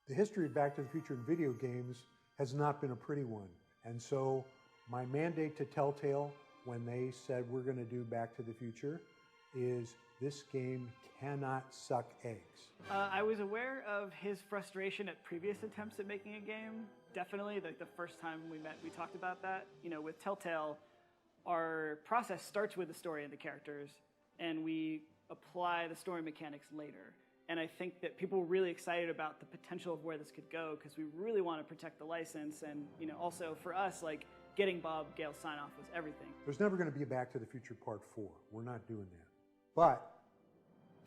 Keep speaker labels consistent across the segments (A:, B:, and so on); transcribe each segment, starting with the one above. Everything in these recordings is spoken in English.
A: The history of Back to the Future in video games has not been a pretty one. And so my mandate to Telltale when they said we're going to do Back to the Future is this game cannot suck eggs.
B: I was aware of his frustration at previous attempts at making a game. Definitely, like the first time we met, we talked about that. You know, with Telltale, our process starts with the story and the characters, and we apply the story mechanics later. And I think that people were really excited about the potential of where this could go because we really want to protect the license. And, you know, also for us, like getting Bob Gale's sign off was everything.
A: There's never going to be a Back to the Future Part 4. We're not doing that. But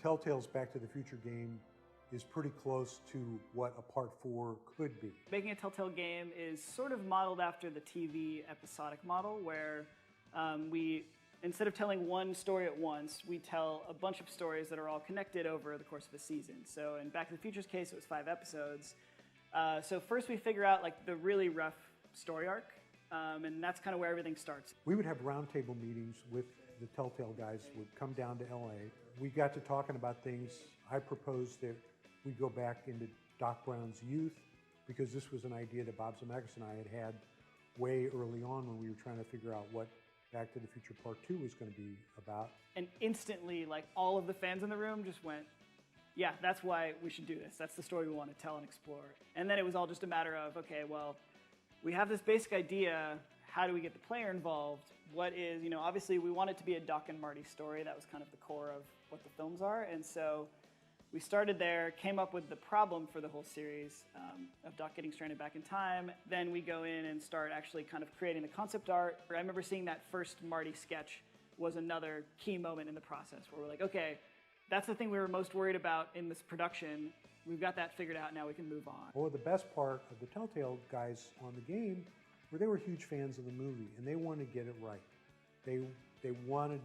A: Telltale's Back to the Future game is pretty close to what a Part 4 could be.
B: Making a Telltale game is sort of modeled after the TV episodic model where instead of telling one story at once, we tell a bunch of stories that are all connected over the course of a season. So in Back to the Future's case, it was 5 episodes. So first we figure out like the really rough story arc, and that's kind of where everything starts.
A: We would have roundtable meetings with the Telltale guys would come down to LA. We got to talking about things. I proposed that we go back into Doc Brown's youth because this was an idea that Bob Zemeckis and I had way early on when we were trying to figure out what Back to the Future Part 2 was going to be about.
B: And instantly, like all of the fans in the room just went, yeah, that's why we should do this. That's the story we want to tell and explore. And then it was all just a matter of, okay, well, we have this basic idea. How do we get the player involved? What is, you know, obviously we want it to be a Doc and Marty story. That was kind of the core of what the films are. And so we started there, came up with the problem for the whole series of Doc getting stranded back in time. Then we go in and start actually kind of creating the concept art. I remember seeing that first Marty sketch was another key moment in the process where we're like, okay, that's the thing we were most worried about in this production. We've got that figured out, now we can move on.
A: Well, the best part of the Telltale guys on the game were they were huge fans of the movie and they wanted to get it right. They wanted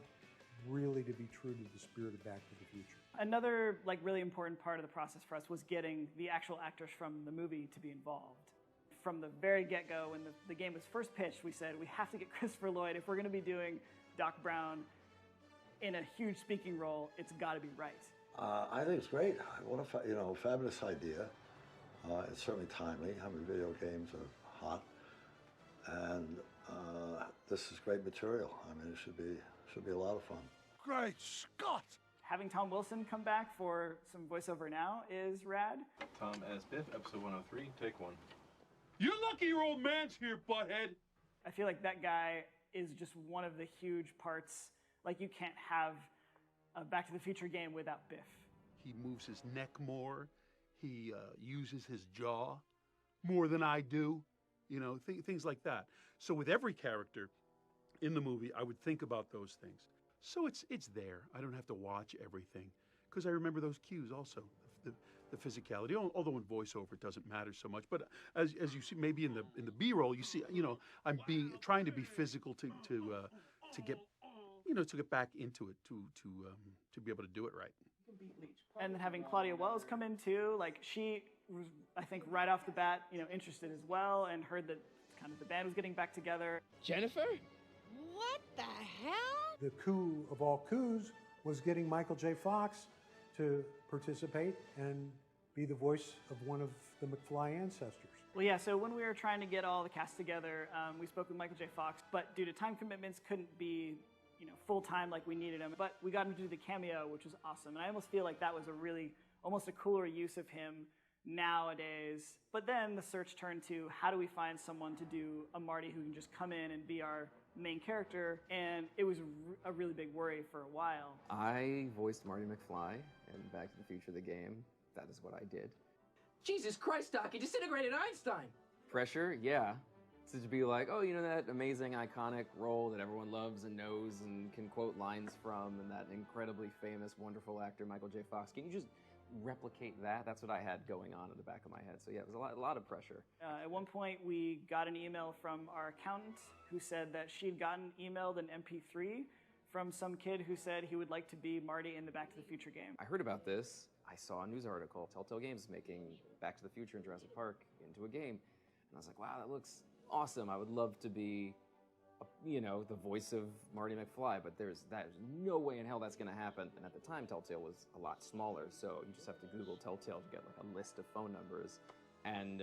A: really to be true to the spirit of Back to the Future.
B: Another like really important part of the process for us was getting the actual actors from the movie to be involved. From the very get-go, when the game was first pitched, we said we have to get Christopher Lloyd. If we're going to be doing Doc Brown in a huge speaking role, it's got to be right.
C: I think it's great. What a fabulous idea. It's certainly timely. I mean, video games are hot, and this is great material. I mean, it should be a lot of fun.
D: Great Scott!
B: Having Tom Wilson come back for some voiceover now is rad.
E: Tom as Biff, episode 103, take 1.
D: You're lucky your old man's here, butthead!
B: I feel like that guy is just one of the huge parts. Like, you can't have a Back to the Future game without Biff.
D: He moves his neck more. He uses his jaw more than I do. You know, things like that. So with every character in the movie, I would think about those things. So it's there. I don't have to watch everything because I remember those cues also, the physicality. Although in voiceover it doesn't matter so much. But as you see, maybe in the B-roll, you see, you know, I'm trying to be physical to get back into it to be able to do it right.
B: And then having Claudia Wells come in too, like she was, I think, right off the bat, you know, interested as well, and heard that kind of the band was getting back together.
F: Jennifer? What the hell?
A: The coup of all coups was getting Michael J. Fox to participate and be the voice of one of the McFly ancestors.
B: Well, yeah, so when we were trying to get all the cast together, we spoke with Michael J. Fox, but due to time commitments, couldn't be, you know, full-time like we needed him. But we got him to do the cameo, which was awesome. And I almost feel like that was almost a cooler use of him nowadays. But then the search turned to how do we find someone to do a Marty who can just come in and be our main character, and it was a really big worry for a while.
G: I voiced Marty McFly in Back to the Future, the game. That is what I did.
F: Jesus Christ, Doc, you disintegrated Einstein!
G: Pressure, yeah. To be like, oh, you know that amazing, iconic role that everyone loves and knows and can quote lines from, and that incredibly famous, wonderful actor, Michael J. Fox. Can you just replicate that? That's what I had going on in the back of my head. So yeah, it was a lot of pressure.
B: At one point, we got an email from our accountant who said that she'd gotten emailed an MP3 from some kid who said he would like to be Marty in the Back to the Future game.
G: I heard about this. I saw a news article, Telltale Games making Back to the Future and Jurassic Park into a game. And I was like, wow, that looks awesome. I would love to be, you know, the voice of Marty McFly, but there's no way in hell that's going to happen. And at the time, Telltale was a lot smaller, so you just have to Google Telltale to get like a list of phone numbers. And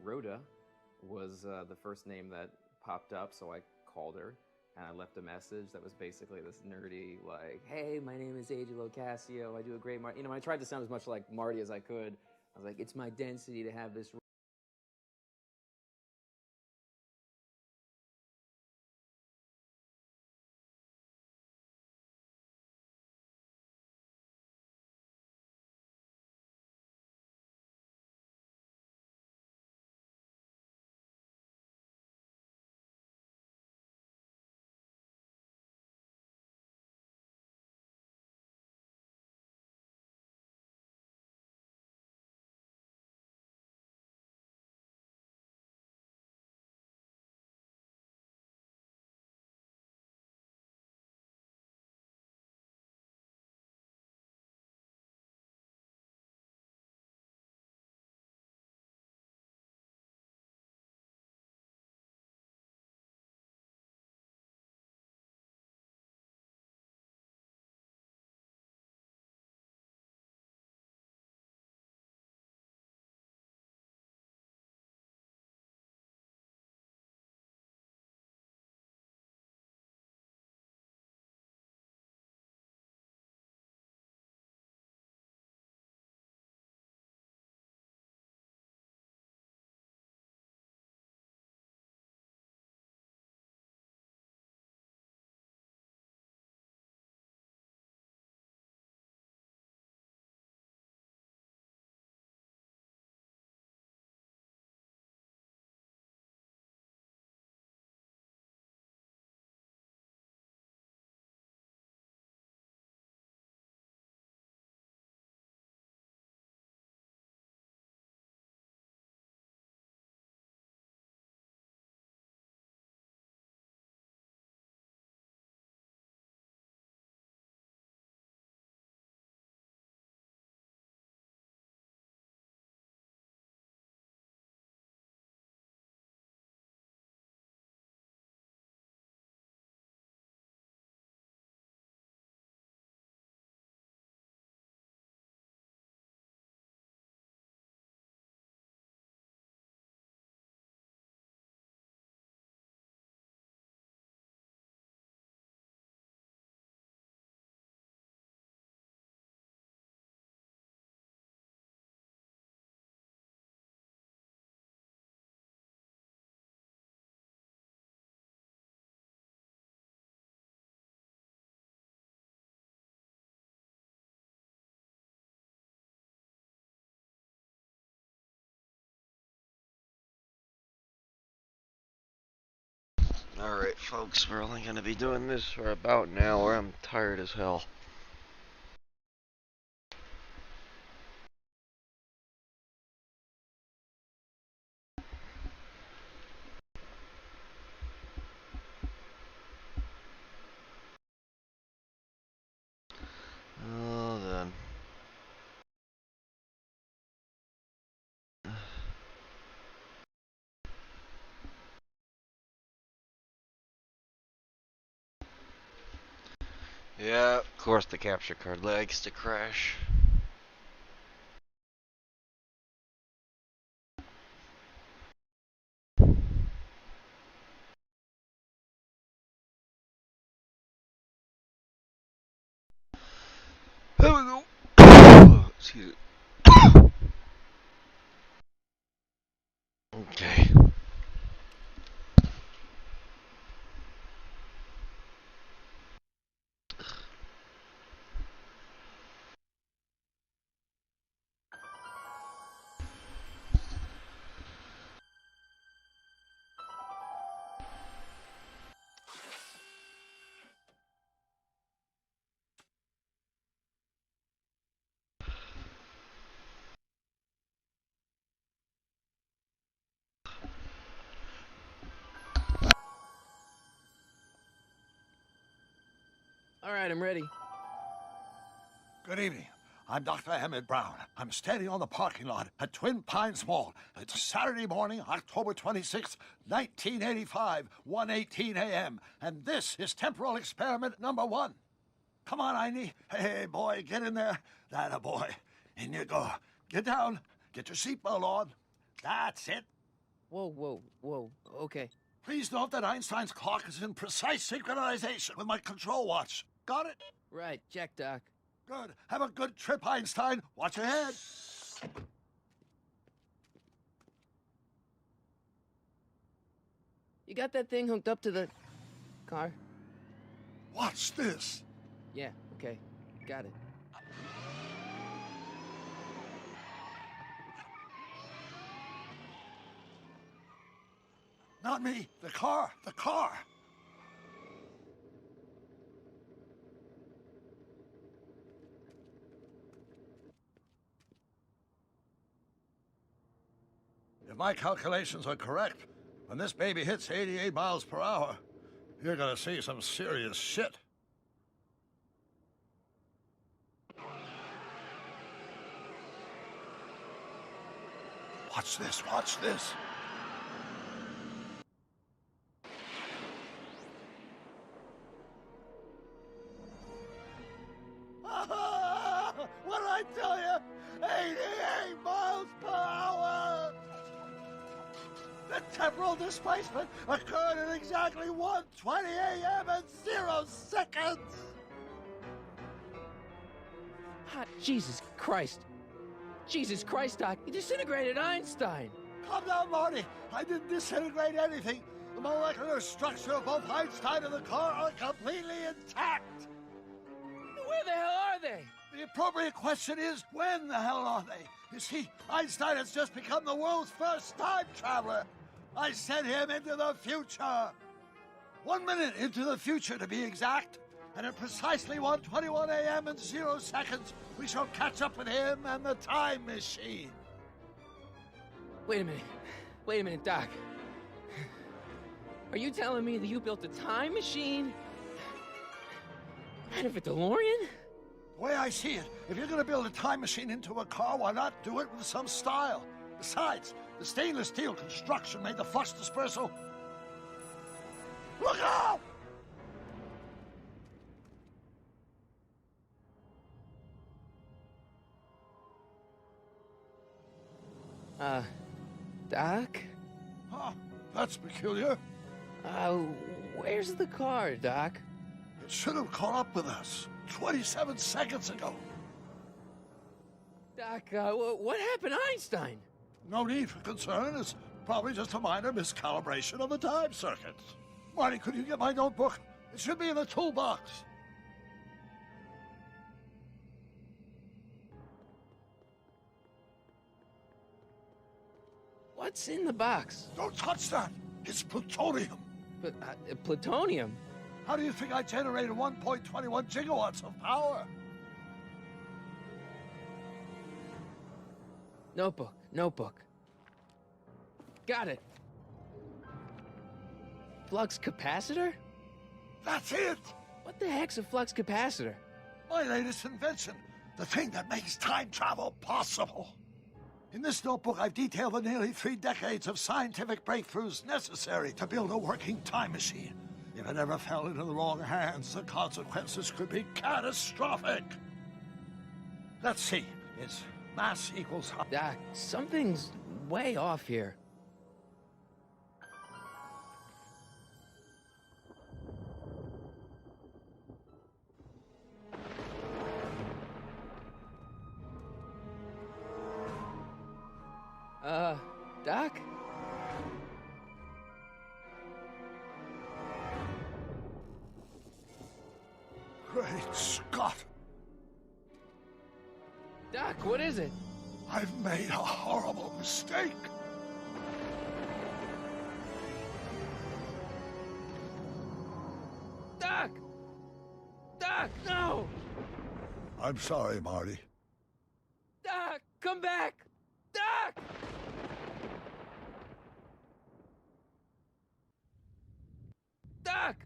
G: Rhoda was the first name that popped up, so I called her and I left a message that was basically this nerdy, like, hey, my name is Angelo Cassio, I do a great Marty. I tried to sound as much like Marty as I could. I was like, it's my density to have this.
H: Alright, folks, we're only going to be doing this for about an hour. I'm tired as hell. Oh, then. Yeah, of course the capture card likes to crash. There we go. Excuse me. Okay.
G: All right, I'm ready.
I: Good evening. I'm Dr. Emmett Brown. I'm standing on the parking lot at Twin Pines Mall. It's Saturday morning, October 26, 1985, 1:18 a.m. And this is temporal experiment number 1. Come on, Einie. Hey, boy, get in there. That a boy. In you go. Get down. Get your seatbelt on. That's it.
F: Whoa, okay.
I: Please note that Einstein's clock is in precise synchronization with my control watch. Got it?
F: Right, check, Doc.
I: Good. Have a good trip, Einstein. Watch your head.
F: You got that thing hooked up to the car?
I: Watch this.
F: Yeah, okay. Got it.
I: Not me. The car. The car. If my calculations are correct, when this baby hits 88 miles per hour, you're gonna see some serious shit. Watch this, watch this. What did I tell you? 88 miles per hour! The temporal displacement occurred at exactly 1:20 a.m. and 0 seconds!
F: Hot Jesus Christ. Jesus Christ, Doc. You disintegrated Einstein.
I: Calm down, Marty. I didn't disintegrate anything. The molecular structure of both Einstein and the car are completely intact.
F: Where the hell are they?
I: The appropriate question is, when the hell are they? You see, Einstein has just become the world's first time traveler. I sent him into the future. 1 minute into the future, to be exact. And at precisely 1:21 a.m. and 0 seconds, we shall catch up with him and the time machine.
F: Wait a minute, Doc. Are you telling me that you built a time machine out of a DeLorean?
I: The way I see it, if you're going to build a time machine into a car, why not do it with some style? Besides, the stainless steel construction made the flux dispersal. Look out!
F: Doc?
I: Huh, that's peculiar.
F: Where's the car, Doc?
I: It should have caught up with us 27 seconds ago.
F: Doc, what happened to Einstein?
I: No need for concern. It's probably just a minor miscalibration of the time circuits. Marty, could you get my notebook? It should be in the toolbox.
F: What's in the box?
I: Don't touch that. It's plutonium.
F: But, plutonium?
I: How do you think I generated 1.21 gigawatts of power?
F: Notebook. Got it. Flux capacitor?
I: That's it!
F: What the heck's a flux capacitor?
I: My latest invention. The thing that makes time travel possible. In this notebook, I've detailed the nearly 3 decades of scientific breakthroughs necessary to build a working time machine. If it ever fell into the wrong hands, the consequences could be catastrophic. Let's see. Is mass equals...
F: Doc, something's way off here. Doc?
I: Great Scott!
F: Doc, what is it?
I: I've made a horrible mistake.
F: Doc! Doc, no!
I: I'm sorry, Marty.
F: Doc, come back! Doc! Doc!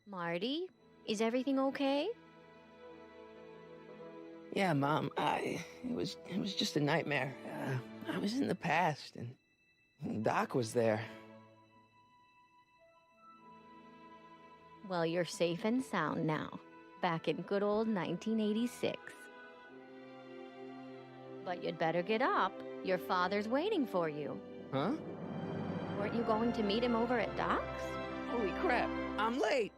J: Marty, is everything okay?
F: Yeah, Mom. It was just a nightmare. I was in the past, and Doc was there.
J: Well, you're safe and sound now. back in good old 1986. But you'd better get up. Your father's waiting for you.
F: Huh?
J: Weren't you going to meet him over at Doc's?
F: Holy crap, I'm late.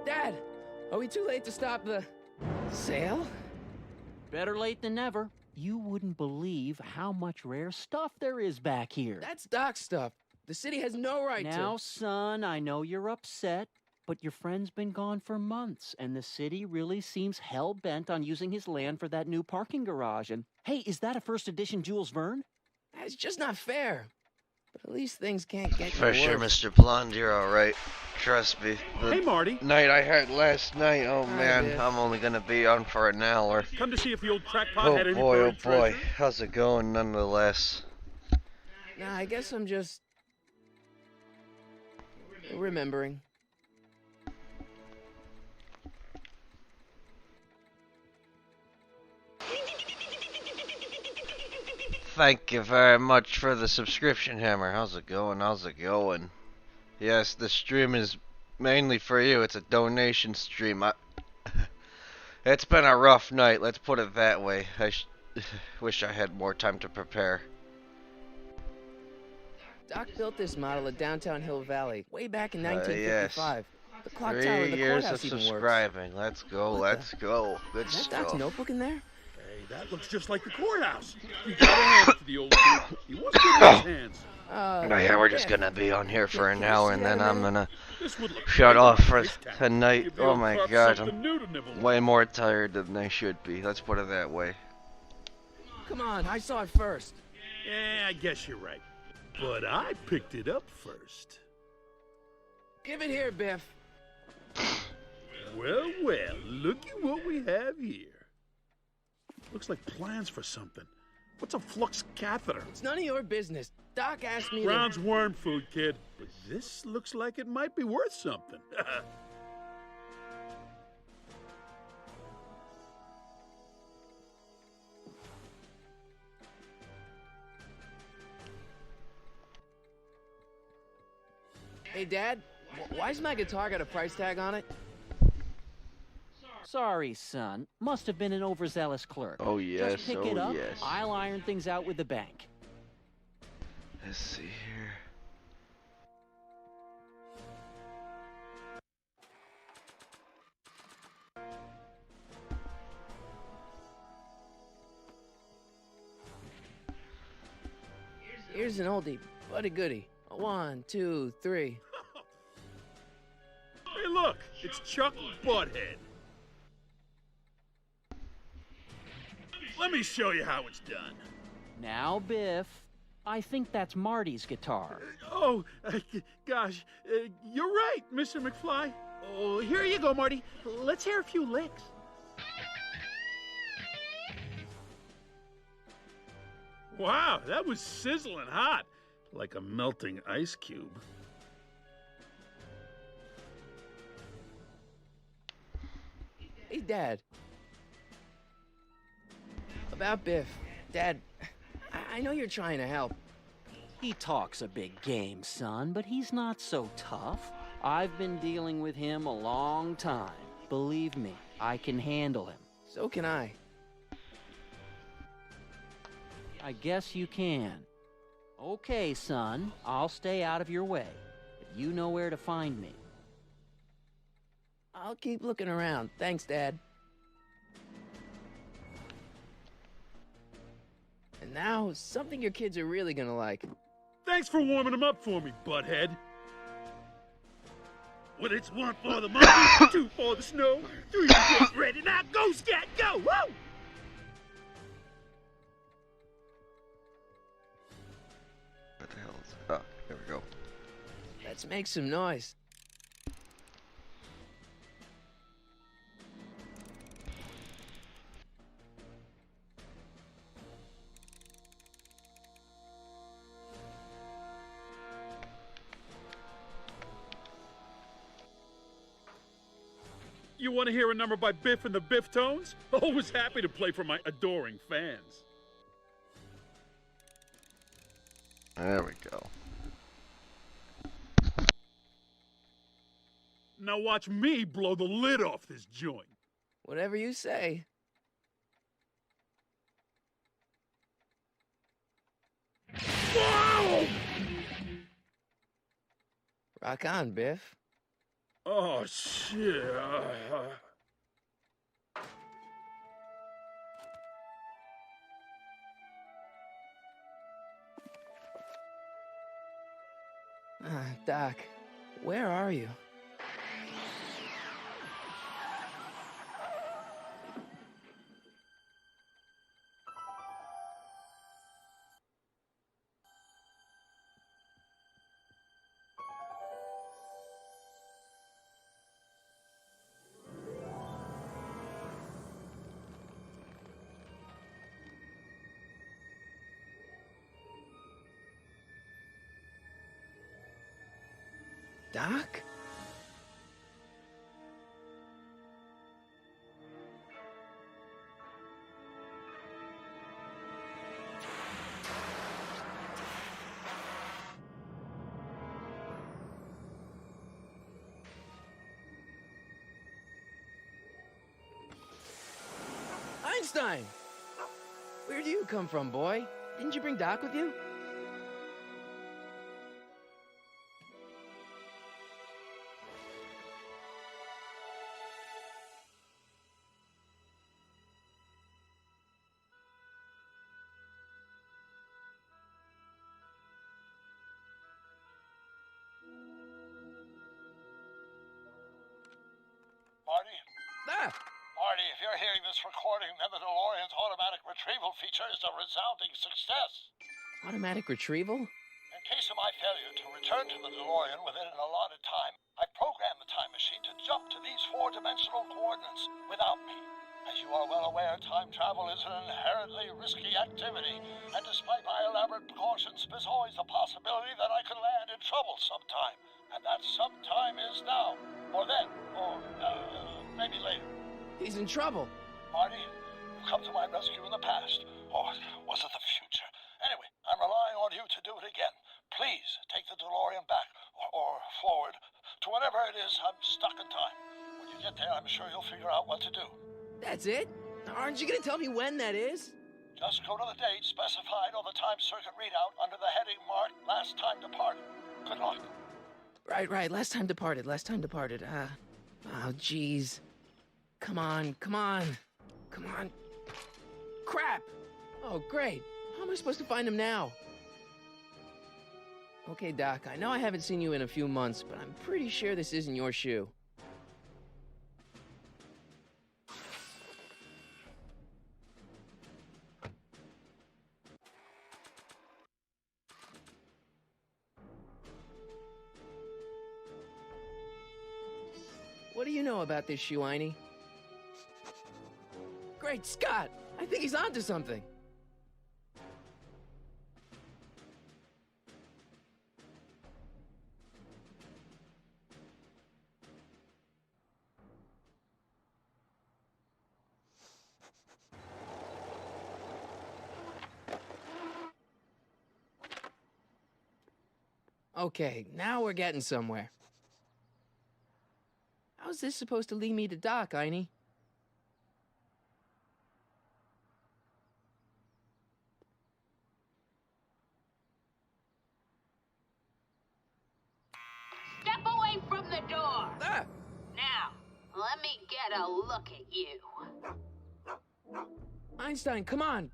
F: Dad, are we too late to stop the sale?
K: Better late than never. You wouldn't believe how much rare stuff there is back here.
F: That's Doc stuff. The city has no right to.
K: Now, son, I know you're upset, but your friend's been gone for months, and the city really seems hell-bent on using his land for that new parking garage. And, hey, is that a first edition Jules Verne?
F: It's just not fair. But at least things can't get
H: For
F: worse.
H: sure, Mr. Blonde, you're alright. Trust me. The
D: Hey, Marty.
H: night I had last night, oh
F: Hi,
H: man,
F: Biff.
H: I'm only gonna be on for an hour.
D: Come to see if the old crackpot
H: Oh
D: had any
H: boy, oh
D: buried
H: boy.
D: treasure?
H: How's it going nonetheless?
F: Nah, I guess I'm just remembering.
H: Thank you very much for the subscription, Hammer. How's it going? How's it going? Yes, the stream is mainly for you. It's a donation stream. It's been a rough night, let's put it that way. I wish I had more time to prepare.
F: Doc built this model at downtown Hill Valley way back in
H: Yes.
F: 1955. The clock tower
H: 3
F: in the
H: years of
F: courthouse even works.
H: subscribing. Let's go,
F: What
H: let's go. Good
F: Is that Doc's
H: stuff.
F: notebook in there?
D: Hey, that looks just like the courthouse. You gotta hand it to the old dude. He was good with his hands.
H: Oh yeah, we're just gonna be on here for an
F: Can you
H: hour
F: see
H: and
F: that
H: then
F: a
H: I'm
F: minute?
H: gonna
D: This would look
H: shut
D: great
H: off
D: on
H: for
D: Face Tag.
H: the night.
D: Give the
H: Oh
D: old
H: my
D: crop
H: god,
D: something
H: I'm
D: new to nibble on.
H: way more tired than I should be. Let's put it that way.
F: Come on, I saw it first.
D: Yeah, I guess you're right. But I picked it up first.
F: Give it here, Biff.
D: Well, well, look at what we have here. Looks like plans for something. What's a flux catheter?
F: It's none of your business. Doc asked me
D: Brown's worm food, kid. But this looks like it might be worth something.
F: Hey, Dad, why's my guitar got a price tag on it?
K: Sorry, son. Must have been an overzealous clerk.
H: Oh yes,
K: Just pick
H: oh
K: it up.
H: yes.
K: I'll iron things out with the bank.
H: Let's see here.
F: Here's an oldie, but a goodie. 1, 2, 3.
D: Hey, look, it's Chuck Butthead. Let me show you how it's done.
K: Now, Biff, I think that's Marty's guitar.
D: Oh, gosh, you're right, Mr. McFly. Oh, here you go, Marty. Let's hear a few licks. Wow, that was sizzling hot, like a melting ice cube.
F: Hey, Dad. About Biff. Dad, I know you're trying to help.
K: He talks a big game, son, but he's not so tough. I've been dealing with him a long time. Believe me, I can handle him.
F: So can I.
K: I guess you can. Okay, son, I'll stay out of your way. But you know where to find me.
F: I'll keep looking around. Thanks, Dad. And now, something your kids are really gonna like.
D: Thanks for warming them up for me, butthead. Well, it's 1 for the monkey, 2 for the snow, 3 to get ready. Now go, Scat, go! Woo!
H: What the hell is it? Oh, there we go.
F: Let's make some noise.
D: You want to hear a number by Biff and the Biff Tones? Always happy to play for my adoring fans.
H: There we go.
D: Now watch me blow the lid off this joint.
F: Whatever you say.
D: Whoa!
F: Rock on, Biff.
D: Oh, shit.
F: Doc, where are you? Doc? Einstein! Where do you come from, boy? Didn't you bring Doc with you?
I: Marty?
F: Ah!
I: Marty, if you're hearing this recording, then the DeLorean's automatic retrieval feature is a resounding success.
F: Automatic retrieval?
I: In case of my failure to return to the DeLorean within an allotted time, I programmed the time machine to jump to these 4-dimensional coordinates without me. As you are well aware, time travel is an inherently risky activity, and despite my elaborate precautions, there's always a possibility that I could land in trouble sometime. And that sometime is now, or then, or maybe later.
F: He's in trouble.
I: Marty, you've come to my rescue in the past, or was it the future? Anyway, I'm relying on you to do it again. Please take the DeLorean back, or forward, to whatever it is I'm stuck in time. When you get there, I'm sure you'll figure out what to do.
F: That's it? Aren't you gonna tell me when that is?
I: Just go to the date specified on the time circuit readout under the heading marked Last Time Departed. Good luck.
F: Right. Last time departed. Oh, jeez. Come on. Crap! Oh, great. How am I supposed to find him now? Okay, Doc, I know I haven't seen you in a few months, but I'm pretty sure this isn't your shoe. What do you know about this shoe, Einie? Great Scott! I think he's onto something. Okay, now we're getting somewhere. How's this supposed to lead me to Doc, Einie?
L: Step away from the door.
F: Ah!
L: Now, let me get a look at you.
F: Einstein, come on!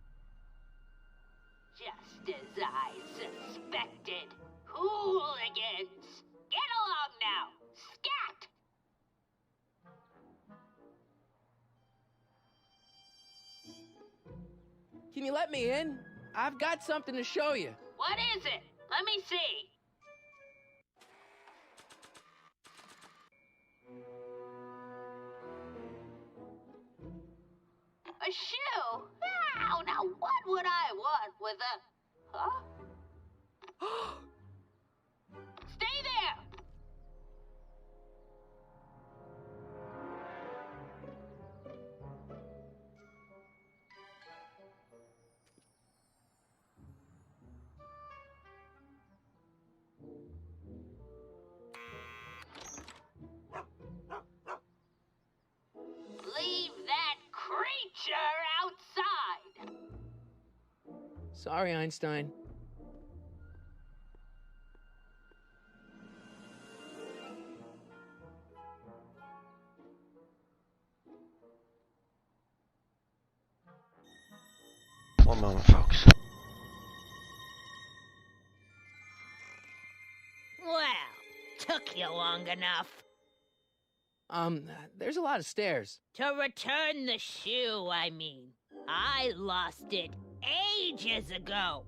L: Just as I suspected. Hooligans! Get along now! Scat!
F: Can you let me in? I've got something to show you.
L: What is it? Let me see. A shoe? Now what would I want with a... Huh? Stay there! Leave that creature outside!
F: Sorry, Einstein.
H: One moment, folks.
L: Well, took you long enough.
F: There's a lot of stairs.
L: To return the shoe, I mean. I lost it ages ago.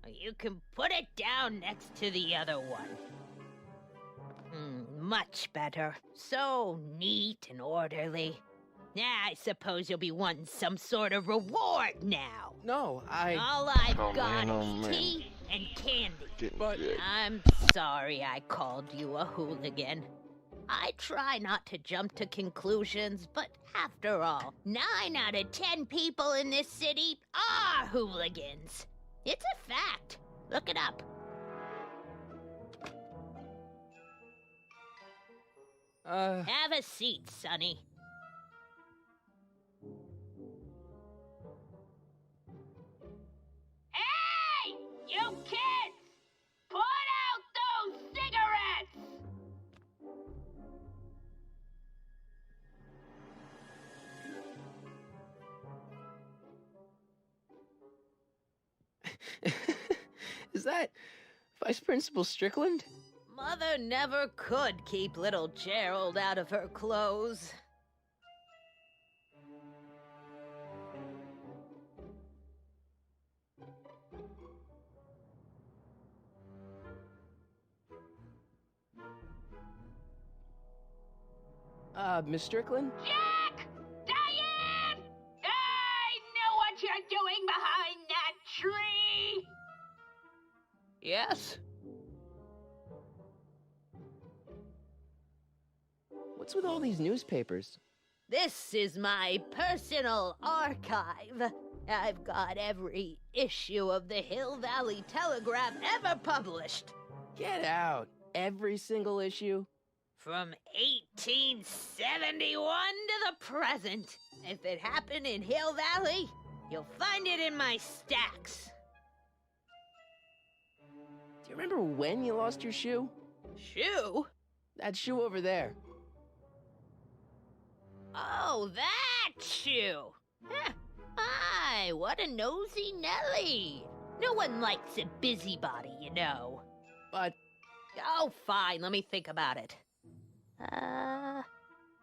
L: You can put it down next to the other one. Much better. So neat and orderly. I suppose you'll be wanting some sort of reward now.
F: No,
L: All I've
H: Oh,
L: got
H: man, oh,
L: is
H: man.
L: tea and candy.
F: But
L: I'm sorry I called you a hooligan. I try not to jump to conclusions, but after all, 9 out of 10 people in this city are hooligans. It's a fact. Look it up. Have a seat, Sonny. Hey! You kids! Put out those cigarettes!
F: Is that Vice Principal Strickland?
L: Mother never could keep little Gerald out of her clothes.
F: Miss Strickland?
L: Jack! Diane! I know what you're doing behind that tree!
F: Yes? What's with all these newspapers?
L: This is my personal archive. I've got every issue of the Hill Valley Telegraph ever published.
F: Get out. Every single issue?
L: From 1871 to the present. If it happened in Hill Valley, you'll find it in my stacks.
F: Do you remember when you lost your shoe?
L: Shoe?
F: That shoe over there.
L: Oh, that shoe. Hi, what a nosy Nelly. No one likes a busybody, you know.
F: But...
L: Oh, fine, let me think about it.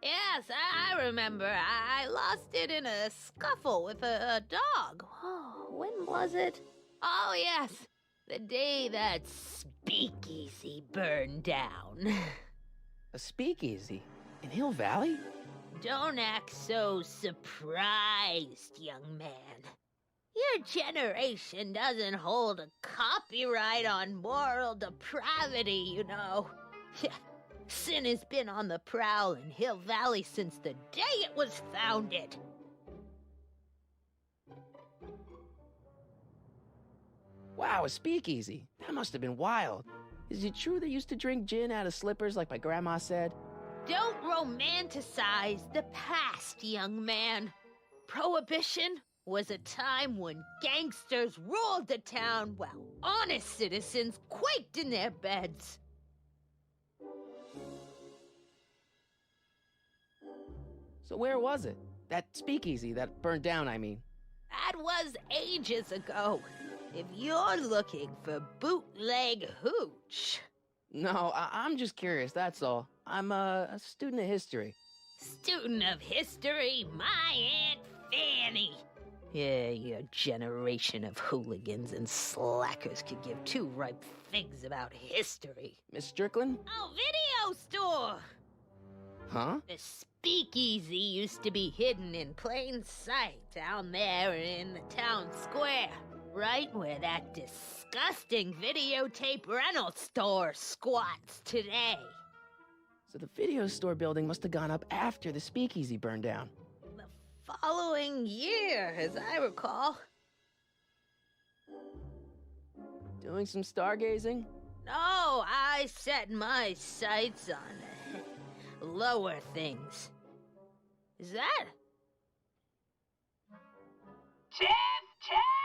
L: Yes, I remember. I lost it in a scuffle with a dog. Oh, when was it? Oh, yes, the day that speakeasy burned down.
F: A speakeasy? In Hill Valley?
L: Don't act so surprised, young man. Your generation doesn't hold a copyright on moral depravity, you know. Sin has been on the prowl in Hill Valley since the day it was founded.
F: Wow, a speakeasy. That must have been wild. Is it true they used to drink gin out of slippers like my grandma said?
L: Don't romanticize the past, young man. Prohibition was a time when gangsters ruled the town while honest citizens quaked in their beds.
F: So where was it? That speakeasy that burned down, I mean.
L: That was ages ago. If you're looking for bootleg hooch.
F: No, I'm just curious, that's all. I'm a student of history.
L: Student of history, my Aunt Fanny. Yeah, your generation of hooligans and slackers could give two ripe figs about history.
F: Miss Strickland?
L: Oh, video store!
F: Huh?
L: The speakeasy used to be hidden in plain sight down there in the town square. Right where that disgusting videotape rental store squats today.
F: So the video store building must have gone up after the speakeasy burned down.
L: The following year, as I recall.
F: Doing some stargazing?
L: No, I set my sights on lower things. Is that?
M: Tiff Tannen!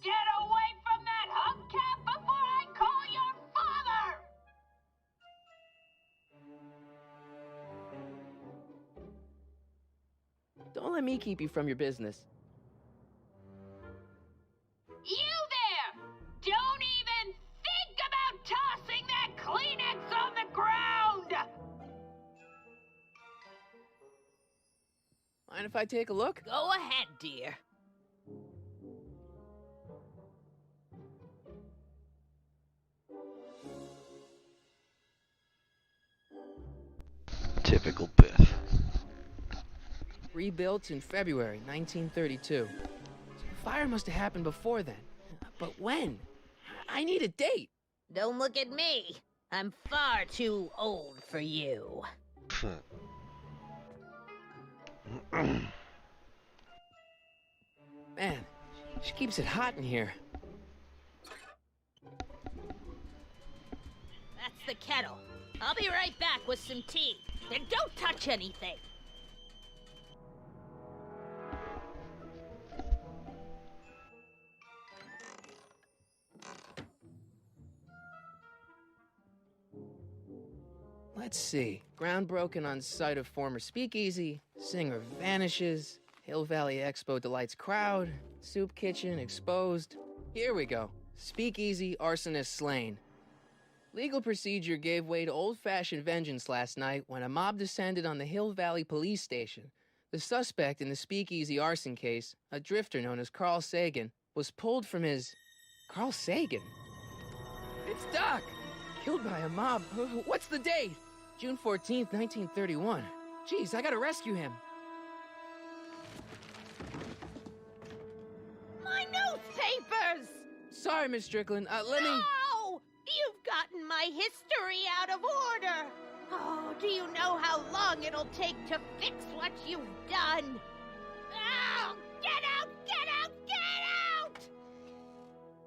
M: Get away from that hubcap before I call your father!
F: Don't let me keep you from your business.
M: You there! Don't even think about tossing that Kleenex on the ground!
F: Mind if I take a look?
L: Go ahead, dear.
H: Typical Biff.
F: Rebuilt in February 1932. So the fire must have happened before then. But when? I need a date.
L: Don't look at me. I'm far too old for you.
F: Man, she keeps it hot in here.
L: That's the kettle. I'll be right back with some tea. And don't touch anything.
F: Let's see. Ground broken on site of former speakeasy. Singer vanishes. Hill Valley Expo delights crowd. Soup kitchen exposed. Here we go. Speakeasy arsonist slain. Legal procedure gave way to old-fashioned vengeance last night when a mob descended on the Hill Valley police station. The suspect in the speakeasy arson case, a drifter known as Carl Sagan, was pulled from his... Carl Sagan? It's Doc! Killed by a mob. What's the date? June 14th, 1931. Jeez, I gotta rescue him.
L: My newspapers!
F: Sorry, Miss Strickland. Let me...
L: No! You've gotten my history out of order! Oh, do you know how long it'll take to fix what you've done? Oh, get out! Get out! Get out!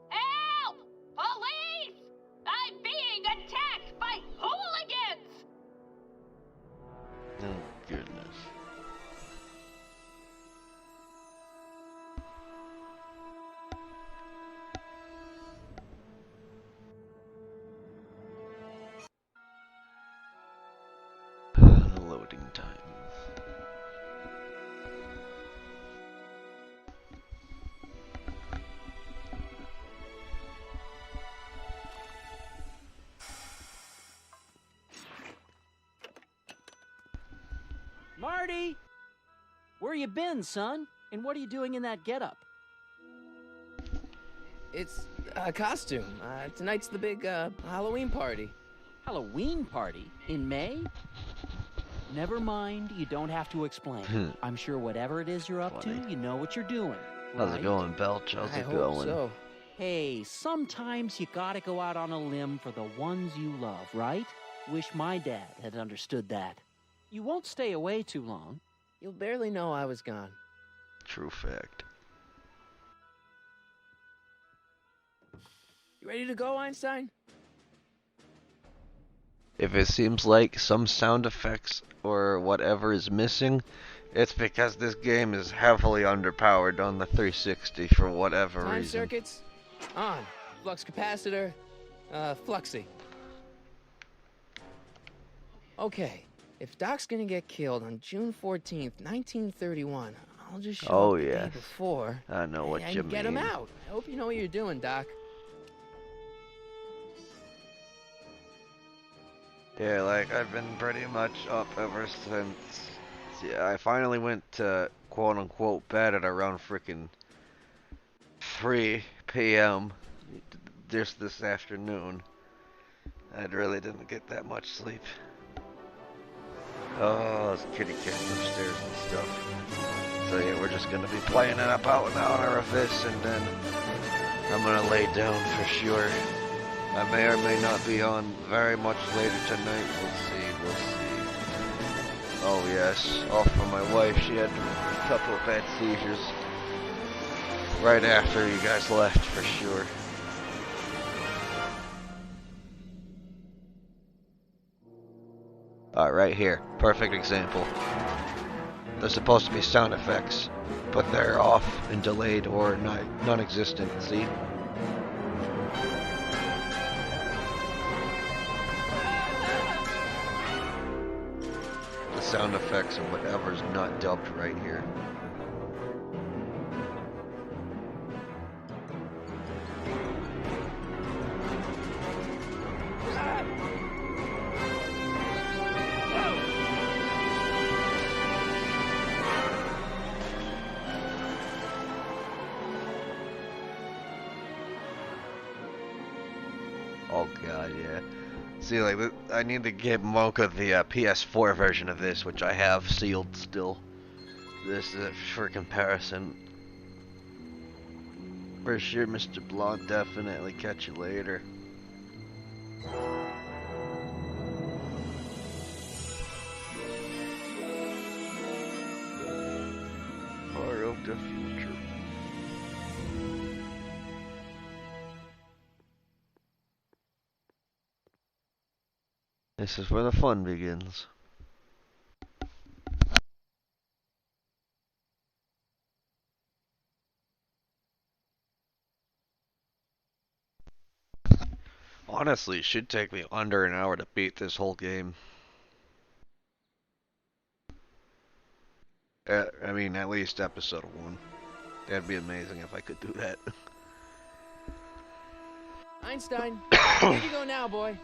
M: Help! Police! I'm being attacked by hooligans!
H: Oh, goodness. The loading time.
K: Marty! Where you been, son? And what are you doing in that getup?
F: It's a costume. Tonight's the big, Halloween party.
K: Halloween party? In May? Never mind, you don't have to explain. I'm sure whatever it is you're up to, you know what you're doing.
H: How's
K: right?
H: it going, Belch? How's
F: I
H: it
F: hope
H: going?
F: so.
K: Hey, sometimes you gotta go out on a limb for the ones you love, right? Wish my dad had understood that. You won't stay away too long.
F: You'll barely know I was gone.
H: True fact.
F: You ready to go, Einstein?
H: If it seems like some sound effects or whatever is missing, it's because this game is heavily underpowered on the 360 for whatever
F: Time
H: reason.
F: circuits on. Flux capacitor, fluxy. Okay, if Doc's gonna get killed on June 14th, 1931, I'll just show up the day before.
H: I know what
F: and
H: you
F: get him
H: mean.
F: out. I hope you know what you're doing, Doc.
H: Yeah, like I've been pretty much up ever since. Yeah, I finally went to quote unquote bed at around freaking 3 p.m. just this afternoon. I really didn't get that much sleep. Oh, those kitty cats upstairs and stuff. So yeah, we're just gonna be playing it about an hour of this, and then I'm gonna lay down for sure. I may or may not be on very much later tonight. We'll see. Oh yes, off for my wife. She had a couple of bad seizures right after you guys left, for sure. Right here. Perfect example. They're supposed to be sound effects, but they're off and delayed or non-existent. See? The sound effects and whatever's not dubbed right here. Oh god, yeah. See, like, I need to get Mocha the PS4 version of this, which I have sealed still. This is for comparison. For sure, Mr. Blunt, definitely catch you later. Far of the future. This is where the fun begins. Honestly, it should take me under an hour to beat this whole game. I mean, at least episode 1. That'd be amazing if I could do that.
F: Einstein, here you go now, boy.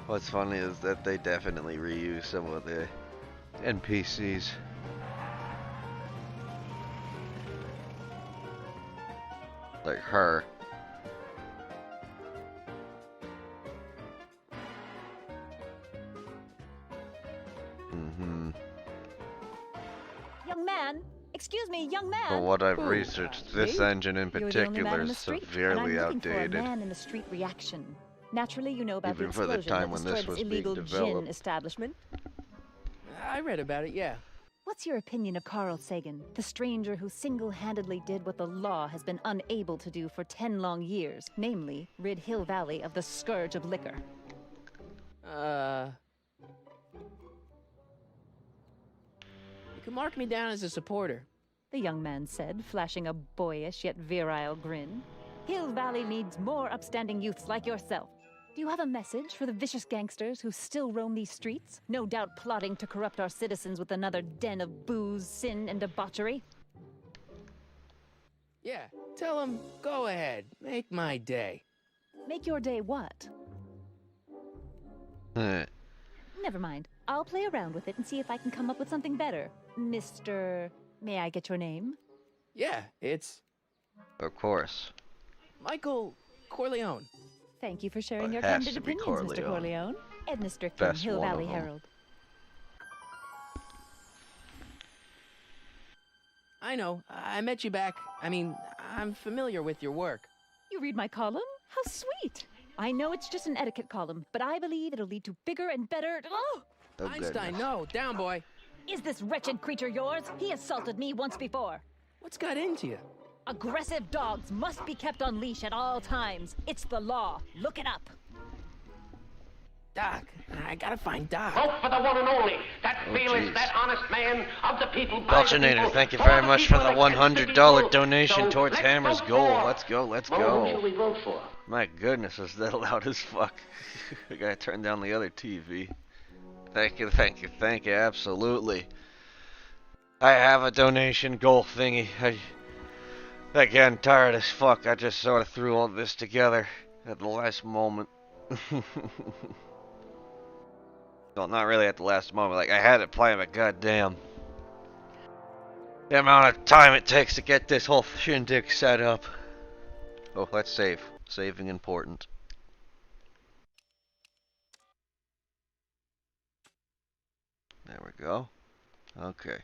H: What's funny is that they definitely reuse some of the NPCs. Like her.
N: Young man, excuse me, young man.
H: For what I've researched, this engine in
N: You're the only man
H: particular
N: in the
H: is
N: street,
H: severely
N: and I'm looking for
H: outdated.
N: a man in the street reaction. Naturally, you know about
H: Even
N: the
H: for the
N: explosion
H: time
N: that
H: when this
N: destroyed
H: was being
N: illegal gin
H: developed.
N: establishment.
F: I read about it, yeah.
N: What's your opinion of Carl Sagan, the stranger who single-handedly did what the law has been unable to do for 10 long years, namely, rid Hill Valley of the scourge of liquor?
F: You can mark me down as a supporter.
N: The young man said, flashing a boyish yet virile grin. Hill Valley needs more upstanding youths like yourself. Do you have a message for the vicious gangsters who still roam these streets, no doubt plotting to corrupt our citizens with another den of booze, sin, and debauchery?
F: Yeah, tell him, go ahead, make my day.
N: Make your day what? Never mind. I'll play around with it and see if I can come up with something better. Mr. May I get your name?
F: Yeah, it's
H: Of course.
F: Michael Corleone.
N: Thank you for sharing your
H: Has
N: candid
H: to be
N: opinions, Mr.
H: Corleone.
N: Corleone. Edna Strickland,
H: Best
N: Hill
H: one of
N: Valley
H: 'em.
N: Herald.
F: I know. I met you back. I mean, I'm familiar with your work.
N: You read my column? How sweet! I know it's just an etiquette column, but I believe it'll lead to bigger and better. Oh!
H: Oh,
F: Einstein,
H: goodness.
F: no. Down, boy.
N: Is this wretched creature yours? He assaulted me once before.
F: What's got into you?
N: Aggressive dogs must be kept on leash at all times. It's the law. Look it up.
F: Doc. I gotta find Doc.
O: Vote for the one and only. That
H: Oh,
O: fearless,
H: jeez.
O: that honest man of the people. by the
H: Belchinator,
O: people,
H: thank you
O: for
H: very
O: the
H: much for
O: people,
H: the
O: against
H: $100
O: people.
H: donation
O: So
H: towards
O: let's
H: Hammer's
O: vote
H: goal.
O: for.
H: Let's go, let's
O: Well, who shall
H: go.
O: we vote for?
H: My goodness, is that loud as fuck? I gotta turn down the other TV. Thank you, thank you, thank you, absolutely. I have a donation goal thingy. Again, tired as fuck. I just sort of threw all this together at the last moment. Well, not really at the last moment. Like, I had it planned, but goddamn. The amount of time it takes to get this whole shindig set up. Oh, let's save. Saving important. There we go. Okay.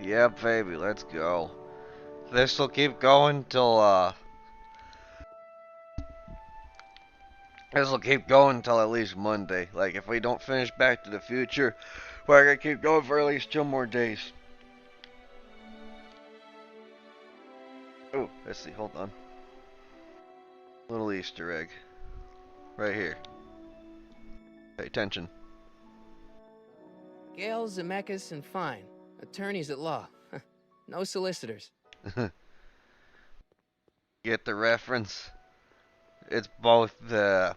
H: Yeah, baby, let's go. This'll keep going till, this'll keep going till at least Monday. Like, if we don't finish Back to the Future, we're gonna keep going for at least 2 more days. Oh, let's see, hold on. Little Easter egg. Right here. Pay attention.
F: Gail, Zemeckis, and Fine. Attorneys at law. No solicitors.
H: Get the reference? It's both the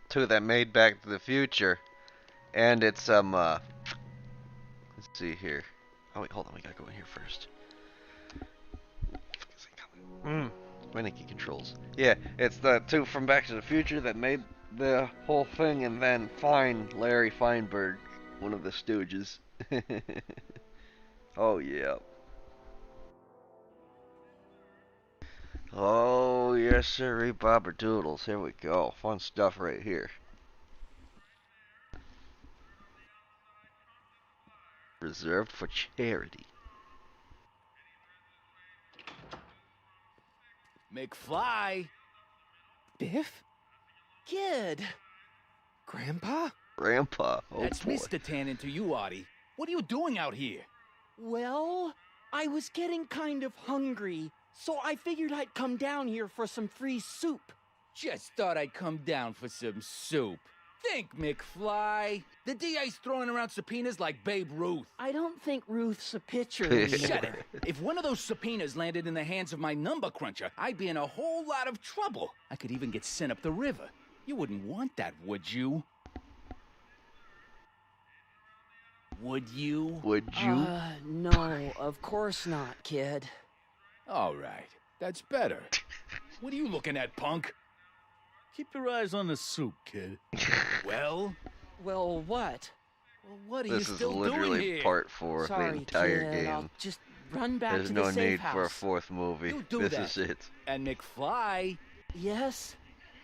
H: two that made Back to the Future, and it's let's see here. Oh wait, hold on, we gotta go in here first. Finicky controls. Yeah, it's the two from Back to the Future that made the whole thing, and then Larry Feinberg, one of the Stooges. Oh yeah. Oh yes, sir, Bobber Doodles. Here we go. Fun stuff right here. Reserved for charity.
P: McFly.
F: Biff? Kid. Grandpa?
H: Grandpa. Oh
P: That's
H: boy.
P: Mr. Tannen to you, Artie. What are you doing out here?
K: Well, I was getting kind of hungry, so I figured I'd come down here for some free soup.
P: Just thought I'd come down for some soup. Think, McFly. The DA's throwing around subpoenas like Babe Ruth.
K: I don't think Ruth's a pitcher
P: Shut
K: anymore.
P: it. If one of those subpoenas landed in the hands of my number cruncher, I'd be in a whole lot of trouble. I could even get sent up the river. You wouldn't want that, would you? Would you?
H: Would you?
K: No, of course not, kid.
P: All right. That's better. What are you looking at, punk?
Q: Keep your eyes on the soup, kid.
P: Well?
K: Well, what?
P: Well, what are
H: This
P: you
H: is
P: still doing
H: literally
P: here?
H: part 4 of the
K: Sorry,
H: entire
K: kid.
H: game.
K: I'll just run back
H: There's
K: to
H: no
K: the safe
H: need
K: house.
H: for a 4th movie.
P: You do
H: This
P: that.
H: is it.
P: And McFly,
K: Yes?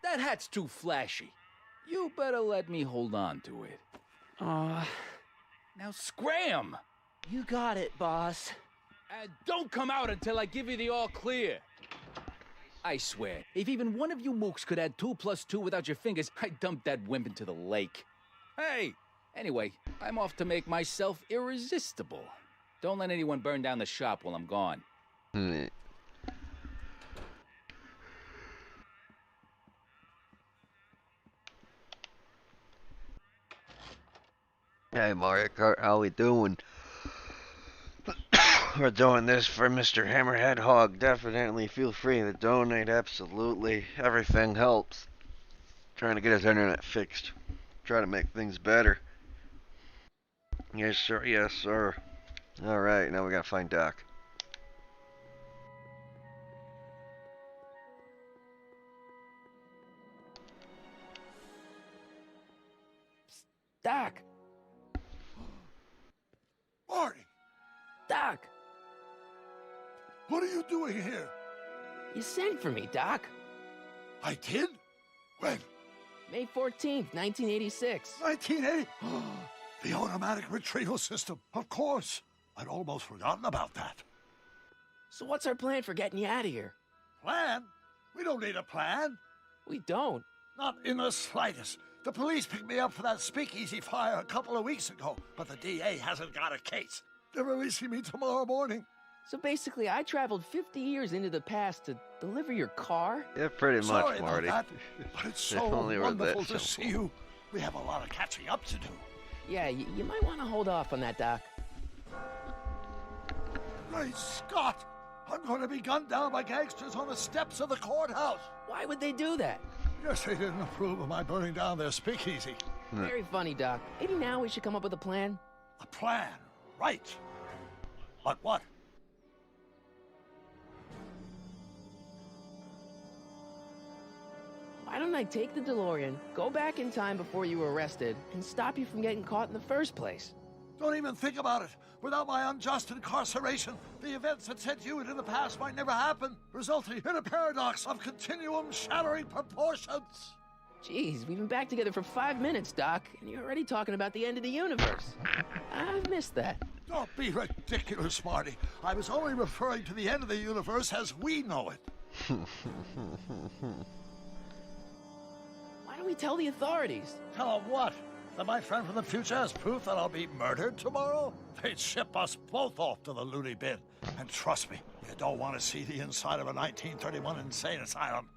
P: that hat's too flashy. You better let me hold on to it. Now scram!
K: You got it, boss.
P: And don't come out until I give you the all clear. I swear, if even one of you mooks could add 2 + 2 without your fingers, I'd dump that wimp into the lake. Hey! Anyway, I'm off to make myself irresistible. Don't let anyone burn down the shop while I'm gone.
H: Hey Mario Kart, how we doing? We're doing this for Mr. HammerHedHog. Definitely feel free to donate, absolutely. Everything helps. Trying to get his internet fixed. Try to make things better. Yes sir, yes sir. Alright, now we gotta find Doc.
K: Doc!
I: Marty,
K: Doc!
I: what are you doing here?
F: You sent for me, Doc.
I: I did? When?
F: May 14th, 1986.
I: 1980? The automatic retrieval system. Of course. I'd almost forgotten about that.
F: So what's our plan for getting you out of here?
I: Plan? We don't need a plan.
F: We don't.
I: Not in the slightest. The police picked me up for that speakeasy fire a couple of weeks ago, but the DA hasn't got a case. They're releasing me tomorrow morning.
F: So basically, I traveled 50 years into the past to deliver your car?
H: Yeah, pretty much,
I: Sorry
H: Marty.
I: about that, but it's so
H: Only were
I: wonderful
H: that
I: to
H: simple.
I: see you. We have a lot of catching up to do.
F: Yeah, you might want to hold off on that, Doc.
I: Great Scott! I'm going to be gunned down by gangsters on the steps of the courthouse.
F: Why would they do that?
I: Guess they didn't approve of my burning down their speakeasy.
F: Very funny, Doc. Maybe now we should come up with a plan.
I: A plan, right. But what?
F: Why don't I take the DeLorean, go back in time before you were arrested, and stop you from getting caught in the first place?
I: Don't even think about it. Without my unjust incarceration, the events that sent you into the past might never happen, resulting in a paradox of continuum-shattering proportions.
F: Jeez, we've been back together for 5 minutes, Doc, and you're already talking about the end of the universe. I've missed that.
I: Don't be ridiculous, Marty. I was only referring to the end of the universe as we know it.
F: Why don't we tell the authorities?
I: Tell them what? That my friend from the future has proof that I'll be murdered tomorrow? They'd ship us both off to the loony bin. And trust me, you don't want to see the inside of a 1931 insane asylum.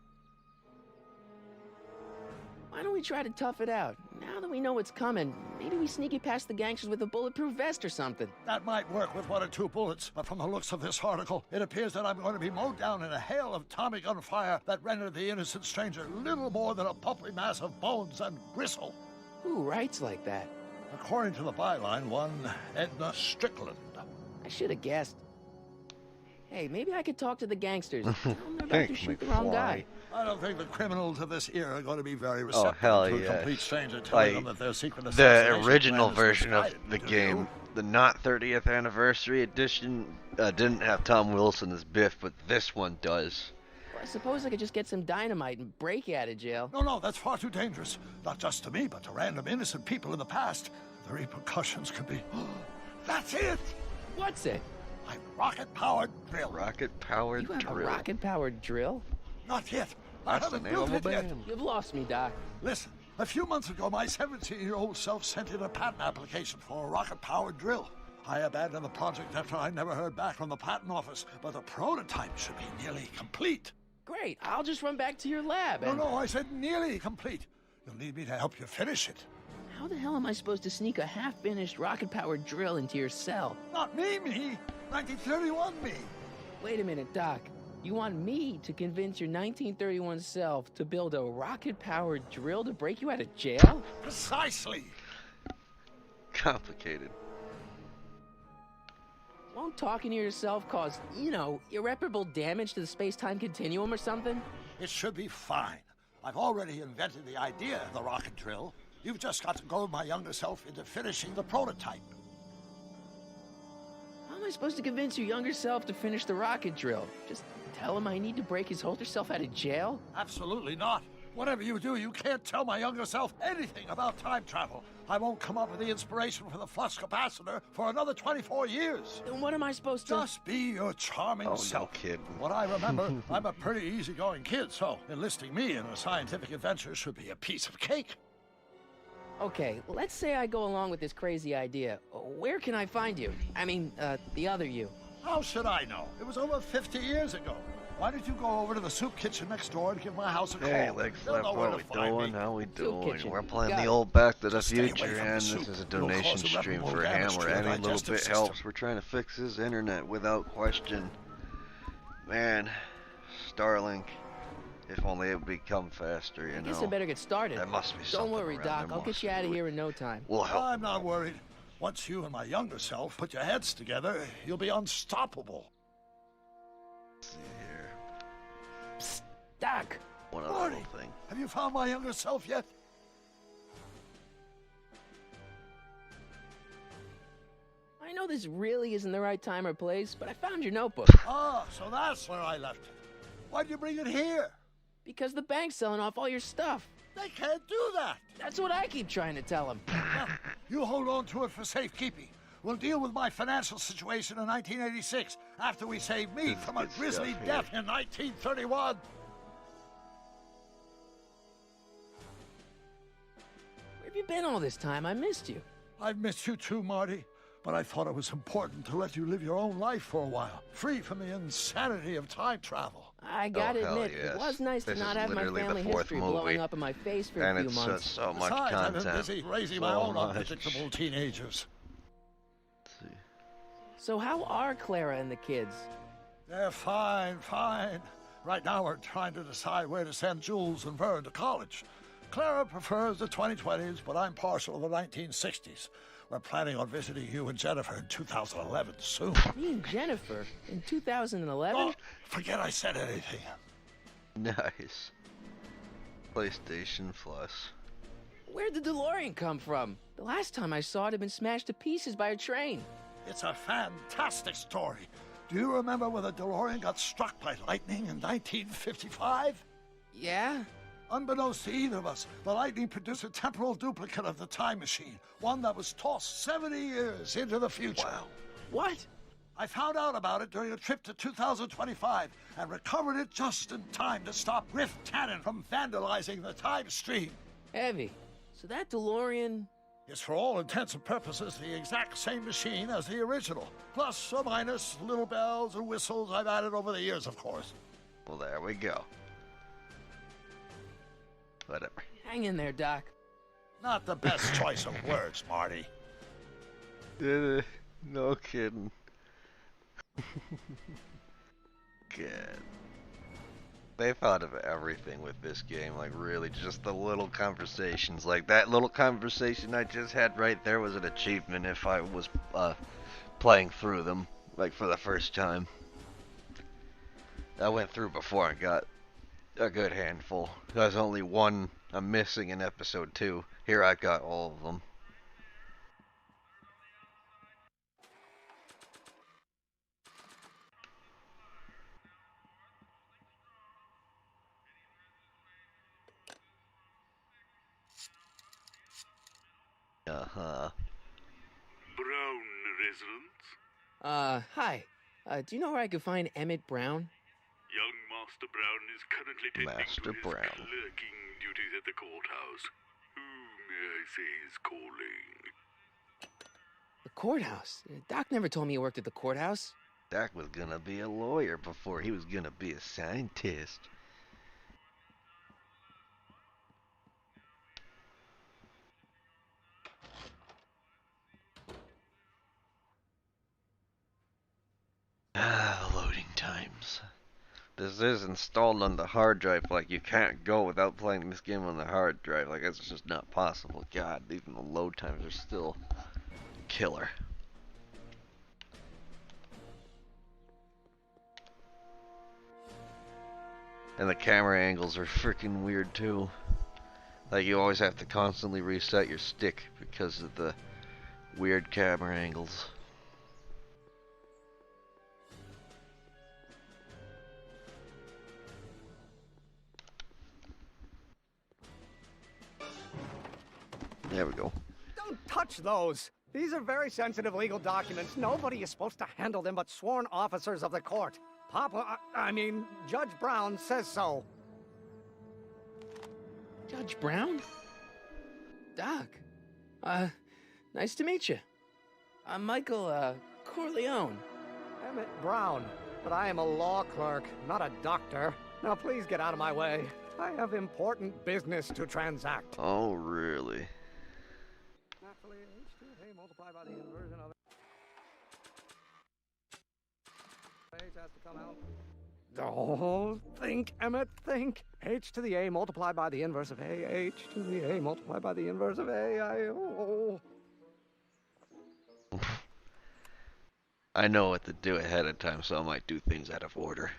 F: Why don't we try to tough it out? Now that we know what's coming, maybe we sneak it past the gangsters with a bulletproof vest or something.
I: That might work with 1 or 2 bullets, but from the looks of this article, it appears that I'm going to be mowed down in a hail of Tommy gun fire that rendered the innocent stranger little more than a puppy mass of bones and gristle.
F: Who writes like that?
I: According to the byline, one Edna Strickland.
F: I should have guessed. Hey, maybe I could talk to the gangsters. Tell them they're about to shoot the wrong guy.
I: I don't think the criminals of this era are going to be very receptive
H: hell
I: to a
H: yeah.
I: complete stranger telling
H: Like,
I: them that their secret
H: the
I: assassination
H: original
I: plan is
H: version of
I: misguided.
H: the
I: Do
H: game,
I: you?
H: the not 30th anniversary edition, didn't have Tom Wilson as Biff, but this one does.
F: Well, I suppose I could just get some dynamite and break you out of jail.
I: No, that's far too dangerous. Not just to me, but to random innocent people in the past. The repercussions could be... That's it!
F: What's it?
I: My rocket-powered drill.
H: Rocket-powered
F: You have
H: drill.
F: a rocket-powered drill?
I: Not yet. I
H: That's
I: haven't
H: the
I: built
H: name
I: it
H: of a
I: yet.
H: band.
F: You've lost me, Doc.
I: Listen, a few months ago, my 17-year-old self sent in a patent application for a rocket-powered drill. I abandoned the project after I never heard back from the patent office, but the prototype should be nearly complete.
F: Great, I'll just run back to your lab and...
I: No, I said nearly complete. You'll need me to help you finish it.
F: How the hell am I supposed to sneak a half-finished rocket-powered drill into your cell?
I: Not me. 1931 me.
F: Wait a minute, Doc. You want me to convince your 1931 self to build a rocket-powered drill to break you out of jail?
I: Precisely.
H: Complicated.
F: Won't talking to yourself cause, irreparable damage to the space-time continuum or something?
I: It should be fine. I've already invented the idea of the rocket drill. You've just got to goad my younger self into finishing the prototype.
F: How am I supposed to convince your younger self to finish the rocket drill? Just tell him I need to break his older self out of jail?
I: Absolutely not. Whatever you do, you can't tell my younger self anything about time travel. I won't come up with the inspiration for the flux capacitor for another 24 years.
F: Then what am I supposed to...
I: Just be your charming self.
H: No kidding.
I: What I remember, I'm a pretty easygoing kid, so enlisting me in a scientific adventure should be a piece of cake.
F: Okay, let's say I go along with this crazy idea. Where can I find you? I mean, the other you.
I: How should I know? It was over 50 years ago. Why don't you go over to the soup kitchen next door and give my house a call?
H: Hey, Lex
I: They'll
H: Left,
I: know where
H: what
I: to
H: we
I: find
H: doing?
I: me.
H: How we
F: Soup
H: doing?
F: kitchen.
H: We're playing
F: Got
H: the
F: it.
H: old Back to the
I: Just stay away
H: Future,
I: from the
H: and
I: soup.
H: this is a
I: It'll
H: donation
I: cause
H: stream
I: irreparable
H: for
I: damage
H: Hammer.
I: to your
H: Any little
I: digestive
H: bit
I: system.
H: helps. We're trying to fix his internet without question. Man, Starlink. If only it would become faster, you
F: I
H: know.
F: guess I better get started.
H: There must be something
F: Don't worry,
H: around.
F: Doc.
H: There
F: I'll get
H: must
F: you out of
H: be.
F: here in no time.
H: We'll help.
I: I'm not worried. Once you and my younger self put your heads together, you'll be unstoppable.
H: Let's see here.
F: Psst, Doc.
H: One other
I: Marty,
H: little thing.
I: have you found my younger self yet?
F: I know this really isn't the right time or place, but I found your notebook.
I: Ah, so that's where I left it. Why'd you bring it here?
F: Because the bank's selling off all your stuff.
I: They can't do that.
F: That's what I keep trying to tell them.
I: Well, you hold on to it for safekeeping. We'll deal with my financial situation in 1986 after we save me from a grisly death in 1931.
F: Where have you been all this time? I missed you.
I: I've missed you too, Marty. But I thought it was important to let you live your own life for a while, free from the insanity of time travel.
F: I gotta admit, it was nice to not have my family history blowing up in my face for a few months.
H: And it's so much
I: Besides,
H: content.
I: I've been busy raising my own unpredictable teenagers.
F: So how are Clara and the kids?
I: They're fine, fine. Right now we're trying to decide where to send Jules and Vern to college. Clara prefers the 2020s, but I'm partial to the 1960s. We're planning on visiting you and Jennifer in 2011 soon.
F: Me and Jennifer? In 2011?
I: Oh, forget I said anything.
H: Nice. PlayStation Plus.
F: Where'd the DeLorean come from? The last time I saw it had been smashed to pieces by a train.
I: It's a fantastic story. Do you remember when the DeLorean got struck by lightning in 1955?
F: Yeah?
I: Unbeknownst to either of us, the lightning produced a temporal duplicate of the time machine, one that was tossed 70 years into the future.
F: Wow. What?
I: I found out about it during a trip to 2025 and recovered it just in time to stop Riff Tannen from vandalizing the time stream.
F: Heavy. So that DeLorean...
I: is for all intents and purposes the exact same machine as the original. Plus or minus little bells and whistles I've added over the years, of course.
H: Well, there we go. Whatever.
F: Hang in there, Doc.
I: Not the best choice of words, Marty.
H: No kidding. Good. They thought of everything with this game, like really just the little conversations. Like that little conversation I just had right there was an achievement if I was playing through them, like for the first time. I went through before and got a good handful. There's only one I'm missing in episode 2. Here I got all of them. Uh-huh.
R: Brown residence?
F: Hi. Do you know where I could find Emmett Brown?
R: Young Master Brown is currently tending to his clerking duties at the courthouse. Who, may I say, is calling?
F: The courthouse? Doc never told me he worked at the courthouse.
H: Doc was gonna be a lawyer before he was gonna be a scientist. Loading times. This is installed on the hard drive, like you can't go without playing this game on the hard drive. Like it's just not possible. God, even the load times are still killer. And the camera angles are freaking weird too. Like you always have to constantly reset your stick because of the weird camera angles. There we go.
S: Don't touch those. These are very sensitive legal documents. Nobody is supposed to handle them but sworn officers of the court. Judge Brown says so.
F: Judge Brown? Doc. Nice to meet you. I'm Michael, Corleone.
S: Emmett Brown. But I am a law clerk, not a doctor. Now please get out of my way. I have important business to transact.
H: Oh, really?
S: Naturally, H2A multiplied by the inversion of H has to come out. Oh, think, Emmett, think. H to the A multiplied by the inverse of A. H to the A multiplied by the inverse of A.
H: I know what to do ahead of time, so I might do things out of order.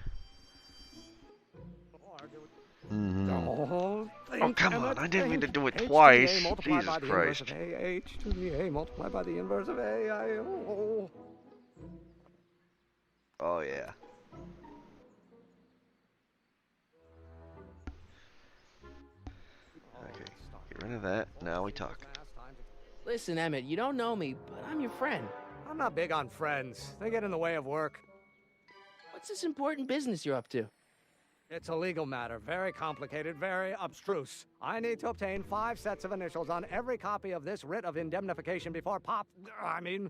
S: Oh,
H: come on, I didn't mean to do it twice. Jesus Christ.
S: H to the A multiplied by the inverse of A.
H: Oh, yeah. of that. Now we talk.
F: Listen, Emmett, you don't know me, but I'm your friend.
S: I'm not big on friends. They get in the way of work.
F: What's this important business you're up to?
S: It's a legal matter, very complicated, very abstruse. I need to obtain 5 sets of initials on every copy of this writ of indemnification before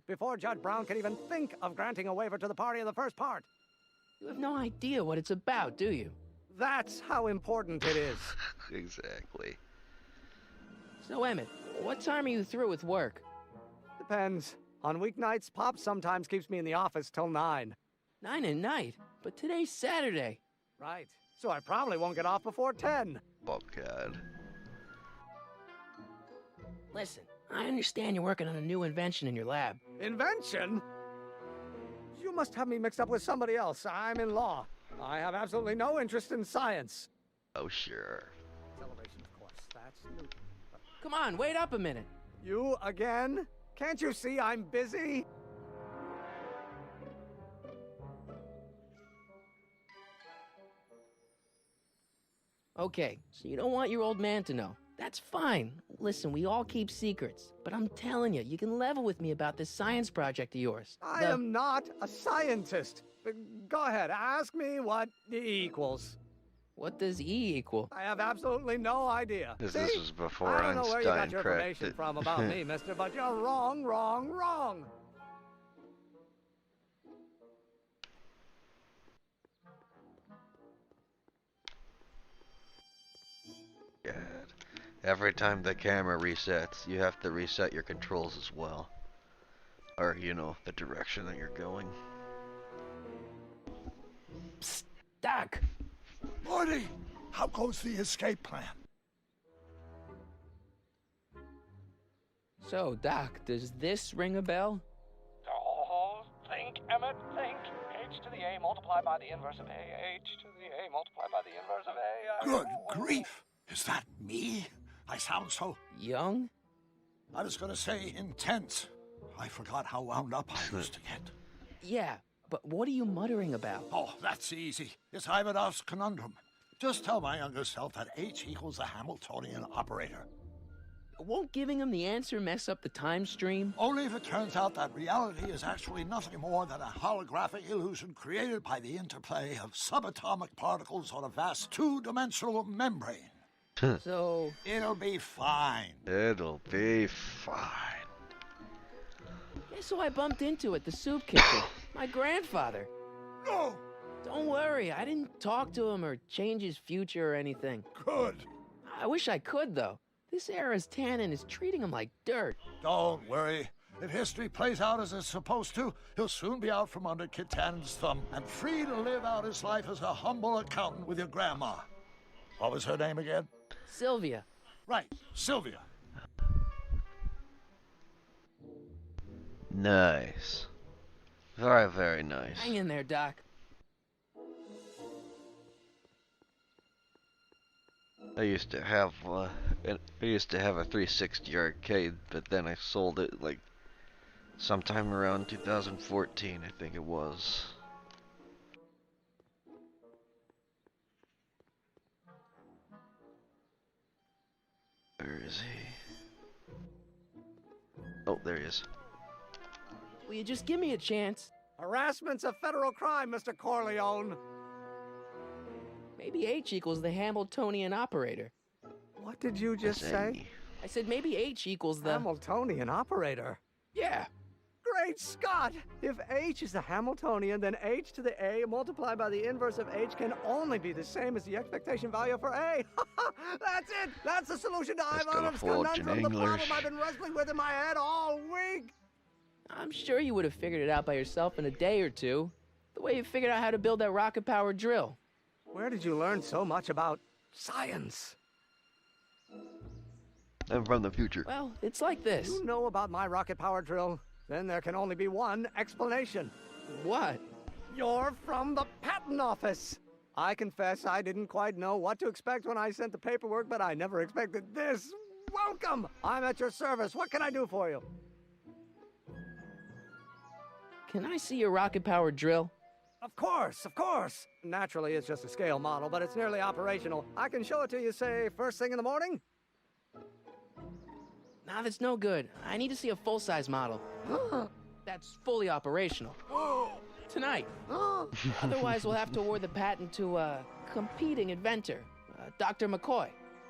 S: before Judge Brown can even think of granting a waiver to the party in the first part.
F: You have no idea what it's about, do you?
S: That's how important it is.
H: Exactly.
F: So, Emmett, what time are you through with work?
S: Depends. On weeknights, Pop sometimes keeps me in the office till 9.
F: 9 at night? But today's Saturday.
S: Right. So I probably won't get off before 10.
H: Oh, God.
F: Listen, I understand you're working on a new invention in your lab.
S: Invention? You must have me mixed up with somebody else. I'm in law. I have absolutely no interest in science.
H: Oh, sure.
S: Acceleration, of course. That's new.
F: Come on, wait up a minute.
S: You again? Can't you see I'm busy?
F: Okay, so you don't want your old man to know. That's fine. Listen, we all keep secrets. But I'm telling you, you can level with me about this science project of yours.
S: I am not a scientist. Go ahead, ask me what E equals.
F: What does E equal?
S: I have absolutely no idea.
H: This was before
S: I don't know where you got your
H: cracked
S: information
H: it.
S: from about me, mister, but you're wrong, wrong, wrong.
H: God. Every time the camera resets, you have to reset your controls as well. Or, you know, the direction that you're going.
F: Psst, Doc!
I: Morty, how goes the escape plan?
F: So, Doc, does this ring a bell?
S: Oh, think, Emmett, think. H to the A multiplied by the inverse of A. H to the A multiplied by the inverse of A.
I: Good grief. Is that me? I sound so...
F: Young?
I: I was going to say intense. I forgot how wound up I used to get.
F: Yeah, but what are you muttering about?
I: Oh, that's easy. It's Ivanov's conundrum. Just tell my younger self that H equals the Hamiltonian operator.
F: Won't giving him the answer mess up the time stream?
I: Only if it turns out that reality is actually nothing more than a holographic illusion created by the interplay of subatomic particles on a vast two-dimensional membrane.
F: So...
I: It'll be fine.
H: It'll be fine.
F: Guess who I bumped into at the soup kitchen? My grandfather.
I: No!
F: Don't worry, I didn't talk to him or change his future or anything.
I: Good.
F: I wish I could, though. This era's tannin is treating him like dirt.
I: Don't worry. If history plays out as it's supposed to, he'll soon be out from under Kit Tannen's thumb and free to live out his life as a humble accountant with your grandma. What was her name again?
F: Sylvia.
I: Right, Sylvia.
H: Nice. Very, very nice.
F: Hang in there, Doc.
H: I used to have a 360 arcade, but then I sold it like sometime around 2014, I think it was. Where is he? Oh, there he is.
F: Will you just give me a chance?
S: Harassment's a federal crime, Mr. Corleone.
F: Maybe H equals the Hamiltonian operator.
S: What did you just say?
F: I said maybe H equals the...
S: Hamiltonian operator?
F: Yeah.
S: Great Scott! If H is the Hamiltonian, then H to the A multiplied by the inverse of H can only be the same as the expectation value for A. That's it! That's the solution to Ivanov's conundrum, the problem I've been wrestling with in my head all week!
F: I'm sure you would have figured it out by yourself in a day or two. The way you figured out how to build that rocket-powered drill.
S: Where did you learn so much about science?
H: I'm from the future.
F: Well, it's like this.
S: You know about my rocket-powered drill? Then there can only be one explanation.
F: What?
S: You're from the patent office. I confess I didn't quite know what to expect when I sent the paperwork, but I never expected this. Welcome! I'm at your service. What can I do for you?
F: Can I see your rocket-powered drill?
S: Of course, of course. Naturally, it's just a scale model, but it's nearly operational. I can show it to you, say, first thing in the morning?
F: Nah, that's no good. I need to see a full-size model. That's fully operational. Tonight. Otherwise, we'll have to award the patent to a competing inventor, Dr. McCoy.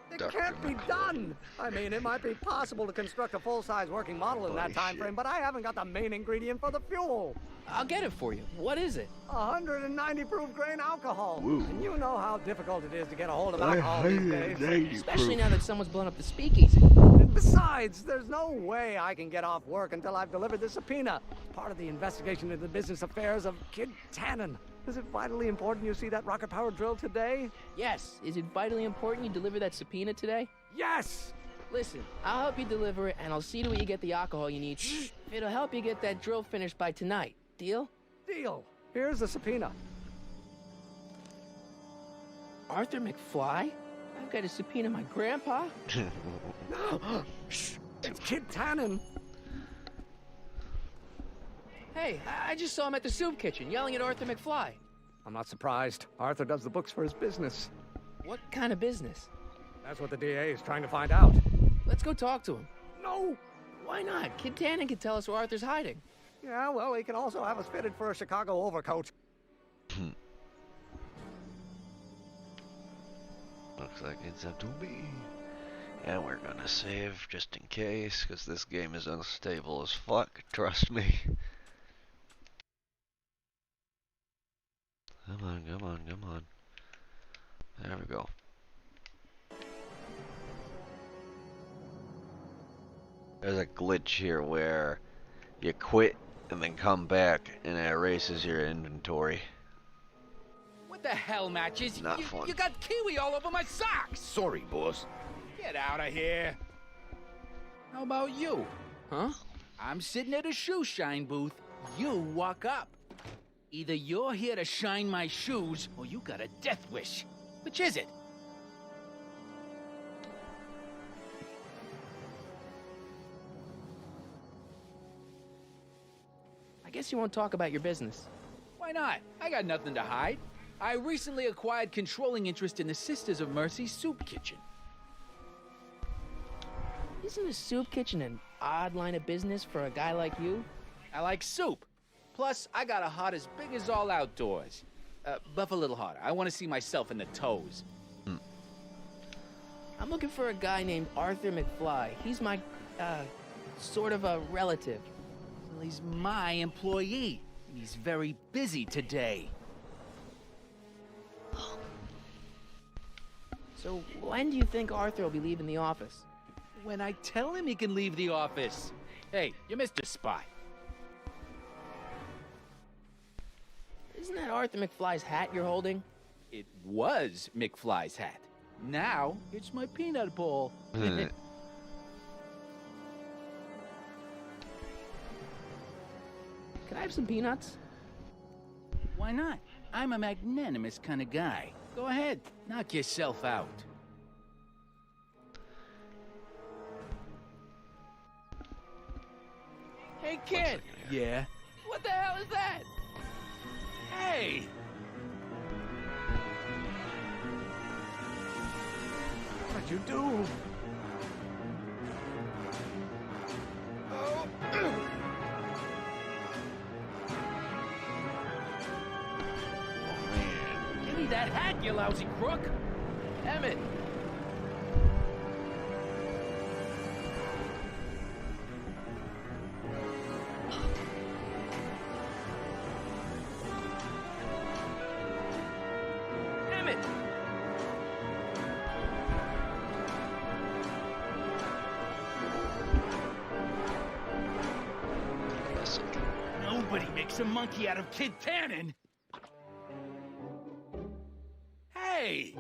S: It can't be done! I mean, it might be possible to construct a full-size working model in that time frame, but I haven't got the main ingredient for the fuel.
F: I'll get it for you. What is it?
S: 190 proof grain alcohol.
F: Woo.
S: And you know how difficult it is to get a hold of alcohol these days.
F: Especially now that someone's blown up the speakeasy.
S: And besides, there's no way I can get off work until I've delivered the subpoena. It's part of the investigation into the business affairs of Kid Tannen. Is it vitally important you see that rocket-powered drill today?
F: Yes. Is it vitally important you deliver that subpoena today?
S: Yes!
F: Listen, I'll help you deliver it, and I'll see to it you get the alcohol you need. It'll help you get that drill finished by tonight. Deal?
S: Deal. Here's the subpoena.
F: Arthur McFly? I've got to subpoena my grandpa?
S: Shh! It's Kid Tannen.
F: Hey, I just saw him at the soup kitchen yelling at Arthur McFly.
S: I'm not surprised. Arthur does the books for his business.
F: What kind of business?
S: That's what the DA is trying to find out.
F: Let's go talk to him.
S: No!
F: Why not? Kid Tannen can tell us where Arthur's hiding.
S: Yeah, well, he can also have us fitted for a Chicago overcoat.
H: Looks like it's up to me. And we're gonna save just in case, because this game is unstable as fuck, trust me. Come on, come on, come on. There we go. There's a glitch here where you quit and then come back and it erases your inventory.
P: What the hell, Matches?
H: Not fun.
P: You got kiwi all over my socks!
Q: Sorry, boss.
P: Get out of here. How about you?
F: Huh?
P: I'm sitting at a shoe shine booth. You walk up. Either you're here to shine my shoes, or you got a death wish. Which is it?
F: I guess you won't talk about your business.
P: Why not? I got nothing to hide. I recently acquired controlling interest in the Sisters of Mercy soup kitchen.
F: Isn't a soup kitchen an odd line of business for a guy like you?
P: I like soup. Plus, I got a heart as big as all outdoors. Buff a little harder. I want to see myself in the toes.
F: I'm looking for a guy named Arthur McFly. He's my, sort of a relative.
P: Well, he's my employee. And he's very busy today.
F: So when do you think Arthur will be leaving the office?
P: When I tell him he can leave the office. Hey, you Mr. Spy.
F: Isn't that Arthur McFly's hat you're holding?
P: It was McFly's hat. Now, it's my peanut ball.
F: Can I have some peanuts?
P: Why not? I'm a magnanimous kind of guy. Go ahead, knock yourself out.
F: Hey, kid!
P: Yeah?
F: What the hell is that?
P: Hey!
S: What'd you do?
P: Give me that hat, you lousy crook!
F: Emmett! Emmett!
P: Nobody makes a monkey out of Kid Tannen! Hey!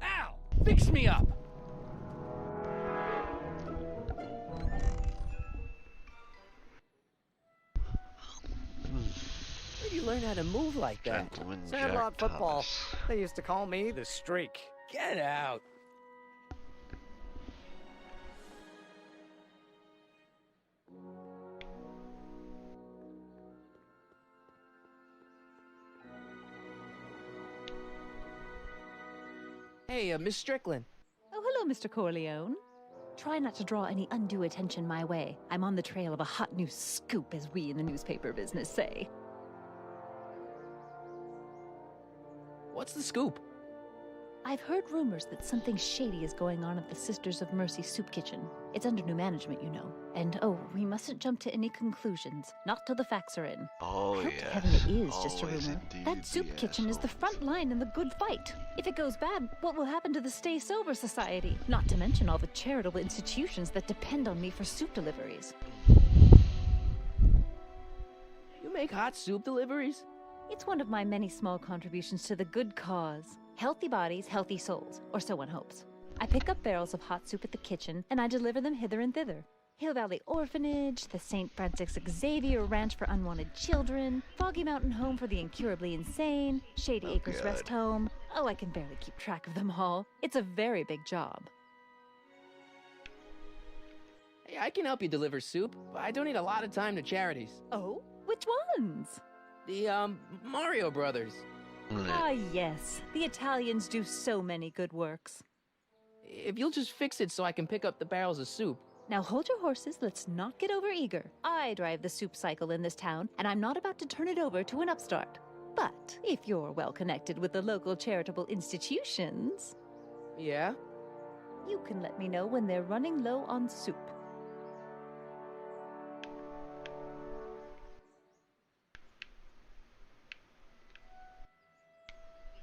P: Al! Fix me up!
F: Where do you learn how to move like that?
S: Sandlot football. They used to call me the Streak.
P: Get out!
F: Hey, Miss Strickland.
N: Oh, hello, Mr. Corleone. Try not to draw any undue attention my way. I'm on the trail of a hot new scoop, as we in the newspaper business say.
F: What's the scoop?
N: I've heard rumors that something shady is going on at the Sisters of Mercy soup kitchen. It's under new management, you know. And oh, we mustn't jump to any conclusions. Not till the facts are in.
H: Oh,
N: I hope
H: yeah.
N: to heaven it is just a
H: Always
N: rumor.
H: indeed
N: That soup
H: the
N: kitchen is the front line in the good fight. If it goes bad, what will happen to the Stay Sober Society? Not to mention all the charitable institutions that depend on me for soup deliveries.
F: You make hot soup deliveries?
N: It's one of my many small contributions to the good cause. Healthy bodies, healthy souls, or so one hopes. I pick up barrels of hot soup at the kitchen, and I deliver them hither and thither. Hill Valley Orphanage, the St. Francis Xavier Ranch for Unwanted Children, Foggy Mountain Home for the Incurably Insane, Shady Acres
H: God.
N: Rest Home. Oh, I can barely keep track of them all. It's a very big job.
F: Hey, I can help you deliver soup. I donate a lot of time to charities.
N: Oh? Which ones?
F: The, Mario Brothers.
N: Ah, yes. The Italians do so many good works.
F: If you'll just fix it so I can pick up the barrels of soup.
N: Now hold your horses, let's not get overeager. I drive the soup cycle in this town, and I'm not about to turn it over to an upstart. But if you're well connected with the local charitable institutions...
F: Yeah?
N: You can let me know when they're running low on soup.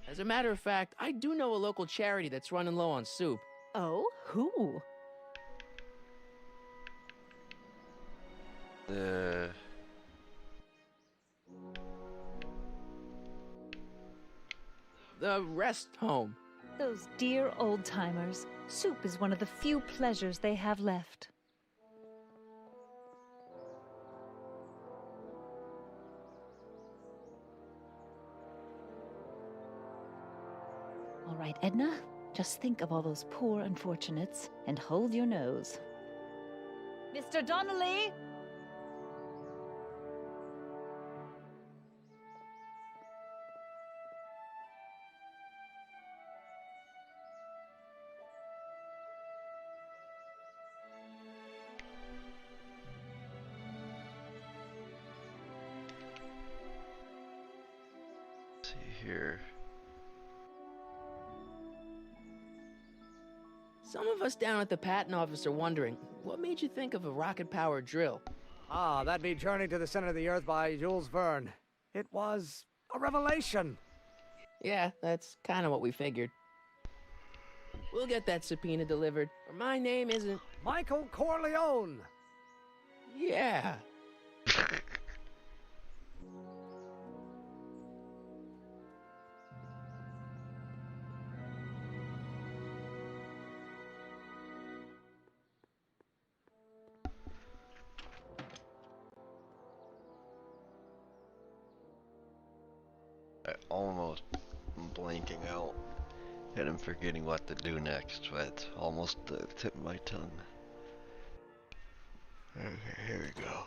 F: As a matter of fact, I do know a local charity that's running low on soup.
N: Oh? Who?
F: The rest home.
N: Those dear old-timers. Soup is one of the few pleasures they have left. All right, Edna, just think of all those poor unfortunates and hold your nose. Mr. Donnelly!
H: Let's see here.
F: Some of us down at the patent office are wondering, what made you think of a rocket-powered drill?
S: Ah, that'd be Journey to the Center of the Earth by Jules Verne. It was a revelation.
F: Yeah, that's kind of what we figured. We'll get that subpoena delivered, or my name isn't...
S: Michael Corleone!
F: Yeah.
H: I almost am blanking out and I'm forgetting what to do next, but it's almost the tip of my tongue. Okay, here we go.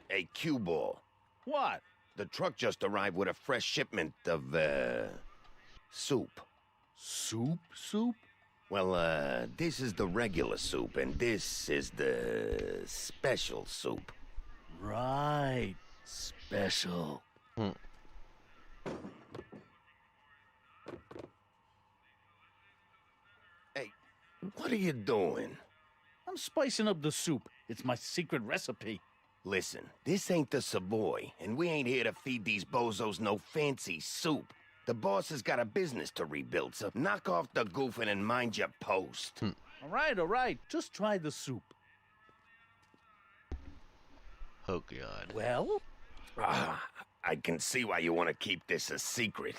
T: Hey, Q-Ball.
Q: What?
T: The truck just arrived with a fresh shipment of, soup.
Q: Soup?
T: Well, this is the regular soup, and this is the special soup.
Q: Right. Special.
T: Hey, what are you doing?
Q: I'm spicing up the soup. It's my secret recipe.
T: Listen, this ain't the Savoy, and we ain't here to feed these bozos no fancy soup. The boss has got a business to rebuild, so knock off the goofing and mind your post.
Q: All right. Just try the soup.
H: Oh, God.
Q: Well?
T: I can see why you want to keep this a secret.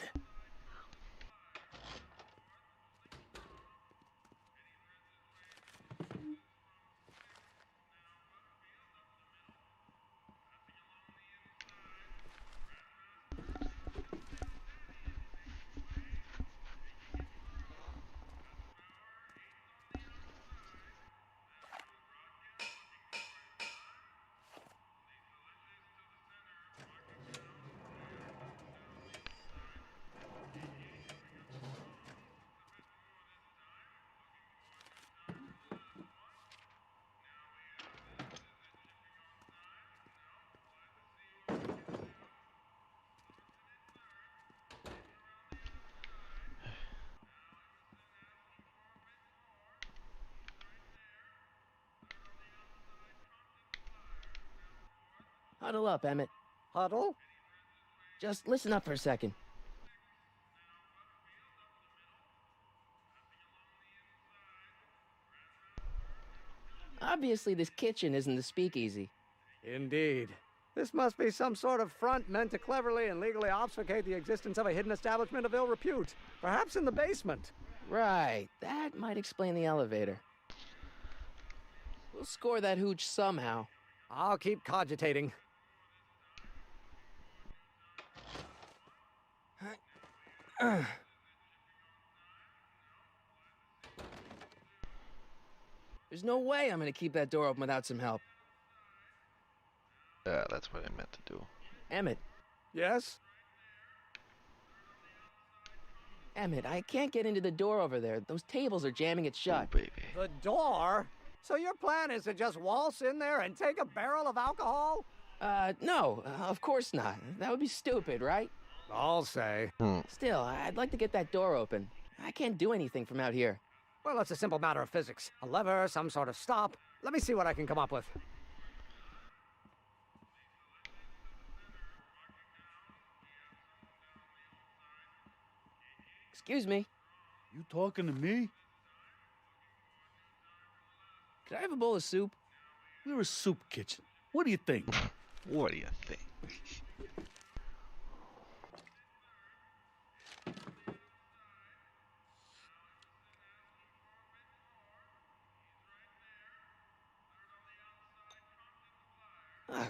F: Huddle up, Emmett.
S: Huddle?
F: Just listen up for a second. Obviously, this kitchen isn't the speakeasy.
S: Indeed. This must be some sort of front meant to cleverly and legally obfuscate the existence of a hidden establishment of ill repute. Perhaps in the basement.
F: Right. That might explain the elevator. We'll score that hooch somehow.
S: I'll keep cogitating.
F: There's no way I'm gonna keep that door open without some help.
H: That's what I meant to do.
F: Emmett.
S: Yes?
F: Emmett, I can't get into the door over there. Those tables are jamming it shut.
H: Oh, baby.
S: The door? So your plan is to just waltz in there and take a barrel of alcohol?
F: No, of course not. That would be stupid, right?
S: I'll say.
F: Still, I'd like to get that door open. I can't do anything from out here.
S: Well, it's a simple matter of physics. A lever, some sort of stop. Let me see what I can come up with.
F: Excuse me.
Q: You talking to me?
F: Could I have a bowl of soup?
Q: We're a soup kitchen. What do you think?
H: What do you think?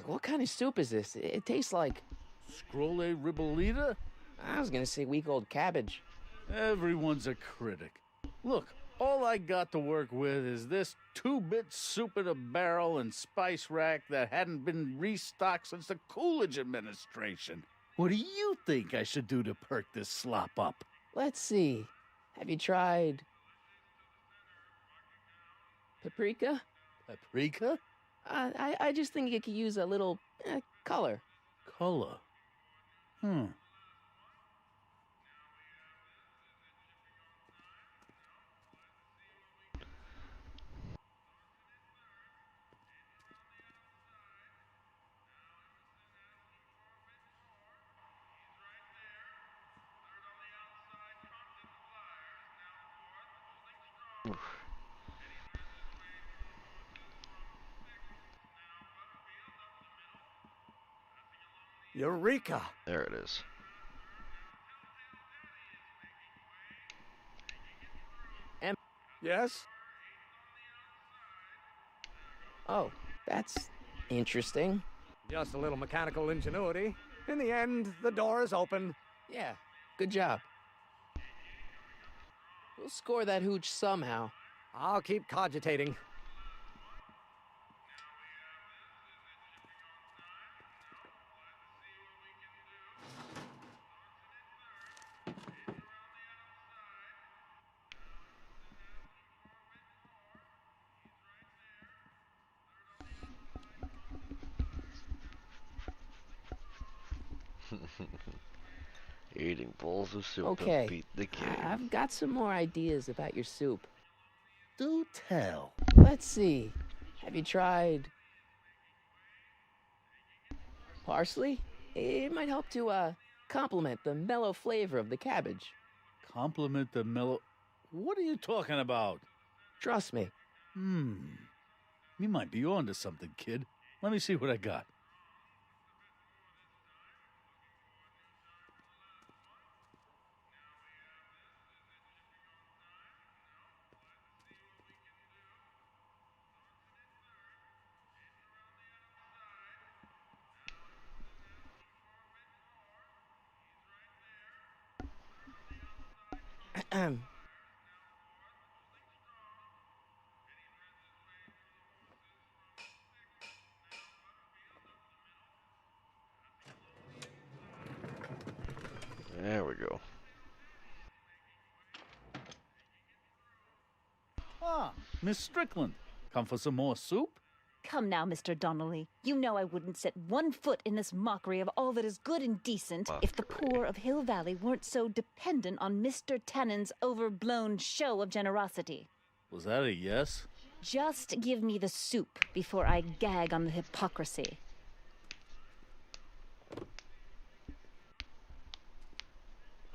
F: What kind of soup is this? It tastes like...
Q: Scrolle ribolita?
F: I was gonna say week-old cabbage.
Q: Everyone's a critic. Look, all I got to work with is this 2-bit soup in a barrel and spice rack that hadn't been restocked since the Coolidge administration. What do you think I should do to perk this slop up?
F: Let's see. Have you tried... paprika?
Q: Paprika?
F: I just think it could use a little color.
Q: Color?
S: Eureka!
H: There it is.
S: Yes?
F: Oh, that's interesting.
S: Just a little mechanical ingenuity. In the end, the door is open.
F: Yeah, good job. We'll score that hooch somehow.
S: I'll keep cogitating.
H: Eating bowls of soup
F: Okay,
H: to beat the game.
F: I've got some more ideas about your soup.
Q: Do tell.
F: Let's see. Have you tried... parsley? It might help to, complement the mellow flavor of the cabbage.
Q: Compliment the mellow... What are you talking about?
F: Trust me.
Q: You might be onto something, kid. Let me see what I got.
H: There we go.
Q: Ah, Miss Strickland. Come for some more soup?
N: Come now, Mr. Donnelly. You know I wouldn't set one foot in this mockery of all that is good and decent if the poor of Hill Valley weren't so dependent on Mr. Tannen's overblown show of generosity.
Q: Was that a yes?
N: Just give me the soup before I gag on the hypocrisy.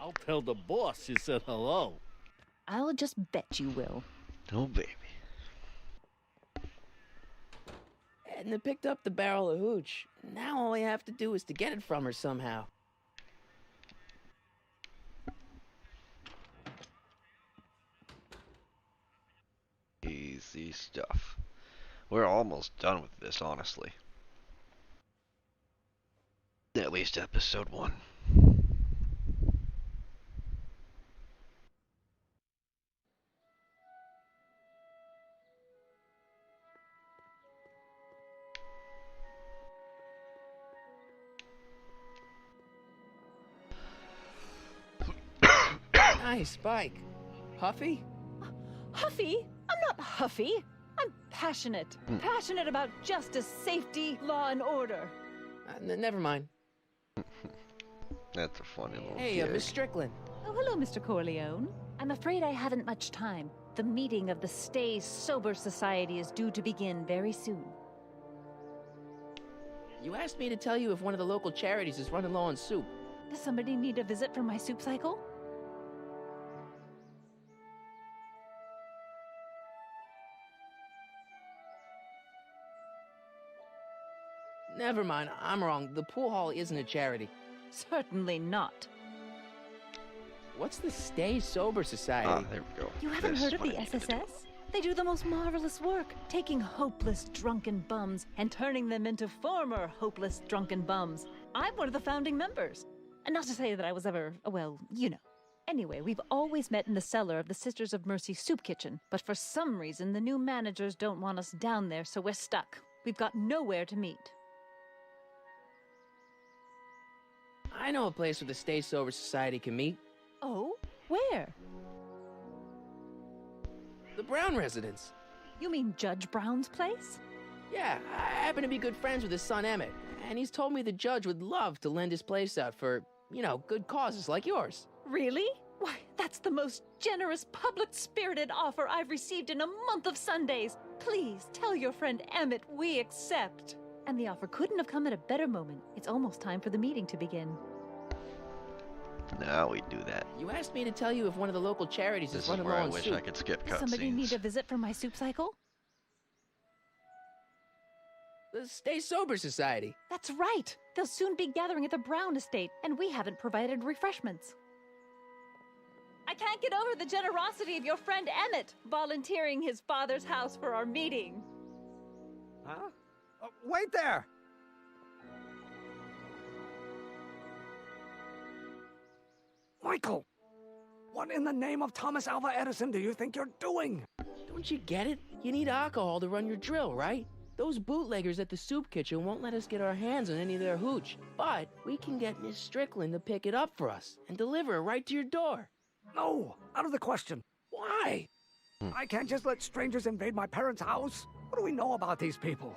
Q: I'll tell the boss you said hello.
N: I'll just bet you will.
H: Oh, baby.
F: Edna picked up the barrel of hooch. Now all I have to do is to get it from her somehow.
H: Easy stuff. We're almost done with this, honestly. At least episode 1.
F: Nice bike. Huffy?
N: Huffy? I'm not huffy. I'm passionate. Passionate about justice, safety, law, and order.
F: Never mind.
H: That's a funny little
F: Hey,
H: gig.
F: Miss Strickland.
N: Oh, hello, Mr. Corleone. I'm afraid I haven't much time. The meeting of the Stay Sober Society is due to begin very soon.
F: You asked me to tell you if one of the local charities is running low on soup.
N: Does somebody need a visit from my soup cycle?
F: Never mind, I'm wrong. The pool hall isn't a charity.
N: Certainly not.
F: What's the Stay Sober Society?
H: Ah, there we go.
N: You haven't heard of the SSS? They do the most marvelous work, taking hopeless drunken bums and turning them into former hopeless drunken bums. I'm one of the founding members. And not to say that I was ever, well, you know. Anyway, we've always met in the cellar of the Sisters of Mercy soup kitchen, but for some reason the new managers don't want us down there, so we're stuck. We've got nowhere to meet.
F: I know a place where the Stay Sober Society can meet.
N: Oh? Where?
F: The Brown residence.
N: You mean Judge Brown's place?
F: Yeah, I happen to be good friends with his son Emmett, and he's told me the judge would love to lend his place out for, you know, good causes like yours.
N: Really? Why, that's the most generous, public-spirited offer I've received in a month of Sundays. Please tell your friend Emmett we accept. And the offer couldn't have come at a better moment. It's almost time for the meeting to begin.
H: Now we do that.
F: You asked me to tell you if one of the local charities
H: This
F: is
H: is
F: running
H: where
F: low
H: I
F: on
H: wish
F: soup.
H: I could skip
N: Does somebody
H: cutscenes.
N: need a visit from my soup cycle?
F: The Stay Sober Society.
N: That's right. They'll soon be gathering at the Brown estate, and we haven't provided refreshments. I can't get over the generosity of your friend Emmett volunteering his father's house for our meeting.
S: Huh? Wait there! Michael! What in the name of Thomas Alva Edison do you think you're doing?
F: Don't you get it? You need alcohol to run your drill, right? Those bootleggers at the soup kitchen won't let us get our hands on any of their hooch. But we can get Miss Strickland to pick it up for us and deliver it right to your door.
S: No, out of the question.
F: Why?
S: I can't just let strangers invade my parents' house. What do we know about these people?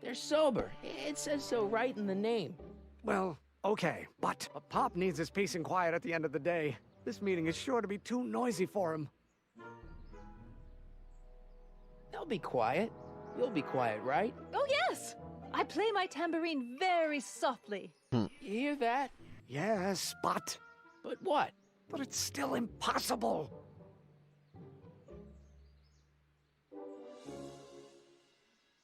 F: They're sober. It says so right in the name.
S: Well, okay, but Pop needs his peace and quiet at the end of the day. This meeting is sure to be too noisy for him.
F: They'll be quiet. You'll be quiet, right?
N: Oh, yes! I play my tambourine very softly.
F: You hear that?
S: Yes, but...
F: But what?
S: But it's still impossible.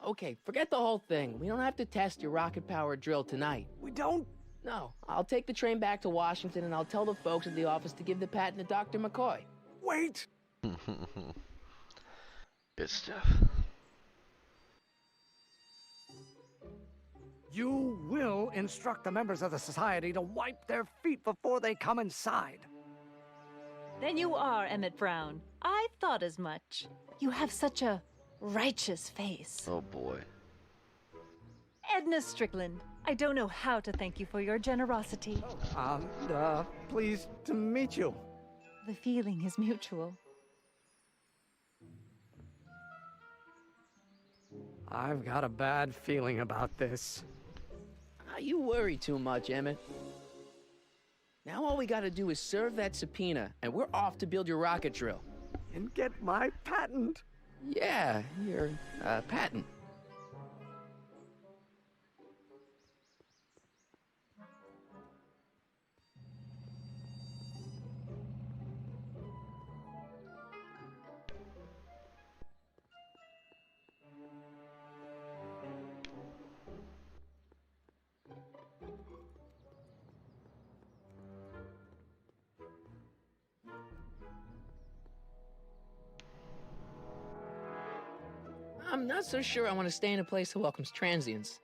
F: Okay, forget the whole thing. We don't have to test your rocket-powered drill tonight.
S: We don't?
F: No. I'll take the train back to Washington and I'll tell the folks at the office to give the patent to Dr. McCoy.
S: Wait!
H: Good stuff.
S: You will instruct the members of the society to wipe their feet before they come inside.
N: Then you are Emmett Brown. I thought as much. You have such a righteous face.
H: Oh boy.
N: Edna Strickland, I don't know how to thank you for your generosity.
S: Pleased to meet you.
N: The feeling is mutual.
S: I've got a bad feeling about this.
F: You worry too much, Emmett. Now all we gotta do is serve that subpoena, and we're off to build your rocket drill.
S: And get my patent.
F: Yeah, your patent. I'm not so sure I want to stay in a place that welcomes transients.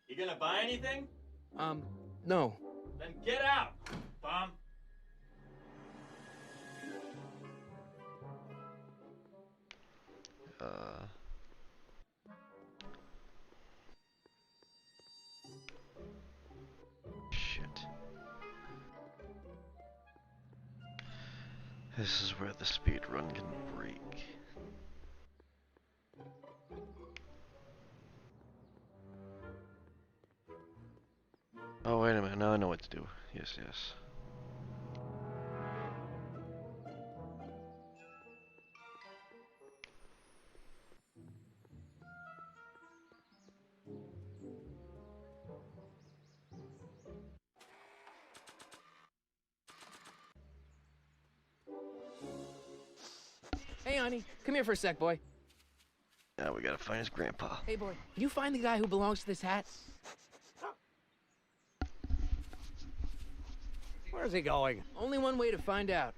U: You gonna buy anything?
F: No.
U: Then get out, bum.
H: Shit. This is where the speed run can break. Oh, wait a minute. Now I know what to do. Yes, yes.
F: Hey, honey, come here for a sec, boy.
H: Now we gotta find his grandpa.
F: Hey, boy, can you find the guy who belongs to this hat?
S: Where's he going?
F: Only one way to find out.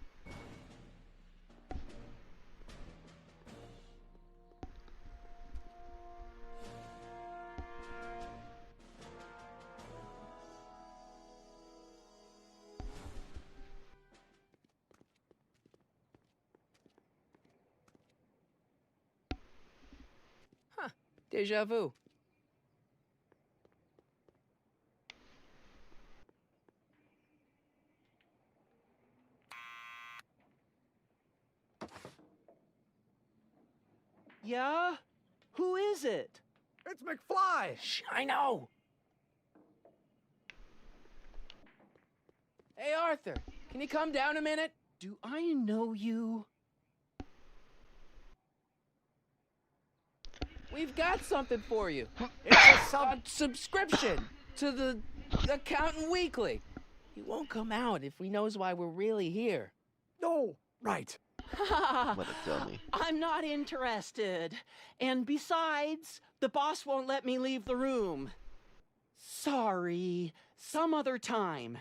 F: Huh. Deja vu.
K: Yeah? Who is it?
S: It's McFly!
F: Shh, I know! Hey, Arthur, can you come down a minute?
K: Do I know you?
F: We've got something for you. It's a subscription to the Accountant Weekly. He won't come out if he knows why we're really here.
S: No, right.
H: What a dummy.
K: I'm not interested. And besides, the boss won't let me leave the room. Sorry. Some other time.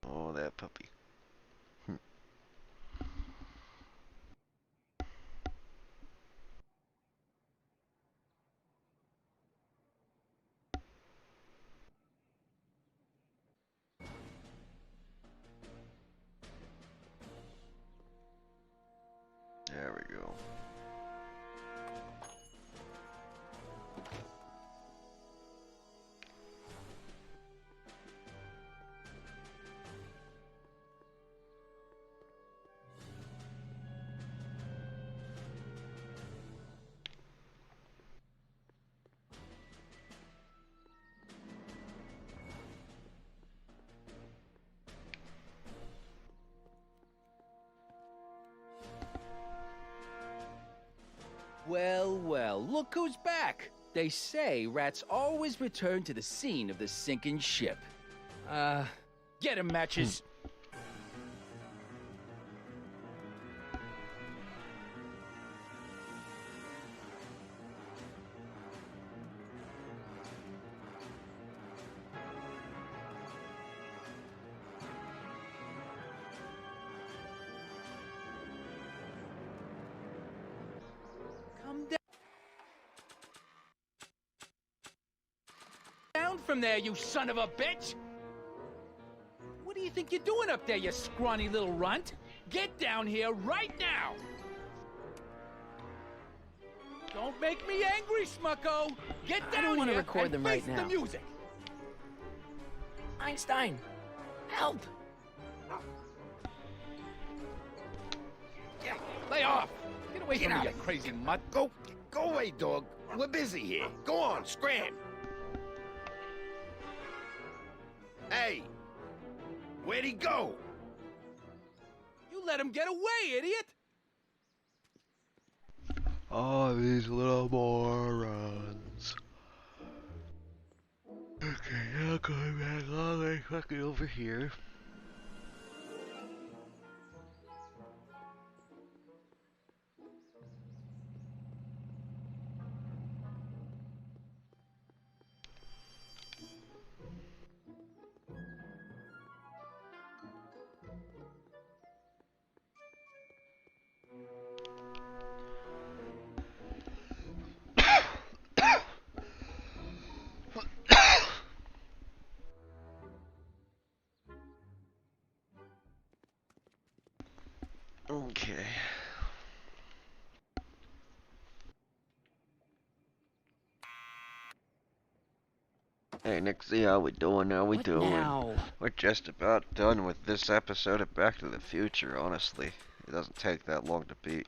H: Oh, that puppy. There we go.
P: Well, well, look who's back. They say rats always return to the scene of the sinking ship. Get 'em, Matches. Come down from there, you son of a bitch! What do you think you're doing up there, you scrawny little runt? Get down here right now! Don't make me angry, Smucko! Get down
F: I don't want to
P: here
F: record
P: and
F: them
P: face
F: right
P: the
F: now.
P: music!
F: Einstein, help!
P: Lay off! Get away from me, you crazy mutt!
T: Go away, dog. We're busy here. Go on, scram. Hey, where'd he go?
P: You let him get away, idiot!
H: Oh, these little morons. Okay, I'll go back. it over here. Okay. Hey Nixie, how we doing? How we doing?
K: Now?
H: We're just about done with this episode of Back to the Future, honestly. It doesn't take that long to beat.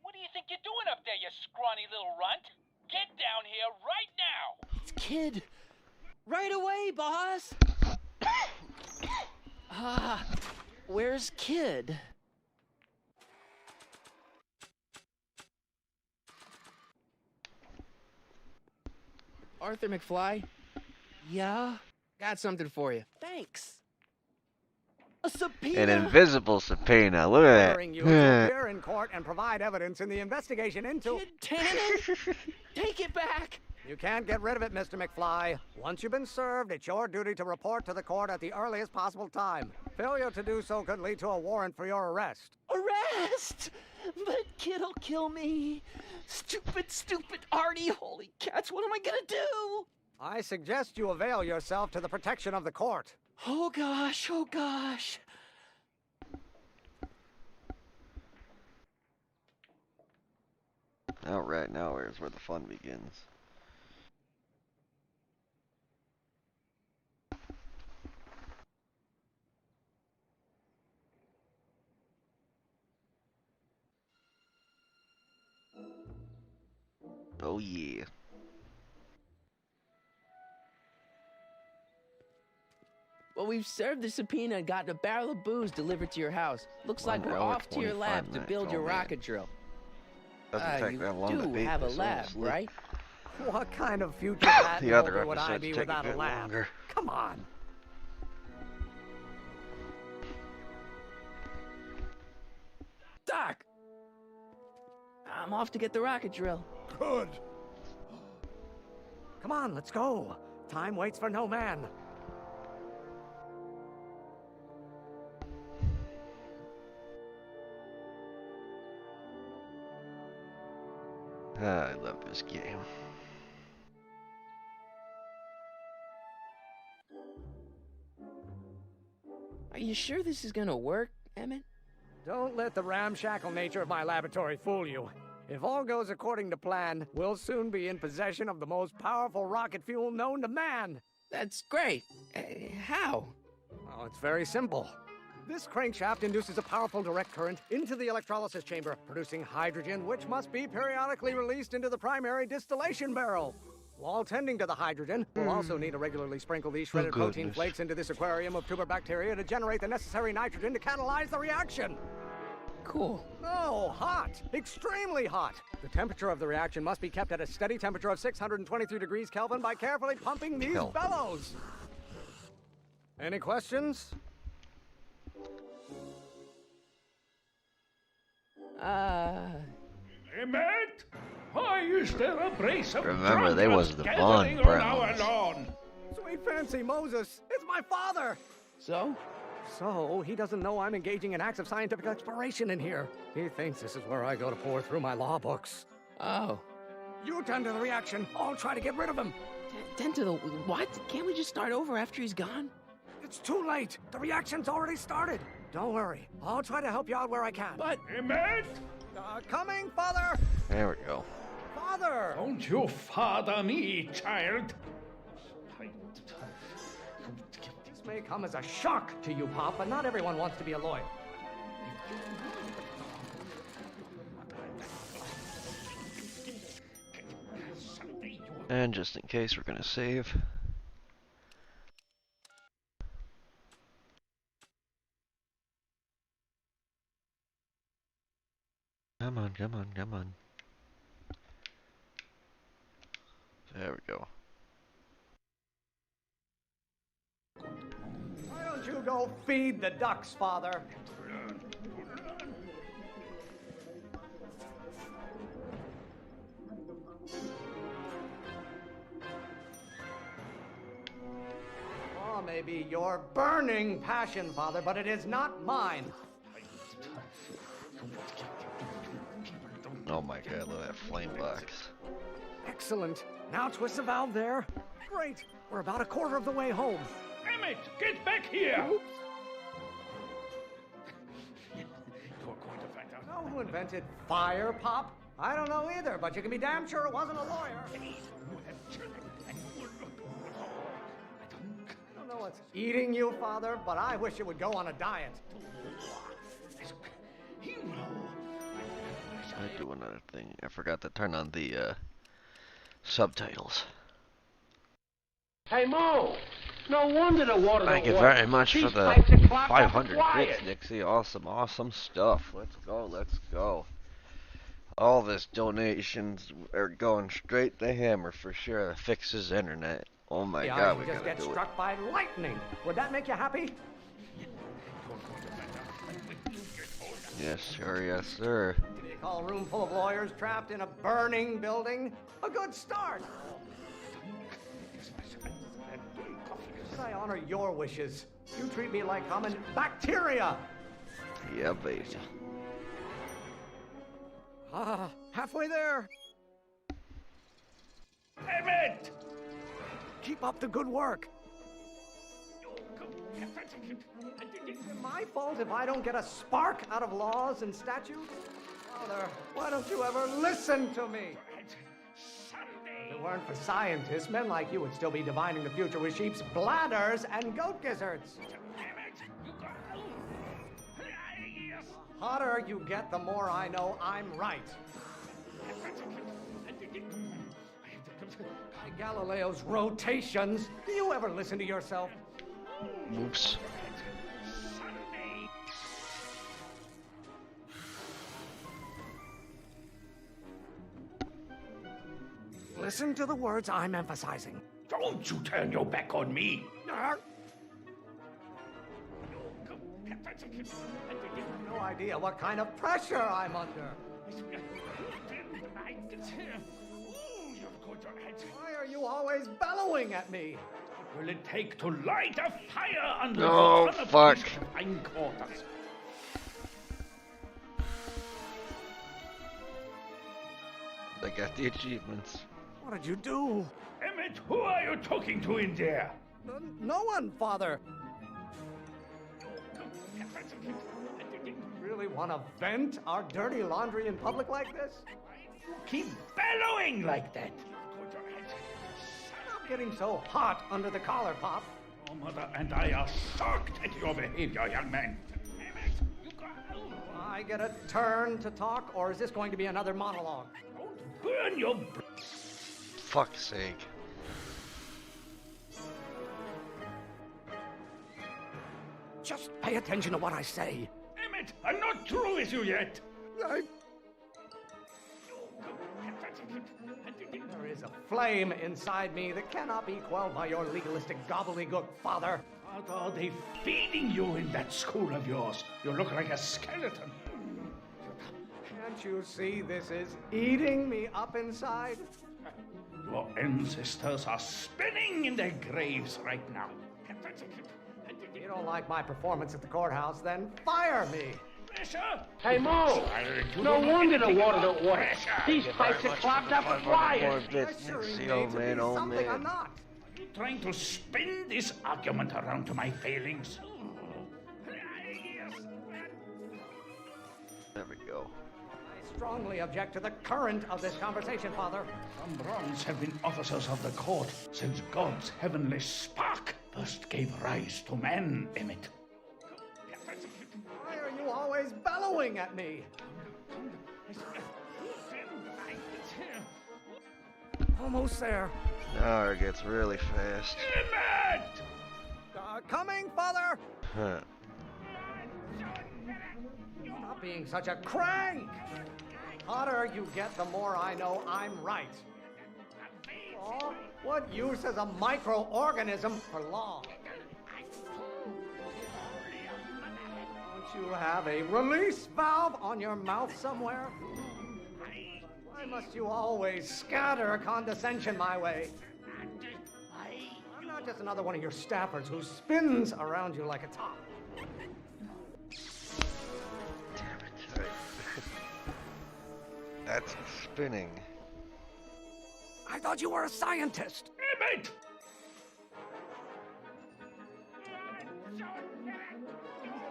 U: What do you think you're doing up there, you scrawny little runt? Get down here right now!
K: It's Kid. Right away, boss. Where's Kid?
F: Arthur McFly,
K: Yeah?
F: got something for you.
K: Thanks. A subpoena?
H: An invisible subpoena, look at
S: Ordering you to
H: that.
S: appear in court and provide evidence in the investigation into...
K: Kid Tannen? Take it back!
S: You can't get rid of it, Mr. McFly. Once you've been served, it's your duty to report to the court at the earliest possible time. Failure to do so could lead to a warrant for your arrest.
K: Arrest! But Kid'll kill me. Stupid Artie. Holy cats, what am I gonna do?
S: I suggest you avail yourself to the protection of the court.
K: Oh gosh, oh gosh.
H: Alright, now here's where the fun begins. Oh yeah.
F: Well, we've served the subpoena and gotten a barrel of booze delivered to your house. Looks like we're
H: hour,
F: off to your
H: 25
F: lab to
H: minutes.
F: build
H: Oh,
F: your
H: man.
F: rocket drill.
H: Doesn't take that long to
F: You
H: beat
F: have a
H: this,
F: lab,
H: honestly.
F: right?
S: What kind of future patent
H: The other
S: holder would I
H: episodes
S: be
H: take a
S: without a
H: bit
S: lab?
H: longer.
S: Come on.
F: Doc! I'm off to get the rocket drill.
I: Good.
S: Come on, let's go. Time waits for no man.
H: I love this game.
F: Are you sure this is gonna work, Emmett?
S: Don't let the ramshackle nature of my laboratory fool you. If all goes according to plan, we'll soon be in possession of the most powerful rocket fuel known to man.
F: That's great. How?
S: Oh, it's very simple. This crankshaft induces a powerful direct current into the electrolysis chamber, producing hydrogen, which must be periodically released into the primary distillation barrel. While tending to the hydrogen, we'll also need to regularly sprinkle these shredded protein
H: goodness.
S: flakes into this aquarium of tuber bacteria to generate the necessary nitrogen to catalyze the reaction.
F: Cool.
S: Oh, hot! Extremely hot! The temperature of the reaction must be kept at a steady temperature of 623 degrees Kelvin by carefully pumping these bellows. Any questions?
R: Emmett? Why is there a brace of
H: Remember, they was the Von
R: gathering on our
H: Browns.
R: lawn?
S: Sweet fancy Moses, it's my father!
F: So?
S: So, he doesn't know I'm engaging in acts of scientific exploration in here. He thinks this is where I go to pour through my law books.
F: Oh.
S: You tend to the reaction. I'll try to get rid of him.
F: Tend to the what? Can't we just start over after he's gone?
S: It's too late. The reaction's already started. Don't worry. I'll try to help you out where I can.
F: But...
R: Emmett?
S: Coming, father!
H: There we go.
S: Father!
R: Don't you father me, child.
S: This may come as a shock to you, Pop, but not everyone wants to be a lawyer.
H: And just in case, we're gonna save. Come on, come on, come on. There we go.
S: Why don't you go feed the ducks, Father? Oh, maybe your burning passion, Father, but it is not mine.
H: Oh my god, look at that flame box.
S: Excellent. Now twist the valve there. Great. We're about a quarter of the way home.
R: Emmett, get back here!
S: Oops.
R: You're going to find out.
S: Know who invented fire, Pop? I don't know either, but you can be damn sure it wasn't a lawyer. I don't know what's eating you, Father, but I wish you would go on a diet.
H: I do another thing. I forgot to turn on the subtitles.
O: Hey, Mo! No wonder the water
H: Thank you
O: don't work.
H: very much
O: These
H: for the
O: pipes are clogged up and
H: 500
O: wired.
H: bits, Nixie. Awesome, awesome stuff. Let's go, let's go. All this donations are going straight to Hammer for sure. To fix his internet. Oh my god, we
S: just
H: gotta
S: get
H: do it.
S: struck by lightning. Would that make you happy?
H: Yes, sir, yes, sir.
S: You call a room full of lawyers trapped in a burning building? A good start. Should I honor your wishes? You treat me like common bacteria.
H: Yeah, baby.
S: Ah, halfway there.
R: Emmett!
S: Keep up the good work. Is it my fault if I don't get a spark out of laws and statutes? Father, why don't you ever listen to me? If it weren't for scientists, men like you would still be divining the future with sheep's bladders and goat gizzards. The hotter you get, the more I know I'm right. By Galileo's rotations, do you ever listen to yourself?
H: Oops.
S: Listen to the words I'm emphasizing.
R: Don't you turn your back on me!
S: No idea what kind of pressure I'm under. Why are you always bellowing at me?
R: What will it take to light a fire under
H: Oh,
R: the
H: fuck.
R: hindquarters?
H: I got the achievements.
S: What did you do?
R: Emmett, who are you talking to in there?
S: No one, Father. Really want to vent our dirty laundry in public like this?
R: Keep bellowing like that.
S: Stop getting so hot under the collar, Pop.
R: Your mother and I are shocked at your behavior, young man.
S: I get a turn to talk, or is this going to be another monologue?
R: Burn your...
H: Fuck's sake.
S: Just pay attention to what I say.
R: Emmett, I'm not through with you yet.
S: There is a flame inside me that cannot be quelled by your legalistic gobbledygook, Father.
R: What are they feeding you in that school of yours? You look like a skeleton.
S: Can't you see this is eating me up inside?
R: Your ancestors are spinning in their graves right now.
S: You don't like my performance at the courthouse, then fire me.
R: Pressure?
O: Hey, Mo! No wonder the water don't work. These pipes are clogged up with
H: More
O: wires.
H: bits, Nixie, oh man, oh
S: Something I'm
H: man.
S: not.
R: Are you trying to spin this argument around to my failings?
H: There we go.
S: I strongly object to the current of this conversation, Father.
R: Some bronze have been officers of the court since God's heavenly spark first gave rise to man, Emmett.
S: Why are you always bellowing at me? Almost there.
H: Now it gets really fast.
R: Emmett!
S: Coming, Father!
H: Huh.
S: Stop being such a crank! hotter you get, the more I know I'm right. Law? What use is a microorganism for law? Don't you have a release valve on your mouth somewhere? Why must you always scatter condescension my way? I'm not just another one of your staffers who spins around you like a top.
H: That's spinning.
S: I thought you were a scientist.
O: Emmett!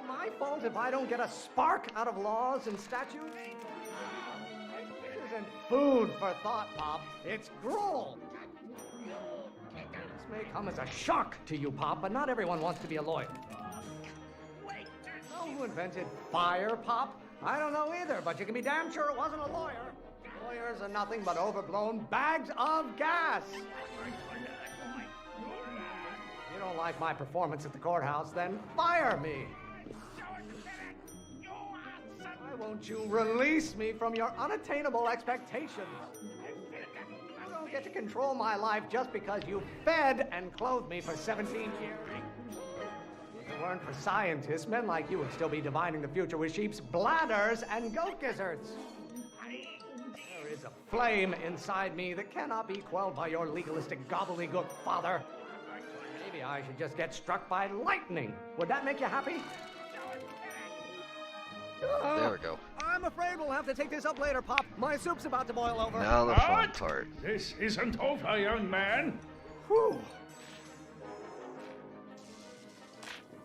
S: My fault if I don't get a spark out of laws and statutes? This isn't food for thought, Pop. It's gruel. This may come as a shock to you, Pop, but not everyone wants to be a lawyer. Know who invented fire, Pop? I don't know either, but you can be damn sure it wasn't a lawyer. Lawyers are nothing but overblown bags of gas. If you don't like my performance at the courthouse, then fire me. Why won't you release me from your unattainable expectations? You don't get to control my life just because you fed and clothed me for 17 years. If it weren't for scientists, men like you would still be divining the future with sheep's bladders and goat gizzards. There is a flame inside me that cannot be quelled by your legalistic gobbledygook, father. Maybe I should just get struck by lightning. Would that make you happy?
H: There we go.
S: I'm afraid we'll have to take this up later, Pop. My soup's about to boil over.
H: Now the fun
O: What?
H: part.
O: This isn't over, young man.
S: Whew.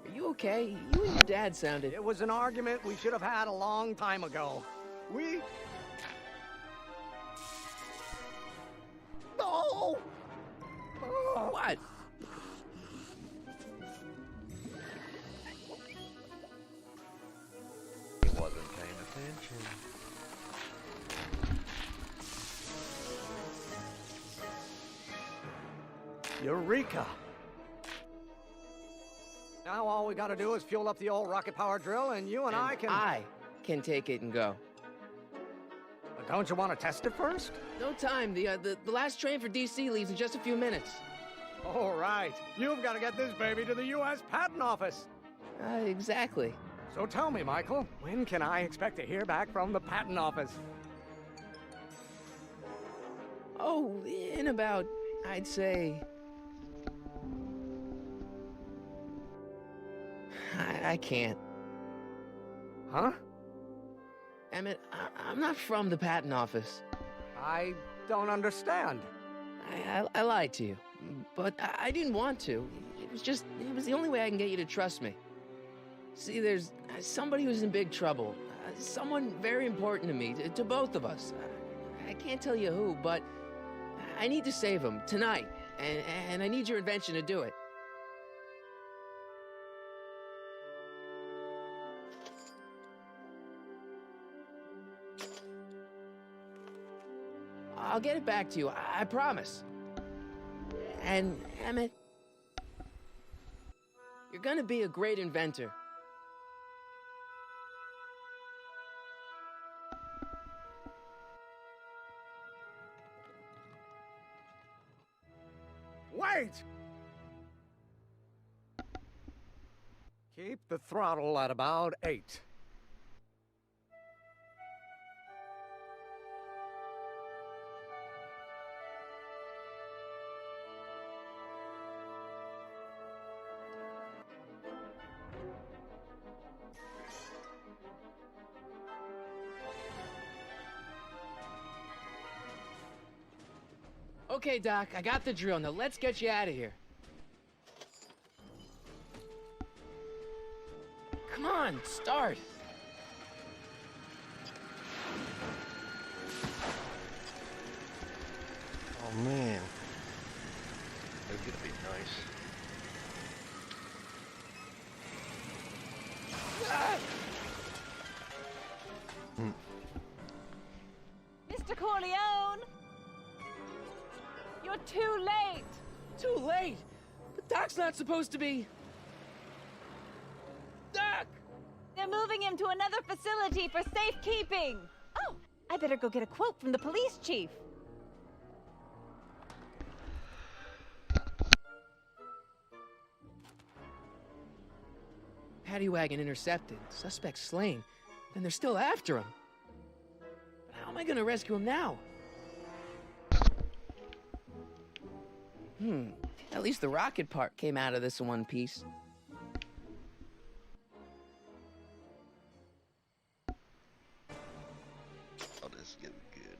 F: Are you okay? You and your dad sounded...
S: It was an argument we should have had a long time ago. We... No! Oh.
F: What?
H: He wasn't paying attention.
S: Eureka! Now all we gotta do is fuel up the old rocket power drill and you and I
F: can take it and go.
S: But don't you want to test it first?
F: No time. The last train for DC leaves in just a few minutes.
S: All right. You've got to get this baby to the U.S. Patent Office.
F: Exactly.
S: So tell me, Michael, when can I expect to hear back from the Patent Office?
F: Oh, in about, I'd say... I can't.
S: Huh?
F: Emmett, I'm not from the patent office.
S: I don't understand.
F: I lied to you, but I didn't want to. It was the only way I can get you to trust me. See, there's somebody who's in big trouble. Someone very important to me, to both of us. I can't tell you who, but I need to save him tonight, and I need your invention to do it. I'll get it back to you, I promise. And, Emmett, you're gonna be a great inventor.
S: Wait! Keep the throttle at about 8.
F: Okay, Doc, I got the drill. Now let's get you out of here. Come on, start.
H: Oh man. That's gonna be nice.
F: Ah!
N: Mr. Corleone! You're too late!
F: Too late? But Doc's not supposed to be... Doc!
N: They're moving him to another facility for safekeeping!
F: Oh,
N: I better go get a quote from the police chief.
F: Paddy wagon intercepted, suspect slain, and they're still after him. But how am I gonna rescue him now? At least the rocket part came out of this in one piece.
H: Oh, this is getting good.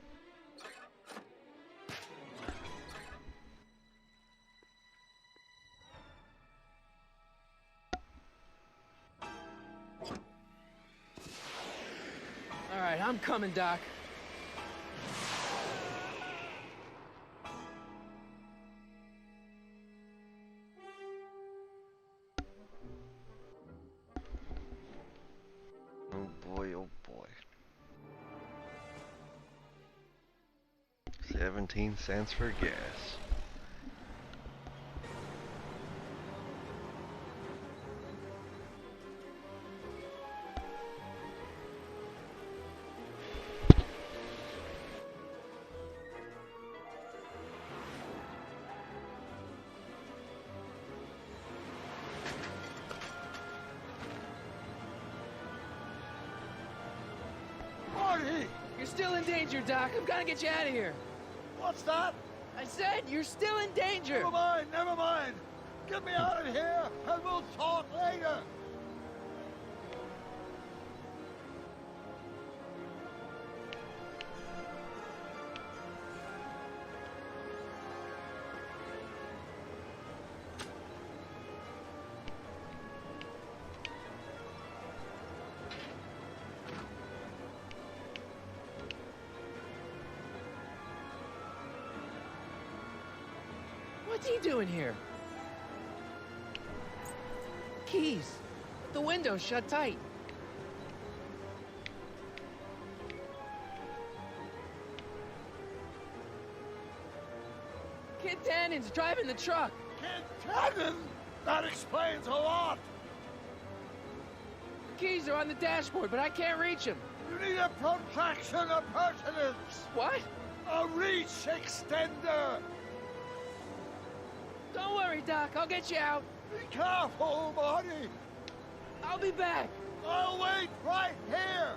F: All right, I'm coming, Doc.
H: Oh boy, oh boy. 17 cents for gas.
I: Marty!
F: You're still in danger, Doc. I'm gonna get you out of here.
I: What's that?
F: I said you're still in danger.
I: Never mind, never mind. Get me out of here, and we'll talk later.
F: What's he doing here? Keys. The window's shut tight. Kid Tannen's driving the truck.
I: Kid Tannen? That explains a lot.
F: The keys are on the dashboard, but I can't reach him.
I: You need a protraction appurtenance.
F: What?
I: A reach extender.
F: Don't worry, Doc. I'll get you out.
I: Be careful, Marty.
F: I'll be back.
I: I'll wait right here.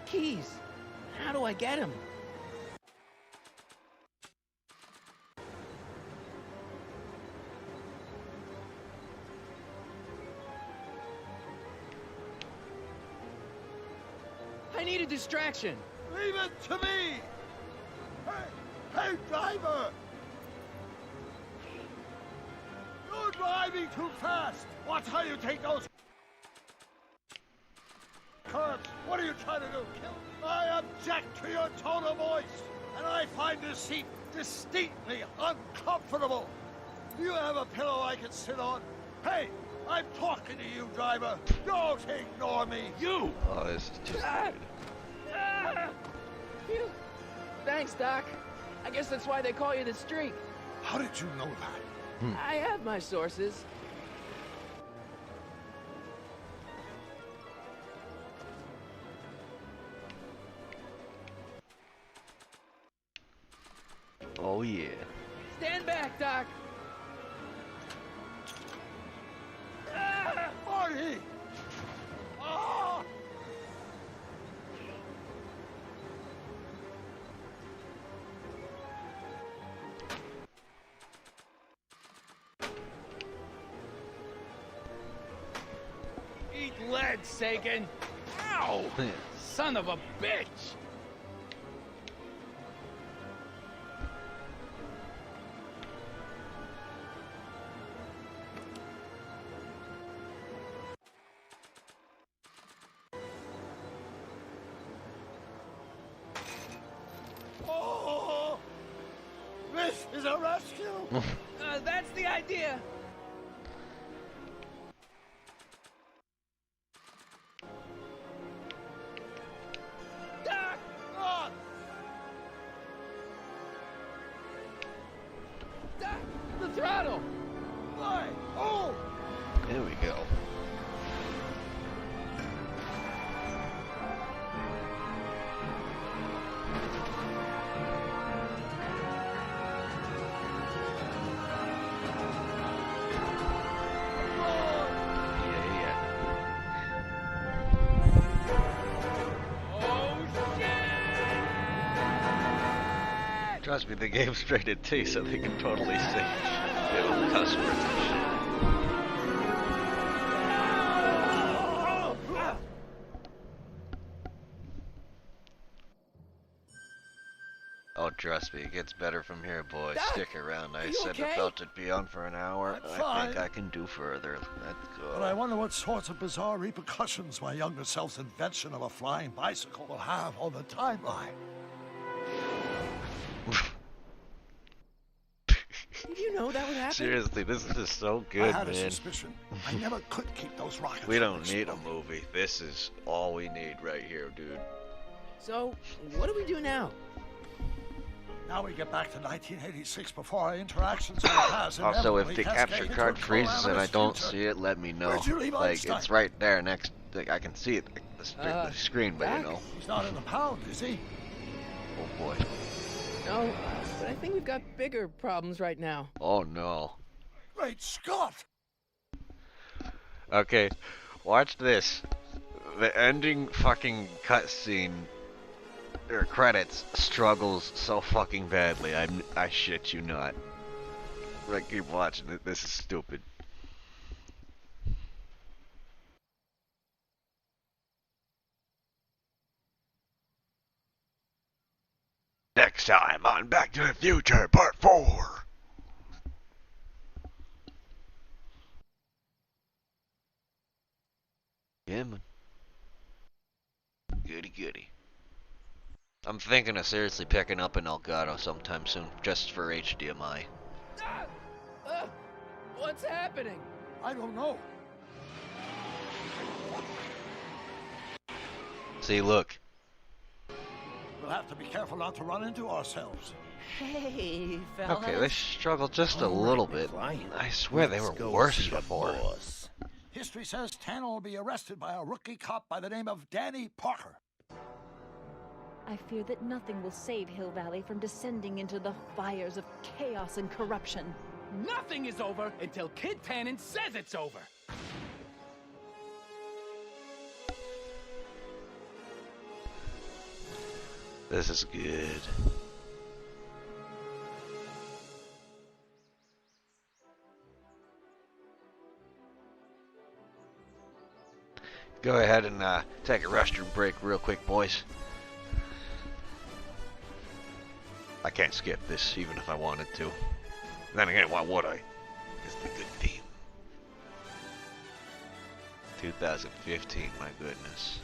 F: Keys. How do I get him? I need a distraction.
I: Leave it to me. Hey, driver. You're driving too fast. Watch how you take those curbs. What are you trying to do? Kill me? I object to your tone of voice, and I find this seat distinctly uncomfortable. Do you have a pillow I can sit on? Hey, I'm talking to you, driver. Don't ignore me. You!
H: Oh, this is just
F: Thanks, Doc. I guess that's why they call you the Streak.
I: How did you know that?
F: I have my sources.
H: Oh yeah.
F: Stand back, Doc.
I: Marty! Ah!
P: Eat lead, Sagan. Ow! Son of a bitch!
I: Oh! is a rescue.
P: That's the idea. The throttle!
I: Why? Oh!
H: There we go. Trust me, the game's rated T, so they can totally see little cuss words and shit. Oh, trust me, it gets better from here, boys.
S: Doc,
H: Stick around. I
S: you
H: said
S: okay?
H: the belt would be on for an hour.
I: I'm
H: I
I: fine.
H: think I can do further. Let's go.
I: But I wonder what sorts of bizarre repercussions my younger self's invention of a flying bicycle will have on the timeline.
F: Did you know that would happen?
H: Seriously, this is just so good,
I: I had a
H: man.
I: suspicion. I never could keep those rockets.
H: We
I: from
H: don't need a
I: exploding.
H: movie. This is all we need right here, dude.
F: So, what do we do now?
I: Now we get back to 1986 before our interactions with the past
H: Also, if
I: inevitably
H: the capture
I: cascade into
H: card
I: a
H: freezes and I
I: calamitous
H: don't
I: future.
H: see it, let me know.
I: Where'd you leave
H: Like,
I: Einstein?
H: it's right there next. Like, I can see it, like, the screen, but you
F: Back?
H: know.
I: He's not in the pound, is he?
H: Oh boy.
F: No, but I think we've got bigger problems right now.
H: Oh no.
I: Great Scott!
H: Okay, watch this. The ending fucking cutscene or credits struggles so fucking badly. I shit you not. Like, keep watching it. This is stupid. Next time on Back to the Future Part 4. Yeah, man. Goody goody. I'm thinking of seriously picking up an Elgato sometime soon, just for HDMI.
F: What's happening?
I: I don't know.
H: See, look.
I: We'll have to be careful not to run into ourselves.
F: Hey, fellas.
H: Okay, they struggled just a little bit. I swear they were worse before.
I: History says Tanner will be arrested by a rookie cop by the name of Danny Parker.
N: I fear that nothing will save Hill Valley from descending into the fires of chaos and corruption.
P: Nothing is over until Kid Tannen says it's over.
H: This is good. Go ahead and take a restroom break real quick, boys. I can't skip this, even if I wanted to. Then again, why would I? It's the good theme. 2015, my goodness.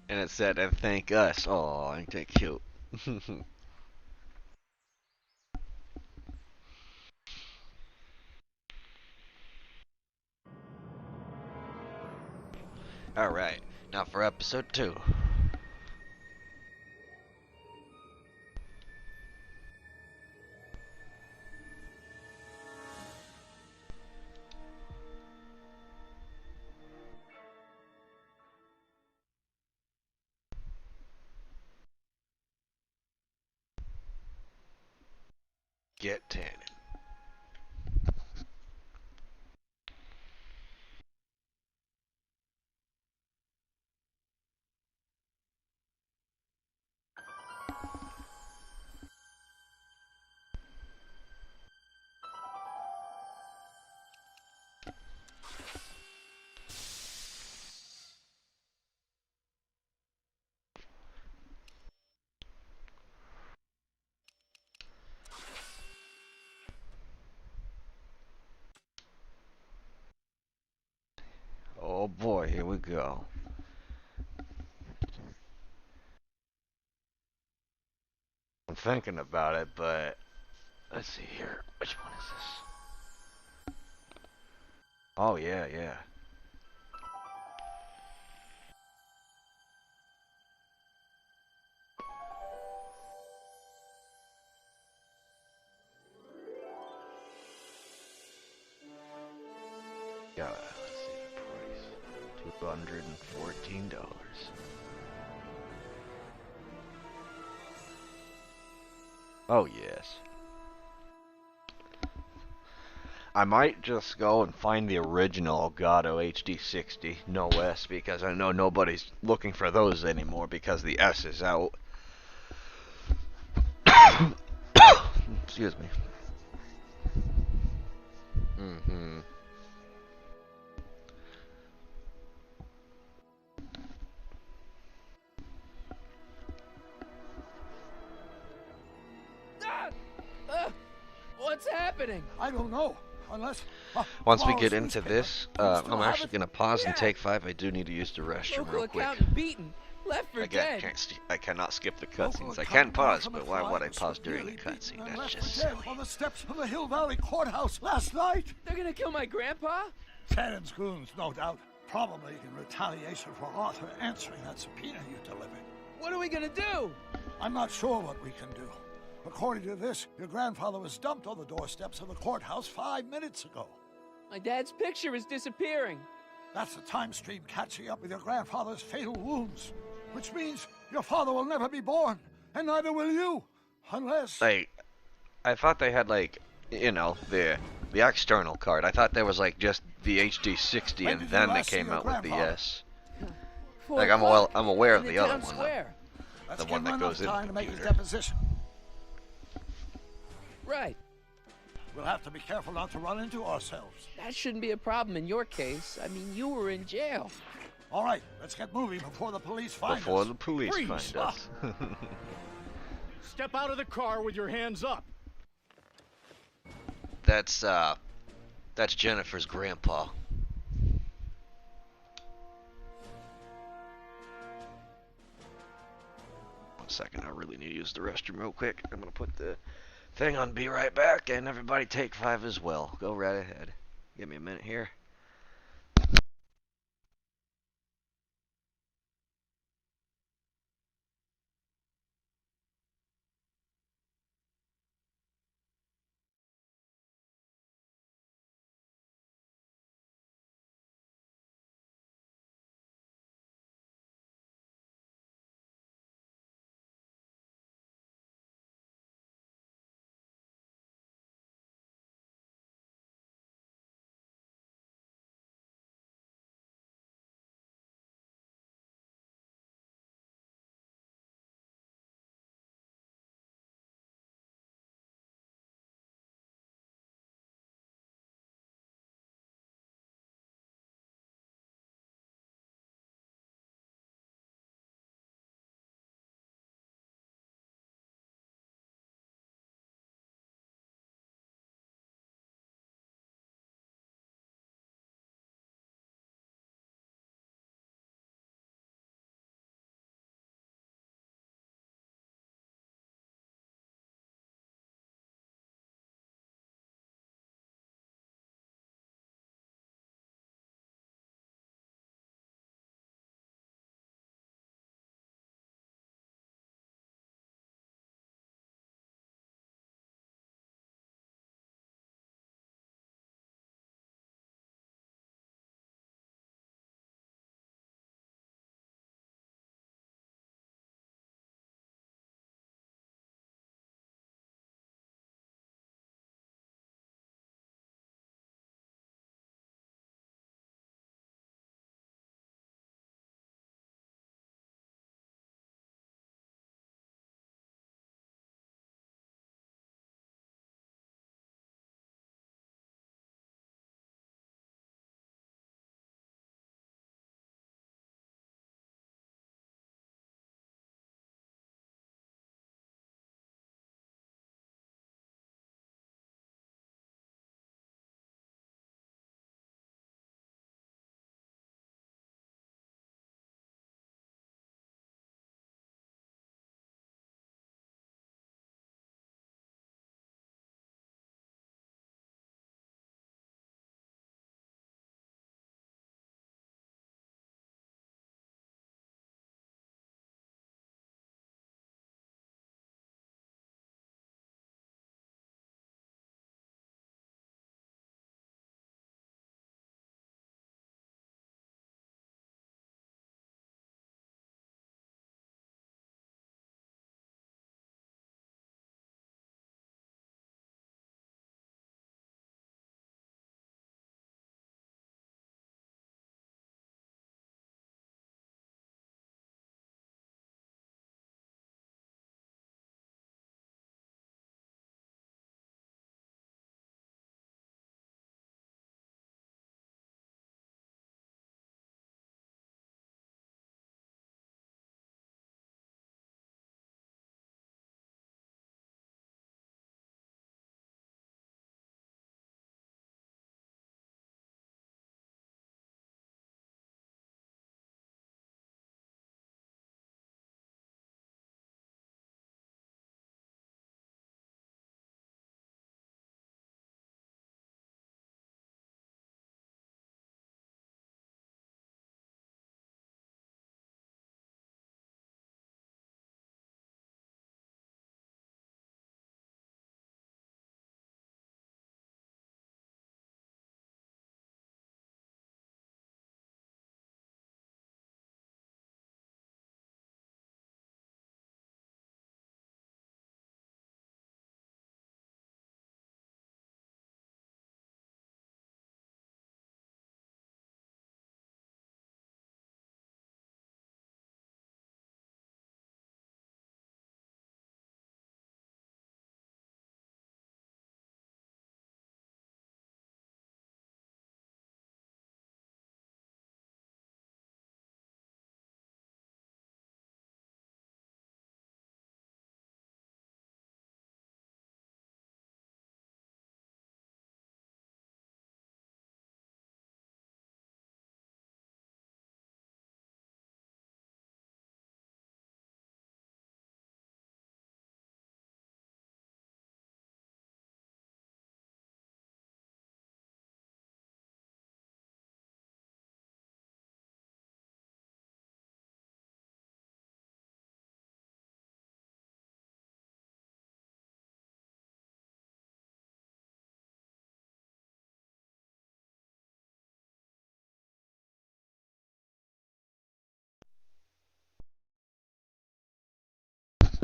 H: And it said, and thank us. Oh, ain't that cute. Alright, now for episode 2. Get Tannen. Oh boy, here we go. I'm thinking about it, but let's see here. Which one is this? Oh yeah, yeah. Yeah, let's see the price. $214. Oh yes. I might just go and find the original Elgato HD60 No S because I know nobody's looking for those anymore because the S is out. Excuse me. Mm-hmm.
F: What's happening?
I: I don't know. Unless.
H: Once we
I: tomorrow's
H: get into
I: newspaper.
H: this,
I: Do you still
H: I'm
I: have
H: actually
I: it?
H: gonna pause and
F: Yeah.
H: take 5. I do need to use the restroom
F: Local
H: real quick.
F: accountant beaten. Left for
H: Again,
F: dead.
H: I cannot skip the
I: Local
H: cutscenes. I
I: accountant
H: can pause,
I: Martha
H: but why would I
I: McFly was
H: pause during a
I: severely beaten
H: cutscene?
I: and
H: That's
I: left
H: just
I: for dead
H: silly.
I: on the steps of the Hill Valley Courthouse last night.
F: They're gonna kill my grandpa?
I: Tannen's goons, no doubt. Probably in retaliation for Arthur answering that subpoena you delivered.
F: What are we gonna do?
I: I'm not sure what we can do. According to this, your grandfather was dumped on the doorsteps of the courthouse 5 minutes ago.
F: My dad's picture is disappearing.
I: That's the time stream catching up with your grandfather's fatal wounds. Which means your father will never be born, and neither will you. Unless...
H: Like, I thought they had, like, you know, the external card. I thought there was, like, just the HD60
I: When
H: and
I: did you
H: then they
I: last see
H: came
I: your
H: out with the
I: grandfather?
H: S.
F: 4
H: Like,
F: o'clock
H: I'm aware
F: in
H: of the
F: the
H: other
F: town
H: one,
F: square.
I: Let's
H: the one
I: give him
H: that goes
I: enough
H: in
I: time
H: the
I: to make his
H: computer.
I: deposition.
F: Right.
I: We'll have to be careful not to run into ourselves.
F: That shouldn't be a problem in your case. I mean, you were in jail.
I: All right, let's get moving before the police find us.
H: Before the police
I: Freeze.
H: find us.
Q: Step out of the car with your hands up.
H: That's Jennifer's grandpa. One second, I really need to use the restroom real quick. I'm gonna put the thing on Be Right Back, and everybody take 5 as well. Go right ahead. Give me a minute here.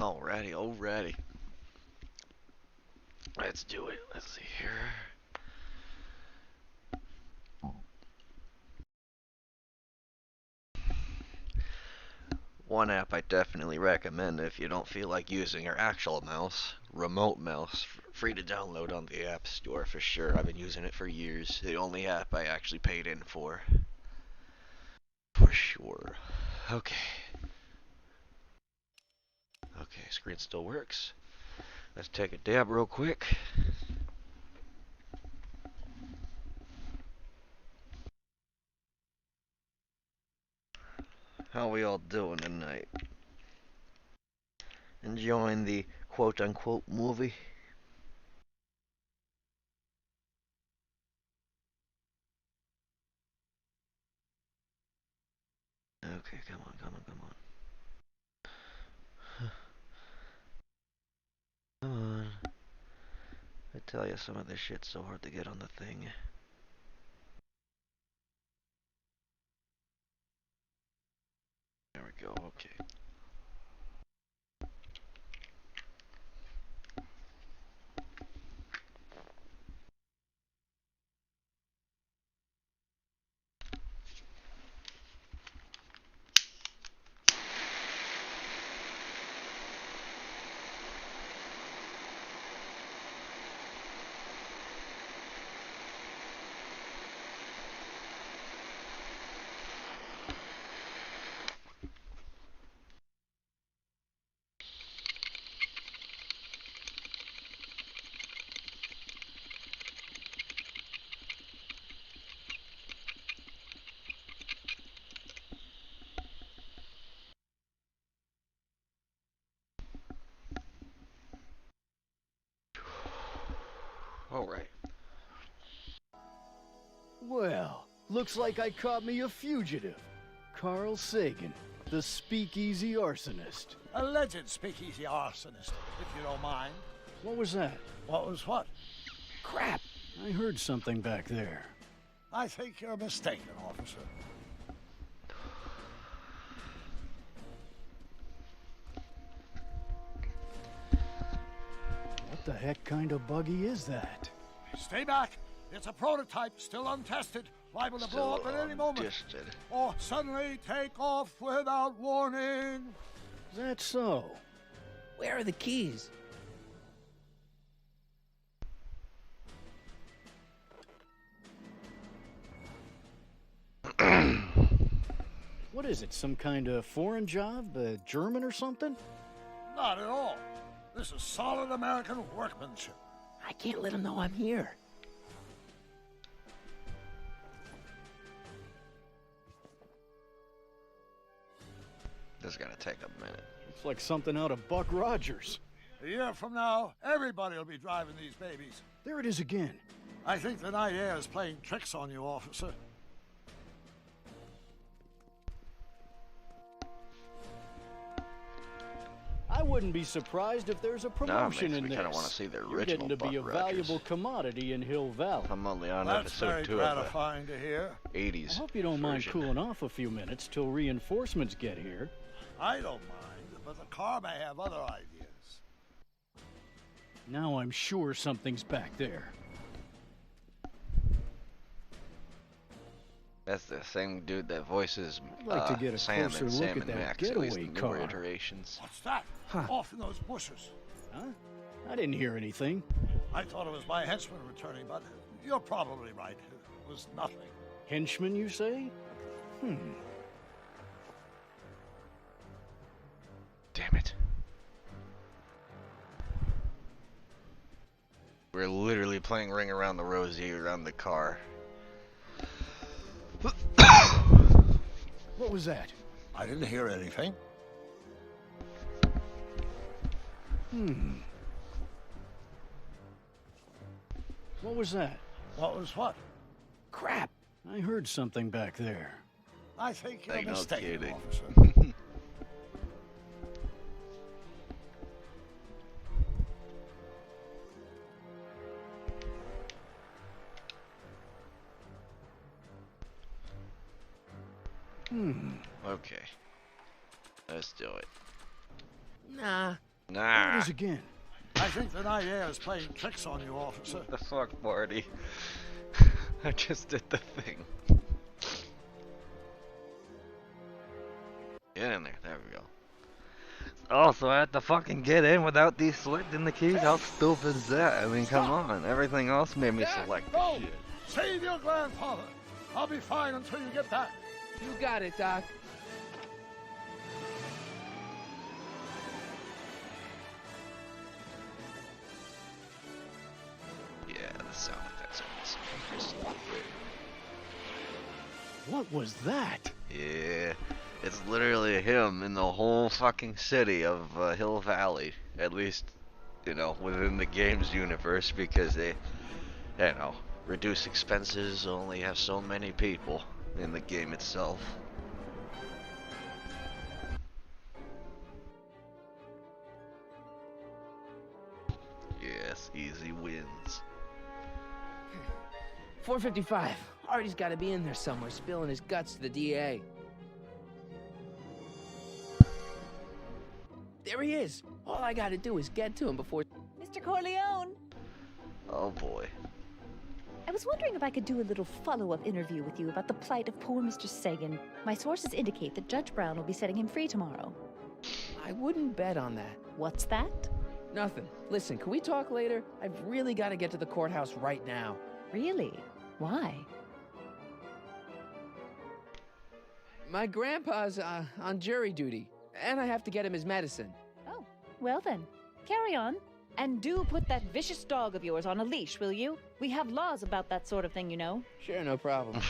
H: Alrighty. Let's do it. Let's see here. One app I definitely recommend if you don't feel like using your actual mouse, remote mouse, free to download on the App Store for sure. I've been using it for years. The only app I actually paid in for sure. Okay, screen still works. Let's take a dab real quick. How we all doing tonight? Enjoying the quote-unquote movie? Okay, come on. Come on. I tell you, some of this shit's so hard to get on the thing. There we go, okay. Alright.
C: Well, looks like I caught me a fugitive. Carl Sagan, the speakeasy arsonist.
I: Alleged speakeasy arsonist, if you don't mind.
C: What was that?
I: What was what?
C: Crap! I heard something back there.
I: I think you're mistaken, officer.
C: What the heck kind of buggy is that?
I: Stay back. It's a prototype, still untested, liable to blow up at any moment. Or suddenly take off without warning.
C: Is that so?
F: Where are the keys?
C: What is it, some kind of foreign job? German or something?
I: Not at all. This is solid American workmanship.
F: I can't let him know I'm here.
H: This is gonna take a minute.
C: Looks like something out of Buck Rogers.
I: A year from now, everybody will be driving these babies.
C: There it is again.
I: I think the night air is playing tricks on you, officer.
C: I wouldn't be surprised if there's a promotion in this.
H: I kind of want to see the original
C: You're getting to be a
H: Buck
C: valuable
H: Rogers.
C: commodity in Hill Valley.
H: I'm only on
I: That's
H: episode
I: very
H: 2
I: gratifying to hear.
H: of the 80s
C: I hope you don't mind
H: version.
C: cooling off a few minutes till reinforcements get here.
I: I don't mind, but the car may have other ideas.
C: Now I'm sure something's back there.
H: That's the same dude that voices
C: I'd like to get a
H: Sam
C: closer
H: and
C: look
H: Sam
C: at
H: and
C: that
H: Max, at least
C: getaway
H: the newer
C: car.
H: iterations.
I: What's that? Off in those bushes.
C: Huh? I didn't hear anything.
I: I thought it was my henchman returning, but you're probably right. It was nothing.
C: Henchman, you say?
H: Damn it. We're literally playing Ring Around the Rosie around the car.
C: What was that?
I: I didn't hear anything.
C: What was that?
I: What was what?
C: Crap! I heard something back there.
I: I think you're
H: Like, no
I: mistaken,
H: kidding.
I: officer.
H: Okay. Let's do it.
F: Nah,
H: Nah.
Q: There it is again.
I: I think the night air is playing tricks on you, officer.
H: What the fuck, Marty? I just did the thing. Get in there. There we go. Oh, so I had to fucking get in without deselecting the keys? How stupid is that? I mean, come on. Everything else made me select the
I: No!
H: shit.
I: Save your grandfather. I'll be fine until you get back.
F: You got it, Doc.
H: Yeah, the sound effects are awesome.
Q: What was that?
H: Yeah, it's literally him in the whole fucking city of Hill Valley. At least, you know, within the game's universe, because they, you know, reduce expenses, only have so many people in the game itself. Yes, easy wins.
F: 455. Artie's got to be in there somewhere, spilling his guts to the DA. There he is. All I got to do is get to him before...
N: Mr. Corleone!
H: Oh boy.
N: I was wondering if I could do a little follow-up interview with you about the plight of poor Mr. Sagan. My sources indicate that Judge Brown will be setting him free tomorrow.
F: I wouldn't bet on that.
N: What's that?
F: Nothing. Listen, can we talk later? I've really got to get to the courthouse right now.
N: Really? Why?
F: My grandpa's on jury duty, and I have to get him his medicine.
N: Oh, well then, carry on. And do put that vicious dog of yours on a leash, will you? We have laws about that sort of thing, you know.
F: Sure, no problem.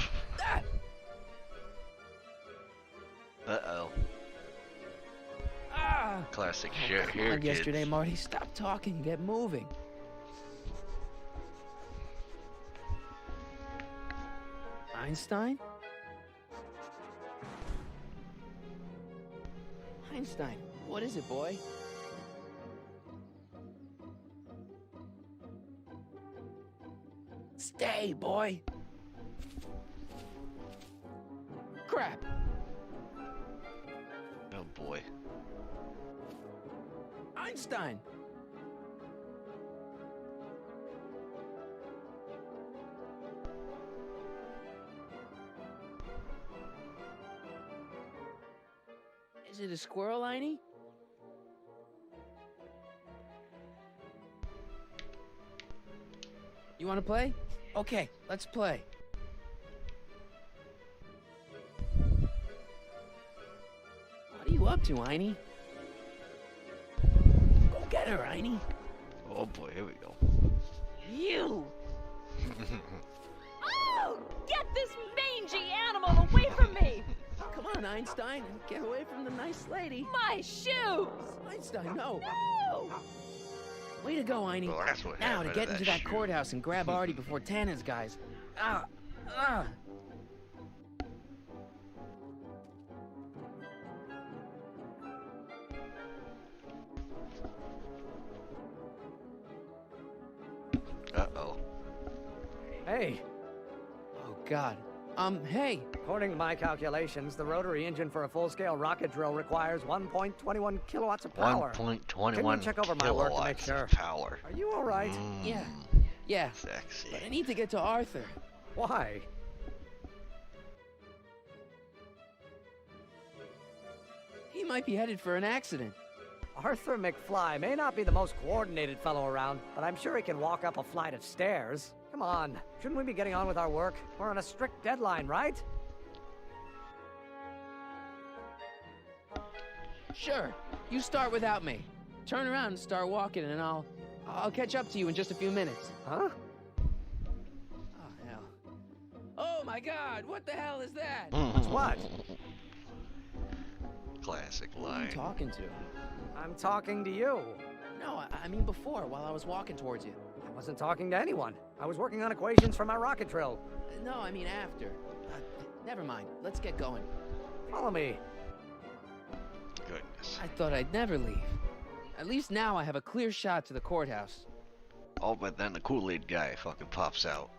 H: Uh-oh.
F: Ah!
H: Classic shit here,
F: Come on,
H: kids.
F: yesterday, Marty. Stop talking and get moving. Einstein? Einstein, what is it, boy? Stay, boy! Crap!
H: Oh boy.
F: Einstein! Is it a squirrel, Einie? You want to play? Okay, let's play. What are you up to, Einie? Go get her, Einie.
H: Oh boy, here we go.
N: You! Oh! Get this mangy animal away from me!
F: Come on, Einstein, and get away from the nice lady.
N: My shoes!
F: Einstein, no!
N: No!
F: Way to go, Einie.
H: Well, that's what
F: Now to
H: happened
F: get
H: to
F: into
H: that
F: that courthouse and grab Artie before Tannen's guys. Ah! Ah!
H: Uh-oh.
S: Hey,
F: Oh, God. Hey.
S: according to my calculations, the rotary engine for a full-scale rocket drill requires 1.21 kilowatts of power.
H: 1.21
S: Can you check over my work to make
H: kilowatts
S: sure?
H: of power.
S: Are you all right?
F: Yeah. Yeah.
H: Sexy.
F: But I need to get to Arthur.
S: Why?
F: He might be headed for an accident.
S: Arthur McFly may not be the most coordinated fellow around, but I'm sure he can walk up a flight of stairs. Come on, shouldn't we be getting on with our work? We're on a strict deadline, right?
F: Sure. You start without me. Turn around and start walking, and I'll catch up to you in just a few minutes.
S: Huh?
F: Oh, hell. Oh, my God! What the hell is that?
S: What's what?
H: Classic
F: Who are
H: line.
F: you talking to?
S: I'm talking to you.
F: No, I mean before, while I was walking towards you.
S: I wasn't talking to anyone. I was working on equations for my rocket drill.
F: No, I mean after. Never mind. Let's get going.
S: Follow me.
H: Goodness.
F: I thought I'd never leave. At least now I have a clear shot to the courthouse.
H: Oh, but then the Kool-Aid guy fucking pops out.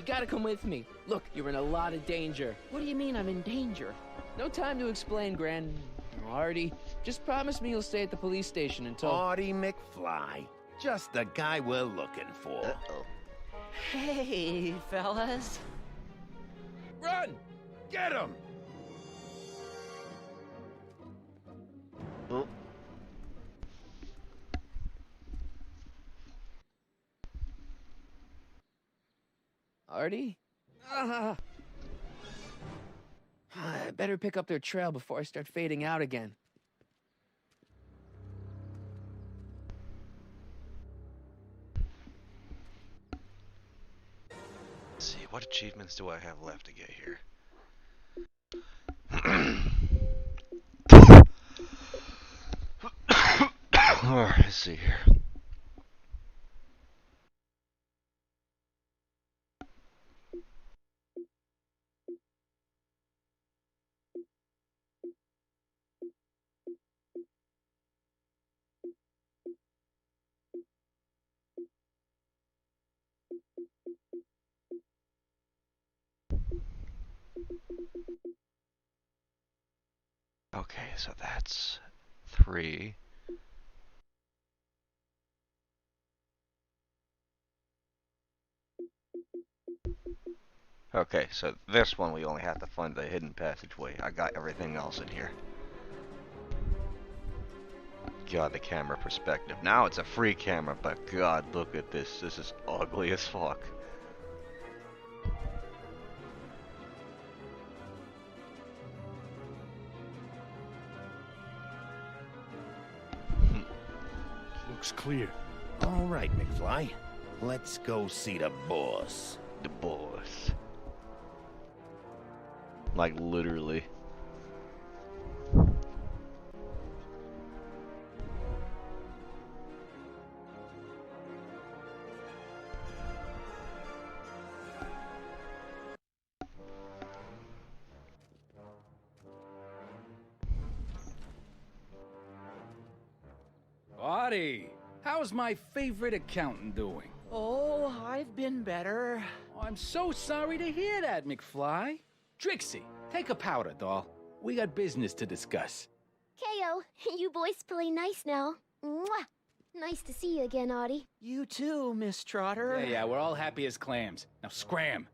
F: gotta come with me. Look, you're in a lot of danger. What do you mean I'm in danger? No time to explain, Artie. Just promise me you'll stay at the police station until...
T: Artie McFly. Just the guy we're looking for.
H: Uh-oh.
F: Hey, fellas.
Q: Run! Get him!
H: Oh.
F: Artie? I better pick up their trail before I start fading out again.
E: Let's see, what achievements do I have left to get here?
H: Alright, let's see here. Okay, so that's 3. Okay, so this one we only have to find the hidden passageway. I got everything else in here. God, the camera perspective. Now it's a free camera, but God, look at this. This is ugly as fuck.
Q: Looks clear.
T: All right, McFly. Let's go see the boss.
H: The boss. Like, literally.
P: Artie, how's my favorite accountant doing?
F: Oh, I've been better.
P: Oh, I'm so sorry to hear that, McFly. Trixie, take a powder, doll. We got business to discuss.
V: KO, you boys play nice now. Mwah! Nice to see you again, Audie.
F: You too, Miss Trotter.
P: Yeah, we're all happy as clams. Now scram.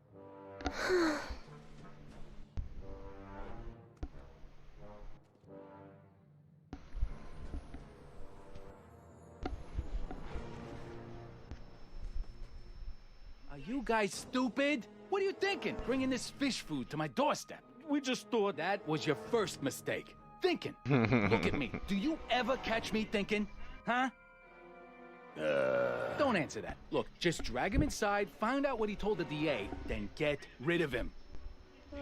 P: Are you guys stupid? What are you thinking, bringing this fish food to my doorstep?
Q: We just thought...
P: That was your first mistake. Thinking. Look at me. Do you ever catch me thinking? Huh? Don't answer that. Look, just drag him inside, find out what he told the DA, then get rid of him.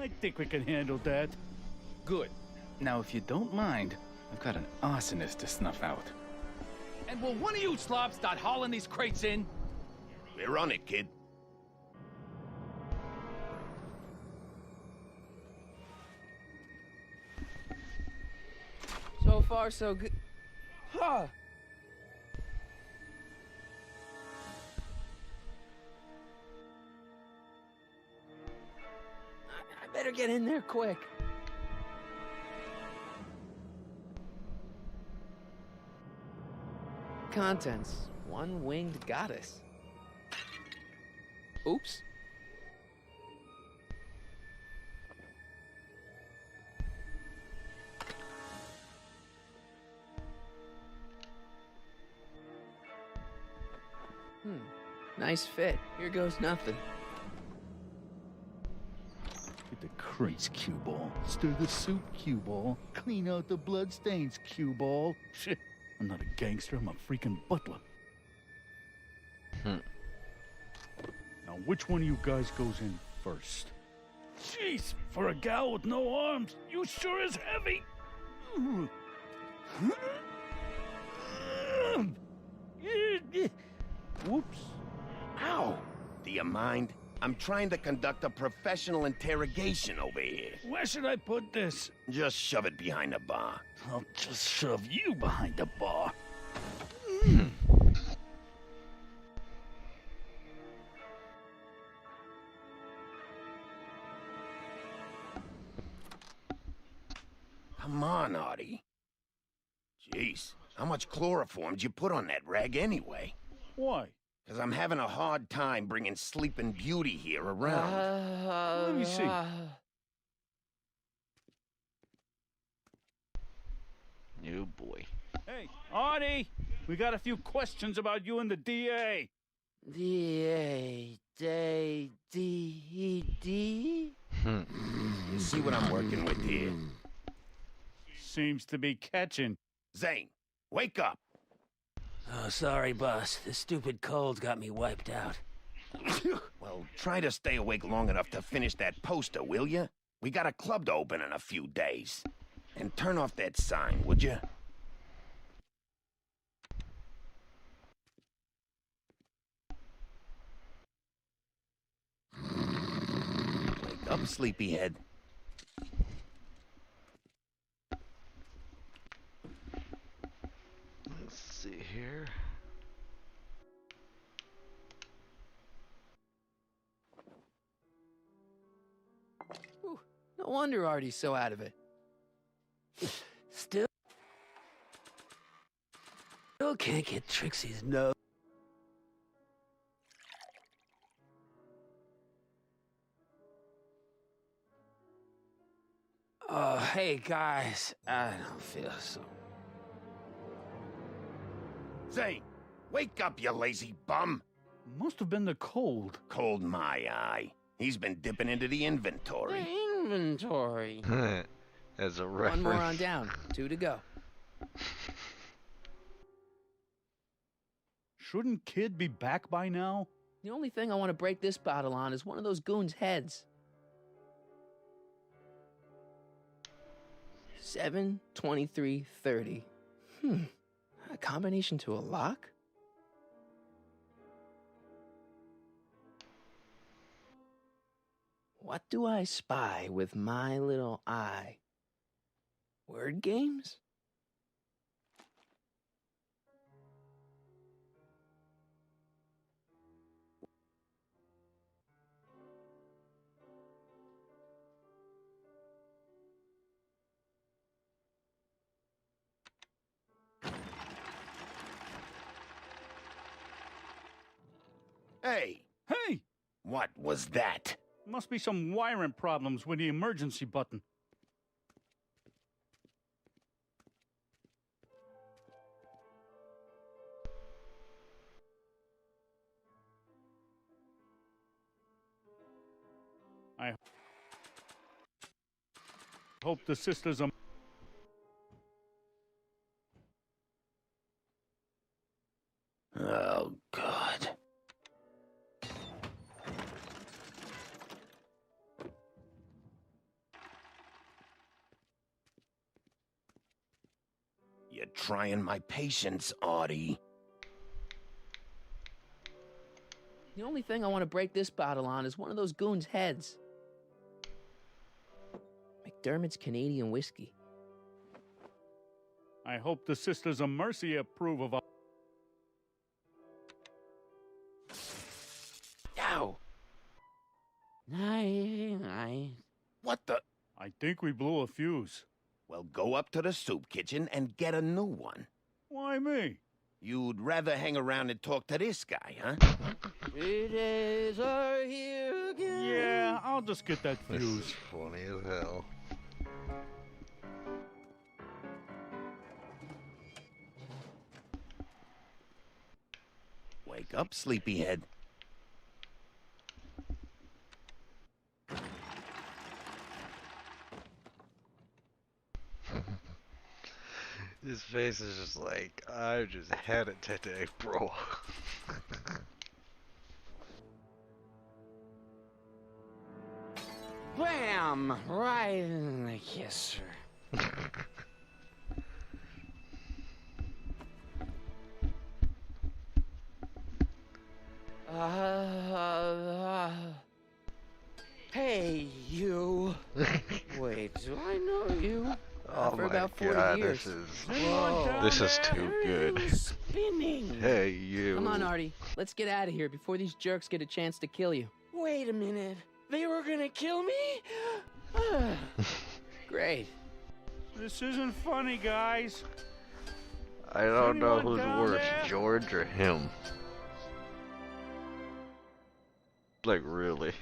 Q: I think we can handle that.
P: Good. Now, if you don't mind, I've got an arsonist to snuff out. And will one of you slobs start hauling these crates in?
T: We're on it, kid.
F: So far, so good. Huh. I better get in there quick. Contents. One winged goddess. Oops. Nice fit. Here goes nothing.
Q: Get the crates, cue ball. Stir the soup, cue ball. Clean out the bloodstains, cue ball. Shit. I'm not a gangster, I'm a freaking butler. Now, which one of you guys goes in first? Jeez, for a gal with no arms, you sure is heavy. Whoops.
T: Ow! Do you mind? I'm trying to conduct a professional interrogation over here.
Q: Where should I put this?
T: Just shove it behind the bar.
Q: I'll just shove you behind the bar.
T: Come on, Artie. Jeez, how much chloroform did you put on that rag anyway?
Q: Why?
T: Because I'm having a hard time bringing Sleeping Beauty here around.
Q: Let me see.
H: Oh boy.
Q: Hey, Artie! We got a few questions about you and the DA.
T: D. You see what I'm working with here?
Q: Seems to be catching.
T: Zane, wake up!
A: Oh, sorry, boss. The stupid cold's got me wiped out.
T: Well, try to stay awake long enough to finish that poster, will you? We got a club to open in a few days. And turn off that sign, would you? Wake up, sleepyhead.
H: Let's see here.
F: Whew, no wonder Artie's so out of it.
A: Still can't get Trixie's nose. Oh, hey guys, I don't feel so.
T: Zane, wake up, you lazy bum!
Q: Must have been the cold.
T: Cold my eye. He's been dipping into the inventory.
F: Inventory.
H: As a reference.
F: One more on down. 2 to go.
Q: Shouldn't Kid be back by now?
F: The only thing I want to break this bottle on is one of those goons' heads. 7, 23, 30. A combination to a lock? What do I spy with my little eye? Word games?
T: Hey!
Q: Hey!
T: What was that?
Q: Must be some wiring problems with the emergency button. I hope the sisters are...
T: Oh, God. You're trying my patience, Artie.
F: The only thing I want to break this bottle on is one of those goons' heads. McDermott's Canadian whiskey.
Q: I hope the Sisters of Mercy approve of our...
F: Ow!
T: What the?
Q: I think we blew a fuse.
T: Well, go up to the soup kitchen and get a new one.
Q: Why me?
T: You'd rather hang around and talk to this guy, huh?
F: 3 days are here again.
Q: Yeah, I'll just get that
H: This
Q: fuse.
H: is funny as hell.
T: Wake up, sleepyhead.
H: His face is just like, I just had it today, bro.
A: Bam! Right in the kisser. Hey, you. Wait, do I know you?
H: Oh
F: For
H: my
F: about 40
H: god,
F: years.
H: this is too good.
A: Spinning.
H: Hey, you.
F: Come on, Artie. Let's get out of here before these jerks get a chance to kill you.
A: Wait a minute. They were gonna kill me?
F: Great.
Q: This isn't funny, guys.
H: I don't know
Q: anyone
H: who's
Q: down
H: worse,
Q: there?
H: George or him. Like, really.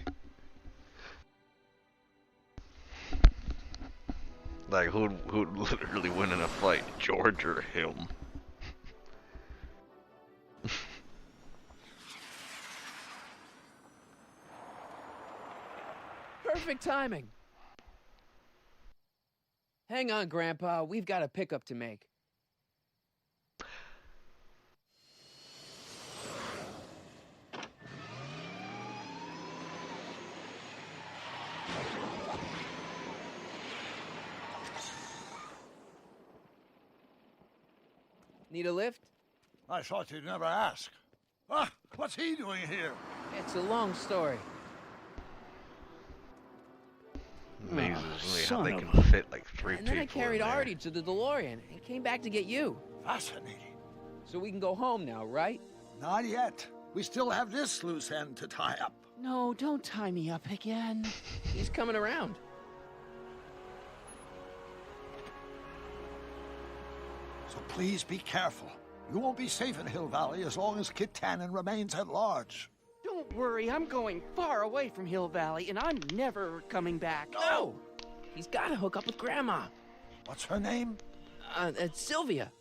H: Like, who'd literally win in a fight, George or him?
F: Perfect timing. Hang on, Grandpa. We've got a pickup to make. Need a lift?
I: I thought you'd never ask. Ah, what's he doing here?
F: It's a long story.
H: Amazes me how they
Q: son
H: can
Q: of a-
H: fit like 3
F: And
H: people
F: then I carried
H: in there.
F: Artie to the DeLorean and came back to get you.
I: Fascinating.
F: So we can go home now, right?
I: Not yet. We still have this loose end to tie up.
K: No, don't tie me up again.
F: He's coming around.
I: So please be careful. You won't be safe in Hill Valley as long as Kit Tannen remains at large.
K: Don't worry, I'm going far away from Hill Valley, and I'm never coming back.
F: No! He's got to hook up with Grandma.
I: What's her name?
F: It's Sylvia.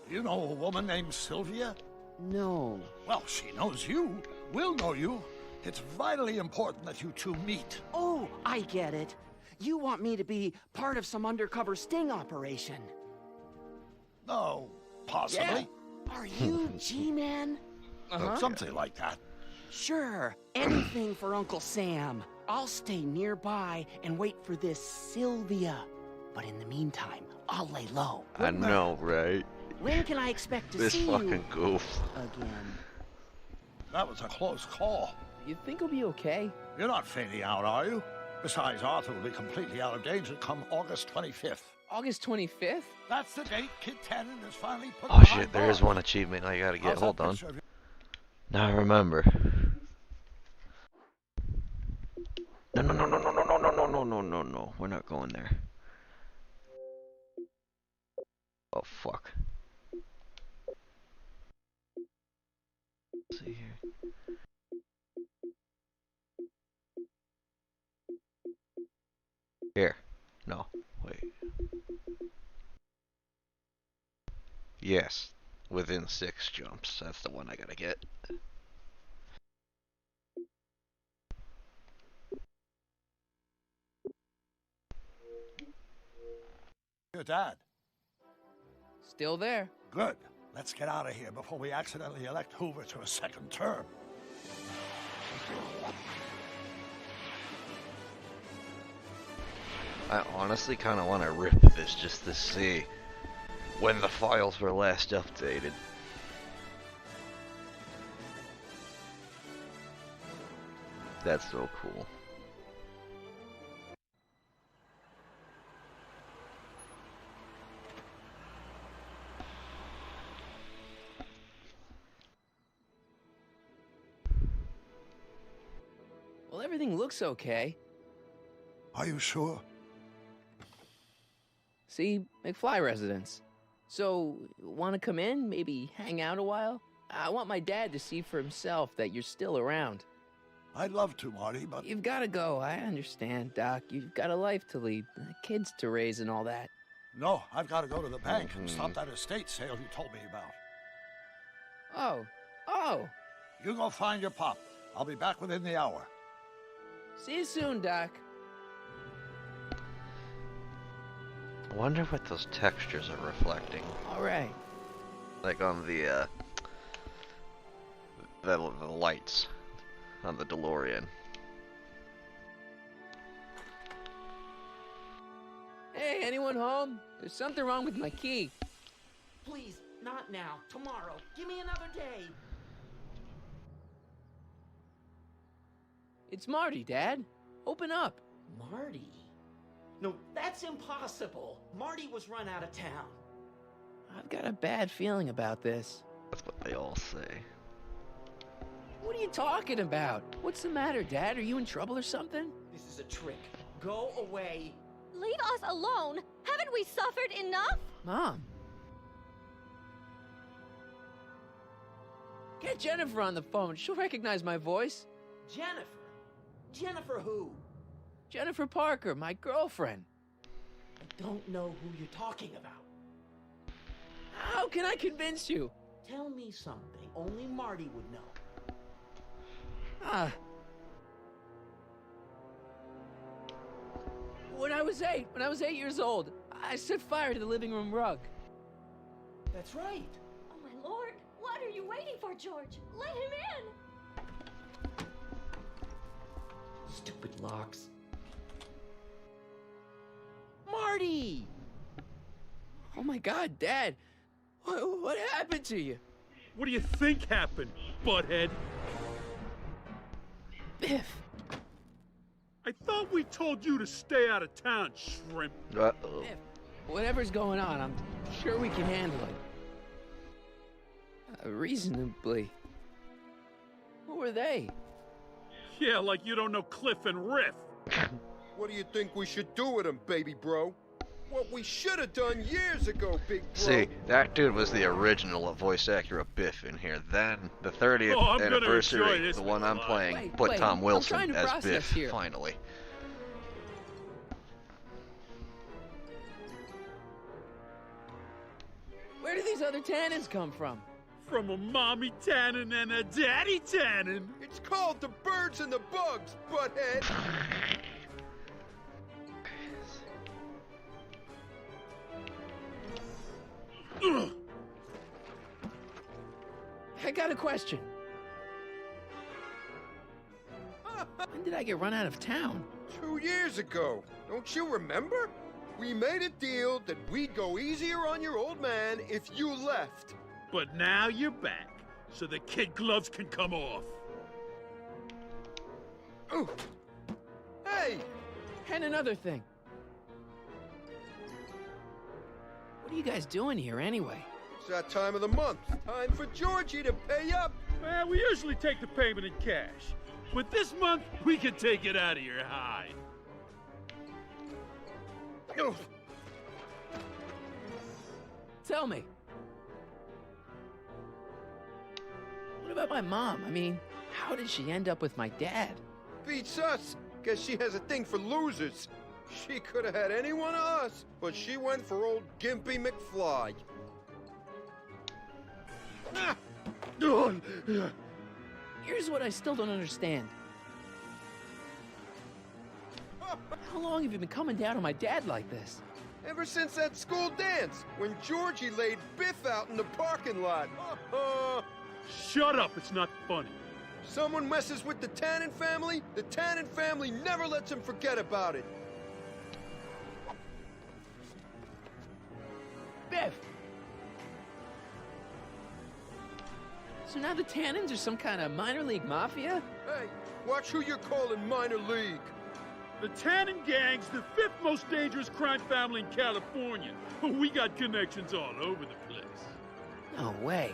I: You know a woman named Sylvia?
K: No.
I: Well, she knows you. We'll know you. It's vitally important that you two meet.
K: Oh, I get it. You want me to be part of some undercover sting operation.
I: No, possibly.
K: Are you G-Man?
I: Something like that.
K: Sure, anything for Uncle Sam. I'll stay nearby and wait for this Sylvia. But in the meantime, I'll lay low.
H: I know, right?
K: When can I expect to
H: This
K: see
H: fucking
K: you
H: goof.
K: again?
I: That was a close call.
F: You think he'll be okay?
I: You're not fading out, are you? Besides, Arthur will be completely out of danger come August 25th.
F: August 25th?
I: That's the date Kit Tannen has finally put
H: Oh
I: behind
H: shit, there is
I: bars.
H: one achievement I gotta get.
I: How's that
H: Hold on.
I: picture of you?
H: Now I remember. No. We're not going there. Oh fuck. Let's see here. Here. No. Wait. Yes. Within 6 jumps. That's the one I gotta get.
I: Your dad.
F: Still there.
I: Good. Let's get out of here before we accidentally elect Hoover to a second term.
H: I honestly kind of want to rip this just to see when the files were last updated. That's so cool.
F: Well, everything looks okay.
I: Are you sure?
F: See, McFly residence. So, want to come in? Maybe hang out a while? I want my dad to see for himself that you're still around.
I: I'd love to, Marty, but...
F: You've got to go. I understand, Doc. You've got a life to lead, kids to raise and all that.
I: No, I've got to go to the bank and stop that estate sale you told me about.
F: Oh.
I: You go find your pop. I'll be back within the hour.
F: See you soon, Doc.
H: I wonder what those textures are reflecting.
F: All right.
H: Like on the lights on the DeLorean.
F: Hey, anyone home? There's something wrong with my key.
K: Please, not now. Tomorrow. Give me another day.
F: It's Marty, Dad. Open up.
K: Marty? No, that's impossible. Marty was run out of town.
F: I've got a bad feeling about this.
H: That's what they all say.
F: What are you talking about? What's the matter, Dad? Are you in trouble or something?
K: This is a trick. Go away
V: Leave us alone! Haven't we suffered enough?
F: Mom. Get Jennifer on the phone. She'll recognize my voice.
B: Jennifer? Jennifer who?
F: Jennifer Parker, my girlfriend.
B: I don't know who you're talking about.
F: How can I convince you?
B: Tell me something only Marty would know.
F: When I was 8 years old, I set fire to the living room rug.
B: That's right.
V: Oh my lord, what are you waiting for, George? Let him in!
B: Stupid locks.
F: Marty! Oh my God, Dad. What happened to you?
D: What do you think happened, butthead?
F: Biff.
D: I thought we told you to stay out of town, shrimp.
H: Uh-oh.
F: Biff, whatever's going on, I'm sure we can handle it. Reasonably. Who were they?
D: Yeah, like you don't know Cliff and Riff.
G: What do you think we should do with him, baby bro? What we should have done years ago, big bro.
H: See, that dude was the original voice actor of Biff in here. Then, the 30th anniversary, the one I'm playing, put Tom Wilson as Biff, finally.
F: Where do these other tannins come from?
D: From a mommy tannin and a daddy tannin.
G: It's called the birds and the bugs, butthead.
F: I got a question. When did I get run out of town?
G: 2 years ago. Don't you remember? We made a deal that we'd go easier on your old man if you left.
D: But now you're back, so the kid gloves can come off.
G: Ooh. Hey!
F: And another thing. What are you guys doing here anyway?
G: It's that time of the month. Time for Georgie to pay up.
D: Well, we usually take the payment in cash. But this month, we can take it out of your hide.
G: Oh.
F: Tell me. What about my mom? I mean, how did she end up with my dad?
G: Beats us. Guess she has a thing for losers. She could have had any one of us, but she went for old Gimpy McFly. Ah.
F: Here's what I still don't understand. How long have you been coming down on my dad like this?
G: Ever since that school dance, when Georgie laid Biff out in the parking lot.
D: Shut up, it's not funny.
G: Someone messes with the Tannen family, the Tannen family never lets him forget about it.
F: Biff! So now the Tannins are some kind of minor league mafia?
G: Hey, watch who you're calling minor league.
D: The Tannen gang's the 5th most dangerous crime family in California. We got connections all over the place.
F: No way.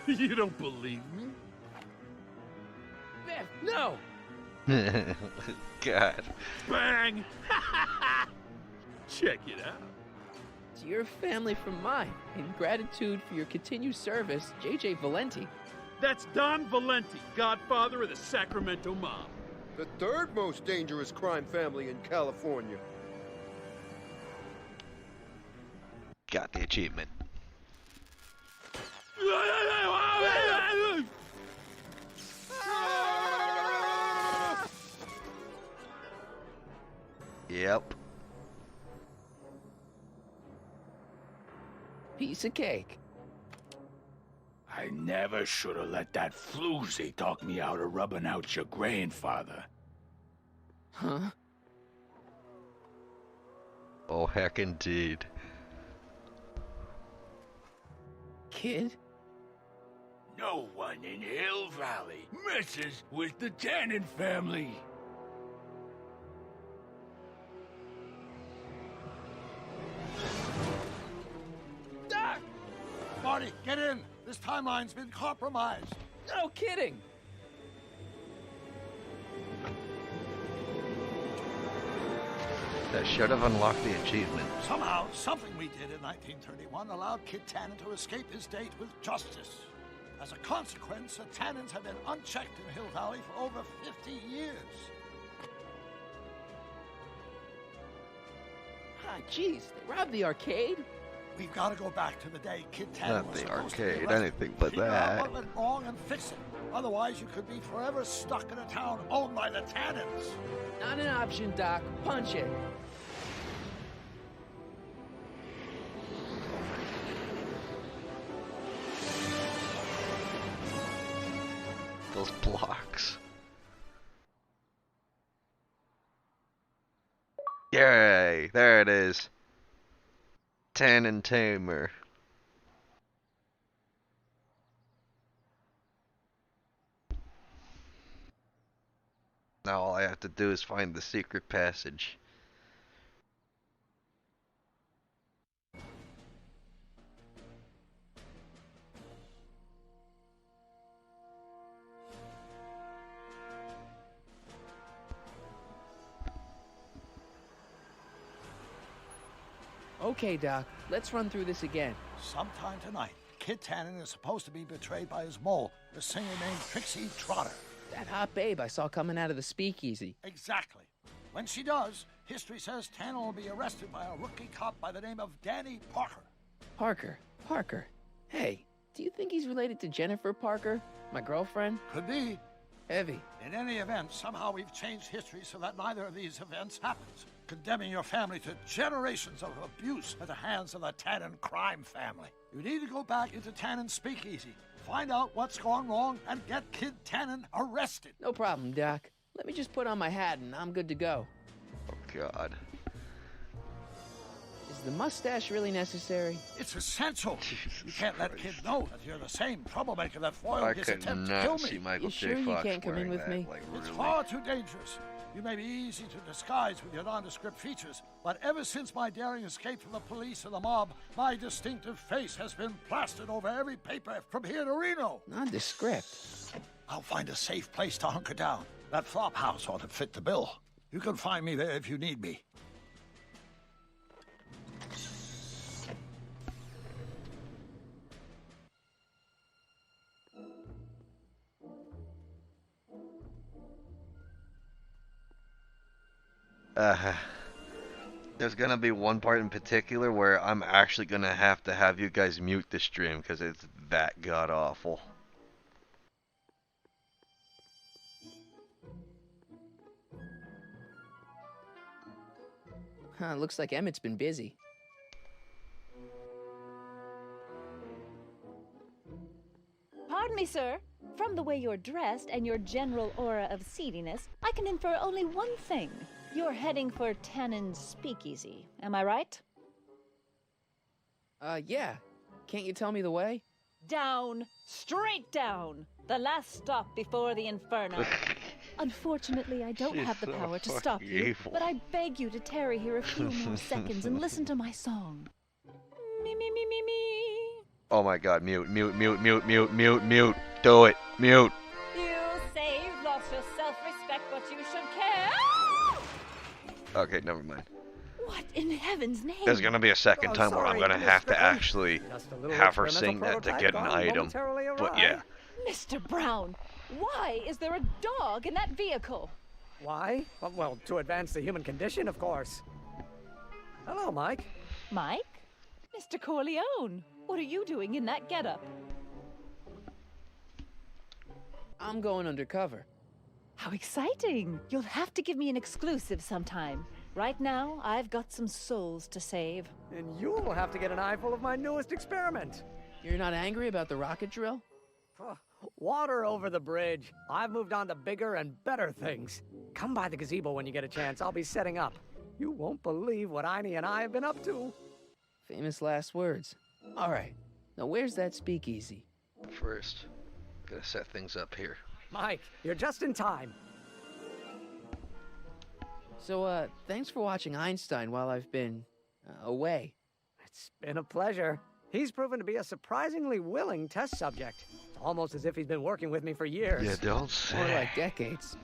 D: You don't believe me?
F: Biff, no!
H: God.
D: Bang! Check it out.
F: It's your family from mine. In gratitude for your continued service, J.J. Valenti.
D: That's Don Valenti, godfather of the Sacramento mob.
G: The 3rd most dangerous crime family in California.
H: Got the achievement. Yep.
F: Piece of cake.
W: I never should have let that floozy talk me out of rubbing out your grandfather.
F: Huh?
H: Oh, heck indeed.
F: Kid?
W: No one in Hill Valley messes with the Tannen family.
I: Doc! Marty, get in! This timeline's been compromised.
F: No kidding!
H: That should have unlocked the achievement.
I: Somehow, something we did in 1931 allowed Kid Tannen to escape his date with justice. As a consequence, the Tannens have been unchecked in Hill Valley for over 50 years.
F: Ah, jeez, they robbed the arcade?
I: We've got to go back to the day Kid Tannen
H: Not
I: was
H: the
I: supposed to be
H: arcade,
I: arrested.
H: anything but
I: Figure out
H: that.
I: what went wrong and fix it. Otherwise, you could be forever stuck in a town owned by the Tannens.
F: Not an option, Doc. Punch it.
H: Those blocks. Yay! There it is. Tannen Tamer. Now all I have to do is find the secret passage.
F: Okay, Doc, let's run through this again.
I: Sometime tonight, Kid Tannen is supposed to be betrayed by his mole, the singer named Trixie Trotter.
F: That hot babe I saw coming out of the speakeasy.
I: Exactly. When she does, history says Tannen will be arrested by a rookie cop by the name of Danny Parker.
F: Parker. Hey, do you think he's related to Jennifer Parker, my girlfriend?
I: Could be.
F: Heavy.
I: In any event, somehow we've changed history so that neither of these events happens, condemning your family to generations of abuse at the hands of the Tannen crime family. You need to go back into Tannen's speakeasy, find out what's gone wrong, and get Kid Tannen arrested.
F: No problem, Doc. Let me just put on my hat and I'm good to go.
H: Oh, God.
F: Is the mustache really necessary?
I: It's essential. You can't let Kid know that you're the same troublemaker that foiled
H: I
I: his
H: could
I: attempt to
H: not
I: kill
H: see
I: me.
H: Michael
F: You
H: J.
F: sure you
H: Fox
F: can't come in
H: wearing
F: with
H: that,
F: me?
H: like,
I: It's
H: really.
I: far too dangerous. You may be easy to disguise with your nondescript features, but ever since my daring escape from the police and the mob, my distinctive face has been plastered over every paper from here to Reno.
F: Nondescript.
I: I'll find a safe place to hunker down. That flop house ought to fit the bill. You can find me there if you need me.
H: There's gonna be one part in particular where I'm actually gonna have to have you guys mute the stream because it's that god awful.
F: Huh, looks like Emmett's been busy.
N: Pardon me, sir. From the way you're dressed and your general aura of seediness, I can infer only one thing. You're heading for Tannen's speakeasy. Am I right?
F: Yeah. Can't you tell me the way?
N: Down. Straight down. The last stop before the inferno. Unfortunately, I don't
H: She's
N: have the
H: so
N: power to
H: fucking
N: stop you,
H: evil.
N: but I beg you to tarry here a few more seconds and listen to my song. Me, me, me, me, me.
H: Oh my god, mute, mute, mute, mute, mute, mute, mute. Do it, mute.
N: You say you've lost your self-respect, but you should care.
H: Okay, never mind.
N: What in heaven's name?
H: There's gonna be a second time where I'm gonna have to actually have her
S: experimental
H: sing that to
S: prototype
H: get an
S: gone
H: item.
S: momentarily
H: But
S: awry.
H: yeah.
N: Mr. Brown, why is there a dog in that vehicle?
S: Why? Well, to advance the human condition, of course. Hello, Mike.
N: Mike? Mr. Corleone, what are you doing in that getup?
F: I'm going undercover.
N: How exciting! You'll have to give me an exclusive sometime. Right now, I've got some souls to save.
S: And you'll have to get an eyeful of my newest experiment.
F: You're not angry about the rocket drill?
S: Water over the bridge. I've moved on to bigger and better things. Come by the gazebo when you get a chance. I'll be setting up. You won't believe what Einie and I have been up to.
F: Famous last words. All right. Now where's that speakeasy?
H: First, gotta set things up here.
S: Mike, you're just in time.
F: So, thanks for watching Einstein while I've been away.
S: It's been a pleasure. He's proven to be a surprisingly willing test subject. It's almost as if he's been working with me for years.
H: Yeah, don't say.
F: More like decades.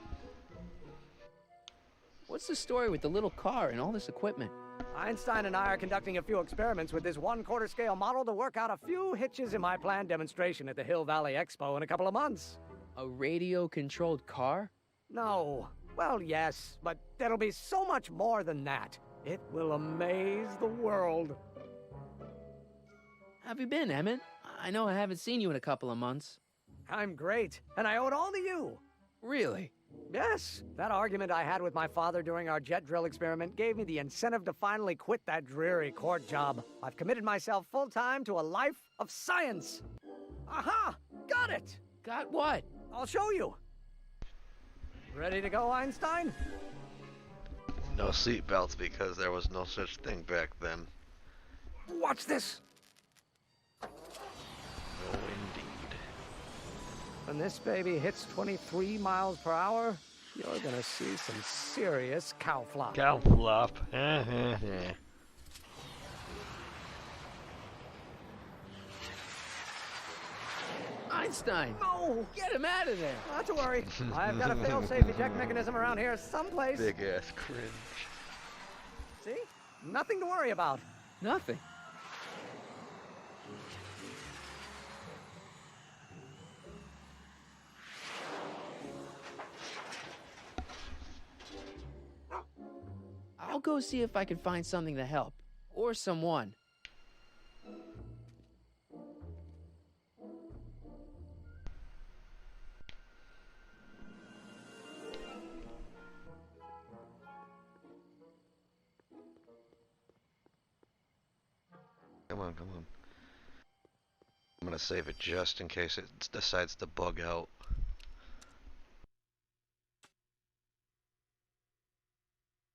F: What's the story with the little car and all this equipment?
S: Einstein and I are conducting a few experiments with this 1/4 scale model to work out a few hitches in my planned demonstration at the Hill Valley Expo in a couple of months.
F: A radio-controlled car?
S: No. Well, yes, but there'll be so much more than that. It will amaze the world.
F: How have you been, Emmett? I know I haven't seen you in a couple of months.
S: I'm great, and I owe it all to you.
F: Really?
S: Yes. That argument I had with my father during our jet drill experiment gave me the incentive to finally quit that dreary court job. I've committed myself full-time to a life of science. Aha! Got it!
F: Got what?
S: I'll show you. Ready to go, Einstein?
H: No seatbelts because there was no such thing back then.
S: Watch this.
H: Oh, indeed.
S: When this baby hits 23 miles per hour, you're gonna see some serious cow flop.
H: Cow flop.
F: Einstein!
S: No!
F: Get him out of there!
S: Not to worry. I've got a fail-safe eject mechanism around here someplace.
H: Big ass cringe.
S: See? Nothing to worry about.
F: Nothing. I'll go see if I can find something to help. Or someone.
H: Come on, come on. I'm gonna save it just in case it decides to bug out.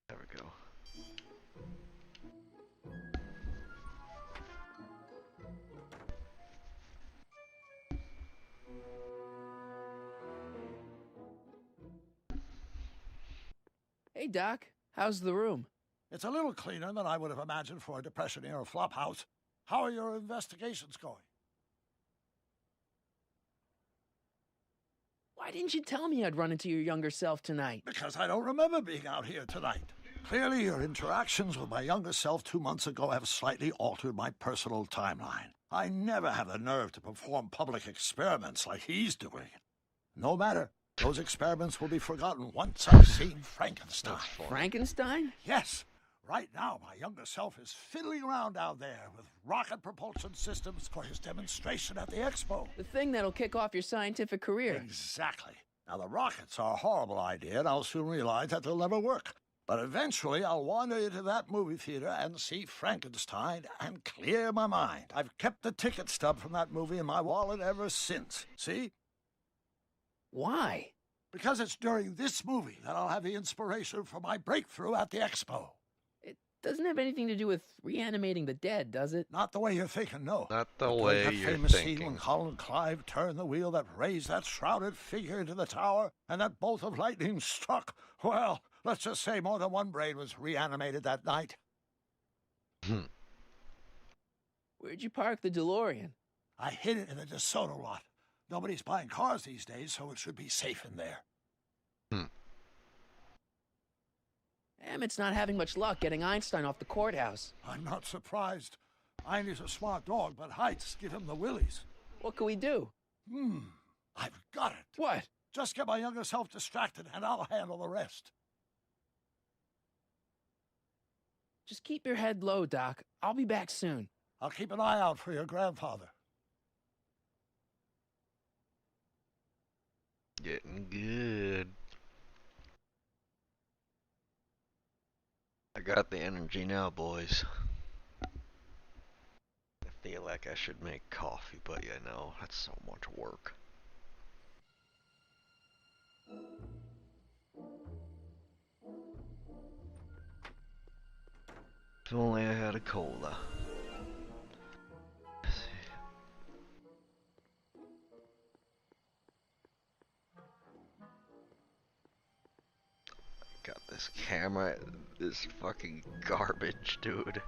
H: There we go.
F: Hey, Doc. How's the room?
I: It's a little cleaner than I would have imagined for a Depression-era flop house. How are your investigations going?
F: Why didn't you tell me I'd run into your younger self tonight?
I: Because I don't remember being out here tonight. Clearly, your interactions with my younger self 2 months ago have slightly altered my personal timeline. I never have the nerve to perform public experiments like he's doing. No matter. Those experiments will be forgotten once I've seen Frankenstein.
F: Frankenstein?
I: Yes. Right now, my younger self is fiddling around out there with rocket propulsion systems for his demonstration at the expo.
F: The thing that'll kick off your scientific career.
I: Exactly. Now, the rockets are a horrible idea, and I'll soon realize that they'll never work. But eventually, I'll wander into that movie theater and see Frankenstein and clear my mind. I've kept the ticket stub from that movie in my wallet ever since. See?
F: Why?
I: Because it's during this movie that I'll have the inspiration for my breakthrough at the expo.
F: It doesn't have anything to do with reanimating the dead, does it?
I: Not the way you're thinking, no.
H: Not the way
I: that
H: you're
I: famous
H: thinking.
I: scene when Colin Clive turned the wheel that raised that shrouded figure into the tower, and that bolt of lightning struck. Well, let's just say more than one brain was reanimated that night.
F: Where'd you park the DeLorean?
I: I hid it in the DeSoto lot. Nobody's buying cars these days, so it should be safe in there.
F: Emmett's not having much luck getting Einstein off the courthouse.
I: I'm not surprised. Einstein's a smart dog, but heights give him the willies.
F: What can we do?
I: I've got it.
F: What?
I: Just get my younger self distracted, and I'll handle the rest.
F: Just keep your head low, Doc. I'll be back soon.
I: I'll keep an eye out for your grandfather.
H: Getting good. I got the energy now, boys. I feel like I should make coffee, but you know, that's so much work. If only I had a cola. Let's see. Got this camera, this fucking garbage, dude.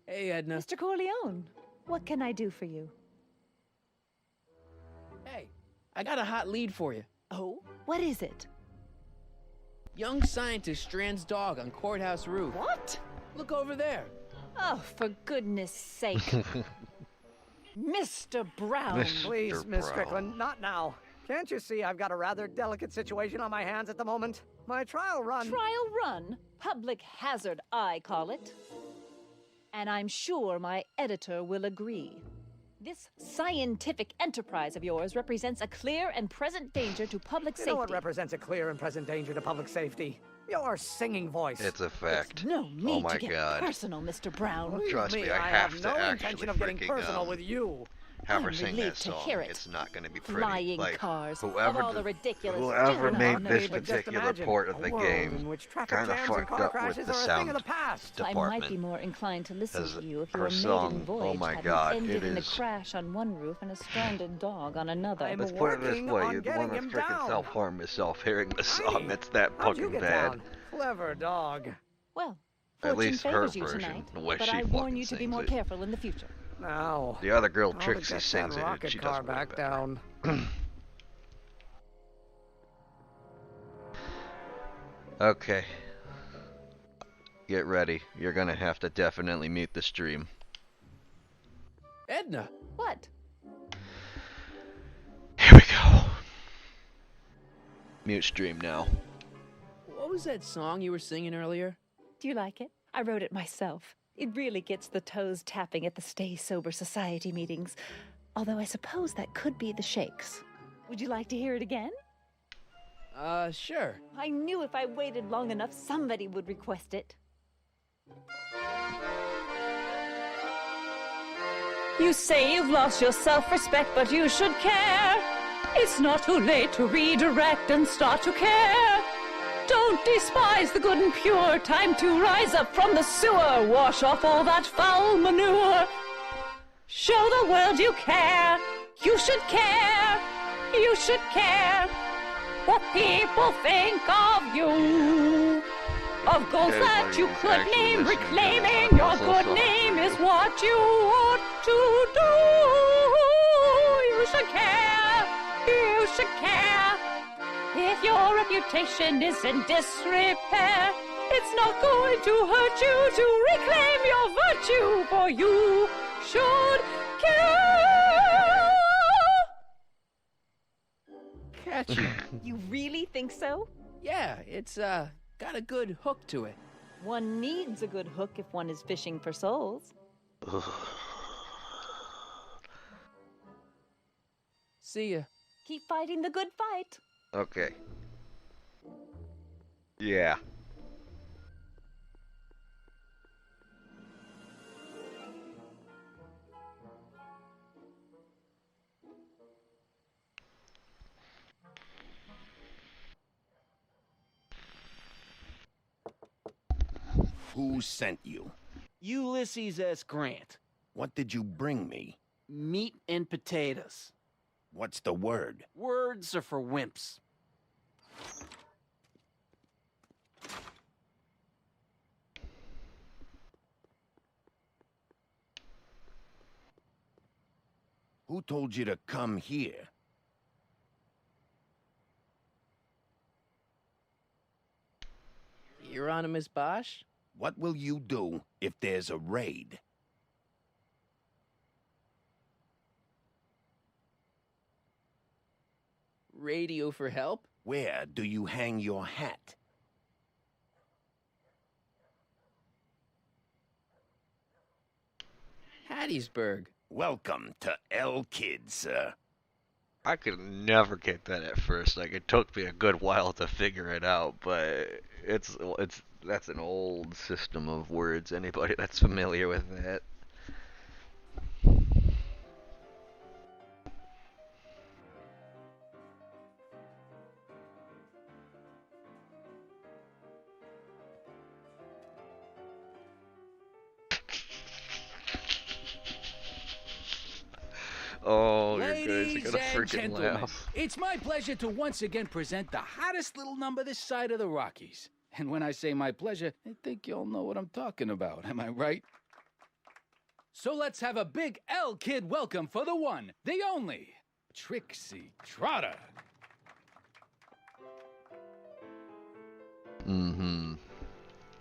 N: Hey, Edna. Mr. Corleone, what can I do for you?
F: I got a hot lead for you.
N: Oh? What is it?
F: Young scientist strands dog on courthouse roof.
N: What?
F: Look over there.
N: Oh, for goodness sake. Mr. Brown.
S: Please, Miss Strickland, not now. Can't you see I've got a rather delicate situation on my hands at the moment? My trial run...
N: Trial run? Public hazard, I call it. And I'm sure my editor will agree. This scientific enterprise of yours represents a clear and present danger to public safety.
S: You know what represents a clear and present danger to public safety? Your singing voice.
H: It's a fact.
N: It's no need
H: oh my
N: to get
H: God.
N: personal, Mr. Brown.
H: Trust me, I
S: have
H: have
S: no
H: to
S: intention
H: actually
S: of getting
H: freaking
S: personal with you.
H: have her
N: I'm
H: sing that
N: relieved to
H: song.
N: hear it.
H: It's not going to be pretty.
N: Flying
H: like,
N: cars, of
H: whoever
N: all the ridiculous
H: whoever
N: children
H: made
N: on
H: this
N: the road.
H: particular port of the game kind of fucked up with the sound
N: I might be
H: department.
N: more inclined to listen to you if
H: her
N: your maiden
H: song,
N: voyage
H: oh my
N: hadn't
H: God,
N: ended
H: it
N: in a
H: is.
N: crash on one roof and a stranded dog on another.
H: Let's put it this way: you'd want to freaking self-harm yourself hearing the song. It's that
S: How'd you
H: fucking
S: get
H: bad.
S: down? Clever dog.
N: Well,
H: At
N: fortune
H: least her
N: favors you
H: version,
N: tonight,
H: the way
N: but
H: she
N: I warn you to be
H: fucking
N: more
H: sings it.
N: careful in the future.
S: Now,
H: The other girl,
S: I'll
H: Trixie,
S: get
H: sings
S: that
H: it.
S: rocket
H: She
S: car
H: does way
S: back
H: better.
S: down.
H: Okay. Get ready. You're gonna have to definitely mute the stream.
F: Edna.
N: What?
H: Here we go. Mute stream now.
F: What was that song you were singing earlier?
N: Do you like it? I wrote it myself. It really gets the toes tapping at the Stay Sober Society meetings. Although I suppose that could be the Shakes. Would you like to hear it again?
F: Sure.
N: I knew if I waited long enough, somebody would request it. You say you've lost your self-respect, but you should care. It's not too late to redirect and start to care. Don't despise the good and pure. Time to rise up from the sewer. Wash off all that foul manure. Show the world you care. You should care. You should care what people think of you. Of goals that you could name, reclaiming your good name is what you ought to do. You should care. You should care. If your reputation is in disrepair, it's not going to hurt you to reclaim your virtue, for you should care.
F: Catchy.
N: You really think so?
F: Yeah, it's got a good hook to it.
N: One needs a good hook if one is fishing for souls.
F: See ya.
N: Keep fighting the good fight.
H: Okay. Yeah.
T: Who sent you?
K: Ulysses S. Grant.
T: What did you bring me?
K: Meat and potatoes.
T: What's the word?
K: Words are for wimps.
T: Who told you to come here?
F: Hieronymus Bosch?
T: What will you do if there's a raid?
F: Radio for help?
T: Where do you hang your hat?
F: Hattiesburg.
T: Welcome to El Kid, sir.
H: I could never get that at first. Like, it took me a good while to figure it out, but that's an old system of words. Anybody that's familiar with that. Oh, you guys are
P: Ladies
H: gonna
P: and
H: freaking
P: gentlemen,
H: laugh.
P: it's my pleasure to once again present the hottest little number this side of the Rockies. And when I say my pleasure, I think you all know what I'm talking about. Am I right? So let's have a big L Kid welcome for the one, the only,
Q: Trixie Trotter.
H: Mm-hmm.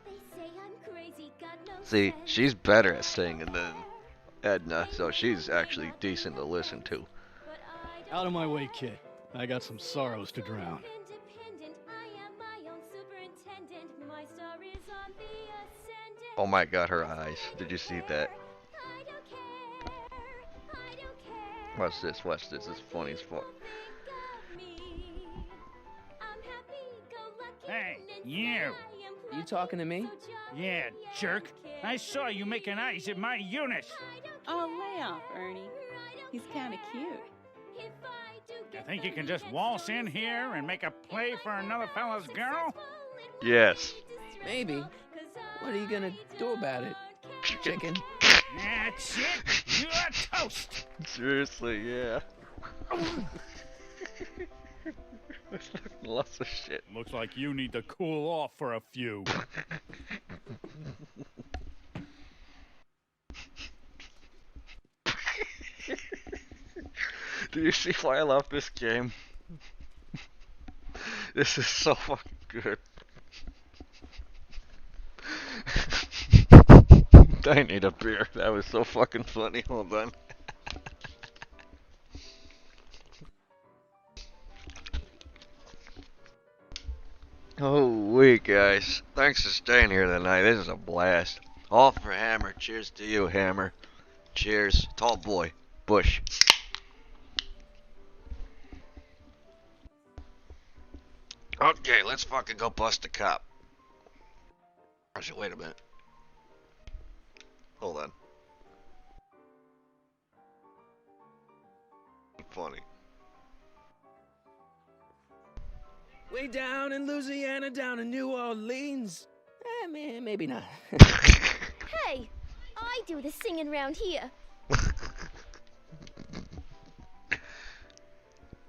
V: They say I'm crazy, got no
H: See, she's better at singing than Edna, so she's actually decent to listen to.
C: Out of my way, kid. I got some sorrows to drown.
V: independent. I am my own superintendent. My star is on the ascendant.
H: Oh my god, her eyes. Did you see that?
V: I don't care. I don't care.
H: Watch this, watch this. It's funny as fuck.
V: I'm happy, go lucky.
O: Hey, you!
F: You talking to me?
O: Yeah, jerk. I saw you making eyes at my Eunice.
J: Oh, lay off, Ernie. He's kind of cute.
O: You think you can just waltz in here and make a play for another fella's girl?
H: Yes.
F: Maybe. What are you gonna do about it, chicken?
O: That's it. You're toast.
H: Seriously, yeah. Lots of shit.
O: Looks like you need to cool off for a few.
H: Do you see why I love this game? This is so fucking good. I need a beer. That was so fucking funny. Hold on. Oh, wait, guys. Thanks for staying here tonight. This is a blast. All for Hammer. Cheers to you, Hammer. Cheers. Tall boy. Bush. Okay, let's fucking go bust a cop. Actually, wait a minute. Hold on. Funny.
F: Way down in Louisiana, down in New Orleans. Maybe not.
V: Hey, I do the singing round here.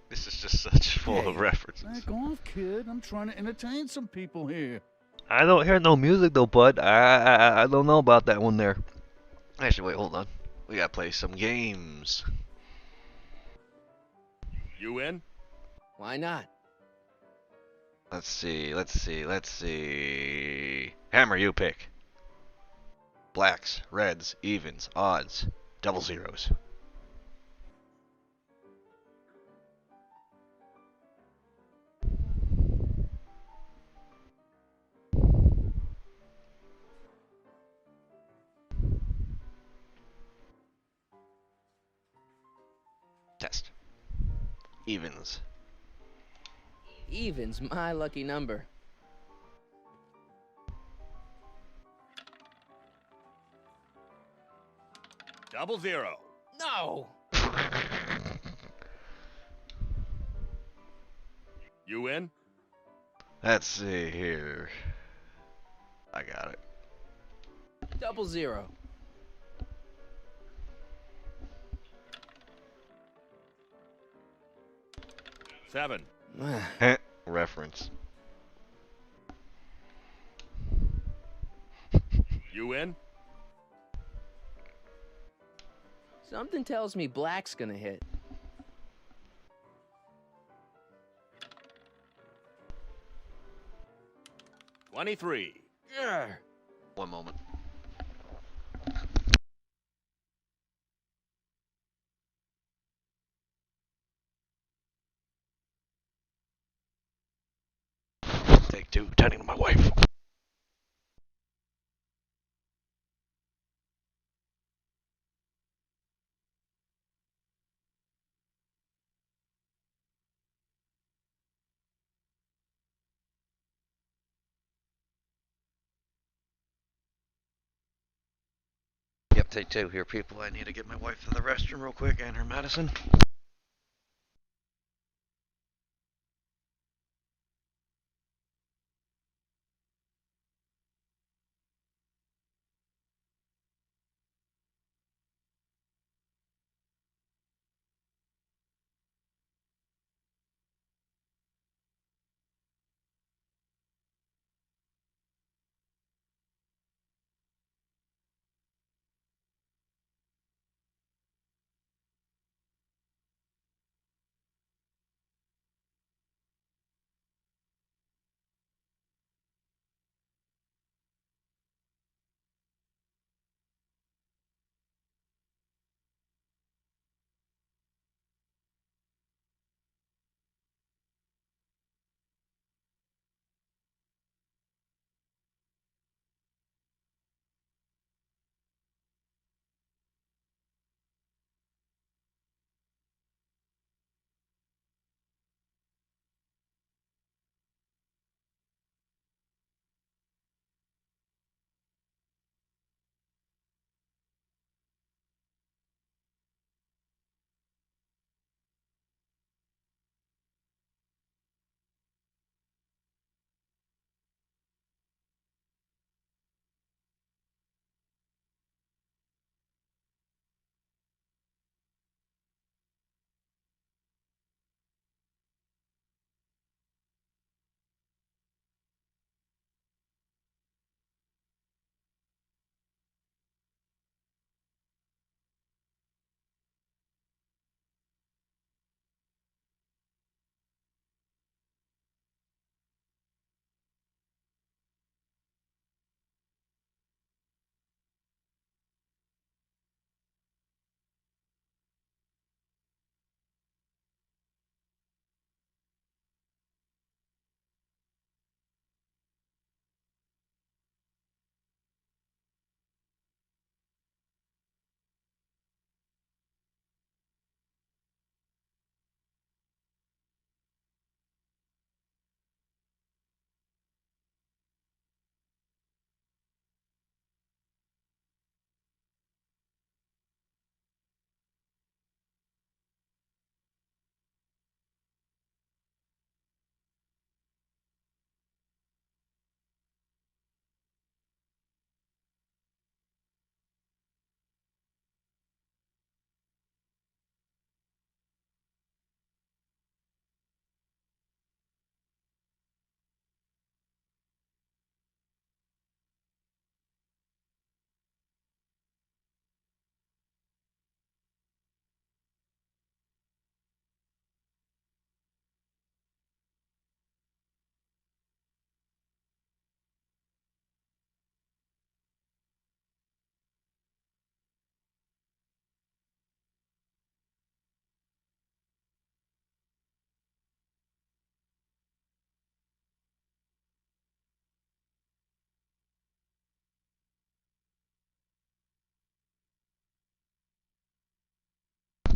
H: This is just such full of references.
Q: Back off, kid. I'm trying to entertain some people here.
H: I don't hear no music though, bud. I don't know about that one there. Actually, wait, hold on. We gotta play some games.
O: You in?
F: Why not?
H: Let's see. Hammer, you pick. Blacks, reds, evens, odds, double zeros. Test. Evens.
F: Even's my lucky number.
O: Double zero.
F: No!
O: You in?
H: Let's see here. I got it.
F: Double zero.
O: Seven.
H: Reference.
O: You in?
F: Something tells me black's gonna hit.
O: $23.
H: One moment. Take two, turning to my wife. Yep, take two here, people. I need to get my wife to the restroom real quick and her medicine.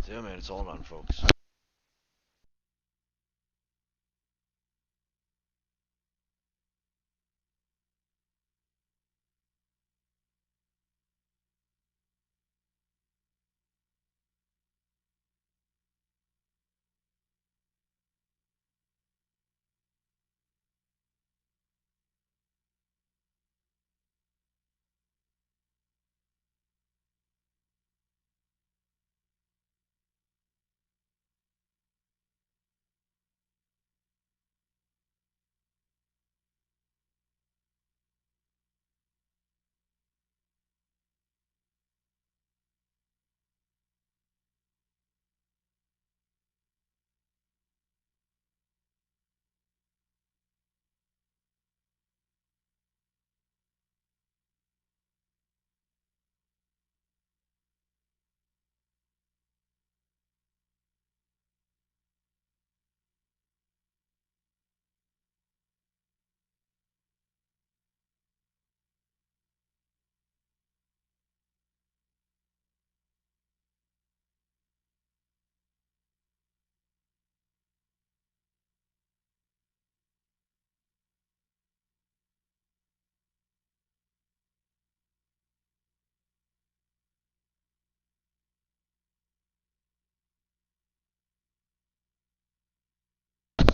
H: Damn it, it's all done, folks.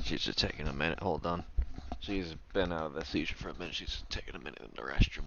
H: She's just taking a minute. Hold on. She's been out of the seizure for a minute. She's taking a minute in the restroom.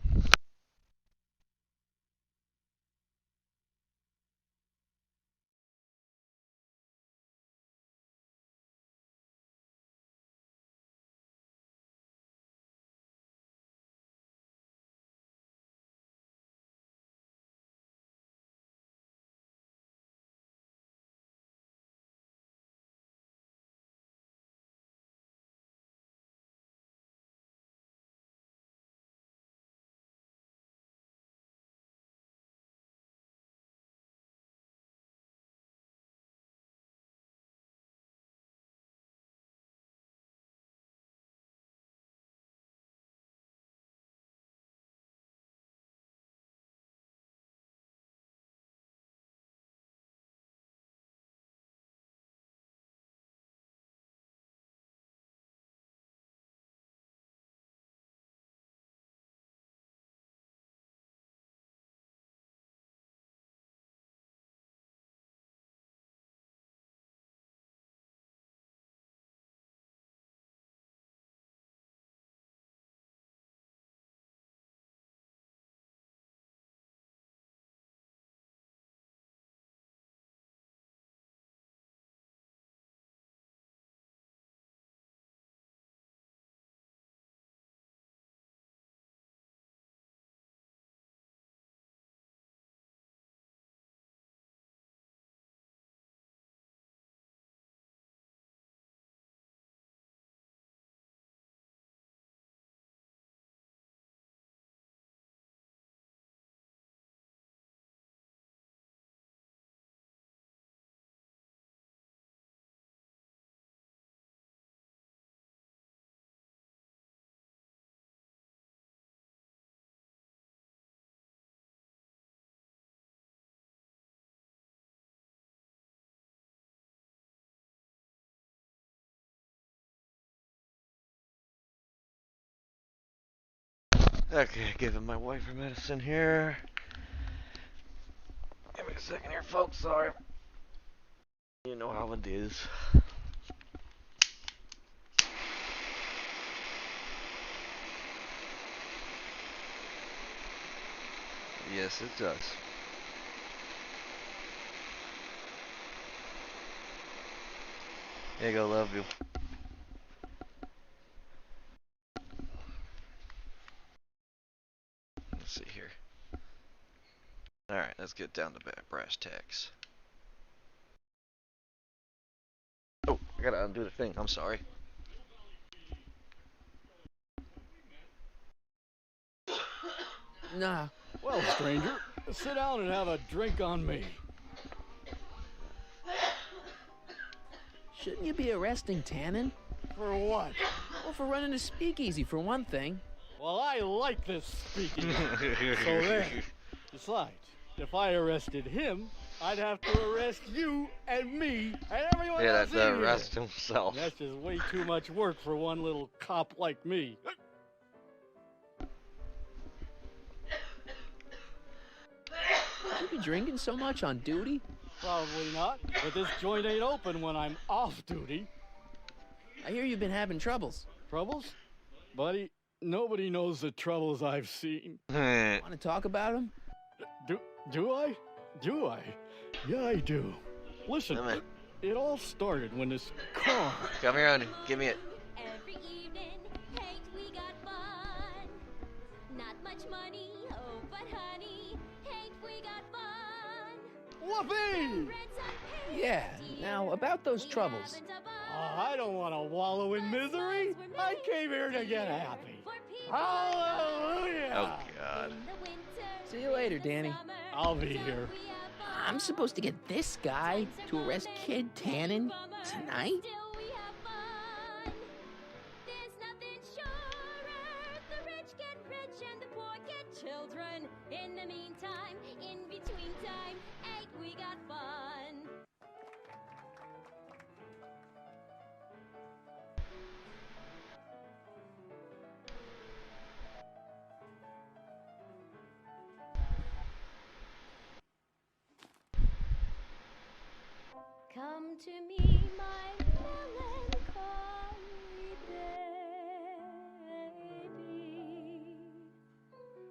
H: Okay, giving my wife her medicine here. Give me a second here, folks. Sorry. You know how it is. Yes, it does. Here you go, love you. Let's see here. Alright, let's get down to brass tacks. Oh, I gotta undo the thing. I'm sorry.
C: Nah. Well, stranger, sit down and have a drink on me.
F: Shouldn't you be arresting Tannen?
C: For what?
F: Well, for running a speakeasy, for one thing.
C: Well, I like this speaking. So there. Besides, if I arrested him,
Q: I'd have to arrest you and me and everyone
H: Yeah,
Q: else
H: that's to
Q: in here.
H: arrest himself.
Q: That's just way too much work for one little cop like me.
F: Would you be drinking so much on duty?
Q: Probably not, but this joint ain't open when I'm off duty.
F: I hear you've been having troubles.
Q: Troubles? Buddy, nobody knows the troubles I've seen.
F: Want to talk about them?
Q: Do I? Do I? Yeah, I do. Listen, it all started when this car...
H: Come here, honey. Give me it.
V: Every evening, ain't we got fun? Not much money, oh, but honey, ain't we got fun?
Q: Whoopee!
F: Yeah, now about those troubles.
Q: I don't want to wallow in misery. I came here to get happy. Hallelujah!
H: Oh, God.
F: See you later, Danny.
Q: I'll be here.
F: I'm supposed to get this guy to arrest Kid Tannen tonight?
V: Children, in the meantime, in between time, ain't we got fun? Come to me, my melancholy baby.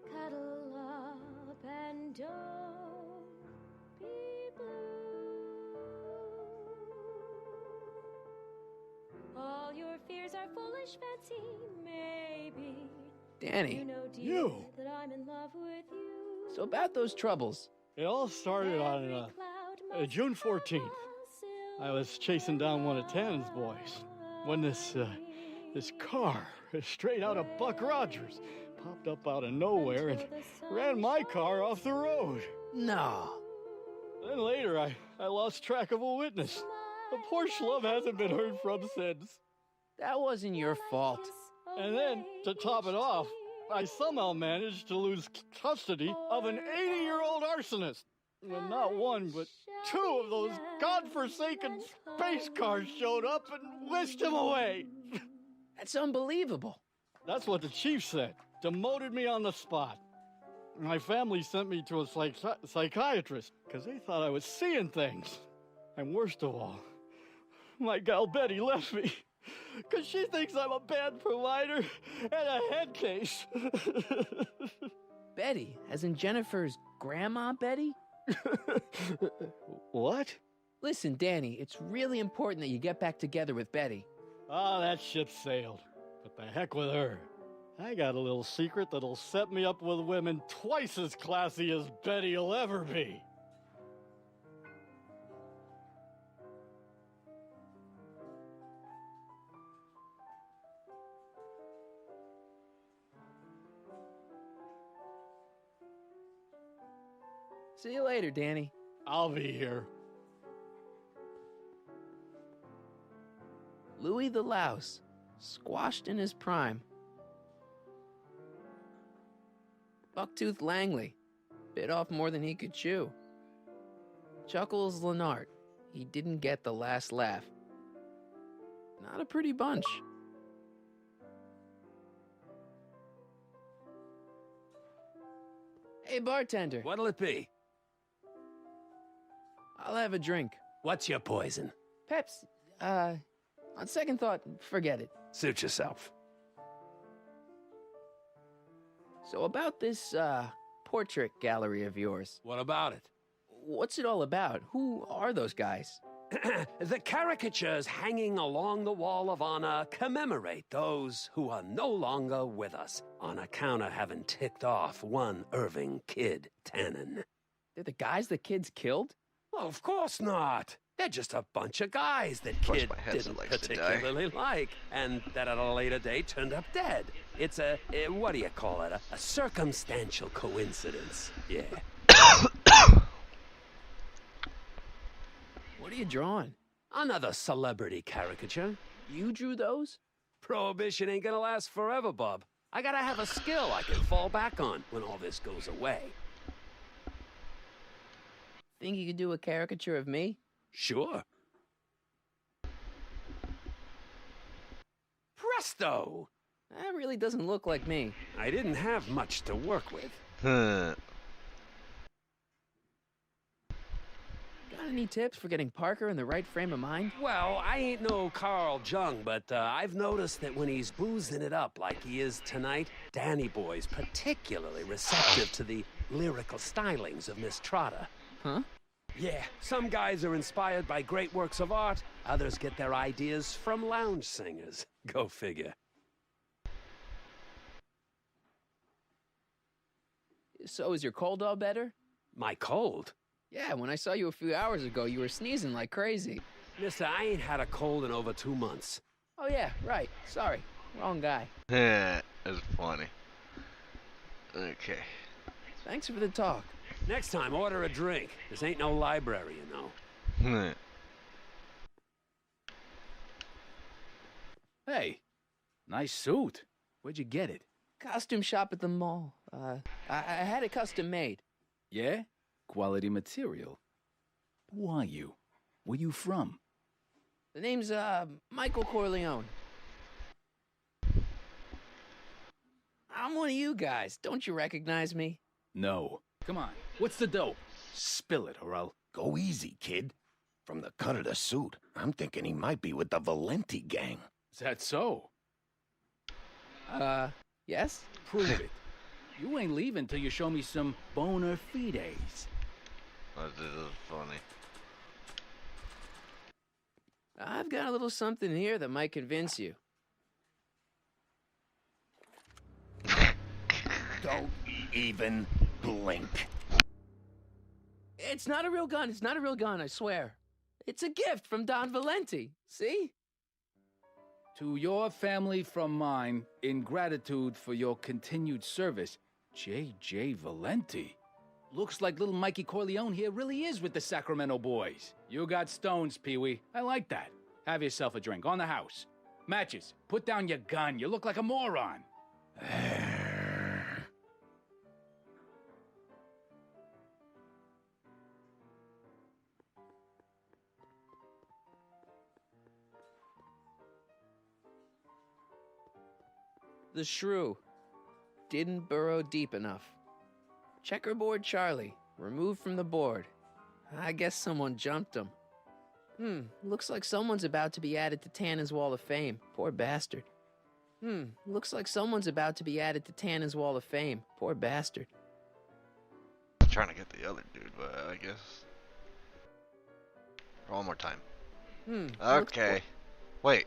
V: Cuddle up and don't be blue. All your fears are foolish fancy, maybe.
F: Danny.
V: You know, dear, that I'm in love with you.
F: So about those troubles.
Q: It all started on June 14th. I was chasing down one of Tannen's boys when this car, straight out of Buck Rogers, popped up out of nowhere and ran my car off the road.
F: No.
Q: Then later, I lost track of a witness. The poor schlub hasn't been heard from since.
F: That wasn't your fault.
Q: And then, to top it off, I somehow managed to lose custody of an 80-year-old arsonist. And not one, but two of those godforsaken space cars showed up and whisked him away.
F: That's unbelievable.
Q: That's what the chief said. Demoted me on the spot. My family sent me to a psychiatrist because they thought I was seeing things. And worst of all, my gal Betty left me because she thinks I'm a bad provider and a head case.
F: Betty, as in Jennifer's grandma Betty?
Q: What?
F: Listen, Danny, it's really important that you get back together with Betty.
Q: Ah, that ship sailed. But the heck with her. I got a little secret that'll set me up with women twice as classy as Betty will ever be.
F: See you later, Danny.
Q: I'll be here.
F: Louis the Louse, squashed in his prime. Bucktooth Langley, bit off more than he could chew. Chuckles Lenart, he didn't get the last laugh. Not a pretty bunch. Hey, bartender.
A: What'll it be?
F: I'll have a drink.
A: What's your poison?
F: Peps, on second thought, forget it.
A: Suit yourself.
F: So about this, portrait gallery of yours.
A: What about it?
F: What's it all about? Who are those guys?
A: The caricatures hanging along the wall of honor commemorate those who are no longer with us on account of having ticked off one Irving Kid Tannen.
F: They're the guys the kids killed?
A: Well, of course not. They're just a bunch of guys that Kid didn't particularly like, and that at a later date turned up dead. It's what do you call it? A circumstantial coincidence. Yeah.
F: What are you drawing?
A: Another celebrity caricature.
F: You drew those?
A: Prohibition ain't gonna last forever, Bub. I gotta have a skill I can fall back on when all this goes away.
F: think you could do a caricature of me?
A: Sure. Presto!
F: That really doesn't look like me.
A: I didn't have much to work with.
F: Got any tips for getting Parker in the right frame of mind?
A: Well, I ain't no Carl Jung, but I've noticed that when he's boozing it up like he is tonight, Danny Boy's particularly receptive to the lyrical stylings of Miss Trotter.
F: Huh?
A: Yeah, some guys are inspired by great works of art. Others get their ideas from lounge singers. Go figure.
F: So is your cold all better?
A: My cold?
F: Yeah, when I saw you a few hours ago, you were sneezing like crazy.
A: Mister, I ain't had a cold in over 2 months.
F: Oh yeah, right. Sorry. Wrong guy.
H: That's funny. Okay.
F: Thanks for the talk.
A: Next time, order a drink. This ain't no library, you know.
P: Hey, nice suit. Where'd you get it?
F: Costume shop at the mall. I had it custom made.
P: Yeah? Quality material. Who are you? Where you from?
F: The name's, Michael Corleone. I'm one of you guys. Don't you recognize me?
P: No. Come on. What's the dope? Spill it, or I'll...
T: Go easy, kid. From the cut of the suit, I'm thinking he might be with the Valenti gang.
P: Is that so?
F: Yes?
P: Prove it. You ain't leaving till you show me some bona fides.
H: Oh, this is funny.
F: I've got a little something here that might convince you.
T: Don't even blink.
F: It's not a real gun. It's not a real gun, I swear. It's a gift from Don Valenti. See?
P: To your family from mine, in gratitude for your continued service, J.J. Valenti. Looks like little Mikey Corleone here really is with the Sacramento boys. You got stones, Pee-wee. I like that. Have yourself a drink on the house. Matches, put down your gun. You look like a moron.
F: The shrew didn't burrow deep enough. Checkerboard Charlie, removed from the board. I guess someone jumped him. Looks like someone's about to be added to Tannen's Wall of Fame. Poor bastard. Looks like someone's about to be added to Tannen's Wall of Fame. Poor bastard.
H: I'm trying to get the other dude, but I guess... One more time. Okay. Wait.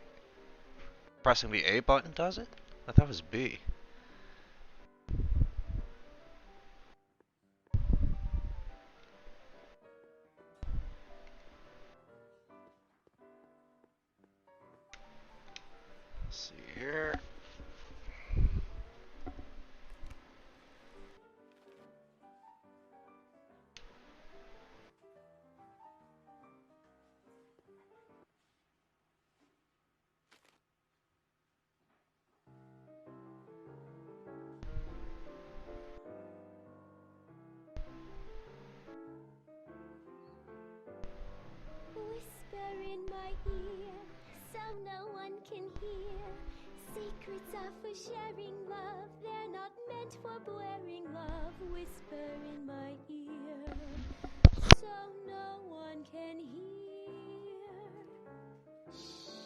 H: Pressing the A button does it? I thought it was B. Let's see here.
V: Whisper in my ear, so no one can hear. Secrets are for sharing love, they're not meant for blaring love. Whisper in my ear, so no one can hear. Shh.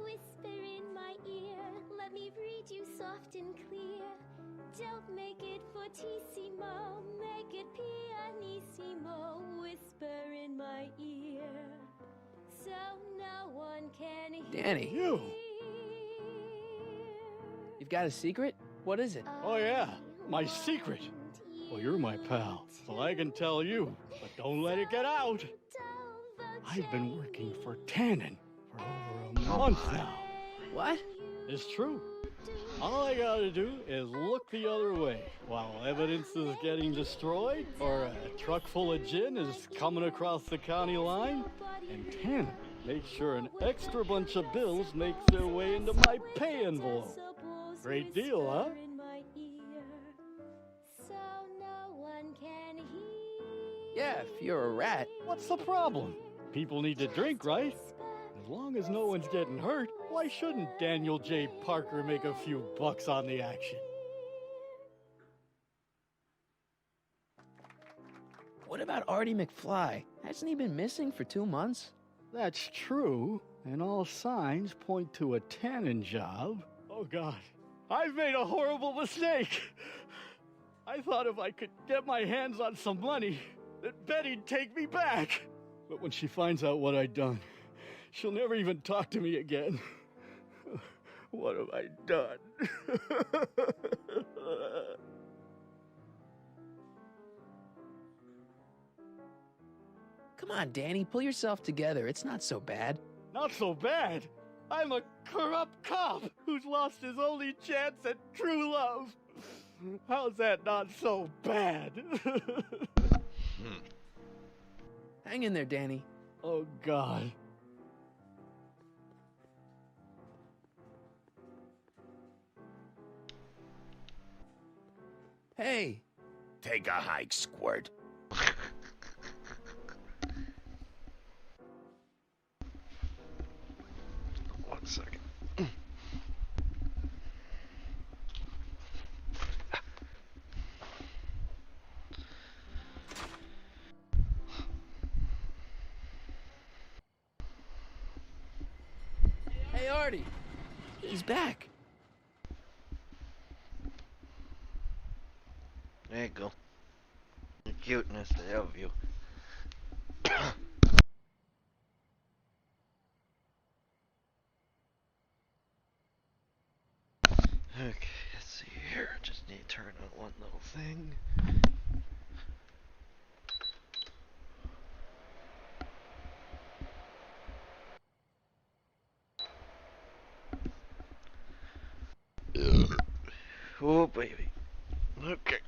V: Whisper in my ear, let me read you soft and clear. Don't make it fortissimo, make it pianissimo. Whisper in my ear, so no one can hear.
F: Danny.
Q: You.
F: You've got a secret? What is it?
Q: Oh, yeah. My secret. Well, you're my pal, so I can tell you, but don't let it get out. I've been working for Tannen for over a month now.
F: What?
Q: It's true. All I gotta do is look the other way while evidence is getting destroyed or a truck full of gin is coming across the county line, and Tannen makes sure an extra bunch of bills makes their way into my pay envelope. Great deal, huh?
V: So no one can hear.
F: Yeah, if you're a rat.
C: What's the problem? People need to drink, right? As long as no one's getting hurt, why shouldn't Daniel J. Parker make a few bucks on the action?
F: What about Artie McFly? Hasn't he been missing for 2 months?
C: That's true, and all signs point to a tanning job. Oh, God. I've made a horrible mistake. I thought if I could get my hands on some money, that Betty'd take me back. But when she finds out what I'd done, she'll never even talk to me again. What have I done?
F: Come on, Danny, pull yourself together. It's not so bad.
C: Not so bad. I'm a corrupt cop who's lost his only chance at true love. How's that not so bad?
F: Hang in there, Danny.
C: Oh, God.
F: Hey.
T: Take a hike, Squirt.
E: One second.
F: Hey, Artie. He's back.
H: There you go. The cuteness they have you. Okay, let's see here. Just need to turn on one little thing. Oh, baby. Okay.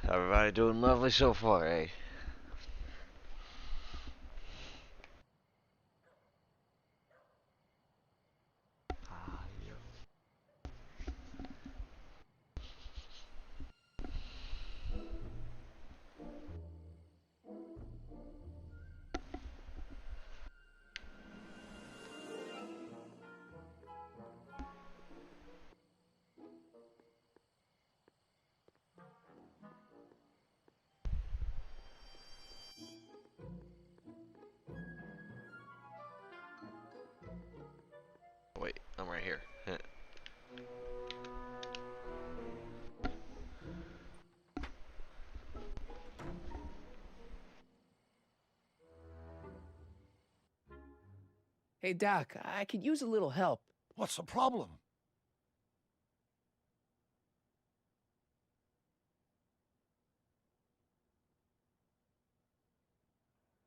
H: Everybody doing lovely so far, eh? Wait, I'm right here.
F: Hey, Doc, I could use a little help.
I: What's the problem?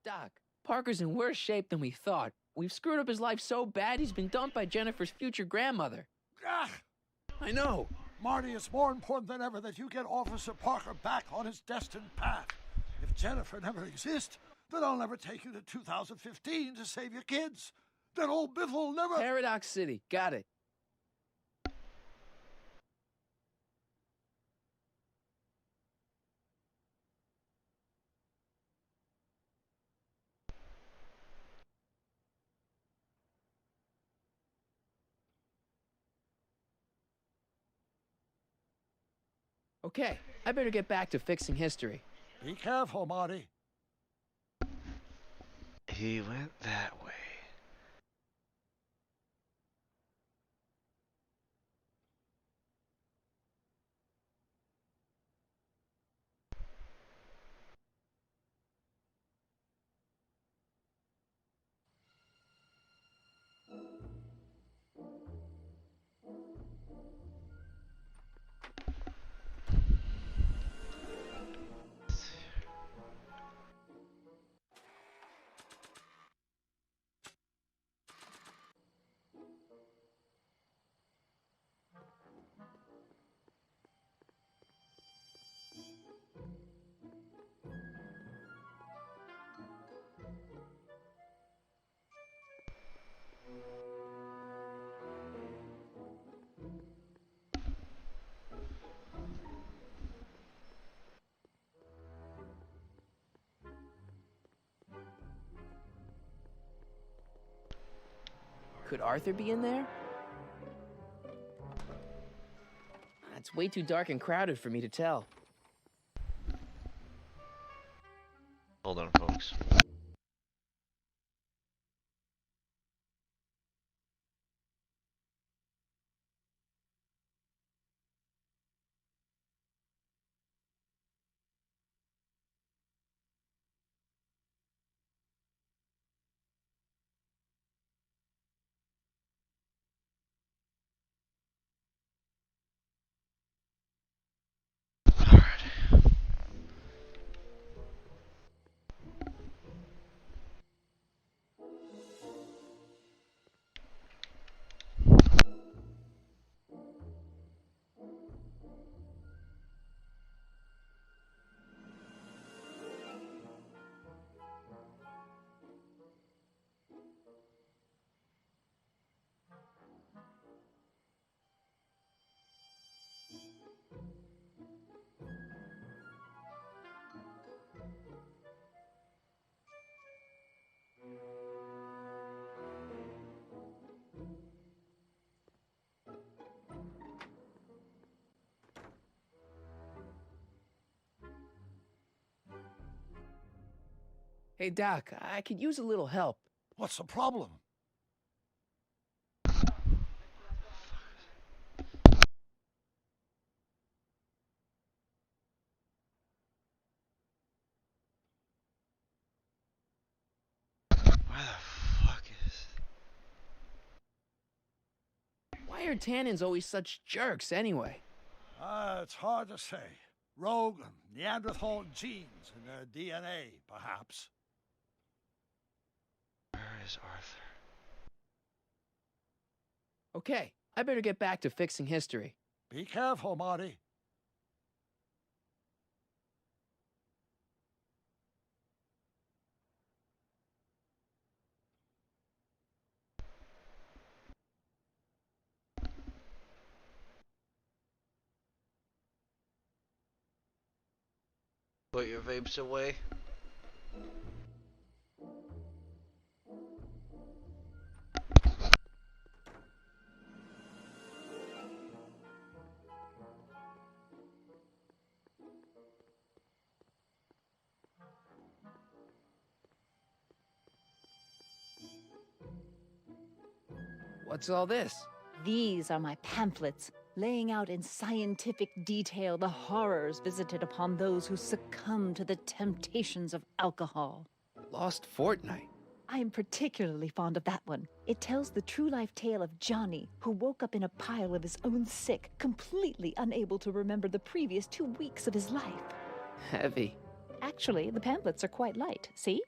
F: Doc, Parker's in worse shape than we thought. We've screwed up his life so bad he's been dumped by Jennifer's future grandmother.
I: Ah!
F: I know.
I: Marty, it's more important than ever that you get Officer Parker back on his destined path. If Jennifer never exists, then I'll never take you to 2015 to save your kids. Then old Biff will never...
F: Paradox City. Got it. Okay, I better get back to fixing history.
I: Be careful, Marty.
H: He went that way.
F: Could Arthur be in there? It's way too dark and crowded for me to tell.
H: Hold on, folks.
F: Hey, Doc, I could use a little help.
I: What's the problem?
F: Why are tannins always such jerks anyway?
I: It's hard to say. Rogue Neanderthal genes in their DNA, perhaps.
H: Where is Arthur?
F: Okay, I better get back to fixing history.
I: Be careful, Marty.
H: Put your vapes away.
F: What's all this?
N: These are my pamphlets, laying out in scientific detail the horrors visited upon those who succumb to the temptations of alcohol.
F: Lost Fortnight.
N: I am particularly fond of that one. It tells the true life tale of Johnny, who woke up in a pile of his own sick, completely unable to remember the previous 2 weeks of his life.
F: Heavy.
N: Actually, the pamphlets are quite light, see?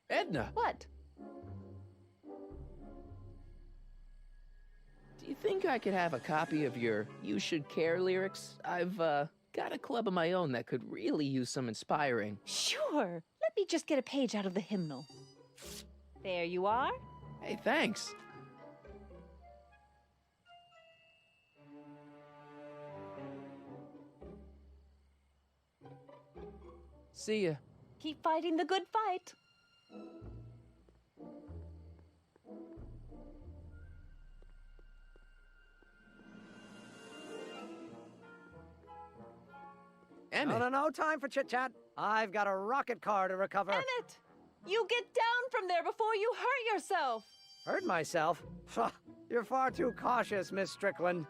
F: Edna!
N: What?
F: Do you think I could have a copy of your You Should Care lyrics? I've, got a club of my own that could really use some inspiring.
N: Sure. Let me just get a page out of the hymnal. There you are.
F: Hey, thanks. See ya.
N: Keep fighting the good fight.
F: Emmett.
S: No time for chit-chat. I've got a rocket car to recover.
N: Emmett! You get down from there before you hurt yourself.
S: Hurt myself? You're far too cautious, Miss Strickland.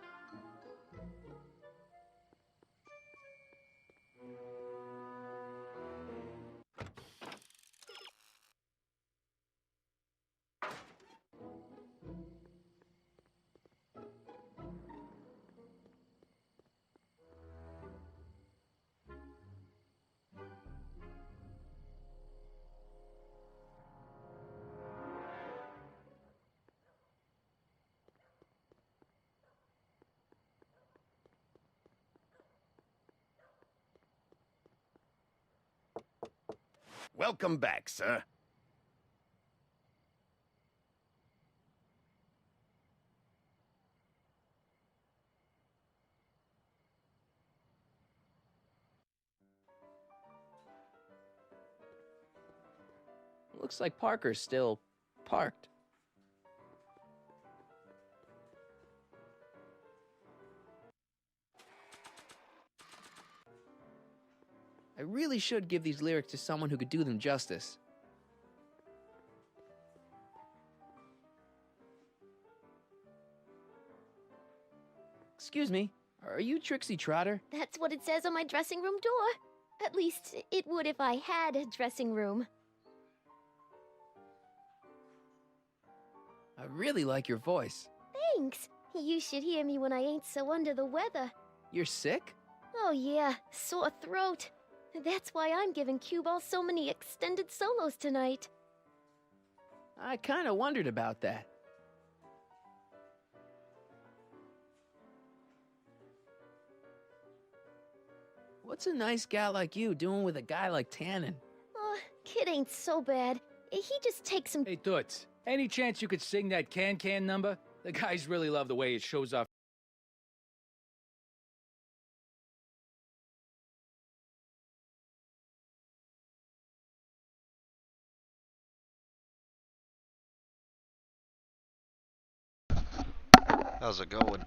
T: Welcome back, sir.
F: Looks like Parker's still parked. I really should give these lyrics to someone who could do them justice. Excuse me, are you Trixie Trotter?
V: That's what it says on my dressing room door. At least, it would if I had a dressing room.
F: I really like your voice.
V: Thanks. You should hear me when I ain't so under the weather.
F: You're sick?
V: Oh yeah, sore throat. That's why I'm giving Cue Ball so many extended solos tonight.
F: I kinda wondered about that. What's a nice gal like you doing with a guy like Tannen?
V: Kid ain't so bad. He just takes some—
P: Hey, Toots, any chance you could sing that Can number? The guys really love the way it shows off.
H: How's it going?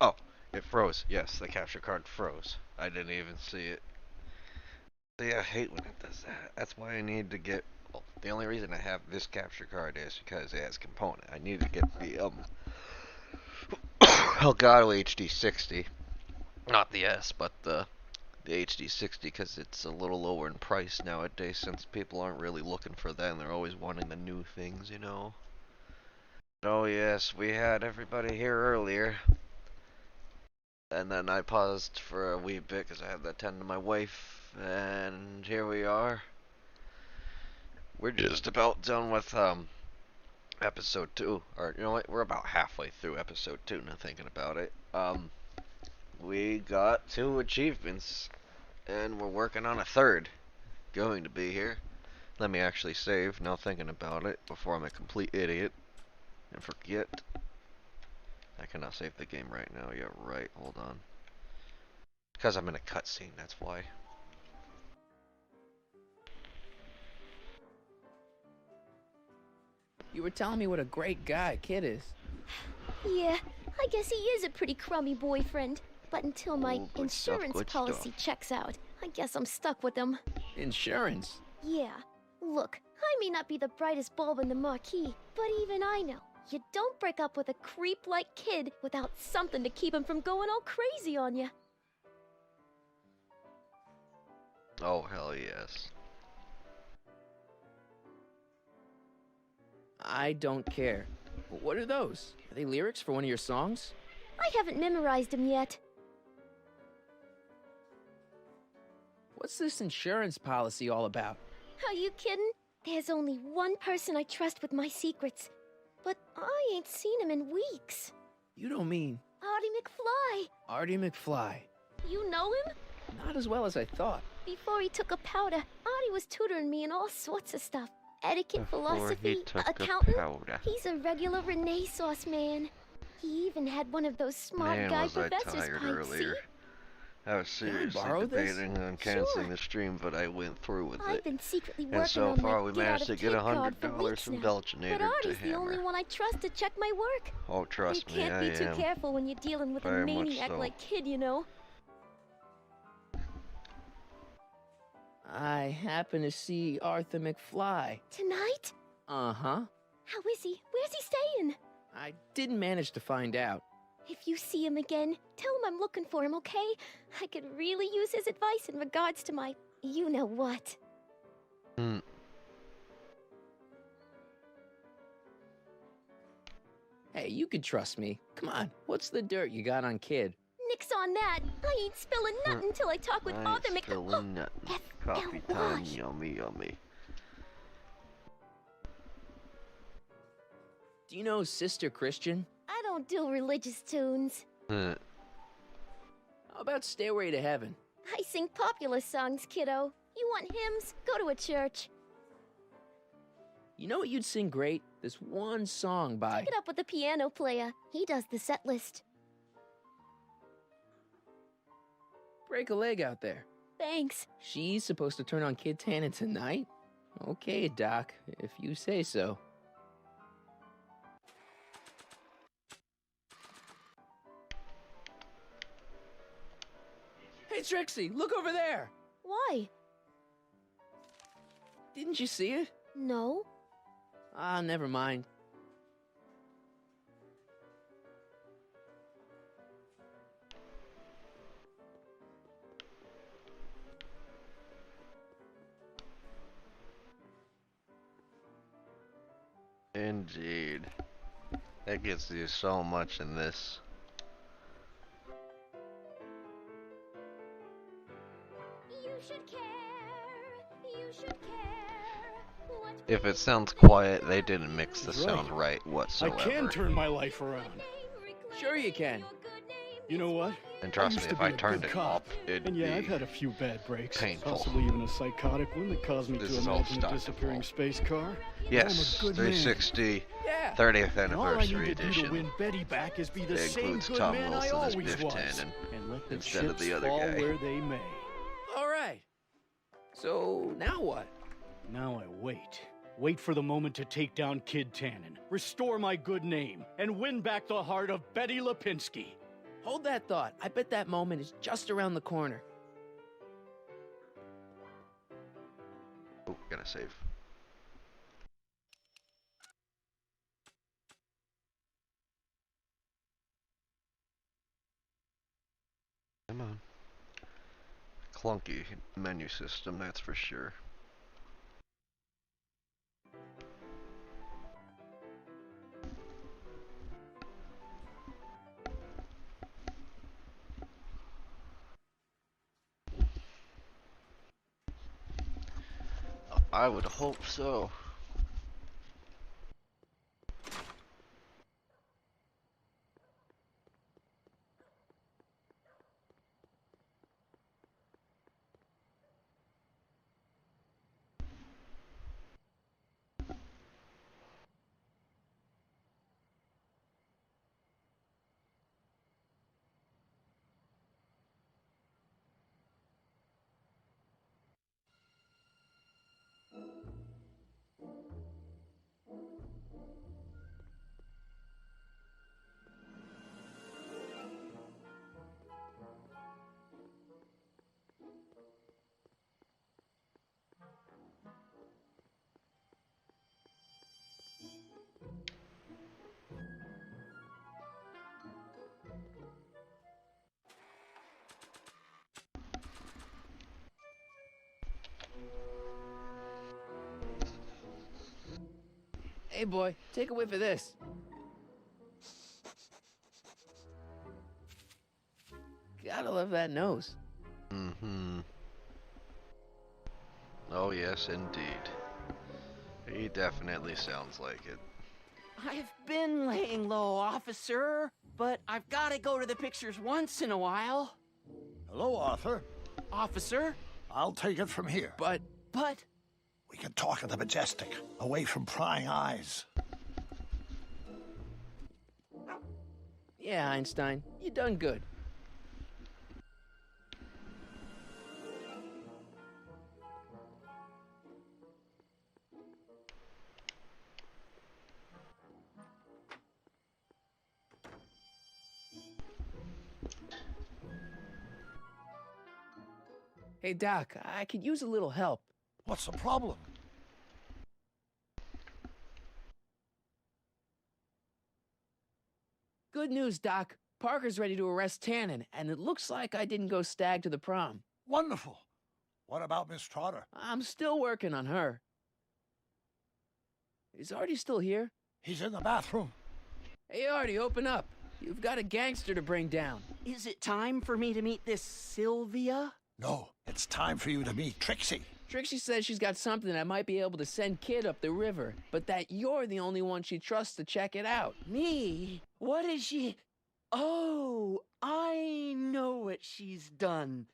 H: Oh, it froze. Yes, the capture card froze. I didn't even see it. See, I hate when it does that. That's why I need to get... Well, the only reason I have this capture card is because it has component. I need to get the, Elgato HD60. Not the S, but the HD60, because it's a little lower in price nowadays, since people aren't really looking for that, and they're always wanting the new things, you know? Oh yes, we had everybody here earlier. And then I paused for a wee bit because I had to attend to my wife. And here we are. We're just about done with episode 2. Or you know what? We're about halfway through episode 2 now thinking about it. We got 2 achievements. And we're working on a 3rd. Going to be here. Let me actually save now thinking about it before I'm a complete idiot. And forget. I cannot save the game right now. Yeah, right. Hold on. Because I'm in a cutscene, that's why.
F: You were telling me what a great guy Kid is.
V: Yeah, I guess he is a pretty crummy boyfriend. But until my
H: good stuff,
V: insurance
H: good
V: policy
H: stuff.
V: checks out, I guess I'm stuck with him.
F: Insurance?
V: Yeah. Look, I may not be the brightest bulb in the marquee, but even I know you don't break up with a creep like Kid without something to keep him from going all crazy on you.
H: Oh, hell yes.
F: I don't care. What are those? Are they lyrics for one of your songs?
V: I haven't memorized them yet.
F: What's this insurance policy all about?
V: Are you kidding? There's only one person I trust with my secrets. But I ain't seen him in weeks.
F: You don't mean...
V: Artie McFly.
F: Artie McFly.
V: You know him?
F: Not as well as I thought.
V: Before he took a powder, Artie was tutoring me in all sorts of stuff. Etiquette, philosophy, accounting. He's a regular Renaissance man. He even had one of those smart
H: Man,
V: guy
H: was I
V: professor's
H: tired
V: pipes,
H: earlier. I was seriously
V: borrow this?
H: debating on canceling
V: Sure.
H: the stream, but I went through with
V: I've
H: it.
V: been secretly working
H: And so
V: on
H: far,
V: my
H: we
V: get
H: managed
V: out
H: to
V: of
H: get
V: kid card for
H: $100
V: weeks
H: from
V: now.
H: Delginator
V: But
H: to
V: Artie's the only
H: Hammer.
V: one I trust to check my work.
H: Oh, trust
V: You
H: me,
V: can't
H: I
V: be too
H: am.
V: careful when you're dealing with
H: Very
V: a
H: much
V: maniac
H: so.
V: like Kid, you know.
F: I happen to see Arthur McFly.
V: Tonight?
F: Uh-huh.
V: How is he? Where's he staying?
F: I didn't manage to find out.
V: If you see him again, tell him I'm looking for him, okay? I could really use his advice in regards to my you-know-what.
F: Hey, you can trust me. Come on, what's the dirt you got on Kid?
V: Nix on that. I ain't spilling nothing till I talk with Arthur Mc...
H: Spilling nothing. Coffee time, yummy, yummy.
F: Do you know Sister Christian?
V: I don't do religious tunes.
F: How about Stairway to Heaven?
V: I sing popular songs, kiddo. You want hymns? Go to a church.
F: You know what you'd sing great? This one song by...
V: Take it up with the piano player. He does the set list.
F: Break a leg out there.
V: Thanks.
F: She's supposed to turn on Kid Tannen tonight? Okay, Doc, if you say so. Hey, Trixie, look over there!
L: Why?
F: Didn't you see it?
L: No.
F: Ah, never mind.
H: Indeed. That gets you so much in this.
V: You should care. You should care. What
H: If it sounds quiet, they didn't mix the
C: He's
H: sound right
C: I
H: whatsoever.
C: can turn my life around.
F: Sure you can.
C: You know what?
H: And trust me,
C: used to
H: if
C: be
H: I
C: a
H: turned
C: good
H: it
C: cop.
H: up, it'd
C: And yeah,
H: be
C: I've had a few bad breaks.
H: painful.
C: Possibly even a psychotic one that caused me
H: This
C: to
H: is all
C: imagine a
H: starting to
C: disappearing space car.
H: Yes,
C: I'm a good man.
H: 360
F: Yeah.
H: 30th
C: And all I
H: anniversary
C: need to do to
H: edition.
C: win Betty back is be the
H: It
C: same
H: includes
C: good
H: Tom
C: man I
H: Wilson as
C: always
H: Biff
C: was.
H: Tannen
C: And let the
H: instead of
C: chips
H: the other
C: fall
H: guy.
C: where they may.
F: All right. So, now what?
C: Now I wait. Wait for the moment to take down Kid Tannen, restore my good name, and win back the heart of Betty Lipinski.
F: Hold that thought. I bet that moment is just around the corner.
H: Oh, gotta save. Come on. Clunky menu system, that's for sure. I would hope so.
F: Hey, boy, take a whiff of this. Gotta love that nose.
H: Mm-hmm. Oh, yes, indeed. He definitely sounds like it.
K: I've been laying low, officer, but I've got to go to the pictures once in a while.
I: Hello, Arthur.
K: Officer?
I: I'll take it from here.
F: But...
I: We can talk at the Majestic, away from prying eyes.
F: Yeah, Einstein, you done good. Hey, Doc, I could use a little help.
I: What's the problem?
F: Good news, Doc. Parker's ready to arrest Tannen, and it looks like I didn't go stag to the prom.
I: Wonderful. What about Miss Trotter?
F: I'm still working on her. Is Artie still here?
I: He's in the bathroom.
F: Hey, Artie, open up. You've got a gangster to bring down.
K: Is it time for me to meet this Sylvia?
I: No, it's time for you to meet Trixie.
F: Trixie says she's got something that might be able to send Kid up the river, but that you're the only one she trusts to check it out.
K: Me? What is she? Oh, I know what she's done.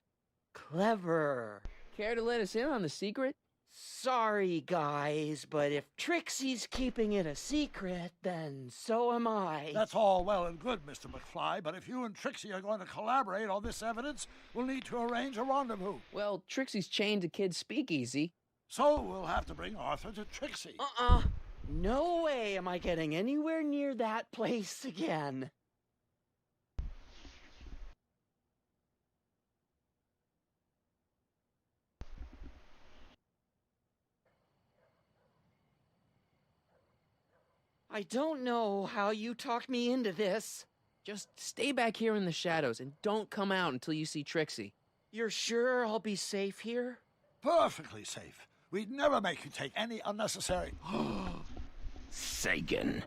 K: Clever.
F: Care to let us in on the secret?
K: Sorry, guys, but if Trixie's keeping it a secret, then so am I.
I: That's all well and good, Mr. McFly, but if you and Trixie are going to collaborate on this evidence, we'll need to arrange a rendezvous.
F: Well, Trixie's chained to Kid's speakeasy.
I: So we'll have to bring Arthur to Trixie.
K: No way am I getting anywhere near that place again. I don't know how you talked me into this.
F: Just stay back here in the shadows and don't come out until you see Trixie.
K: You're sure I'll be safe here?
I: Perfectly safe. We'd never make you take any unnecessary...
T: Sagan.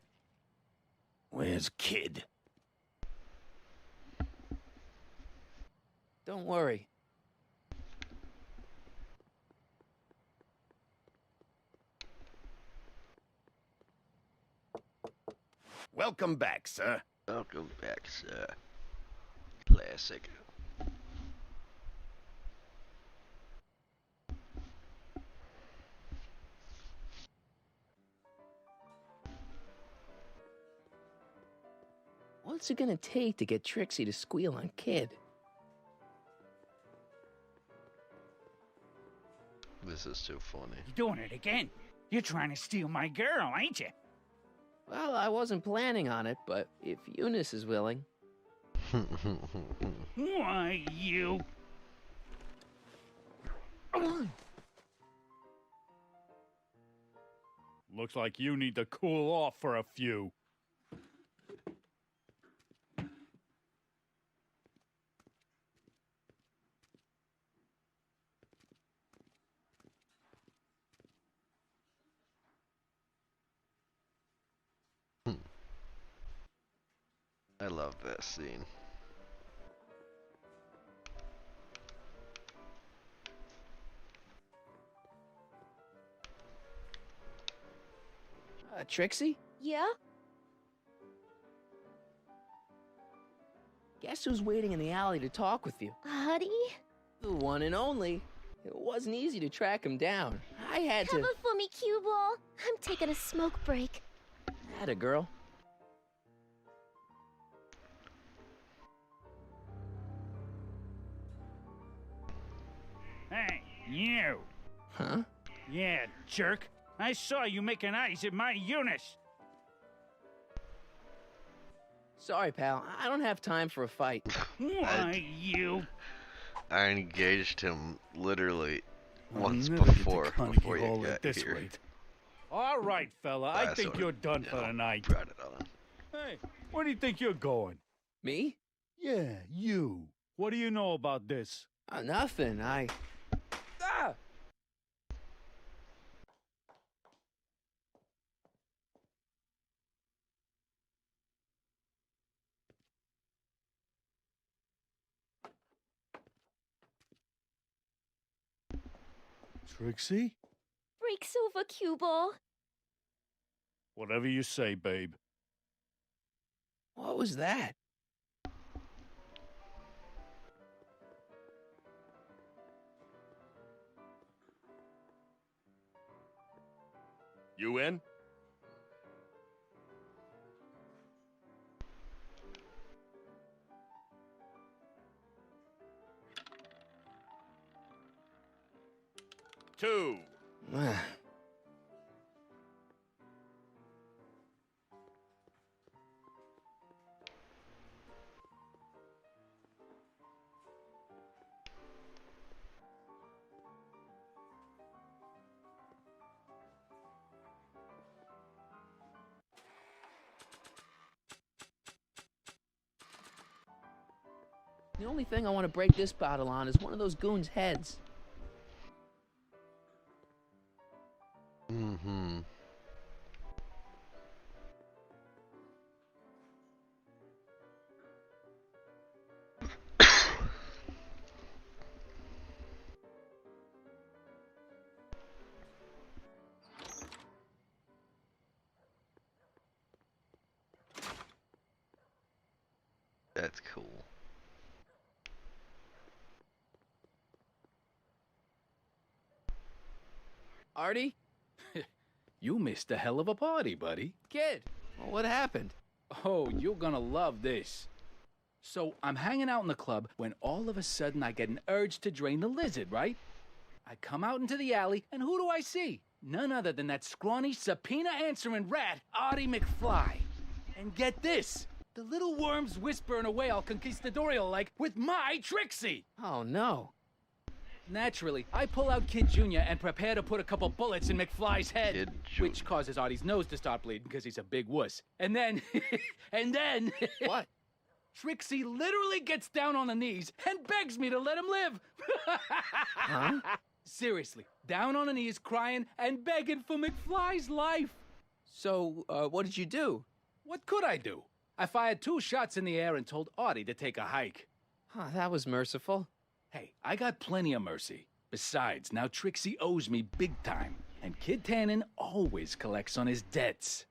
T: Where's Kid?
F: Don't worry.
T: Welcome back, sir.
H: Welcome back, sir. Classic.
F: What's it gonna take to get Trixie to squeal on Kid?
H: This is too funny.
O: You're doing it again. You're trying to steal my girl, ain't you?
F: Well, I wasn't planning on it, but if Eunice is willing.
O: Why, you...
Q: Looks like you need to cool off for a few.
H: I love that scene.
F: Trixie?
V: Yeah?
F: Guess who's waiting in the alley to talk with you?
V: Huddy?
F: The one and only. It wasn't easy to track him down. I had
V: Cover
F: to...
V: for me, cue ball. I'm taking a smoke break.
F: Atta girl.
O: Hey, you.
F: Huh?
O: Yeah, jerk. I saw you making eyes at my Eunice.
F: Sorry, pal. I don't have time for a fight.
O: Why, you?
H: I engaged him literally
Q: I'll
H: once
Q: never get to
H: before
Q: Carnegie
H: you
Q: Hall
H: got
Q: at this
H: here.
Q: rate. All right, fella. I think you're done for the night.
H: Brought it on.
Q: Hey, where do you think you're going?
F: Me?
Q: Yeah, you. What do you know about this?
F: Nothing. Ah!
Q: Trixie?
V: Breaks over, cue ball.
Q: Whatever you say, babe.
F: What was that?
L: You in? Two.
F: The only thing I want to break this bottle on is one of those goons' heads.
H: Mm-hmm. That's cool.
F: Artie?
P: You missed a hell of a party, buddy.
F: Kid, well, what happened?
P: Oh, you're gonna love this. So, I'm hanging out in the club when all of a sudden I get an urge to drain the lizard, right? I come out into the alley, and who do I see? None other than that scrawny, subpoena-answering rat, Artie McFly. And get this, the little worm's whispering away all conquistadorial-like with my Trixie!
F: Oh, no.
P: Naturally, I pull out Kid Jr. and prepare to put a couple bullets in McFly's head, which causes Artie's nose to start bleeding because he's a big wuss. And then,
F: What?
P: Trixie literally gets down on the knees and begs me to let him live.
F: Huh?
P: Seriously, down on the knees, crying and begging for McFly's life.
F: So, what did you do?
P: What could I do? I fired 2 shots in the air and told Artie to take a hike.
F: Huh, that was merciful.
P: Hey, I got plenty of mercy. Besides, now Trixie owes me big time. And Kid Tannen always collects on his debts.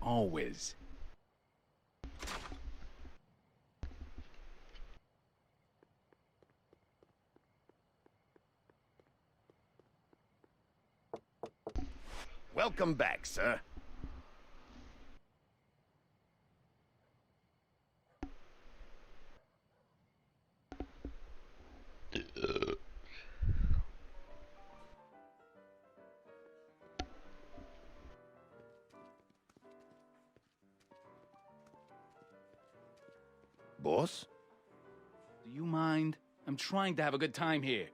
P: Always.
T: Welcome back, sir. Boss?
P: Do you mind? I'm trying to have a good time here.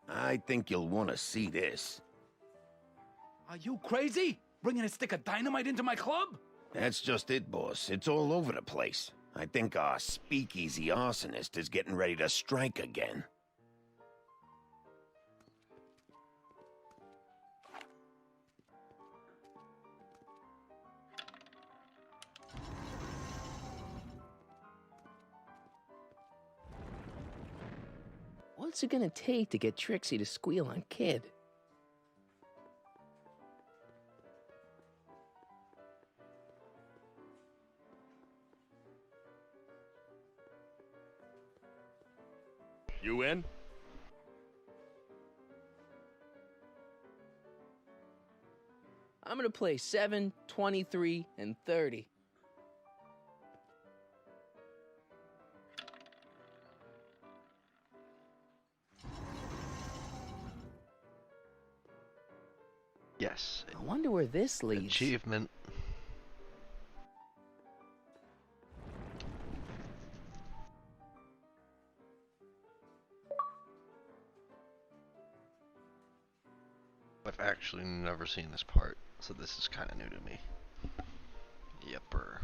T: I think you'll want to see this.
P: Are you crazy? Bringing a stick of dynamite into my club?
T: That's just it, boss. It's all over the place. I think our speakeasy arsonist is getting ready to strike again.
F: What's it gonna take to get Trixie to squeal on Kid?
L: You in?
F: I'm gonna play 7, 23, and 30.
H: Yes.
F: I wonder where this leads.
H: Achievement. I've actually never seen this part, so this is kind of new to me. Yepper.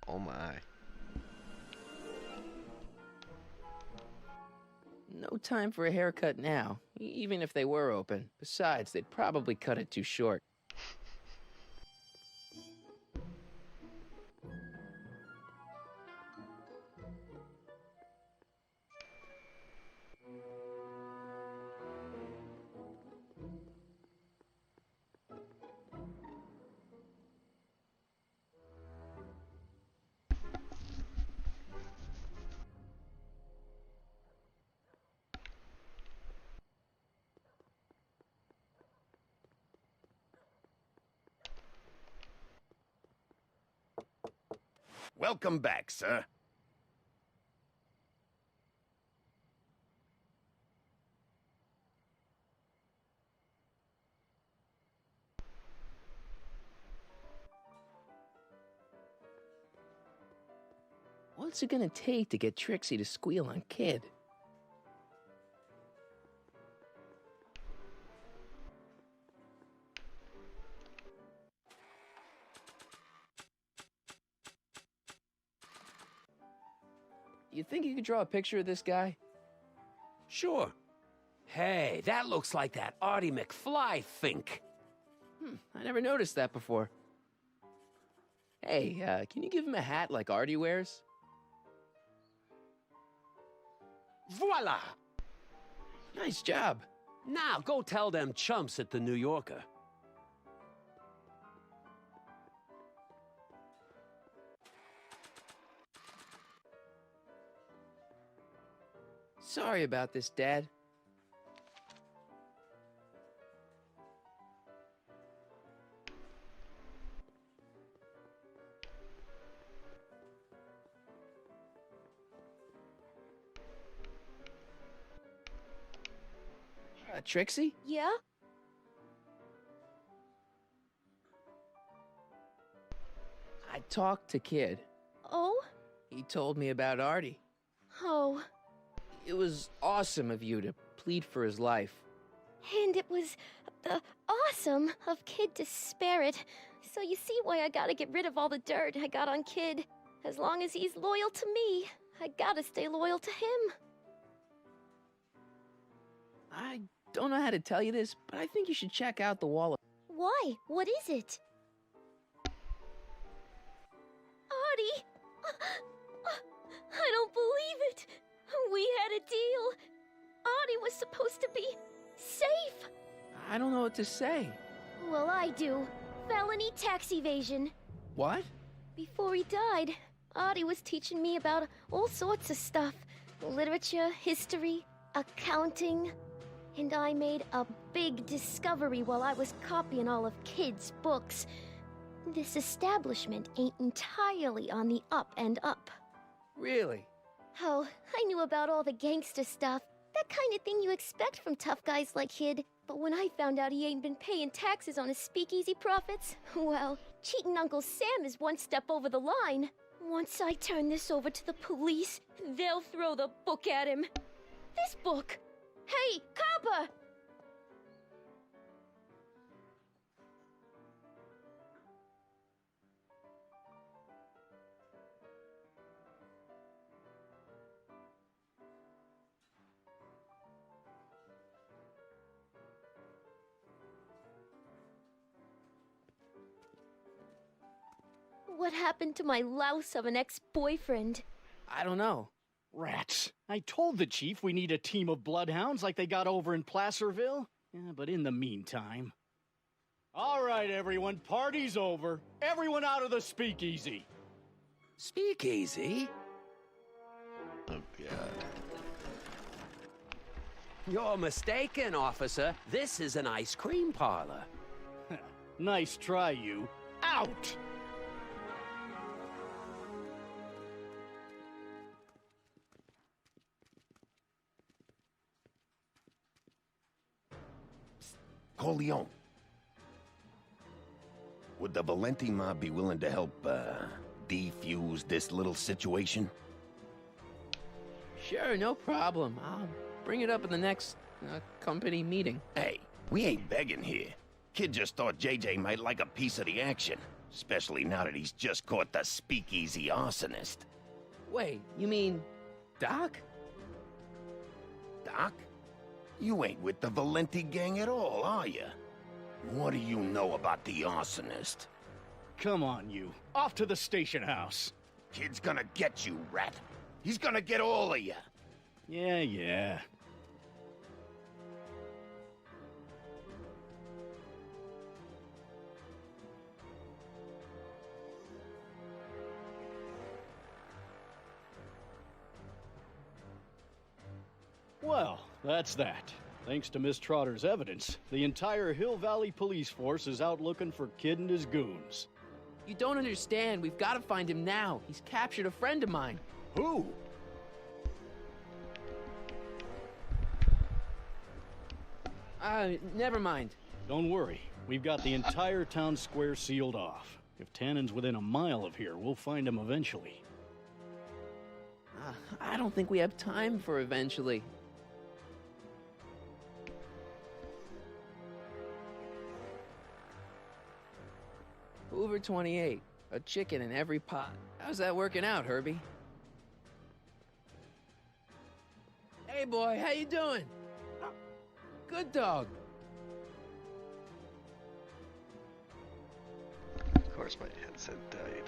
H: Oh my.
F: No time for a haircut now, even if they were open. Besides, they'd probably cut it too short.
T: Welcome back, sir.
F: What's it gonna take to get Trixie to squeal on Kid? You think you could draw a picture of this guy?
A: Sure. Hey, that looks like that Artie McFly think.
F: I never noticed that before. Hey, can you give him a hat like Artie wears?
A: Voila!
F: Nice job.
A: Now go tell them chumps at the New Yorker.
F: Sorry about this, Dad. Trixie?
V: Yeah?
F: I talked to Kid.
V: Oh?
F: He told me about Artie.
V: Oh.
F: It was awesome of you to plead for his life.
V: And it was awesome of Kid to spare it. So you see why I gotta get rid of all the dirt I got on Kid. As long as he's loyal to me, I gotta stay loyal to him.
F: I don't know how to tell you this, but I think you should check out the wall.
V: Why? What is it? Artie! I don't believe it! We had a deal! Artie was supposed to be safe!
F: I don't know what to say.
V: Well, I do. Felony tax evasion.
F: What?
V: Before he died, Artie was teaching me about all sorts of stuff. Literature, history, accounting. And I made a big discovery while I was copying all of Kid's books. This establishment ain't entirely on the up and up.
F: Really?
V: Oh, I knew about all the gangster stuff. That kind of thing you expect from tough guys like Kid. But when I found out he ain't been paying taxes on his speakeasy profits, well, cheating Uncle Sam is one step over the line. Once I turn this over to the police, they'll throw the book at him. This book! Hey, copper! What happened to my louse of an ex-boyfriend?
F: I don't know.
C: Rats. I told the chief we need a team of bloodhounds like they got over in Placerville. Yeah, but in the meantime... All right, everyone, party's over. Everyone out of the speakeasy.
A: Speakeasy?
H: Oh, God.
A: You're mistaken, officer. This is an ice cream parlor.
C: Nice try, you. Out!
T: Corleone. Would the Valenti mob be willing to help, defuse this little situation?
F: Sure, no problem. I'll bring it up in the next company meeting.
T: Hey, we ain't begging here. Kid just thought JJ might like a piece of the action, especially now that he's just caught the speakeasy arsonist.
F: Wait, you mean Doc?
T: Doc? You ain't with the Valenti gang at all, are you? What do you know about the arsonist?
C: Come on, you. Off to the station house.
T: Kid's gonna get you, rat. He's gonna get all of you.
C: Yeah. Well, that's that. Thanks to Miss Trotter's evidence, the entire Hill Valley police force is out looking for Kid and his goons.
F: You don't understand. We've got to find him now. He's captured a friend of mine.
C: Who?
F: Never mind.
C: Don't worry. We've got the entire town square sealed off. If Tannen's within a mile of here, we'll find him eventually.
F: I don't think we have time for eventually. Hoover 28. A chicken in every pot. How's that working out, Herbie? Hey, boy, how you doing? Good dog.
E: Of course my headset died.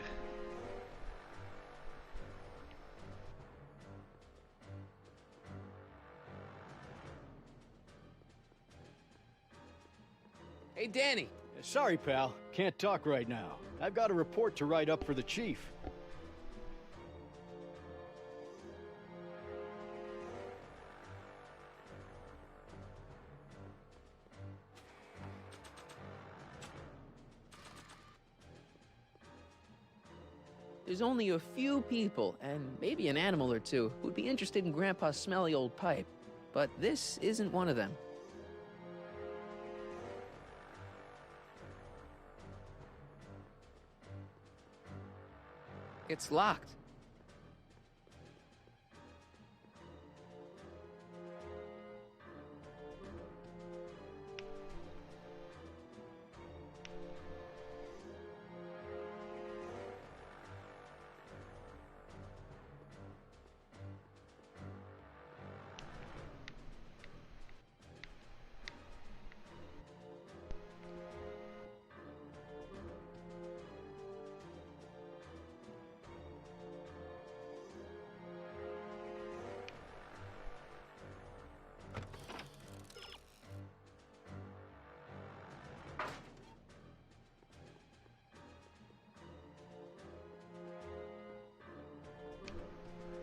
F: Hey, Danny.
C: Sorry, pal. Can't talk right now. I've got a report to write up for the chief.
F: There's only a few people, and maybe an animal or two, who'd be interested in Grandpa's smelly old pipe. But this isn't one of them. It's locked.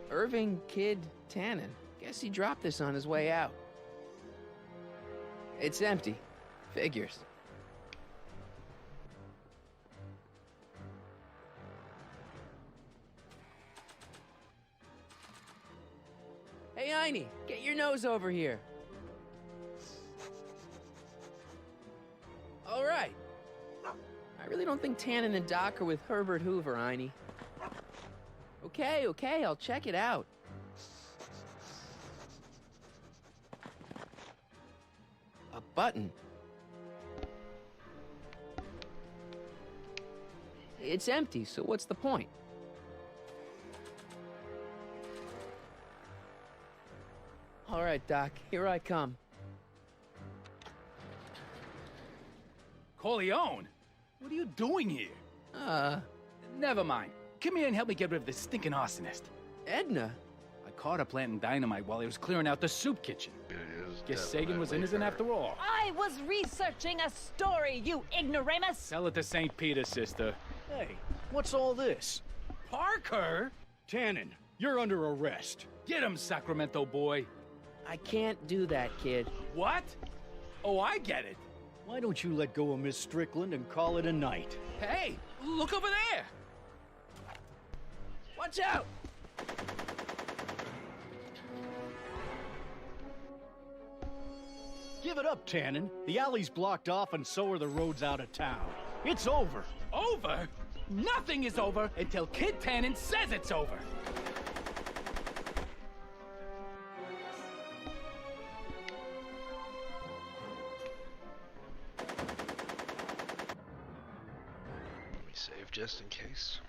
F: Irving Kid Tannen. Guess he dropped this on his way out. It's empty. Figures. Hey, Einie, get your nose over here. All right. I really don't think Tannen and Doc are with Herbert Hoover, Einie. Okay, I'll check it out. A button. It's empty, so what's the point? All right, Doc, here I come.
P: Corleone? What are you doing here? Never mind. Come here and help me get rid of this stinking arsonist.
F: Edna?
P: I caught her planting dynamite while he was clearing out the soup kitchen. Guess Sagan was innocent after all.
N: I was researching a story, you ignoramus!
P: Tell it to St. Peter, sister.
C: Hey, what's all this?
P: Parker?
C: Tannen, you're under arrest.
P: Get him, Sacramento boy.
F: I can't do that, kid.
P: What? Oh, I get it.
C: Why don't you let go of Miss Strickland and call it a night?
P: Hey, look over there!
F: Watch out!
C: Give it up, Tannen. The alley's blocked off and so are the roads out of town. It's over.
P: Over? Nothing is over until Kid Tannen says it's over.
H: Let me save just in case.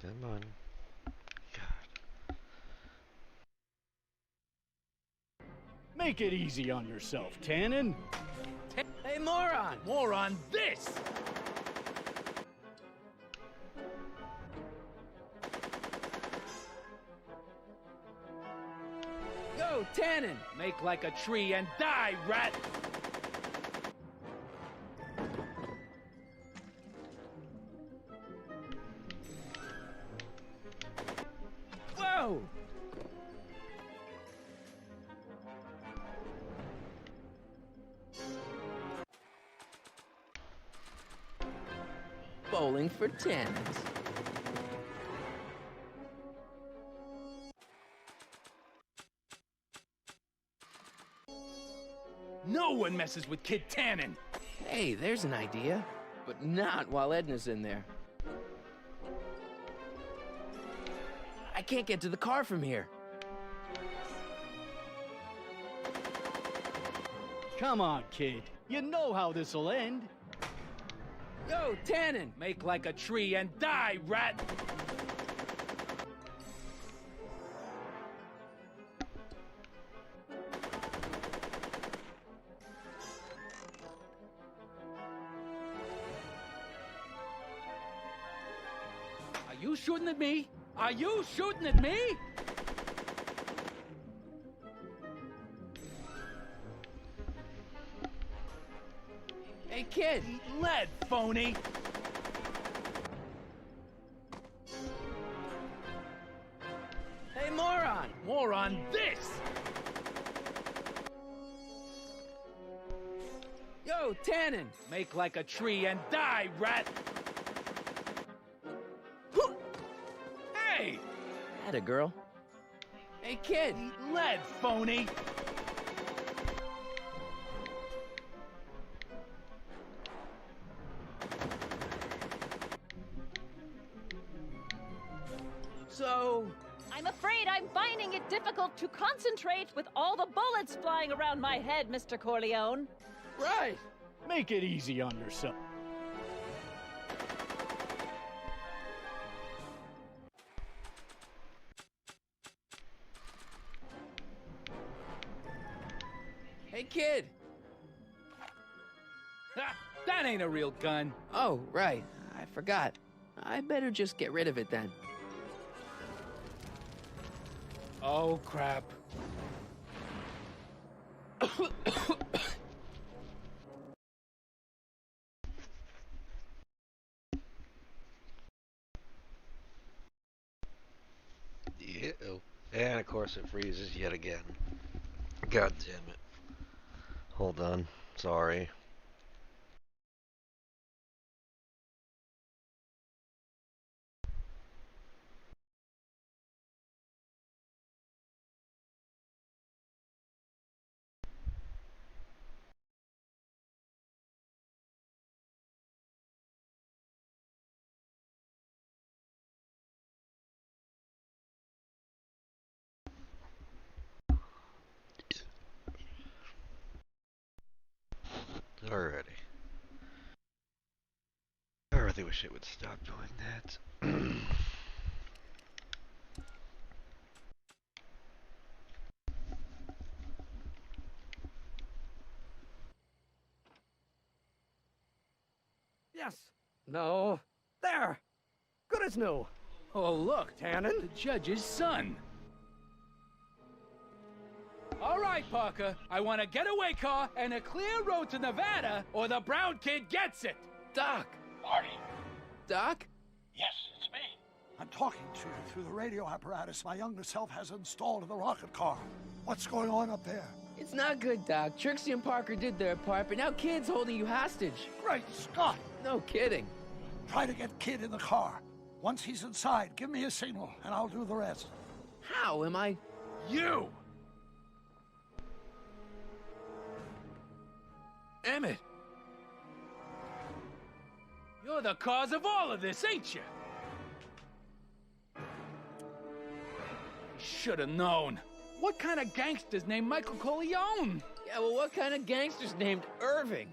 H: Come on. God.
C: Make it easy on yourself, Tannen.
F: Hey, moron!
P: More on this!
F: Go, Tannen!
P: Make like a tree and die, rat!
F: Whoa! Bowling for Tannens.
P: No one messes with Kid Tannen!
F: Hey, there's an idea. But not while Edna's in there. I can't get to the car from here.
C: Come on, kid. You know how this'll end.
F: Go, Tannen!
P: Make like a tree and die, rat! Are you shooting at me? Are you shooting at me?
F: Hey, kid!
P: Eat lead, phony!
F: Hey, moron!
P: More on this!
F: Yo, Tannen!
P: Make like a tree and die, rat! Hey!
F: Atta girl.
P: Hey, kid! Lead, phony! So...
N: I'm afraid I'm finding it difficult to concentrate with all the bullets flying around my head, Mr. Corleone.
C: Right. Make it easy on yourself.
P: Hey, kid! Ha! That ain't a real gun.
F: Oh, right. I forgot. I better just get rid of it then.
P: Oh, crap.
H: Yeah. And of course it freezes yet again. God damn it. Hold on. Sorry. Alrighty. I really wish it would stop doing that.
S: Yes. No. There. Good as new.
P: Oh, look.
S: Tannen?
P: The judge's son. All right, Parker. I want a getaway car and a clear road to Nevada, or the brown kid gets it.
F: Doc.
I: Marty.
F: Doc?
I: Yes, it's me. I'm talking to you through the radio apparatus my younger self has installed in the rocket car. What's going on up there?
F: It's not good, Doc. Trixie and Parker did their part, but now Kid's holding you hostage.
I: Great Scott!
F: No kidding.
I: Try to get Kid in the car. Once he's inside, give me a signal, and I'll do the rest.
F: How am I?
P: You! Emmett! You're the cause of all of this, ain't you? Should have known. What kind of gangster's named Michael Corleone?
F: Yeah, well, what kind of gangster's named Irving?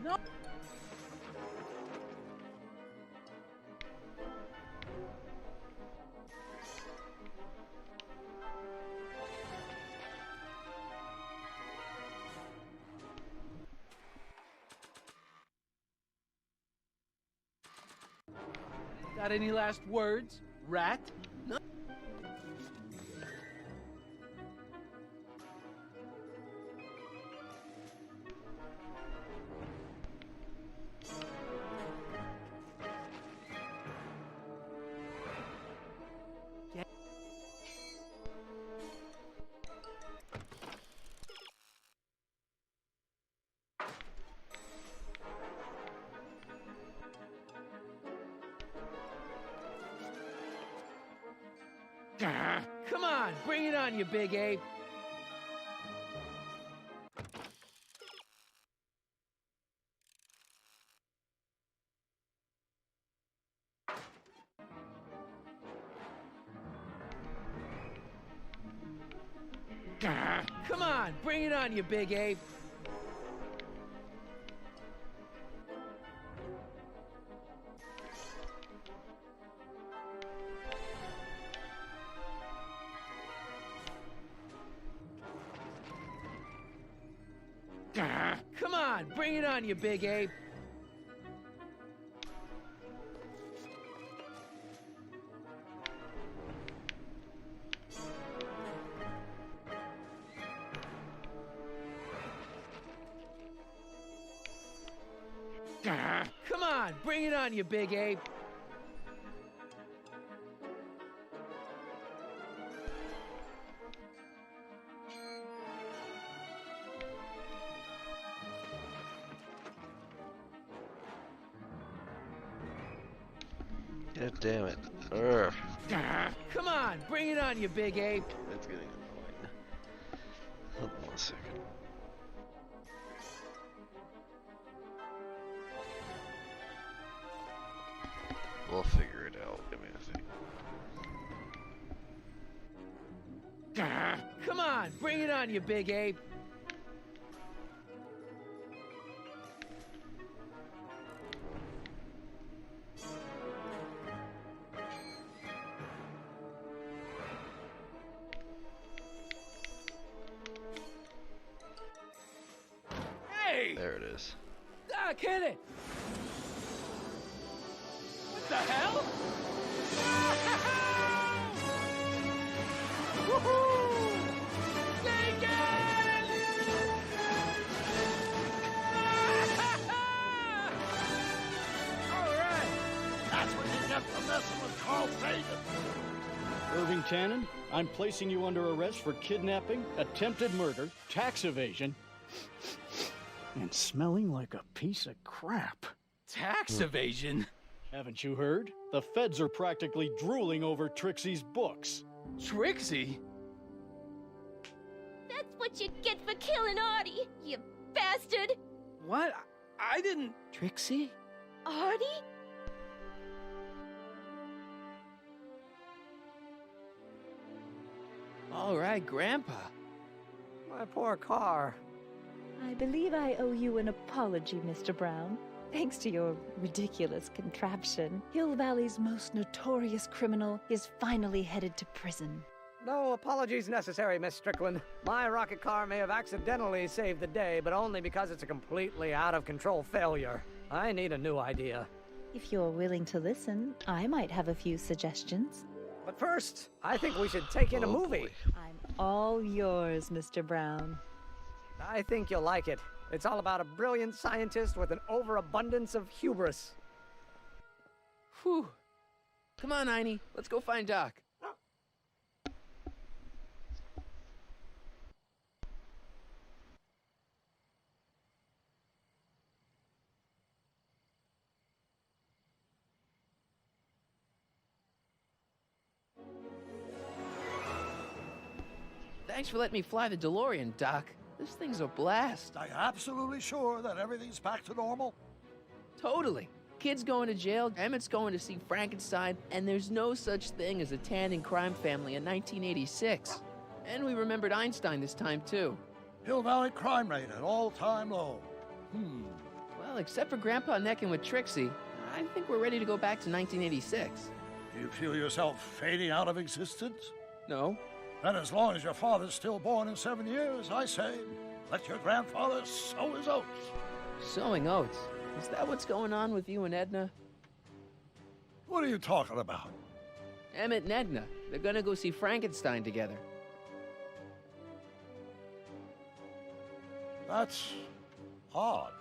P: No. Got any last words, rat?
F: No. Come on, bring it on, you big ape. Come on, bring it on, you big ape. Come on, bring it on, you big ape. Come on, bring it on, you big ape.
H: God damn it. Urgh.
F: Come on, bring it on, you big ape.
H: That's getting annoying. Hold on a second. We'll figure it out. Give me a second.
F: Come on, bring it on, you big ape. Hey!
H: There it is.
F: Doc, hit it! What the hell? Woohoo! Take it!
I: All right. That's what you get for messing with Carl Fagan.
C: Irving Tannen, I'm placing you under arrest for kidnapping, attempted murder, tax evasion, and smelling like a piece of crap.
P: Tax evasion?
C: Haven't you heard? The feds are practically drooling over Trixie's books.
P: Trixie?
V: That's what you get for killing Artie, you bastard!
P: What? I didn't...
F: Trixie?
V: Artie?
F: All right, Grandpa.
S: My poor car.
N: I believe I owe you an apology, Mr. Brown. Thanks to your ridiculous contraption, Hill Valley's most notorious criminal is finally headed to prison.
S: No apologies necessary, Miss Strickland. My rocket car may have accidentally saved the day, but only because it's a completely out-of-control failure. I need a new idea.
N: If you're willing to listen, I might have a few suggestions.
S: But first, I think we should take in a movie.
N: I'm all yours, Mr. Brown.
S: I think you'll like it. It's all about a brilliant scientist with an overabundance of hubris.
F: Whew. Come on, Einie. Let's go find Doc. Thanks for letting me fly the DeLorean, Doc. This thing's a blast.
I: Are you absolutely sure that everything's back to normal?
F: Totally. Kid's going to jail, Emmett's going to see Frankenstein, and there's no such thing as a Tannen crime family in 1986. And we remembered Einstein this time, too.
I: Hill Valley crime rate at all-time low.
F: Well, except for Grandpa necking with Trixie, I think we're ready to go back to 1986.
I: Do you feel yourself fading out of existence?
F: No.
I: Then as long as your father's still born in 7 years, I say, let your grandfather sow his oats.
F: Sowing oats? Is that what's going on with you and Edna?
I: What are you talking about?
F: Emmett and Edna. They're gonna go see Frankenstein together.
I: That's odd.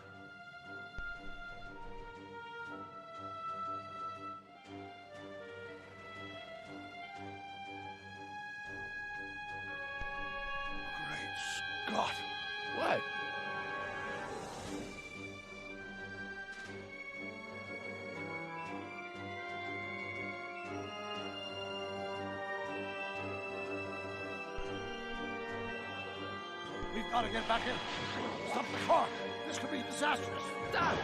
I: Great Scott!
F: What?
I: We've got to get back in. Stop the car. This could be disastrous.
F: Stop!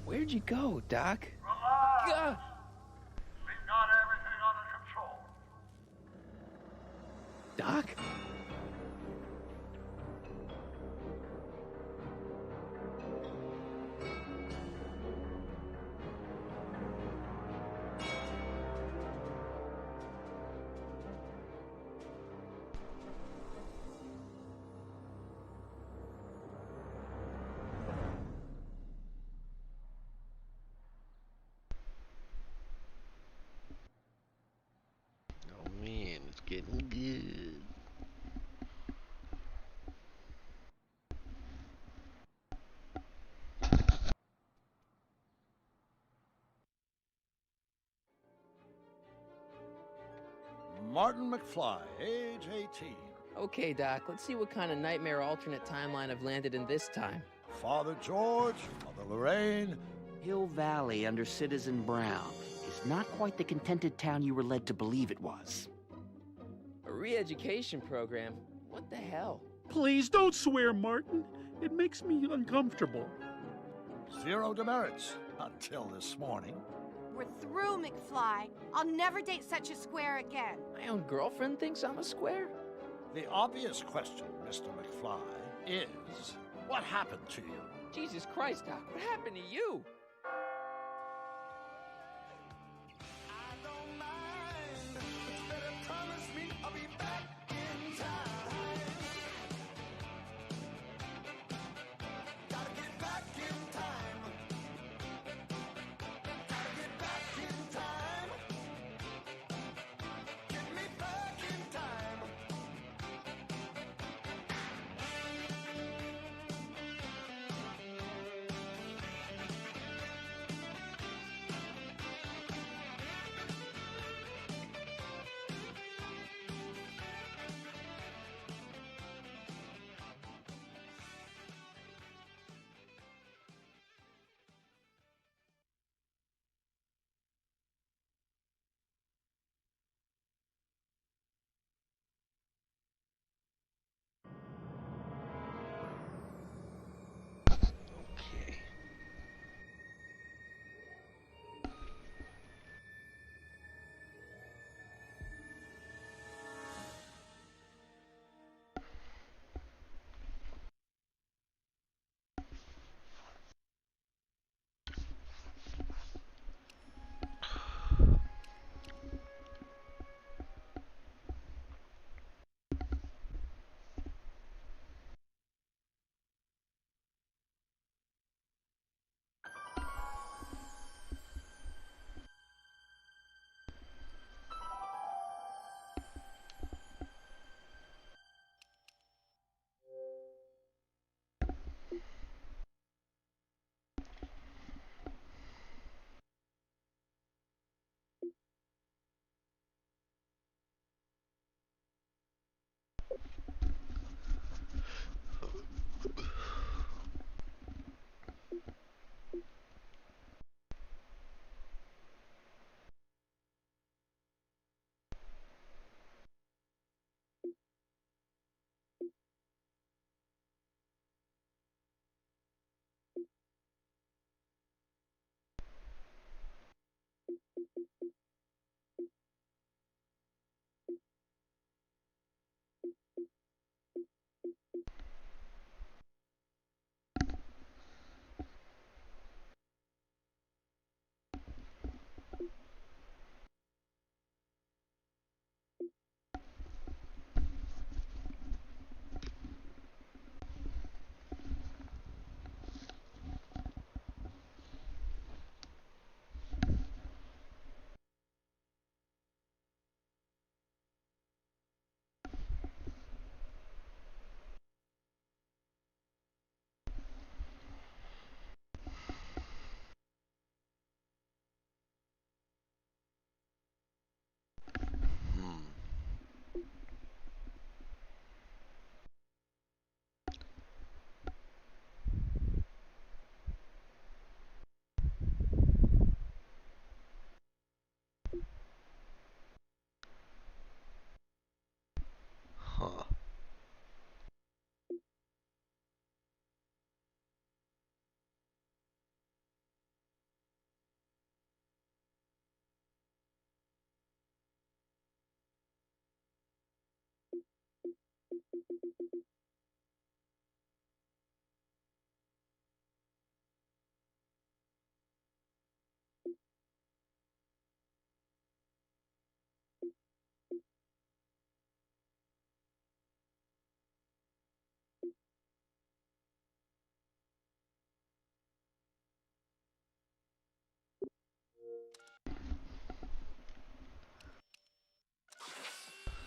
F: Where'd you go, Doc?
I: Relax. We've got everything under control.
F: Doc?
I: Martin McFly, age 18.
F: Okay, Doc, let's see what kind of nightmare alternate timeline I've landed in this time.
I: Father George, Mother Lorraine.
K: Hill Valley under Citizen Brown is not quite the contented town you were led to believe it was.
F: A re-education program? What the hell?
D: Please don't swear, Martin. It makes me uncomfortable.
I: Zero demerits until this morning.
M: We're through, McFly. I'll never date such a square again.
F: My own girlfriend thinks I'm a square?
I: The obvious question, Mr. McFly, is what happened to you?
F: Jesus Christ, Doc, what happened to you?
H: Huh.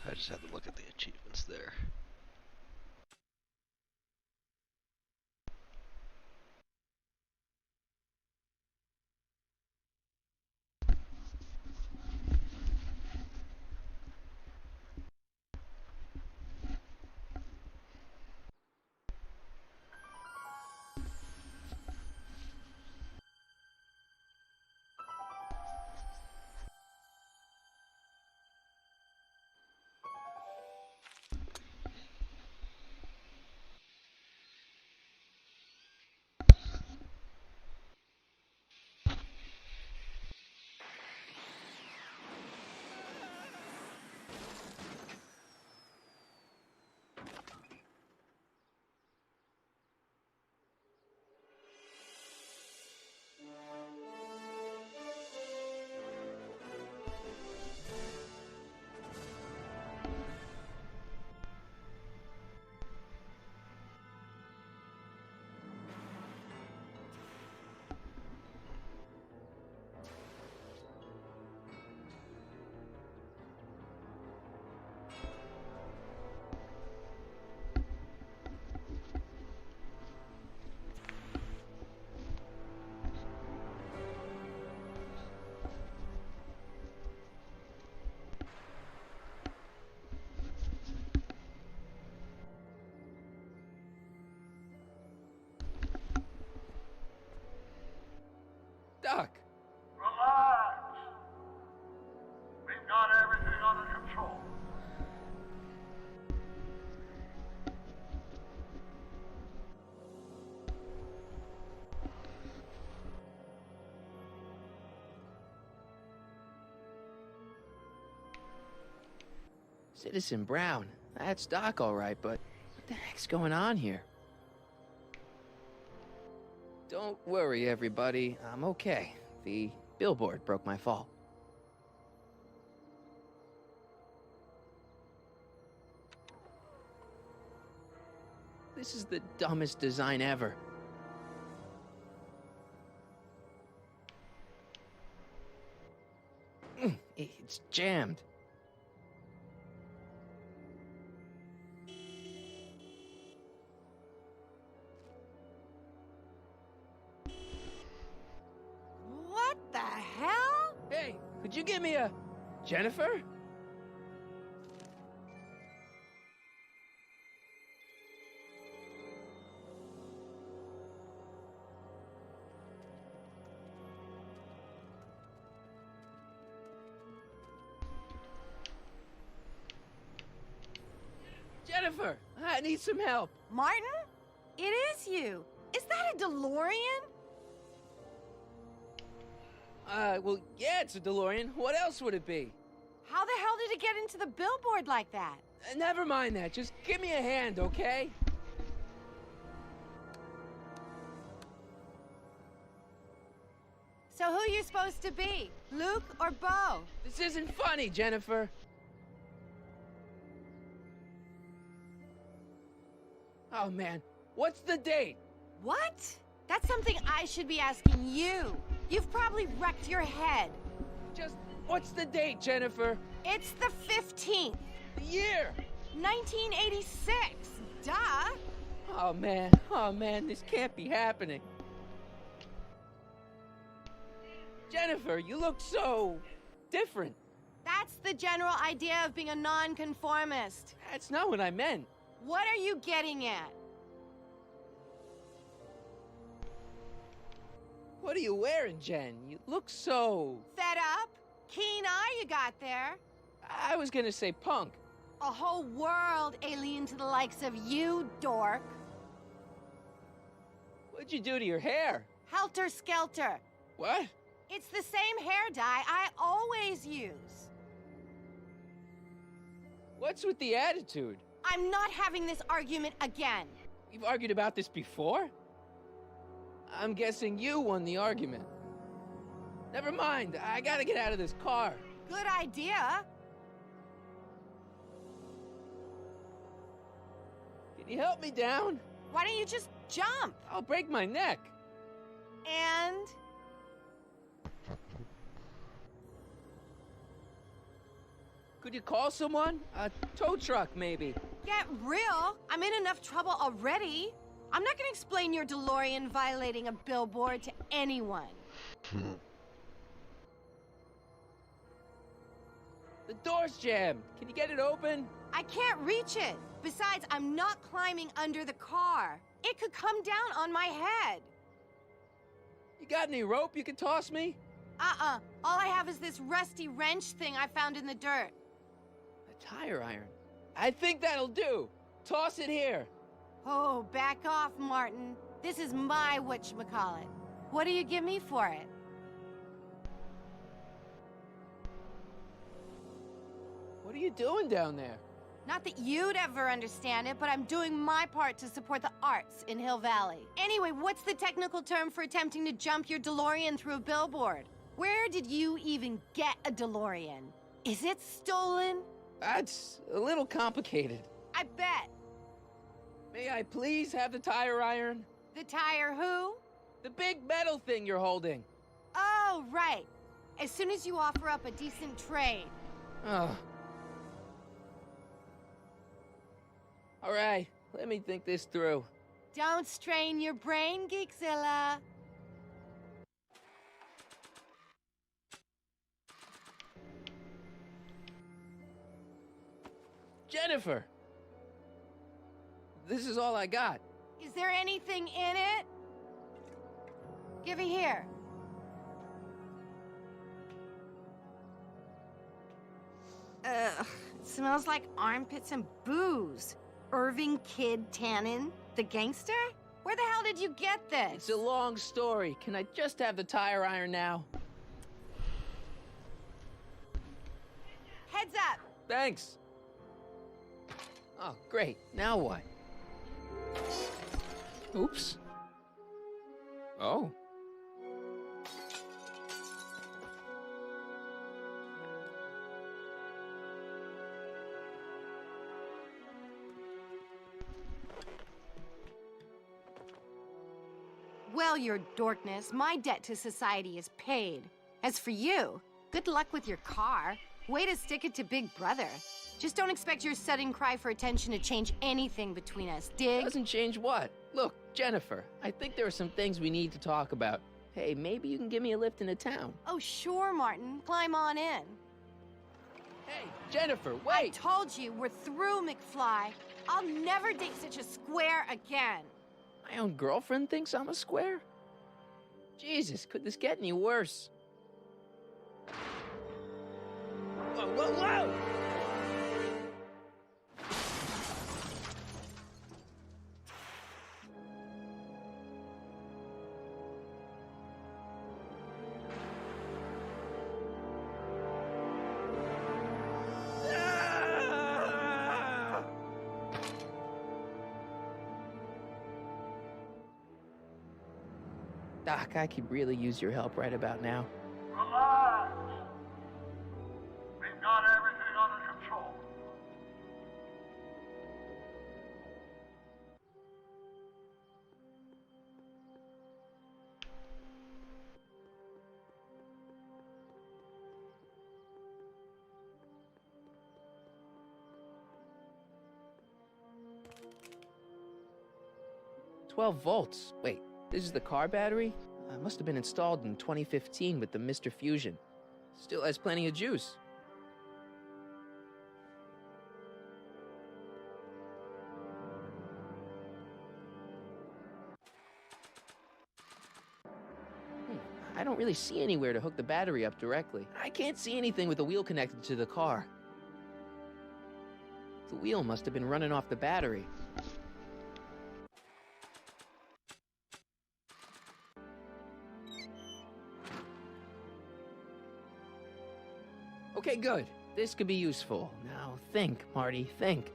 H: I just had to look at the achievements there.
P: Doc!
I: Relax. We've got everything under control.
F: Citizen Brown. That's Doc, all right, but what the heck's going on here? Don't worry, everybody. I'm okay. The billboard broke my fall. This is the dumbest design ever. It's jammed.
M: What the hell?
F: Hey, could you give me a... Jennifer? Jennifer, I need some help.
M: Martin? It is you. Is that a DeLorean?
F: Well, yeah, it's a DeLorean. What else would it be?
M: How the hell did it get into the billboard like that?
F: Never mind that. Just give me a hand, okay?
M: So who are you supposed to be? Luke or Bo?
F: This isn't funny, Jennifer. Oh, man. What's the date?
M: What? That's something I should be asking you. You've probably wrecked your head.
F: Just, what's the date, Jennifer?
M: It's the 15th.
F: The year?
M: 1986. Duh.
F: Oh, man, this can't be happening. Jennifer, you look so... different.
M: That's the general idea of being a nonconformist.
F: That's not what I meant.
M: What are you getting at?
F: What are you wearing, Jen? You look so...
M: Fed up? Keen eye you got there.
F: I was gonna say punk.
M: A whole world alien to the likes of you, dork.
F: What'd you do to your hair?
M: Helter skelter.
F: What?
M: It's the same hair dye I always use.
F: What's with the attitude?
M: I'm not having this argument again.
F: We've argued about this before? I'm guessing you won the argument. Never mind, I gotta get out of this car.
M: Good idea.
F: Can you help me down?
M: Why don't you just jump?
F: I'll break my neck.
M: And?
F: Could you call someone? A tow truck, maybe.
M: Get real. I'm in enough trouble already. I'm not gonna explain your DeLorean violating a billboard to anyone.
F: The door's jammed. Can you get it open?
M: I can't reach it. Besides, I'm not climbing under the car. It could come down on my head.
F: You got any rope you can toss me?
M: All I have is this rusty wrench thing I found in the dirt.
F: A tire iron. I think that'll do. Toss it here.
M: Oh, back off, Martin. This is my whatchamacallit. What do you give me for it?
F: What are you doing down there?
M: Not that you'd ever understand it, but I'm doing my part to support the arts in Hill Valley. Anyway, what's the technical term for attempting to jump your DeLorean through a billboard? Where did you even get a DeLorean? Is it stolen?
F: That's a little complicated.
M: I bet.
F: May I please have the tire iron?
M: The tire who?
F: The big metal thing you're holding.
M: Oh, right. As soon as you offer up a decent trade.
F: Oh. All right, let me think this through.
M: Don't strain your brain, Geekzilla.
F: Jennifer! This is all I got.
M: Is there anything in it? Give it here. Ugh, it smells like armpits and booze. Irving Kid Tannen, the gangster? Where the hell did you get this?
F: It's a long story. Can I just have the tire iron now?
M: Heads up!
F: Thanks. Oh, great. Now what? Oops. Oh.
M: Well, your dorkness, my debt to society is paid. As for you, good luck with your car. Way to stick it to Big Brother. Just don't expect your sudden cry for attention to change anything between us, dig?
F: Doesn't change what? Look, Jennifer, I think there are some things we need to talk about. Hey, maybe you can give me a lift into town.
M: Oh, sure, Martin. Climb on in.
F: Hey, Jennifer, wait!
M: I told you, we're through, McFly. I'll never date such a square again.
F: My own girlfriend thinks I'm a square? Jesus, could this get any worse? Whoa, whoa, whoa! Doc, I could really use your help right about now.
I: Relax. We've got everything under control.
F: $12 volts. Wait, this is the car battery? Must have been installed in 2015 with the Mr. Fusion. Still has plenty of juice. I don't really see anywhere to hook the battery up directly. I can't see anything with the wheel connected to the car. The wheel must have been running off the battery. Okay, good. This could be useful. Now think, Marty, think.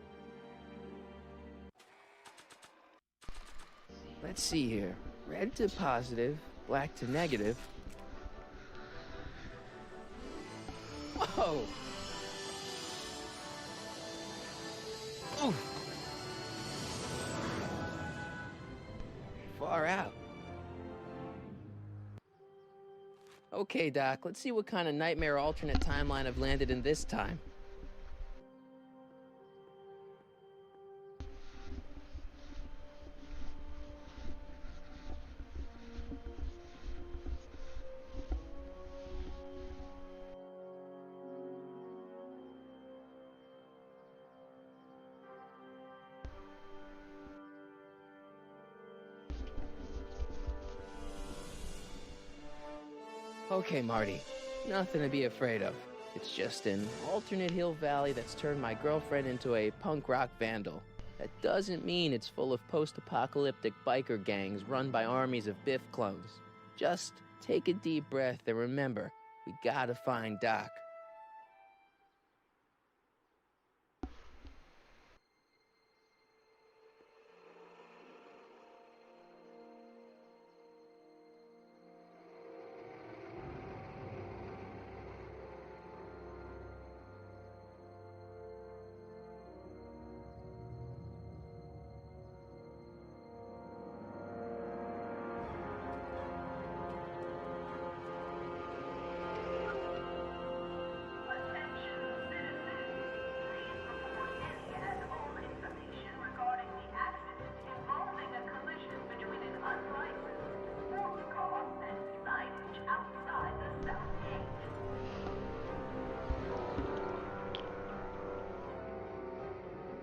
F: Let's see here. Red to positive, black to negative. Whoa! Oof. Far out. Okay, Doc, let's see what kind of nightmare alternate timeline I've landed in this time. Okay, Marty. Nothing to be afraid of. It's just an alternate hill valley that's turned my girlfriend into a punk rock vandal. That doesn't mean it's full of post-apocalyptic biker gangs run by armies of Biff clones. Just take a deep breath and remember, we gotta find Doc.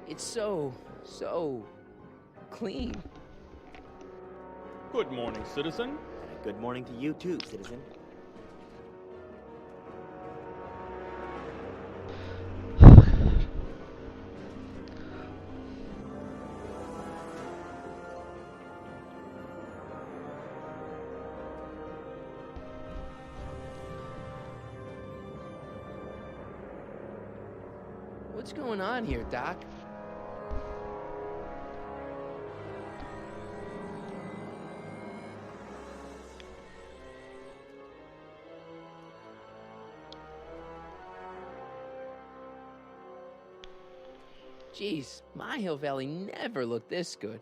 F: It's so clean.
L: Good morning, citizen.
B: Good morning to you too, citizen.
F: What's going on here, Doc? Jeez, my Hill Valley never looked this good.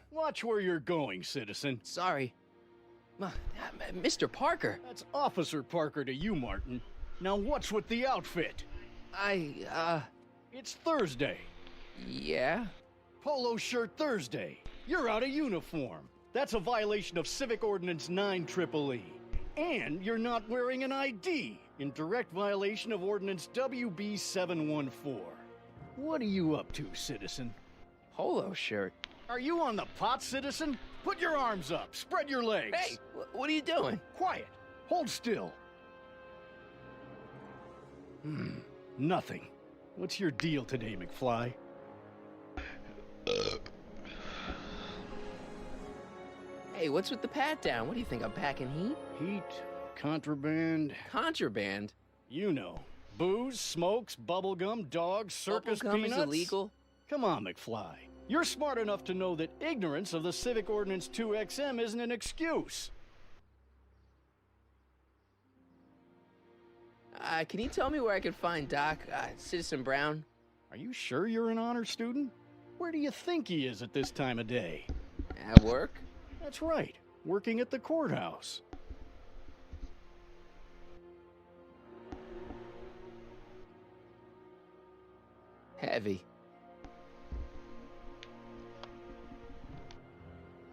C: Watch where you're going, citizen.
F: Sorry. Mr. Parker.
C: That's Officer Parker to you, Martin. Now what's with the outfit? It's Thursday.
F: Yeah?
C: Polo shirt Thursday. You're out of uniform. That's a violation of Civic Ordinance 9EEE. And you're not wearing an ID, in direct violation of Ordinance WB 714. What are you up to, citizen?
F: Polo shirt.
C: Are you on the pot, citizen? Put your arms up. Spread your legs.
F: Hey, what are you doing?
C: Quiet. Hold still. Nothing. What's your deal today, McFly?
F: Hey, what's with the pat down? What do you think, I'm packing heat?
C: Heat, contraband.
F: Contraband?
C: You know. Booze, smokes, bubblegum, dogs, circus
F: Bubblegum
C: peanuts.
F: is illegal?
C: Come on, McFly. You're smart enough to know that ignorance of the Civic Ordinance 2XM isn't an excuse.
F: Can you tell me where I could find Doc, Citizen Brown?
C: Are you sure you're an honor student? Where do you think he is at this time of day?
F: At work?
C: That's right. Working at the courthouse.
F: Heavy.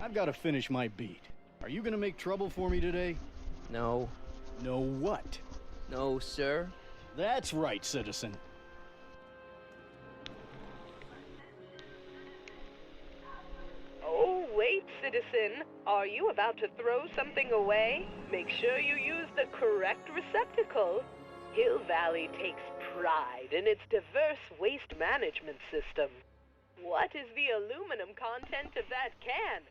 C: I've got to finish my beat. Are you gonna make trouble for me today?
F: No.
C: No what?
F: No, sir.
C: That's right, citizen.
G: Oh, wait, citizen. Are you about to throw something away? Make sure you use the correct receptacle. Hill Valley takes pride in its diverse waste management system. What is the aluminum content of that can?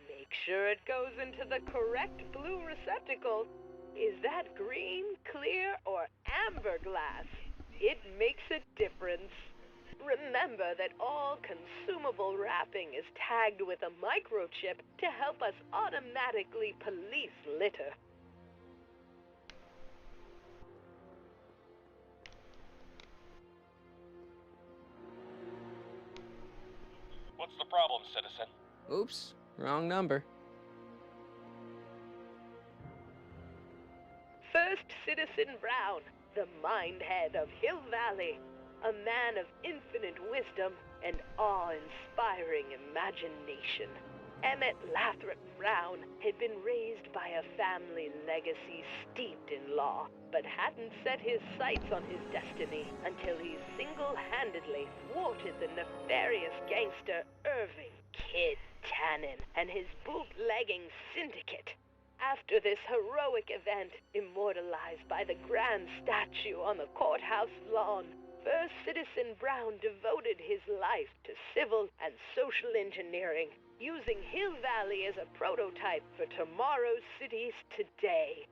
G: Make sure it goes into the correct blue receptacle. Is that green, clear, or amber glass? It makes a difference. Remember that all consumable wrapping is tagged with a microchip to help us automatically police litter.
L: What's the problem, citizen?
F: Oops, wrong number.
G: First Citizen Brown, the mind head of Hill Valley, a man of infinite wisdom and awe-inspiring imagination. Emmett Lathrop Brown had been raised by a family legacy steeped in law, but hadn't set his sights on his destiny until he single-handedly thwarted the nefarious gangster Irving Kid Tannen and his bootlegging syndicate. After this heroic event, immortalized by the grand statue on the courthouse lawn, First Citizen Brown devoted his life to civil and social engineering, using Hill Valley as a prototype for tomorrow's cities today.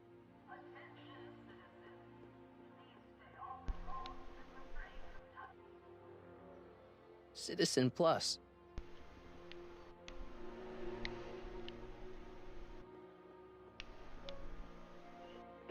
F: Citizen Plus.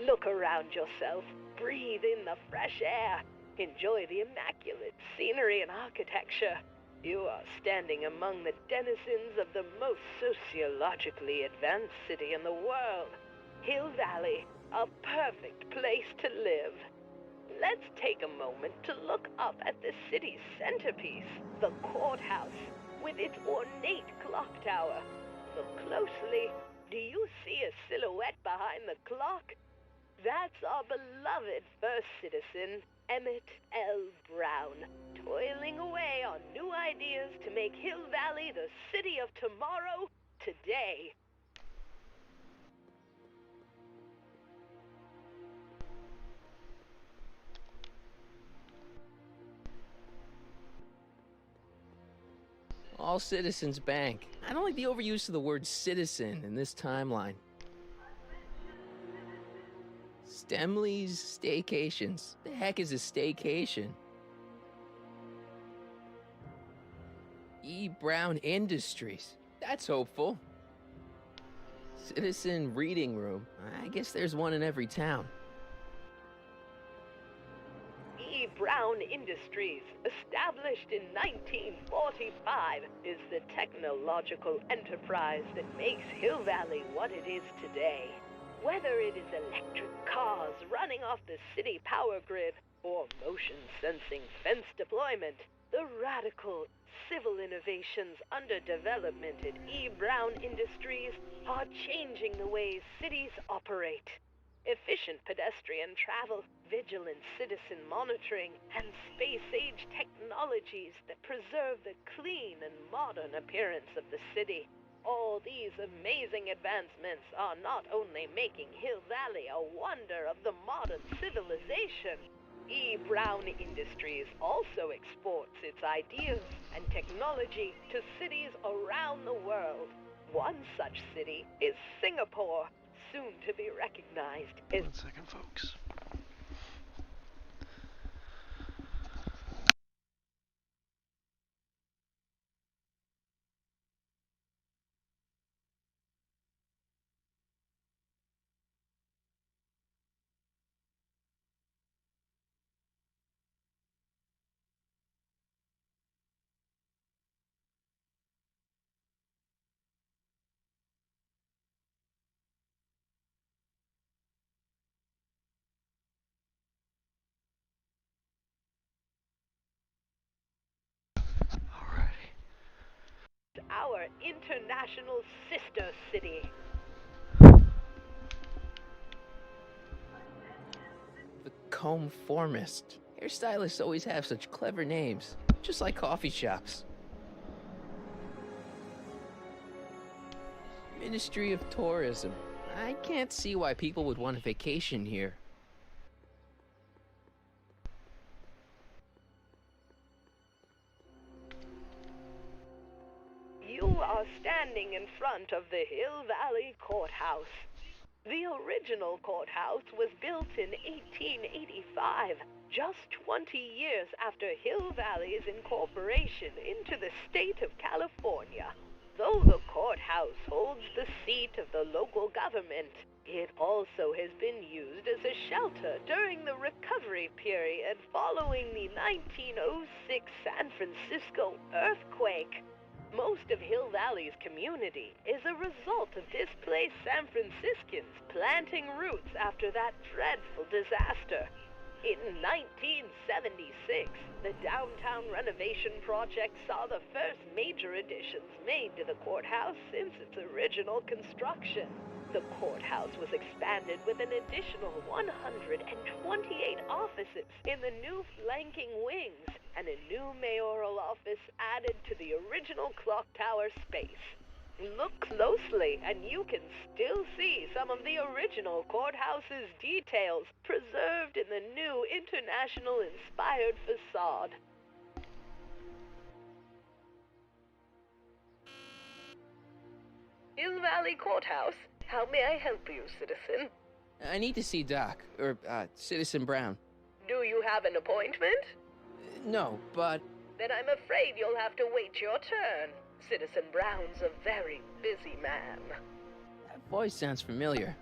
G: Look around yourself, breathe in the fresh air, enjoy the immaculate scenery and architecture. You are standing among the denizens of the most sociologically advanced city in the world, Hill Valley, a perfect place to live. Let's take a moment to look up at the city's centerpiece, the courthouse, with its ornate clock tower. Look closely. Do you see a silhouette behind the clock? That's our beloved first citizen, Emmett L. Brown, toiling away on new ideas to make Hill Valley the city of tomorrow, today.
F: All Citizens Bank. I don't like the overuse of the word citizen in this timeline. Demley's Staycations. The heck is a staycation? E. Brown Industries. That's hopeful. Citizen Reading Room. I guess there's one in every town.
G: E. Brown Industries, established in 1945, is the technological enterprise that makes Hill Valley what it is today. Whether it is electric cars running off the city power grid or motion-sensing fence deployment, the radical civil innovations under development at E. Brown Industries are changing the ways cities operate. Efficient pedestrian travel, vigilant citizen monitoring, and space-age technologies that preserve the clean and modern appearance of the city. All these amazing advancements are not only making Hill Valley a wonder of the modern civilization. E. Brown Industries also exports its ideas and technology to cities around the world. One such city is Singapore, soon to be recognized as...
E: 1 second, folks.
G: our international sister city.
F: The Comb Formist. Hairstylists always have such clever names, just like coffee shops. Ministry of Tourism. I can't see why people would want a vacation here.
G: You are standing in front of the Hill Valley Courthouse. The original courthouse was built in 1885, just 20 years after Hill Valley's incorporation into the state of California. Though the courthouse holds the seat of the local government, it also has been used as a shelter during the recovery period following the 1906 San Francisco earthquake. Most of Hill Valley's community is a result of displaced San Franciscans planting roots after that dreadful disaster. In 1976, the downtown renovation project saw the first major additions made to the courthouse since its original construction. The courthouse was expanded with an additional 128 offices in the new flanking wings, and a new mayoral office added to the original clock tower space. Look closely, and you can still see some of the original courthouse's details preserved in the new international-inspired facade. Hill Valley Courthouse. How may I help you, citizen?
F: I need to see Doc, or Citizen Brown.
G: Do you have an appointment?
F: No, but...
G: Then I'm afraid you'll have to wait your turn. Citizen Brown's a very busy man.
F: That voice sounds familiar.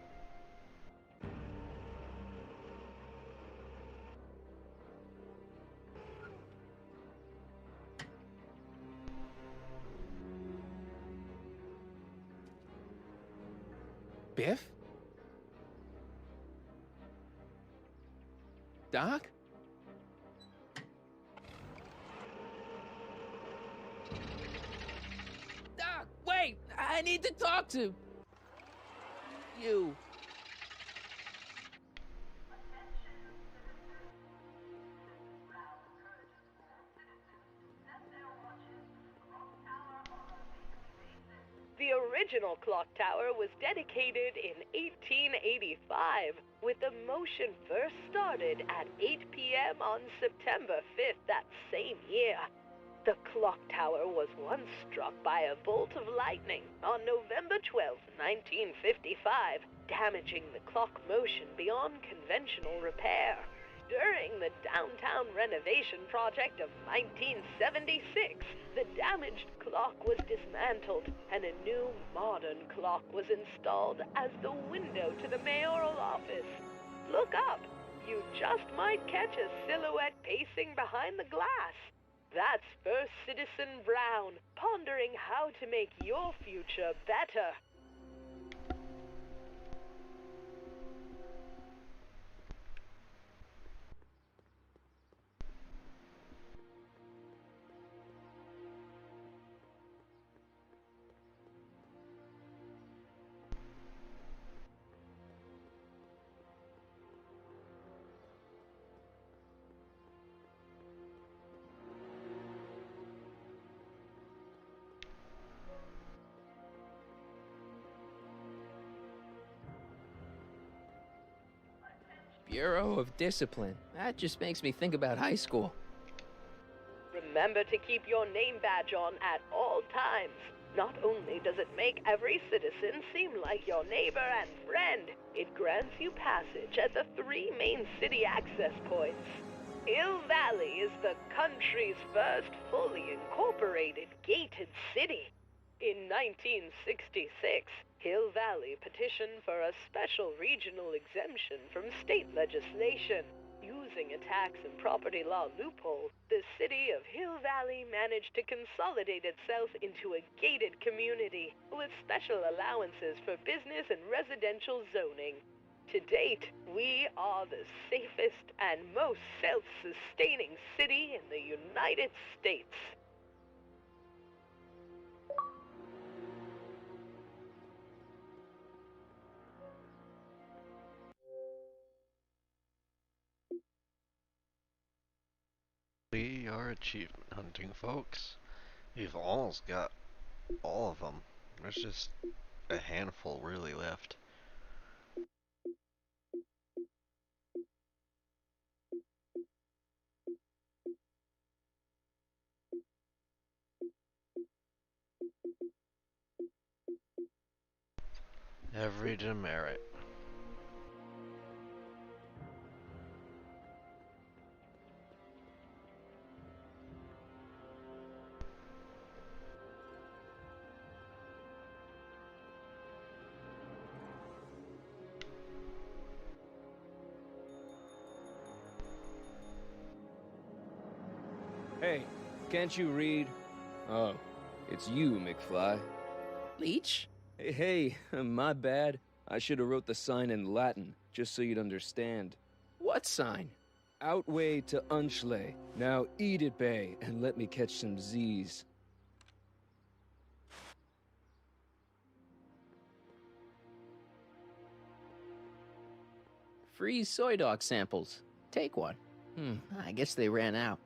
F: Biff? Doc? Doc, wait! I need to talk to you.
G: The original clock tower was dedicated in 1885, with the motion first started at 8 p.m. on September 5th that same year. The clock tower was once struck by a bolt of lightning on November 12, 1955, damaging the clock motion beyond conventional repair. During the downtown renovation project of 1976, the damaged clock was dismantled and a new modern clock was installed as the window to the mayoral office. Look up. You just might catch a silhouette pacing behind the glass. That's First Citizen Brown, pondering how to make your future better.
F: Bureau of Discipline. That just makes me think about high school.
G: Remember to keep your name badge on at all times. Not only does it make every citizen seem like your neighbor and friend, it grants you passage at the 3 main city access points. Hill Valley is the country's first fully incorporated gated city. In 1966, Hill Valley petitioned for a special regional exemption from state legislation. Using a tax and property law loophole, the city of Hill Valley managed to consolidate itself into a gated community with special allowances for business and residential zoning. To date, we are the safest and most self-sustaining city in the United States.
H: We are achievement hunting, folks. We've almost got all of them. There's just a handful really left. Every demerit.
R: Hey, can't you read? Oh, it's you, McFly.
F: Leech?
R: Hey, my bad. I should have wrote the sign in Latin, just so you'd understand.
F: What sign?
R: Outway to Unchley. Now eat it, Bay, and let me catch some Z's.
F: Free soy dog samples. Take one. I guess they ran out.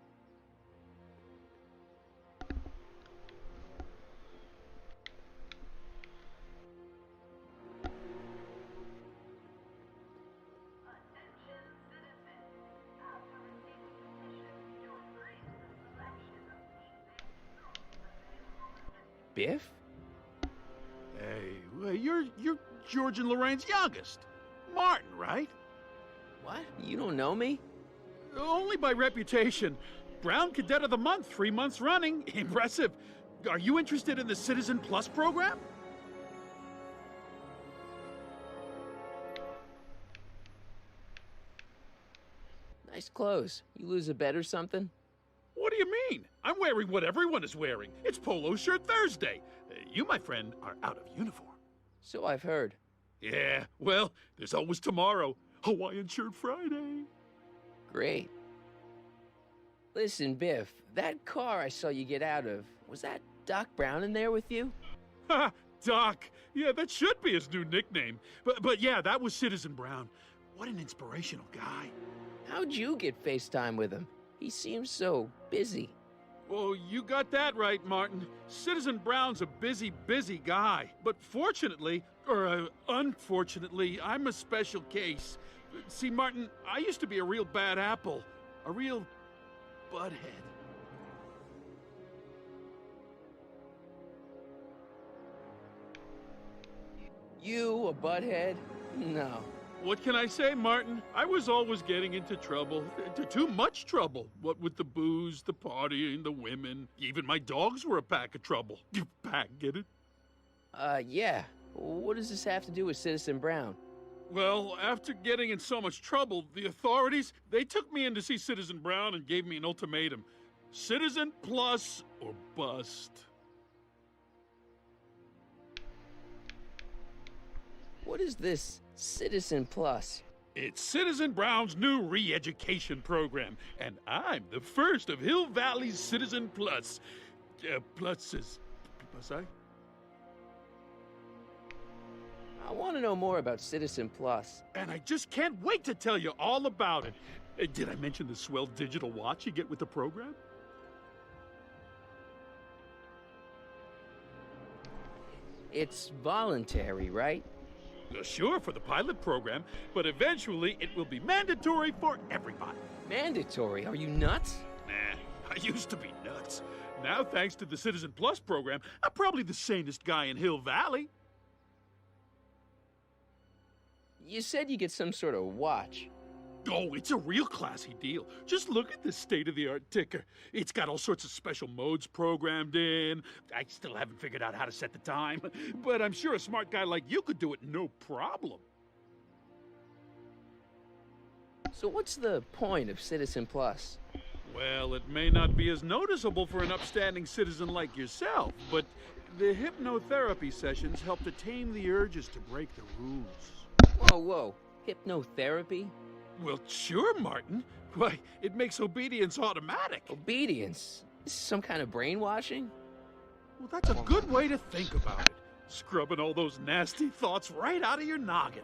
F: Biff?
D: Hey, well, you're George and Lorraine's youngest. Martin, right?
F: What? You don't know me?
D: Only by reputation. Brown Cadet of the Month, 3 months running. Impressive. Are you interested in the Citizen Plus program?
F: Nice clothes. You lose a bet or something?
D: What do you mean? I'm wearing what everyone is wearing. It's Polo Shirt Thursday. You, my friend, are out of uniform.
F: So I've heard.
D: Yeah, well, there's always tomorrow. Hawaiian Shirt Friday.
F: Great. Listen, Biff, that car I saw you get out of, was that Doc Brown in there with you?
D: Ha! Doc. Yeah, that should be his new nickname. But yeah, that was Citizen Brown. What an inspirational guy.
F: How'd you get FaceTime with him? He seems so busy.
D: Well, you got that right, Martin. Citizen Brown's a busy, busy guy. But fortunately, or unfortunately, I'm a special case. See, Martin, I used to be a real bad apple. A real butthead.
F: You, a butthead? No.
D: What can I say, Martin? I was always getting into trouble. Too much trouble. What with the booze, the partying, the women. Even my dogs were a pack of trouble. Pack, get it?
F: Yeah. What does this have to do with Citizen Brown?
D: Well, after getting in so much trouble, the authorities, they took me in to see Citizen Brown and gave me an ultimatum. Citizen plus or bust.
F: What is this Citizen Plus?
D: It's Citizen Brown's new re-education program, and I'm the first of Hill Valley's Citizen Plus. Pluses. Plus,
F: I want to know more about Citizen Plus.
D: And I just can't wait to tell you all about it. Did I mention the swell digital watch you get with the program?
F: It's voluntary, right?
D: Sure, for the pilot program, but eventually it will be mandatory for everybody.
F: Mandatory? Are you nuts?
D: Nah, I used to be nuts. Now, thanks to the Citizen Plus program, I'm probably the sanest guy in Hill Valley.
F: You said you get some sort of watch.
D: Oh, it's a real classy deal. Just look at this state-of-the-art ticker. It's got all sorts of special modes programmed in. I still haven't figured out how to set the time, but I'm sure a smart guy like you could do it no problem.
F: So what's the point of Citizen Plus?
D: Well, it may not be as noticeable for an upstanding citizen like yourself, but the hypnotherapy sessions help to tame the urges to break the rules.
F: Whoa. Hypnotherapy?
D: Well, sure, Martin. Why, it makes obedience automatic.
F: Obedience? Some kind of brainwashing?
D: Well, that's a good way to think about it. Scrubbing all those nasty thoughts right out of your noggin.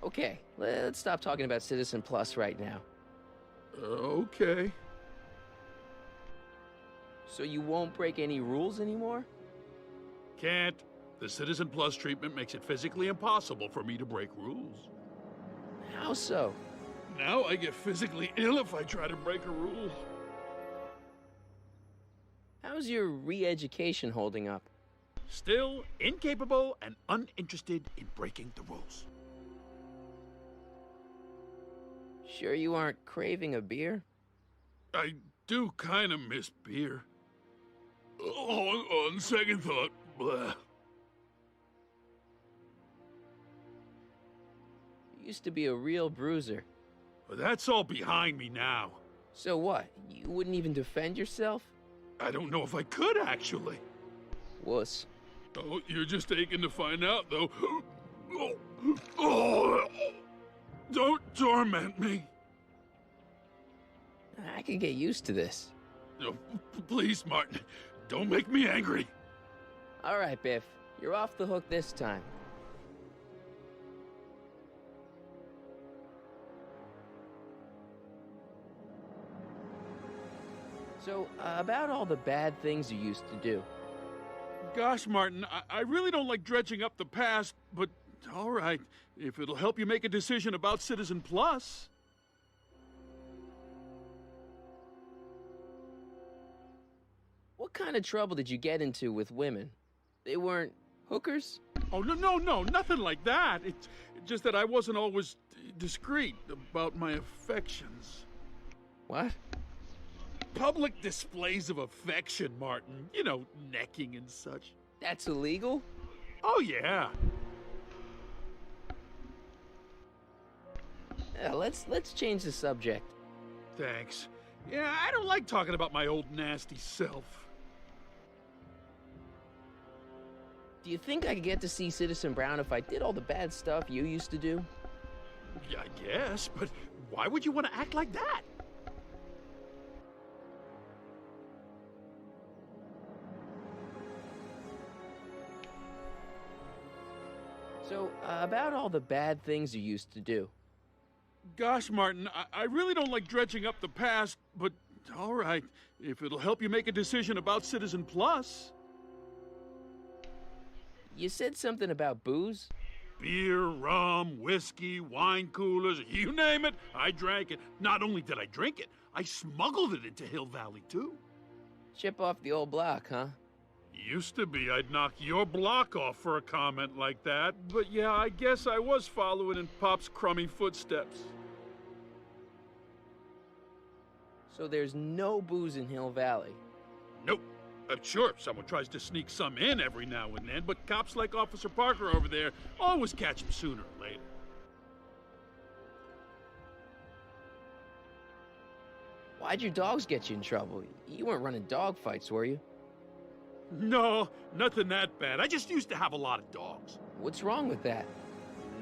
F: Okay, let's stop talking about Citizen Plus right now.
D: Okay.
F: So you won't break any rules anymore?
D: Can't. The Citizen Plus treatment makes it physically impossible for me to break rules.
F: How so?
D: Now I get physically ill if I try to break a rule.
F: How's your re-education holding up?
D: Still incapable and uninterested in breaking the rules.
F: Sure you aren't craving a beer?
D: I do kind of miss beer. On second thought, blah.
F: You used to be a real bruiser.
D: That's all behind me now.
F: So what? You wouldn't even defend yourself?
D: I don't know if I could, actually.
F: Wuss.
D: Oh, you're just aching to find out, though. Oh. Don't torment me.
F: I can get used to this.
D: No, please, Martin. Don't make me angry.
F: All right, Biff. You're off the hook this time. So, about all the bad things you used to do.
D: Gosh, Martin, I really don't like dredging up the past, but all right, if it'll help you make a decision about Citizen Plus.
F: What kind of trouble did you get into with women? They weren't hookers?
D: Oh, no, nothing like that. It's just that I wasn't always discreet about my affections.
F: What?
D: Public displays of affection, Martin. You know, necking and such.
F: That's illegal?
D: Oh, yeah.
F: Yeah, let's change the subject.
D: Thanks. Yeah, I don't like talking about my old nasty self.
F: Do you think I could get to see Citizen Brown if I did all the bad stuff you used to do?
D: Yeah, I guess, but why would you want to act like that?
F: So, about all the bad things you used to do.
D: Gosh, Martin, I really don't like dredging up the past, but all right, if it'll help you make a decision about Citizen Plus.
F: You said something about booze?
D: Beer, rum, whiskey, wine coolers, you name it, I drank it. Not only did I drink it, I smuggled it into Hill Valley, too.
F: Chip off the old block, huh?
D: Used to be I'd knock your block off for a comment like that, but yeah, I guess I was following in Pop's crummy footsteps.
F: So there's no booze in Hill Valley?
D: Nope. Sure, someone tries to sneak some in every now and then, but cops like Officer Parker over there always catch them sooner or later.
F: Why'd your dogs get you in trouble? You weren't running dog fights, were you?
D: No, nothing that bad. I just used to have a lot of dogs.
F: What's wrong with that?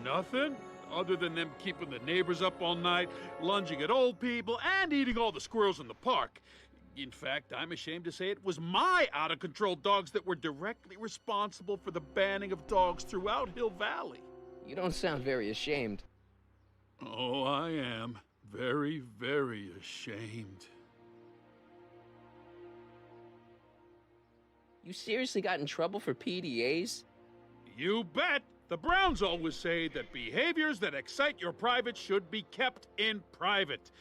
D: Nothing, other than them keeping the neighbors up all night, lunging at old people, and eating all the squirrels in the park. In fact, I'm ashamed to say it was my out-of-control dogs that were directly responsible for the banning of dogs throughout Hill Valley.
F: You don't sound very ashamed.
D: Oh, I am. Very, very ashamed.
F: You seriously got in trouble for PDAs?
D: You bet! The Browns always say that behaviors that excite your private should be kept in private.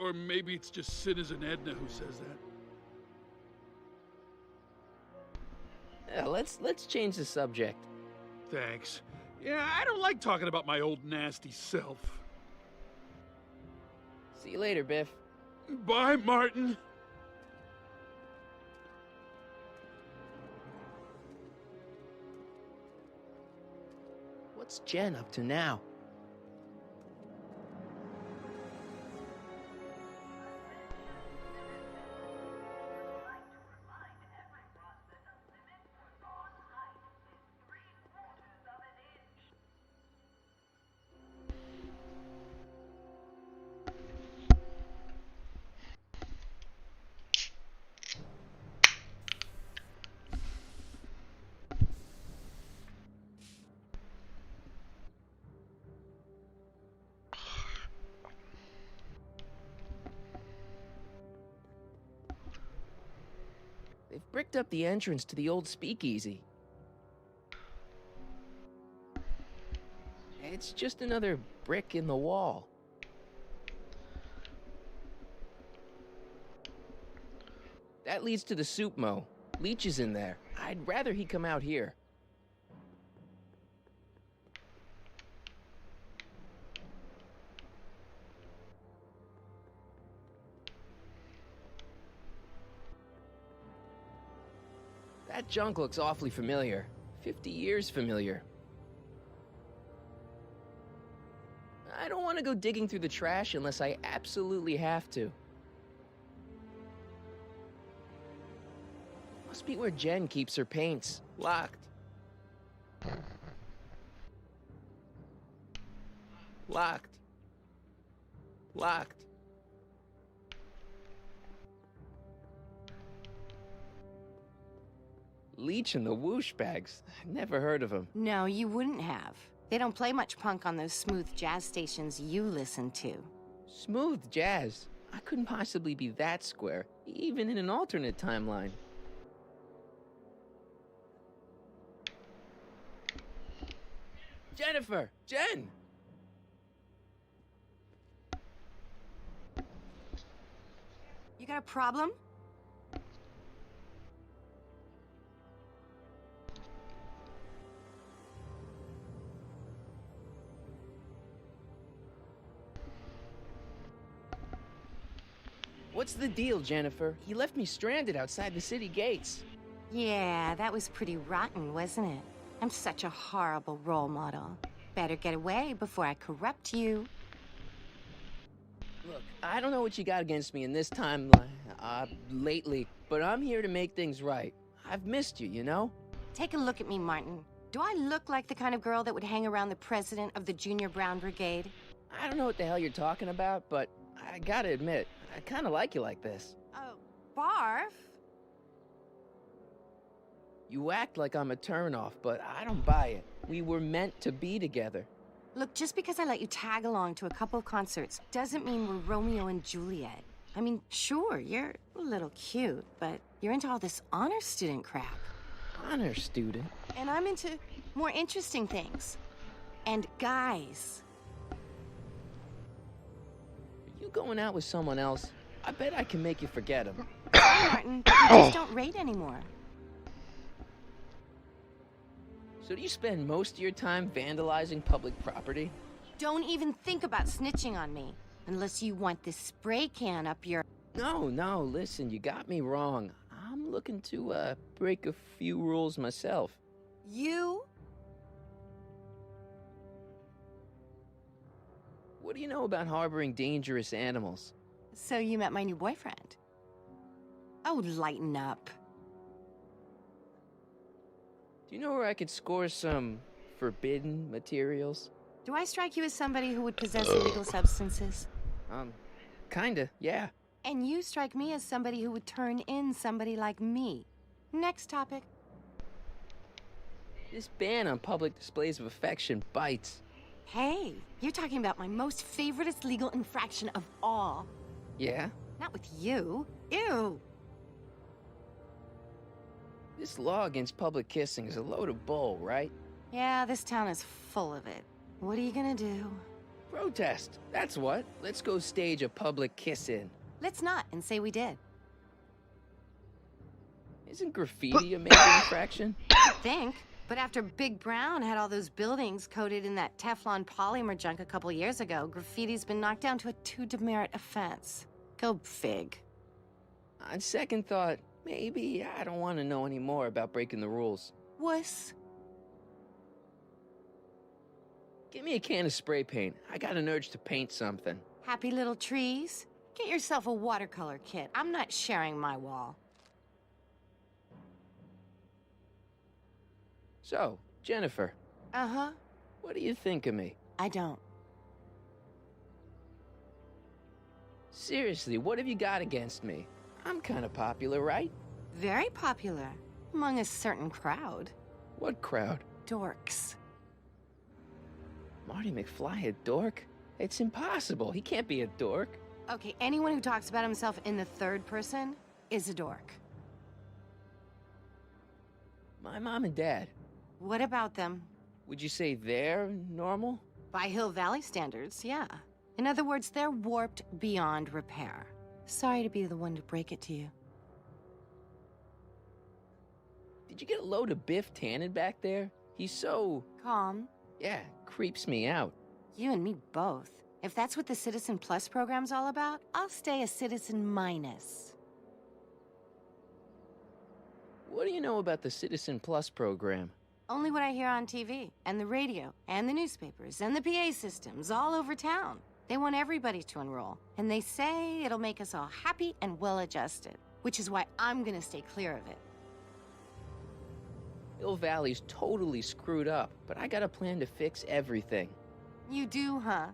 D: Or maybe it's just Citizen Edna who says that.
F: Yeah, let's change the subject.
D: Thanks. Yeah, I don't like talking about my old nasty self.
F: See you later, Biff.
D: Bye, Martin.
F: What's Jen up to now? They've bricked up the entrance to the old speakeasy. It's just another brick in the wall. That leads to the soup mo. Leech is in there. I'd rather he come out here. That junk looks awfully familiar. 50 years familiar. I don't want to go digging through the trash unless I absolutely have to. Must be where Jen keeps her paints. Locked. Locked. Locked. Leech and the whoosh bags. Never heard of them.
M: No, you wouldn't have. They don't play much punk on those smooth jazz stations you listen to.
F: Smooth jazz? I couldn't possibly be that square, even in an alternate timeline. Jennifer! Jen!
M: You got a problem?
F: What's the deal, Jennifer? You left me stranded outside the city gates.
M: Yeah, that was pretty rotten, wasn't it? I'm such a horrible role model. Better get away before I corrupt you.
F: Look, I don't know what you got against me in this time, lately, but I'm here to make things right. I've missed you, you know?
M: Take a look at me, Martin. Do I look like the kind of girl that would hang around the president of the Junior Brown Brigade?
F: I don't know what the hell you're talking about, but I gotta admit, I kinda like you like this.
M: Oh, barf?
F: You act like I'm a turnoff, but I don't buy it. We were meant to be together.
M: Look, just because I let you tag along to a couple of concerts doesn't mean we're Romeo and Juliet. I mean, sure, you're a little cute, but you're into all this honor student crap.
F: Honor student?
M: And I'm into more interesting things. And guys.
F: Are you going out with someone else? I bet I can make you forget him.
M: Hey, Martin, but you just don't rate anymore.
F: So do you spend most of your time vandalizing public property?
M: Don't even think about snitching on me. Unless you want this spray can up your...
F: No, listen, you got me wrong. I'm looking to, break a few rules myself.
M: You?
F: What do you know about harboring dangerous animals?
M: So you met my new boyfriend. Oh, lighten up.
F: Do you know where I could score some forbidden materials?
M: Do I strike you as somebody who would possess illegal substances?
F: Kinda, yeah.
M: And you strike me as somebody who would turn in somebody like me. Next topic.
F: This ban on public displays of affection bites.
M: Hey, you're talking about my most favoriteest legal infraction of all.
F: Yeah?
M: Not with you. Ew.
F: This law against public kissing is a load of bull, right?
M: Yeah, this town is full of it. What are you gonna do?
F: Protest. That's what. Let's go stage a public kiss-in.
M: Let's not, and say we did.
F: Isn't graffiti a major infraction?
M: I think. But after Big Brown had all those buildings coated in that Teflon polymer junk a couple years ago, graffiti's been knocked down to a 2 demerit offense. Go fig.
F: On second thought, maybe I don't want to know any more about breaking the rules.
M: Wuss.
F: Give me a can of spray paint. I got an urge to paint something.
M: Happy little trees? Get yourself a watercolor kit. I'm not sharing my wall.
F: So, Jennifer.
M: Uh-huh.
F: What do you think of me?
M: I don't.
F: Seriously, what have you got against me? I'm kind of popular, right?
M: Very popular. Among a certain crowd.
F: What crowd?
M: Dorks.
F: Marty McFly a dork? It's impossible. He can't be a dork.
M: Okay, anyone who talks about himself in the third person is a dork.
F: My mom and dad.
M: What about them?
F: Would you say they're normal?
M: By Hill Valley standards, yeah. In other words, they're warped beyond repair. Sorry to be the one to break it to you.
F: Did you get a load of Biff Tannen back there? He's so...
M: Calm.
F: Yeah, creeps me out.
M: You and me both. If that's what the Citizen Plus program's all about, I'll stay a Citizen Minus.
F: What do you know about the Citizen Plus program?
M: Only what I hear on TV, and the radio, and the newspapers, and the PA systems all over town. They want everybody to enroll, and they say it'll make us all happy and well-adjusted, which is why I'm gonna stay clear of it.
F: Hill Valley's totally screwed up, but I got a plan to fix everything.
M: You do, huh?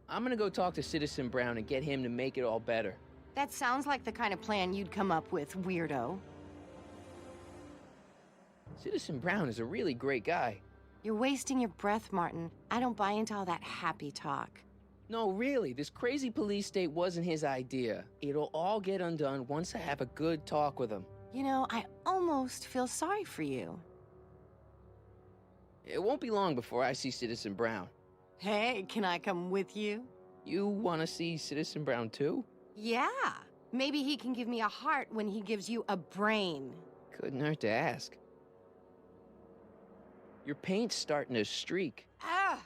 F: I'm gonna go talk to Citizen Brown and get him to make it all better.
M: That sounds like the kind of plan you'd come up with, weirdo.
F: Citizen Brown is a really great guy.
M: You're wasting your breath, Martin. I don't buy into all that happy talk.
F: No, really, this crazy police state wasn't his idea. It'll all get undone once I have a good talk with him.
M: You know, I almost feel sorry for you.
F: It won't be long before I see Citizen Brown.
M: Hey, can I come with you?
F: You want to see Citizen Brown too?
M: Yeah. Maybe he can give me a heart when he gives you a brain.
F: Couldn't hurt to ask. Your paint's starting to streak.
M: Ah!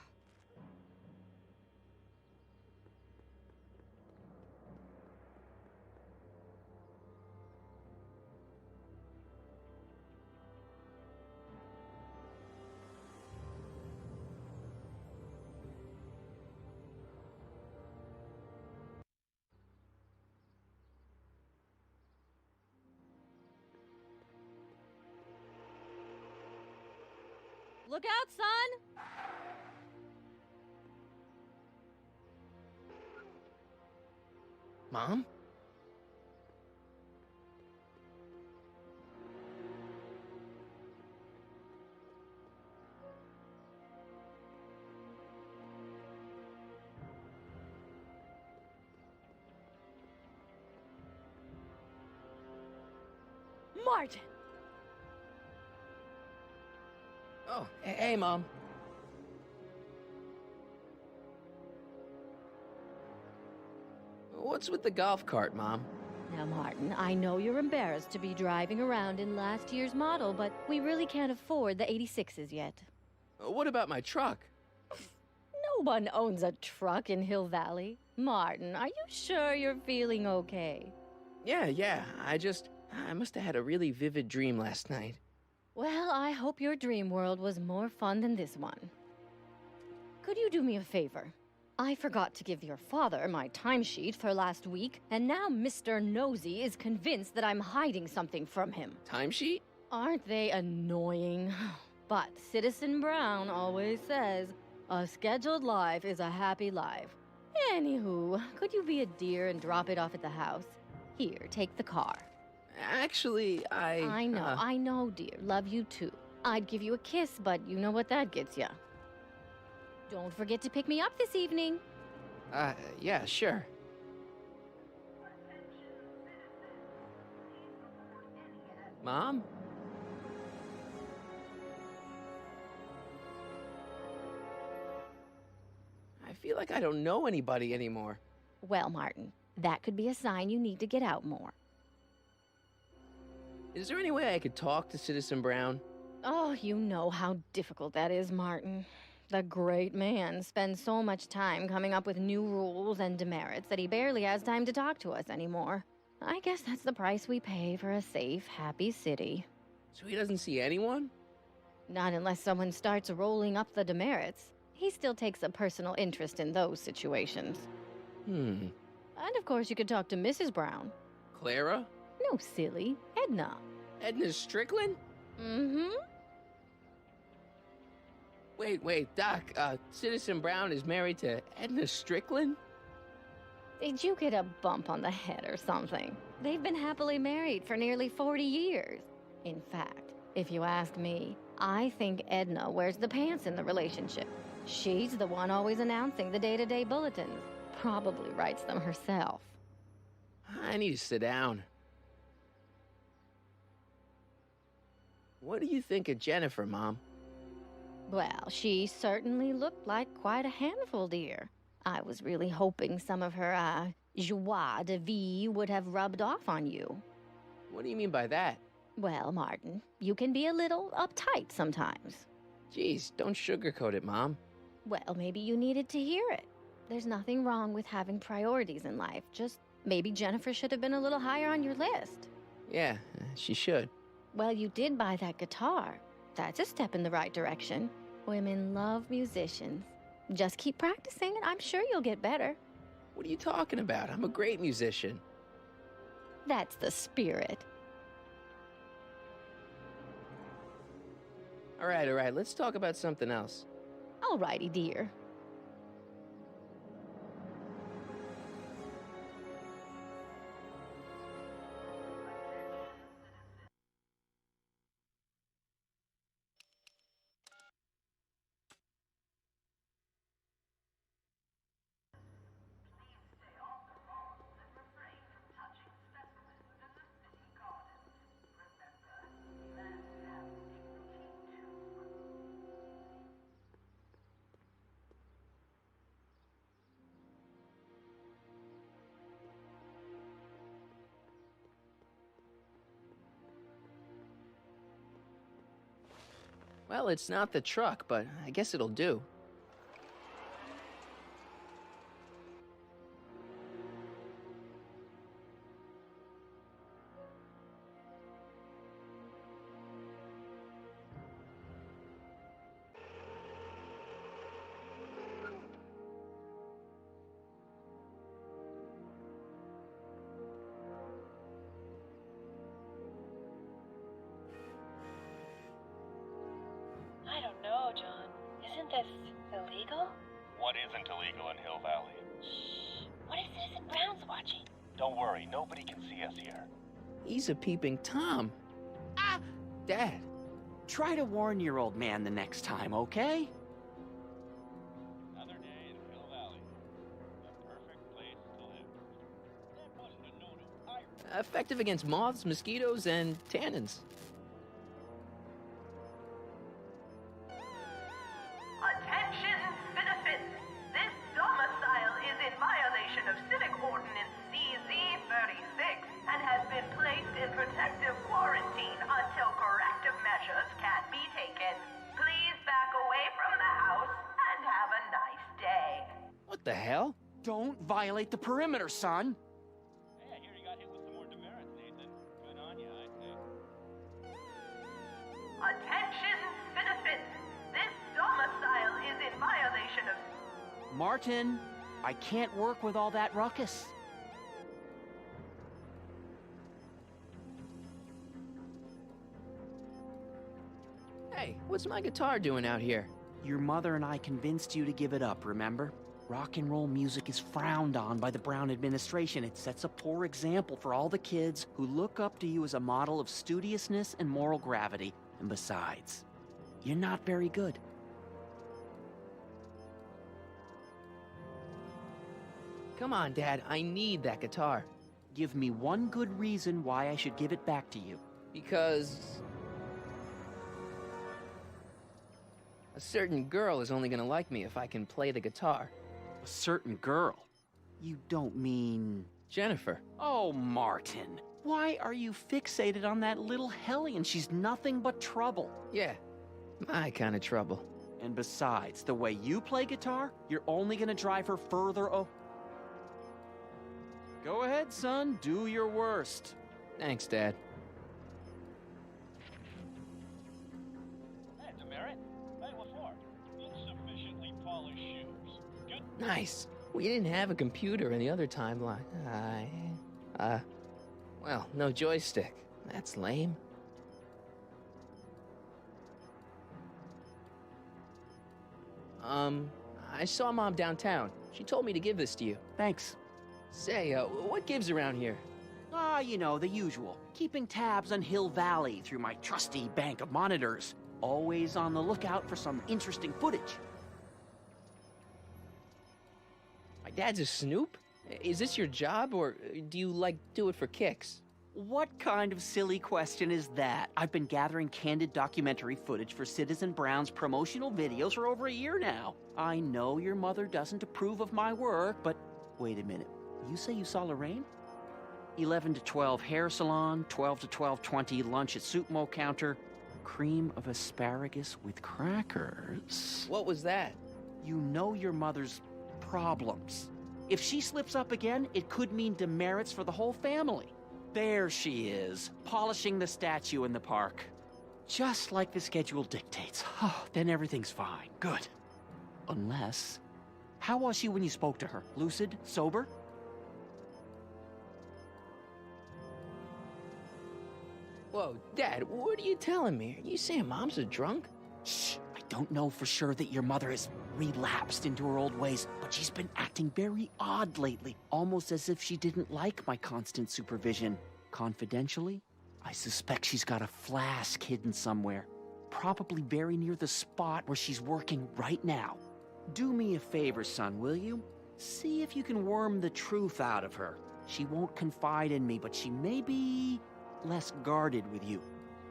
M: Look out, son!
F: Mom?
M: Martin!
F: Oh, hey, Mom. What's with the golf cart, Mom?
J: Now, Martin, I know you're embarrassed to be driving around in last year's model, but we really can't afford the 86s yet.
F: What about my truck?
J: No one owns a truck in Hill Valley. Martin, are you sure you're feeling okay?
F: Yeah. I must have had a really vivid dream last night.
J: Well, I hope your dream world was more fun than this one. Could you do me a favor? I forgot to give your father my timesheet for last week, and now Mr. Nosy is convinced that I'm hiding something from him.
F: Timesheet?
J: Aren't they annoying? But Citizen Brown always says, a scheduled life is a happy life. Anywho, could you be a dear and drop it off at the house? Here, take the car.
F: Actually,
J: I know, dear. Love you too. I'd give you a kiss, but you know what that gets ya. Don't forget to pick me up this evening.
F: Yeah, sure. Mom? I feel like I don't know anybody anymore.
J: Well, Martin, that could be a sign you need to get out more.
F: Is there any way I could talk to Citizen Brown?
J: Oh, you know how difficult that is, Martin. The great man spends so much time coming up with new rules and demerits that he barely has time to talk to us anymore. I guess that's the price we pay for a safe, happy city.
F: So he doesn't see anyone?
J: Not unless someone starts rolling up the demerits. He still takes a personal interest in those situations. And of course you could talk to Mrs. Brown.
F: Clara?
J: No, silly. Edna.
F: Edna Strickland?
J: Mm-hmm.
F: Wait, Doc, Citizen Brown is married to Edna Strickland?
J: Did you get a bump on the head or something? They've been happily married for nearly 40 years. In fact, if you ask me, I think Edna wears the pants in the relationship. She's the one always announcing the day-to-day bulletins. Probably writes them herself.
F: I need to sit down. What do you think of Jennifer, Mom?
J: Well, she certainly looked like quite a handful, dear. I was really hoping some of her, joie de vivre would have rubbed off on you.
F: What do you mean by that?
J: Well, Martin, you can be a little uptight sometimes.
F: Geez, don't sugarcoat it, Mom.
J: Well, maybe you needed to hear it. There's nothing wrong with having priorities in life. Just maybe Jennifer should have been a little higher on your list.
F: Yeah, she should.
J: Well, you did buy that guitar. That's a step in the right direction. Women love musicians. Just keep practicing and I'm sure you'll get better.
F: What are you talking about? I'm a great musician.
J: That's the spirit.
F: All right, let's talk about something else.
J: Alrighty, dear.
F: Well, it's not the truck, but I guess it'll do.
U: I don't know.
O: this illegal?
L: What isn't illegal in Hill Valley?
O: Shh. What if Citizen Brown's watching?
L: Don't worry, nobody can see us here.
F: He's a peeping Tom. Ah! Dad.
K: Try to warn your old man the next time, okay?
L: Another day in Hill Valley. The perfect place to live. That wasn't a no-no.
F: Effective against moths, mosquitoes, and tannins.
G: Attention, citizens! This domicile is in violation of Civic Ordinance CZ-36 and has been placed in protective quarantine until corrective measures can be taken. Please back away from the house and have a nice day.
F: What the hell?
K: Don't violate the perimeter, son.
L: Hey, I hear you got hit with some more demerits, Nathan. Good on you, I'd say.
G: Attention, citizens! This domicile is in violation of...
K: Martin, I can't work with all that ruckus.
F: Hey, what's my guitar doing out here?
K: Your mother and I convinced you to give it up, remember? Rock and roll music is frowned on by the Brown administration. It sets a poor example for all the kids who look up to you as a model of studiousness and moral gravity. And besides, you're not very good.
F: Come on, Dad, I need that guitar.
K: Give me one good reason why I should give it back to you.
F: Because... a certain girl is only gonna like me if I can play the guitar.
K: A certain girl? You don't mean...
F: Jennifer.
K: Oh, Martin. Why are you fixated on that little hellion? She's nothing but trouble.
F: Yeah, my kind of trouble.
K: And besides, the way you play guitar, you're only gonna drive her further Go ahead, son. Do your worst.
F: Thanks, Dad.
L: Hey, demerit. Hey, what for? Insufficiently polished shoes. Good.
F: Nice. We didn't have a computer in the other timeline. Well, no joystick. That's lame. I saw Mom downtown. She told me to give this to you.
K: Thanks.
F: Say, what gives around here?
K: Ah, you know, the usual. Keeping tabs on Hill Valley through my trusty bank of monitors. Always on the lookout for some interesting footage.
F: My dad's a snoop? Is this your job, or do you, do it for kicks?
K: What kind of silly question is that? I've been gathering candid documentary footage for Citizen Brown's promotional videos for over a year now. I know your mother doesn't approve of my work, but wait a minute. You say you saw Lorraine? 11 to 12 hair salon, 12 to 12:20 lunch at soup mo counter, cream of asparagus with crackers.
F: What was that?
K: You know your mother's problems. If she slips up again, it could mean demerits for the whole family. There she is, polishing the statue in the park. Just like the schedule dictates. Oh, then everything's fine. Good. Unless... How was she when you spoke to her? Lucid? Sober?
F: Whoa, Dad, what are you telling me? Are you saying Mom's a drunk?
K: Shh. I don't know for sure that your mother has relapsed into her old ways, but she's been acting very odd lately, almost as if she didn't like my constant supervision. Confidentially, I suspect she's got a flask hidden somewhere, probably very near the spot where she's working right now. Do me a favor, son, will you? See if you can worm the truth out of her. She won't confide in me, but she may be less guarded with you.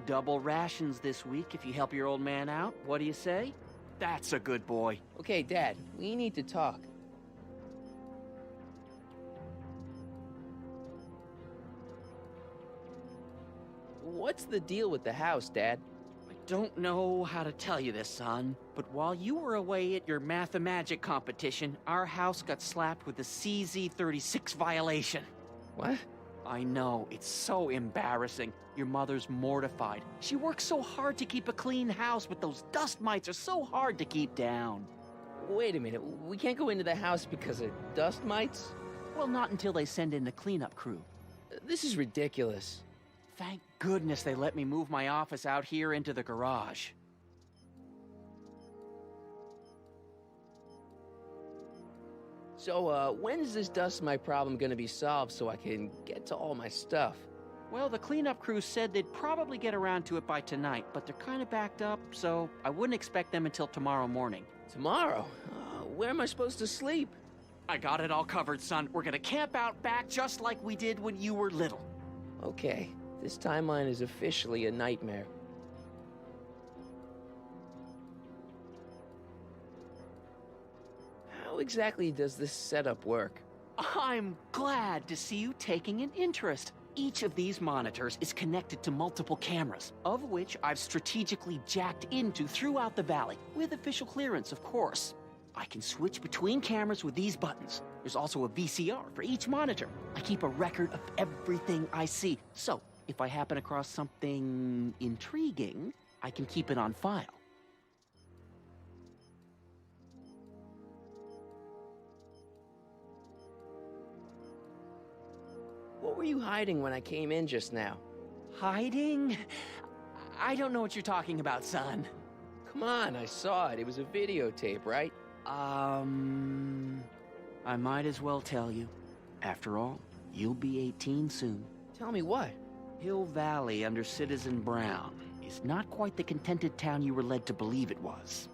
K: Double rations this week if you help your old man out. What do you say? That's a good boy.
F: Okay, Dad, we need to talk. What's the deal with the house, Dad?
K: I don't know how to tell you this, son, but while you were away at your math-magic competition, our house got slapped with a CZ-36 violation.
F: What?
K: I know, it's so embarrassing. Your mother's mortified. She works so hard to keep a clean house, but those dust mites are so hard to keep down.
F: Wait a minute, we can't go into the house because of dust mites?
K: Well, not until they send in the cleanup crew.
F: This is ridiculous.
K: Thank goodness they let me move my office out here into the garage.
F: So, when's this dust mite problem gonna be solved so I can get to all my stuff?
K: Well, the cleanup crew said they'd probably get around to it by tonight, but they're kind of backed up, so I wouldn't expect them until tomorrow morning.
F: Tomorrow? Where am I supposed to sleep?
K: I got it all covered, son. We're gonna camp out back just like we did when you were little.
F: Okay, this timeline is officially a nightmare. How exactly does this setup work?
K: I'm glad to see you taking an interest. Each of these monitors is connected to multiple cameras, of which I've strategically jacked into throughout the valley, with official clearance, of course. I can switch between cameras with these buttons. There's also a VCR for each monitor. I keep a record of everything I see, so if I happen across something intriguing, I can keep it on file.
F: What were you hiding when I came in just now?
K: Hiding? I don't know what you're talking about, son.
F: Come on, I saw it. It was a videotape, right?
K: I might as well tell you. After all, you'll be 18 soon.
F: Tell me what?
K: Hill Valley under Citizen Brown is not quite the contented town you were led to believe it was.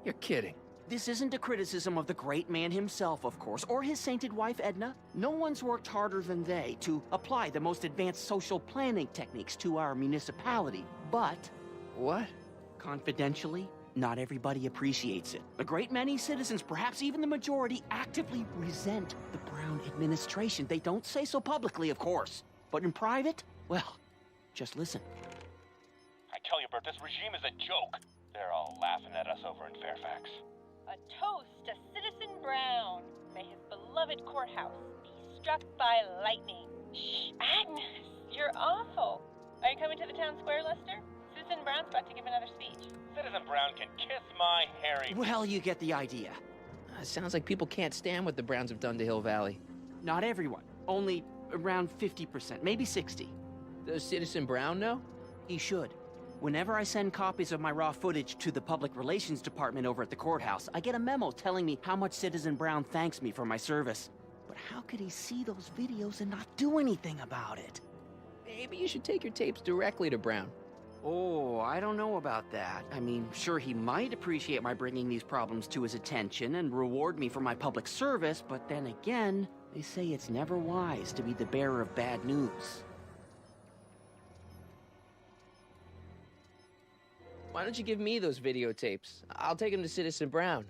F: You're kidding.
K: This isn't a criticism of the great man himself, of course, or his sainted wife, Edna. No one's worked harder than they to apply the most advanced social planning techniques to our municipality. But...
F: What?
K: Confidentially, not everybody appreciates it. A great many citizens, perhaps even the majority, actively resent the Brown administration. They don't say so publicly, of course. But in private, well, just listen.
L: I tell you, Bert, this regime is a joke. They're all laughing at us over in Fairfax.
O: A toast to Citizen Brown. May his beloved courthouse be struck by lightning. Shh, Agnes, you're awful. Are you coming to the town square, Lester? Citizen Brown's about to give another speech.
L: Citizen Brown can kiss my hairy...
K: Well, you get the idea.
F: Sounds like people can't stand what the Browns have done to Hill Valley.
K: Not everyone. Only around 50%, maybe 60.
F: Does Citizen Brown know?
K: He should. Whenever I send copies of my raw footage to the Public Relations Department over at the courthouse, I get a memo telling me how much Citizen Brown thanks me for my service. But how could he see those videos and not do anything about it?
F: Maybe you should take your tapes directly to Brown.
K: Oh, I don't know about that. I mean, sure, he might appreciate my bringing these problems to his attention and reward me for my public service, but then again, they say it's never wise to be the bearer of bad news.
F: Why don't you give me those videotapes? I'll take them to Citizen Brown.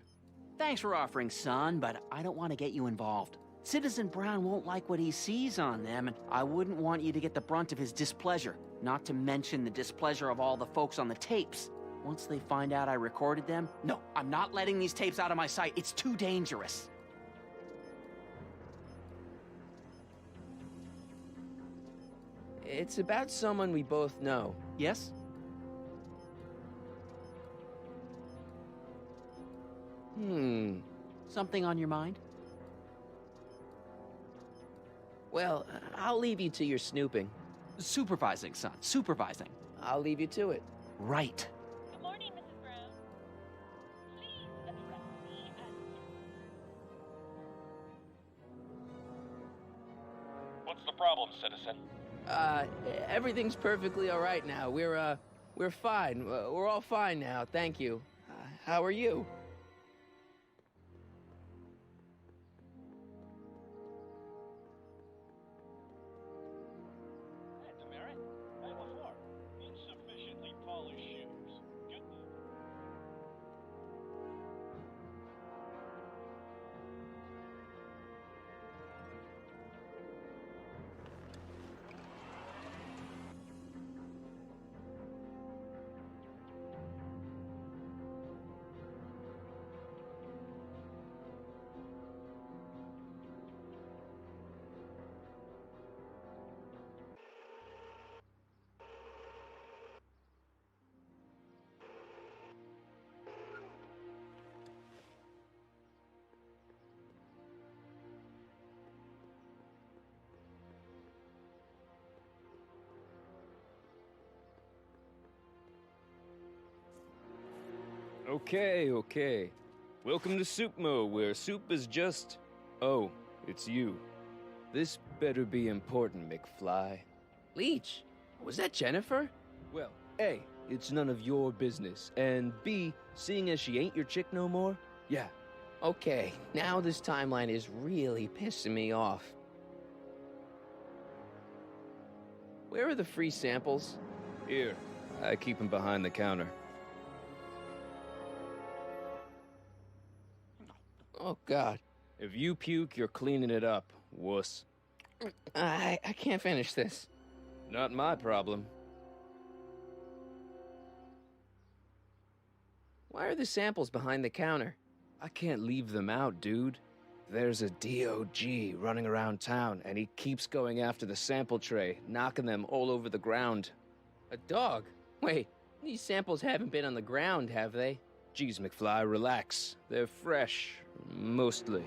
K: Thanks for offering, son, but I don't want to get you involved. Citizen Brown won't like what he sees on them, and I wouldn't want you to get the brunt of his displeasure, not to mention the displeasure of all the folks on the tapes. Once they find out I recorded them, no, I'm not letting these tapes out of my sight. It's too dangerous.
F: It's about someone we both know.
K: Yes? Something on your mind?
F: Well, I'll leave you to your snooping.
K: Supervising, son. Supervising.
F: I'll leave you to it.
K: Right.
O: Good morning, Mrs. Brown. Please address me as...
L: What's the problem, citizen?
F: Everything's perfectly all right now. We're fine. We're all fine now, thank you. How are you?
L: Insufficiently polished shoes. Get them.
R: Okay, okay. Welcome to Soupmo, where soup is just... Oh, it's you. This better be important, McFly.
F: Leech, was that Jennifer?
R: Well, A, it's none of your business, and B, seeing as she ain't your chick no more, yeah.
F: Okay, now this timeline is really pissing me off. Where are the free samples?
R: Here, I keep them behind the counter.
F: Oh, God.
R: If you puke, you're cleaning it up, wuss.
F: I can't finish this.
R: Not my problem.
F: Why are the samples behind the counter?
R: I can't leave them out, dude. There's a DOG running around town, and he keeps going after the sample tray, knocking them all over the ground.
F: A dog? Wait, these samples haven't been on the ground, have they?
R: Geez, McFly, relax. They're fresh, mostly.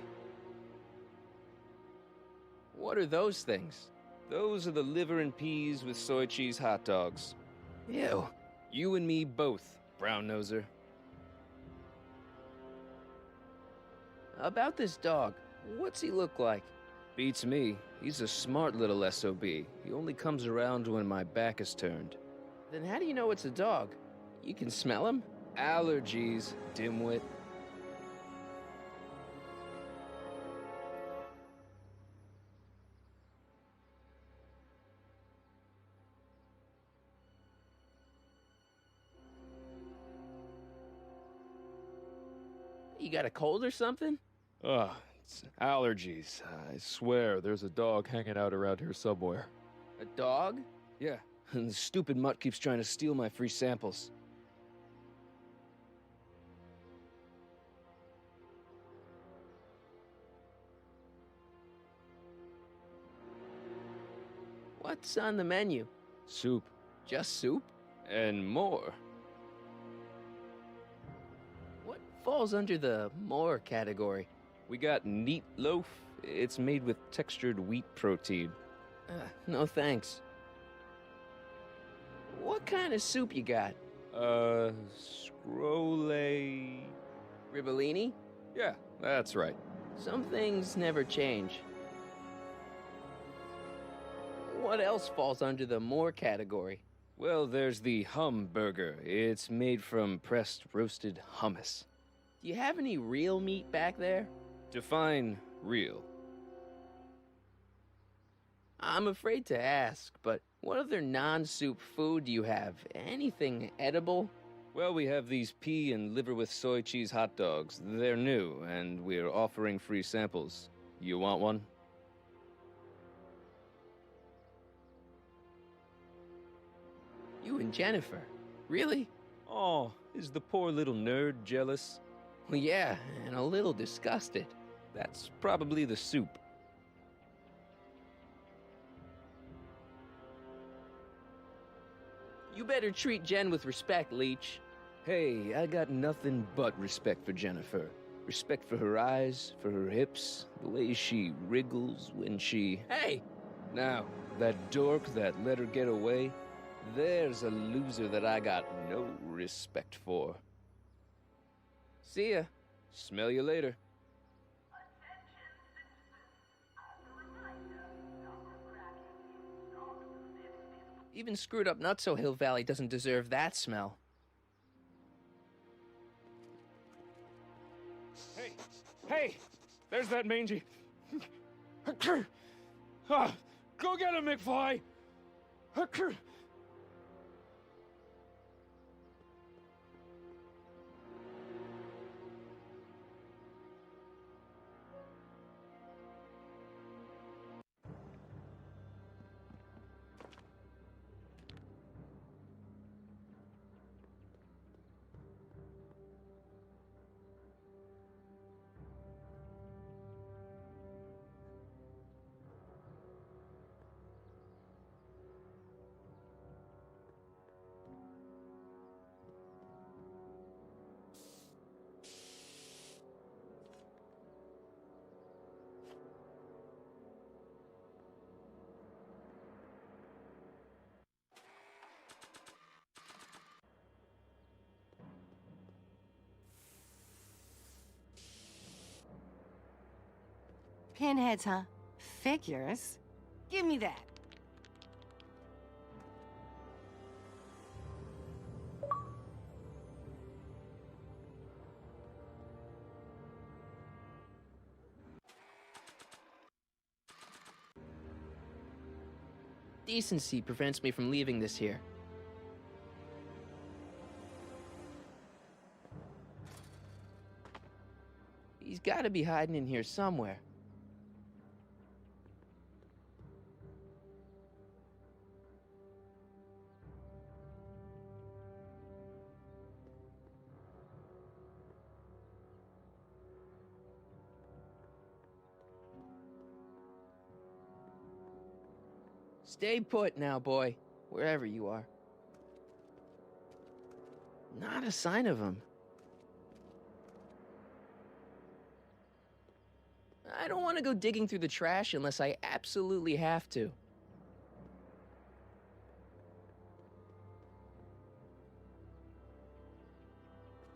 F: What are those things?
R: Those are the liver and peas with soy cheese hot dogs.
F: Ew.
R: You and me both, brown noser.
F: About this dog, what's he look like?
R: Beats me. He's a smart little SOB. He only comes around when my back is turned.
F: Then how do you know it's a dog? You can smell him?
R: Allergies, dimwit.
F: You got a cold or something?
R: Ugh, it's allergies. I swear, there's a dog hanging out around here somewhere.
F: A dog?
R: Yeah, and the stupid mutt keeps trying to steal my free samples.
F: What's on the menu?
R: Soup.
F: Just soup?
R: And more.
F: What falls under the more category?
R: We got neat loaf. It's made with textured wheat protein.
F: No thanks. What kind of soup you got?
R: Scrolle...
F: Ribellini?
R: Yeah, that's right.
F: Some things never change. What else falls under the more category?
R: Well, there's the hum burger. It's made from pressed roasted hummus.
F: Do you have any real meat back there?
R: Define real.
F: I'm afraid to ask, but what other non-soup food do you have? Anything edible?
R: Well, we have these pea and liver with soy cheese hot dogs. They're new, and we're offering free samples. You want one?
F: You and Jennifer? Really?
R: Oh, is the poor little nerd jealous?
F: Well, yeah, and a little disgusted.
R: That's probably the soup.
F: You better treat Jen with respect, Leech.
R: Hey, I got nothing but respect for Jennifer. Respect for her eyes, for her hips, the way she wriggles when she...
F: Hey!
R: Now, that dork that let her get away, there's a loser that I got no respect for.
F: See ya.
R: Smell you later.
F: Even screwed up Nutso Hill Valley doesn't deserve that smell.
R: Hey! Hey! There's that mangy. Go get him, McFly!
M: Pinheads, huh? Figures? Give me that.
F: Decency prevents me from leaving this here. He's gotta be hiding in here somewhere. Stay put now, boy, wherever you are. Not a sign of him. I don't want to go digging through the trash unless I absolutely have to.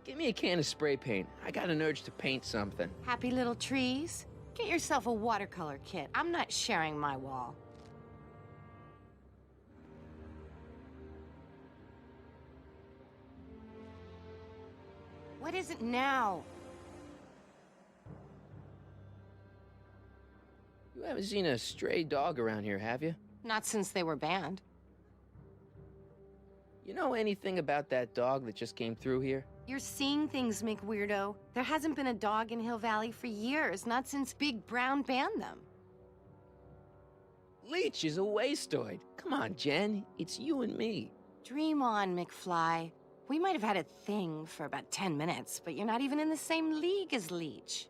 F: Give me a can of spray paint. I got an urge to paint something.
M: Happy little trees? Get yourself a watercolor kit. I'm not sharing my wall. What is it now?
F: You haven't seen a stray dog around here, have you?
M: Not since they were banned.
F: You know anything about that dog that just came through here?
M: You're seeing things, Mick Weirdo. There hasn't been a dog in Hill Valley for years, not since Big Brown banned them.
F: Leech is a wastoid. Come on, Jen. It's you and me.
M: Dream on, McFly. We might have had a thing for about 10 minutes, but you're not even in the same league as Leech.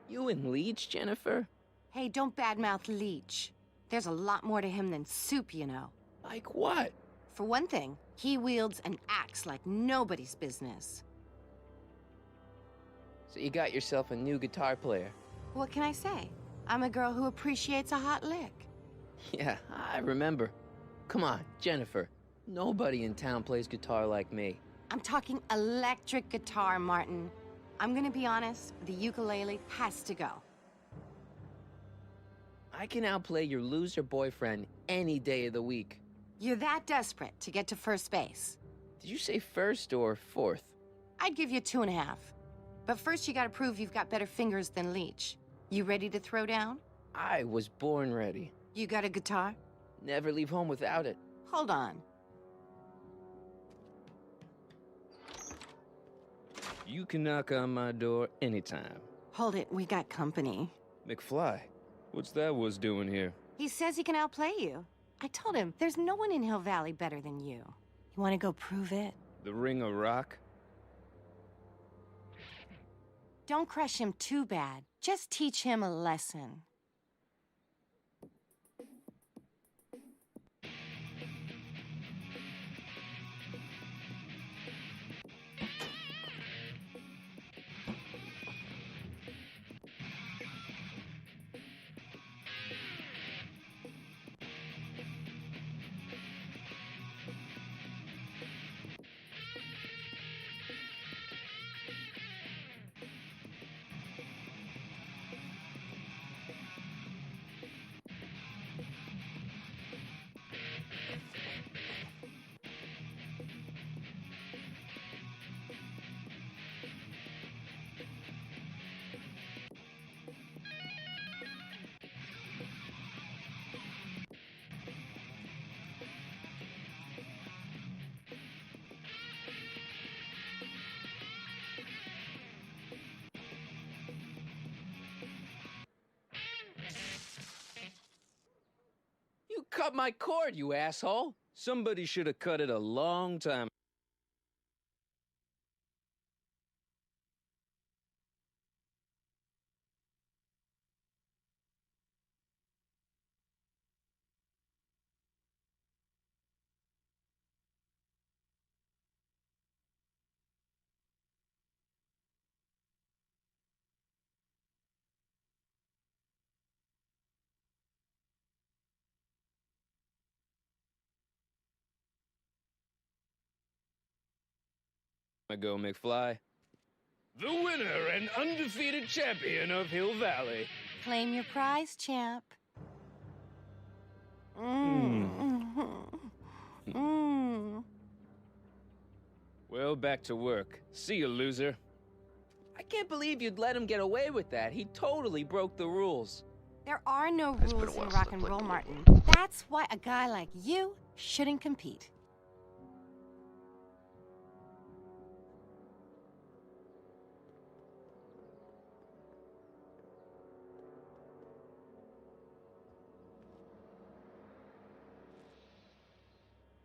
F: You and Leech, Jennifer?
M: Hey, don't badmouth Leech. There's a lot more to him than soup, you know.
F: Like what?
M: For one thing, he wields an axe like nobody's business.
F: So you got yourself a new guitar player.
M: What can I say? I'm a girl who appreciates a hot lick.
F: Yeah, I remember. Come on, Jennifer. Nobody in town plays guitar like me.
M: I'm talking electric guitar, Martin. I'm gonna be honest, the ukulele has to go.
F: I can outplay your loser boyfriend any day of the week.
M: You're that desperate to get to first base.
F: Did you say first or fourth?
M: I'd give you 2.5. But first you gotta prove you've got better fingers than Leech. You ready to throw down?
F: I was born ready.
M: You got a guitar?
F: Never leave home without it.
M: Hold on.
R: You can knock on my door anytime.
M: Hold it, we got company.
R: McFly, what's that was doing here?
M: He says he can outplay you. I told him, there's no one in Hill Valley better than you. You wanna go prove it?
R: The Ring of Rock?
M: Don't crush him too bad. Just teach him a lesson.
F: You cut my cord, you asshole!
R: Somebody should have cut it a long time. Go, McFly. The winner and undefeated champion of Hill Valley.
M: Claim your prize, champ.
R: Well, back to work. See you, loser.
F: I can't believe you'd let him get away with that. He totally broke the rules.
M: There are no rules in rock and roll, Martin. That's why a guy like you shouldn't compete.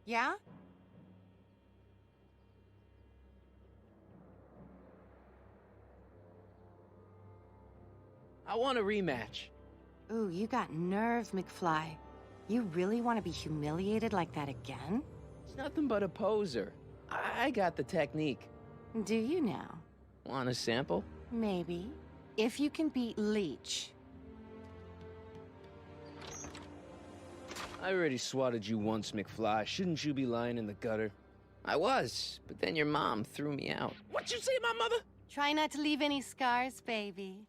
M: Yeah?
F: I want a rematch.
M: Ooh, you got nerve, McFly. You really want to be humiliated like that again?
F: It's nothing but a poser. I got the technique.
M: Do you now?
F: Want a sample?
M: Maybe. If you can beat Leech.
R: I already swatted you once, McFly. Shouldn't you be lying in the gutter?
F: I was, but then your mom threw me out.
R: What'd you say, my mother?
M: Try not to leave any scars, baby.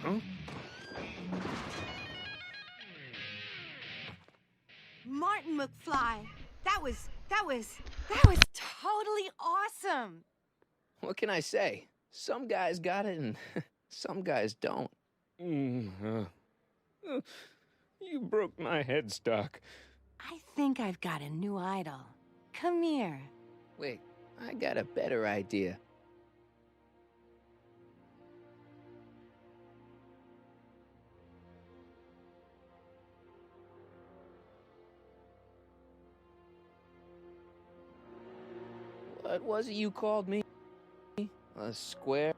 F: Huh?
M: Martin McFly, that was totally awesome.
F: What can I say? Some guys got it and some guys don't.
R: You broke my headstock.
M: I think I've got a new idol. Come here.
F: Wait, I got a better idea. What was it you called me? A square?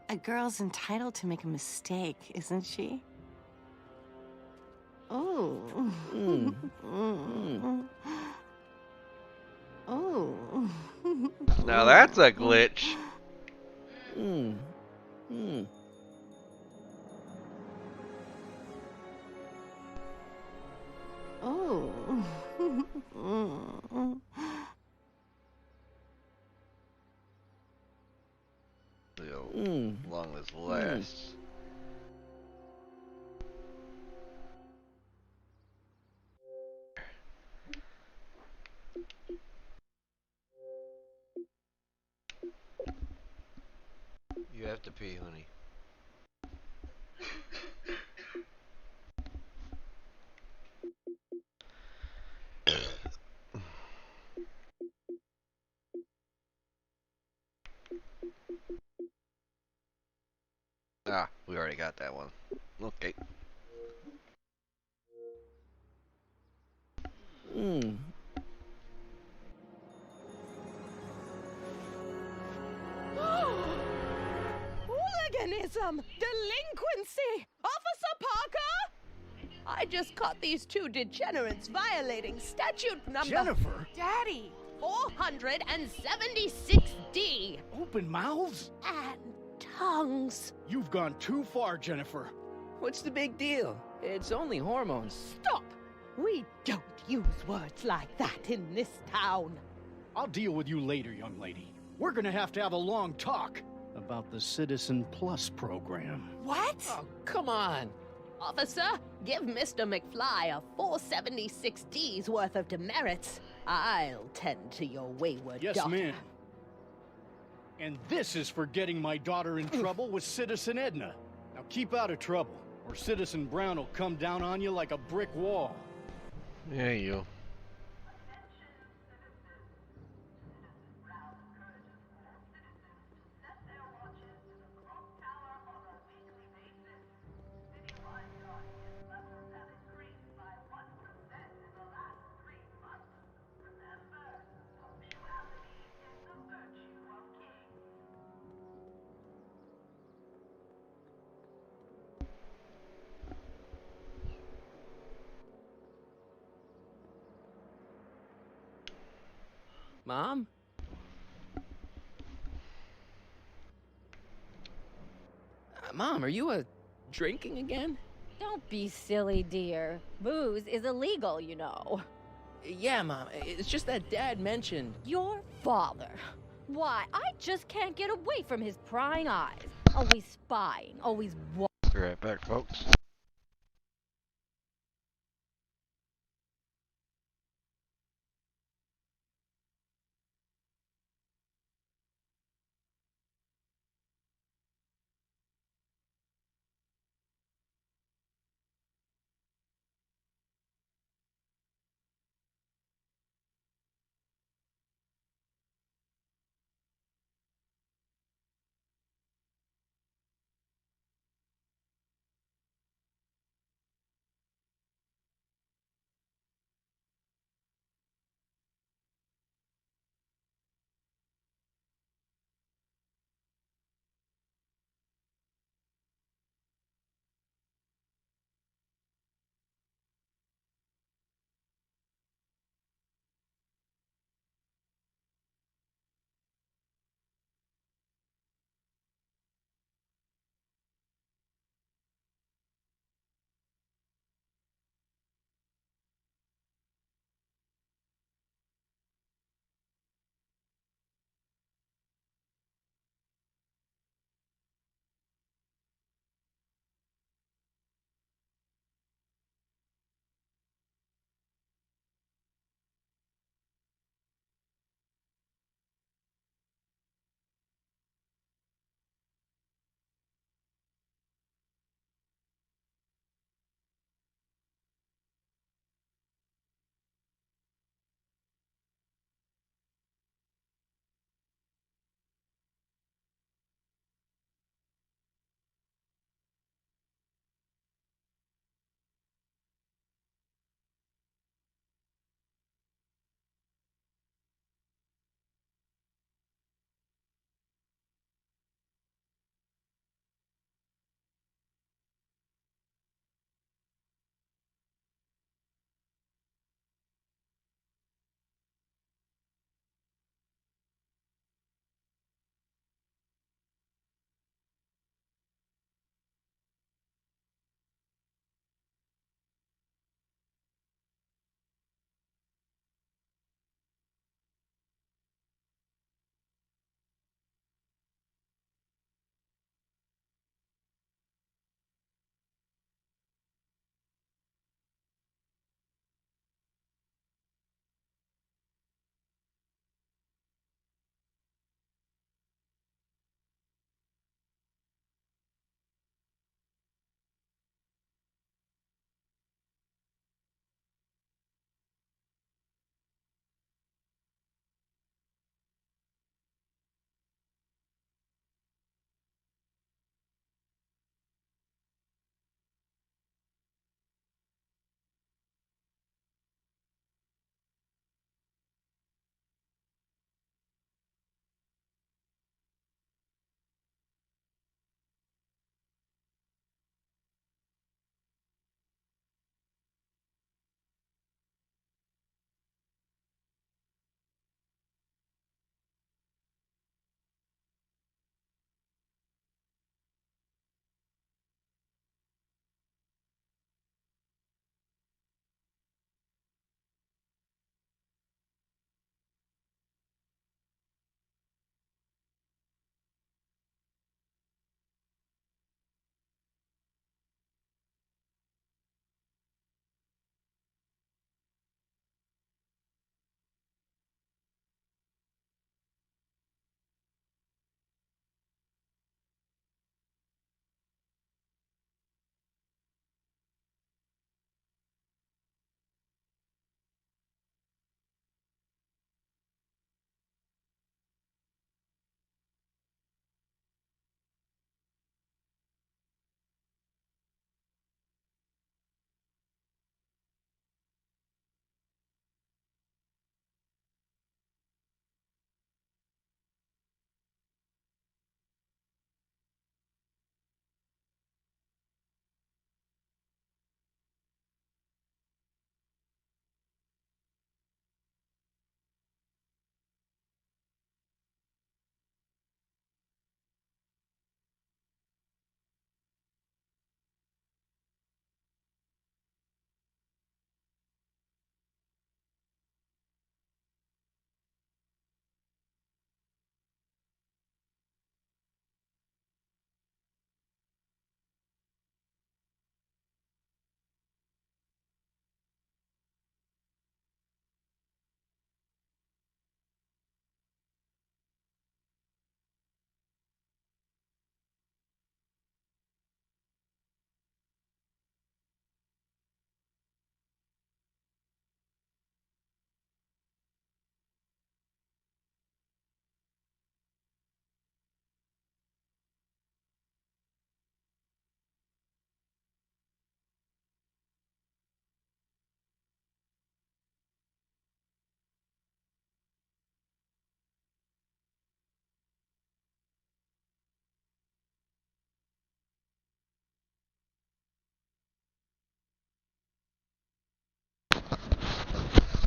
M: A girl's entitled to make a mistake, isn't she? Oh. Oh.
H: Now that's a glitch.
M: Oh.
H: Long as lasts. You have to pee, honey. Ah, we already got that one. Okay.
G: Hooliganism! Delinquency! Officer Parker! I just caught these two degenerates violating statute number...
C: Jennifer!
M: Daddy!
G: 476D!
C: Open mouths?
G: And tongues.
C: You've gone too far, Jennifer.
F: What's the big deal? It's only hormones.
G: Stop! We don't use words like that in this town.
C: I'll deal with you later, young lady. We're gonna have to have a long talk about the Citizen Plus program.
M: What?
F: Oh, come on.
G: Officer, give Mr. McFly a 476D's worth of demerits. I'll tend to your wayward
C: Yes,
G: daughter.
C: ma'am. And this is for getting my daughter in trouble with Citizen Edna. Now keep out of trouble, or Citizen Brown will come down on you like a brick wall.
H: Yeah, you.
F: Mom? Mom, are you drinking again?
J: Don't be silly, dear. Booze is illegal, you know.
F: Yeah, Mom. It's just that Dad mentioned.
J: Your father. Why, I just can't get away from his prying eyes. Always spying, always
H: Be right back, folks.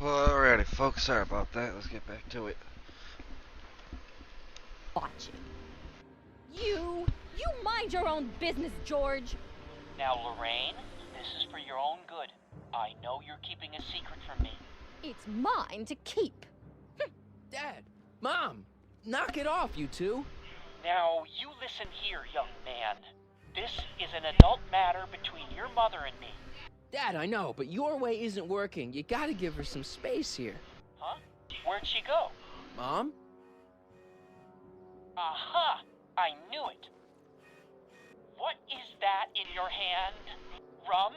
H: Alrighty, folks. Sorry about that. Let's get back to it.
J: Watching. You mind your own business, George.
Q: Now, Lorraine, this is for your own good. I know you're keeping a secret from me.
J: It's mine to keep.
F: Dad, Mom, knock it off, you two.
Q: Now, you listen here, young man. This is an adult matter between your mother and me.
F: Dad, I know, but your way isn't working. You gotta give her some space here.
Q: Huh? Where'd she go?
F: Mom?
Q: Aha! I knew it. What is that in your hand? Rum?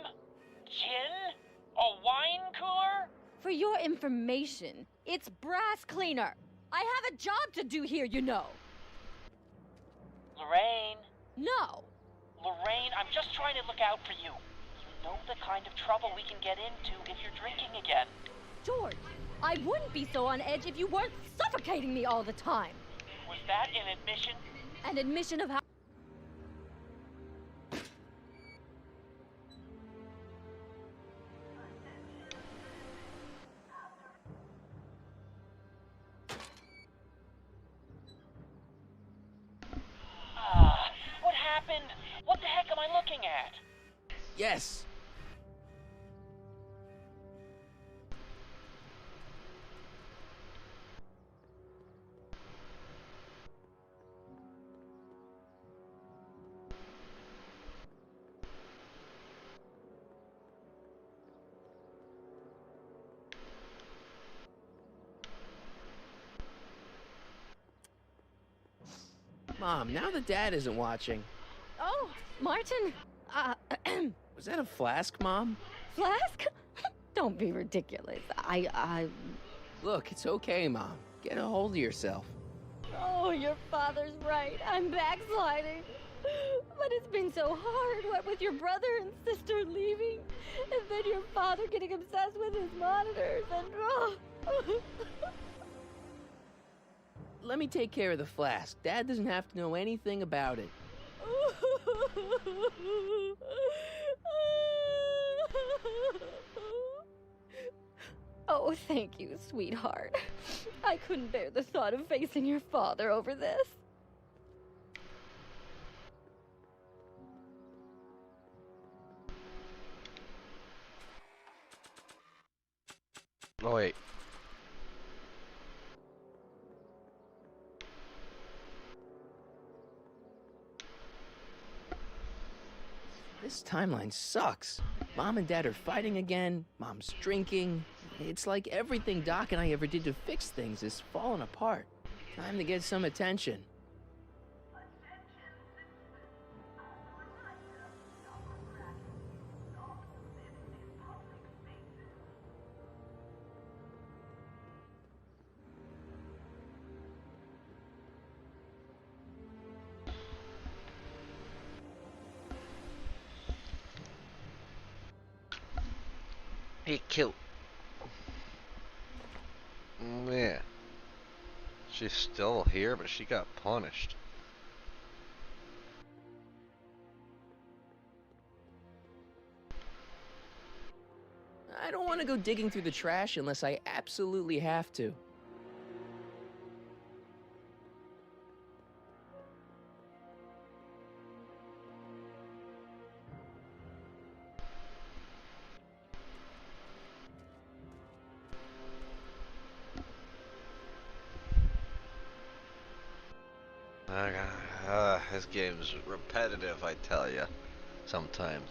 Q: Gin? A wine cooler?
J: For your information, it's brass cleaner. I have a job to do here, you know.
Q: Lorraine.
J: No.
Q: Lorraine, I'm just trying to look out for you. You know the kind of trouble we can get into if you're drinking again.
J: George, I wouldn't be so on edge if you weren't suffocating me all the time.
Q: Was that an admission?
J: An admission of how...
Q: What happened? What the heck am I looking at?
F: Yes. Mom, now that Dad isn't watching.
J: Oh, Martin.
F: Was that a flask, Mom?
J: Flask? Don't be ridiculous.
F: Look, it's okay, Mom. Get a hold of yourself.
J: Oh, your father's right. I'm backsliding. But it's been so hard, what with your brother and sister leaving, and then your father getting obsessed with his monitors, and
F: Let me take care of the flask. Dad doesn't have to know anything about it.
J: Oh, thank you, sweetheart. I couldn't bear the thought of facing your father over this.
H: Oh, wait.
F: This timeline sucks. Mom and Dad are fighting again. Mom's drinking. It's like everything Doc and I ever did to fix things is falling apart. Time to get some attention.
H: He killed. Yeah. She's still here, but she got punished.
F: I don't want to go digging through the trash unless I absolutely have to.
H: This game's repetitive, I tell ya. Sometimes.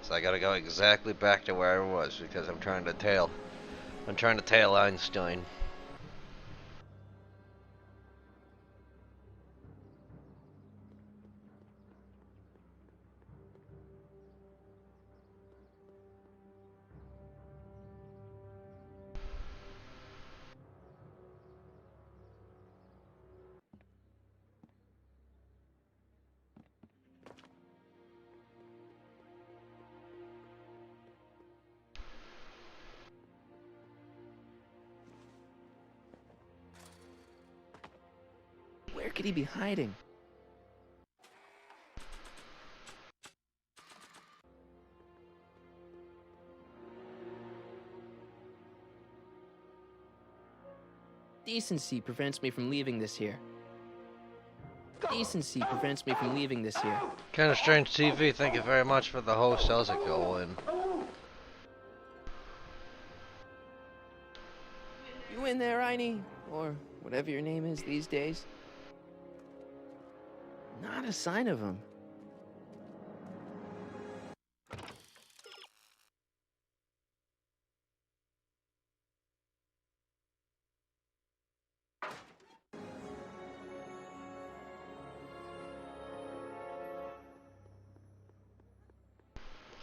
H: So I gotta go exactly back to where I was because I'm trying to tail Einstein.
F: Where could he be hiding? Decency prevents me from leaving this here. Decency prevents me from leaving this here.
H: Kind of strange TV. Thank you very much for the host. How's it going?
F: You in there, Einie? Or whatever your name is these days? Not a sign of him.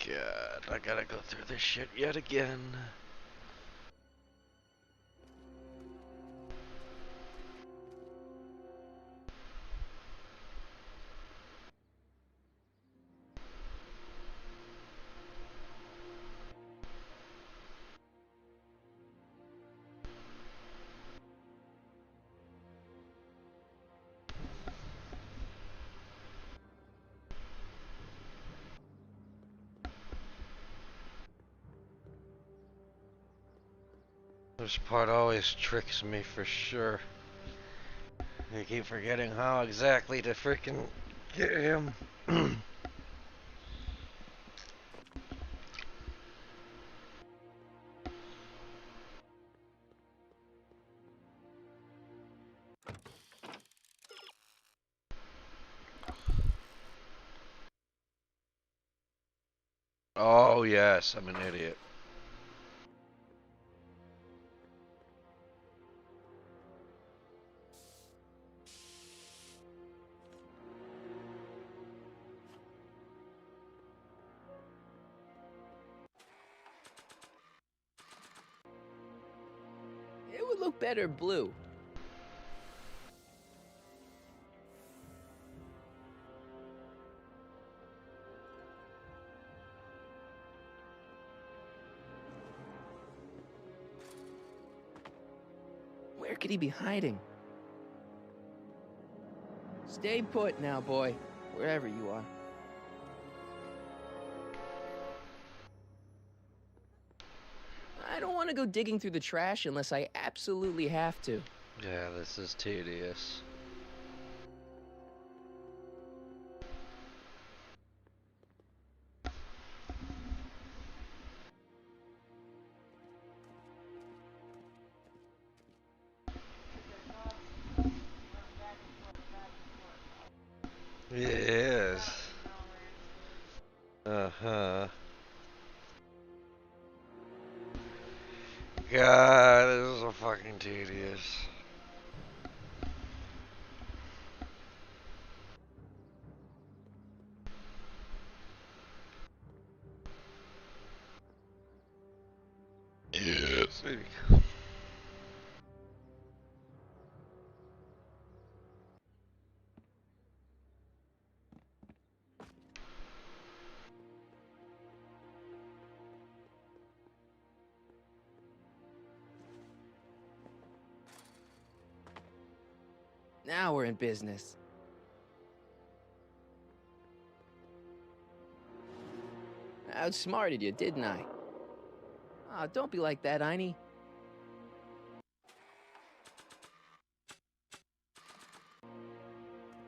H: God, I gotta go through this shit yet again. This part always tricks me for sure. I keep forgetting how exactly to freaking get him. Oh yes, I'm an idiot.
F: It would look better blue. Where could he be hiding? Stay put now, boy, wherever you are. I don't want to go digging through the trash unless I absolutely have to.
H: Yeah, this is tedious. Yes. Uh-huh. God, this is so fucking tedious. Yes.
F: Now we're in business. I outsmarted you, didn't I? Ah, don't be like that, Einie.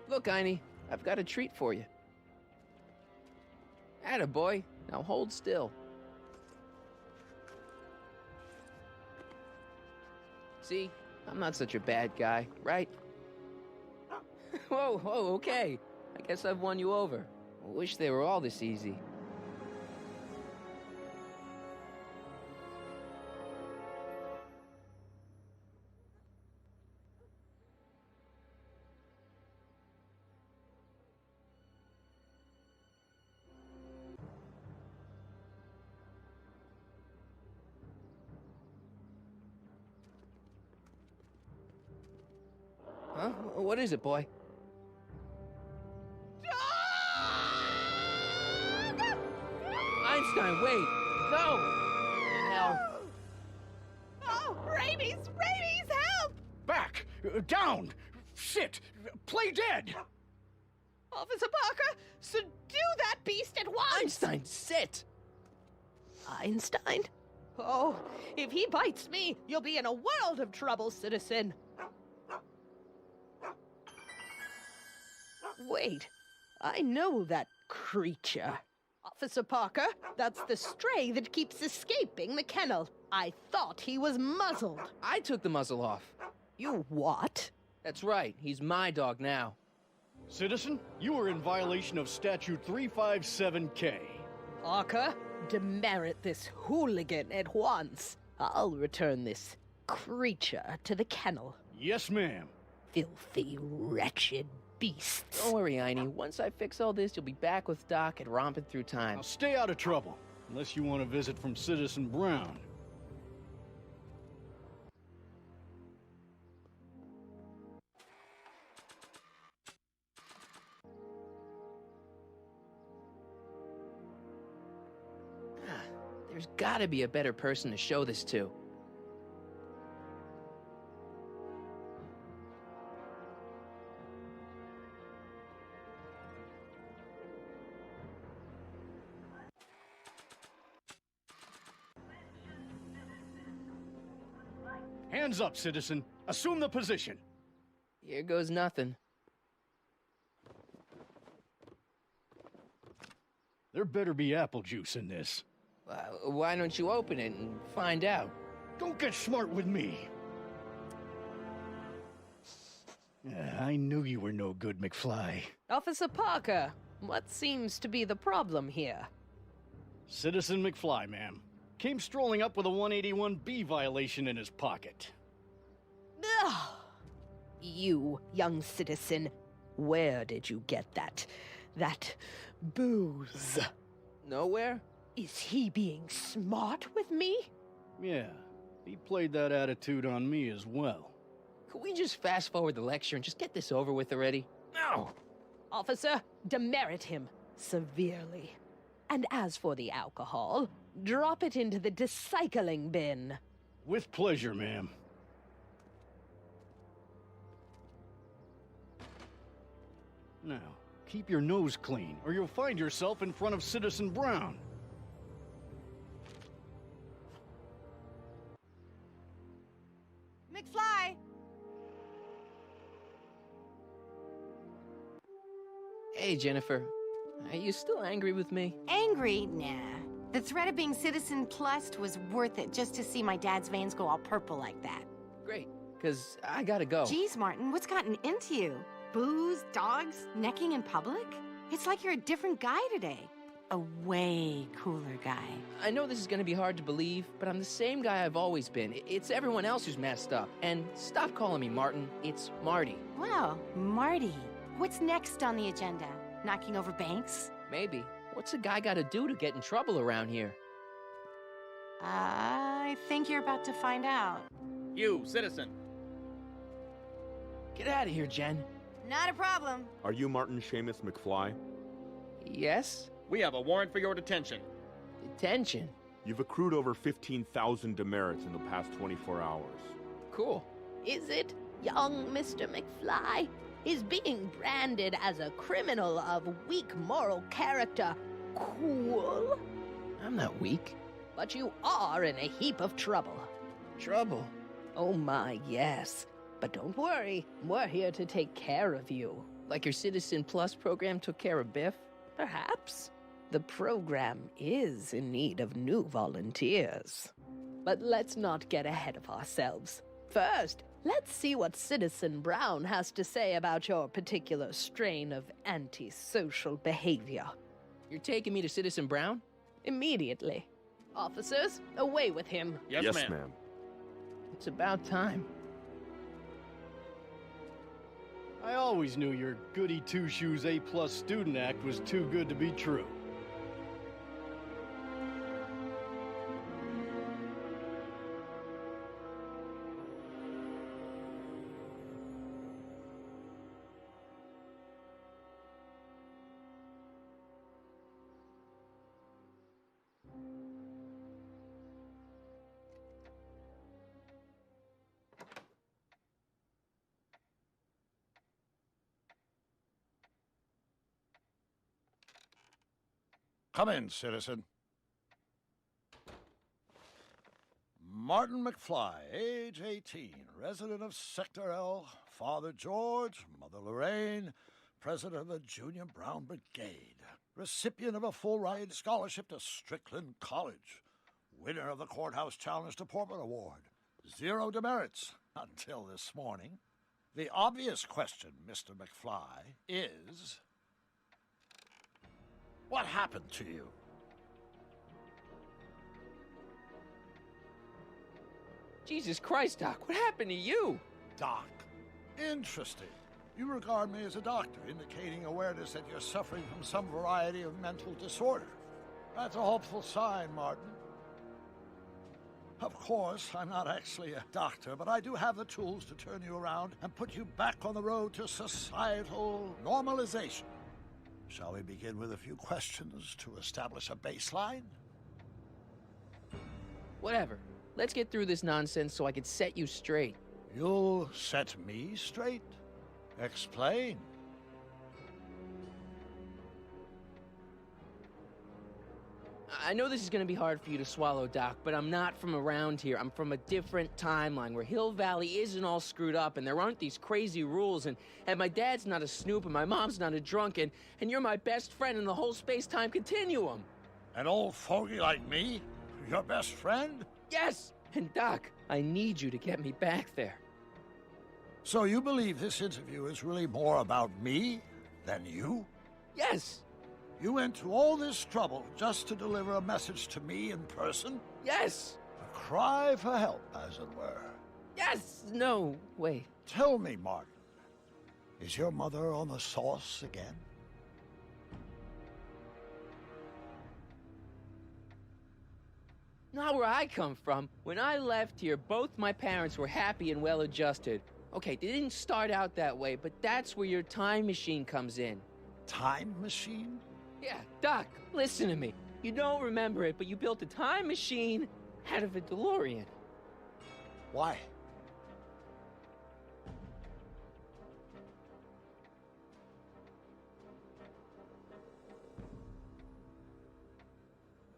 F: Look, Einie, I've got a treat for you. Attaboy, now hold still. See, I'm not such a bad guy, right? Whoa, okay. I guess I've won you over. I wish they were all this easy. Huh? What is it, boy? Einstein, wait! No! Hell.
A: Oh, rabies! Rabies, help!
C: Back! Down! Sit! Play dead!
A: Officer Parker, subdue that beast at once!
F: Einstein, sit!
A: Einstein? Oh, if he bites me, you'll be in a world of trouble, citizen. Wait, I know that creature. Officer Parker, that's the stray that keeps escaping the kennel. I thought he was muzzled.
F: I took the muzzle off.
A: You what?
F: That's right, he's my dog now.
C: Citizen, you are in violation of Statute 357K.
A: Parker, demerit this hooligan at once. I'll return this creature to the kennel.
C: Yes, ma'am.
A: Filthy, wretched beasts.
F: Don't worry, Einie. Once I fix all this, you'll be back with Doc and romping through time.
C: Now stay out of trouble, unless you want a visit from Citizen Brown.
F: There's gotta be a better person to show this to.
C: Hands up, citizen. Assume the position.
F: Here goes nothing.
C: There better be apple juice in this.
F: Why don't you open it and find out?
C: Don't get smart with me. I knew you were no good, McFly.
A: Officer Parker, what seems to be the problem here?
C: Citizen McFly, ma'am. Came strolling up with a 181B violation in his pocket.
A: Ugh. You, young citizen, where did you get that booze?
F: Nowhere?
A: Is he being smart with me?
C: Yeah, he played that attitude on me as well.
F: Could we just fast forward the lecture and just get this over with already? No!
A: Officer, demerit him severely. And as for the alcohol, drop it into the recycling bin.
C: With pleasure, ma'am. Now, keep your nose clean, or you'll find yourself in front of Citizen Brown.
M: McFly!
F: Hey, Jennifer. Are you still angry with me?
M: Angry? Nah. The threat of being Citizen Plussed was worth it just to see my dad's veins go all purple like that.
F: Great, because I gotta go.
M: Jeez, Martin, what's gotten into you? Booze, dogs, necking in public? It's like you're a different guy today. A way cooler guy.
F: I know this is gonna be hard to believe, but I'm the same guy I've always been. It's everyone else who's messed up. And stop calling me Martin. It's Marty.
M: Wow, Marty. What's next on the agenda? Knocking over banks?
F: Maybe. What's a guy gotta do to get in trouble around here?
M: I think you're about to find out.
L: You, citizen.
F: Get out of here, Jen.
M: Not a problem.
T: Are you Martin Seamus McFly?
F: Yes?
L: We have a warrant for your detention.
F: Detention?
T: You've accrued over 15,000 demerits in the past 24 hours.
F: Cool.
A: Is it, young Mr. McFly? Is being branded as a criminal of weak moral character cool?
F: I'm not weak.
A: But you are in a heap of trouble.
F: Trouble?
A: Oh my, yes. But don't worry, we're here to take care of you.
F: Like your Citizen Plus program took care of Biff?
A: Perhaps. The program is in need of new volunteers. But let's not get ahead of ourselves. First, let's see what Citizen Brown has to say about your particular strain of antisocial behavior.
F: You're taking me to Citizen Brown?
A: Immediately. Officers, away with him.
T: Yes, ma'am.
F: It's about time.
C: I always knew your goody two-shoes A-plus student act was too good to be true.
I: Come in, citizen. Martin McFly, age 18, resident of Sector L, Father George, Mother Lorraine, president of the Junior Brown Brigade, recipient of a full-ride scholarship to Strickland College, winner of the Courthouse Challenge to Portland Award. 0 demerits until this morning. The obvious question, Mr. McFly, is... what happened to you?
F: Jesus Christ, Doc, what happened to you?
I: Doc. Interesting. You regard me as a doctor, indicating awareness that you're suffering from some variety of mental disorder. That's a hopeful sign, Martin. Of course, I'm not actually a doctor, but I do have the tools to turn you around and put you back on the road to societal normalization. Shall we begin with a few questions to establish a baseline?
F: Whatever. Let's get through this nonsense so I can set you straight.
I: You'll set me straight? Explain.
F: I know this is going to be hard for you to swallow, Doc, but I'm not from around here. I'm from a different timeline where Hill Valley isn't all screwed up and there aren't these crazy rules and my dad's not a snoop and my mom's not a drunk and you're my best friend in the whole space-time continuum.
I: An old fogey like me? Your best friend?
F: Yes! And Doc, I need you to get me back there.
I: So you believe this interview is really more about me than you?
F: Yes!
I: You went to all this trouble just to deliver a message to me in person?
F: Yes!
I: A cry for help, as it were.
F: Yes! No, wait.
I: Tell me, Martin, is your mother on the sauce again?
F: Not where I come from. When I left here, both my parents were happy and well-adjusted. Okay, they didn't start out that way, but that's where your time machine comes in.
I: Time machine?
F: Yeah, Doc, listen to me. You don't remember it, but you built a time machine out of a DeLorean.
I: Why?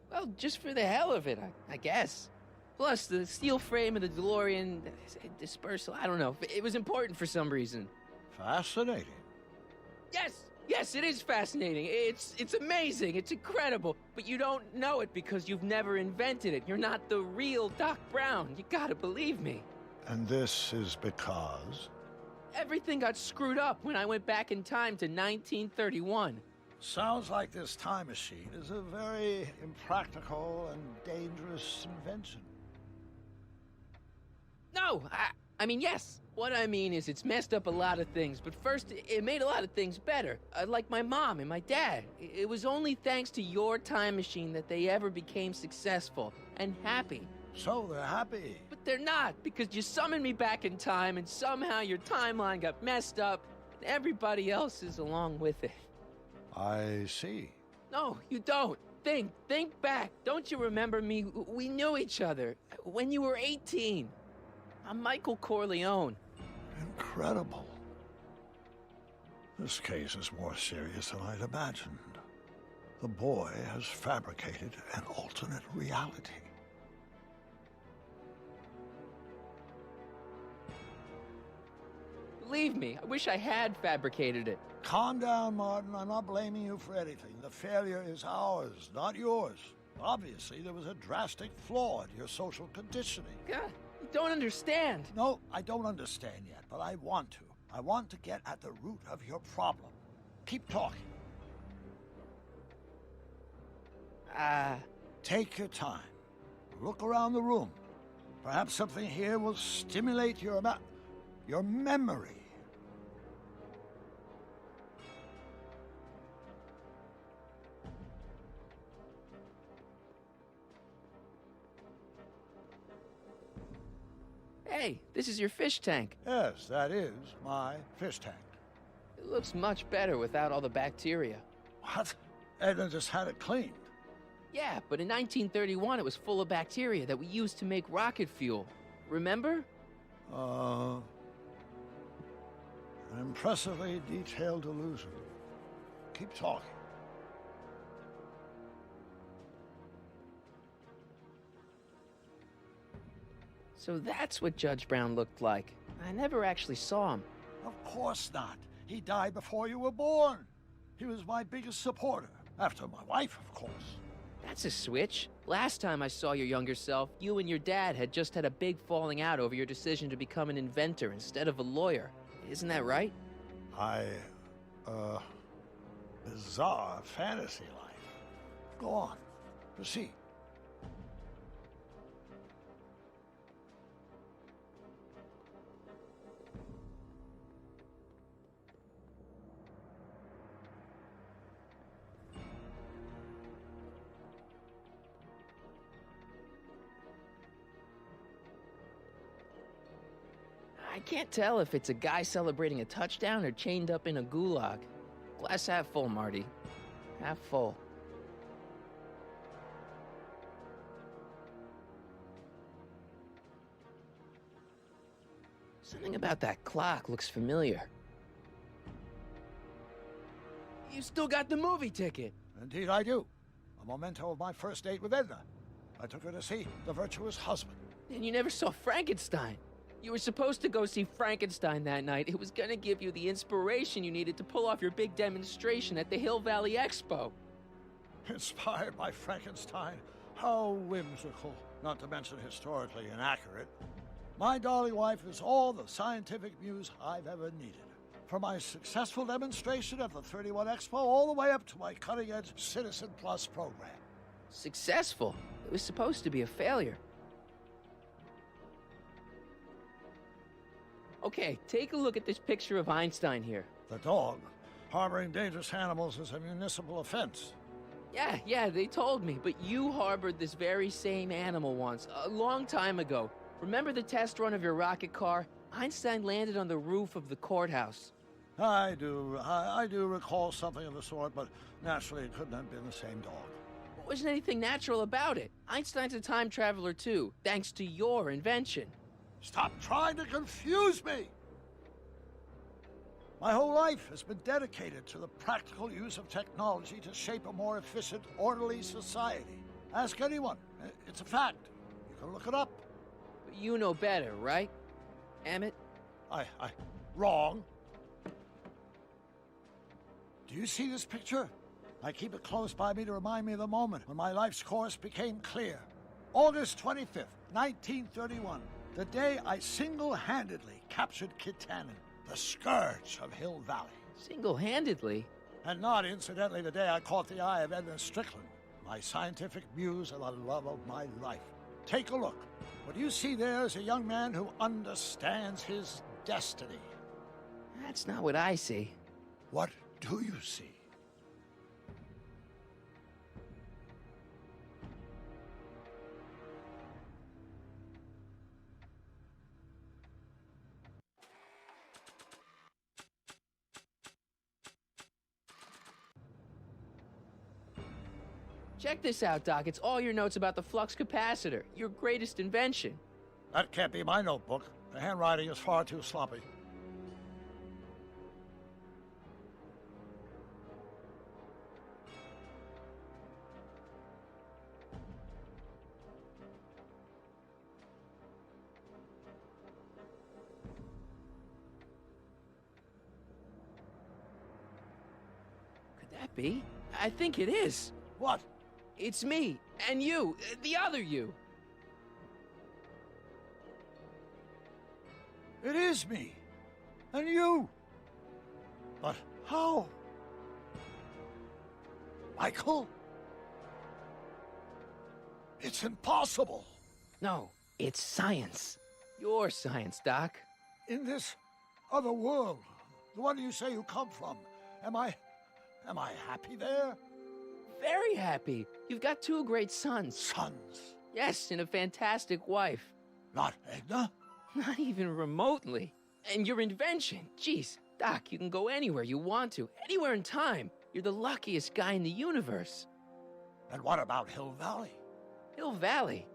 F: Well, just for the hell of it, I guess. Plus, the steel frame of the DeLorean, dispersal, I don't know. It was important for some reason.
I: Fascinating.
F: Yes, it is fascinating. It's amazing. It's incredible. But you don't know it because you've never invented it. You're not the real Doc Brown. You gotta believe me.
I: And this is because?
F: Everything got screwed up when I went back in time to 1931.
I: Sounds like this time machine is a very impractical and dangerous invention.
F: No, I mean, yes. What I mean is it's messed up a lot of things, but first, it made a lot of things better. Like my mom and my dad. It was only thanks to your time machine that they ever became successful and happy.
I: So they're happy.
F: But they're not, because you summoned me back in time and somehow your timeline got messed up and everybody else is along with it.
I: I see.
F: No, you don't. Think back. Don't you remember me? We knew each other when you were 18. I'm Michael Corleone.
I: Incredible. This case is more serious than I'd imagined. The boy has fabricated an alternate reality.
F: Believe me, I wish I had fabricated it.
I: Calm down, Martin. I'm not blaming you for anything. The failure is ours, not yours. Obviously, there was a drastic flaw in your social conditioning.
F: God, you don't understand.
I: No, I don't understand yet, but I want to. I want to get at the root of your problem. Keep talking. Take your time. Look around the room. Perhaps something here will stimulate your memory.
F: Hey, this is your fish tank.
I: Yes, that is my fish tank.
F: It looks much better without all the bacteria.
I: What? Edna just had it cleaned.
F: Yeah, but in 1931 it was full of bacteria that we used to make rocket fuel. Remember?
I: An impressively detailed illusion. Keep talking.
F: So that's what Judge Brown looked like. I never actually saw him.
I: Of course not. He died before you were born. He was my biggest supporter, after my wife, of course.
F: That's a switch. Last time I saw your younger self, you and your dad had just had a big falling out over your decision to become an inventor instead of a lawyer. Isn't that right?
I: Bizarre fantasy life. Go on. Proceed.
F: I can't tell if it's a guy celebrating a touchdown or chained up in a gulag. Glass half full, Marty. Half full. Something about that clock looks familiar. You still got the movie ticket.
I: Indeed I do. A memento of my first date with Edna. I took her to see The Virtuous Husband.
F: And you never saw Frankenstein. You were supposed to go see Frankenstein that night. It was gonna give you the inspiration you needed to pull off your big demonstration at the Hill Valley Expo.
I: Inspired by Frankenstein? How whimsical, not to mention historically inaccurate. My darling wife is all the scientific muse I've ever needed. From my successful demonstration at the 31 Expo all the way up to my cutting-edge Citizen Plus program.
F: Successful? It was supposed to be a failure. Okay, take a look at this picture of Einstein here.
I: The dog. Harboring dangerous animals is a municipal offense.
F: Yeah, they told me, but you harbored this very same animal once, a long time ago. Remember the test run of your rocket car? Einstein landed on the roof of the courthouse.
I: I do recall something of the sort, but naturally it couldn't have been the same dog.
F: There wasn't anything natural about it. Einstein's a time traveler too, thanks to your invention.
I: Stop trying to confuse me! My whole life has been dedicated to the practical use of technology to shape a more efficient, orderly society. Ask anyone. It's a fact. You can look it up.
F: But you know better, right, Emmett?
I: Wrong. Do you see this picture? I keep it close by me to remind me of the moment when my life's course became clear. August 25th, 1931. The day I single-handedly captured Kitanen, the scourge of Hill Valley.
F: Single-handedly?
I: And not, incidentally, the day I caught the eye of Edna Strickland, my scientific muse and the love of my life. Take a look. What you see there is a young man who understands his destiny.
F: That's not what I see.
I: What do you see?
F: Check this out, Doc. It's all your notes about the flux capacitor, your greatest invention.
I: That can't be my notebook. The handwriting is far too sloppy.
F: Could that be? I think it is.
I: What?
F: It's me, and you, the other you.
I: It is me, and you. But how? Michael? It's impossible.
F: No, it's science. Your science, Doc.
I: In this other world, the one you say you come from, am I happy there?
F: Very happy. You've got two great sons.
I: Sons?
F: Yes, and a fantastic wife.
I: Not Edna?
F: Not even remotely. And your invention. Jeez, Doc, you can go anywhere you want to. Anywhere in time. You're the luckiest guy in the universe.
I: And what about Hill Valley?
F: Hill Valley?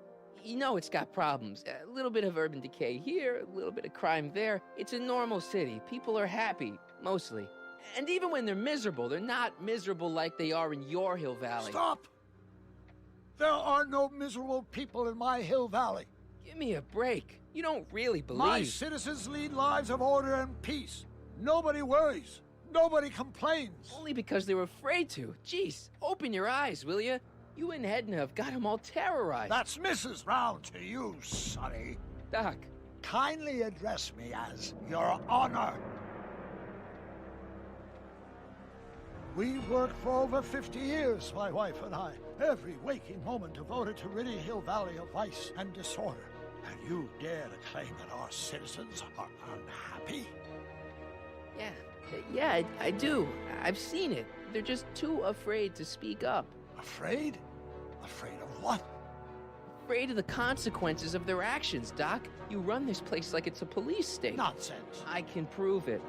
F: You know it's got problems. A little bit of urban decay here, a little bit of crime there. It's a normal city. People are happy, mostly. And even when they're miserable, they're not miserable like they are in your Hill Valley.
I: Stop! There are no miserable people in my Hill Valley.
F: Give me a break. You don't really believe...
I: My citizens lead lives of order and peace. Nobody worries. Nobody complains.
F: Only because they were afraid to. Jeez, open your eyes, will you? You and Edna have got them all terrorized.
I: That's Mrs. Brown to you, Sonny.
F: Doc.
I: Kindly address me as Your Honor. We worked for over 50 years, my wife and I. Every waking moment devoted to ridding Hill Valley of vice and disorder. And you dare to claim that our citizens are unhappy?
F: Yeah, I do. I've seen it. They're just too afraid to speak up.
I: Afraid? Afraid of what?
F: Afraid of the consequences of their actions, Doc. You run this place like it's a police state.
I: Nonsense.
F: I can prove it.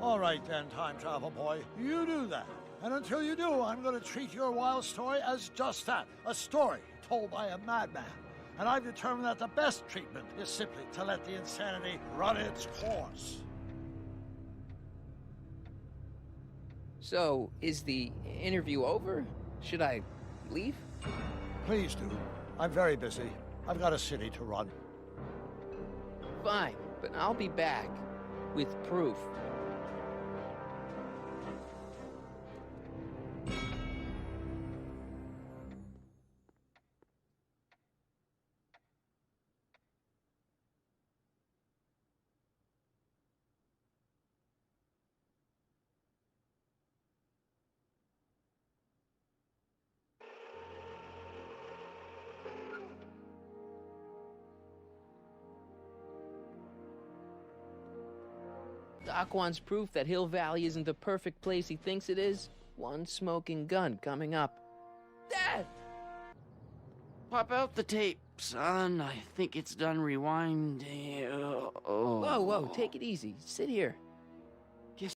I: All right then, time travel boy. You do that. And until you do, I'm going to treat your wild story as just that. A story told by a madman. And I've determined that the best treatment is simply to let the insanity run its course.
F: So, is the interview over? Should I leave?
I: Please do. I'm very busy. I've got a city to run.
F: Fine, but I'll be back with proof. Doc wants proof that Hill Valley isn't the perfect place he thinks it is. One smoking gun coming up. Dad!
K: Pop out the tape, son. I think it's done rewinding.
F: Whoa, take it easy. Sit here.
K: Yes.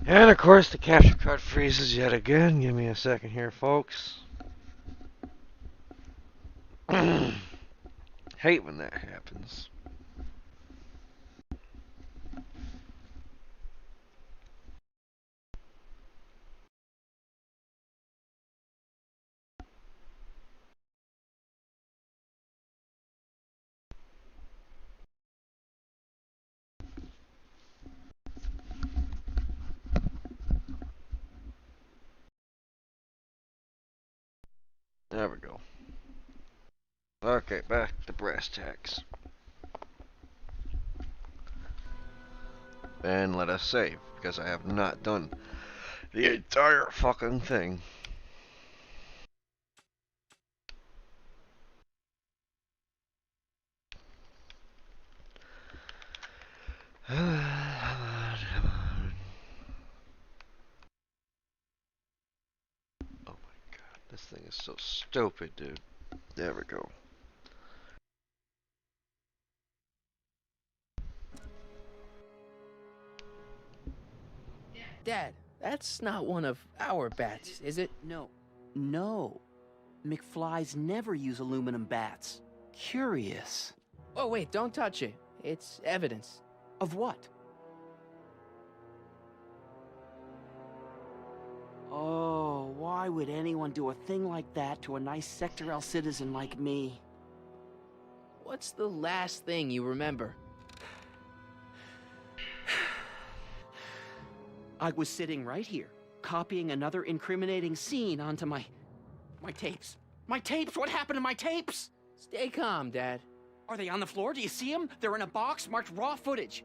H: And of course the capture card freezes yet again. Give me a second here, folks. Hate when that happens. There we go. Okay, back to brass tacks. And let us save, because I have not done the entire fucking thing. Come on, come on. Oh my god, this thing is so stupid, dude. There we go.
F: Dad, that's not one of our bats, is it?
K: No. McFlys never use aluminum bats. Curious.
F: Oh, wait, don't touch it. It's evidence.
K: Of what? Oh, why would anyone do a thing like that to a nice Sector L citizen like me?
F: What's the last thing you remember?
K: I was sitting right here, copying another incriminating scene onto my tapes. My tapes? What happened to my tapes?
F: Stay calm, Dad.
K: Are they on the floor? Do you see them? They're in a box marked raw footage.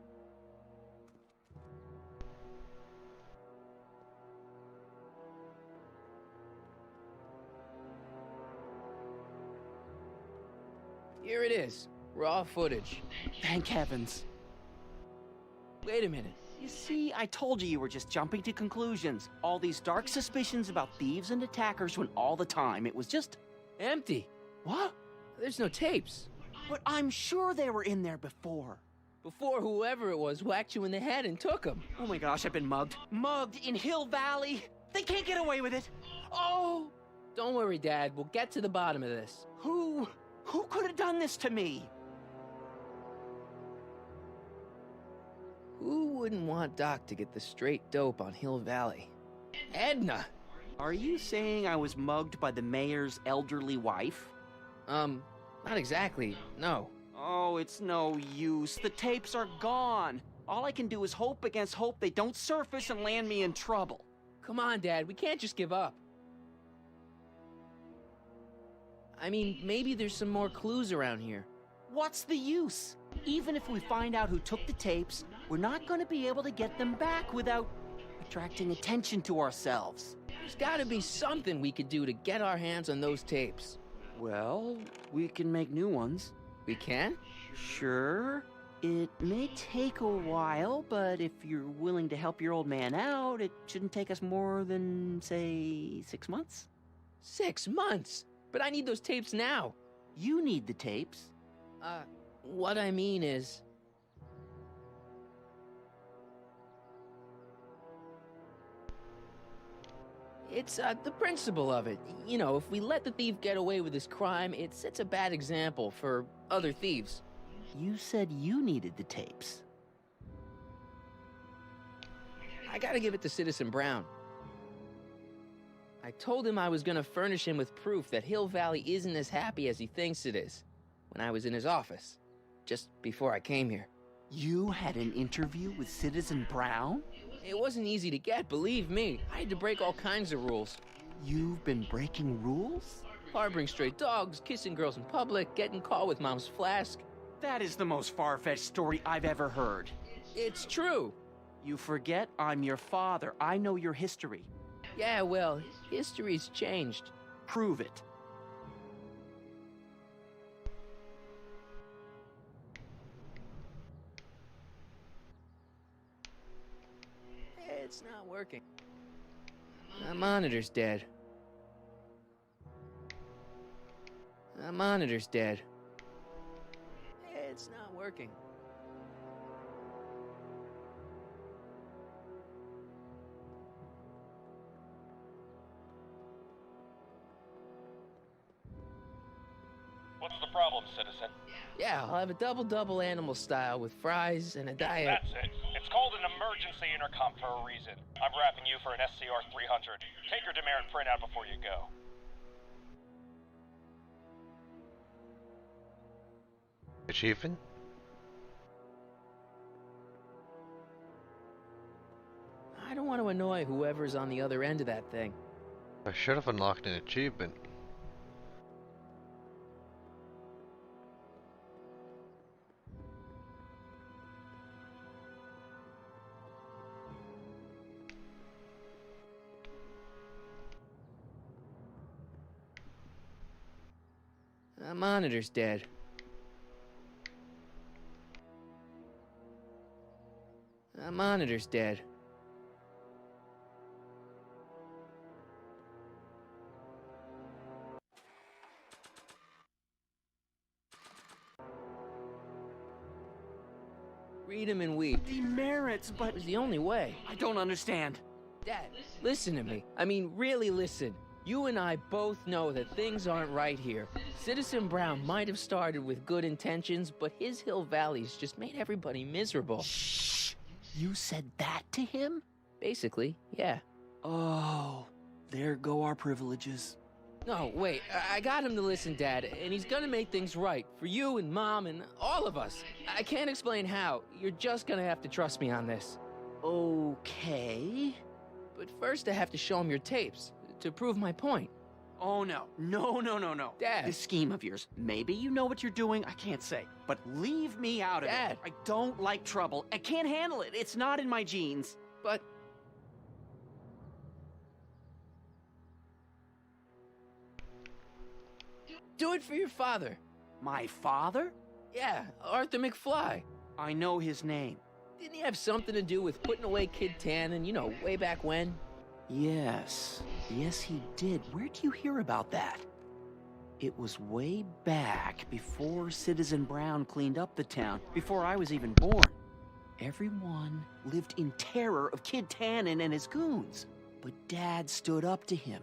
F: Here it is. Raw footage.
K: Thank heavens.
F: Wait a minute.
K: You see, I told you were just jumping to conclusions. All these dark suspicions about thieves and attackers when all the time it was just...
F: empty.
K: What?
F: There's no tapes.
K: But I'm sure they were in there before.
F: Before whoever it was whacked you in the head and took them.
K: Oh my gosh, I've been mugged. Mugged in Hill Valley. They can't get away with it. Oh!
F: Don't worry, Dad. We'll get to the bottom of this.
K: Who? Who could have done this to me?
F: Who wouldn't want Doc to get the straight dope on Hill Valley? Edna!
K: Are you saying I was mugged by the mayor's elderly wife?
F: Not exactly, no.
K: Oh, it's no use. The tapes are gone. All I can do is hope against hope they don't surface and land me in trouble.
F: Come on, Dad, we can't just give up. I mean, maybe there's some more clues around here.
K: What's the use? Even if we find out who took the tapes, we're not going to be able to get them back without attracting attention to ourselves.
F: There's gotta be something we could do to get our hands on those tapes.
K: Well, we can make new ones.
F: We can?
K: Sure. It may take a while, but if you're willing to help your old man out, it shouldn't take us more than, say, 6 months.
F: 6 months? But I need those tapes now.
K: You need the tapes.
F: What I mean is... It's, the principle of it. You know, if we let the thief get away with his crime, it sets a bad example for other thieves.
K: You said you needed the tapes.
F: I gotta give it to Citizen Brown. I told him I was gonna furnish him with proof that Hill Valley isn't as happy as he thinks it is, when I was in his office, just before I came here.
K: You had an interview with Citizen Brown?
F: It wasn't easy to get, believe me. I had to break all kinds of rules.
K: You've been breaking rules?
F: Harboring stray dogs, kissing girls in public, getting caught with Mom's flask.
K: That is the most far-fetched story I've ever heard.
F: It's true.
K: You forget I'm your father. I know your history.
F: Yeah, well, history's changed.
K: Prove it.
F: It's not working. My monitor's dead. My monitor's dead. It's not working.
L: What's the problem, citizen?
F: Yeah, I'll have a double-double animal style with fries and a diet.
L: That's it. It's called an emergency intercom for a reason. I'm wrapping you for an SCR 300. Take your demerit printout before you go.
H: Achievement?
F: I don't want to annoy whoever's on the other end of that thing.
H: I should have unlocked an achievement.
F: My monitor's dead. My monitor's dead. Read 'em and weep.
K: Demerits, but...
F: It was the only way.
K: I don't understand.
F: Dad, listen to me. I mean, really listen. You and I both know that things aren't right here. Citizen Brown might have started with good intentions, but his Hill Valley's just made everybody miserable.
K: Shh! You said that to him?
F: Basically, yeah.
K: Oh, there go our privileges.
F: No, wait, I got him to listen, Dad, and he's gonna make things right for you and Mom and all of us. I can't explain how. You're just gonna have to trust me on this.
K: Okay.
F: But first I have to show him your tapes to prove my point.
K: Oh, no. No.
F: Dad.
K: This scheme of yours, maybe you know what you're doing, I can't say. But leave me out of
F: Dad.
K: it. I don't like trouble. I can't handle it. It's not in my genes.
F: But... do it for your father.
K: My father?
F: Yeah, Arthur McFly.
K: I know his name.
F: Didn't he have something to do with putting away Kid Tannen, you know, way back when?
K: Yes, he did. Where'd you hear about that? It was way back before Citizen Brown cleaned up the town, before I was even born. Everyone lived in terror of Kid Tannen and his goons. But Dad stood up to him.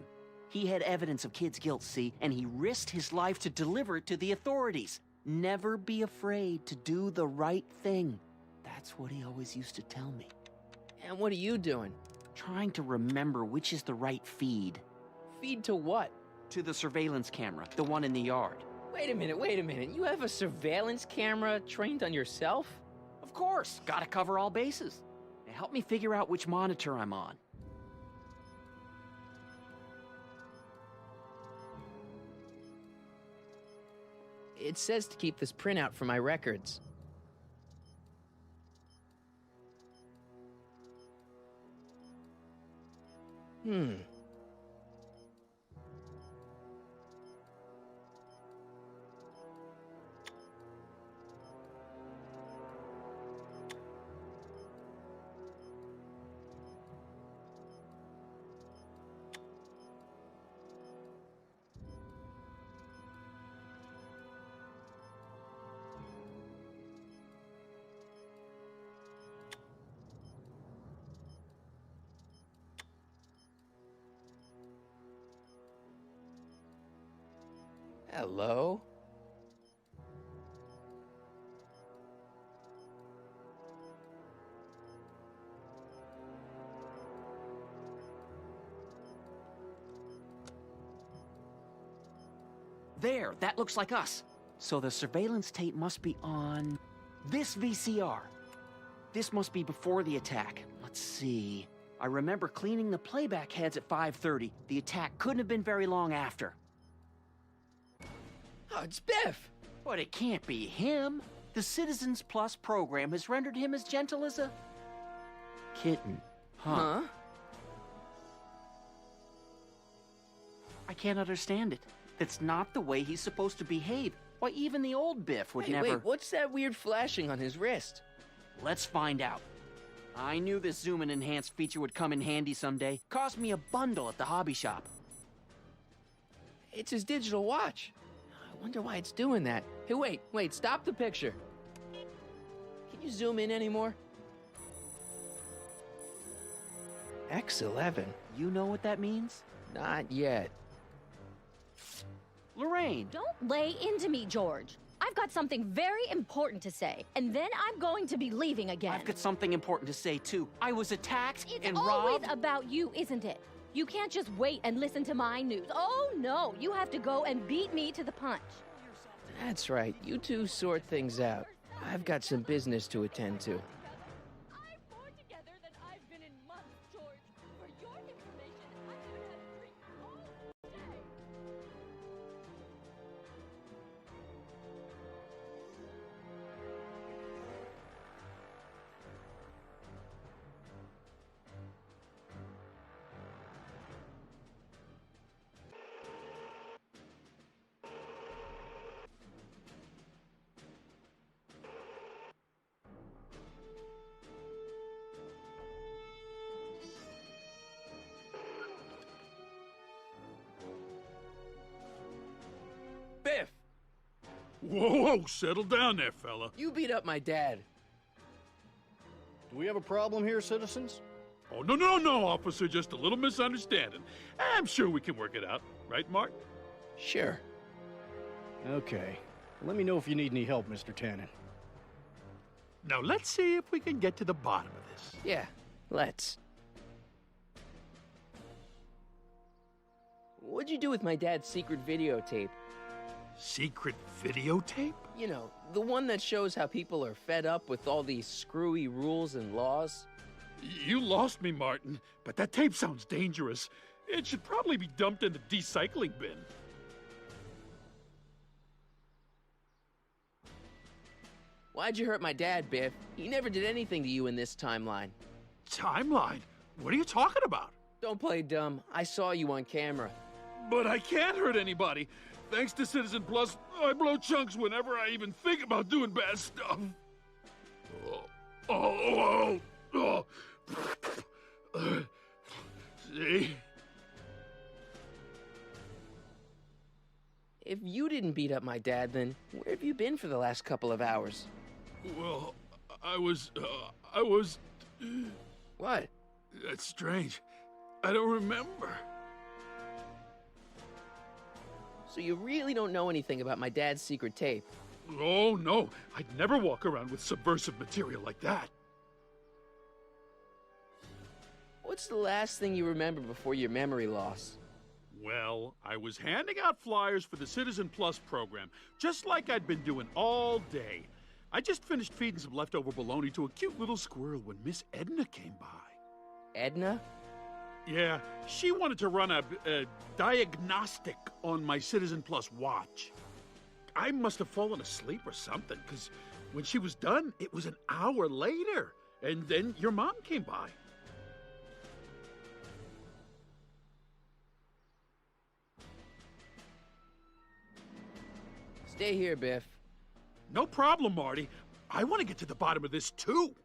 K: He had evidence of kid's guilt, see, and he risked his life to deliver it to the authorities. Never be afraid to do the right thing. That's what he always used to tell me.
F: And what are you doing?
K: Trying to remember which is the right feed.
F: Feed to what?
K: To the surveillance camera, the one in the yard.
F: Wait a minute. You have a surveillance camera trained on yourself?
K: Of course, gotta cover all bases. Now help me figure out which monitor I'm on.
F: It says to keep this printout for my records. Hello?
K: There, that looks like us. So the surveillance tape must be on this VCR. This must be before the attack. Let's see. I remember cleaning the playback heads at 5:30. The attack couldn't have been very long after.
F: Oh, it's Biff!
K: But it can't be him. The Citizens Plus program has rendered him as gentle as a kitten. Huh? I can't understand it. That's not the way he's supposed to behave. Why, even the old Biff would never...
F: Wait, what's that weird flashing on his wrist?
K: Let's find out. I knew this zoom and enhance feature would come in handy someday. Cost me a bundle at the hobby shop.
F: It's his digital watch. I wonder why it's doing that. Hey, wait, stop the picture. Can you zoom in anymore? X11.
K: You know what that means?
F: Not yet.
K: Lorraine!
J: Don't lay into me, George. I've got something very important to say, and then I'm going to be leaving again.
K: I've got something important to say, too. I was attacked and
J: It's always
K: robbed.
J: about you, isn't it? You can't just wait and listen to my news. Oh, no. You have to go and beat me to the punch.
F: That's right. You two sort things out. I've got some business to attend to. Biff!
D: Whoa, settle down there, fella.
F: You beat up my dad.
C: Do we have a problem here, citizens?
D: Oh, no, officer. Just a little misunderstanding. I'm sure we can work it out. Right, Martin?
F: Sure.
C: Okay. Let me know if you need any help, Mr. Tannen.
D: Now, let's see if we can get to the bottom of this.
F: Yeah, let's. What'd you do with my dad's secret videotape?
D: Secret videotape?
F: You know, the one that shows how people are fed up with all these screwy rules and laws.
D: You lost me, Martin, but that tape sounds dangerous. It should probably be dumped in the recycling bin.
F: Why'd you hurt my dad, Biff? He never did anything to you in this timeline.
D: Timeline? What are you talking about?
F: Don't play dumb. I saw you on camera.
D: But I can't hurt anybody. Thanks to Citizen Plus, I blow chunks whenever I even think about doing bad stuff. See?
F: If you didn't beat up my dad, then where have you been for the last couple of hours?
D: Well, I was...
F: What?
D: That's strange. I don't remember.
F: So you really don't know anything about my dad's secret tape?
D: Oh, no. I'd never walk around with subversive material like that.
F: What's the last thing you remember before your memory loss?
D: Well, I was handing out flyers for the Citizen Plus program, just like I'd been doing all day. I just finished feeding some leftover bologna to a cute little squirrel when Miss Edna came by.
F: Edna?
D: Yeah, she wanted to run a diagnostic on my Citizen Plus watch. I must have fallen asleep or something, because when she was done, it was an hour later. And then your mom came by.
F: Stay here, Biff.
D: No problem, Marty. I want to get to the bottom of this, too.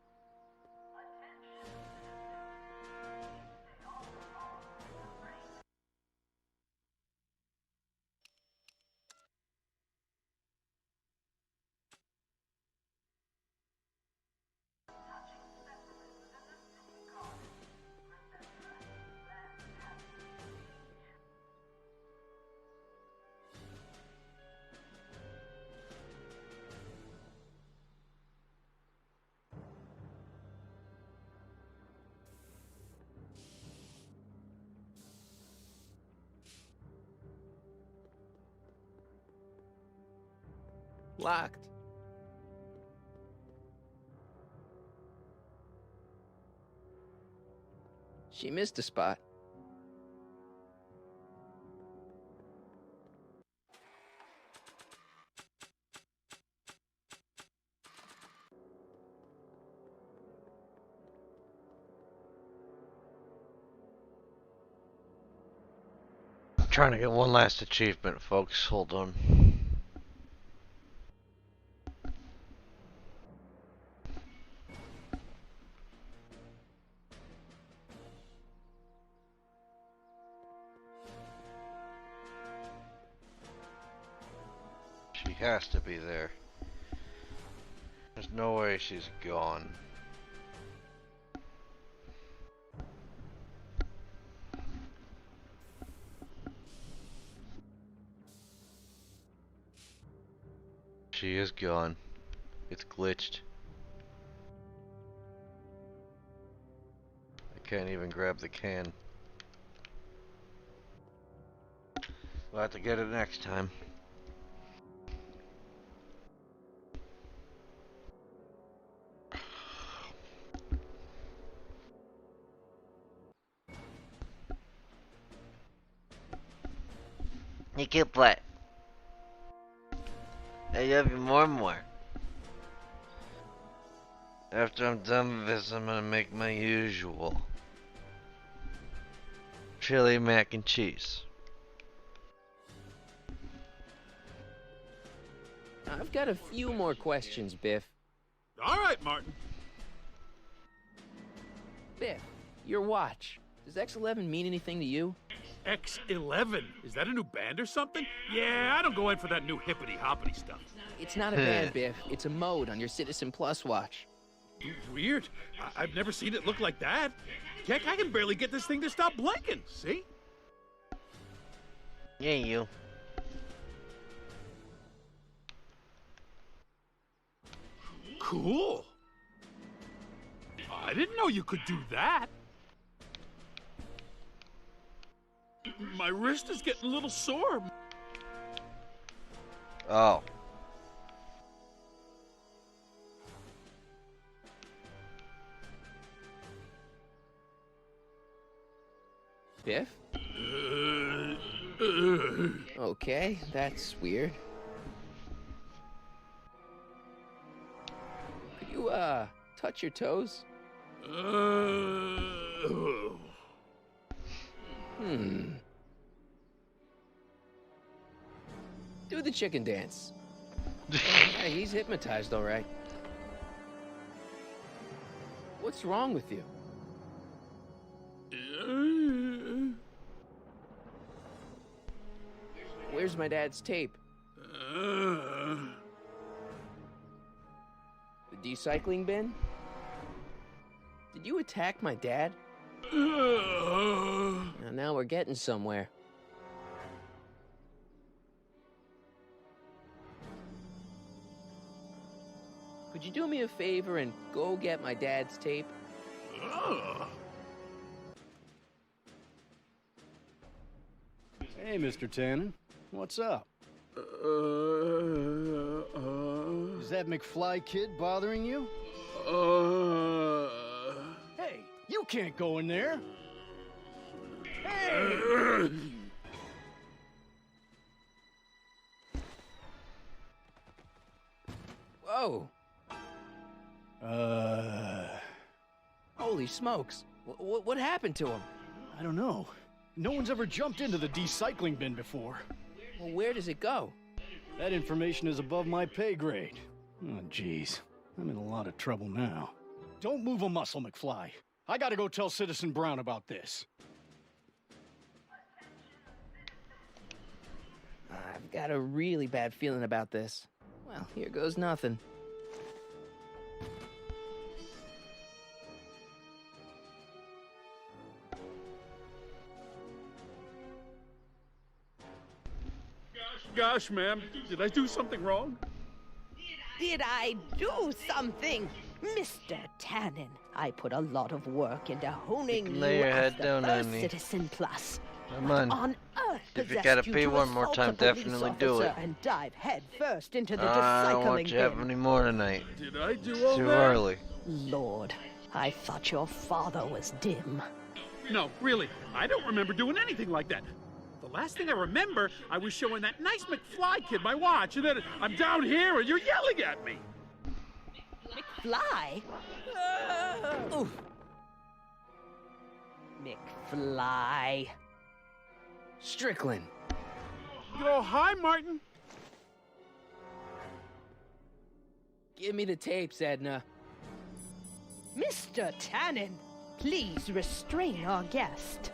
F: Locked. She missed a spot.
H: I'm trying to get one last achievement, folks. Hold on. She has to be there. There's no way she's gone. She is gone. It's glitched. I can't even grab the can. We'll have to get it next time. You can play. I love you more and more. After I'm done with this, I'm gonna make my usual chili mac and cheese.
F: I've got a few more questions, Biff.
D: All right, Martin.
F: Biff, your watch. Does X11 mean anything to you?
D: X11? Is that a new band or something? Yeah, I don't go in for that new hippity-hoppity stuff.
F: It's not a band, Biff. It's a mode on your Citizen Plus watch.
D: Weird. I've never seen it look like that. Heck, I can barely get this thing to stop blinking, see?
H: Yeah, you.
D: Cool. I didn't know you could do that. My wrist is getting a little sore.
H: Oh.
F: Biff? Okay, that's weird. Could you, touch your toes? Do the chicken dance. Hey, he's hypnotized, all right. What's wrong with you? Where's my dad's tape? The recycling bin? Did you attack my dad? Now we're getting somewhere. could you do me a favor and go get my dad's tape?
C: Hey, Mr. Tannen. What's up? Is that McFly kid bothering you? Hey, you can't go in there. Hey!
F: Whoa. Holy smokes. What happened to him?
C: I don't know. No one's ever jumped into the decycling bin before.
F: Well, where does it go?
C: That information is above my pay grade. Oh, jeez. I'm in a lot of trouble now. Don't move a muscle, McFly. I gotta go tell Citizen Brown about this.
F: I've got a really bad feeling about this. Well, here goes nothing.
D: Gosh, ma'am, did I do something wrong?
A: Did I do something? Mr. Tannen, I put a lot of work into honing you
H: lay your
A: as
H: head
A: the
H: down
A: first
H: on me.
A: Citizen Plus.
H: Come
A: What
H: on.
A: on earth
H: If you
A: possessed
H: gotta
A: you
H: pay
A: to
H: one more
A: assault
H: time,
A: a police
H: definitely do
A: officer
H: it.
A: and dive head first into the
H: I don't want
A: recycling
H: you to have
A: bin?
H: any more tonight.
D: Did I do all
H: Too
D: that?
H: early.
A: Lord, I thought your father was dim.
D: No, really, I don't remember doing anything like that. The last thing I remember, I was showing that nice McFly kid my watch, and then I'm down here and you're yelling at me.
A: McFly? Oof. McFly.
F: Strickland.
D: Oh, hi, Martin.
F: Give me the tapes, Edna.
A: Mr. Tannen, please restrain our guest.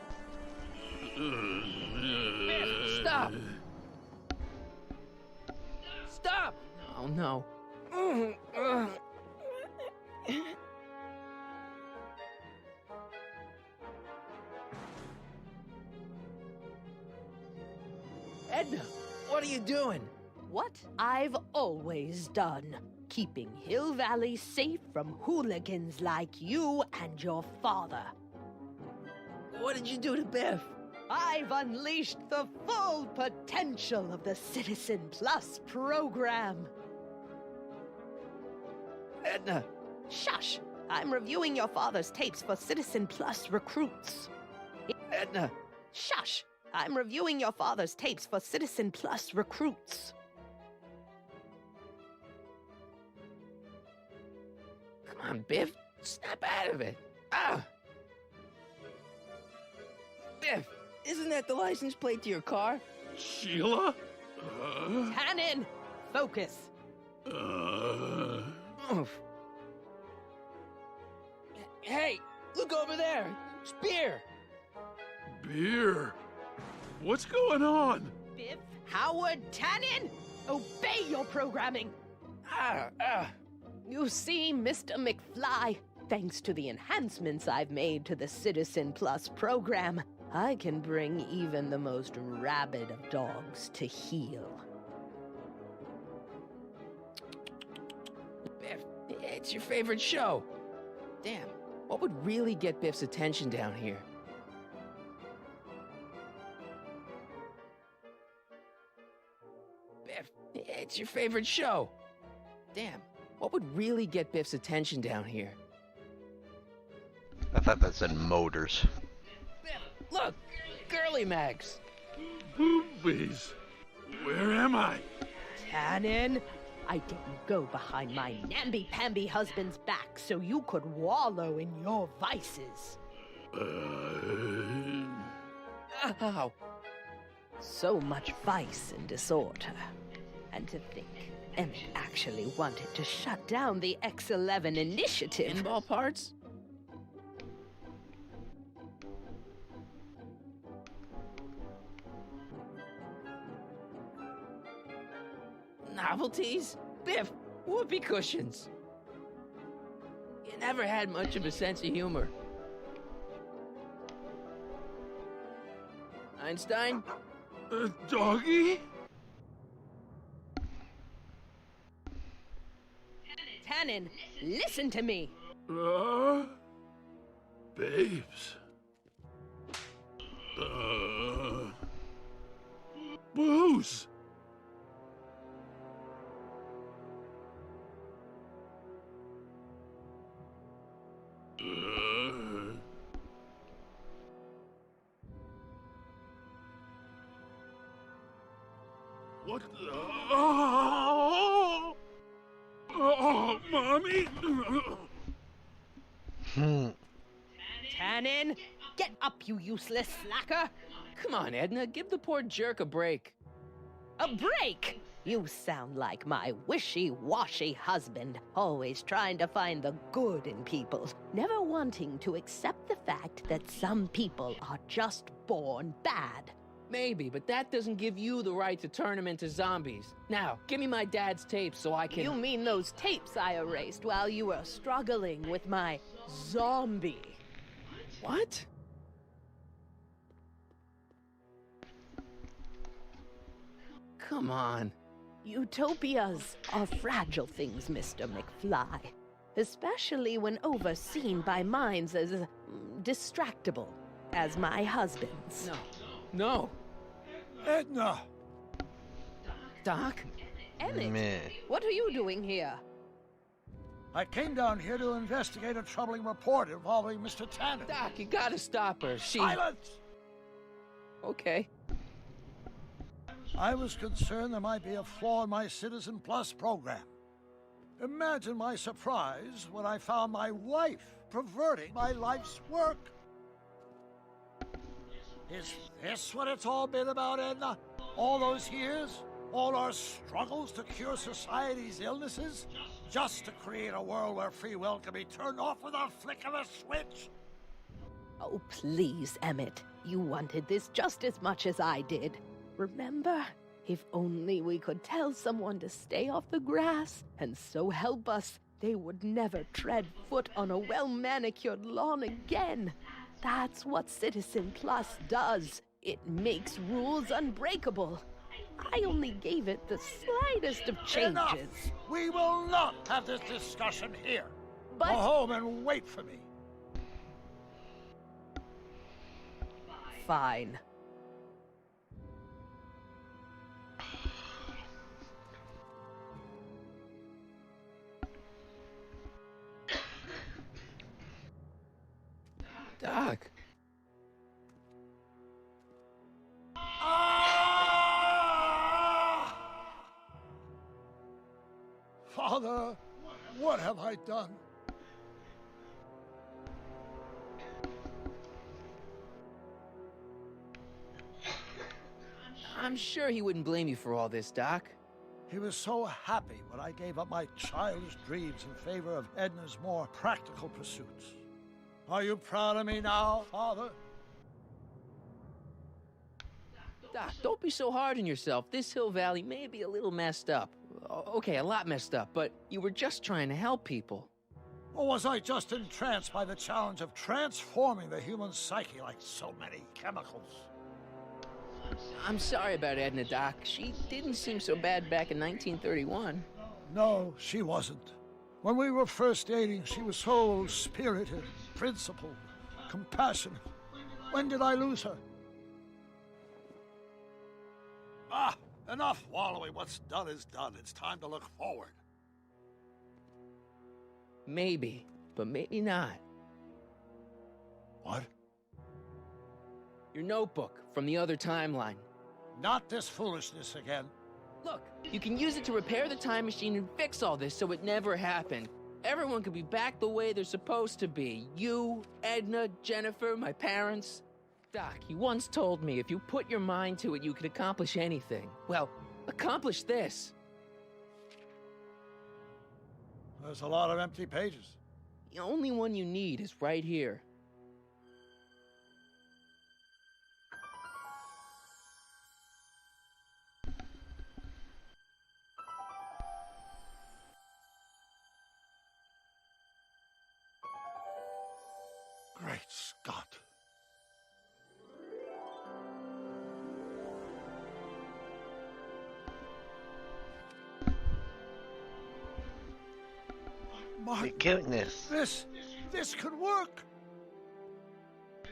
F: Stop! Stop! Oh, no. Edna, what are you doing?
A: What I've always done. Keeping Hill Valley safe from hooligans like you and your father.
F: What did you do to Biff?
A: I've unleashed the full potential of the Citizen Plus program.
F: Edna.
A: Shush! I'm reviewing your father's tapes for Citizen Plus recruits.
F: Edna.
A: Shush! I'm reviewing your father's tapes for Citizen Plus recruits.
F: Come on, Biff. Snap out of it. Ah! Biff, isn't that the license plate to your car?
D: Sheila?
A: Tannen, focus.
F: Oof. Hey, look over there. It's beer.
D: Beer? What's going on?
A: Biff Howard Tannen, obey your programming. You see, Mr. McFly, thanks to the enhancements I've made to the Citizen Plus program, I can bring even the most rabid of dogs to heel.
F: Biff, it's your favorite show. Damn, what would really get Biff's attention down here? Biff, it's your favorite show. Damn, what would really get Biff's attention down here?
H: I thought that said motors.
F: Biff, look! Girly Mags!
D: Boobies! Where am I?
A: Tannen, I didn't go behind my namby-pamby husband's back so you could wallow in your vices.
F: Ow!
A: So much vice and disorder. And to think, Emmett actually wanted to shut down the X-11 initiative.
F: Pinball parts? Novelties? Biff, whoopee cushions. You never had much of a sense of humor. Einstein?
D: Doggy?
A: Tannen, listen to me.
D: Babes. Booze. What the? Oh, Mommy!
A: Tannen, get up, you useless slacker.
F: Come on, Edna, give the poor jerk a break.
A: A break? You sound like my wishy-washy husband, always trying to find the good in people, never wanting to accept the fact that some people are just born bad.
F: Maybe, but that doesn't give you the right to turn them into zombies. Now, give me my dad's tapes so I can...
A: You mean those tapes I erased while you were struggling with my zombie?
F: What? Come on.
A: Utopias are fragile things, Mr. McFly. Especially when overseen by minds as distractible as my husband's.
F: No.
I: Edna!
F: Doc?
A: Emmett, what are you doing here?
I: I came down here to investigate a troubling report involving Mr. Tannen.
F: Doc, you gotta stop her.
I: Silence!
F: Okay.
I: I was concerned there might be a flaw in my Citizen Plus program. Imagine my surprise when I found my wife perverting my life's work. Is this what it's all been about, Edna? All those years? All our struggles to cure society's illnesses? Just to create a world where free will can be turned off with a flick of a switch?
A: Oh, please, Emmett. You wanted this just as much as I did. Remember? If only we could tell someone to stay off the grass, and so help us, they would never tread foot on a well-manicured lawn again. That's what Citizen Plus does. It makes rules unbreakable. I only gave it the slightest of changes.
I: Enough! We will not have this discussion here.
A: But...
I: Go home and wait for me.
A: Fine.
F: Doc.
I: Father, what have I done?
F: I'm sure he wouldn't blame you for all this, Doc.
I: He was so happy when I gave up my childish dreams in favor of Edna's more practical pursuits. Are you proud of me now, Father?
F: Doc, don't be so hard on yourself. This Hill Valley may be a little messed up. Okay, a lot messed up, but you were just trying to help people.
I: Or was I just entranced by the challenge of transforming the human psyche like so many chemicals?
F: I'm sorry about Edna, Doc. She didn't seem so bad back in 1931.
I: No, she wasn't. When we were first dating, she was so spirited, principled, compassionate. When did I lose her? Ah, enough wallowing. What's done is done. It's time to look forward.
F: Maybe, but maybe not.
I: What?
F: Your notebook from the other timeline.
I: Not this foolishness again.
F: Look, you can use it to repair the time machine and fix all this so it never happened. Everyone could be back the way they're supposed to be. You, Edna, Jennifer, my parents. Doc, you once told me if you put your mind to it, you could accomplish anything. Well, accomplish this.
I: There's a lot of empty pages.
F: The only one you need is right here.
I: Great Scott. Martin,
H: goodness.
I: This could work.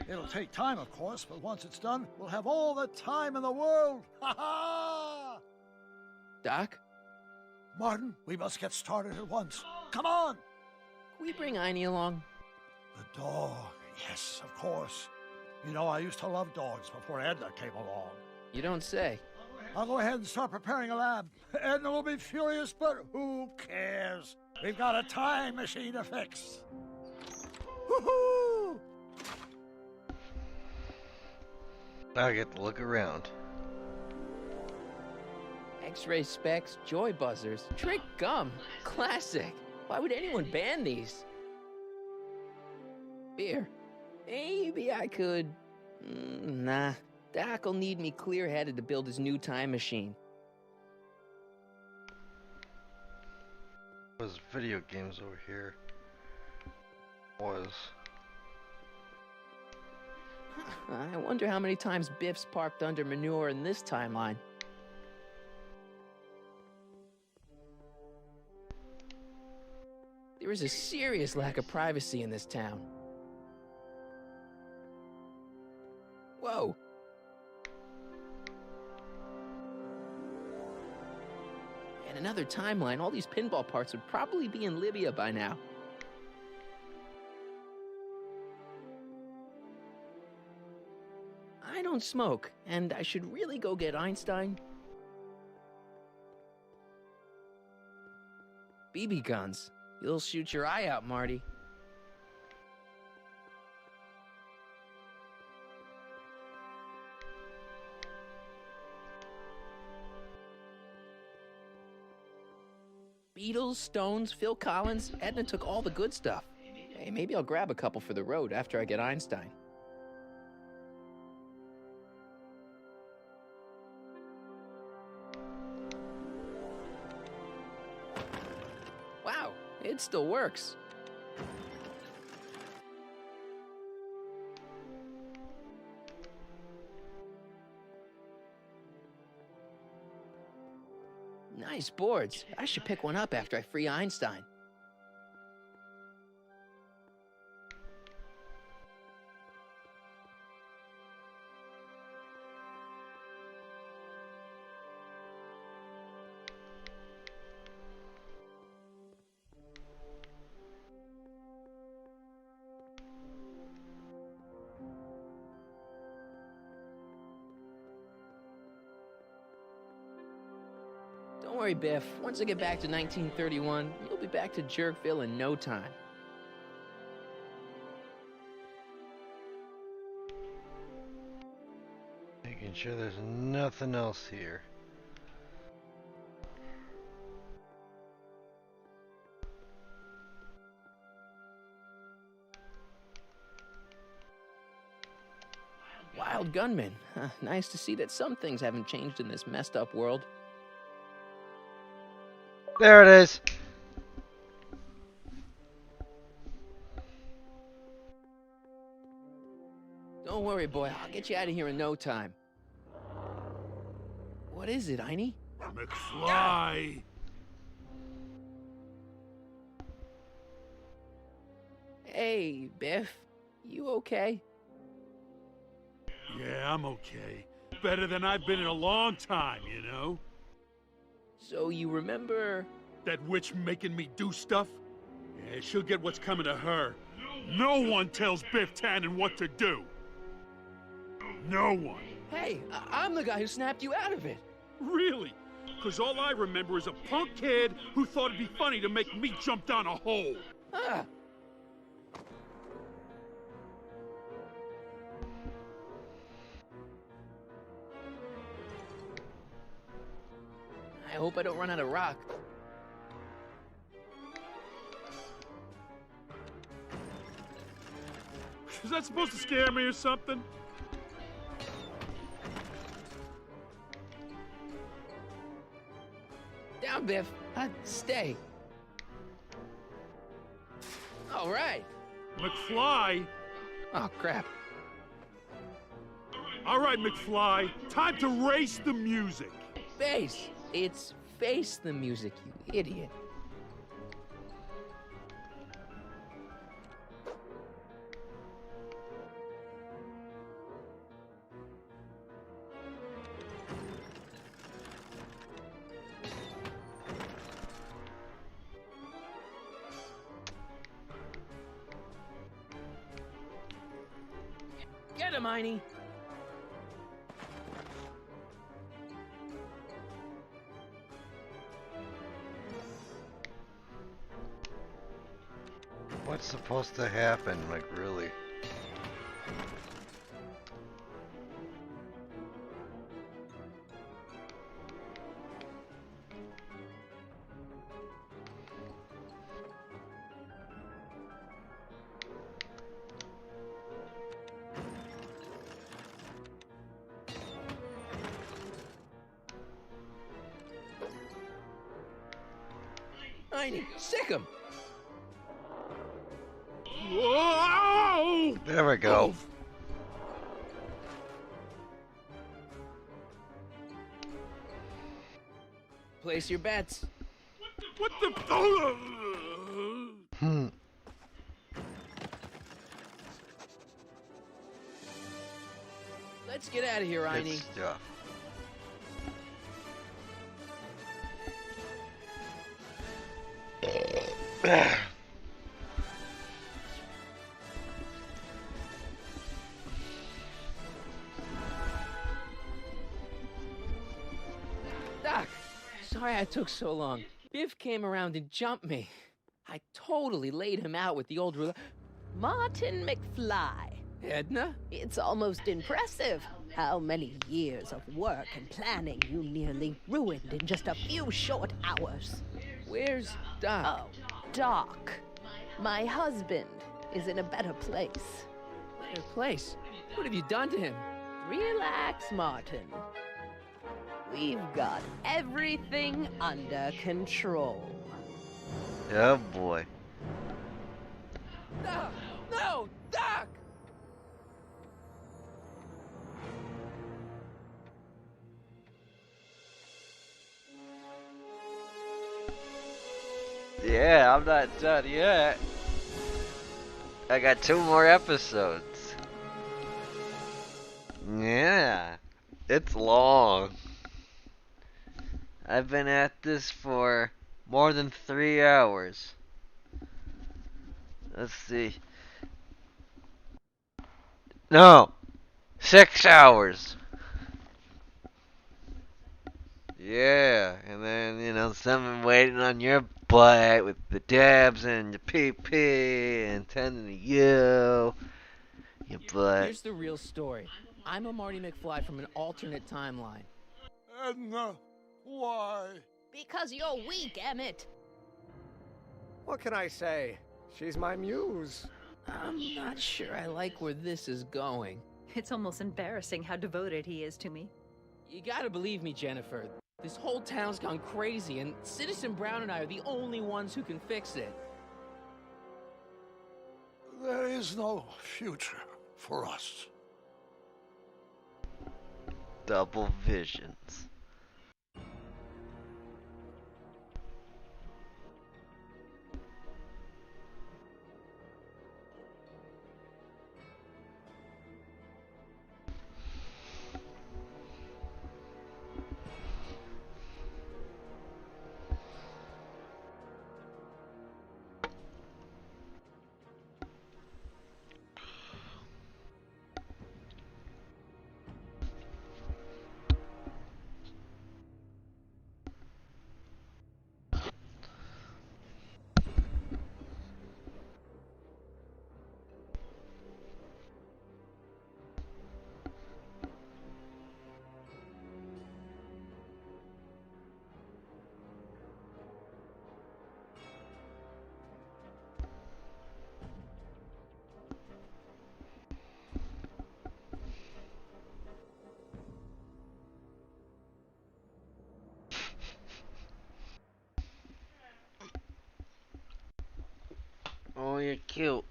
I: It'll take time, of course, but once it's done, we'll have all the time in the world. Ha ha!
F: Doc?
I: Martin, we must get started at once. Come on!
F: Can we bring Einie along?
I: The dog. Yes, of course. You know, I used to love dogs before Edna came along.
F: You don't say.
I: I'll go ahead and start preparing a lab. Edna will be furious, but who cares? We've got a time machine to fix. Woohoo!
H: I get to look around.
F: X-ray specs, joy buzzers, trick gum. Classic. Why would anyone ban these? Beer. Maybe I could... Nah. Doc will need me clear-headed to build his new time machine.
H: Was video games over here?
F: I wonder how many times Biff's parked under manure in this timeline. There is a serious lack of privacy in this town. Whoa! In another timeline, all these pinball parts would probably be in Libya by now. I don't smoke, and I should really go get Einstein. BB guns. You'll shoot your eye out, Marty. Beatles, Stones, Phil Collins. Edna took all the good stuff. Hey, maybe I'll grab a couple for the road after I get Einstein. Wow, it still works. Nice boards. I should pick one up after I free Einstein. Don't worry, Biff. Once I get back to 1931, you'll be back to Jerkville in no time.
H: Making sure there's nothing else here.
F: Wild gunman. Nice to see that some things haven't changed in this messed up world.
H: There it is.
F: Don't worry, boy. I'll get you out of here in no time. What is it, Einie?
D: McFly!
F: Hey, Biff. You okay?
D: Yeah, I'm okay. Better than I've been in a long time, you know?
F: So you remember...
D: That witch making me do stuff? Yeah, she'll get what's coming to her. No one tells Biff Tannen what to do. No one.
F: Hey, I'm the guy who snapped you out of it.
D: Really? Because all I remember is a punk kid who thought it'd be funny to make me jump down a hole.
F: Ah. I hope I don't run out of rock.
D: Is that supposed to scare me or something?
F: Down, Biff. Stay. All right.
D: McFly?
F: Oh, crap.
D: All right, McFly. Time to race the music.
F: Face. It's face the music, you idiot. Get him, Einie!
H: What's supposed to happen? Like, really?
F: Einie, sick him!
S: Whoa!
H: There we go.
F: Place your bets.
S: What the?
F: Let's get out of here,
H: Good
F: Einie.
H: stuff.
F: Doc, sorry I took so long. Biff came around and jumped me. I totally laid him out with the old ruler.
A: Martin McFly.
F: Edna?
A: It's almost impressive how many years of work and planning you nearly ruined in just a few short hours.
F: Where's Doc?
A: Oh, Doc. My husband is in a better place.
F: Better place? What have you done to him?
A: Relax, Martin. We've got everything under control.
H: Oh boy.
F: No! No! Doc!
H: Yeah, I'm not done yet. I got 2 more episodes. Yeah, it's long. I've been at this for more than 3 hours. Let's see. No, 6 hours. Yeah, and then, you know, someone waiting on your butt with the dabs and the pee-pee and tending to you. Your butt.
F: Here's the real story. I'm a Marty McFly from an alternate timeline.
I: Edna, why?
A: Because you're weak, Emmett.
S: What can I say? She's my muse.
F: I'm not sure I like where this is going.
N: It's almost embarrassing how devoted he is to me.
F: You gotta believe me, Jennifer. This whole town's gone crazy, and Citizen Brown and I are the only ones who can fix it.
I: There is no future for us.
H: Double visions. Oh, you're cute.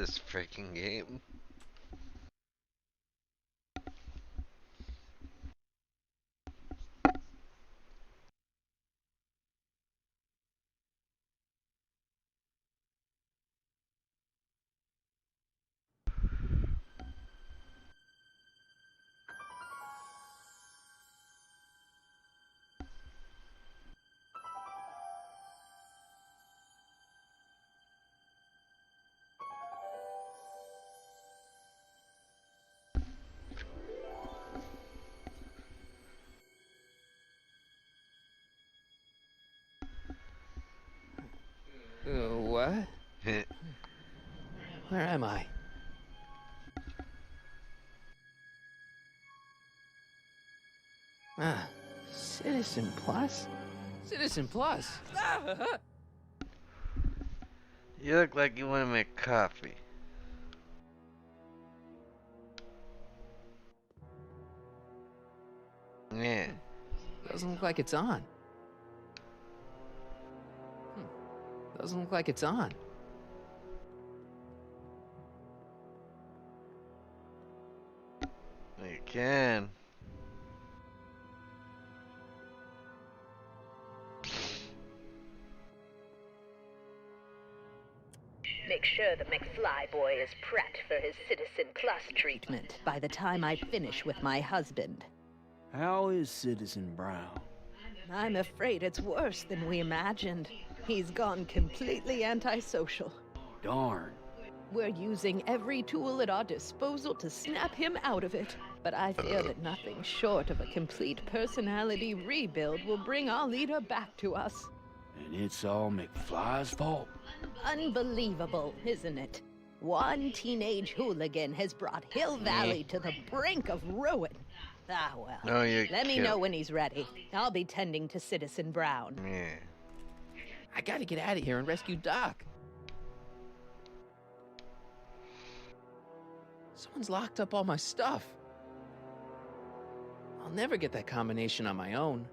H: this freaking game.
F: What? Where am I? Ah, Citizen Plus? Citizen Plus!
H: You look like you want to make coffee. Yeah.
F: Doesn't look like it's on. Doesn't look like it's on.
H: You can.
A: Make sure the McFly boy is prepped for his Citizen Plus treatment by the time I finish with my husband.
K: How is Citizen Brown?
A: I'm afraid it's worse than we imagined. He's gone completely antisocial.
K: Darn.
A: We're using every tool at our disposal to snap him out of it. But I fear that nothing short of a complete personality rebuild will bring our leader back to us.
K: And it's all McFly's fault.
A: Unbelievable, isn't it? One teenage hooligan has brought Hill Valley to the brink of ruin. Ah, well.
H: No,
A: Let me know when he's ready. I'll be tending to Citizen Brown.
H: Yeah.
F: I gotta get out of here and rescue Doc. Someone's locked up all my stuff. I'll never get that combination on my own.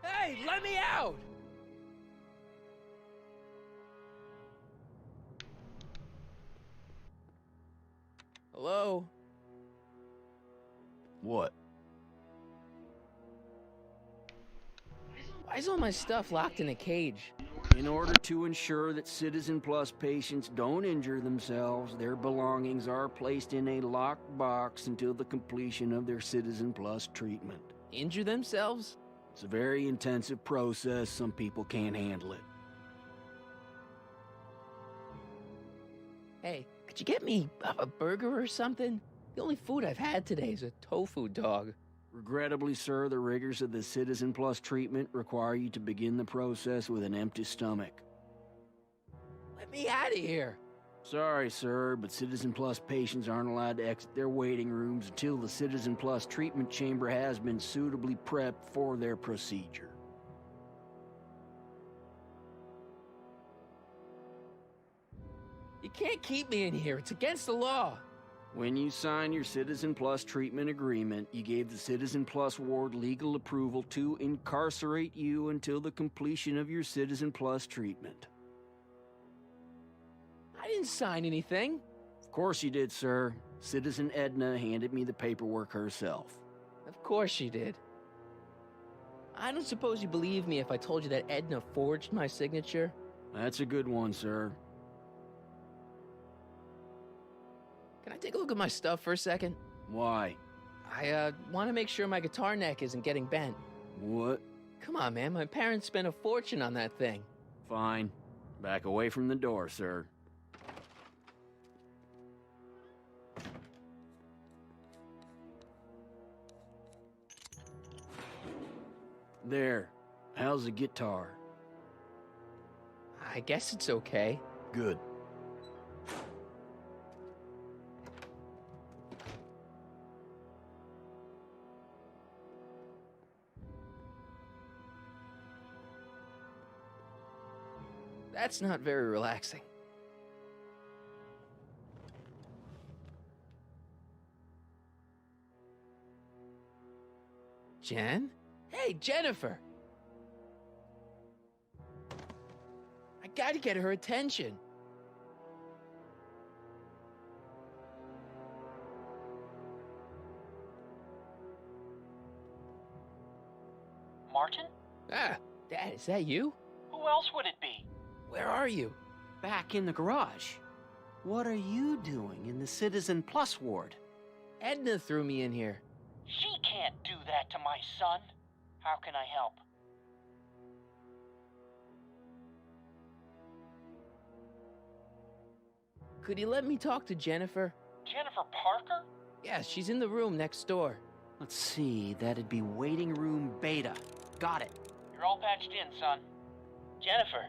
F: Hey, let me out! Hello?
K: What?
F: Why is all my stuff locked in a cage?
K: In order to ensure that Citizen Plus patients don't injure themselves, their belongings are placed in a locked box until the completion of their Citizen Plus treatment.
F: Injure themselves?
K: It's a very intensive process. Some people can't handle it.
F: Hey, could you get me a burger or something? The only food I've had today is a tofu dog.
K: Regrettably, sir, the rigors of the Citizen Plus treatment require you to begin the process with an empty stomach.
F: Let me out of here.
K: Sorry, sir, but Citizen Plus patients aren't allowed to exit their waiting rooms until the Citizen Plus treatment chamber has been suitably prepped for their procedure.
F: You can't keep me in here. It's against the law.
K: When you signed your Citizen Plus treatment agreement, you gave the Citizen Plus ward legal approval to incarcerate you until the completion of your Citizen Plus treatment.
F: I didn't sign anything.
K: Of course you did, sir. Citizen Edna handed me the paperwork herself.
F: Of course she did. I don't suppose you believe me if I told you that Edna forged my signature?
K: That's a good one, sir.
F: Can I take a look at my stuff for a second?
K: Why?
F: I, want to make sure my guitar neck isn't getting bent.
K: What?
F: Come on, man. My parents spent a fortune on that thing.
K: Fine. Back away from the door, sir. There. How's the guitar?
F: I guess it's okay.
K: Good.
F: That's not very relaxing. Jen? Hey, Jennifer! I gotta get her attention.
Q: Martin?
F: Ah, Dad, is that you?
Q: Who else would it be?
F: Where are you?
K: Back in the garage. What are you doing in the Citizen Plus ward?
F: Edna threw me in here.
Q: She can't do that to my son. How can I help?
F: Could you let me talk to Jennifer?
Q: Jennifer Parker?
F: Yeah, she's in the room next door.
K: Let's see, that'd be waiting room beta. Got it.
Q: You're all patched in, son. Jennifer.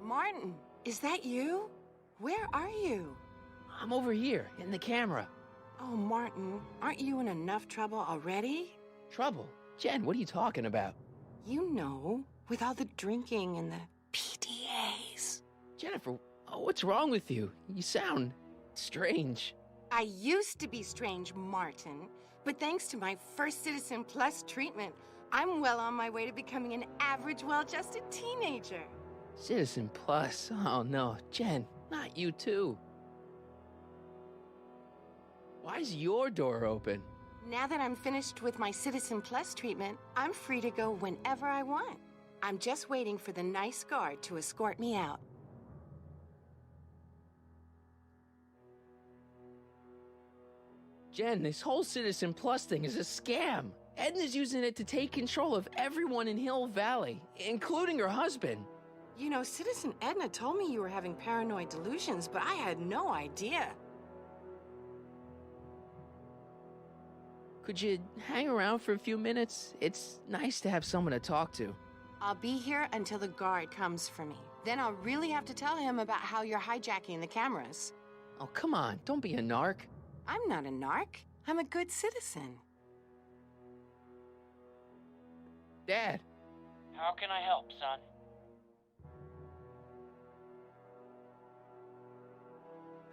M: Martin, is that you? Where are you?
F: I'm over here, in the camera.
M: Oh, Martin, aren't you in enough trouble already?
F: Trouble? Jen, what are you talking about?
M: You know, with all the drinking and the PDAs.
F: Jennifer, what's wrong with you? You sound strange.
M: I used to be strange, Martin, but thanks to my first Citizen Plus treatment, I'm well on my way to becoming an average, well-adjusted teenager.
F: Citizen Plus? Oh no, Jen, not you too. Why's your door open?
M: Now that I'm finished with my Citizen Plus treatment, I'm free to go whenever I want. I'm just waiting for the nice guard to escort me out.
F: Jen, this whole Citizen Plus thing is a scam. Edna's using it to take control of everyone in Hill Valley, including her husband.
M: You know, Citizen Edna told me you were having paranoid delusions, but I had no idea.
F: Could you hang around for a few minutes? It's nice to have someone to talk to.
M: I'll be here until the guard comes for me. Then I'll really have to tell him about how you're hijacking the cameras.
F: Oh, come on, don't be a narc.
M: I'm not a narc. I'm a good citizen.
F: Dad.
Q: How can I help, son?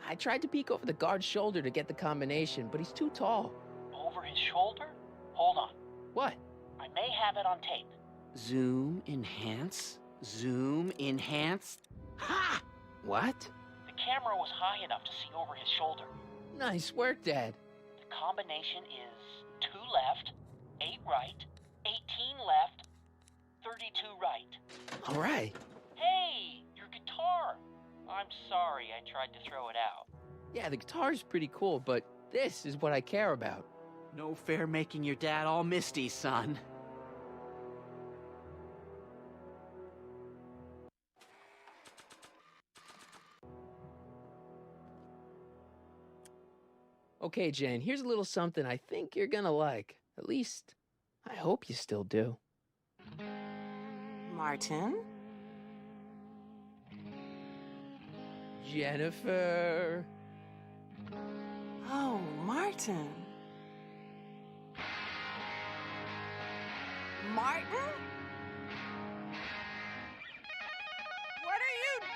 F: I tried to peek over the guard's shoulder to get the combination, but he's too tall.
Q: Over his shoulder? Hold on.
F: What?
Q: I may have it on tape.
K: Zoom, enhance, zoom, enhance. Ha!
F: What?
Q: The camera was high enough to see over his shoulder.
F: Nice work, Dad.
Q: The combination is 2 left, 8 right, 18 left, 32 right.
F: All right.
Q: Hey, your guitar! I'm sorry I tried to throw it out.
F: Yeah, the guitar's pretty cool, but this is what I care about.
K: No fair making your dad all misty, son.
F: Okay, Jen, here's a little something I think you're gonna like. At least, I hope you still do.
M: Martin?
F: Jennifer.
M: Oh, Martin. Martin? What are you doing?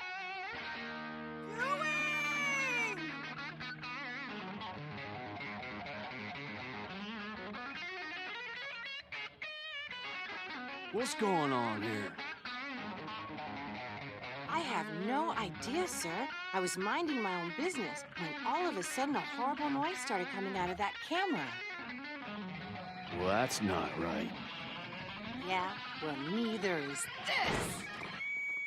K: What's going on here?
M: I have no idea, sir. I was minding my own business when all of a sudden a horrible noise started coming out of that camera.
K: Well, that's not right.
M: Yeah, well, neither is this.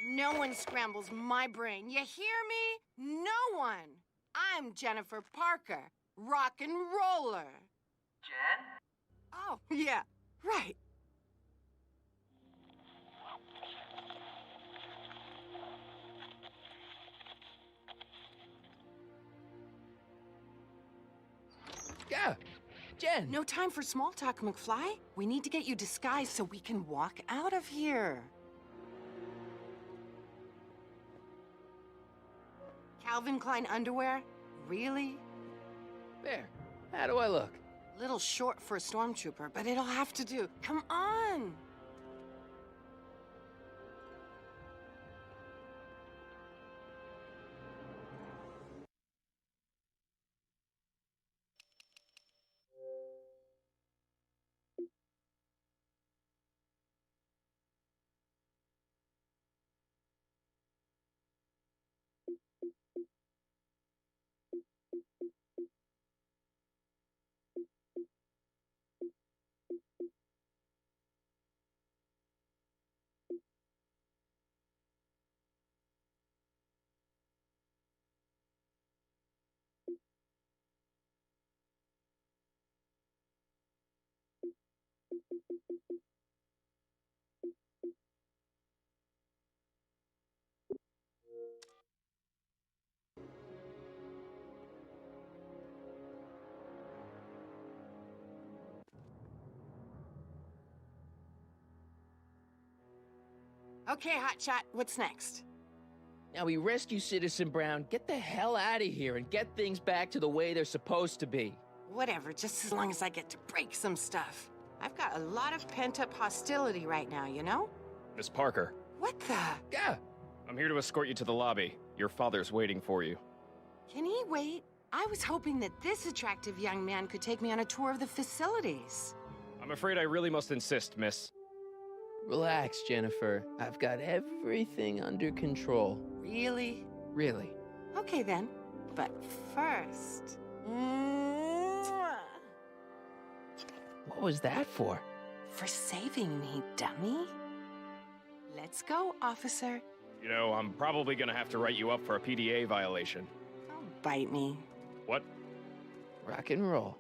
M: No one scrambles my brain. You hear me? No one. I'm Jennifer Parker, rock and roller.
Q: Jen?
M: Oh, yeah, right.
F: Yeah, Jen.
M: No time for small talk, McFly. We need to get you disguised so we can walk out of here. Calvin Klein underwear? Really?
F: There. How do I look?
M: Little short for a stormtrooper, but it'll have to do. Come on! Okay, Hotshot, what's next?
F: Now we rescue Citizen Brown, get the hell out of here, and get things back to the way they're supposed to be.
M: Whatever, just as long as I get to break some stuff. I've got a lot of pent-up hostility right now, you know?
R: Miss Parker.
M: What the?
F: Yeah.
R: I'm here to escort you to the lobby. Your father's waiting for you.
M: Can he wait? I was hoping that this attractive young man could take me on a tour of the facilities.
R: I'm afraid I really must insist, miss.
F: Relax, Jennifer. I've got everything under control.
M: Really?
F: Really.
M: Okay then. But first...
F: What was that for?
M: For saving me, dummy. Let's go, officer.
R: You know, I'm probably gonna have to write you up for a PDA violation.
M: Don't bite me.
R: What?
F: Rock and roll.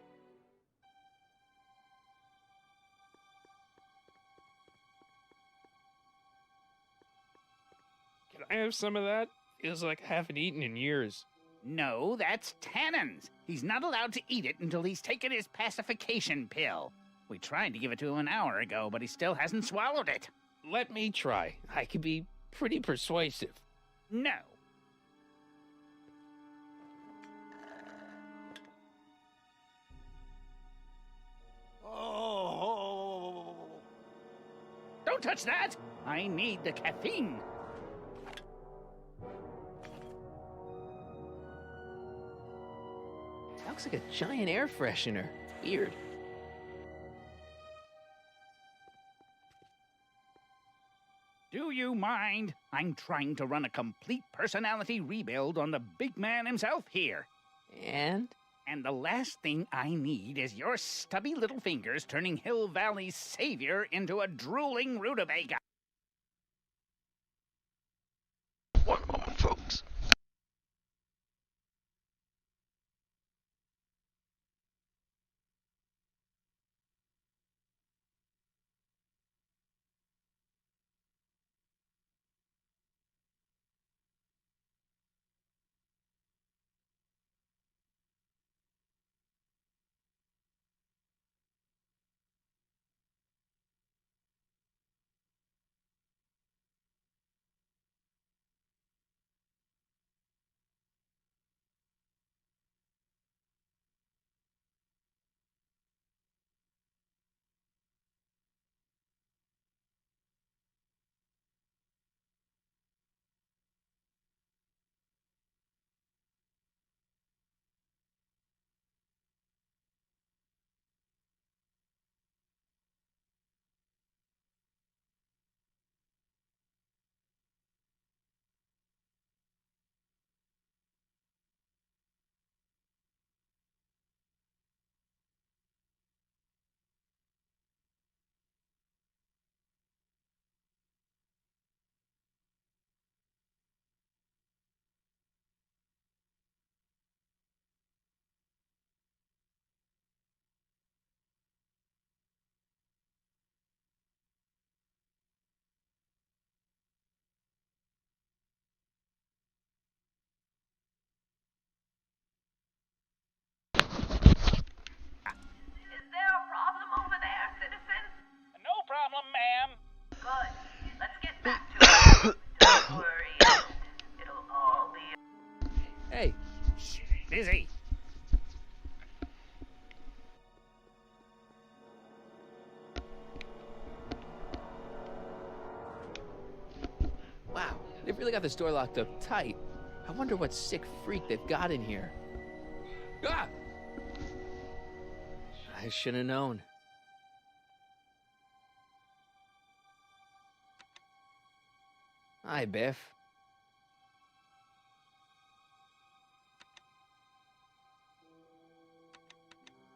U: Can I have some of that? Feels like I haven't eaten in years.
V: No, that's Tannen's. He's not allowed to eat it until he's taken his pacification pill. We tried to give it to him an hour ago, but he still hasn't swallowed it.
U: Let me try. I can be pretty persuasive.
V: No.
I: Oh.
V: Don't touch that! I need the caffeine.
F: Looks like a giant air freshener. Weird.
V: Do you mind? I'm trying to run a complete personality rebuild on the big man himself here.
F: And?
V: And the last thing I need is your stubby little fingers turning Hill Valley's savior into a drooling rutabaga.
H: One moment, folks.
G: Is there a problem over there, citizen?
Q: No problem, ma'am.
G: Good. Let's get back to it. Don't worry. It'll all be...
F: Hey.
V: Busy.
F: Wow, they've really got this door locked up tight. I wonder what sick freak they've got in here. Ah! I should have known. Hi, Biff.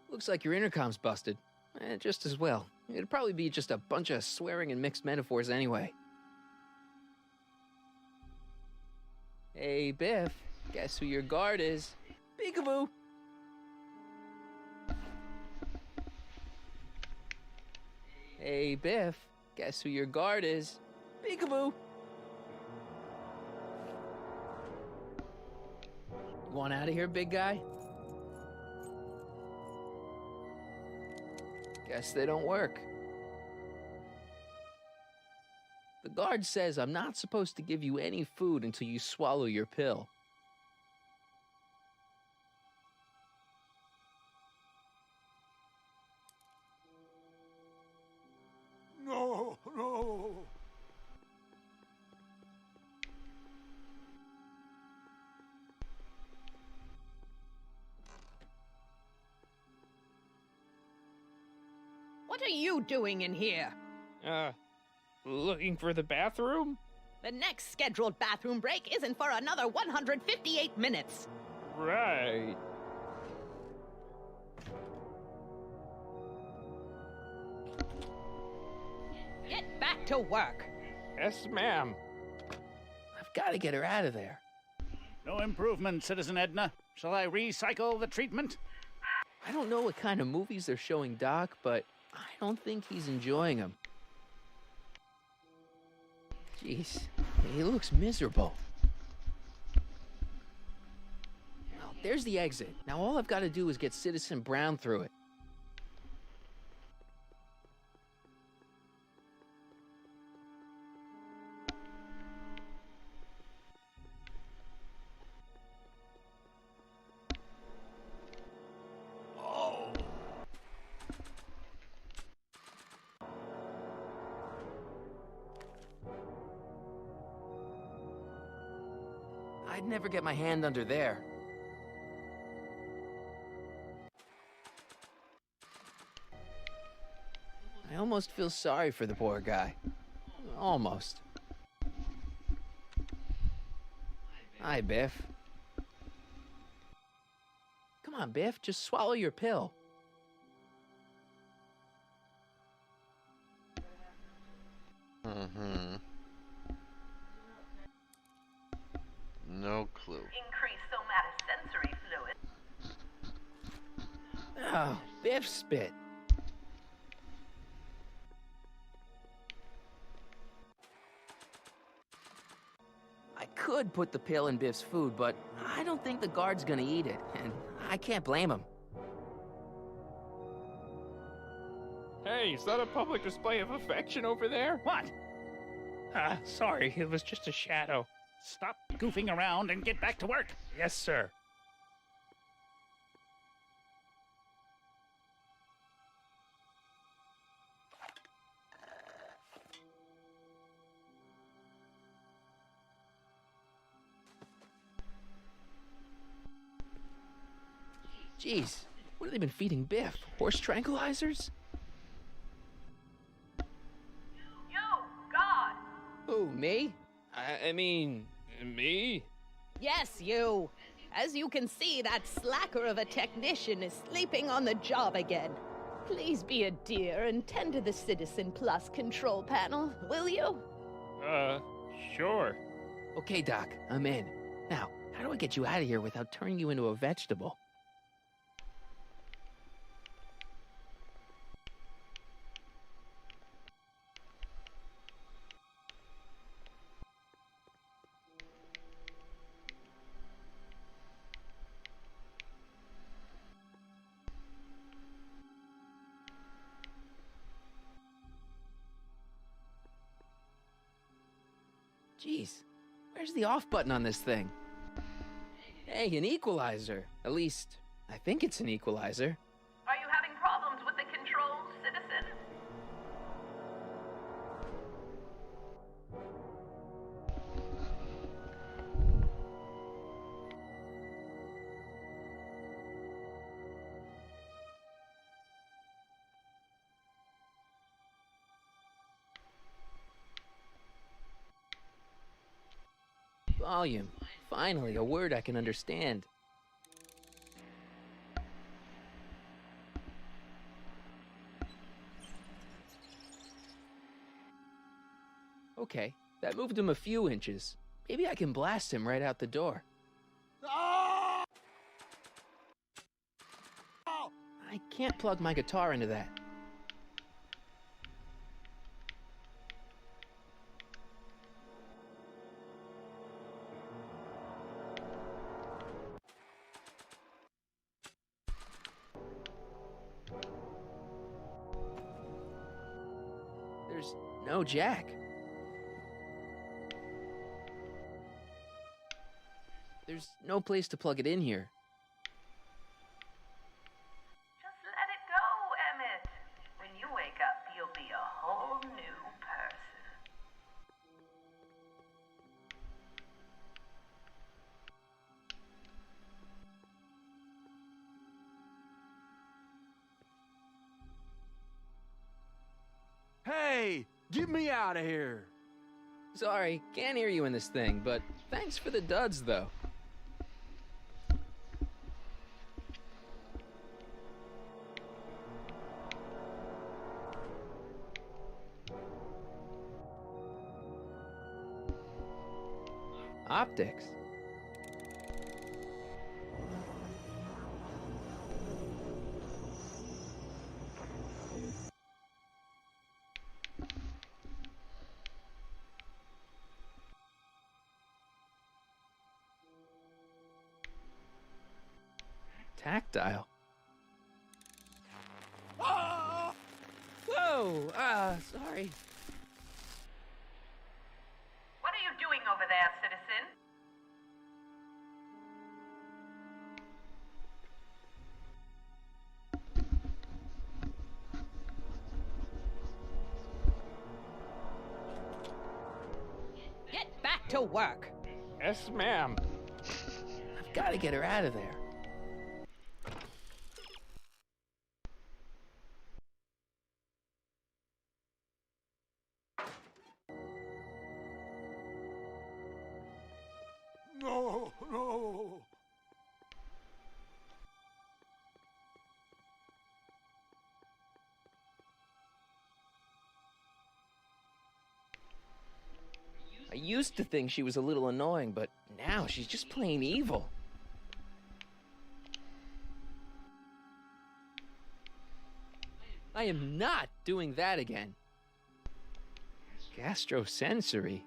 F: Looks like your intercom's busted. Just as well. It'd probably be just a bunch of swearing and mixed metaphors anyway. Hey, Biff. Guess who your guard is? Peekaboo! Hey, Biff. Guess who your guard is? Peekaboo! You want out of here, big guy? Guess they don't work. The guard says I'm not supposed to give you any food until you swallow your pill.
I: No, no.
A: What are you doing in here?
U: Looking for the bathroom?
A: The next scheduled bathroom break isn't for another 158 minutes.
U: Right.
A: Get back to work.
U: Yes, ma'am.
F: I've got to get her out of there.
V: No improvement, Citizen Edna. Shall I recycle the treatment?
F: I don't know what kind of movies they're showing Doc, but I don't think he's enjoying them. Jeez, he looks miserable. Well, there's the exit. Now all I've got to do is get Citizen Brown through it. I'd never get my hand under there. I almost feel sorry for the poor guy. Almost. Hi, Biff. Come on, Biff, just swallow your pill.
H: No clue.
G: Increase somatosensory fluid.
F: Oh, Biff spit. I could put the pill in Biff's food, but I don't think the guard's gonna eat it, and I can't blame him.
U: Hey, is that a public display of affection over there?
V: What?
U: Sorry, it was just a shadow.
V: Stop goofing around and get back to work.
U: Yes, sir.
F: Jeez, what have they been feeding Biff? Horse tranquilizers?
G: You, God!
F: Who, me?
U: I mean, me?
A: Yes, you. As you can see, that slacker of a technician is sleeping on the job again. Please be a dear and tend to the Citizen Plus control panel, will you?
U: Sure.
F: Okay, Doc, I'm in. Now, how do I get you out of here without turning you into a vegetable? Jeez, where's the off button on this thing? Hey, an equalizer. At least, I think it's an equalizer.
G: Are you having problems with the controls, citizen?
F: Volume. Finally, a word I can understand. Okay, that moved him a few inches. Maybe I can blast him right out the door. I can't plug my guitar into that. There's no jack. There's no place to plug it in here.
G: Just let it go, Emmett. When you wake up, you'll be a whole new person.
R: Hey, get me out of here.
F: Sorry, can't hear you in this thing, but thanks for the duds, though. Optics. Tactile. Whoa! Sorry.
G: What are you doing over there, citizen?
A: Get back to work.
U: Yes, ma'am.
F: I've got to get her out of there.
I: No, no.
F: I used to think she was a little annoying, but now she's just plain evil. I am not doing that again. Gastrosensory.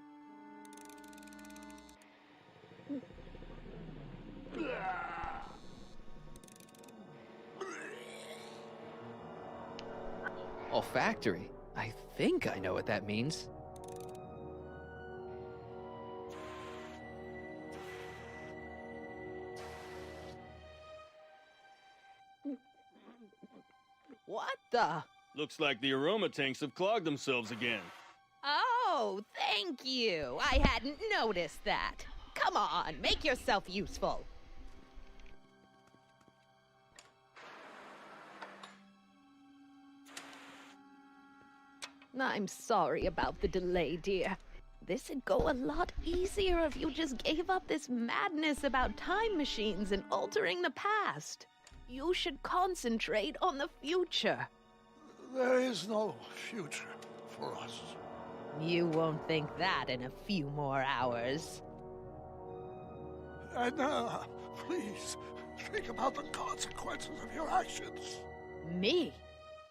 F: Olfactory. I think I know what that means.
A: What the?
U: Looks like the aroma tanks have clogged themselves again.
A: Oh, thank you. I hadn't noticed that. Come on, make yourself useful. I'm sorry about the delay, dear. This'd go a lot easier if you just gave up this madness about time machines and altering the past. You should concentrate on the future.
I: There is no future for us.
A: You won't think that in a few more hours.
I: Edna, please, think about the consequences of your actions.
A: Me?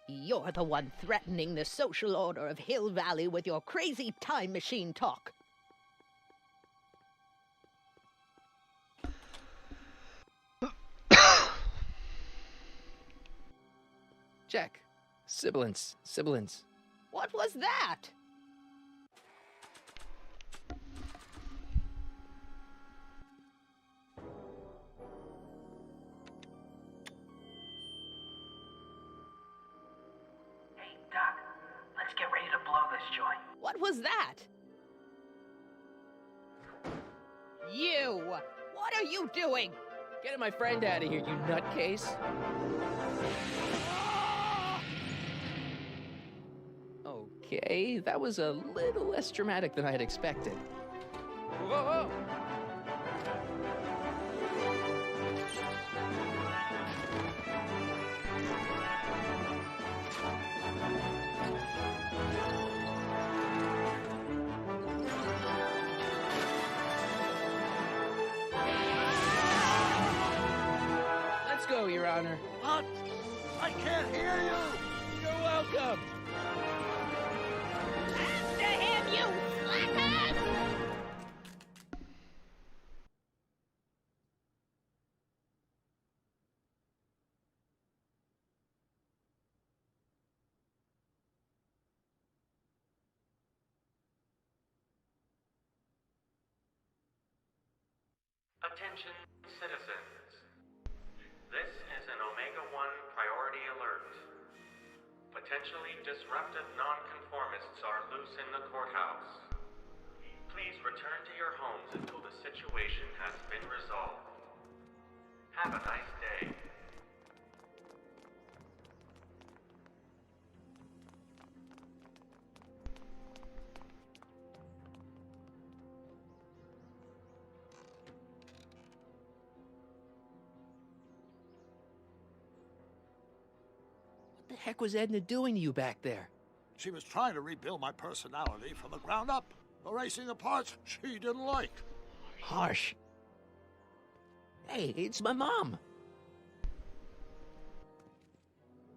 A: You're the one threatening the social order of Hill Valley with your crazy time machine talk.
F: Check. Sibilance. Sibilance.
A: What was that?
G: Hey, Doc, let's get ready to blow this joint.
A: What was that? You! What are you doing?
F: Get my friend out of here, you nutcase. Okay, that was a little less dramatic than I had expected. Whoa! Let's go, Your Honor.
I: What? I can't hear you!
F: You're welcome!
A: After him, you slacker!
B: Attention, citizens. This is an Omega-1 priority alert. Potentially disruptive nonconformists are loose in the courthouse. Please return to your homes until the situation has been resolved. Have a nice day.
F: What the heck was Edna doing to you back there?
I: She was trying to rebuild my personality from the ground up, erasing the parts she didn't like.
F: Harsh. Hey, it's my mom.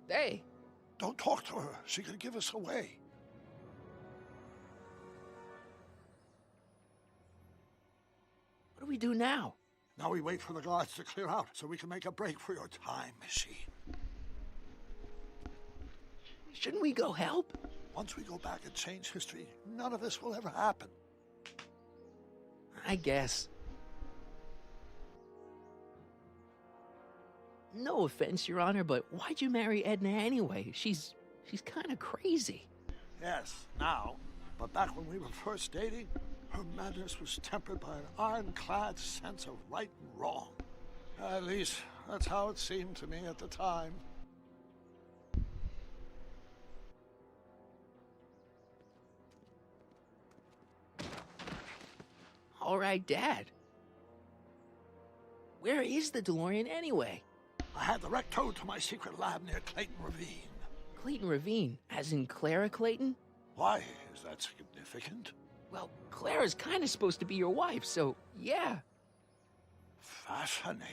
F: Hey.
I: Don't talk to her. She could give us away.
F: What do we do now?
I: Now we wait for the guards to clear out so we can make a break for your time machine.
F: Shouldn't we go help?
I: Once we go back and change history, none of this will ever happen.
F: I guess. No offense, Your Honor, but why'd you marry Edna anyway? She's kind of crazy.
I: Yes, now. But back when we were first dating, her madness was tempered by an ironclad sense of right and wrong. At least, that's how it seemed to me at the time.
F: All right, Dad. Where is the DeLorean anyway?
I: I had the wreck towed to my secret lab near Clayton Ravine.
F: Clayton Ravine? As in Clara Clayton?
I: Why? Is that significant?
F: Well, Clara's kind of supposed to be your wife, so yeah.
I: Fascinating.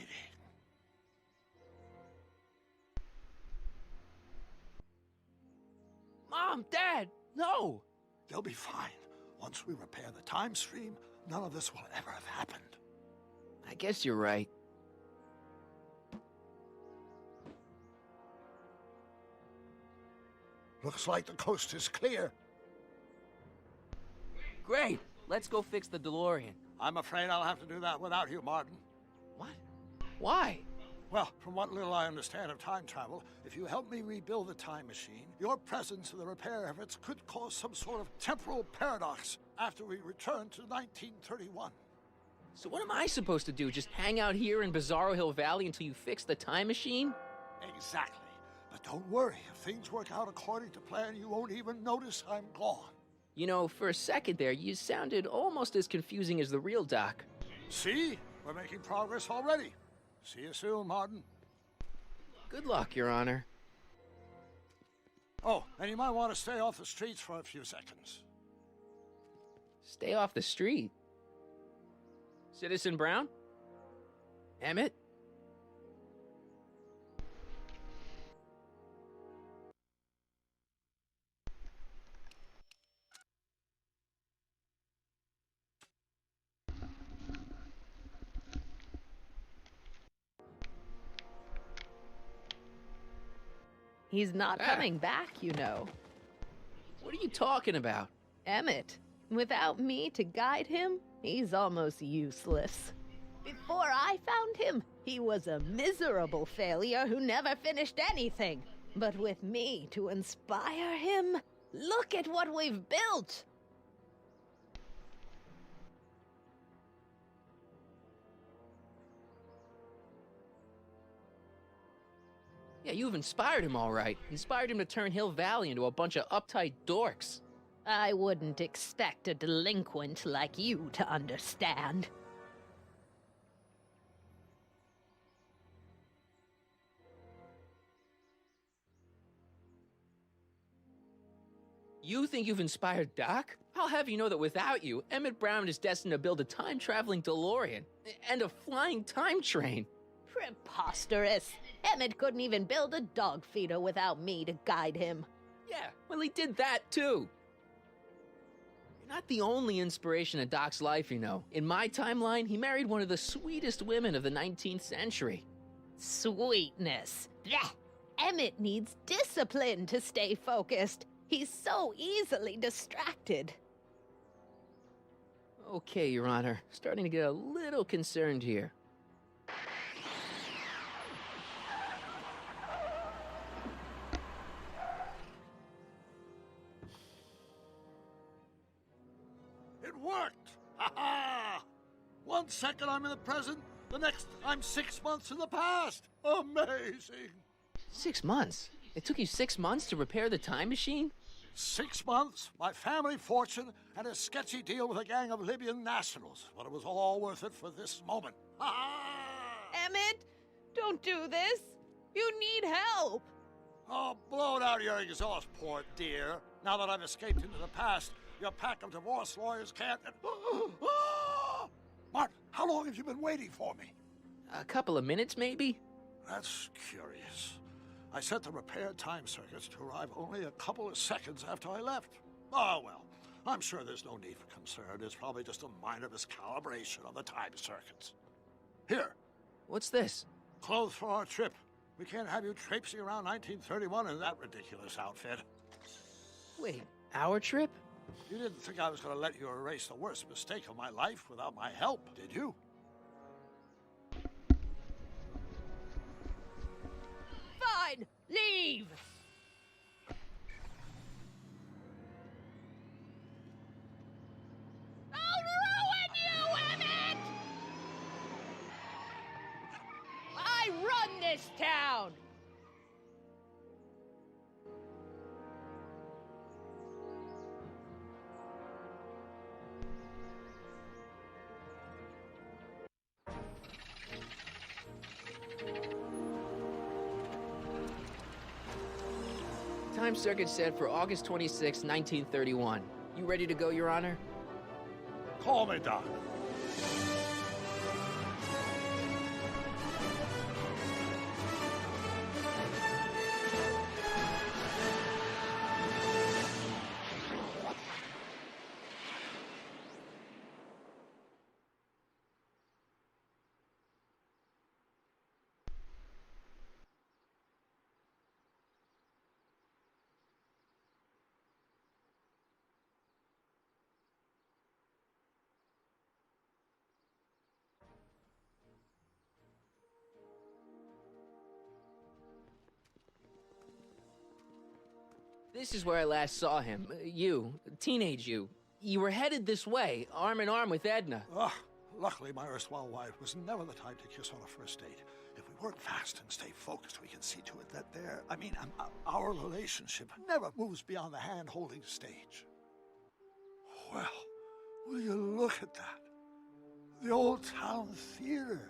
F: Mom, Dad, no!
I: They'll be fine. Once we repair the time stream, none of this will ever have happened.
F: I guess you're right.
I: Looks like the coast is clear.
F: Great! Let's go fix the DeLorean.
I: I'm afraid I'll have to do that without you, Martin.
F: What? Why?
I: Well, from what little I understand of time travel, if you help me rebuild the time machine, your presence in the repair efforts could cause some sort of temporal paradox after we return to 1931.
F: So what am I supposed to do? Just hang out here in Bizarro Hill Valley until you fix the time machine?
I: Exactly. But don't worry, if things work out according to plan, you won't even notice I'm gone.
F: You know, for a second there, you sounded almost as confusing as the real Doc.
I: See? We're making progress already. See you soon, Martin.
F: Good luck, Your Honor.
I: Oh, and you might want to stay off the streets for a few seconds.
F: Stay off the street? Citizen Brown? Emmett?
A: He's not coming back, you know.
F: What are you talking about?
A: Emmett. Without me to guide him, he's almost useless. Before I found him, he was a miserable failure who never finished anything. But with me to inspire him, look at what we've built!
F: Yeah, you've inspired him all right. Inspired him to turn Hill Valley into a bunch of uptight dorks.
A: I wouldn't expect a delinquent like you to understand.
F: You think you've inspired Doc? I'll have you know that without you, Emmett Brown is destined to build a time-traveling DeLorean and a flying time train.
A: Preposterous. Emmett couldn't even build a dog feeder without me to guide him.
F: Yeah, well, he did that too. You're not the only inspiration in Doc's life, you know. In my timeline, he married one of the sweetest women of the 19th century.
A: Sweetness. Blech. Emmett needs discipline to stay focused. He's so easily distracted.
F: Okay, Your Honor. Starting to get a little concerned here.
I: It worked! Ha ha! 1 second I'm in the present, the next I'm 6 months in the past. Amazing!
F: 6 months? It took you 6 months to repair the time machine?
I: 6 months, my family fortune, and a sketchy deal with a gang of Libyan nationals. But it was all worth it for this moment. Ha ha!
A: Emmett, don't do this. You need help.
I: Oh, blow it out of your exhaust, poor dear. Now that I've escaped into the past, your pack of divorce lawyers can't... Martin, how long have you been waiting for me?
F: A couple of minutes, maybe?
I: That's curious. I set the repair time circuits to arrive only a couple of seconds after I left. Oh, well, I'm sure there's no need for concern. It's probably just a minor miscalibration of the time circuits. Here.
F: What's this?
I: Clothes for our trip. We can't have you traipsing around 1931 in that ridiculous outfit.
F: Wait, our trip?
I: You didn't think I was going to let you erase the worst mistake of my life without my help, did you?
A: Fine, leave. I'll ruin you, Emmett! I run this town.
F: Time circuit set for August 26, 1931. You ready to go, Your Honor?
I: Call me, Doc.
F: This is where I last saw him. You, teenage you. You were headed this way, arm in arm with Edna.
I: Luckily, my erstwhile wife was never the type to kiss on a first date. If we work fast and stay focused, we can see to it that our relationship never moves beyond the hand-holding stage. Well, will you look at that? The old town theater.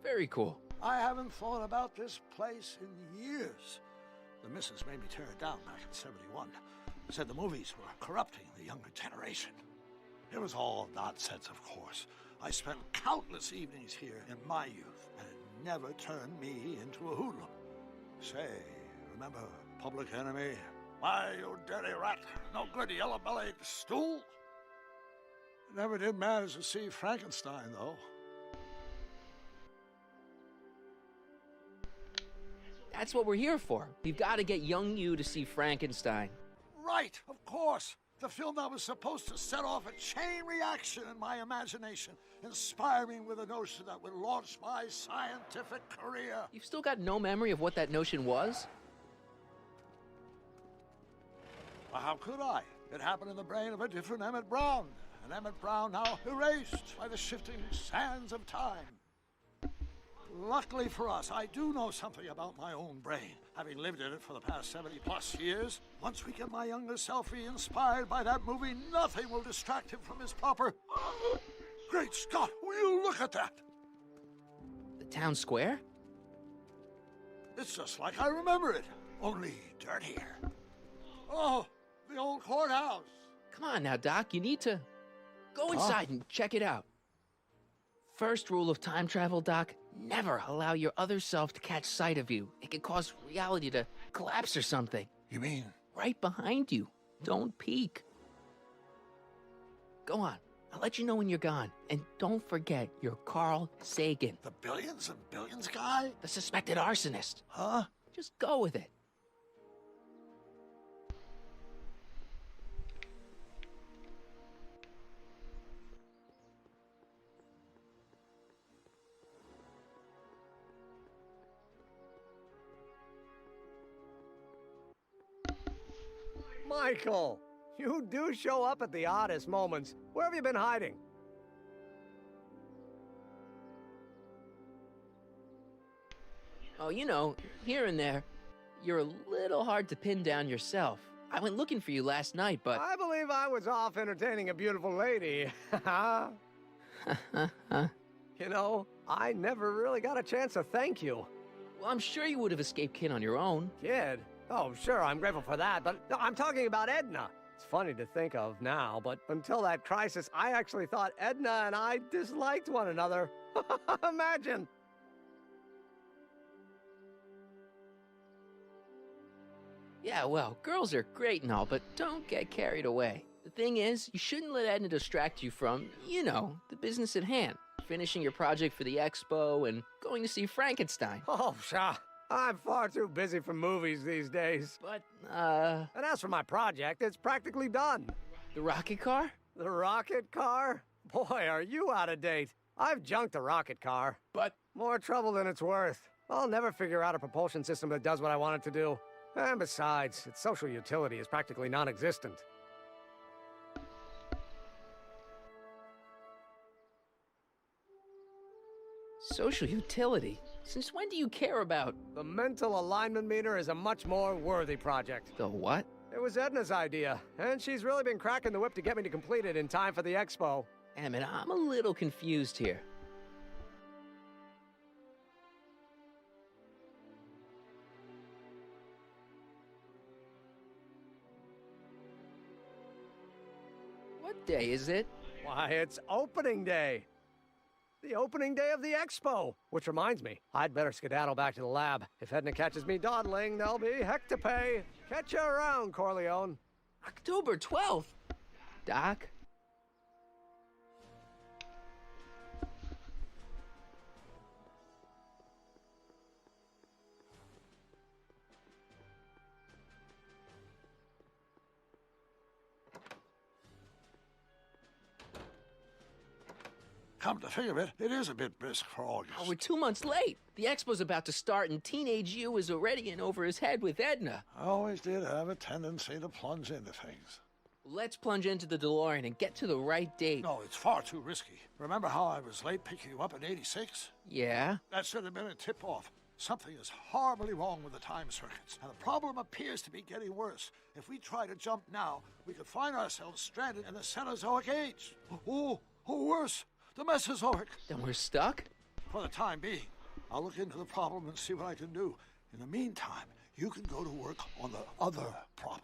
F: Very cool.
I: I haven't thought about this place in years. The missus made me tear it down back in '71. Said the movies were corrupting the younger generation. It was all nonsense, of course. I spent countless evenings here in my youth, and it never turned me into a hoodlum. Say, remember Public Enemy? Why, you dirty rat, no good yellow-bellied stool? Never did manage to see Frankenstein, though.
F: That's what we're here for. We've got to get young you to see Frankenstein.
I: Right, of course. The film that was supposed to set off a chain reaction in my imagination, inspire me with a notion that would launch my scientific career.
F: You've still got no memory of what that notion was?
I: Well, how could I? It happened in the brain of a different Emmett Brown. An Emmett Brown now erased by the shifting sands of time. Luckily for us, I do know something about my own brain, having lived in it for the past 70-plus years. Once we get my younger self inspired by that movie, nothing will distract him from his proper... Great Scott, will you look at that?
F: The town square?
I: It's just like I remember it, only dirtier. Oh, the old courthouse.
F: Come on now, Doc, you need to go inside and check it out. First rule of time travel, Doc, never allow your other self to catch sight of you. It could cause reality to collapse or something.
I: You mean?
F: Right behind you. Don't peek. Go on. I'll let you know when you're gone. And don't forget, you're Carl Sagan.
I: The billions and billions guy?
F: The suspected arsonist.
I: Huh?
F: Just go with it.
S: Michael! You do show up at the oddest moments. Where have you been hiding?
F: Oh, you know, here and there. You're a little hard to pin down yourself. I went looking for you last night, but...
S: I believe I was off entertaining a beautiful lady. You know, I never really got a chance to thank you.
F: Well, I'm sure you would have escaped Kid on your own.
S: Kid? Oh, sure, I'm grateful for that, but no, I'm talking about Edna. It's funny to think of now, but until that crisis, I actually thought Edna and I disliked one another. Imagine!
F: Yeah, well, girls are great and all, but don't get carried away. The thing is, you shouldn't let Edna distract you from, you know, the business at hand. Finishing your project for the expo and going to see Frankenstein.
S: Oh, pshaw. I'm far too busy for movies these days.
F: But,
S: And as for my project, it's practically done.
F: The rocket car?
S: The rocket car? Boy, are you out of date. I've junked the rocket car.
F: But...
S: More trouble than it's worth. I'll never figure out a propulsion system that does what I want it to do. And besides, its social utility is practically non-existent.
F: Social utility? Since when do you care about...
S: The mental alignment meter is a much more worthy project.
F: The what?
S: It was Edna's idea, and she's really been cracking the whip to get me to complete it in time for the expo.
F: Emmett, I'm a little confused here. What day is it?
S: Why, it's opening day. The opening day of the expo. Which reminds me, I'd better skedaddle back to the lab. If Edna catches me dawdling, there'll be heck to pay. Catch you around, Corleone.
F: October 12th? Doc?
I: Come to think of it, it is a bit brisk for August.
F: Oh, we're 2 months late. The expo's about to start, and teenage you is already in over his head with Edna.
I: I always did have a tendency to plunge into things.
F: Let's plunge into the DeLorean and get to the right date.
I: No, it's far too risky. Remember how I was late picking you up in '86?
F: Yeah?
I: That should have been a tip-off. Something is horribly wrong with the time circuits, and the problem appears to be getting worse. If we try to jump now, we could find ourselves stranded in the Cenozoic age. Or worse, the Mesozoic.
F: Then we're stuck?
I: For the time being. I'll look into the problem and see what I can do. In the meantime, you can go to work on the other problem.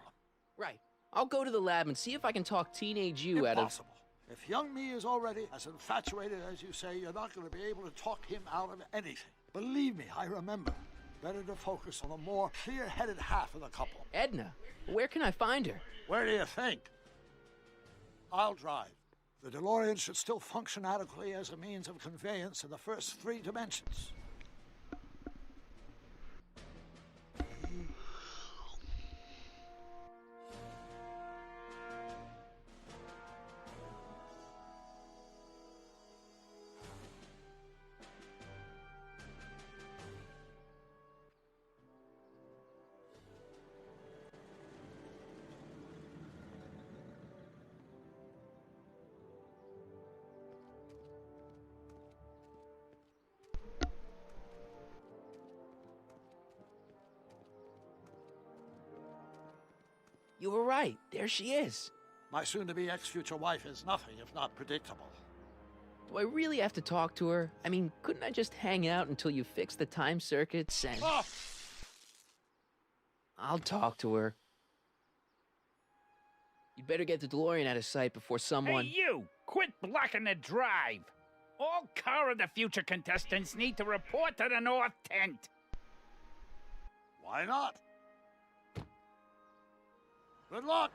F: Right. I'll go to the lab and see if I can talk teenage you out of...
I: Impossible. If young me is already as infatuated as you say, you're not going to be able to talk him out of anything. Believe me, I remember. Better to focus on the more clear-headed half of the couple.
F: Edna, where can I find her?
I: Where do you think? I'll drive. The DeLorean should still function adequately as a means of conveyance in the first 3 dimensions.
F: You were right. There she is.
I: My soon-to-be ex-future wife is nothing if not predictable.
F: Do I really have to talk to her? I mean, couldn't I just hang out until you fix the time circuits and...
I: Oh!
F: I'll talk to her. You'd better get the DeLorean out of sight before someone...
V: Hey, you! Quit blocking the drive! All Car of the Future contestants need to report to the North Tent.
I: Why not? Good luck!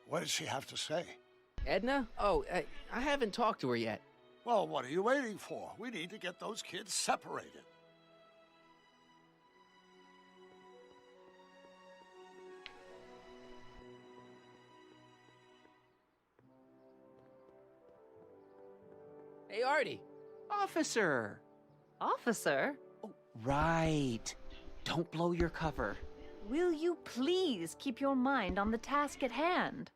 I: What did she have to say?
F: Edna? Oh, I haven't talked to her yet.
I: Well, what are you waiting for? We need to get those kids separated.
R: Hey, Artie.
K: Officer!
N: Officer?
K: Right. Don't blow your cover.
N: Will you please keep your mind on the task at hand?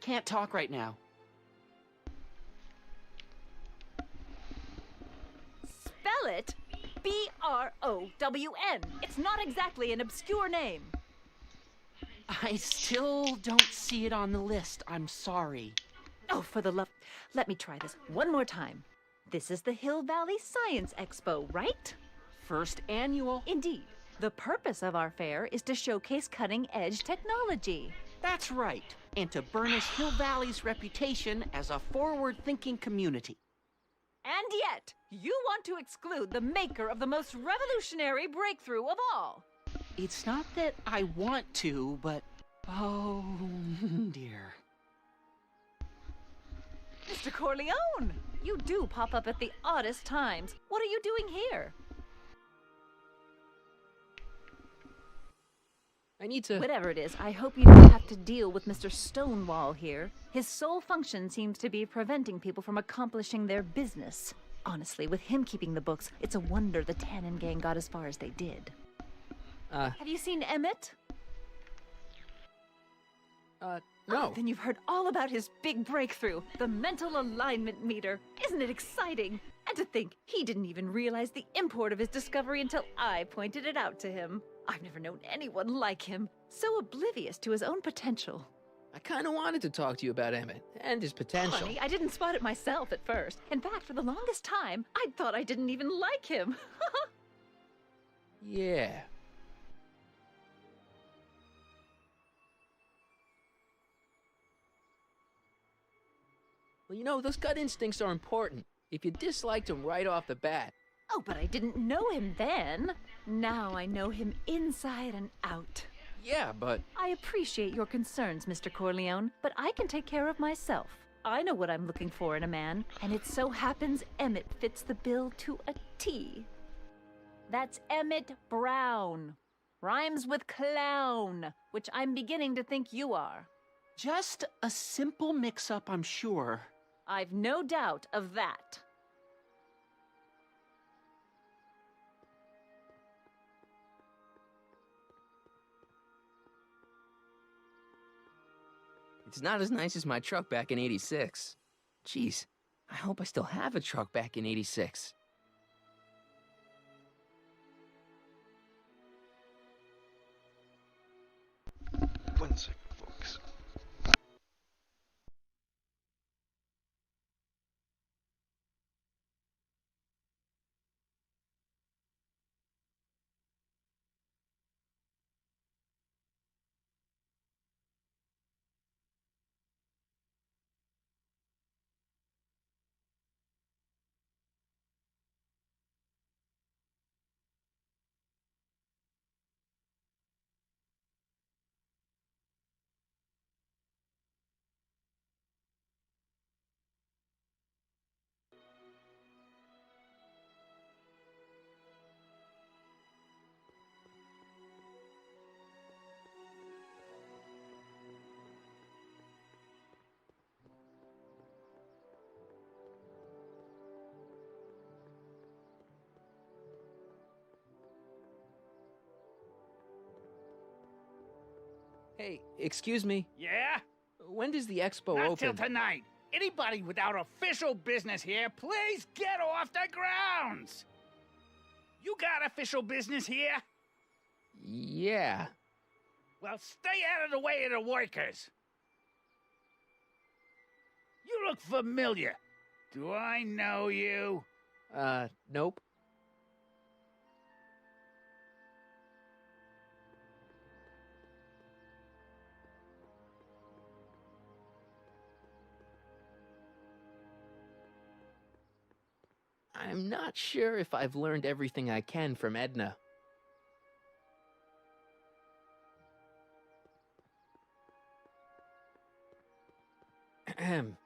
K: Can't talk right now.
N: Spell it B-R-O-W-N. It's not exactly an obscure name.
K: I still don't see it on the list. I'm sorry.
N: Oh, for the love... Let me try this one more time. This is the Hill Valley Science Expo, right?
K: First annual.
N: Indeed. The purpose of our fair is to showcase cutting-edge technology.
K: That's right. And to burnish Hill Valley's reputation as a forward-thinking community.
N: And yet, you want to exclude the maker of the most revolutionary breakthrough of all.
K: It's not that I want to, but... oh, dear.
N: Mr. Corleone! You do pop up at the oddest times. What are you doing here?
R: I need to...
N: Whatever it is, I hope you don't have to deal with Mr. Stonewall here. His sole function seems to be preventing people from accomplishing their business. Honestly, with him keeping the books, it's a wonder the Tannen gang got as far as they did. Have you seen Emmett?
R: No.
N: Oh, then you've heard all about his big breakthrough, the mental alignment meter. Isn't it exciting? And to think, he didn't even realize the import of his discovery until I pointed it out to him. I've never known anyone like him, so oblivious to his own potential.
R: I kind of wanted to talk to you about Emmett and his potential.
N: Funny, I didn't spot it myself at first. In fact, for the longest time, I thought I didn't even like him.
R: Yeah. Well, you know, those gut instincts are important. If you disliked him right off the bat.
N: Oh, but I didn't know him then. Now I know him inside and out.
R: Yeah, but...
N: I appreciate your concerns, Mr. Corleone, but I can take care of myself. I know what I'm looking for in a man, and it so happens Emmett fits the bill to a T. That's Emmett Brown. Rhymes with clown, which I'm beginning to think you are.
K: Just a simple mix-up, I'm sure.
N: I've no doubt of that.
R: It's not as nice as my truck back in '86. Jeez, I hope I still have a truck back in '86.
H: One second, folks.
R: Hey, excuse me.
V: Yeah?
R: When does the expo
V: Not
R: open?
V: till tonight. Anybody without official business here, please get off the grounds! You got official business here?
R: Yeah.
V: Well, stay out of the way of the workers. You look familiar. Do I know you?
R: Nope. I'm not sure if I've learned everything I can from Edna. Ahem.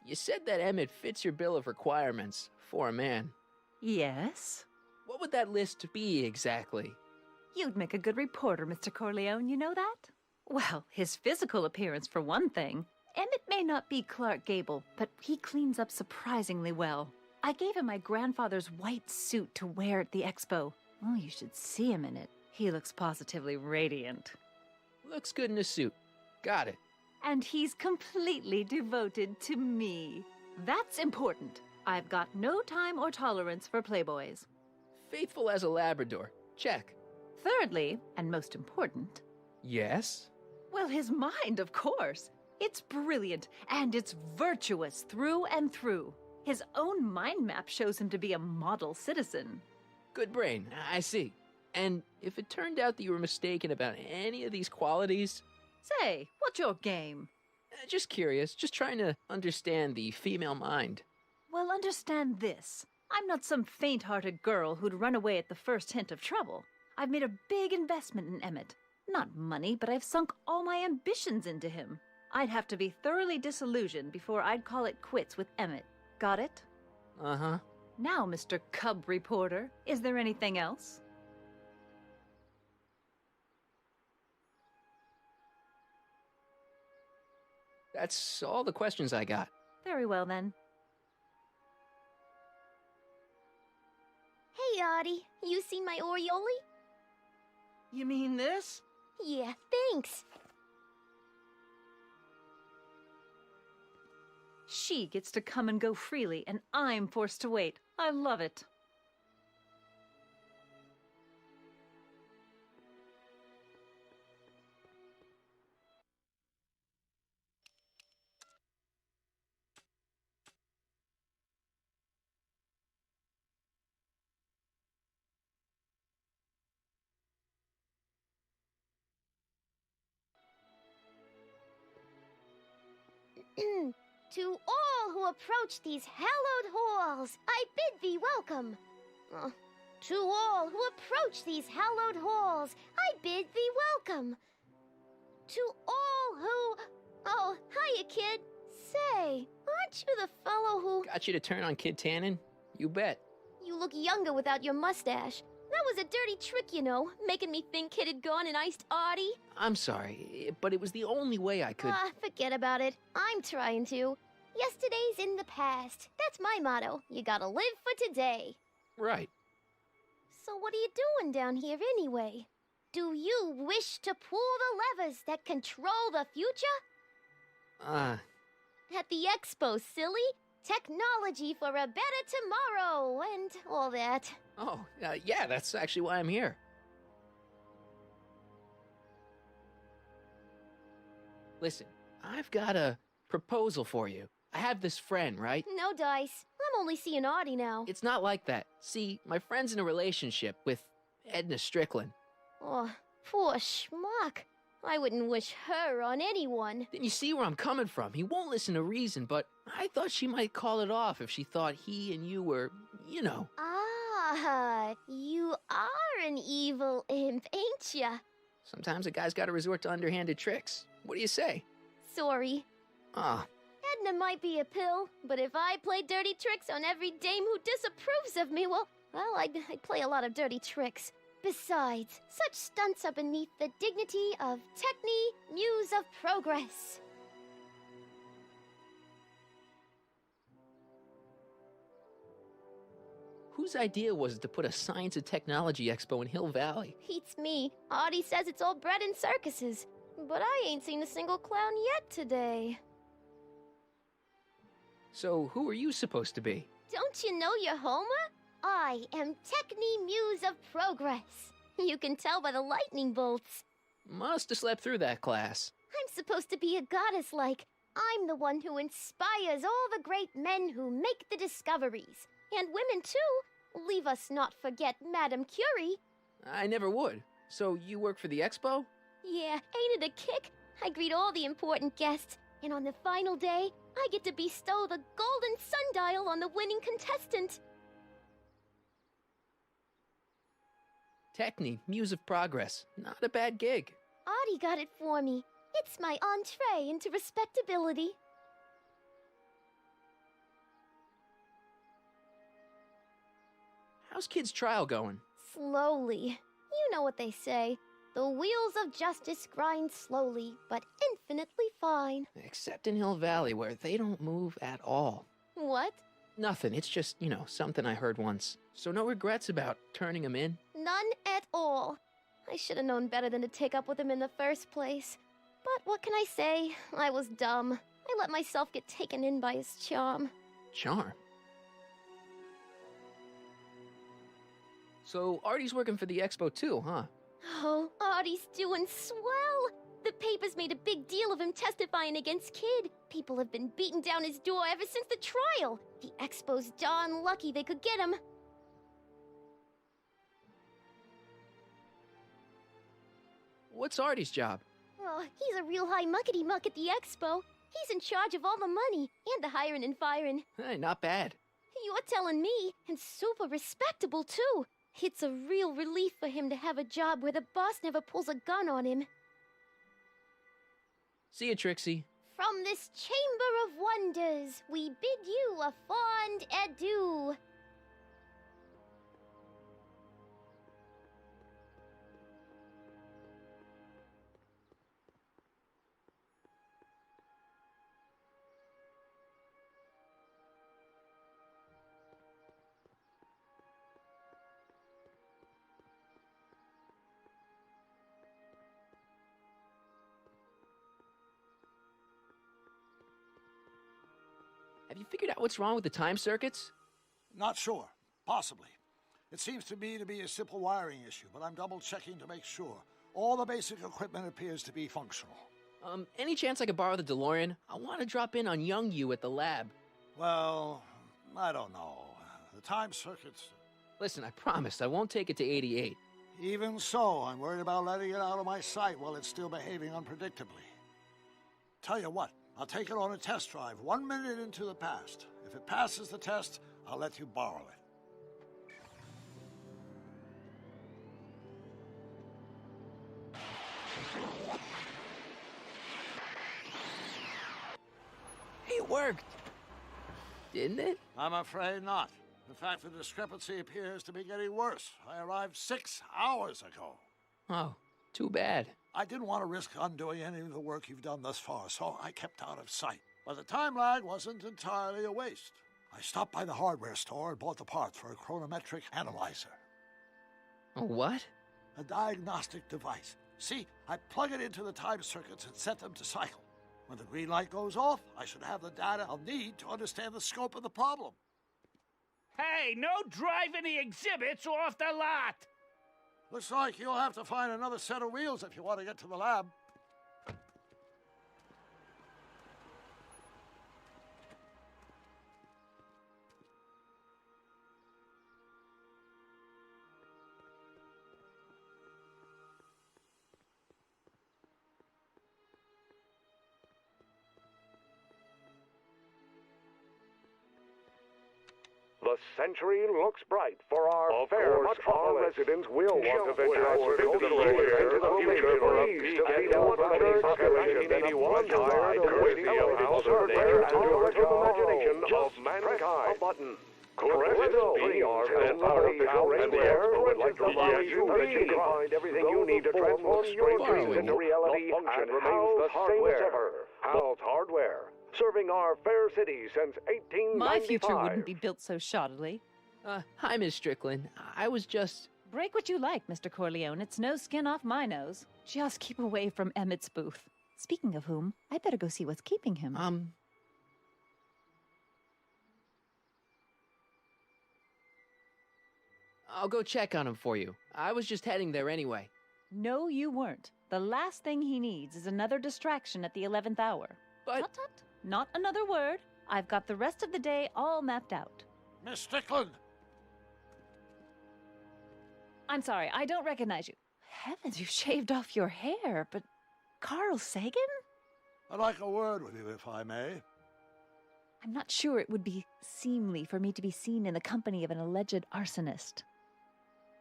R: You said that Emmett fits your bill of requirements for a man.
N: Yes?
R: What would that list be exactly?
N: You'd make a good reporter, Mr. Corleone, you know that? Well, his physical appearance for one thing. Emmett may not be Clark Gable, but he cleans up surprisingly well. I gave him my grandfather's white suit to wear at the expo. Oh, you should see him in it. He looks positively radiant.
R: Looks good in a suit. Got it.
N: And he's completely devoted to me. That's important. I've got no time or tolerance for playboys.
R: Faithful as a Labrador. Check.
N: Thirdly, and most important...
R: Yes?
N: Well, his mind, of course. It's brilliant, and it's virtuous through and through. His own mind map shows him to be a model citizen.
R: Good brain, I see. And if it turned out that you were mistaken about any of these qualities...
N: Say, what's your game?
R: Just curious, just trying to understand the female mind.
N: Well, understand this. I'm not some faint-hearted girl who'd run away at the first hint of trouble. I've made a big investment in Emmett. Not money, but I've sunk all my ambitions into him. I'd have to be thoroughly disillusioned before I'd call it quits with Emmett. Got it?
R: Uh-huh.
N: Now, Mr. Cub Reporter, is there anything else?
R: That's all the questions I got.
N: Very well, then.
E: Hey, Audie. You seen my Oriole?
S: You mean this?
E: Yeah, thanks.
N: She gets to come and go freely, and I'm forced to wait. I love it.
E: To all who approach these hallowed halls, I bid thee welcome. To all who approach these hallowed halls, I bid thee welcome. To all who... Oh, hiya, kid. Say, aren't you the fellow who...
R: Got you to turn on Kid Tannen? You bet.
E: You look younger without your mustache. That was a dirty trick, you know, making me think Kid had gone and iced Audie.
R: I'm sorry, but it was the only way I could...
E: Forget about it. I'm trying to. Yesterday's in the past. That's my motto. You gotta live for today.
R: Right.
E: So what are you doing down here anyway? Do you wish to pull the levers that control the future? At the expo, silly. Technology for a better tomorrow, and all that.
R: Oh, yeah, that's actually why I'm here. Listen, I've got a proposal for you. I have this friend, right?
E: No dice. I'm only seeing Audie now.
R: It's not like that. See, my friend's in a relationship with Edna Strickland.
E: Oh, poor schmuck. I wouldn't wish her on anyone.
R: Then you see where I'm coming from. He won't listen to reason, but I thought she might call it off if she thought he and you were, you know.
E: Ah, you are an evil imp, ain't ya?
R: Sometimes a guy's got to resort to underhanded tricks. What do you say?
E: Sorry.
R: Ah.
E: Edna might be a pill, but if I play dirty tricks on every dame who disapproves of me, well, I'd play a lot of dirty tricks. Besides, such stunts are beneath the dignity of Techne, Muse of Progress.
R: Whose idea was it to put a science and technology expo in Hill Valley?
E: Beats me. Audie says it's all bred in circuses, but I ain't seen a single clown yet today.
R: So who are you supposed to be?
E: Don't you know your Homer? I am Techne Muse of Progress. You can tell by the lightning bolts.
R: Must have slept through that class.
E: I'm supposed to be a goddess-like. I'm the one who inspires all the great men who make the discoveries. And women, too. Leave us not forget Madame Curie.
R: I never would. So you work for the expo?
E: Yeah, ain't it a kick? I greet all the important guests, and on the final day, I get to bestow the golden sundial on the winning contestant.
R: Techne, Muse of Progress. Not a bad gig.
E: Audie got it for me. It's my entree into respectability.
R: How's Kid's trial going?
E: Slowly. You know what they say. The wheels of justice grind slowly, but infinitely fine.
F: Except in Hill Valley, where they don't move at all.
E: What?
F: Nothing. It's just, something I heard once. So no regrets about turning him in?
E: None at all. I should have known better than to take up with him in the first place. But what can I say? I was dumb. I let myself get taken in by his charm.
F: Charm? So Artie's working for the expo too, huh?
E: Oh, Artie's doing swell. The papers made a big deal of him testifying against Kid. People have been beating down his door ever since the trial. The expo's darn lucky they could get him.
F: What's Artie's job?
E: Oh, he's a real high muckety-muck at the expo. He's in charge of all the money and the hiring and firing.
F: Hey, not bad.
E: You're telling me, and super respectable too. It's a real relief for him to have a job where the boss never pulls a gun on him.
F: See you, Trixie.
E: From this chamber of wonders, we bid you a fond adieu.
F: Have you figured out what's wrong with the time circuits?
I: Not sure. Possibly. It seems to me to be a simple wiring issue, but I'm double-checking to make sure. All the basic equipment appears to be functional.
F: Any chance I could borrow the DeLorean? I want to drop in on young you at the lab.
I: Well, I don't know. The time circuits...
F: Listen, I promise I won't take it to 88.
I: Even so, I'm worried about letting it out of my sight while it's still behaving unpredictably. Tell you what, I'll take it on a test drive 1 minute into the past. If it passes the test, I'll let you borrow it.
F: It worked. Didn't it?
I: I'm afraid not. In fact, the discrepancy appears to be getting worse. I arrived 6 hours ago.
F: Oh, too bad.
I: I didn't want to risk undoing any of the work you've done thus far, so I kept out of sight. But the time lag wasn't entirely a waste. I stopped by the hardware store and bought the parts for a chronometric analyzer.
F: A what?
I: A diagnostic device. See, I plug it into the time circuits and set them to cycle. When the green light goes off, I should have the data I'll need to understand the scope of the problem.
V: Hey, no driving the exhibits off the lot!
I: Looks like you'll have to find another set of wheels if you want to get to the lab.
O: The century looks bright for our fair metropolis. Residents will want to venture out into the future for a peek at the one-third population in 1981 with the house there and original imagination of mankind. A button. Press the VR and party house and the air would like to provide you that you can find everything you need to transform your dreams into reality and remains the same as ever. Hal's Hardware. Serving our fair city since 1895.
N: My future wouldn't be built so shoddily.
F: Hi, Miss Strickland. I was just...
N: Break what you like, Mr. Corleone. It's no skin off my nose. Just keep away from Emmett's booth. Speaking of whom, I'd better go see what's keeping him.
F: I'll go check on him for you. I was just heading there anyway.
N: No, you weren't. The last thing he needs is another distraction at the 11th hour.
F: But...
N: Tut, tut. Not another word. I've got the rest of the day all mapped out.
I: Miss Strickland!
N: I'm sorry, I don't recognize you. Heavens, you shaved off your hair, but... Carl Sagan?
I: I'd like a word with you, if I may.
N: I'm not sure it would be seemly for me to be seen in the company of an alleged arsonist.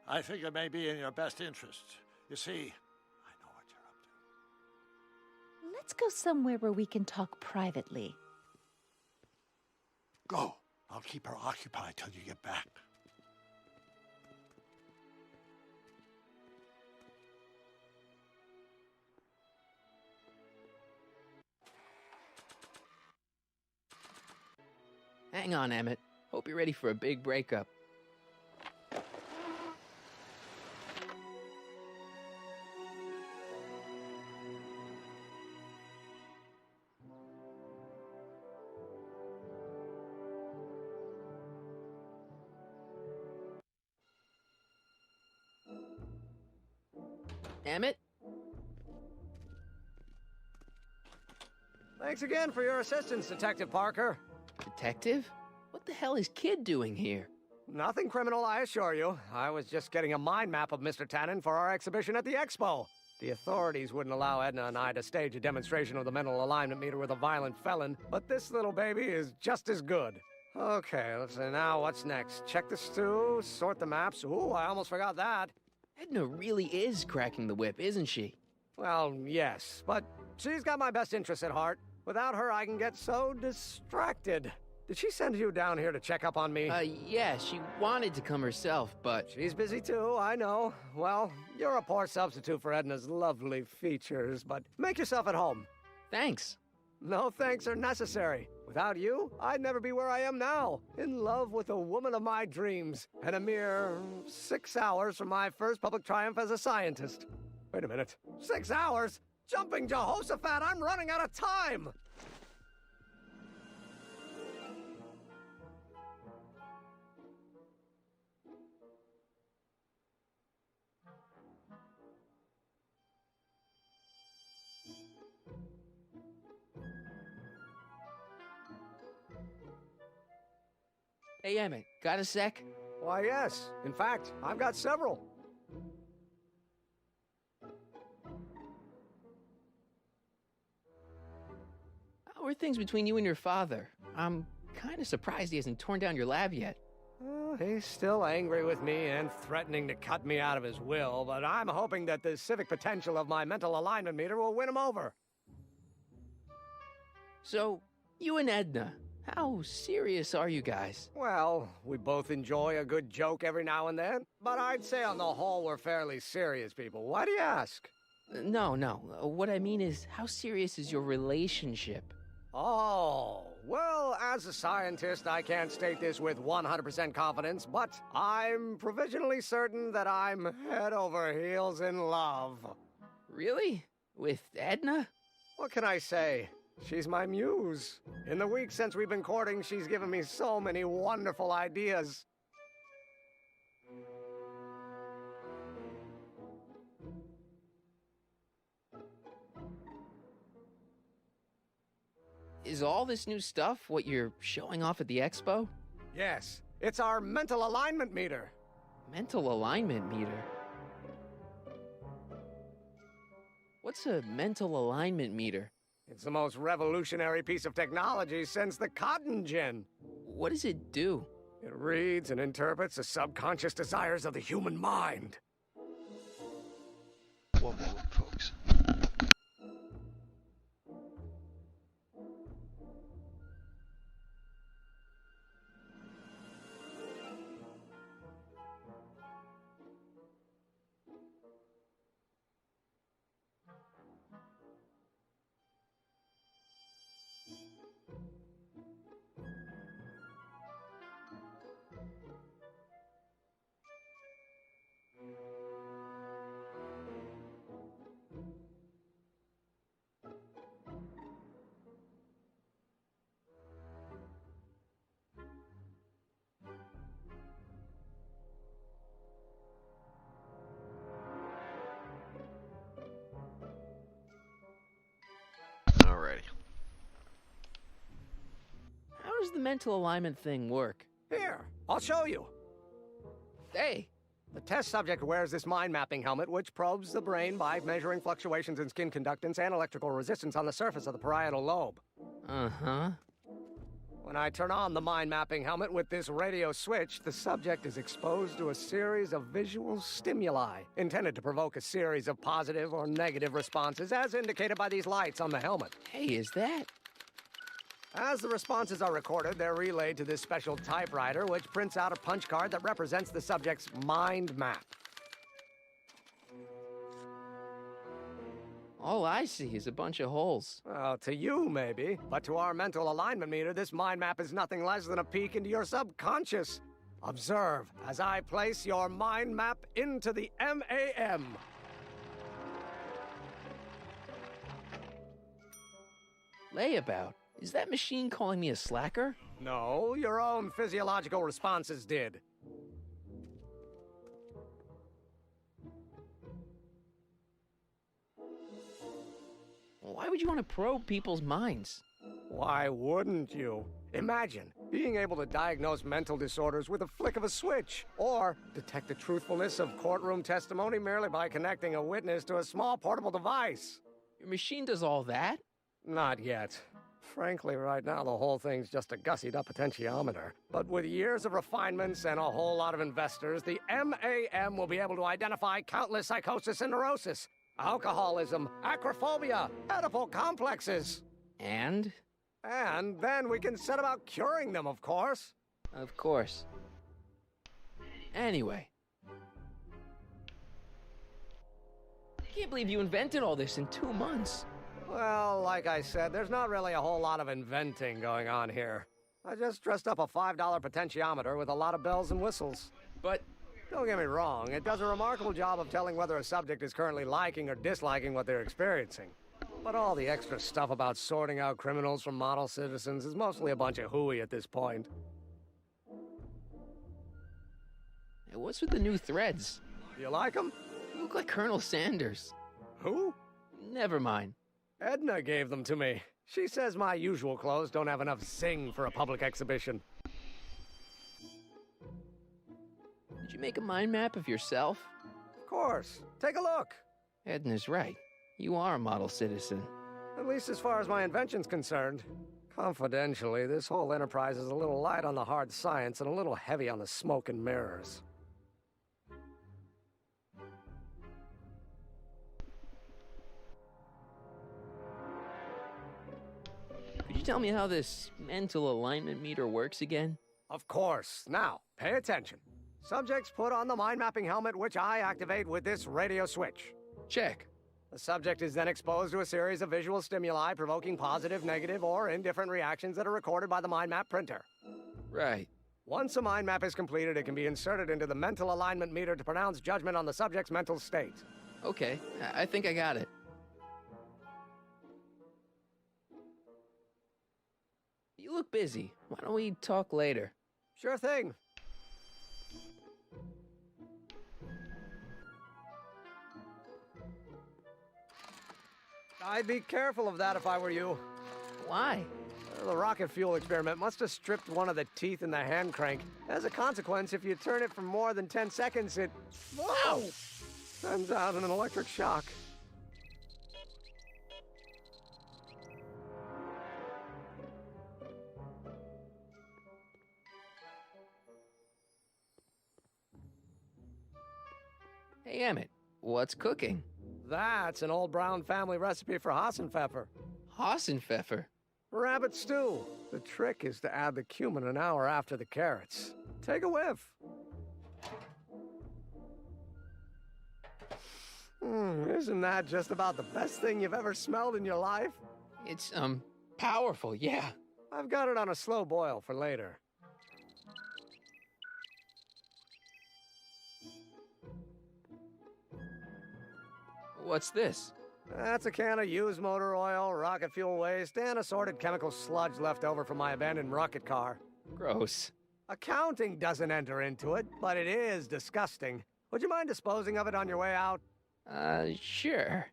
I: I think it may be in your best interest. You see,
N: Let's go somewhere where we can talk privately.
I: Go. I'll keep her occupied till you get back.
F: Hang on, Emmett. Hope you're ready for a big breakup. Emmett?
S: Thanks again for your assistance, Detective Parker.
F: Detective? What the hell is Kid doing here?
S: Nothing criminal, I assure you. I was just getting a mind map of Mr. Tannen for our exhibition at the expo. The authorities wouldn't allow Edna and I to stage a demonstration of the mental alignment meter with a violent felon, but this little baby is just as good. Okay, let's see, now what's next? Check the stew, sort the maps. Ooh, I almost forgot that.
F: Edna really is cracking the whip, isn't she?
S: Well, yes, but she's got my best interests at heart. Without her, I can get so distracted. Did she send you down here to check up on me?
F: Yeah, she wanted to come herself, but...
S: She's busy too, I know. Well, you're a poor substitute for Edna's lovely features, but make yourself at home.
F: Thanks.
S: No thanks are necessary. Without you, I'd never be where I am now, in love with the woman of my dreams, and a mere 6 hours from my first public triumph as a scientist. Wait a minute. 6 hours? Jumping Jehoshaphat, I'm running out of time!
F: Hey, Emmett, got a sec?
S: Why, yes. In fact, I've got several.
F: How are things between you and your father? I'm kind of surprised he hasn't torn down your lab yet.
S: He's still angry with me and threatening to cut me out of his will, but I'm hoping that the civic potential of my mental alignment meter will win him over.
F: So, you and Edna, how serious are you guys?
S: Well, we both enjoy a good joke every now and then, but I'd say on the whole we're fairly serious people. Why do you ask?
F: No. What I mean is, how serious is your relationship?
S: Oh, well, as a scientist, I can't state this with 100% confidence, but I'm provisionally certain that I'm head over heels in love.
F: Really? With Edna?
S: What can I say? She's my muse. In the week since we've been courting, she's given me so many wonderful ideas.
F: Is all this new stuff what you're showing off at the expo?
S: Yes, it's our mental alignment meter.
F: Mental alignment meter? What's a mental alignment meter?
S: It's the most revolutionary piece of technology since the cotton gin.
F: What does it do?
S: It reads and interprets the subconscious desires of the human mind.
H: One moment, folks. Alrighty.
F: How does the mental alignment thing work?
S: Here, I'll show you.
F: Hey!
S: The test subject wears this mind mapping helmet, which probes the brain by measuring fluctuations in skin conductance and electrical resistance on the surface of the parietal lobe.
F: Uh-huh.
S: When I turn on the mind mapping helmet with this radio switch, the subject is exposed to a series of visual stimuli intended to provoke a series of positive or negative responses, as indicated by these lights on the helmet.
F: Hey, is that?
S: As the responses are recorded, they're relayed to this special typewriter, which prints out a punch card that represents the subject's mind map.
F: All I see is a bunch of holes.
S: Well, to you, maybe. But to our mental alignment meter, this mind map is nothing less than a peek into your subconscious. Observe as I place your mind map into the MAM.
F: Layabout? Is that machine calling me a slacker?
S: No, your own physiological responses did.
F: Why would you want to probe people's minds?
S: Why wouldn't you? Imagine being able to diagnose mental disorders with a flick of a switch, or detect the truthfulness of courtroom testimony merely by connecting a witness to a small portable device.
F: Your machine does all that?
S: Not yet. Frankly, right now, the whole thing's just a gussied-up potentiometer. But with years of refinements and a whole lot of investors, the MAM will be able to identify countless psychosis and neurosis, alcoholism, acrophobia, Oedipal complexes.
F: And?
S: And then we can set about curing them, of course.
F: Of course. Anyway. Can't believe you invented all this in 2 months.
S: Well, like I said, there's not really a whole lot of inventing going on here. I just dressed up a $5 potentiometer with a lot of bells and whistles.
F: But
S: don't get me wrong, it does a remarkable job of telling whether a subject is currently liking or disliking what they're experiencing. But all the extra stuff about sorting out criminals from model citizens is mostly a bunch of hooey at this point.
F: Hey, what's with the new threads?
S: You like them?
F: You look like Colonel Sanders.
S: Who?
F: Never mind.
S: Edna gave them to me. She says my usual clothes don't have enough zing for a public exhibition.
F: Did you make a mind map of yourself?
S: Of course. Take a look.
F: Edna's right. You are a model citizen.
S: At least as far as my invention's concerned. Confidentially, this whole enterprise is a little light on the hard science and a little heavy on the smoke and mirrors.
F: Could you tell me how this mental alignment meter works again?
S: Of course. Now, pay attention. Subjects put on the mind mapping helmet, which I activate with this radio switch.
F: Check.
S: The subject is then exposed to a series of visual stimuli provoking positive, negative, or indifferent reactions that are recorded by the mind map printer.
F: Right.
S: Once a mind map is completed, it can be inserted into the mental alignment meter to pronounce judgment on the subject's mental state.
F: Okay, I think I got it. You look busy. Why don't we talk later?
S: Sure thing. I'd be careful of that if I were you.
F: Why?
S: The rocket fuel experiment must have stripped one of the teeth in the hand crank. As a consequence, if you turn it for more than 10 seconds, it... Whoa! Sends out an electric shock.
F: Hey, Emmett, what's cooking?
S: That's an old Brown family recipe for Hassenpfeffer.
F: Hassenpfeffer?
S: Rabbit stew. The trick is to add the cumin an hour after the carrots. Take a whiff. Isn't that just about the best thing you've ever smelled in your life?
F: It's, powerful, yeah.
S: I've got it on a slow boil for later.
F: What's this?
S: That's a can of used motor oil, rocket fuel waste, and assorted chemical sludge left over from my abandoned rocket car.
F: Gross.
S: Accounting doesn't enter into it, but it is disgusting. Would you mind disposing of it on your way out?
F: Sure.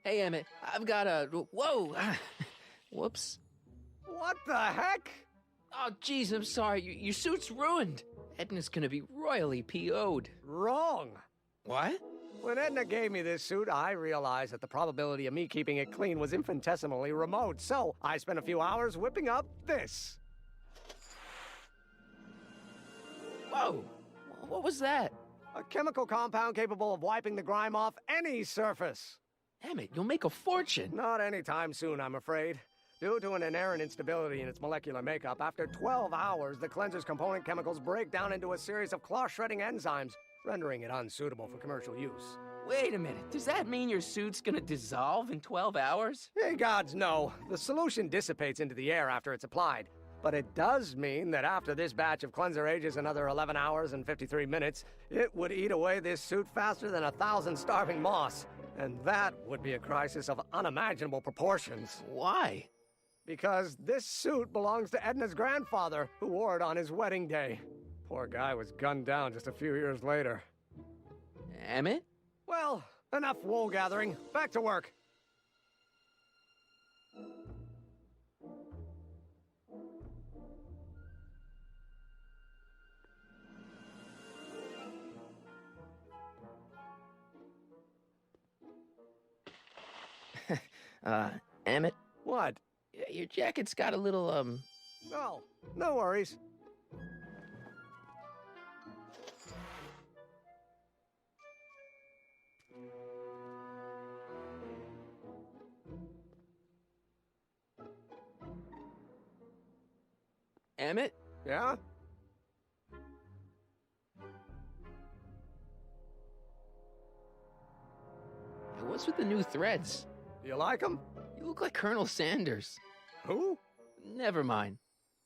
F: Hey, Emmett, I've got a... Whoa! Whoops.
S: What the heck?
F: Oh, geez, I'm sorry. Your suit's ruined. Edna's gonna be royally PO'd.
S: Wrong.
F: What?
S: When Edna gave me this suit, I realized that the probability of me keeping it clean was infinitesimally remote, so I spent a few hours whipping up this.
F: Whoa! What was that?
S: A chemical compound capable of wiping the grime off any surface.
F: Emmett, you'll make a fortune.
S: Not anytime soon, I'm afraid. Due to an inherent instability in its molecular makeup, after 12 hours, the cleanser's component chemicals break down into a series of cloth-shredding enzymes, rendering it unsuitable for commercial use.
K: Wait a minute, does that mean your suit's gonna dissolve in 12 hours?
S: Hey, gods, no. The solution dissipates into the air after it's applied. But it does mean that after this batch of cleanser ages another 11 hours and 53 minutes, it would eat away this suit faster than 1,000 starving moths. And that would be a crisis of unimaginable proportions.
K: Why?
S: Because this suit belongs to Edna's grandfather, who wore it on his wedding day. Poor guy was gunned down just a few years later.
K: Emmett?
S: Well, enough wool gathering. Back to work.
K: Emmett?
S: What?
K: Your jacket's got a little,
S: Oh, no worries.
K: Emmett?
S: Yeah?
K: What's with the new threads?
S: You like them?
K: You look like Colonel Sanders.
S: Who?
K: Never mind.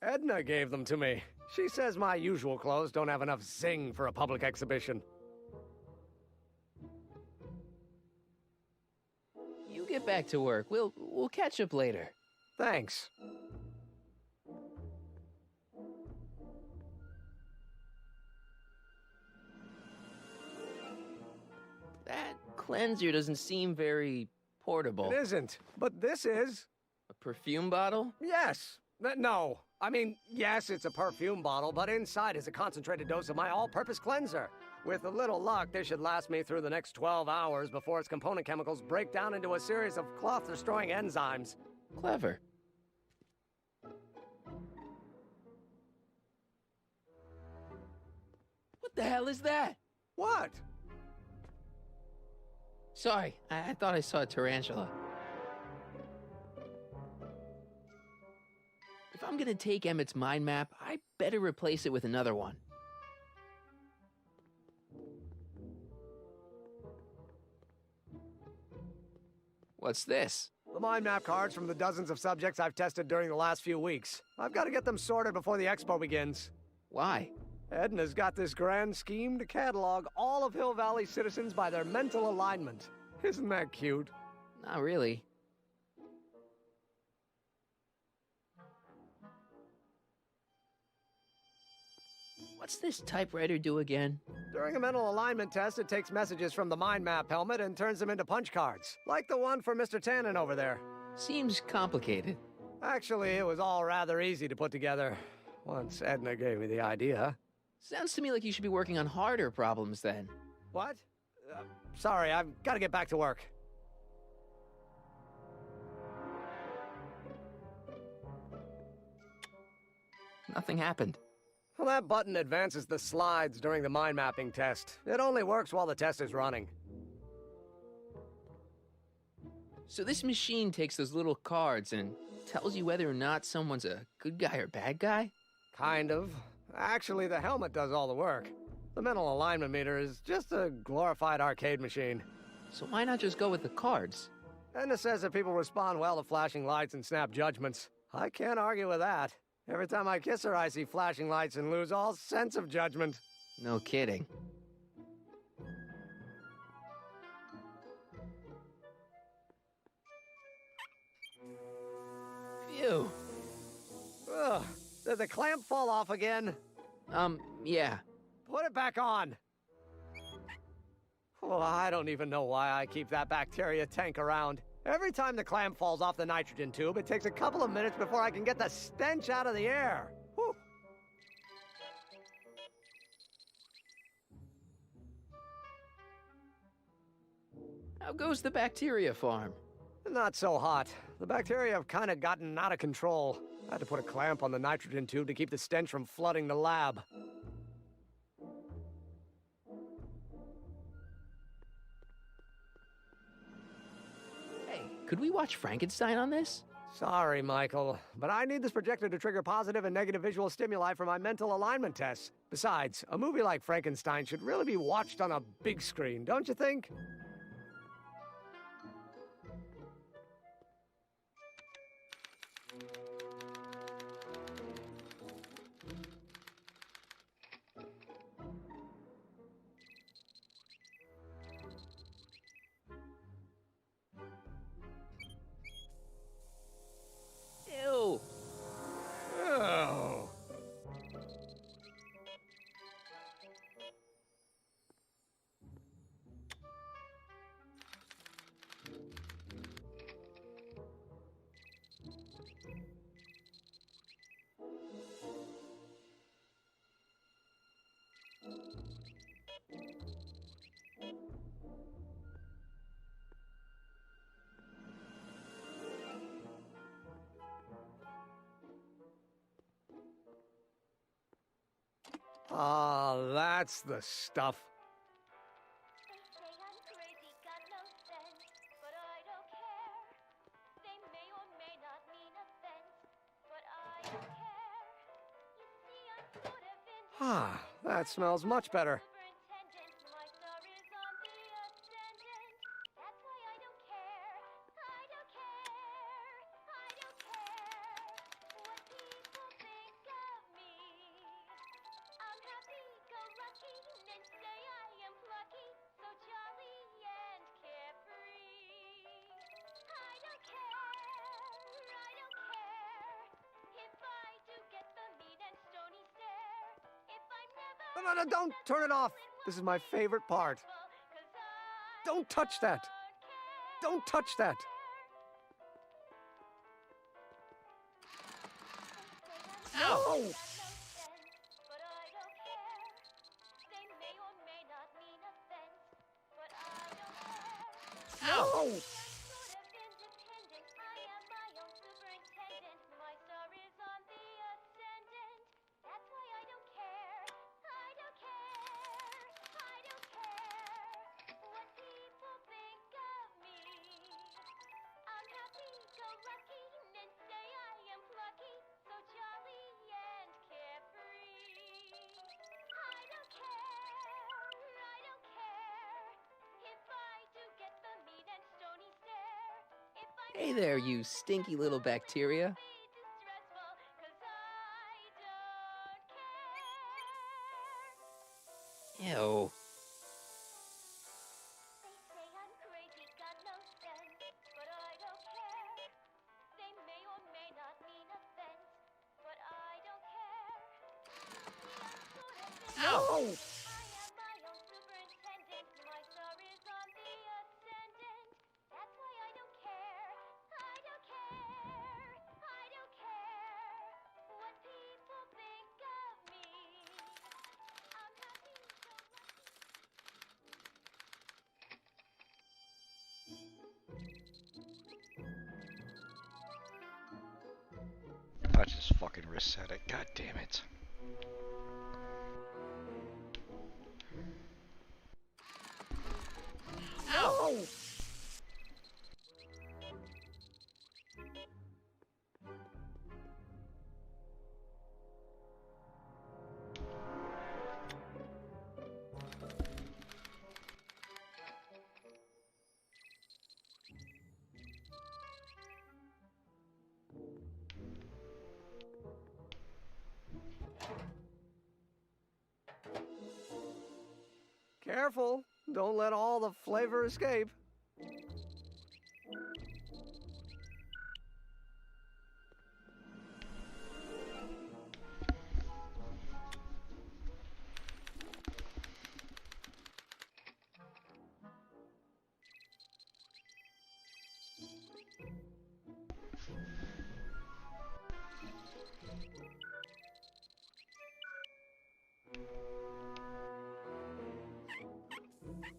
S: Edna gave them to me. She says my usual clothes don't have enough zing for a public exhibition.
K: You get back to work. We'll catch up later.
S: Thanks.
K: That cleanser doesn't seem very portable.
S: It isn't, but this is.
K: A perfume bottle?
S: Yes. No. I mean, yes, it's a perfume bottle, but inside is a concentrated dose of my all-purpose cleanser. With a little luck, this should last me through the next 12 hours before its component chemicals break down into a series of cloth-destroying enzymes.
K: Clever. What the hell is that?
S: What?
K: Sorry, I thought I saw a tarantula. If I'm gonna take Emmett's mind map, I better replace it with another one. What's this?
S: The mind map cards from the dozens of subjects I've tested during the last few weeks. I've got to get them sorted before the expo begins.
K: Why?
S: Edna's got this grand scheme to catalog all of Hill Valley citizens by their mental alignment. Isn't that cute?
K: Not really. What's this typewriter do again?
S: During a mental alignment test, it takes messages from the mind map helmet and turns them into punch cards, like the one for Mr. Tannen over there.
K: Seems complicated.
S: Actually, it was all rather easy to put together, once Edna gave me the idea.
K: Sounds to me like you should be working on harder problems then.
S: What? Sorry, I've got to get back to work.
K: Nothing happened.
S: Well, that button advances the slides during the mind mapping test. It only works while the test is running.
K: So this machine takes those little cards and tells you whether or not someone's a good guy or bad guy?
S: Kind of. Actually, the helmet does all the work. The mental alignment meter is just a glorified arcade machine.
K: So why not just go with the cards?
S: Edna says that people respond well to flashing lights and snap judgments. I can't argue with that. Every time I kiss her, I see flashing lights and lose all sense of judgment.
K: No kidding. Phew.
S: Ugh. Did the clamp fall off again?
K: Yeah.
S: Put it back on. Oh, I don't even know why I keep that bacteria tank around. Every time the clamp falls off the nitrogen tube, it takes a couple of minutes before I can get the stench out of the air. Whew.
K: How goes the bacteria farm?
S: Not so hot. The bacteria have kind of gotten out of control. I had to put a clamp on the nitrogen tube to keep the stench from flooding the lab.
K: Hey, could we watch Frankenstein on this?
S: Sorry, Michael, but I need this projector to trigger positive and negative visual stimuli for my mental alignment tests. Besides, a movie like Frankenstein should really be watched on a big screen, don't you think?
F: Ew.
S: Oh. Ah, that's the stuff. Ah, that smells much better. No, don't turn it off. This is my favorite part. Don't touch that. Don't touch that.
F: Ow!
S: No.
F: Ow!
S: No.
F: Hey there, you stinky little bacteria. Ew.
S: Ow!
H: I just fucking reset it. God damn it.
S: Ow! Careful. Don't let all the flavor escape.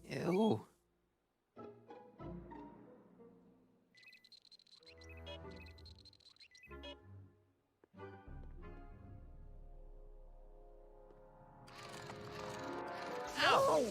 F: Ew.
S: Ow!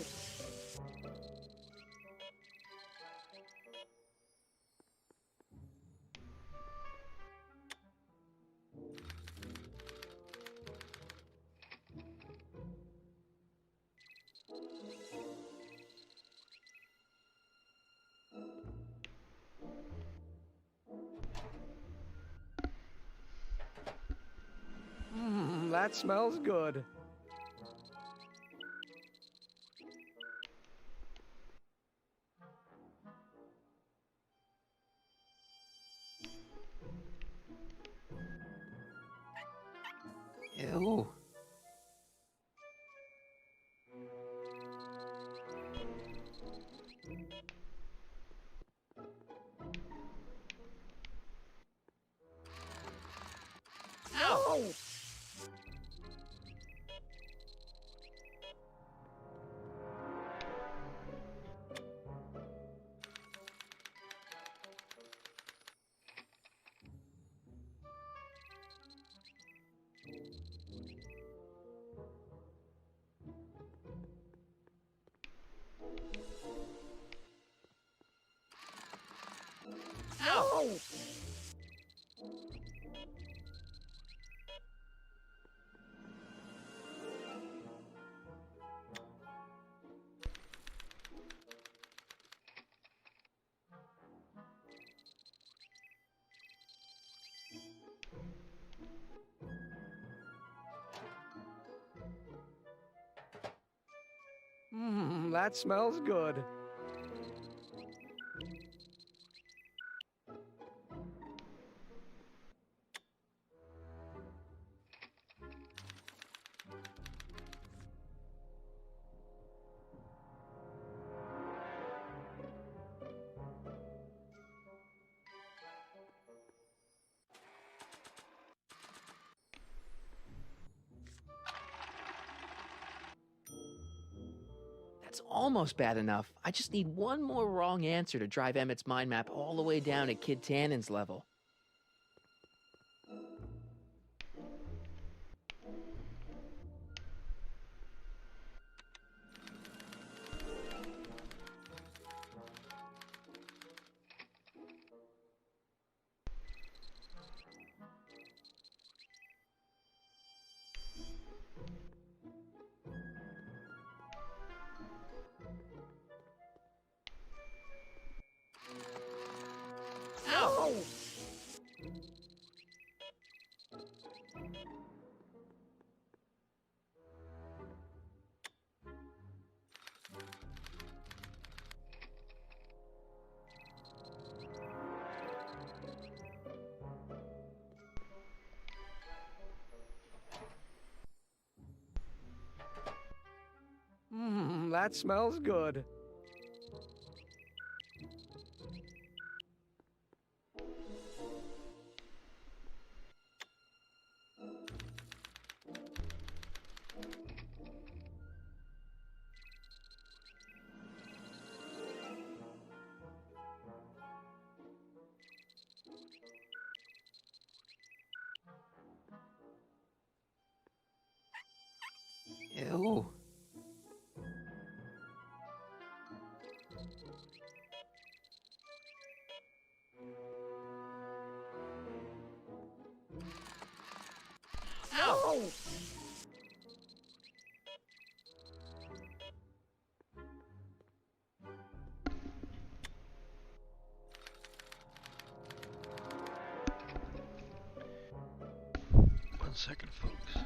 S: That smells good.
F: Ew.
S: Ow! Ow! That smells good.
F: That's almost bad enough. I just need one more wrong answer to drive Emmett's mind map all the way down at Kid Tannen's level.
S: Ow! That smells good.
F: Ew.
S: Ow!
H: 1 second, folks.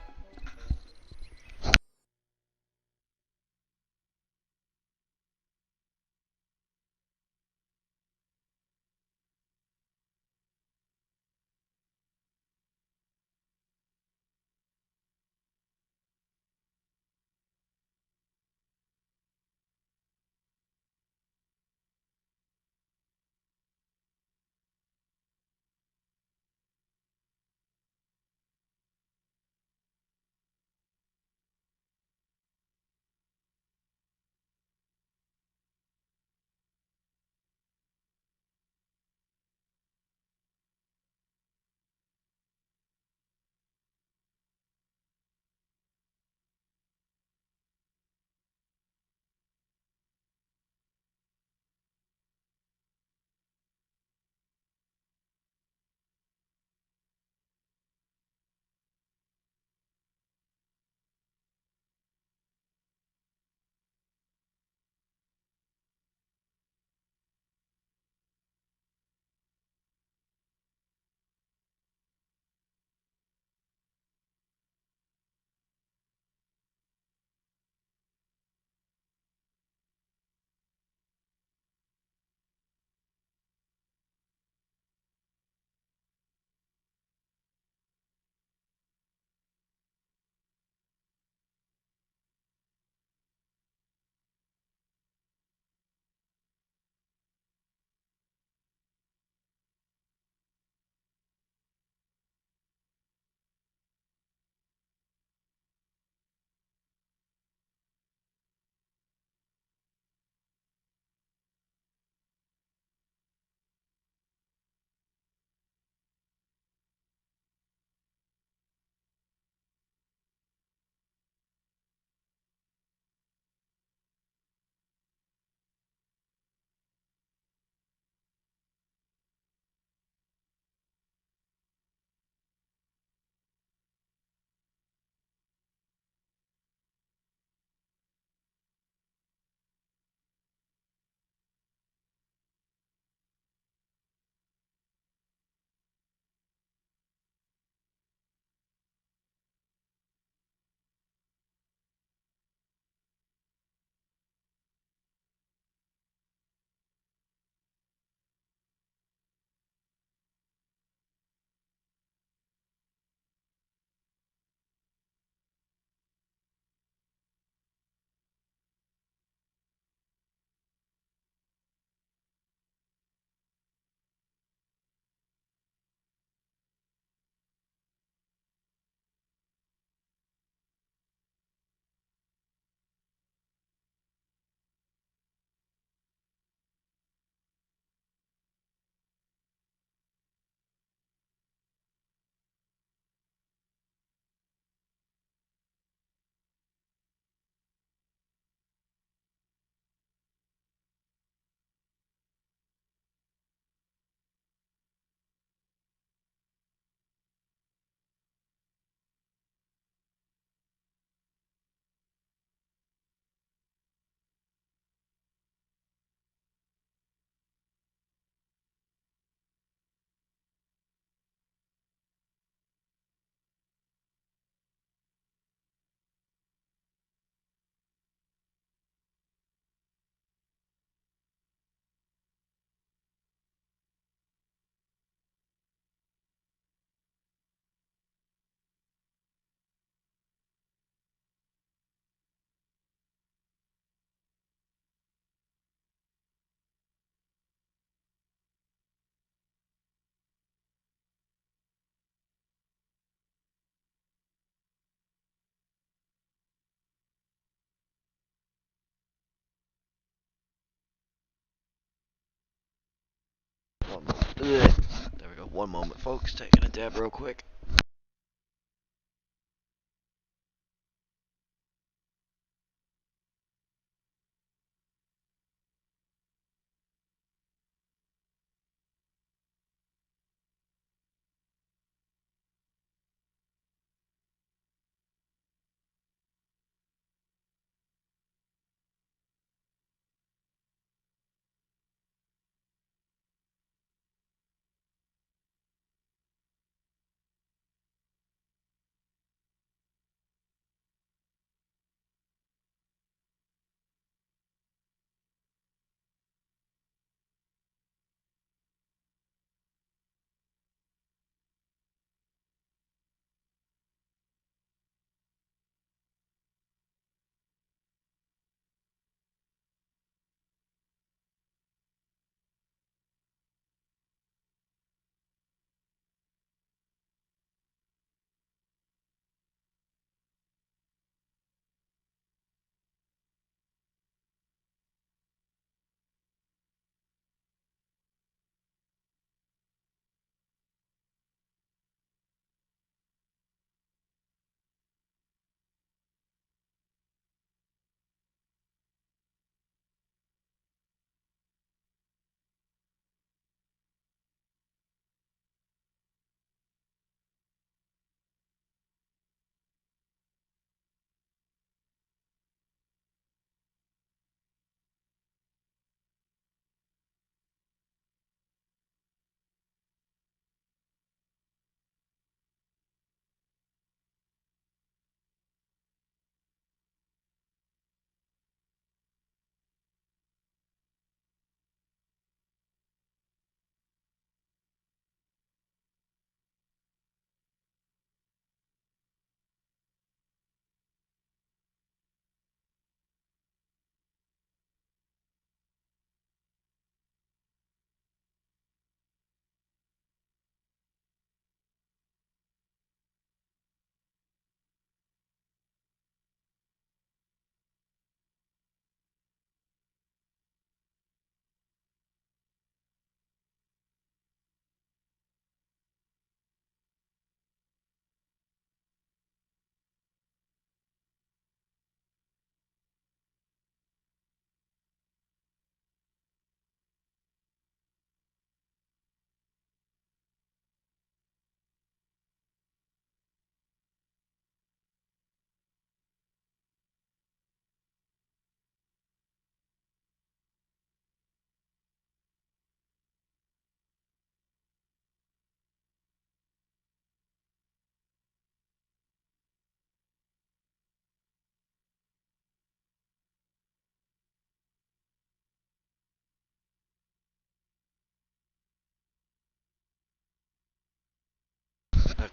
H: One moment. Ugh. There we go. One moment, folks. Taking a dab real quick.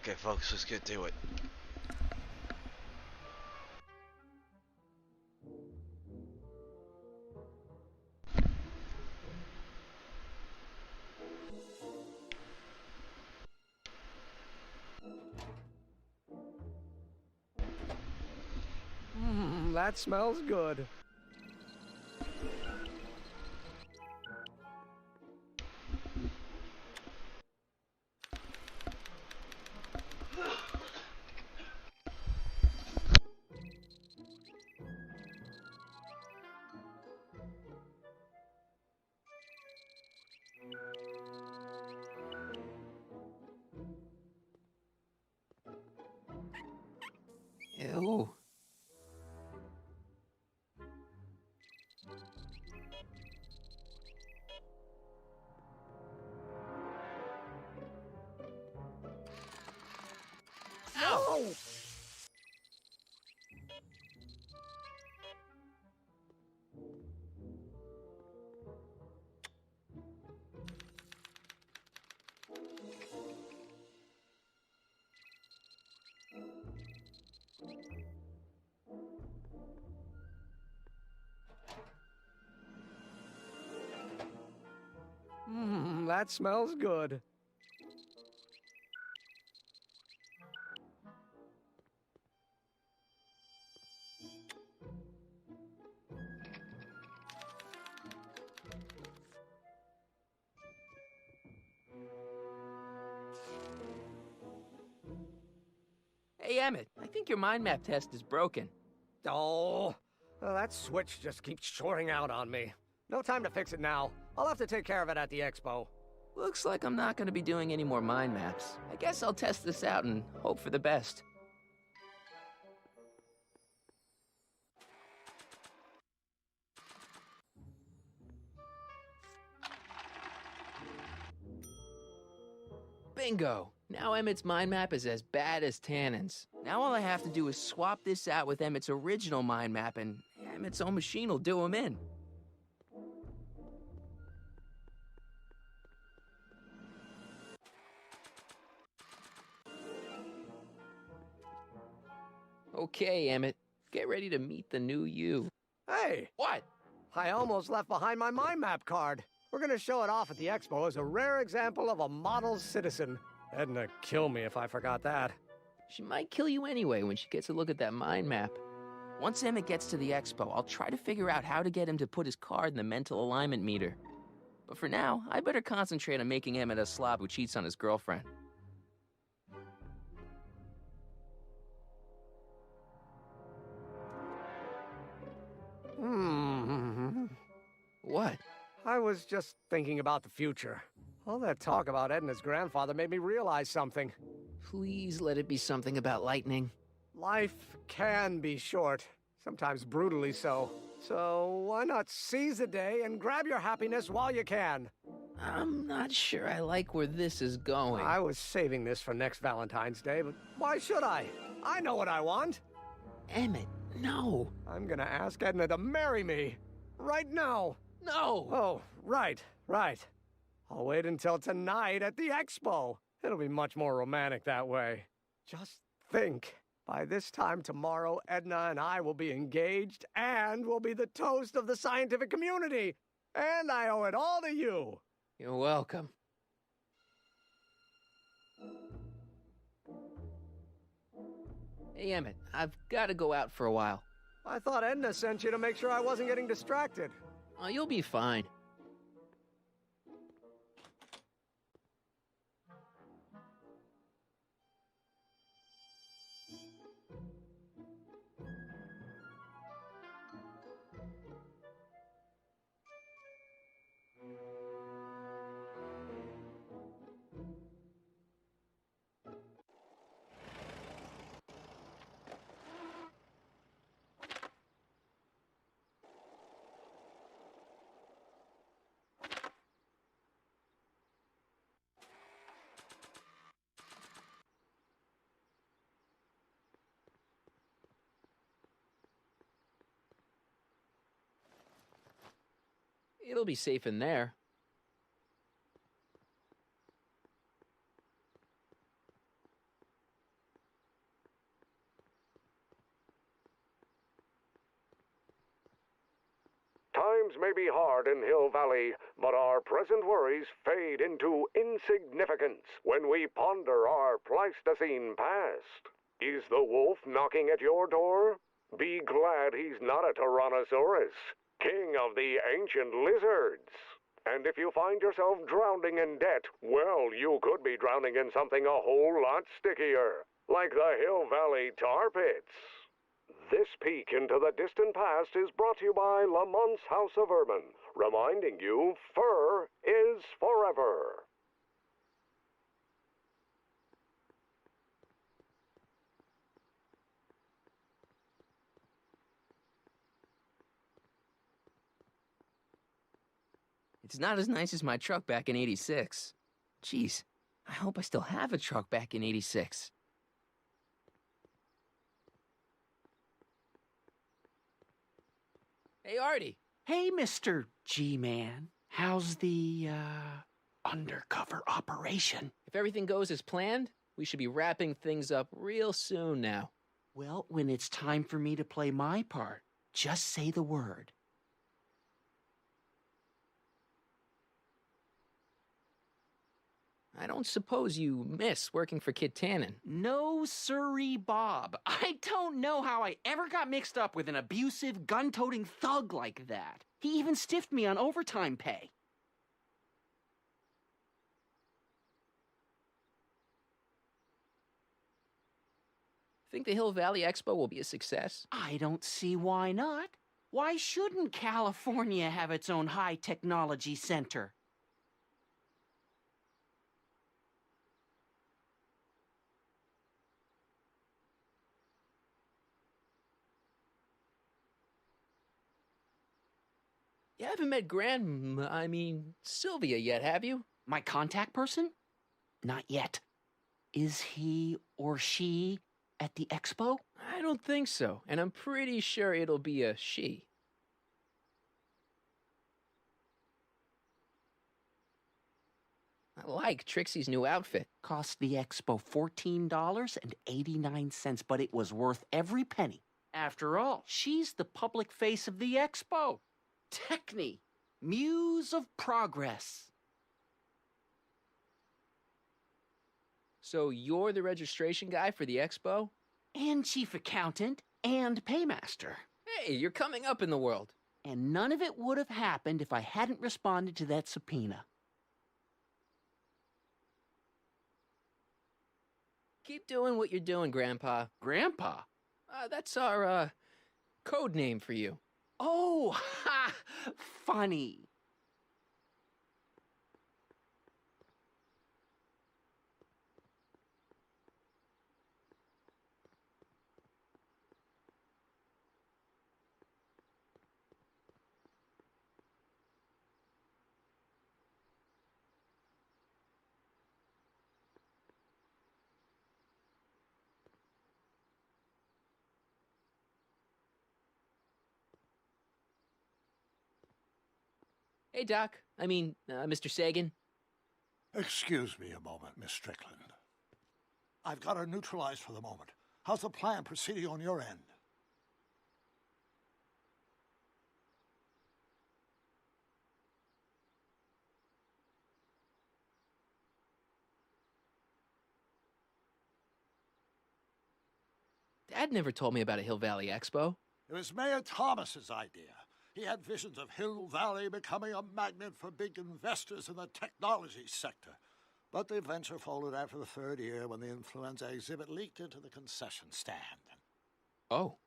H: Okay, folks, let's get to it.
S: That smells good.
F: Ew.
S: Ow! That smells good.
F: Hey, Emmett, I think your mind map test is broken.
S: Oh, well, that switch just keeps shorting out on me. No time to fix it now. I'll have to take care of it at the expo.
F: Looks like I'm not going to be doing any more mind maps. I guess I'll test this out and hope for the best. Bingo! Now Emmett's mind map is as bad as Tannen's. Now all I have to do is swap this out with Emmett's original mind map, and Emmett's own machine will do him in. Okay, Emmett. Get ready to meet the new you.
S: Hey!
F: What?
S: I almost left behind my mind map card. We're gonna show it off at the expo as a rare example of a model citizen. Edna kill me if I forgot that.
F: She might kill you anyway when she gets a look at that mind map. Once Emmett gets to the expo, I'll try to figure out how to get him to put his card in the mental alignment meter. But for now, I better concentrate on making Emmett a slob who cheats on his girlfriend. What?
S: I was just thinking about the future. All that talk about Edna's grandfather made me realize something.
F: Please let it be something about lightning.
S: Life can be short, sometimes brutally so. So why not seize the day and grab your happiness while you can?
F: I'm not sure I like where this is going.
S: I was saving this for next Valentine's Day, but why should I? I know what I want.
F: Emmett, no.
S: I'm gonna ask Edna to marry me. Right now.
F: No!
S: Oh, right. I'll wait until tonight at the expo. It'll be much more romantic that way. Just think. By this time tomorrow, Edna and I will be engaged and will be the toast of the scientific community. And I owe it all to you.
F: You're welcome. Hey, Emmett, I've got to go out for a while.
S: I thought Edna sent you to make sure I wasn't getting distracted.
F: Oh, you'll be fine. It'll be safe in there.
O: Times may be hard in Hill Valley, but our present worries fade into insignificance when we ponder our Pleistocene past. Is the wolf knocking at your door? Be glad he's not a Tyrannosaurus, king of the ancient lizards. And if you find yourself drowning in debt, well, you could be drowning in something a whole lot stickier, like the Hill Valley tar pits. This peek into the distant past is brought to you by Lamont's House of Ermine, reminding you fur is forever.
F: It's not as nice as my truck back in '86. Jeez, I hope I still have a truck back in '86. Hey, Artie.
K: Hey, Mr. G-Man. How's the, undercover operation?
F: If everything goes as planned, we should be wrapping things up real soon now.
K: Well, when it's time for me to play my part, just say the word.
F: I don't suppose you miss working for Kid Tannen.
K: No, sirree, Bob. I don't know how I ever got mixed up with an abusive, gun-toting thug like that. He even stiffed me on overtime pay.
F: Think the Hill Valley Expo will be a success?
K: I don't see why not. Why shouldn't California have its own high technology center?
F: You haven't met Sylvia yet, have you?
K: My contact person? Not yet. Is he or she at the expo?
F: I don't think so, and I'm pretty sure it'll be a she. I like Trixie's new outfit.
K: Cost the expo $14.89, but it was worth every penny. After all, she's the public face of the expo. Techne, Muse of Progress.
F: So you're the registration guy for the expo?
K: And chief accountant and paymaster.
F: Hey, you're coming up in the world.
K: And none of it would have happened if I hadn't responded to that subpoena.
F: Keep doing what you're doing, Grandpa.
K: Grandpa?
F: That's our, code name for you.
K: Oh, ha! Funny.
F: Hey, Doc. Mr. Sagan.
I: Excuse me a moment, Miss Strickland. I've got her neutralized for the moment. How's the plan proceeding on your end?
F: Dad never told me about a Hill Valley Expo.
I: It was Mayor Thomas's idea. He had visions of Hill Valley becoming a magnet for big investors in the technology sector. But the venture folded after the third year when the influenza exhibit leaked into the concession stand.
F: Oh.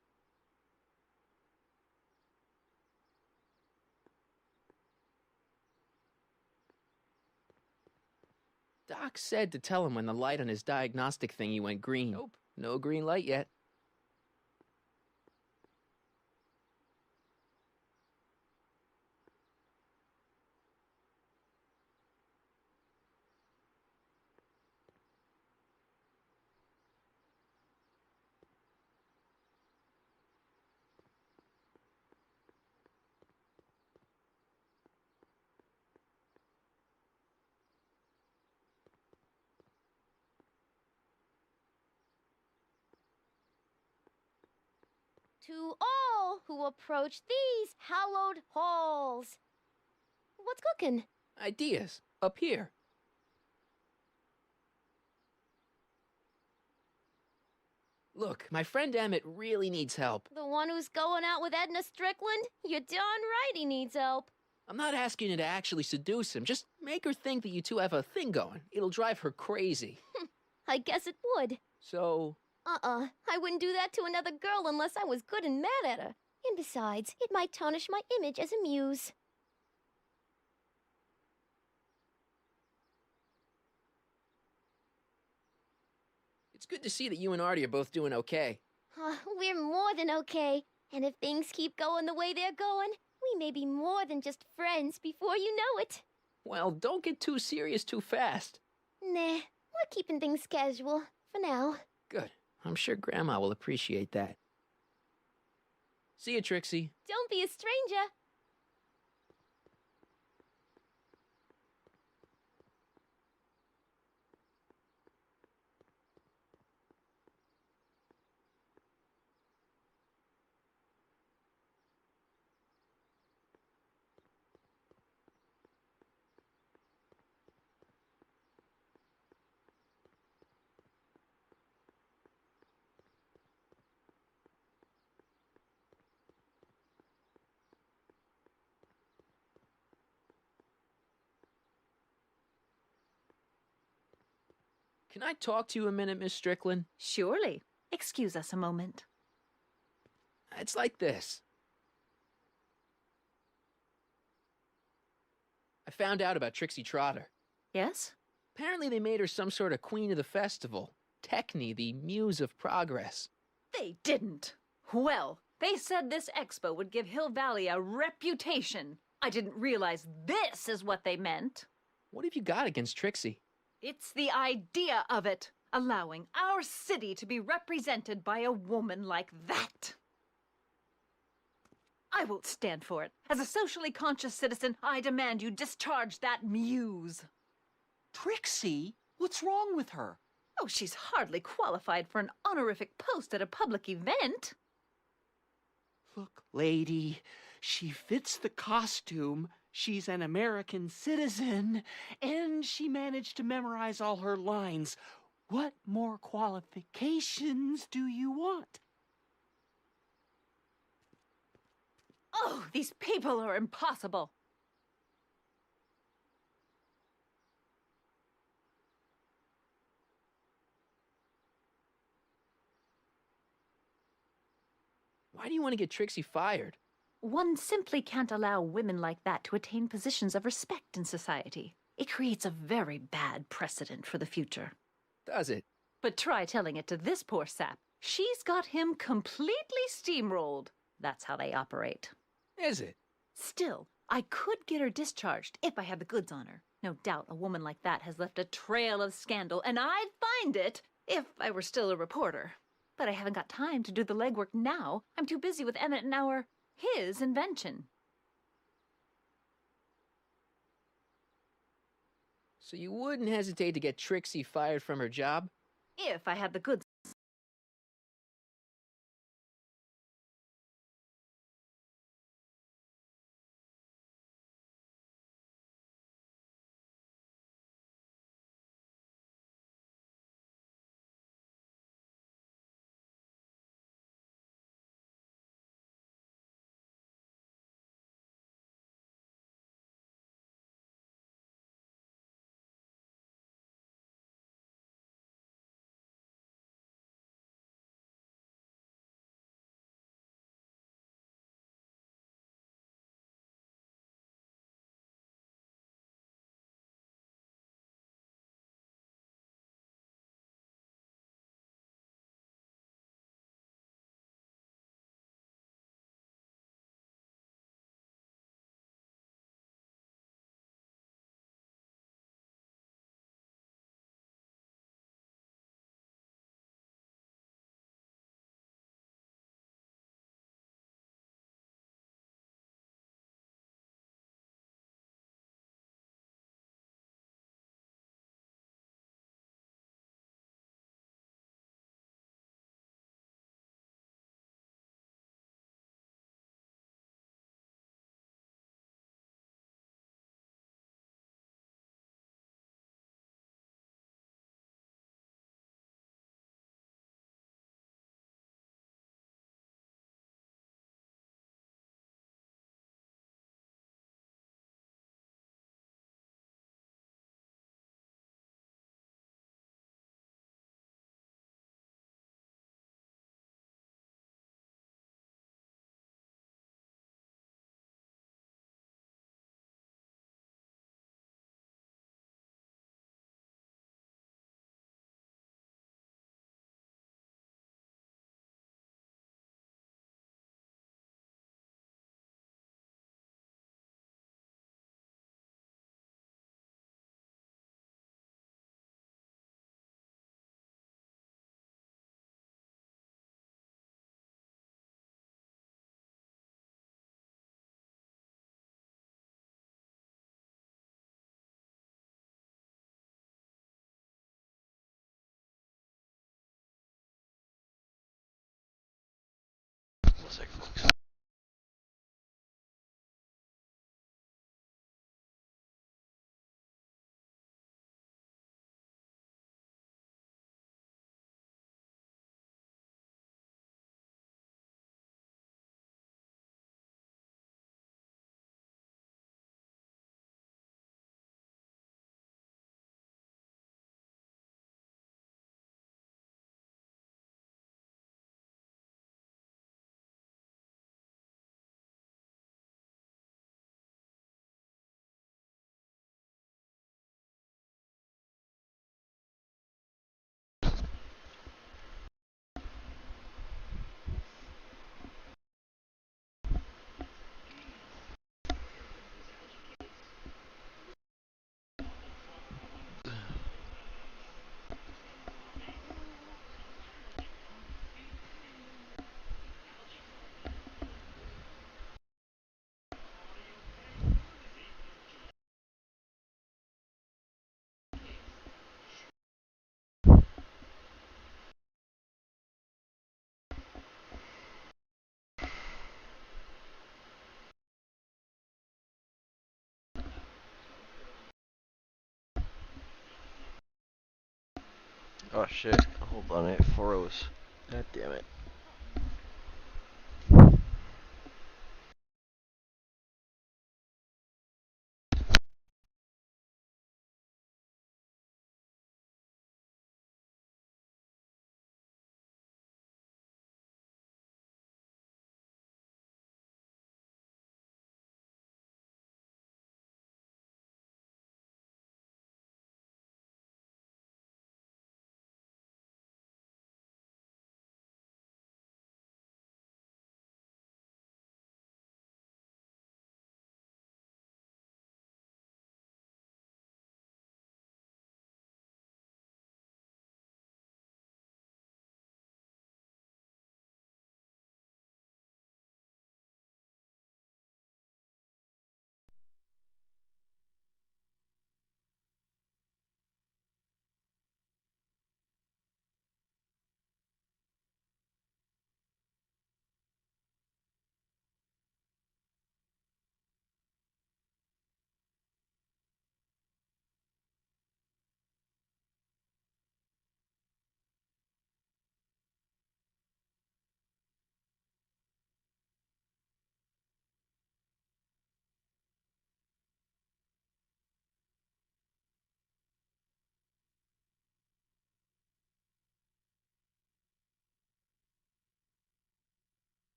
F: Doc said to tell him when the light on his diagnostic thingy went green. Nope, no green light yet.
E: To all who approach these hallowed halls. What's cooking?
F: Ideas. Up here. Look, my friend Emmett really needs help.
E: The one who's going out with Edna Strickland? You're darn right he needs help.
F: I'm not asking you to actually seduce him. Just make her think that you two have a thing going. It'll drive her crazy.
E: I guess it would.
F: So...
E: I wouldn't do that to another girl unless I was good and mad at her. And besides, it might tarnish my image as a muse.
F: It's good to see that you and Artie are both doing okay.
E: We're more than okay. And if things keep going the way they're going, we may be more than just friends before you know it.
F: Well, don't get too serious too fast.
E: Nah, we're keeping things casual, for now.
F: Good. I'm sure Grandma will appreciate that. See you, Trixie.
E: Don't be a stranger.
F: Can I talk to you a minute, Miss Strickland?
N: Surely. Excuse us a moment.
R: It's like this. I found out about Trixie Trotter.
N: Yes?
R: Apparently they made her some sort of queen of the festival. Techne, the muse of progress.
N: They didn't. Well, they said this expo would give Hill Valley a reputation. I didn't realize this is what they meant.
R: What have you got against Trixie?
N: It's the idea of it, allowing our city to be represented by a woman like that. I won't stand for it. As a socially conscious citizen, I demand you discharge that muse.
K: Trixie? What's wrong with her?
N: Oh, she's hardly qualified for an honorific post at a public event.
K: Look, lady, she fits the costume. She's an American citizen, and she managed to memorize all her lines. What more qualifications do you want?
N: Oh, these people are impossible.
R: Why do you want to get Trixie fired?
N: One simply can't allow women like that to attain positions of respect in society. It creates a very bad precedent for the future.
R: Does it?
N: But try telling it to this poor sap. She's got him completely steamrolled. That's how they operate.
R: Is it?
N: Still, I could get her discharged if I had the goods on her. No doubt a woman like that has left a trail of scandal, and I'd find it if I were still a reporter. But I haven't got time to do the legwork now. I'm too busy with Emmett and his invention.
R: So you wouldn't hesitate to get Trixie fired from her job?
N: If I had the goods
H: Oh shit. Hold on, it froze. God damn it.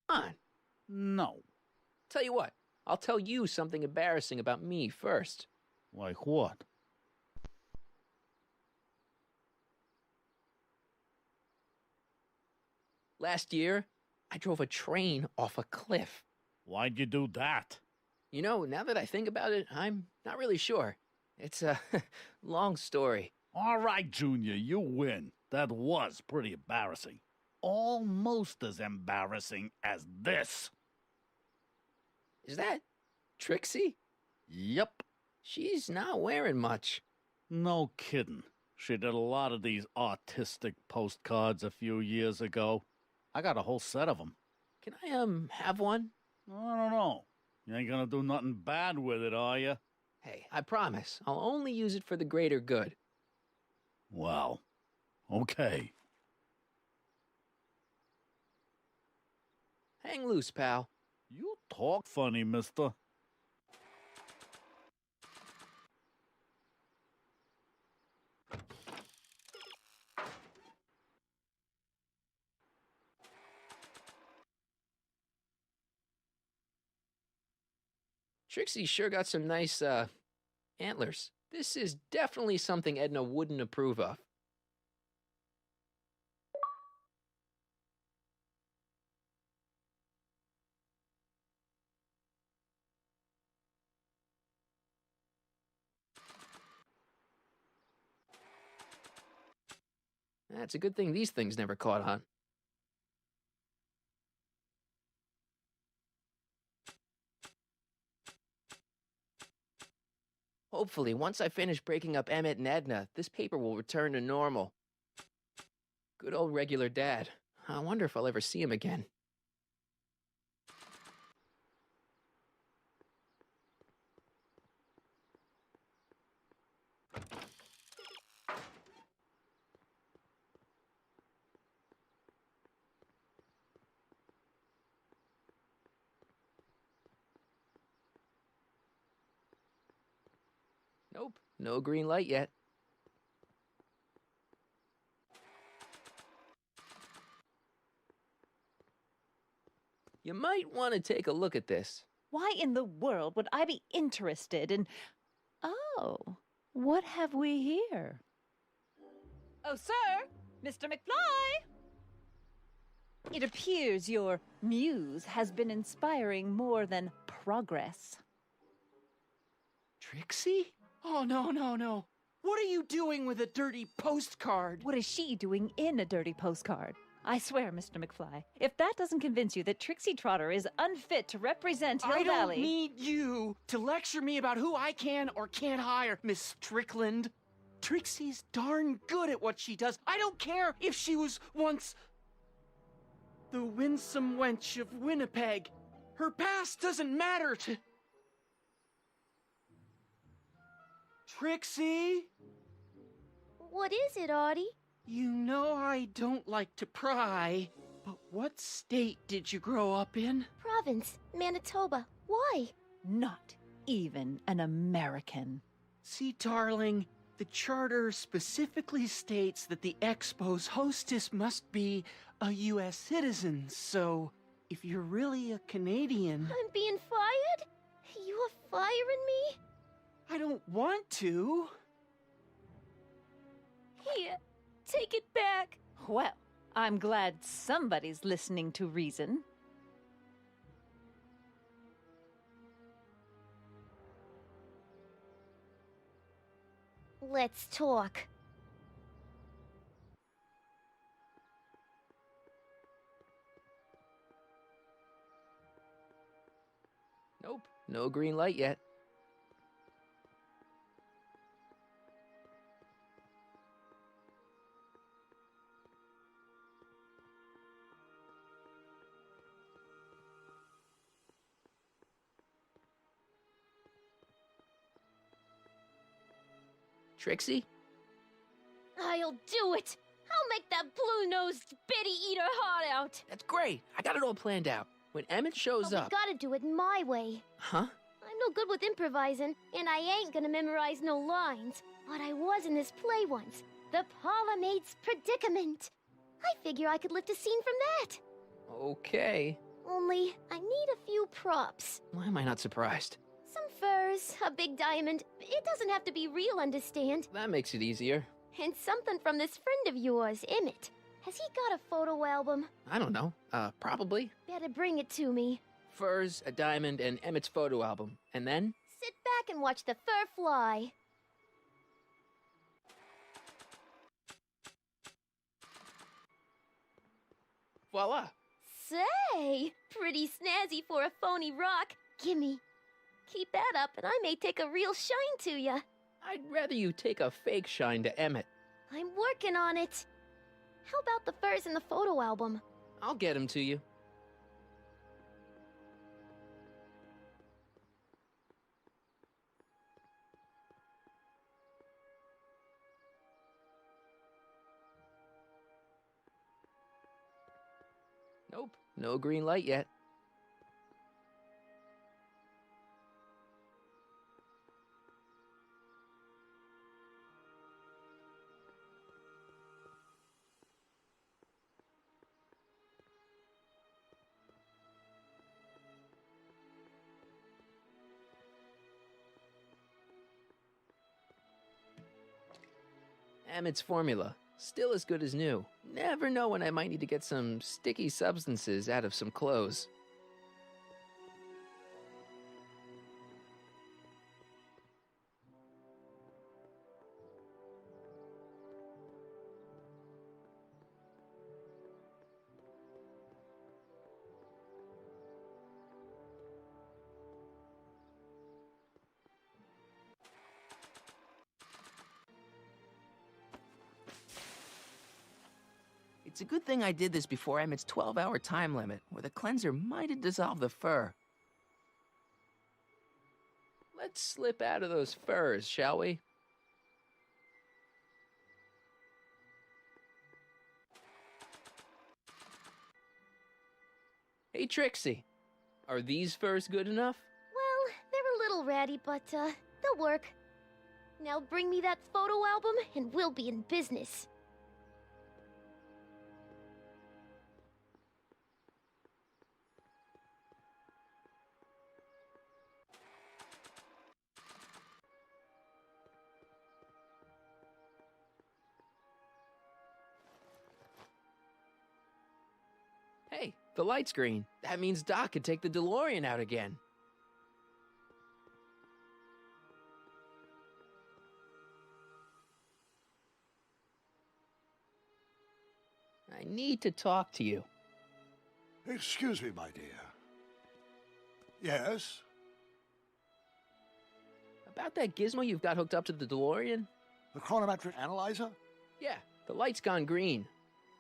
F: On.
R: No.
F: Tell you what, I'll tell you something embarrassing about me first.
R: Like what?
F: Last year, I drove a train off a cliff.
R: Why'd you do that?
F: You know, now that I think about it, I'm not really sure. It's a long story.
R: All right, Junior, you win. That was pretty embarrassing. Almost as embarrassing as this.
F: Is that Trixie?
R: Yep.
F: She's not wearing much.
R: No kidding. She did a lot of these artistic postcards a few years ago. I got a whole set of them.
F: Can I, have one?
R: I don't know. You ain't gonna do nothing bad with it, are you?
F: Hey, I promise. I'll only use it for the greater good.
R: Well, okay.
F: Hang loose, pal.
R: You talk funny, mister.
F: Trixie sure got some nice, antlers. This is definitely something Edna wouldn't approve of. That's a good thing these things never caught on. Hopefully, once I finish breaking up Emmett and Edna, this paper will return to normal. Good old regular dad. I wonder if I'll ever see him again. Nope, no green light yet. You might want to take a look at this.
N: Why in the world would I be interested in... Oh, what have we here? Oh, sir! Mr. McFly! It appears your muse has been inspiring more than progress.
K: Trixie? Oh, no. What are you doing with a dirty postcard?
N: What is she doing in a dirty postcard? I swear, Mr. McFly, if that doesn't convince you that Trixie Trotter is unfit to represent Hill
K: I don't
N: Valley...
K: need you to lecture me about who I can or can't hire, Miss Strickland. Trixie's darn good at what she does. I don't care if she was once the winsome wench of Winnipeg. Her past doesn't matter to... Trixie?
E: What is it, Artie?
K: You know I don't like to pry, but what state did you grow up in?
E: Province, Manitoba. Why?
N: Not even an American.
K: See, darling, the charter specifically states that the Expo's hostess must be a U.S. citizen, so if you're really a Canadian...
E: I'm being fired? You are firing me?
K: I don't want to.
E: Here, take it back.
N: Well, I'm glad somebody's listening to reason.
E: Let's talk.
F: Nope, no green light yet. Trixie?
E: I'll do it. I'll make that blue-nosed bitty eat her heart out.
F: That's great. I got it all planned out. When Emmett shows
E: But
F: up...
E: we gotta do it my way.
F: Huh?
E: I'm no good with improvising, and I ain't gonna memorize no lines. But I was in this play once. The Parlor-Maid's Predicament. I figure I could lift a scene from that.
F: Okay.
E: Only, I need a few props.
F: Why am I not surprised?
E: Some furs, a big diamond. It doesn't have to be real, understand?
F: That makes it easier.
E: And something from this friend of yours, Emmett. Has he got a photo album?
F: I don't know. Probably.
E: Better bring it to me.
F: Furs, a diamond, and Emmett's photo album. And then?
E: Sit back and watch the fur fly.
F: Voila.
E: Say, pretty snazzy for a phony rock. Gimme. Keep that up and I may take a real shine to ya.
F: I'd rather you take a fake shine to Emmett.
E: I'm working on it. How about the furs in the photo album?
F: I'll get him to you. Nope, no green light yet. Emmett's formula, still as good as new. Never know when I might need to get some sticky substances out of some clothes. It's a good thing I did this before Emmett's 12-hour time limit, where the cleanser might have dissolved the fur. Let's slip out of those furs, shall we? Hey, Trixie. Are these furs good enough?
E: Well, they're a little ratty, but, they'll work. Now bring me that photo album, and we'll be in business.
F: Hey, the light's green. That means Doc could take the DeLorean out again. I need to talk to you.
I: Excuse me, my dear. Yes?
F: About that gizmo you've got hooked up to the DeLorean?
I: The chronometric analyzer?
F: Yeah, the light's gone green.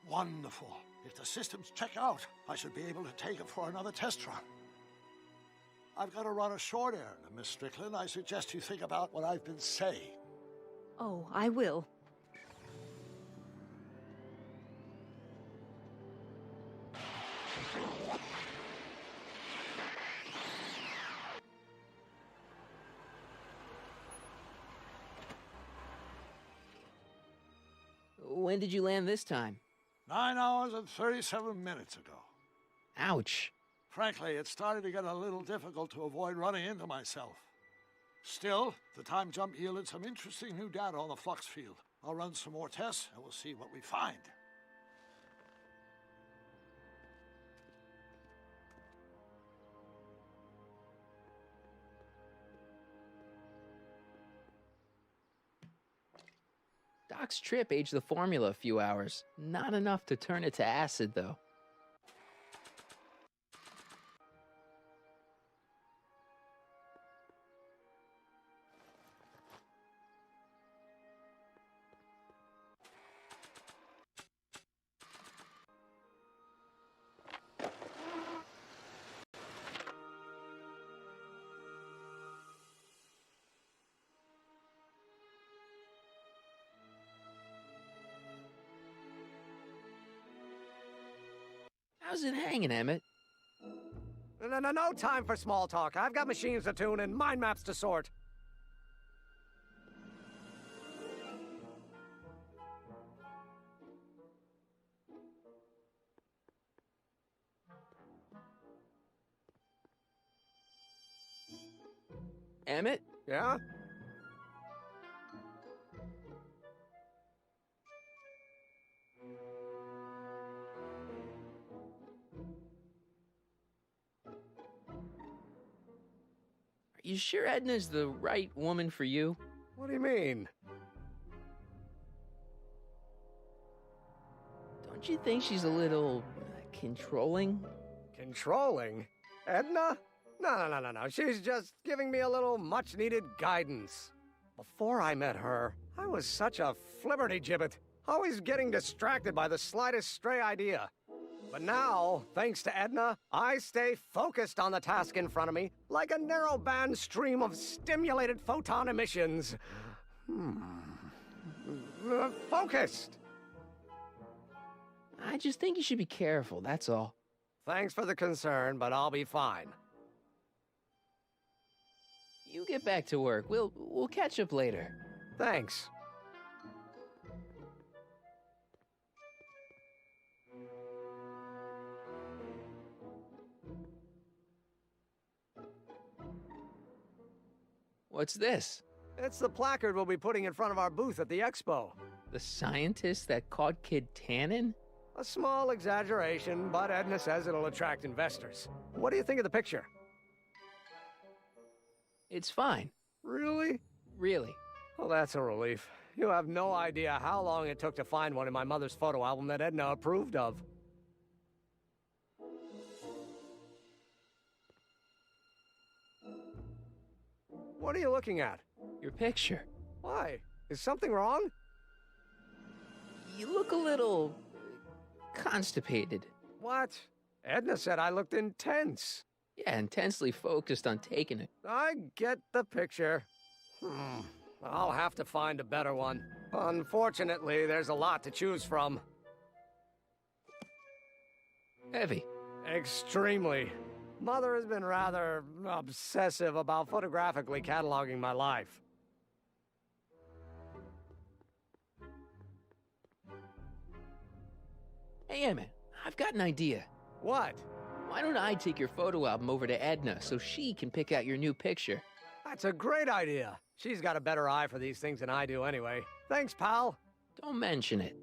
I: Wonderful. If the systems check out, I should be able to take it for another test run. I've got to run a short errand, Miss Strickland. I suggest you think about what I've been saying.
N: Oh, I will.
F: When did you land this time?
I: 9 hours and 37 minutes ago.
F: Ouch.
I: Frankly, it started to get a little difficult to avoid running into myself. Still, the time jump yielded some interesting new data on the flux field. I'll run some more tests, and we'll see what we find.
F: Doc's trip aged the formula a few hours. Not enough to turn it to acid, though. How's it hanging, Emmett?
S: No time for small talk. I've got machines to tune and mind maps to sort.
F: Emmett?
S: Yeah?
F: You sure Edna's the right woman for you?
S: What do you mean?
F: Don't you think she's a little controlling?
S: Controlling? Edna? No. She's just giving me a little much-needed guidance. Before I met her, I was such a flibberty-gibbet, always getting distracted by the slightest stray idea. But now, thanks to Edna, I stay focused on the task in front of me, like a narrow-band stream of stimulated photon emissions. Focused!
F: I just think you should be careful, that's all.
S: Thanks for the concern, but I'll be fine.
F: You get back to work. We'll catch up later.
S: Thanks.
F: What's this?
S: It's the placard we'll be putting in front of our booth at the expo.
F: The scientist that caught Kid Tannen?
S: A small exaggeration, but Edna says it'll attract investors. What do you think of the picture?
F: It's fine.
S: Really?
F: Really.
S: Well, that's a relief. You have no idea how long it took to find one in my mother's photo album that Edna approved of. What are you looking at?
F: Your picture.
S: Why? Is something wrong?
F: You look a little constipated.
S: What? Edna said I looked intense.
F: Yeah, intensely focused on taking it.
S: I get the picture. I'll have to find a better one. Unfortunately, there's a lot to choose from.
F: Heavy.
S: Extremely. Mother has been rather obsessive about photographically cataloging my life.
F: Hey, Emmett, I've got an idea.
S: What?
F: Why don't I take your photo album over to Edna so she can pick out your new picture?
S: That's a great idea. She's got a better eye for these things than I do anyway. Thanks, pal.
F: Don't mention it.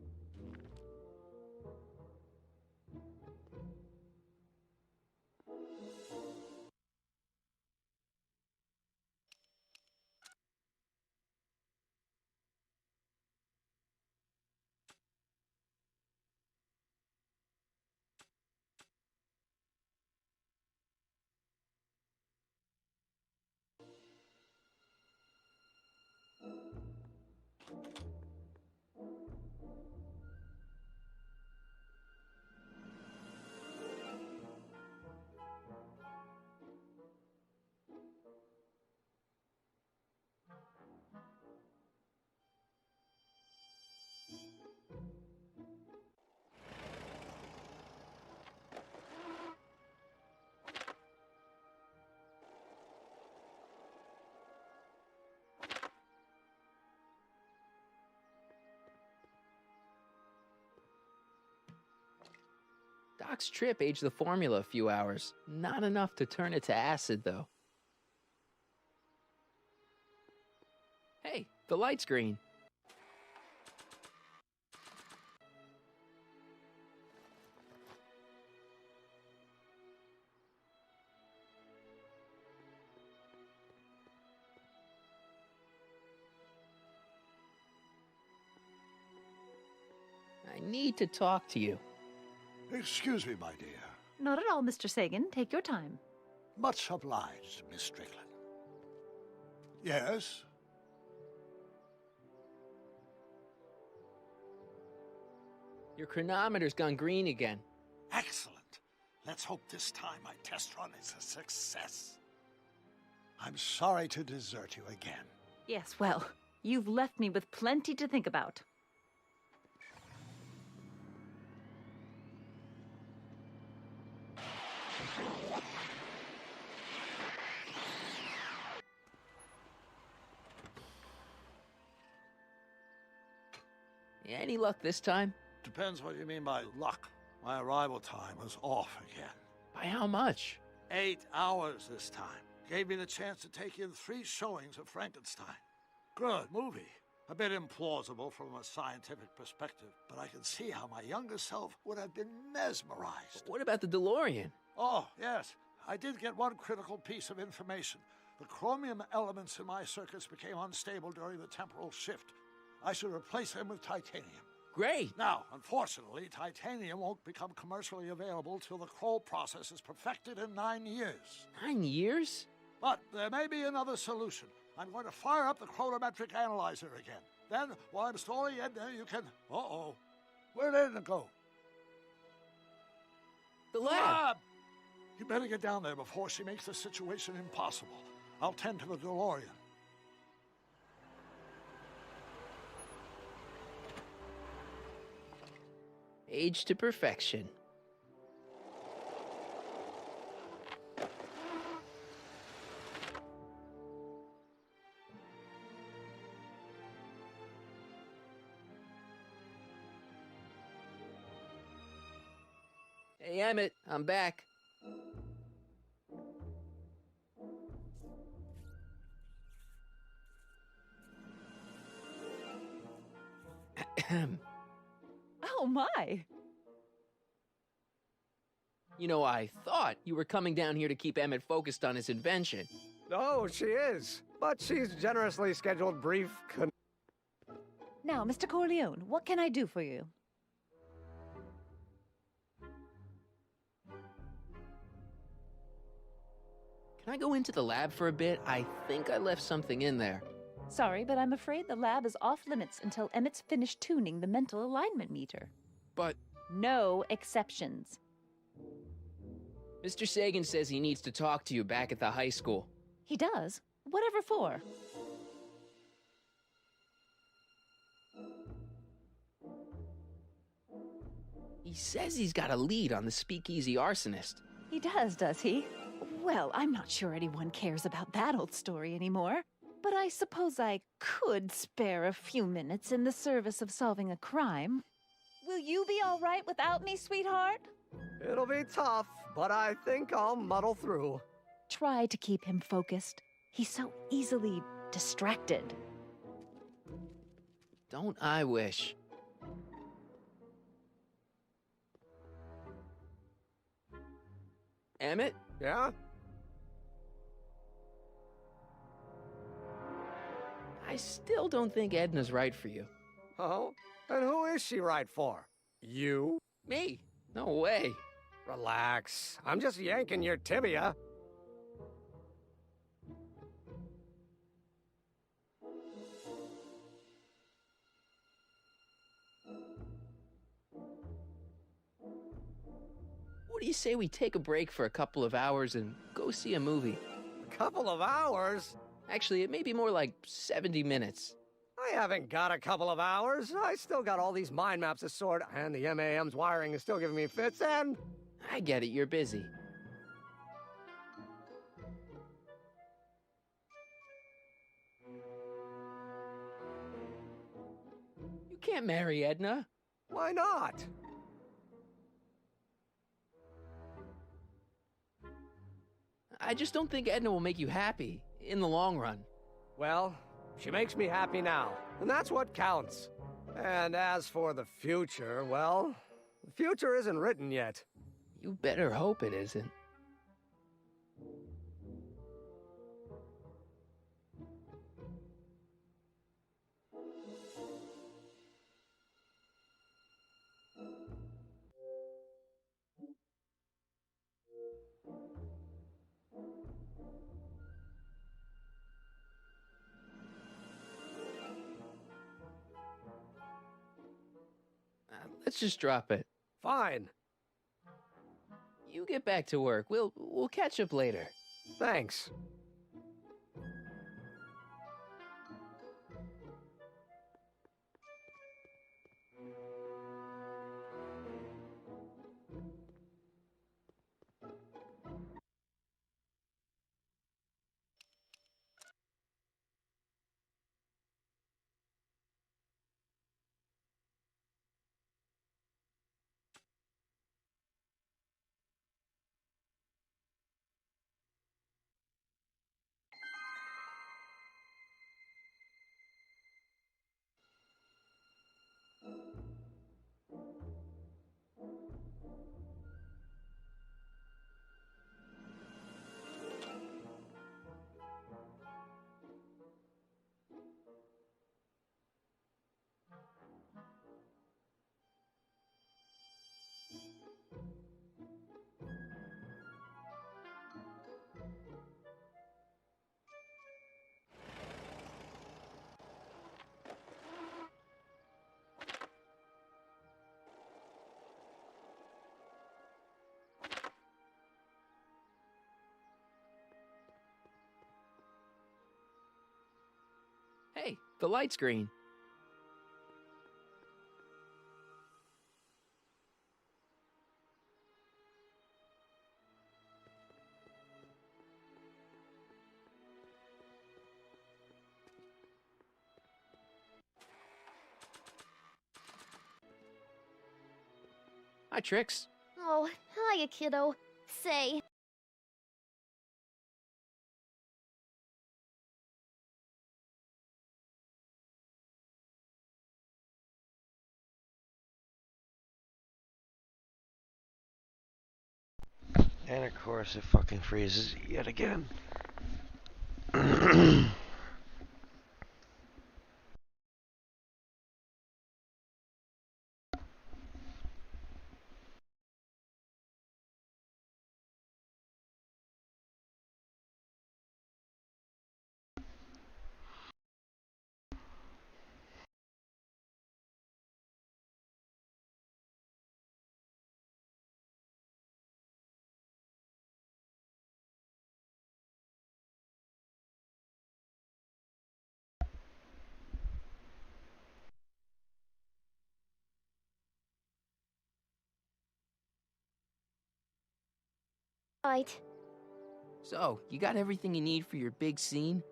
F: Doc's trip aged the formula a few hours. Not enough to turn it to acid, though. Hey, the light's green. I need to talk to you.
I: Excuse me, my dear.
N: Not at all, Mr. Sagan. Take your time.
I: Much obliged, Miss Strickland. Yes?
F: Your chronometer's gone green again.
I: Excellent. Let's hope this time my test run is a success. I'm sorry to desert you again.
N: Yes, well, you've left me with plenty to think about.
F: Any luck this time?
I: Depends what you mean by luck. My arrival time was off again.
F: By how much?
I: 8 hours this time. Gave me the chance to take in 3 showings of Frankenstein. Good movie. A bit implausible from a scientific perspective, but I can see how my younger self would have been mesmerized.
F: What about the DeLorean?
I: Oh, yes. I did get one critical piece of information. The chromium elements in my circuits became unstable during the temporal shift. I should replace them with titanium.
F: Great.
I: Now, unfortunately, titanium won't become commercially available till the Kroll process is perfected in 9 years.
F: 9 years?
I: But there may be another solution. I'm going to fire up the chronometric analyzer again. Then, while I'm stalling Edna, you can... Uh-oh. Where'd Edna go?
F: The lab!
I: You better get down there before she makes the situation impossible. I'll tend to the DeLorean.
F: Aged to perfection. Hey, Emmett, I'm back.
N: Oh, my.
F: You know, I thought you were coming down here to keep Emmett focused on his invention.
S: Oh, she is. But she's generously scheduled brief
N: Now, Mr. Corleone, what can I do for you?
F: Can I go into the lab for a bit? I think I left something in there.
N: Sorry, but I'm afraid the lab is off limits until Emmett's finished tuning the mental alignment meter.
F: But...
N: No exceptions.
F: Mr. Sagan says he needs to talk to you back at the high school.
N: He does? Whatever for?
F: He says he's got a lead on the speakeasy arsonist.
N: He does he? Well, I'm not sure anyone cares about that old story anymore. But I suppose I could spare a few minutes in the service of solving a crime. Will you be all right without me, sweetheart?
S: It'll be tough, but I think I'll muddle through.
N: Try to keep him focused. He's so easily distracted.
F: Don't I wish? Emmett?
S: Yeah?
F: I still don't think Edna's right for you.
S: Oh? And who is she right for? You?
F: Me? No way.
S: Relax. I'm just yanking your tibia.
F: What do you say we take a break for a couple of hours and go see a movie?
S: A couple of hours?
F: Actually, it may be more like 70 minutes.
S: I haven't got a couple of hours. I still got all these mind maps to sort, and the MAM's wiring is still giving me fits, and...
F: I get it, you're busy. You can't marry Edna.
S: Why not?
F: I just don't think Edna will make you happy in the long run.
S: Well, she makes me happy now, and that's what counts. And as for the future, well, the future isn't written yet.
F: You better hope it isn't. Let's just drop it.
S: Fine.
F: You get back to work. We'll catch up later.
S: Thanks.
F: Hey, the light's green. Hi, Trix.
E: Oh, hiya, kiddo. Say,
H: And of course it fucking freezes yet again.
E: right.
F: So, you got everything you need for your big scene?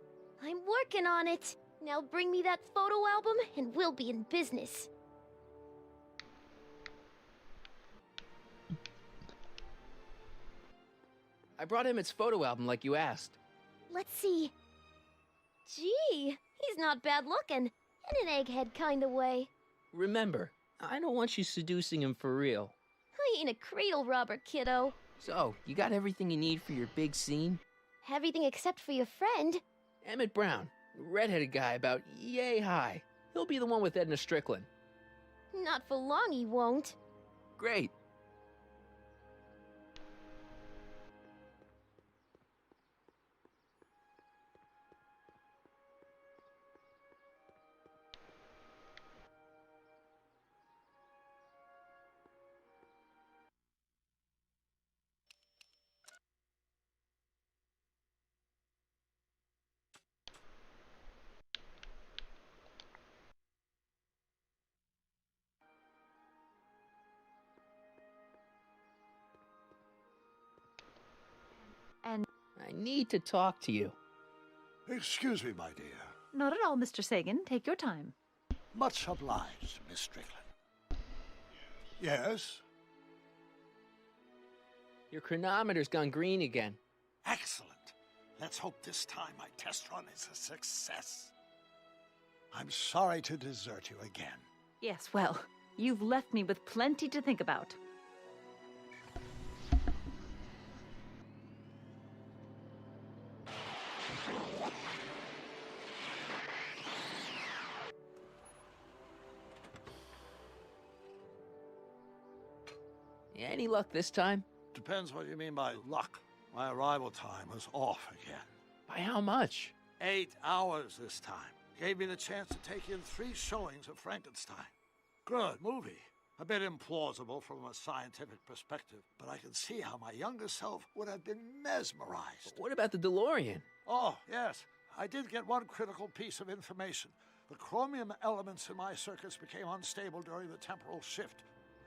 E: I'm working on it. Now bring me that photo album and we'll be in business.
F: I brought Emmett's photo album like you asked.
E: Let's see. Gee, he's not bad looking. In an egghead kind of way.
F: Remember, I don't want you seducing him for real.
E: I ain't a cradle robber, kiddo.
F: So, you got everything you need for your big scene?
E: Everything except for your friend.
F: Emmett Brown, redheaded guy about yay high. He'll be the one with Edna Strickland.
E: Not for long he won't.
F: Great.
N: And
F: I need to talk to you.
I: Excuse me, my dear.
N: not at all, Mr. Sagan. Take your time.
I: Much obliged, Miss Strickland. Yes?
F: Your chronometer's gone green again.
I: Excellent. Let's hope this time my test run is a success. I'm sorry to desert you again.
N: Yes, well, you've left me with plenty to think about.
F: Any luck this time?
I: Depends what you mean by luck. My arrival time was off again.
F: By how much?
I: 8 hours this time. Gave me the chance to take in 3 showings of Frankenstein. Good movie. A bit implausible from a scientific perspective, but I can see how my younger self would have been mesmerized.
F: What about the DeLorean?
I: Oh, yes. I did get one critical piece of information. The chromium elements in my circuits became unstable during the temporal shift.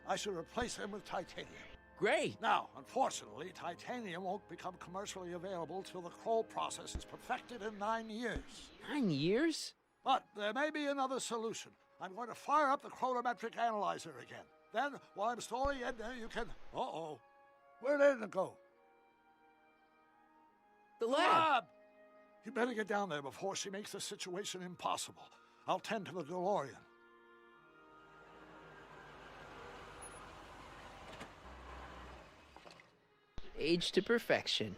I: I should replace them with titanium.
F: Great!
I: Now, unfortunately, titanium won't become commercially available till the Kroll process is perfected in 9 years.
F: 9 years?
I: But there may be another solution. I'm going to fire up the chronometric analyzer again. Then, while I'm stalling Edna, you can... Uh-oh. Where did Edna go?
F: The lab!
I: You better get down there before she makes the situation impossible. I'll tend to the DeLorean.
F: Age to perfection.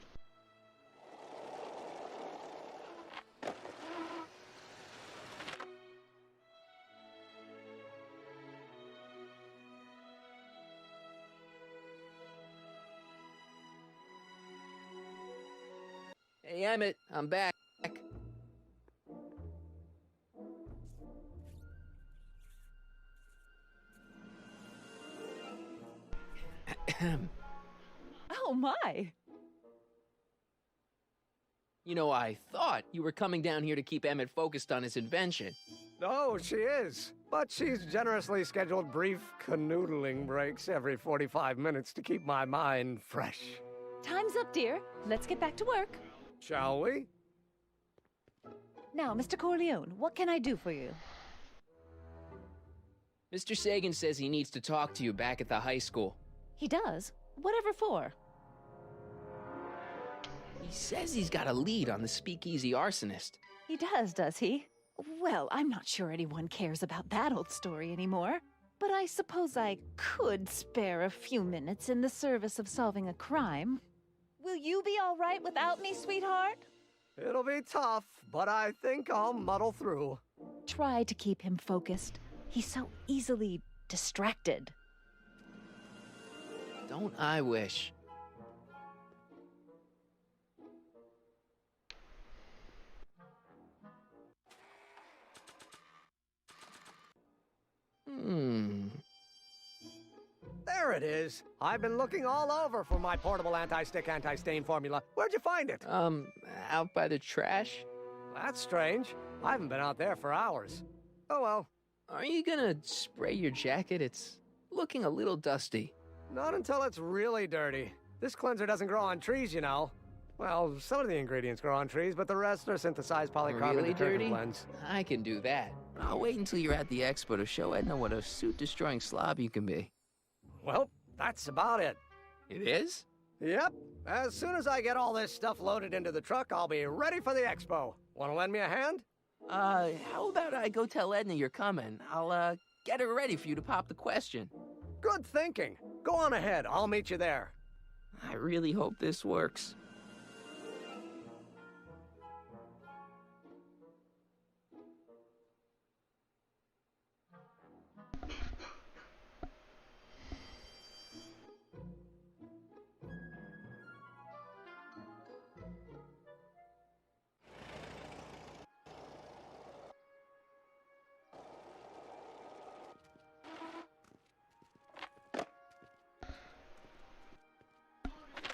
F: Hey, Emmett, I'm back.
N: Oh, my.
F: You know, I thought you were coming down here to keep Emmett focused on his invention.
S: Oh, she is. But she's generously scheduled brief canoodling breaks every 45 minutes to keep my mind fresh.
N: Time's up, dear. Let's get back to work.
S: Shall we?
N: Now, Mr. Corleone, what can I do for you?
F: Mr. Sagan says he needs to talk to you back at the high school.
N: He does? Whatever for?
F: He says he's got a lead on the speakeasy arsonist.
N: He does he? Well, I'm not sure anyone cares about that old story anymore. But I suppose I could spare a few minutes in the service of solving a crime. Will you be all right without me, sweetheart?
S: It'll be tough, but I think I'll muddle through.
N: Try to keep him focused. He's so easily distracted.
F: Don't I wish?
S: There it is. I've been looking all over for my portable anti-stick, anti-stain formula. Where'd you find it?
F: Out by the trash.
S: That's strange. I haven't been out there for hours. Oh well.
F: Are you gonna spray your jacket? It's looking a little dusty.
S: Not until it's really dirty. This cleanser doesn't grow on trees, you know. Well, some of the ingredients grow on trees, but the rest are synthesized polycarbonate
F: Really
S: detergent
F: dirty?
S: blends.
F: I can do that. I'll wait until you're at the expo to show Edna what a suit-destroying slob you can be.
S: Well, that's about it.
F: It is?
S: Yep. As soon as I get all this stuff loaded into the truck, I'll be ready for the expo. Want to lend me a hand?
F: How about I go tell Edna you're coming? I'll, get her ready for you to pop the question.
S: Good thinking. Go on ahead. I'll meet you there.
F: I really hope this works.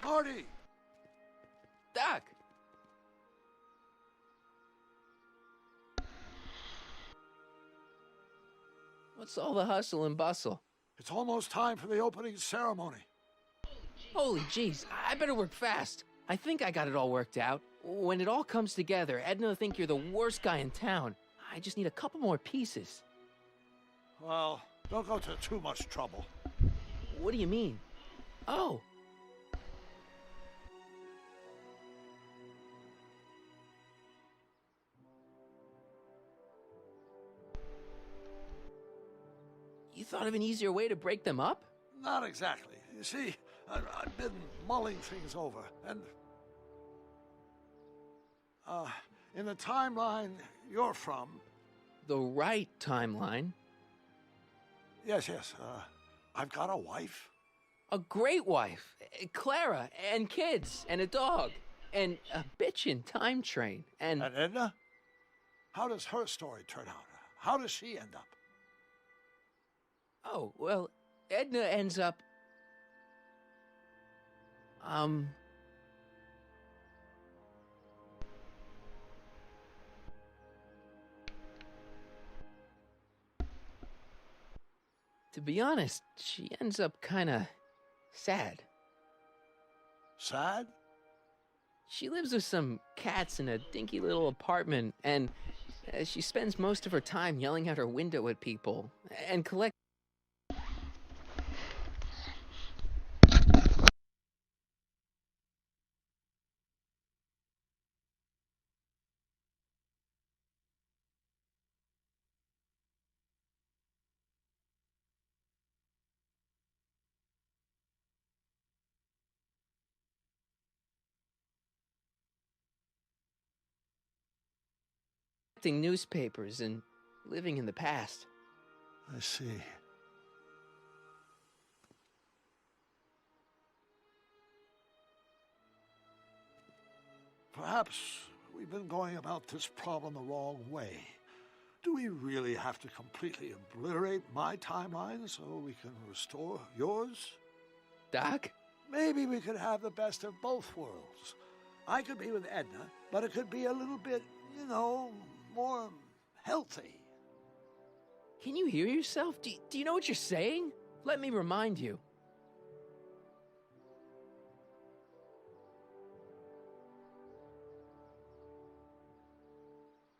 I: Marty!
F: Doc! What's all the hustle and bustle?
I: It's almost time for the opening ceremony.
F: Holy jeez, I better work fast. I think I got it all worked out. When it all comes together, Edna will think you're the worst guy in town. I just need a couple more pieces.
I: Well, don't go to too much trouble.
F: What do you mean? Oh. thought of an easier way to break them up?
I: Not exactly. You see, I've been mulling things over, and in the timeline you're from.
F: The right timeline?
I: Yes. I've got a wife.
F: A great wife, Clara, and kids, and a dog, and a bitchin' time train, and
I: Edna? How does her story turn out? How does she end up?
F: Oh, well, Edna ends up... To be honest, she ends up kinda sad.
I: Sad?
F: She lives with some cats in a dinky little apartment, and she spends most of her time yelling out her window at people, and collecting newspapers and living in the past.
I: I see. Perhaps we've been going about this problem the wrong way. Do we really have to completely obliterate my timeline so we can restore yours?
F: Doc?
I: Maybe we could have the best of both worlds. I could be with Edna, but it could be a little bit, more healthy.
F: Can you hear yourself? Do you know what you're saying? Let me remind you.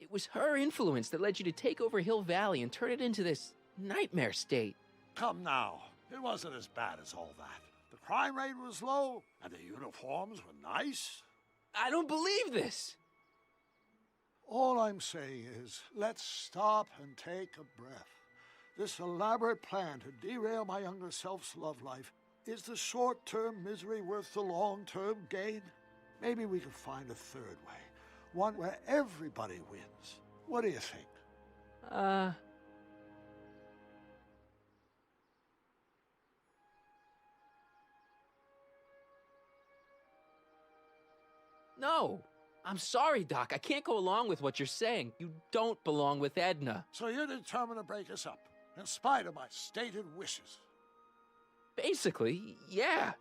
F: It was her influence that led you to take over Hill Valley and turn it into this nightmare state.
I: Come now, it wasn't as bad as all that. The crime rate was low, and the uniforms were nice.
F: I don't believe this.
I: All I'm saying is, let's stop and take a breath. This elaborate plan to derail my younger self's love life, is the short-term misery worth the long-term gain? Maybe we could find a third way, one where everybody wins. What do you think?
F: No. I'm sorry, Doc. I can't go along with what you're saying. You don't belong with Edna.
I: So you're determined to break us up, in spite of my stated wishes?
F: Basically, yeah.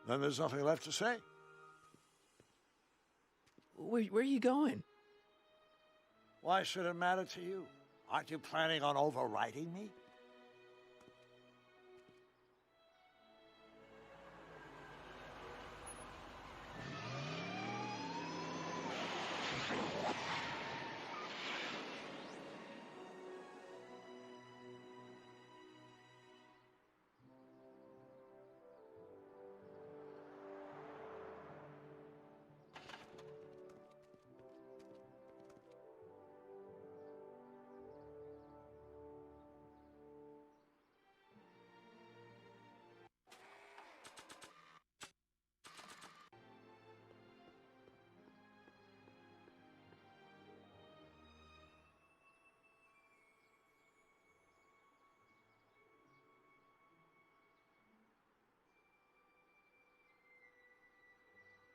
I: Then there's nothing left to say.
F: Where are you going?
I: Why should it matter to you? Aren't you planning on overriding me?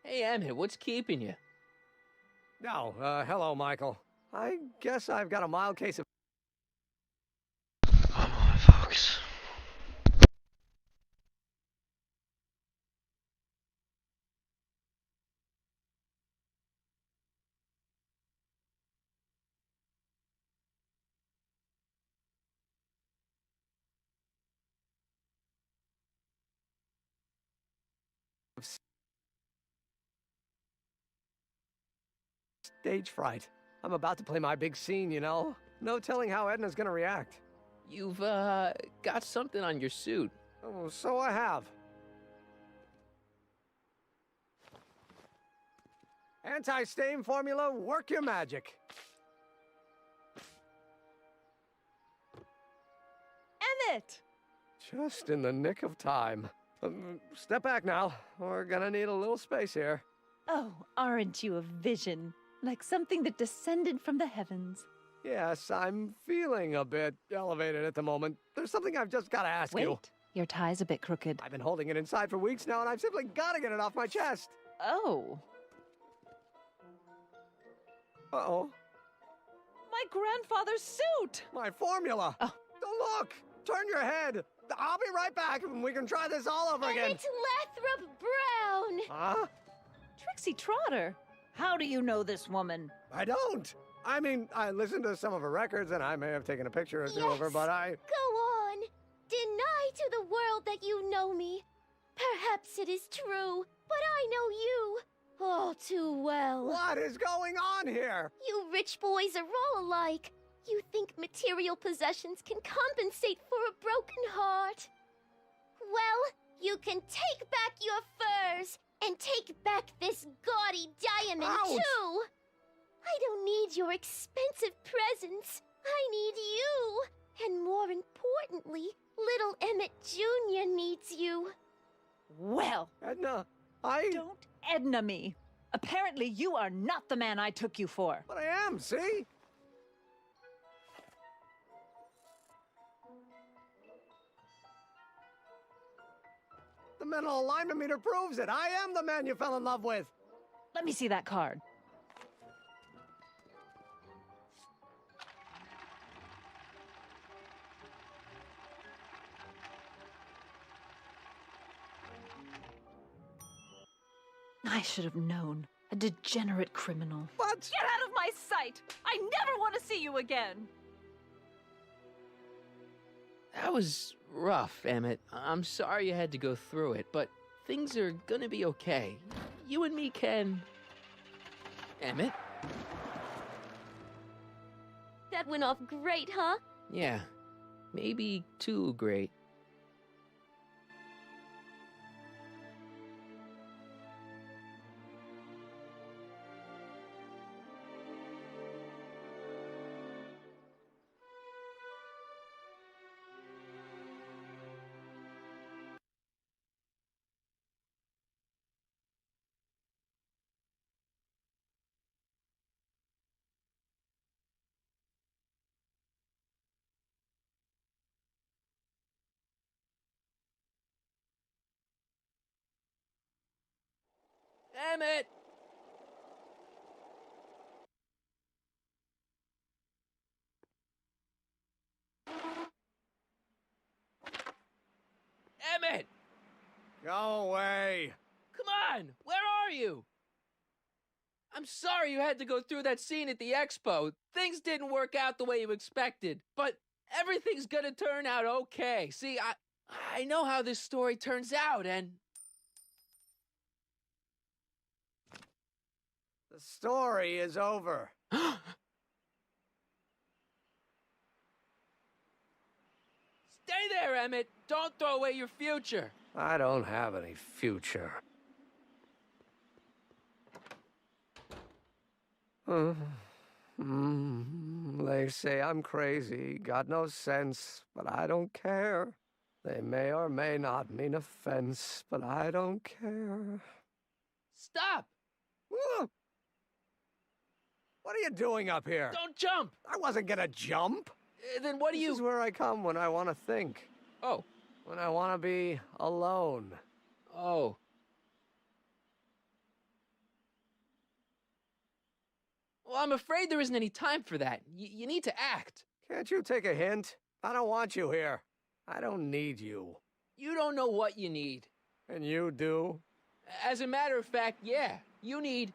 F: Hey, Emmett, what's keeping you?
S: Oh, hello, Michael. I guess I've got a mild case of...
H: Come on, folks.
S: stage fright. I'm about to play my big scene, you know? No telling how Edna's gonna react.
F: You've, got something on your suit.
S: Oh, so I have. Anti-stain formula, work your magic.
N: Emmett!
S: Just in the nick of time. Step back now. We're gonna need a little space here.
N: Oh, aren't you a vision? Like something that descended from the heavens.
S: Yes, I'm feeling a bit elevated at the moment. There's something I've just gotta ask you.
N: Wait, your tie's a bit crooked.
S: I've been holding it inside for weeks now, and I've simply gotta get it off my chest.
N: Oh.
S: Uh-oh.
N: My grandfather's suit!
S: My formula!
N: Oh.
S: Don't look! Turn your head! I'll be right back, and we can try this all over again.
E: Emmett Lathrop Brown!
S: Huh?
N: Trixie Trotter! How do you know this woman?
S: I don't! I mean, I listened to some of her records, and I may have taken a picture or two of her, but I...
E: Go on! Deny to the world that you know me. Perhaps it is true, but I know you all too well.
S: What is going on here?
E: You rich boys are all alike. You think material possessions can compensate for a broken heart. Well, you can take back your furs and take back this gaudy diamond,
S: Ouch!
E: too. I don't need your expensive presents. I need you. And more importantly, little Emmett Jr. needs you.
N: Well,
S: Edna,
N: don't Edna me. Apparently you are not the man I took you for.
S: But I am, see? The mental alignment meter proves it. I am the man you fell in love with.
N: Let me see that card. I should have known. A degenerate criminal.
S: What?
N: Get out of my sight! I never want to see you again!
F: That was rough, Emmett. I'm sorry you had to go through it, but things are gonna be okay. You and me can... Emmett?
E: That went off great, huh?
F: Yeah, maybe too great. Emmett! Emmett!
S: Go away.
F: Come on! Where are you? I'm sorry you had to go through that scene at the expo. Things didn't work out the way you expected, but everything's gonna turn out okay. See, I know how this story turns out, and...
S: The story is over.
F: Stay there, Emmett! Don't throw away your future!
S: I don't have any future. They say I'm crazy, got no sense, but I don't care. They may or may not mean offense, but I don't care.
F: Stop!
S: What are you doing up here?
F: Don't jump!
S: I wasn't gonna jump.
F: Then what do you...
S: This is where I come when I want to think.
F: Oh.
S: When I want to be alone.
F: Oh. Well, I'm afraid there isn't any time for that. You need to act.
S: Can't you take a hint? I don't want you here. I don't need you.
F: You don't know what you need.
S: And you do?
F: As a matter of fact, yeah. You need...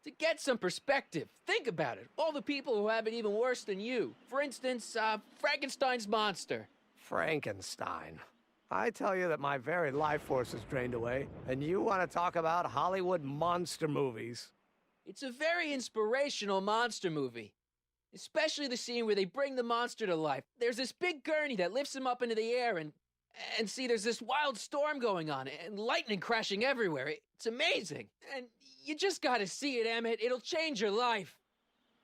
F: to get some perspective. Think about it. All the people who have it even worse than you. For instance, Frankenstein's monster.
S: Frankenstein. I tell you that my very life force is drained away, and you want to talk about Hollywood monster movies.
F: It's a very inspirational monster movie. Especially the scene where they bring the monster to life. There's this big gurney that lifts him up into the air, and And see, there's this wild storm going on, and lightning crashing everywhere. It's amazing. And you just gotta see it, Emmett. It'll change your life.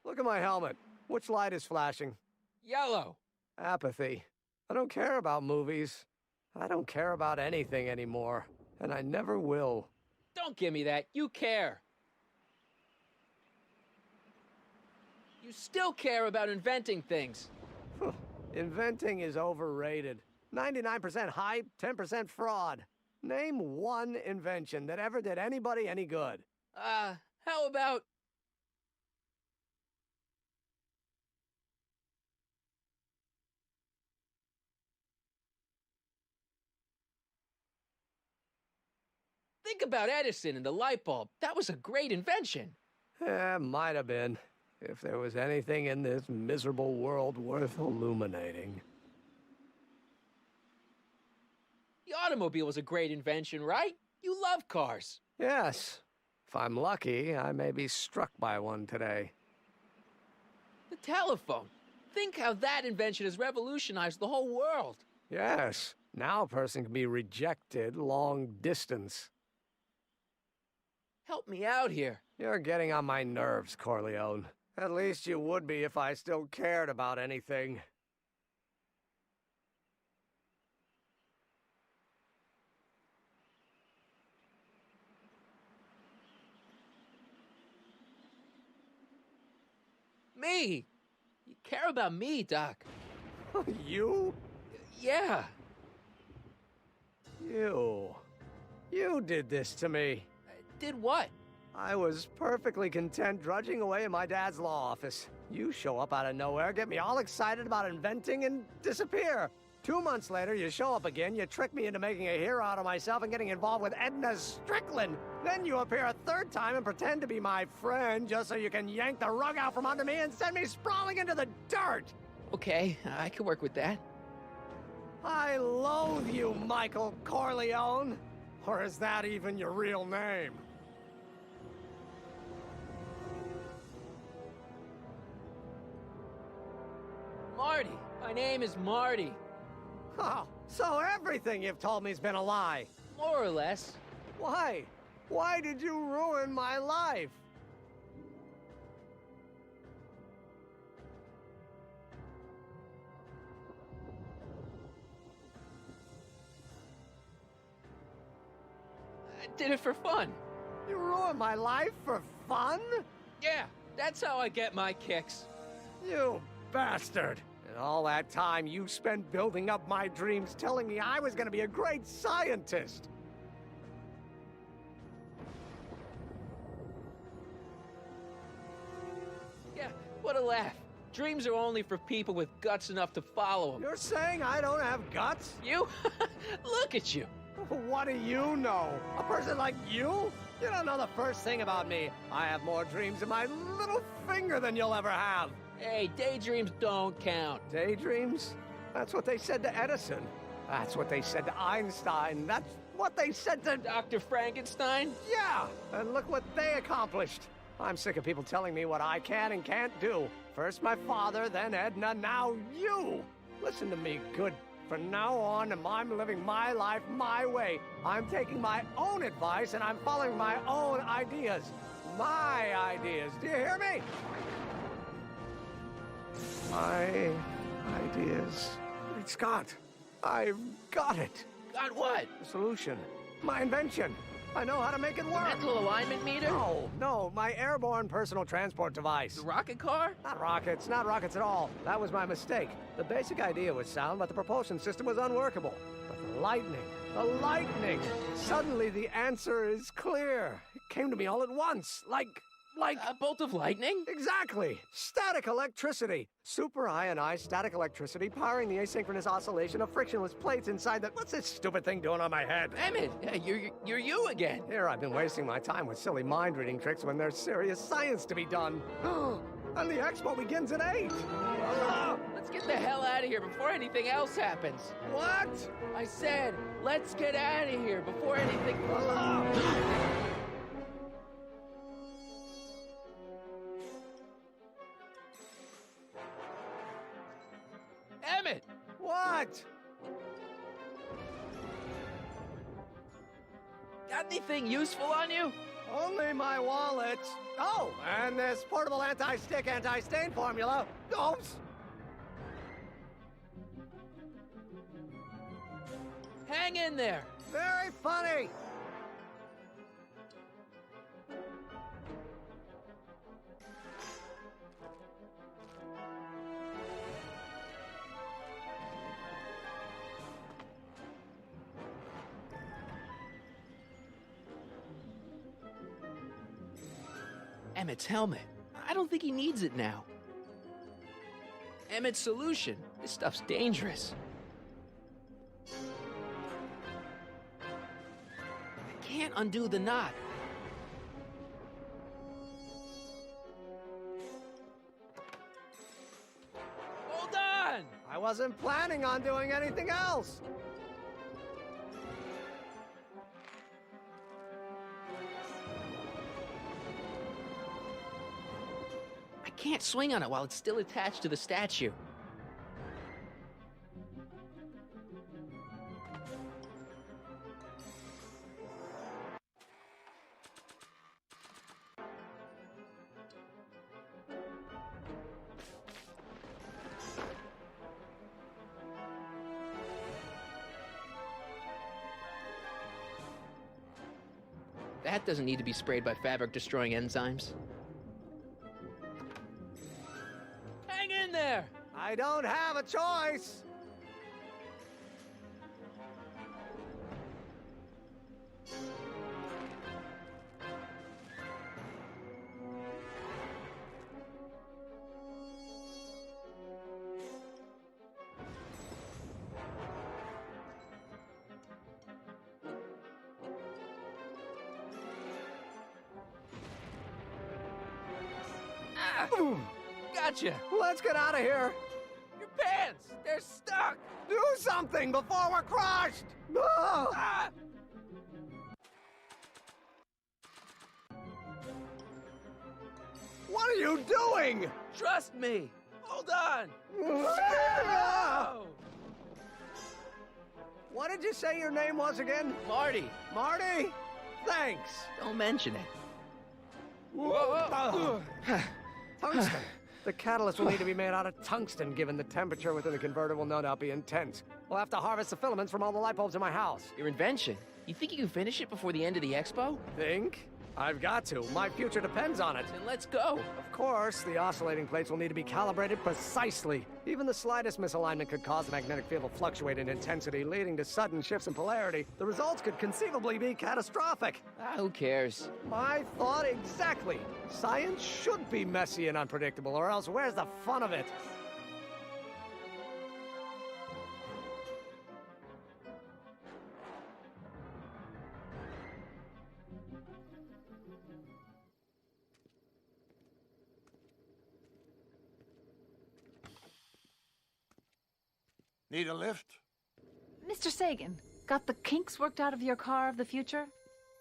S: Look at my helmet. Which light is flashing?
F: Yellow.
S: Apathy. I don't care about movies. I don't care about anything anymore. And I never will.
F: Don't give me that. You care. You still care about inventing things.
S: Inventing is overrated. 99% hype, 10% fraud. Name one invention that ever did anybody any good.
F: How about... Think about Edison and the light bulb. That was a great invention.
S: Might have been. If there was anything in this miserable world worth illuminating.
F: The automobile was a great invention, right? You love cars.
S: Yes. If I'm lucky, I may be struck by one today.
F: The telephone. Think how that invention has revolutionized the whole world.
S: Yes. Now a person can be rejected long distance.
F: Help me out here.
S: You're getting on my nerves, Corleone. At least you would be if I still cared about anything.
F: Me! You care about me, Doc.
S: You?
F: Yeah.
S: You did this to me.
F: Did what?
S: I was perfectly content drudging away in my dad's law office. You show up out of nowhere, get me all excited about inventing, and disappear. 2 months later, you show up again, you trick me into making a hero out of myself and getting involved with Edna Strickland. Then you appear a third time and pretend to be my friend just so you can yank the rug out from under me and send me sprawling into the dirt.
F: Okay, I can work with that.
S: I loathe you, Michael Corleone. Or is that even your real name?
F: Marty. My name is Marty.
S: Oh, so everything you've told me's been a lie.
F: More or less.
S: Why? Why did you ruin my life?
F: I did it for fun.
S: You ruined my life for fun?
F: Yeah, that's how I get my kicks.
S: You bastard. And all that time you spent building up my dreams, telling me I was going to be a great scientist.
F: Yeah, what a laugh. Dreams are only for people with guts enough to follow them.
S: You're saying I don't have guts?
F: You? Look at you.
S: What do you know? A person like you? You don't know the first thing about me. I have more dreams in my little finger than you'll ever have.
F: Hey, daydreams don't count.
S: Daydreams? That's what they said to Edison. That's what they said to Einstein. That's what they said to...
F: Dr. Frankenstein?
S: Yeah, and look what they accomplished. I'm sick of people telling me what I can and can't do. First my father, then Edna, now you. Listen to me, good. From now on, I'm living my life my way. I'm taking my own advice and I'm following my own ideas. My ideas. Do you hear me? My ideas. Great Scott, I've got it.
F: Got what?
S: The solution. My invention. I know how to make it work.
F: Mental alignment meter?
S: No, my airborne personal transport device.
F: The rocket car?
S: Not rockets at all. That was my mistake. The basic idea was sound, but the propulsion system was unworkable. But the lightning. Suddenly the answer is clear. It came to me all at once, like
F: a bolt of lightning?
S: Exactly. Static electricity. Super ionized static electricity powering the asynchronous oscillation of frictionless plates inside the... What's this stupid thing doing on my head?
F: Emmett, you're you again.
S: Here I've been wasting my time with silly mind-reading tricks when there's serious science to be done. And the expo begins at 8.
F: Let's get the hell out of here before anything else happens.
S: What?
F: I said, let's get out of here before anything...
S: Emmett! What?
F: Got anything useful on you?
S: Only my wallet. Oh, and this portable anti-stick, anti-stain formula. Oops.
F: Hang in there.
S: Very funny.
F: Emmett's helmet. I don't think he needs it now. Emmett's solution. This stuff's dangerous. I can't undo the knot. Hold on!
S: I wasn't planning on doing anything else.
F: I can't swing on it while it's still attached to the statue. That doesn't need to be sprayed by fabric-destroying enzymes. Hang in there!
S: I don't have a choice.
F: Gotcha!
S: Let's get out of here.
F: Your pants! They're stuck!
S: Do something before we're crushed! Ah!
F: Ah!
S: What are you doing?
F: Trust me! Hold on!
S: Ah! What did you say your name was again?
F: Marty!
S: Marty? Thanks.
F: Don't mention it.
S: Whoa. Tungsten. The catalyst will need to be made out of tungsten, given the temperature within the converter will no doubt be intense. We'll have to harvest the filaments from all the light bulbs in my house.
F: Your invention. You think you can finish it before the end of the expo?
S: Think? I've got to. My future depends on it.
F: Then let's go.
S: Of course, the oscillating plates will need to be calibrated precisely. Even the slightest misalignment could cause the magnetic field to fluctuate in intensity, leading to sudden shifts in polarity. The results could conceivably be catastrophic.
F: Who cares?
S: My thought exactly. Science should be messy and unpredictable, or else where's the fun of it?
I: Need a lift?
N: Mr. Sagan, got the kinks worked out of your car of the future?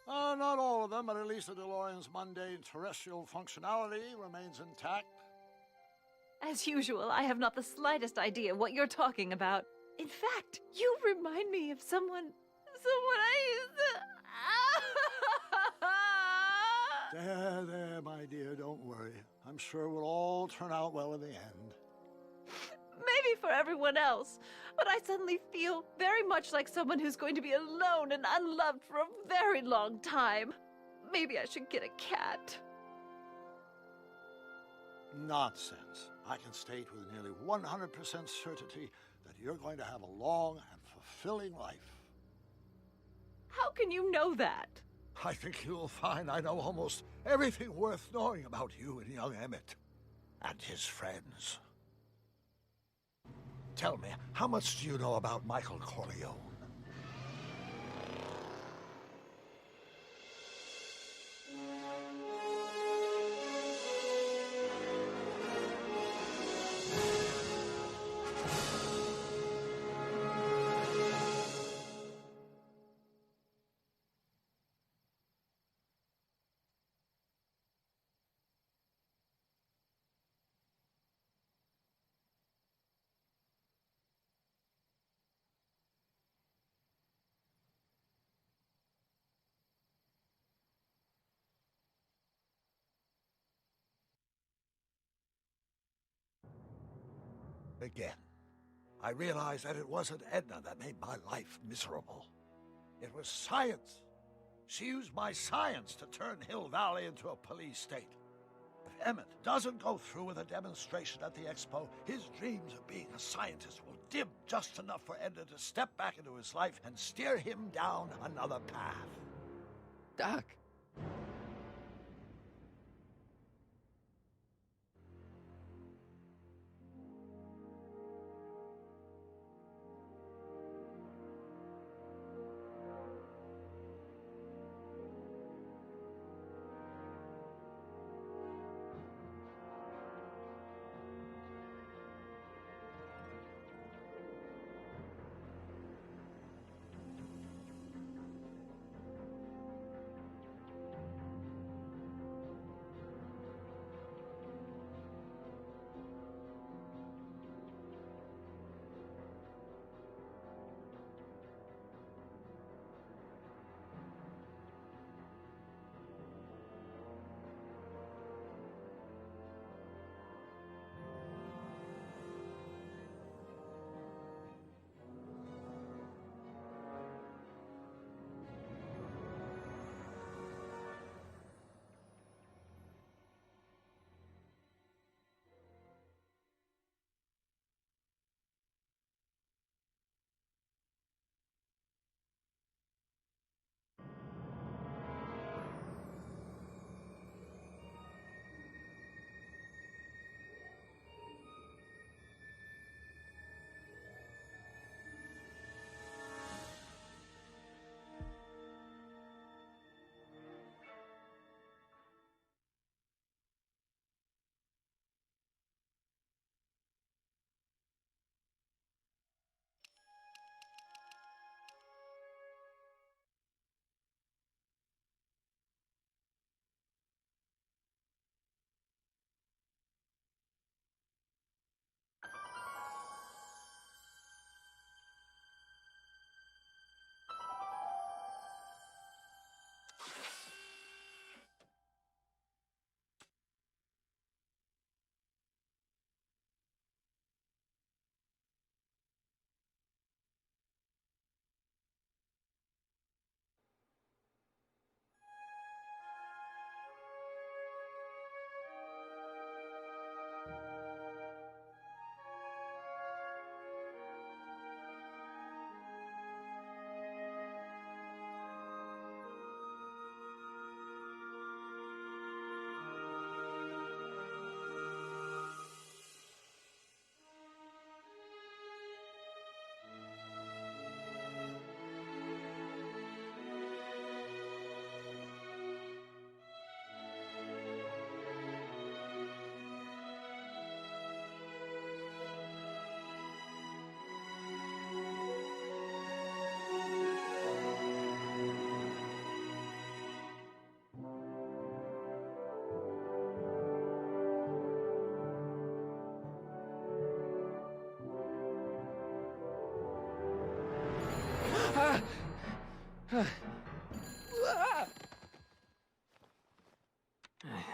I: Not all of them, but at least the DeLorean's mundane terrestrial functionality remains intact.
N: As usual, I have not the slightest idea what you're talking about. In fact, you remind me of someone I used to...
I: There, my dear, don't worry. I'm sure we'll all turn out well in the end.
N: Maybe for everyone else, but I suddenly feel very much like someone who's going to be alone and unloved for a very long time. Maybe I should get a cat.
I: Nonsense. I can state with nearly 100% certainty that you're going to have a long and fulfilling life.
N: How can you know that?
I: I think you'll find I know almost everything worth knowing about you and young Emmett and his friends. Tell me, how much do you know about Michael Corleone? again. I realized that it wasn't Edna that made my life miserable. It was science. She used my science to turn Hill Valley into a police state. If Emmett doesn't go through with a demonstration at the expo, his dreams of being a scientist will dim just enough for Edna to step back into his life and steer him down another path.
F: Doc.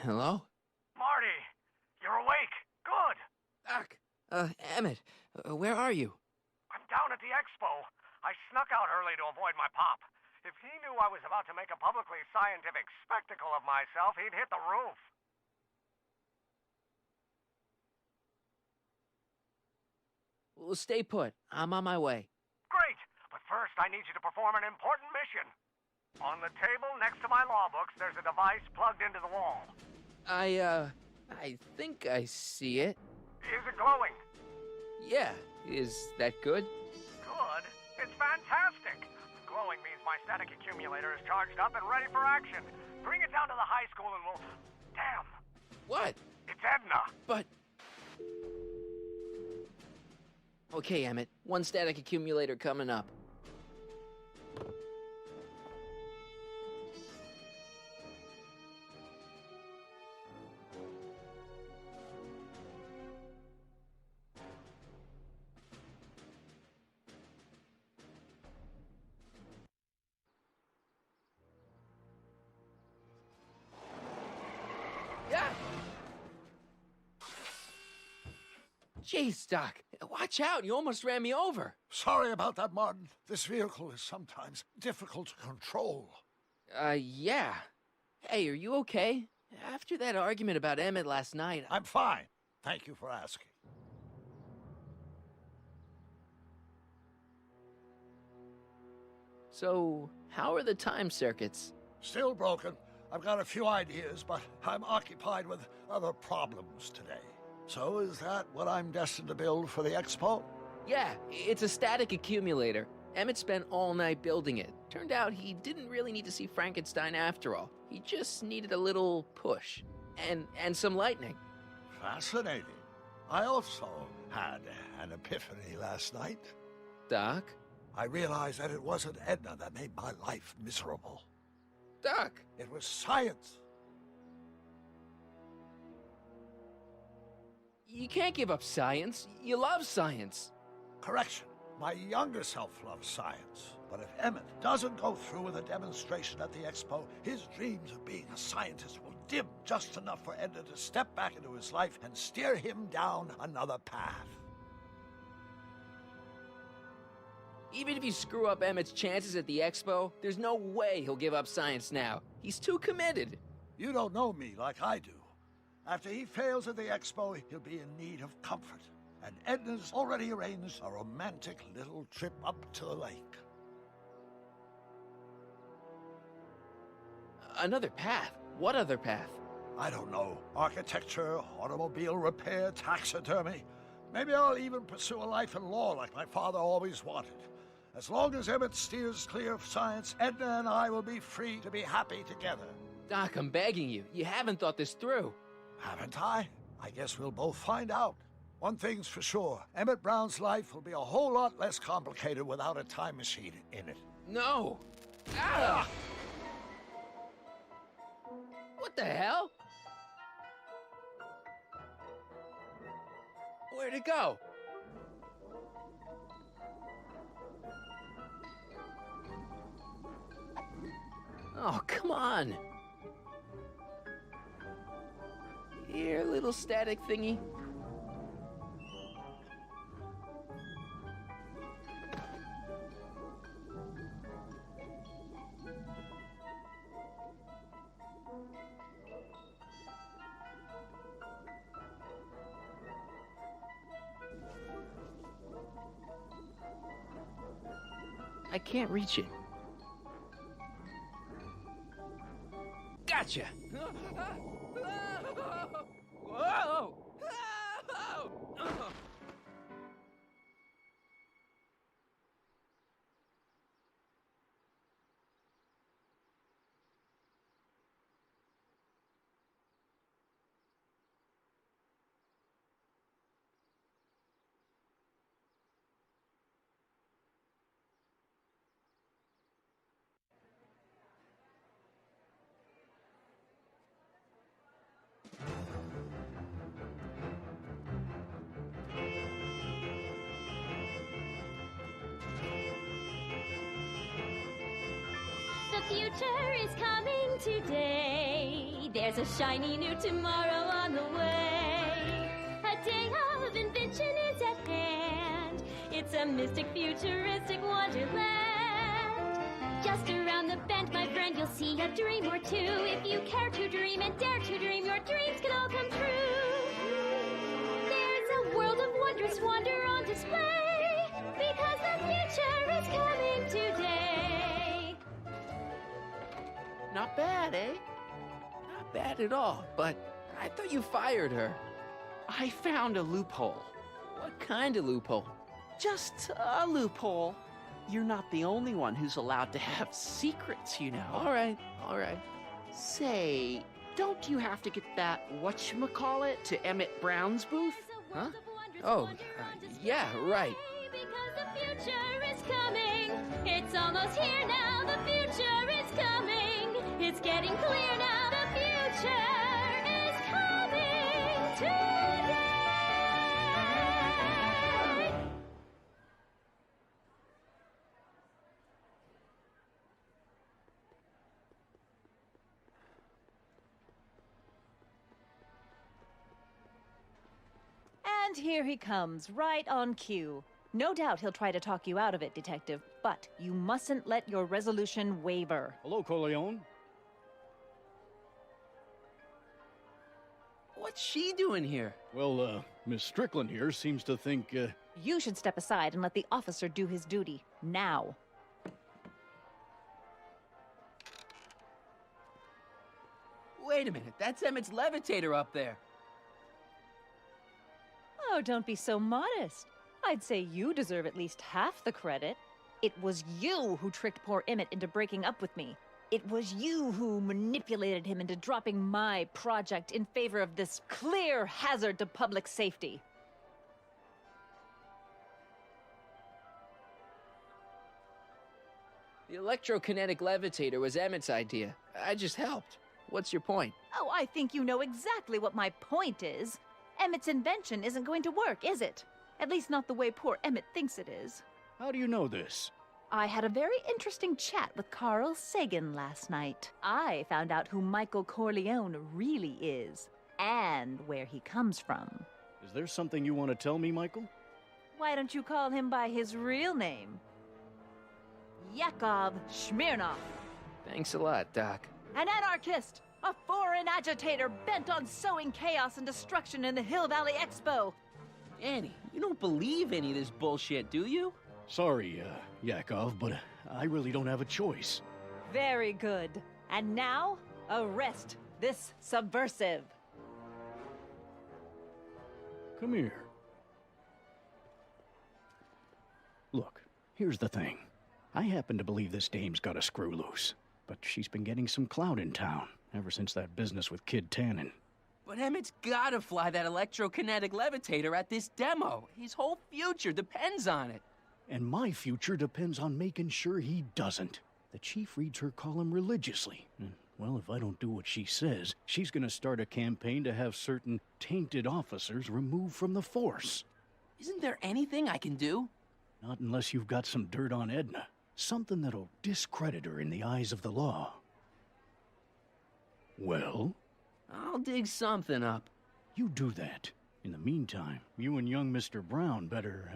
F: Hello?
P: Marty, you're awake. Good.
F: Doc. Emmett, where are you?
P: I'm down at the expo. I snuck out early to avoid my pop. If he knew I was about to make a publicly scientific spectacle of myself, he'd hit the roof.
F: Well, stay put. I'm on my way.
P: Great, but first I need you to perform an important mission. On the table next to my law books, there's a device plugged into the wall.
F: I think I see it.
P: Is it glowing?
F: Yeah, is that good?
P: Good. It's fantastic. Glowing means my static accumulator is charged up and ready for action. Bring it down to the high school and we'll... Damn.
F: What?
P: It's Edna.
F: But... Okay, Emmett. One static accumulator coming up. Jeez, Doc. Watch out, you almost ran me over.
I: Sorry about that, Martin. This vehicle is sometimes difficult to control.
F: Yeah. Hey, are you okay? After that argument about Emmett last night...
I: I'm fine. Thank you for asking.
F: So, how are the time circuits?
I: Still broken. I've got a few ideas, but I'm occupied with other problems today. So is that what I'm destined to build for the expo?
F: Yeah, it's a static accumulator. Emmett spent all night building it. Turned out he didn't really need to see Frankenstein after all. He just needed a little push. And some lightning.
I: Fascinating. I also had an epiphany last night.
F: Doc?
I: I realized that it wasn't Edna that made my life miserable.
F: Doc!
I: It was science.
F: You can't give up science. You love science.
I: Correction. My younger self loves science. But if Emmett doesn't go through with a demonstration at the expo, his dreams of being a scientist will dim just enough for Edna to step back into his life and steer him down another path.
F: Even if you screw up Emmett's chances at the expo, there's no way he'll give up science now. He's too committed.
I: You don't know me like I do. After he fails at the expo, he'll be in need of comfort. And Edna's already arranged a romantic little trip up to the lake.
F: Another path? What other path?
I: I don't know. Architecture, automobile repair, taxidermy. Maybe I'll even pursue a life in law like my father always wanted. As long as Emmett steers clear of science, Edna and I will be free to be happy together.
F: Doc, I'm begging you. You haven't thought this through.
I: Haven't I? I guess we'll both find out. One thing's for sure. Emmett Brown's life will be a whole lot less complicated without a time machine in it.
F: No! Ah! What the hell? Where'd it go? Oh, come on. Here, little static thingy. I can't reach it. Gotcha! Whoa!
L: The future is coming today. There's a shiny new tomorrow on the way. A day of invention is at hand. It's a mystic, futuristic wonderland. Just around the bend, my friend, you'll see a dream or two. If you care to dream and dare to dream, your dreams can all come true. There's a world of wondrous wonder on display, because the future is coming today.
F: Not bad, eh? Not bad at all, but I thought you fired her.
K: I found a loophole.
F: What kind of loophole?
K: Just a loophole. You're not the only one who's allowed to have secrets, you know.
F: All right, all right.
K: Say, don't you have to get that whatchamacallit to Emmett Brown's booth?
F: Huh? Oh, yeah, right.
L: Because the future is coming. It's almost here now. The future is coming. It's getting clear now. The future is coming today.
N: And And here he comes, right on cue. No doubt he'll try to talk you out of it, Detective, but you mustn't let your resolution waver.
C: Hello, Corleone.
K: What's she doing here?
C: Well, Miss Strickland here seems to think,
N: You should step aside and let the officer do his duty. Now.
K: Wait a minute, that's Emmett's levitator up there.
N: Oh, don't be so modest. I'd say you deserve at least half the credit. It was you who tricked poor Emmett into breaking up with me. It was you who manipulated him into dropping my project in favor of this clear hazard to public safety.
K: The electrokinetic levitator was Emmett's idea. I just helped. What's your point?
N: Oh, I think you know exactly what my point is. Emmett's invention isn't going to work, is it? At least not the way poor Emmett thinks it is.
C: how do you know this?
N: I had a very interesting chat with Carl Sagan last night. I found out who Michael Corleone really is, and where he comes from.
C: Is there something you want to tell me, Michael?
N: Why don't you call him by his real name? Yakov Smirnov.
K: Thanks a lot, Doc.
N: An anarchist! A foreign agitator bent on sowing chaos and destruction in the Hill Valley Expo!
K: Annie, you don't believe any of this bullshit, do you?
C: Sorry, Yakov, but I really don't have a choice.
N: Very good. And now, arrest this subversive.
C: Come here. Look, here's the thing. I happen to believe this dame's got a screw loose, but she's been getting some clout in town ever since that business with Kid Tannen.
K: But Emmett's gotta fly that electrokinetic levitator at this demo. His whole future depends on it.
C: And my future depends on making sure he doesn't. The chief reads her column religiously. And, well, if I don't do what she says, she's gonna start a campaign to have certain tainted officers removed from the force.
K: Isn't there anything I can do?
C: Not unless you've got some dirt on Edna. Something that'll discredit her in the eyes of the law. Well?
K: I'll dig something up.
C: You do that. In the meantime, you and young Mr. Brown better,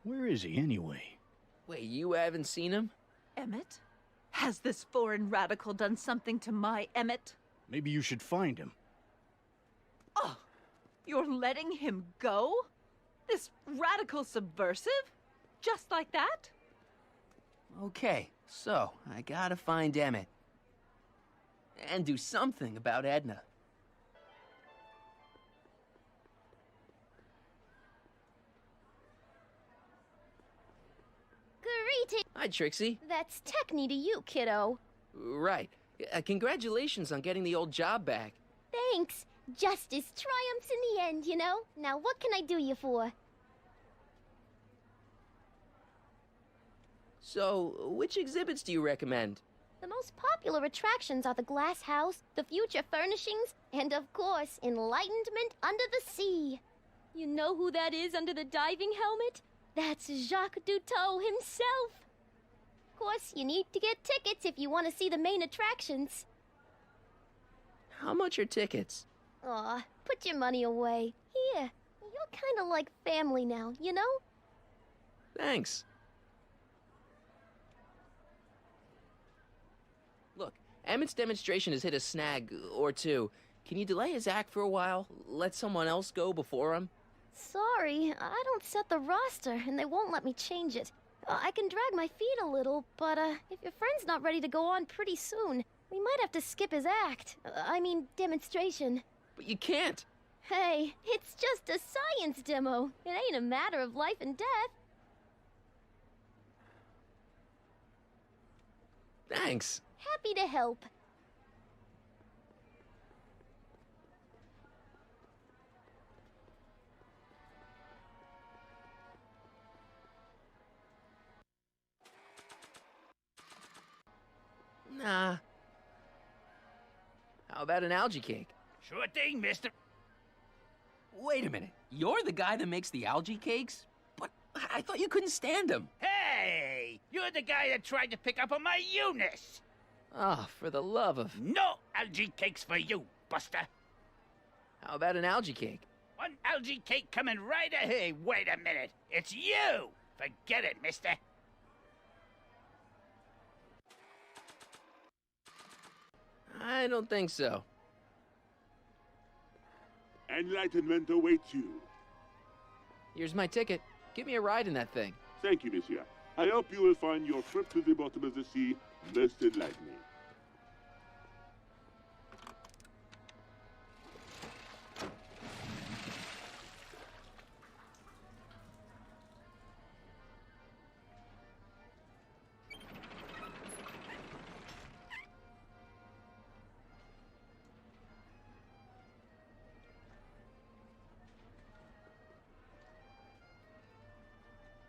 C: where is he anyway?
K: Wait, you haven't seen him?
N: Emmett? Has this foreign radical done something to my Emmett?
C: Maybe you should find him.
N: Oh, you're letting him go? This radical subversive? Just like that?
K: Okay, so I gotta find Emmett. And do something about Edna.
E: Greetings.
K: Hi, Trixie.
E: That's Techni to you, kiddo.
K: Right. Congratulations on getting the old job back.
E: Thanks. Justice triumphs in the end, you know? Now what can I do you for?
K: So, which exhibits do you recommend?
E: The most popular attractions are the Glass House, the Future Furnishings, and of course, Enlightenment Under the Sea. You know who that is under the diving helmet? That's Jacques Duteau himself. Of course, you need to get tickets if you want to see the main attractions.
K: How much are tickets?
E: Aw, put your money away. Here, you're kind of like family now, you know?
K: Thanks. Look, Emmett's demonstration has hit a snag or two. Can you delay his act for a while? Let someone else go before him?
E: Sorry, I don't set the roster, and they won't let me change it. I can drag my feet a little, but if your friend's not ready to go on pretty soon, we might have to skip his act. I mean, demonstration.
K: But you can't.
E: Hey, it's just a science demo. It ain't a matter of life and death.
K: Thanks.
E: Happy to help.
K: Nah. How about an algae cake?
V: Sure thing, mister.
K: Wait a minute. You're the guy that makes the algae cakes? But I thought you couldn't stand them.
V: Hey! You're the guy that tried to pick up on my Eunice!
K: Ah, for the love of...
V: No algae cakes for you, Buster!
K: How about an algae cake?
V: One algae cake coming right ahead. Hey, wait a minute. It's you! Forget it, mister.
F: I don't think so.
J: Enlightenment awaits you.
F: Here's my ticket. Give me a ride in that thing.
J: Thank you, monsieur. I hope you will find your trip to the bottom of the sea most enlightening.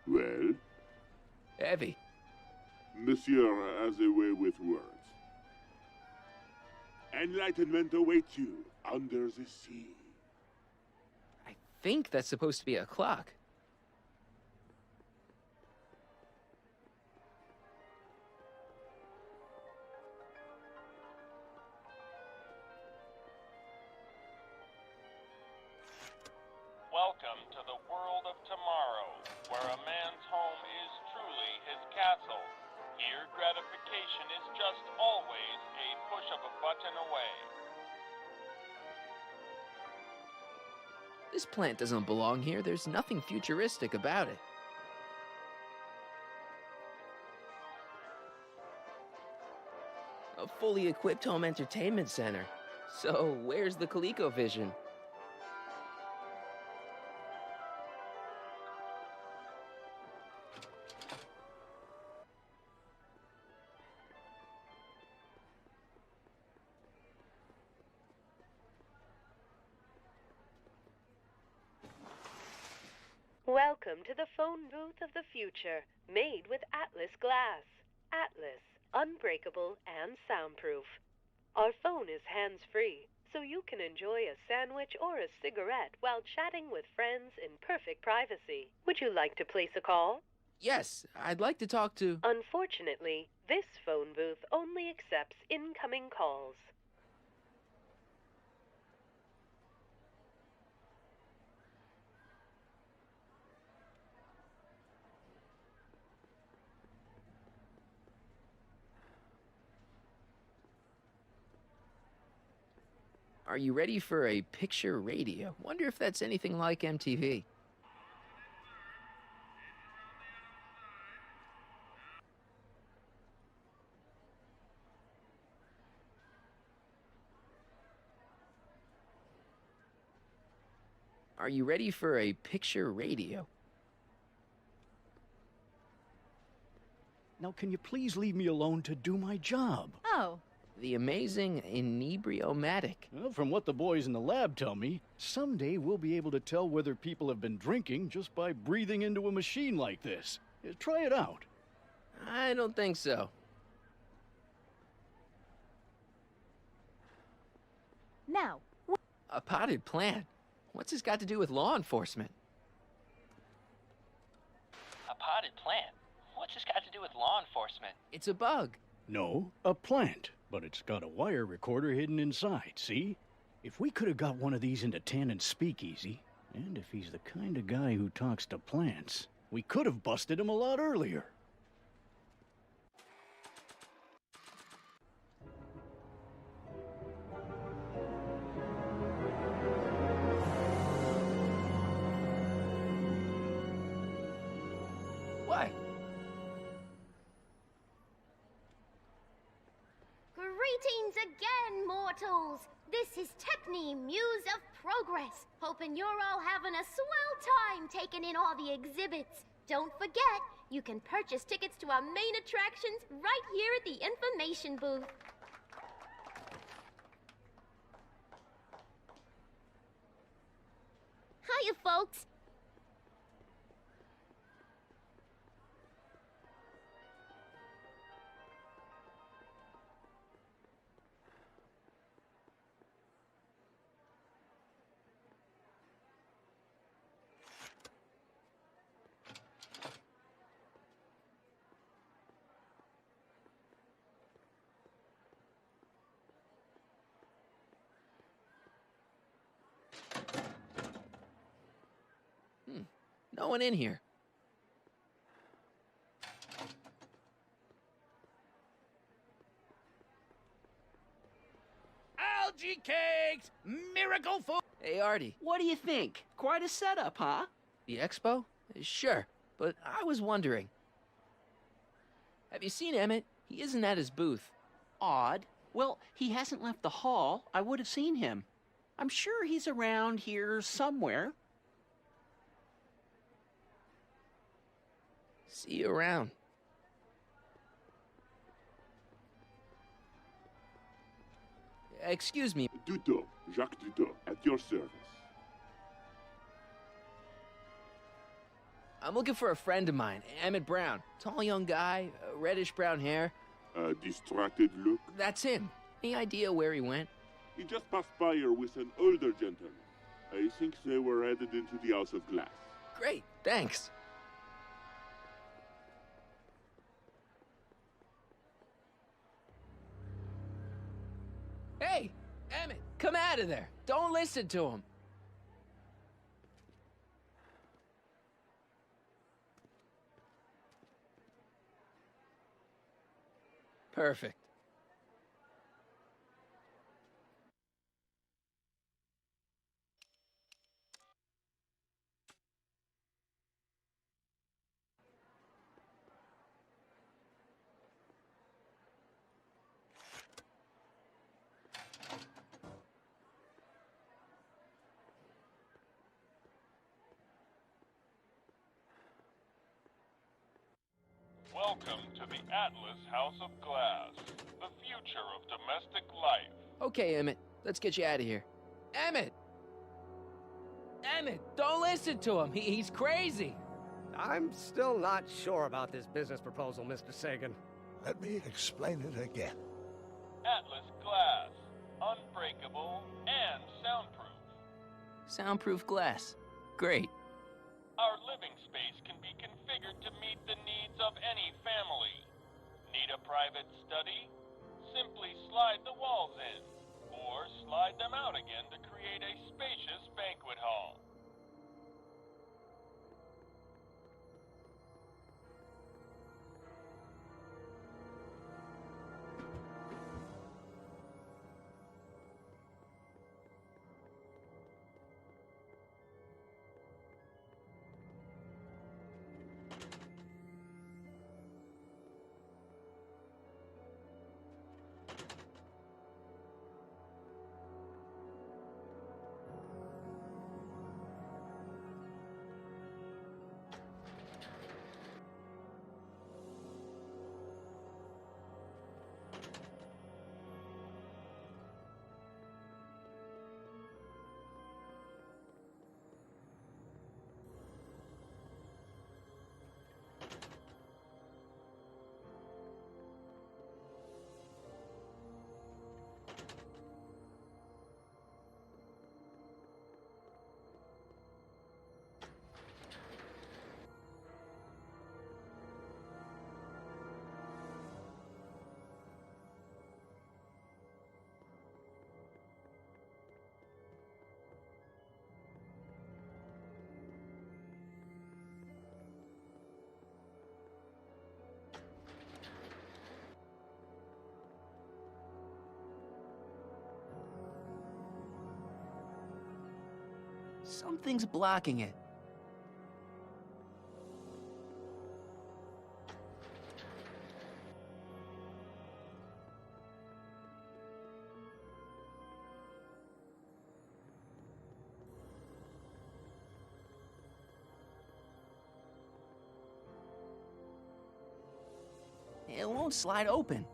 J: Well?
F: Heavy.
J: Monsieur has a way with words. Enlightenment awaits you under the sea.
F: I think that's supposed to be a clock.
B: Welcome to the world of tomorrow, where a man's home is truly his castle. Here, gratification is just always a push of a button away.
F: This plant doesn't belong here. There's nothing futuristic about it. A fully equipped home entertainment center. So, where's the ColecoVision?
G: Welcome to the phone booth of the future, made with Atlas glass. Atlas, unbreakable and soundproof. Our phone is hands-free, so you can enjoy a sandwich or a cigarette while chatting with friends in perfect privacy. Would you like to place a call?
F: Yes, I'd like to talk to...
G: Unfortunately, this phone booth only accepts incoming calls.
F: Are you ready for a picture radio? Wonder if that's anything like MTV. Are you ready for a picture radio?
C: Now, can you please leave me alone to do my job?
N: Oh.
F: The amazing inebriomatic.
C: Well, from what the boys in the lab tell me, someday we'll be able to tell whether people have been drinking just by breathing into a machine like this. Try it out.
F: I don't think so.
N: Now.
F: A potted plant? What's this got to do with law enforcement?
Q: A potted plant? What's this got to do with law enforcement?
F: It's a bug.
C: No, a plant. But it's got a wire recorder hidden inside, see? If we could have got one of these into Tannen's speakeasy, and if he's the kind of guy who talks to plants, we could have busted him a lot earlier.
F: What?
E: Greetings again, mortals! This is Techne, Muse of Progress. Hoping you're all having a swell time taking in all the exhibits. Don't forget, you can purchase tickets to our main attractions right here at the information booth. Hiya, folks.
F: No one in here.
V: Algae cakes! Miracle food!
F: Hey, Artie.
K: What do you think? Quite a setup, huh?
F: The expo? Sure, but I was wondering. Have you seen Emmett? He isn't at his booth.
K: Odd. Well, he hasn't left the hall. I would have seen him. I'm sure he's around here somewhere.
F: See you around. Excuse me.
J: Duto, Jacques Duto, at your service.
F: I'm looking for a friend of mine, Emmett Brown. Tall young guy, reddish brown hair.
J: A distracted look?
F: That's him. Any idea where he went?
J: He just passed by here with an older gentleman. I think they were headed into the House of Glass.
F: Great, thanks. Hey, Emmett, come out of there. Don't listen to him. Perfect.
D: Welcome to the Atlas House of Glass, the future of domestic life.
F: Okay, Emmett, let's get you out of here. Emmett! Emmett, don't listen to him. He's crazy.
S: I'm still not sure about this business proposal, Mr. Sagan.
I: Let me explain it again.
D: Atlas Glass, unbreakable and soundproof.
F: Soundproof glass. Great.
D: Our living space can be configured to meet the needs of any family. Need a private study? Simply slide the walls in, or slide them out again to create a spacious banquet hall.
F: Something's blocking it. It won't slide open.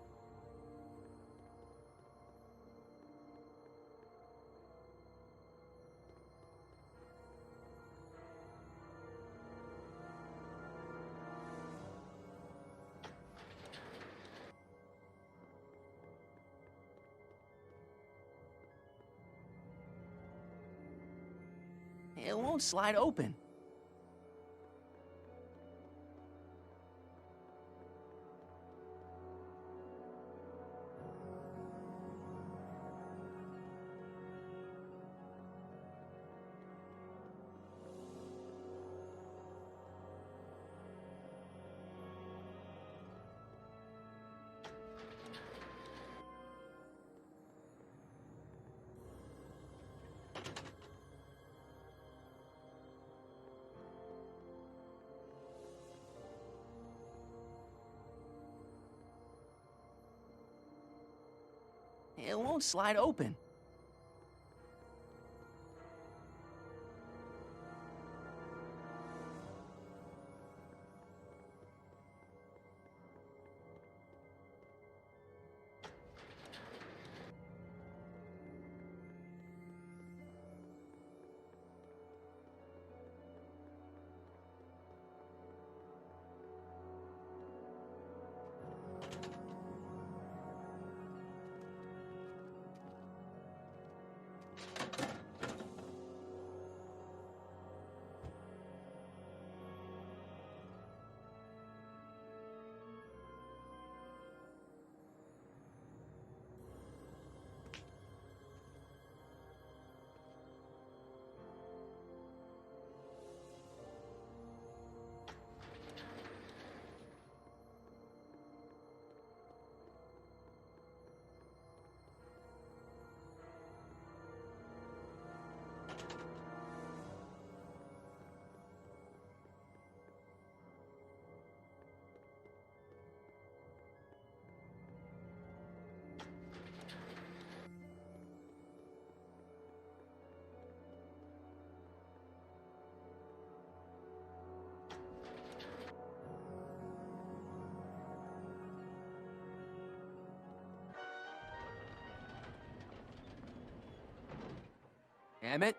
F: It won't slide open.
K: It won't slide open. Emmett?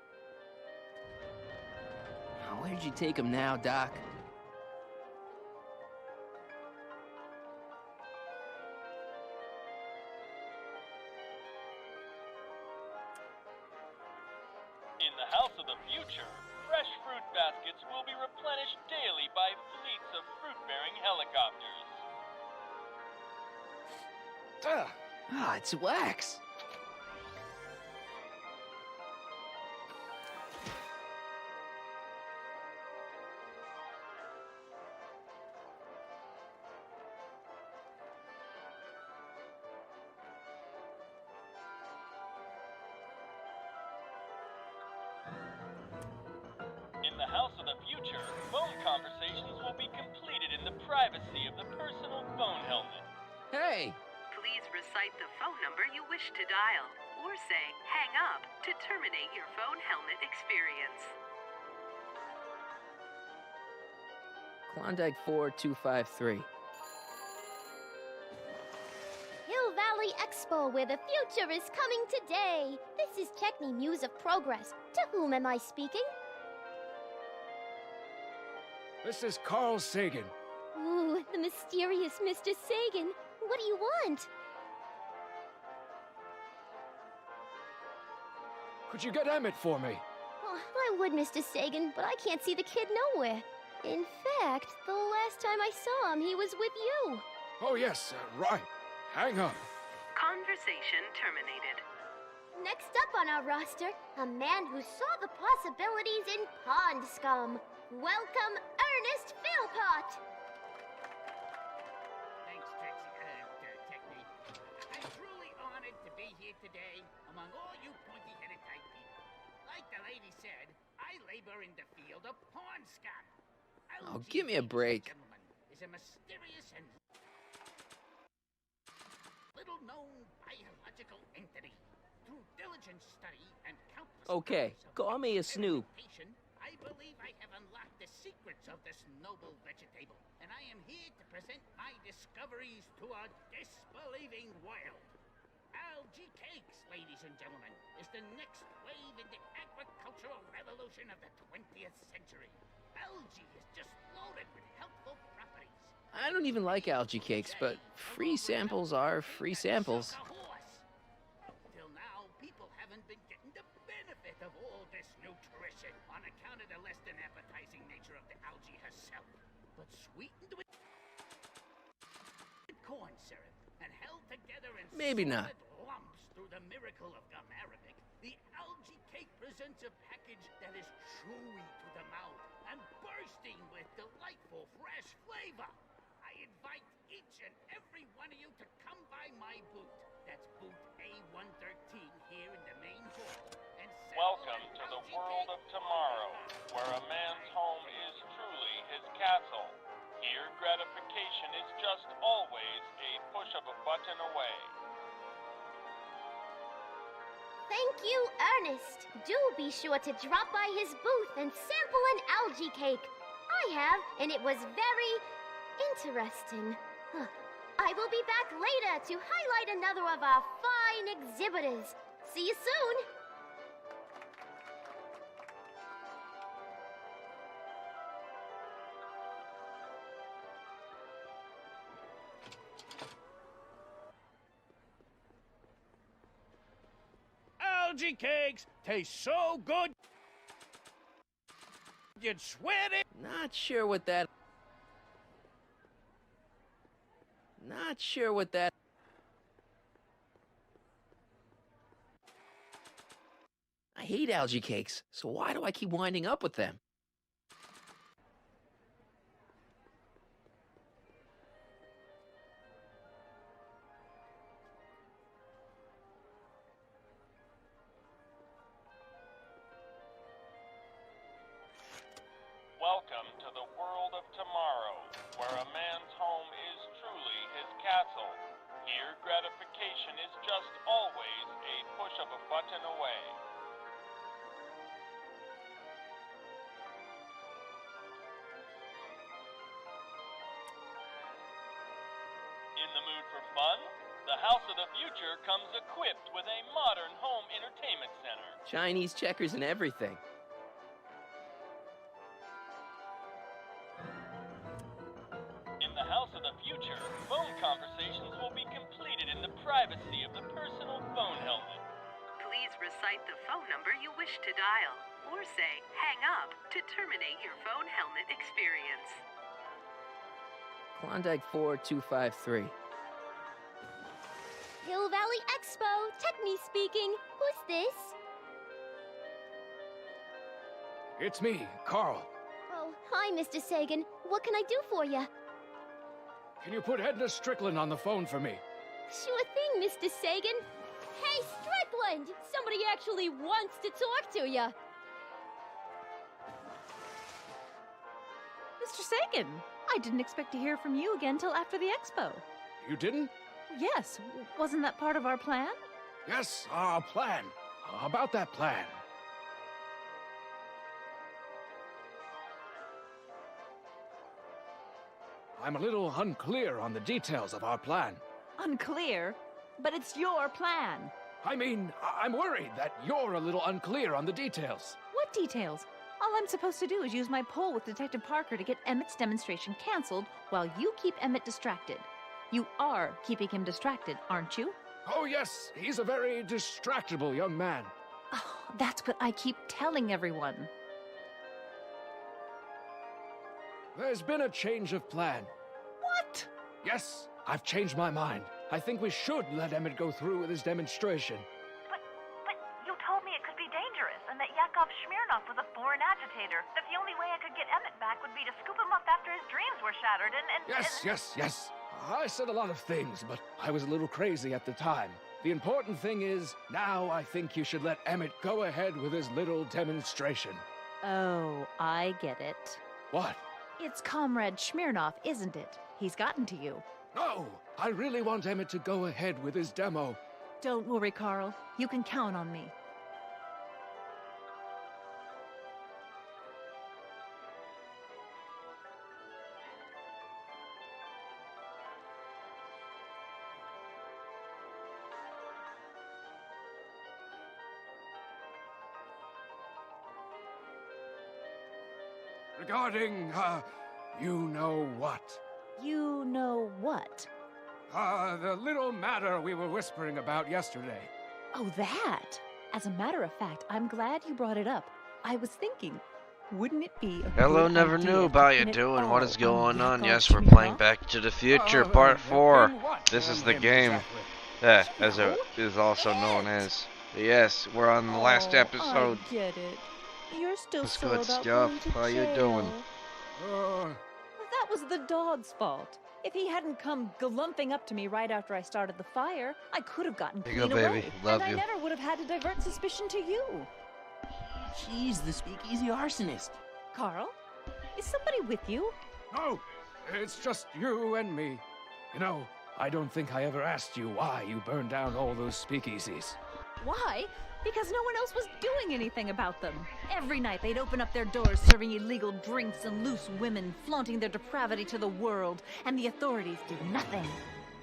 K: Oh, where'd you take him now, Doc?
D: In the House of the Future, fresh fruit baskets will be replenished daily by fleets of fruit-bearing helicopters.
K: Ah, it's wax.
D: In the House of the Future, phone conversations will be completed in the privacy of the personal phone helmet.
K: Hey!
G: Please recite the phone number you wish to dial, or say hang up to terminate your phone helmet experience.
F: Klondike 4253.
E: Hill Valley Expo, where the future is coming today. This is Techni Muse of Progress. To whom am I speaking?
M: This is Carl Sagan.
E: Ooh, the mysterious Mr. Sagan. What do you want?
M: Could you get Emmett for me?
E: Oh, I would, Mr. Sagan, but I can't see the kid nowhere. In fact, the last time I saw him, he was with you.
M: Oh, yes, right. Hang up.
G: Conversation terminated.
E: Next up on our roster, a man who saw the possibilities in pond scum. Welcome, Ernest Philpott.
V: Thanks, Techni. I'm truly honored to be here today among all you pointy-headed type people. Like the lady said, I labor in the field of pond scum.
F: Oh, give me a break.
V: Is a mysterious and little-known biological entity. Through diligent study and countless
K: Okay,
V: hours of
K: call me a Snoop.
V: experimentation, I believe I have unlocked the secrets of this noble vegetable, and I am here to present my discoveries to a disbelieving world. Algae cakes, ladies and gentlemen, is the next wave in the agricultural revolution of the 20th century. Algae is just loaded with healthful properties.
F: I don't even like algae cakes, but free samples are free samples.
V: Till now, people haven't been getting the benefit of all this nutrition on account of the less than appetizing nature of the algae herself. But sweetened with corn syrup and held together in
F: Maybe not.
V: solid lumps through the miracle of gum arabic, the algae cake presents a package that is chewy to the mouth and bursting with delightful fresh flavor. I invite each and every one of you to come by my booth. That's booth A113 here in the main hall. And
D: Welcome to the world of tomorrow, where a man's home is truly his castle. Here, gratification is just always a push of a button away.
E: Thank you, Ernest. Do be sure to drop by his booth and sample an algae cake. I have, and it was very interesting. I will be back later to highlight another of our fine exhibitors. See you soon.
M: Algae cakes taste so good, you'd sweat it.
F: Not sure what that. I hate algae cakes, so why do I keep winding up with them?
D: Welcome to the world of tomorrow, where a man's home is truly his castle. Here, gratification is just always a push of a button away. In the mood for fun? The House of the Future comes equipped with a modern home entertainment center.
F: Chinese checkers and everything.
D: In the House of the Future, phone conversations will be completed in the privacy of the personal phone helmet.
G: Please recite the phone number you wish to dial, or say hang up to terminate your phone helmet experience.
F: Klondike 4253.
E: Hill Valley Expo, Techni speaking. Who's this?
M: It's me, Carl.
E: Oh, hi, Mr. Sagan. What can I do for you?
M: Can you put Edna Strickland on the phone for me?
E: Sure thing, Mr. Sagan. Hey, Strickland! Somebody actually wants to talk to you.
N: Mr. Sagan, I didn't expect to hear from you again till after the expo.
M: You didn't?
N: Yes, wasn't that part of our plan?
M: Yes, our plan. About that plan. I'm a little unclear on the details of our plan.
N: Unclear? But it's your plan.
M: I mean, I'm worried that you're a little unclear on the details.
N: What details? All I'm supposed to do is use my poll with Detective Parker to get Emmett's demonstration canceled while you keep Emmett distracted. You are keeping him distracted, aren't you?
M: Oh, yes. He's a very distractible young man.
N: Oh, that's what I keep telling everyone.
M: There's been a change of plan.
N: What?
M: Yes, I've changed my mind. I think we should let Emmett go through with his demonstration.
T: But you told me it could be dangerous, and that Yakov Smirnov was a foreign agitator. That the only way I could get Emmett back would be to scoop him up after his dreams were shattered, and
M: Yes. I said a lot of things, but I was a little crazy at the time. The important thing is, now I think you should let Emmett go ahead with his little demonstration.
N: Oh, I get it.
M: What?
N: It's Comrade Smirnov, isn't it? He's gotten to you.
M: No! I really want Emmett to go ahead with his demo.
N: Don't worry, Carl. You can count on me.
M: Regarding, you know what?
N: You know what?
M: The little matter we were whispering about yesterday.
N: Oh, that! As a matter of fact, I'm glad you brought it up. I was thinking, wouldn't it be a
H: Hello,
N: good
H: never
N: idea
H: knew
N: to
H: about you
N: pin it
H: doing.
N: all
H: What is going on?
N: Yakov
H: Yes, we're playing
N: Smirnov?
H: Back to the Future Part 4. This is the game, as it is also known as. Yes, we're on the last episode.
N: I get it. You're still
H: That's
N: sore
H: good
N: about
H: stuff.
N: going to
H: How you
N: jail.
H: doing?
N: That was the dog's fault. If he hadn't come glumping up to me right after I started the fire, I could have gotten
H: Here you
N: clean
H: go,
N: away.
H: baby. Love
N: and
H: you.
N: I never would have had to divert suspicion to you.
K: She's the speakeasy arsonist.
N: Carl, is somebody with you?
M: No, it's just you and me. You know, I don't think I ever asked you why you burned down all those speakeasies.
N: Why? Because no one else was doing anything about them. Every night they'd open up their doors serving illegal drinks and loose women, flaunting their depravity to the world, and the authorities did nothing.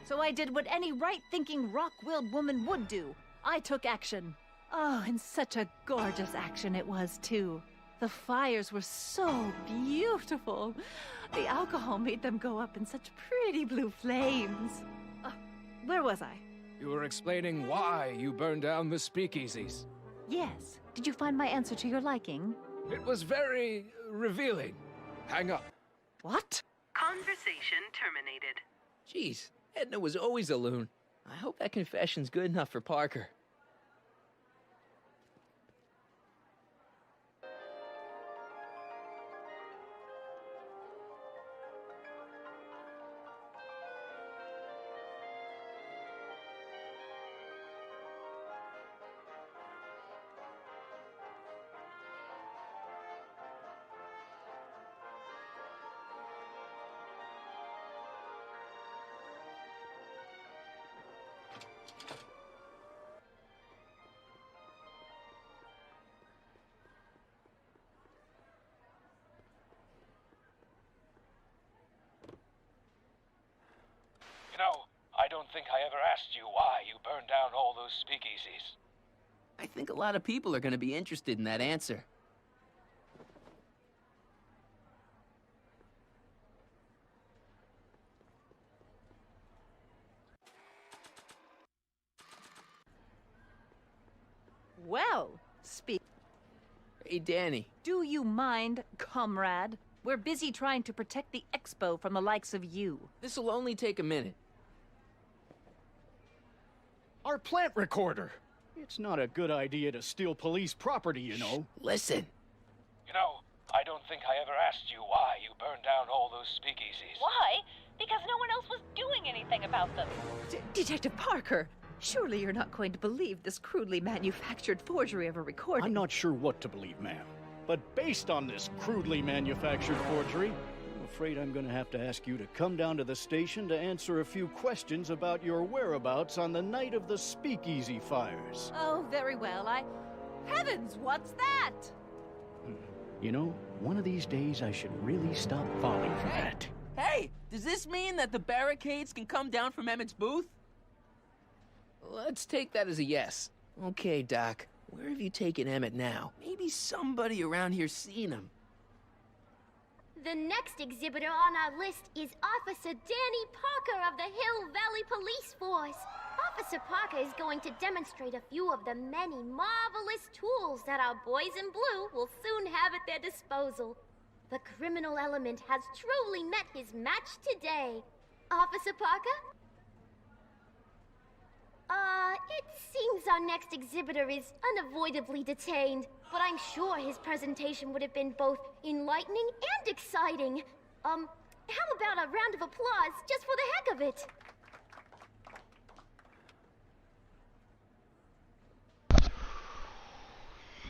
N: So I did what any right-thinking, rock-willed woman would do. I took action. Oh, and such a gorgeous action it was, too. The fires were so beautiful. The alcohol made them go up in such pretty blue flames. Where was I?
M: You were explaining why you burned down the speakeasies.
N: Yes. Did you find my answer to your liking?
M: It was very revealing. Hang up.
N: What?
G: Conversation terminated.
F: Jeez, Edna was always a loon. I hope that confession's good enough for Parker.
R: I don't think I ever asked you why you burned down all those speakeasies.
F: I think a lot of people are going to be interested in that answer.
N: Well, speak.
F: Hey, Danny.
N: Do you mind, comrade? We're busy trying to protect the expo from the likes of you.
F: This'll only take a minute.
C: Our plant recorder. It's not a good idea to steal police property, you know.
F: Listen.
R: I don't think I ever asked you why you burned down all those speakeasies.
L: Why? Because no one else was doing anything about them.
N: Detective Parker, surely you're not going to believe this crudely manufactured forgery of a recording.
C: I'm not sure what to believe, ma'am. But based on this crudely manufactured forgery, I'm afraid I'm going to have to ask you to come down to the station to answer a few questions about your whereabouts on the night of the speakeasy fires.
N: Oh, very well. Heavens, what's that?
C: You know, one of these days I should really stop falling for that.
F: Hey, does this mean that the barricades can come down from Emmett's booth? Let's take that as a yes. Okay, Doc. Where have you taken Emmett now? Maybe somebody around here's seen him.
E: The next exhibitor on our list is Officer Danny Parker of the Hill Valley Police Force. Officer Parker is going to demonstrate a few of the many marvelous tools that our boys in blue will soon have at their disposal. The criminal element has truly met his match today. Officer Parker? It seems our next exhibitor is unavoidably detained, but I'm sure his presentation would have been both enlightening and exciting. How about a round of applause just for the heck of it?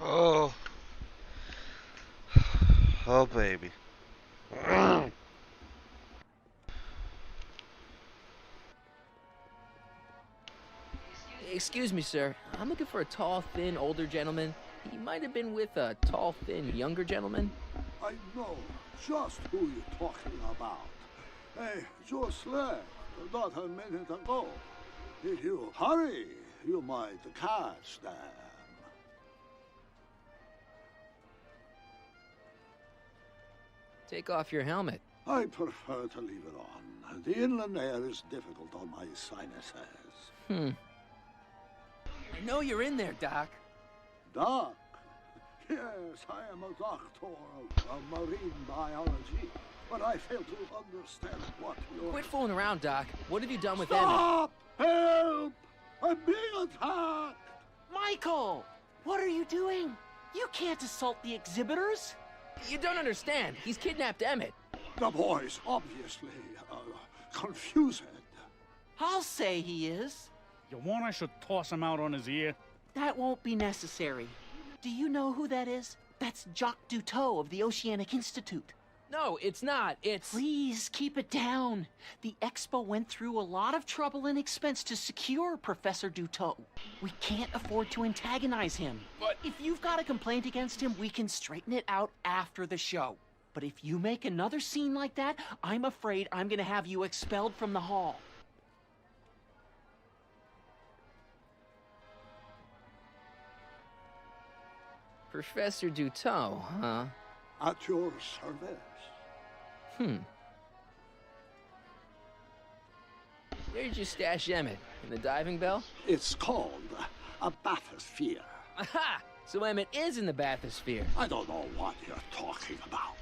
H: Oh. Oh, baby.
F: Excuse me, sir. I'm looking for a tall, thin, older gentleman. He might have been with a tall, thin, younger gentleman.
I: I know just who you're talking about. They just left not a minute ago. If you hurry, you might catch them.
F: Take off your helmet.
I: I prefer to leave it on. The inland air is difficult on my sinuses.
F: I know you're in there, Doc.
I: Doc? Yes, I am a doctor of marine biology, but I fail to understand what you're...
F: Quit fooling around, Doc. What have you done with
I: Stop! Help! I'm being attacked!
K: Michael! What are you doing? You can't assault the exhibitors!
F: You don't understand. He's kidnapped Emmett.
I: The boy's obviously confused.
K: I'll say he is.
A: You want I should toss him out on his ear?
K: That won't be necessary. Do you know who that is? That's Jacques Duteau of the Oceanic Institute.
R: No, it's not. It's...
K: Please keep it down. The Expo went through a lot of trouble and expense to secure Professor Duteau. We can't afford to antagonize him.
R: But
K: if you've got a complaint against him, we can straighten it out after the show. But if you make another scene like that, I'm afraid I'm gonna have you expelled from the hall.
F: Professor Duteau, huh?
I: At your service.
F: Where'd you stash Emmett? In the diving bell?
I: It's called a bathysphere.
F: Aha! So Emmett is in the bathysphere.
I: I don't know what you're talking about.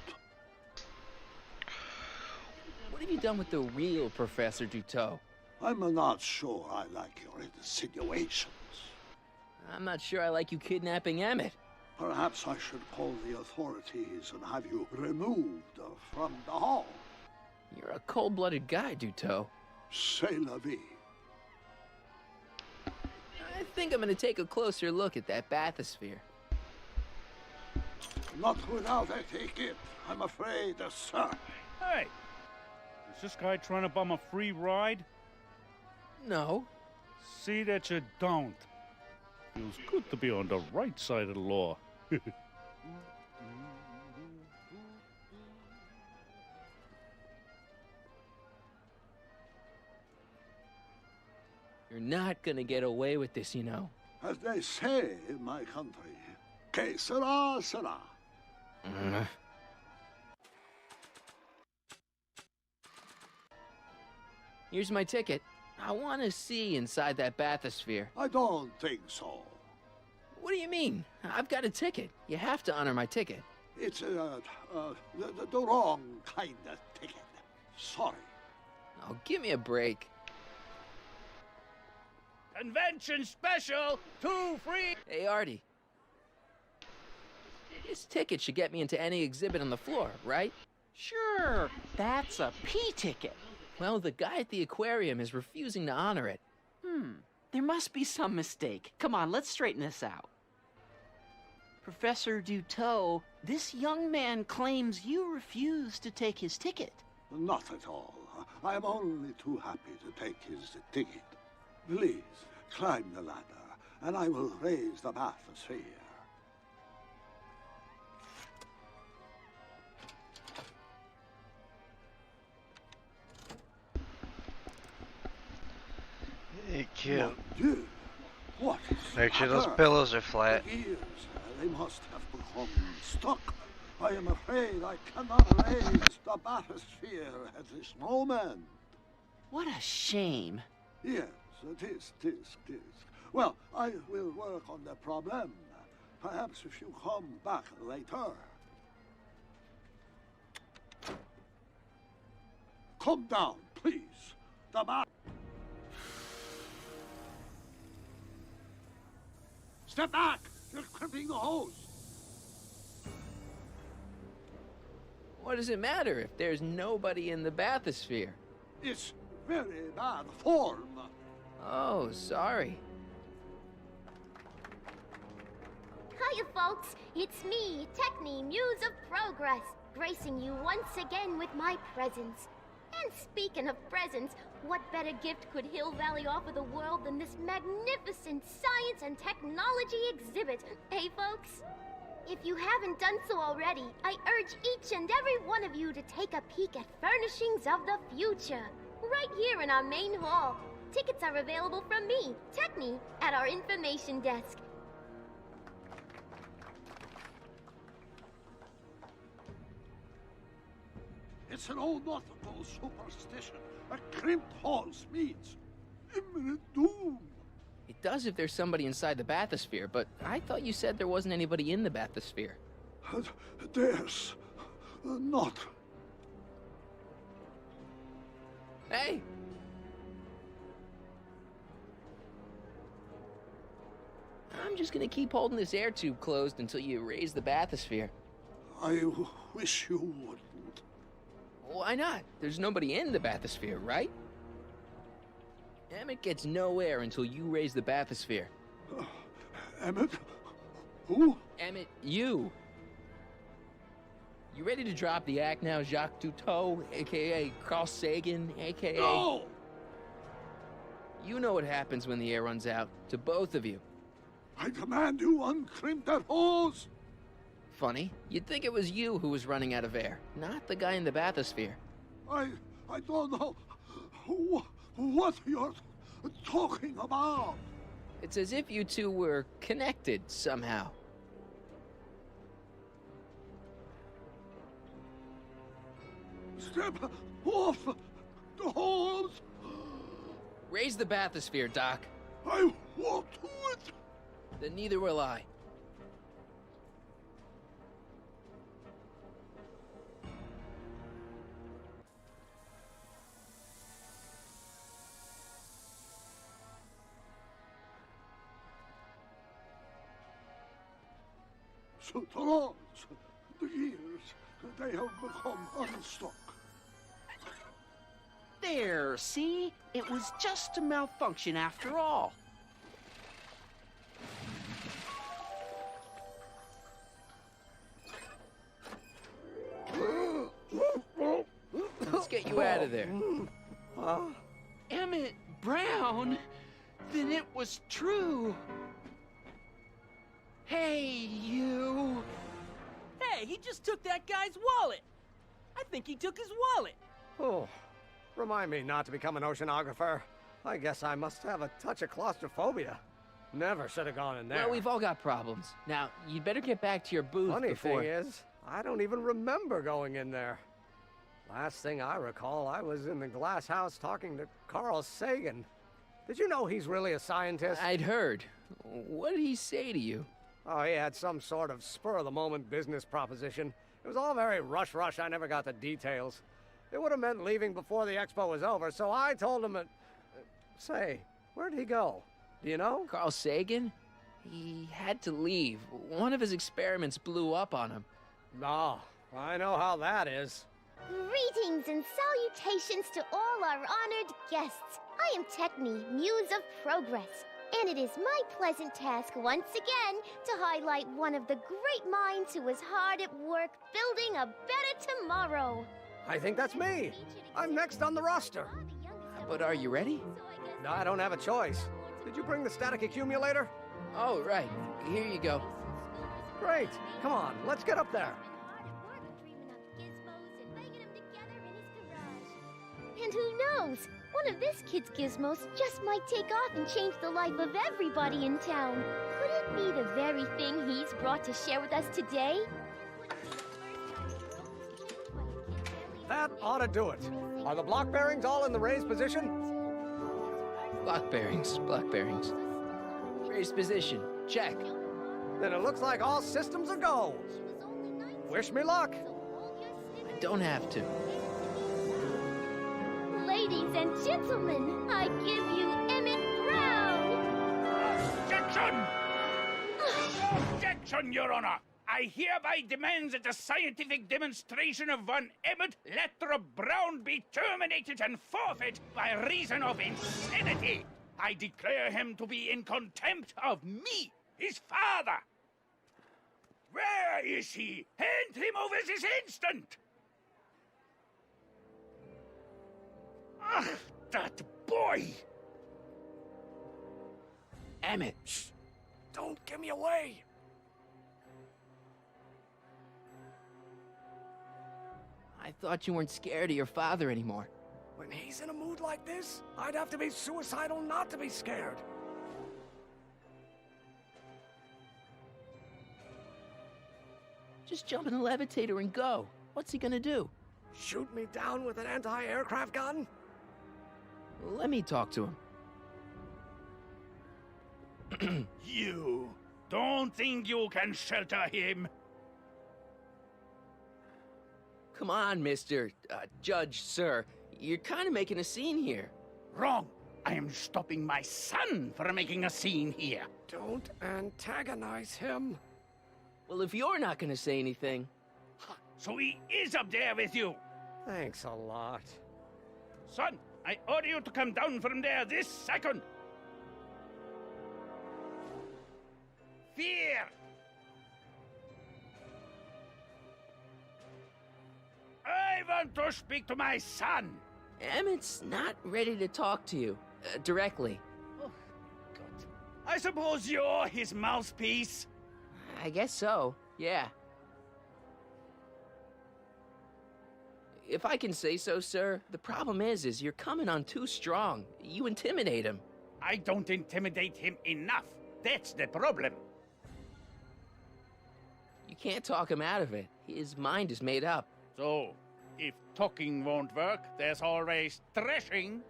F: What have you done with the real Professor Duteau?
I: I'm not sure I like your insinuations.
F: I'm not sure I like you kidnapping Emmett.
I: Perhaps I should call the authorities and have you removed from the hall.
F: You're a cold-blooded guy, Duteau.
I: C'est la vie.
F: I think I'm gonna take a closer look at that bathysphere.
I: Not without a ticket, I'm afraid, sir.
A: Hey, is this guy trying to bum a free ride?
F: No.
A: See that you don't. Feels good to be on the right side of the law.
F: You're not gonna get away with this, you know.
I: As they say in my country, que sera, sera.
F: Here's my ticket. I want to see inside that bathysphere.
I: I don't think so.
F: What do you mean? I've got a ticket. You have to honor my ticket.
I: It's the wrong kind of ticket. Sorry.
F: Oh, give me a break.
A: Convention special! 2 free!
F: Hey, Artie. This ticket should get me into any exhibit on the floor, right?
K: Sure, that's a P ticket.
F: Well, the guy at the aquarium is refusing to honor it.
K: There must be some mistake. Come on, let's straighten this out. Professor Duteau, this young man claims you refused to take his ticket.
I: Not at all. I am only too happy to take his ticket. Please, climb the ladder, and I will raise the bathysphere.
H: Hey, kid.
I: What?
H: Make sure those pillows are flat.
I: Ears, they must have become stuck. I am afraid I cannot raise the bathysphere at this moment.
K: What a shame.
I: Yes, it is. Well, I will work on the problem. Perhaps if you come back later. Come down, please. The bat. Step back! You're crimping the hose.
F: What does it matter if there's nobody in the bathysphere?
I: It's very bad form.
F: Oh, sorry.
E: Hiya, folks. It's me, Techne, Muse of Progress, gracing you once again with my presence. And speaking of presents, what better gift could Hill Valley offer the world than this magnificent science and technology exhibit, hey folks? If you haven't done so already, I urge each and every one of you to take a peek at Furnishings of the Future, right here in our main hall. Tickets are available from me, Techne, at our information desk.
I: It's an old nautical superstition. A crimped hose means imminent doom.
F: It does if there's somebody inside the bathysphere, but I thought you said there wasn't anybody in the bathysphere.
I: There's not.
F: Hey! I'm just gonna keep holding this air tube closed until you raise the bathysphere.
I: I wish you wouldn't.
F: Why not? There's nobody in the bathysphere, right? Emmett gets no air until you raise the bathysphere.
I: Emmett? Who?
F: Emmett, you. You ready to drop the act now, Jacques Cousteau, a.k.a. Carl Sagan, a.k.a.
I: No!
F: You know what happens when the air runs out, to both of you.
I: I command you uncrimp that hose!
F: Funny, you'd think it was you who was running out of air, not the guy in the bathysphere.
I: I don't know what you're talking about.
F: It's as if you two were connected somehow.
I: Step off the hose!
F: Raise the bathysphere, Doc.
I: I won't do it!
F: Then neither will I.
I: So the rods, the gears, they have become unstuck.
K: There, see? It was just a malfunction after all.
F: Let's get you out of there.
K: Emmett Brown? Then it was true. Hey, you.
O: Hey, he just took that guy's wallet. I think he took his wallet.
S: Oh, remind me not to become an oceanographer. I guess I must have a touch of claustrophobia. Never should have gone in there.
F: Well, we've all got problems. Now, you'd better get back to your booth
S: Funny
F: before...
S: thing is, I don't even remember going in there. Last thing I recall, I was in the glass house talking to Carl Sagan. Did you know he's really a scientist?
F: I'd heard. What did he say to you?
S: Oh, he had some sort of spur-of-the-moment business proposition. It was all very rush. I never got the details. It would have meant leaving before the expo was over, so I told him say, where'd he go? Do you know?
F: Carl Sagan? He had to leave. One of his experiments blew up on him.
S: No, I know how that is.
E: Greetings and salutations to all our honored guests. I am Techne, Muse of Progress, and it is my pleasant task once again to highlight one of the great minds who was hard at work building a better tomorrow.
S: I think that's me. I'm next on the roster.
F: But are you ready?
S: No, I don't have a choice. Did you bring the static accumulator?
F: Oh, right. Here you go.
S: Great. Come on, let's get up there.
E: And who knows? One of this kid's gizmos just might take off and change the life of everybody in town. Could it be the very thing he's brought to share with us today?
S: That ought to do it. Are the block bearings all in the raised position?
F: Block bearings. Raised position. Check.
S: Then it looks like all systems are go. Wish me luck.
F: I don't have to.
E: Ladies and gentlemen, I give you Emmett Brown!
A: Objection! Objection, Your Honor! I hereby demand that the scientific demonstration of one Emmett Lathrop Brown be terminated and forfeit by reason of insanity. I declare him to be in contempt of me, his father. Where is he? Hand him over this instant! Ugh, that boy!
S: Emmett, shh. Don't give me away.
F: I thought you weren't scared of your father anymore.
S: When he's in a mood like this, I'd have to be suicidal not to be scared.
F: Just jump in the levitator and go. What's he gonna do?
S: Shoot me down with an anti-aircraft gun?
F: Let me talk to him.
A: You don't think you can shelter him?
F: Come on, Mr. Judge, sir. You're kind of making a scene here.
A: Wrong. I am stopping my son from making a scene here.
S: Don't antagonize him.
F: Well, if you're not gonna say anything...
A: So he is up there with you?
S: Thanks a lot.
A: Son, I order you to come down from there this second. Fear! I want to speak to my son.
F: Emmett's not ready to talk to you directly.
A: I suppose you're his mouthpiece?
F: I guess so, yeah. If I can say so, sir, the problem is you're coming on too strong. You intimidate him.
A: I don't intimidate him enough. That's the problem.
F: You can't talk him out of it. His mind is made up.
A: So, if talking won't work, there's always thrashing.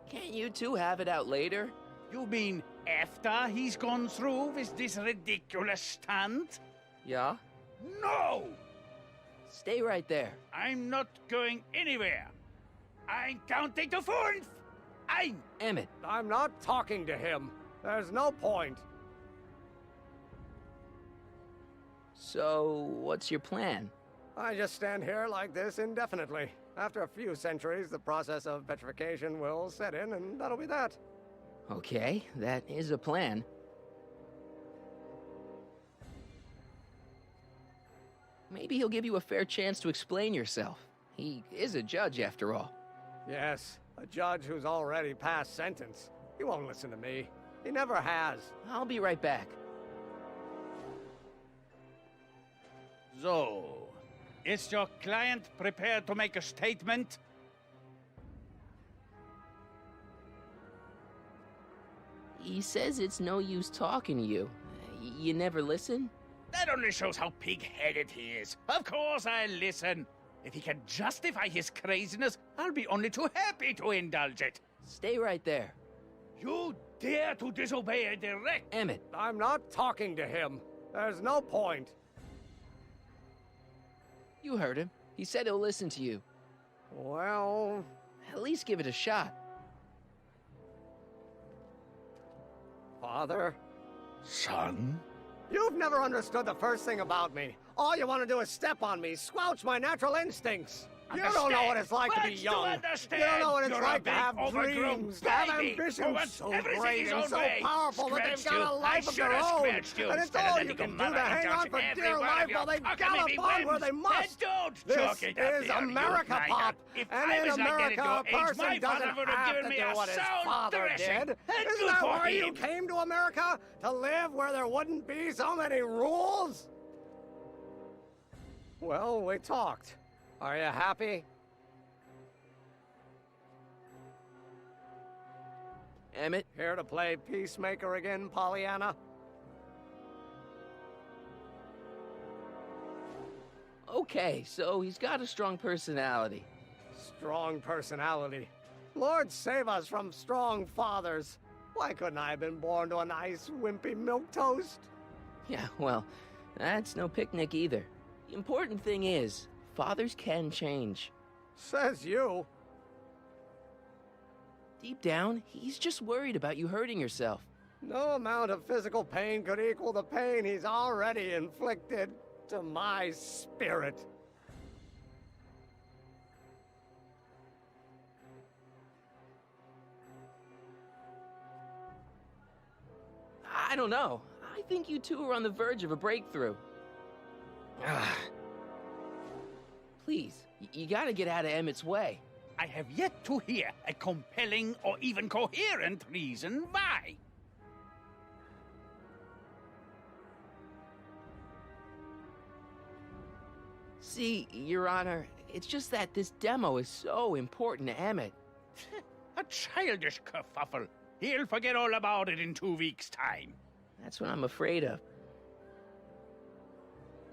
F: Can't you two have it out later?
A: You mean after he's gone through with this ridiculous stunt?
F: Yeah?
A: No!
F: Stay right there.
A: I'm not going anywhere. I'm counting to 4.
F: Emmett.
S: I'm not talking to him. There's no point.
F: So, what's your plan?
S: I just stand here like this indefinitely. After a few centuries, the process of petrification will set in, and that'll be that.
F: Okay, that is a plan. Maybe he'll give you a fair chance to explain yourself. He is a judge, after all.
S: Yes, a judge who's already passed sentence. He won't listen to me. He never has.
F: I'll be right back.
A: So, is your client prepared to make a statement?
F: He says it's no use talking to you. You never listen?
A: That only shows how pig-headed he is. Of course I'll listen. If he can justify his craziness, I'll be only too happy to indulge it.
F: Stay right there.
A: You dare to disobey a direct...
F: Emmett.
S: I'm not talking to him. There's no point.
F: You heard him. He said he'll listen to you.
S: Well...
F: At least give it a shot.
S: Father?
A: Son?
S: You've never understood the first thing about me. All you want to do is step on me, squelch my natural instincts. You don't know what it's like to be young. You don't know what it's like to have dreams, to have ambitions so great and so powerful that they've got a life of their own. And it's all you can do to hang on for dear life while they gallop on where they must. This is America, Pop. And in America, a person doesn't have to do what his father did. Isn't that why you came to America? To live where there wouldn't be so many rules? Well, we talked. Are you happy?
F: Emmett?
S: Here to play peacemaker again, Pollyanna?
F: Okay, so he's got a strong personality.
S: Strong personality. Lord save us from strong fathers. Why couldn't I have been born to a nice, wimpy milquetoast?
F: Yeah, well, that's no picnic either. The important thing is, fathers can change.
S: Says you.
F: Deep down, he's just worried about you hurting yourself.
S: No amount of physical pain could equal the pain he's already inflicted to my spirit.
F: I don't know. I think you two are on the verge of a breakthrough. Please, you gotta get out of Emmett's way.
A: I have yet to hear a compelling or even coherent reason why.
F: See, Your Honor, it's just that this demo is so important to Emmett.
A: A childish kerfuffle. He'll forget all about it in 2 weeks' time.
F: That's what I'm afraid of.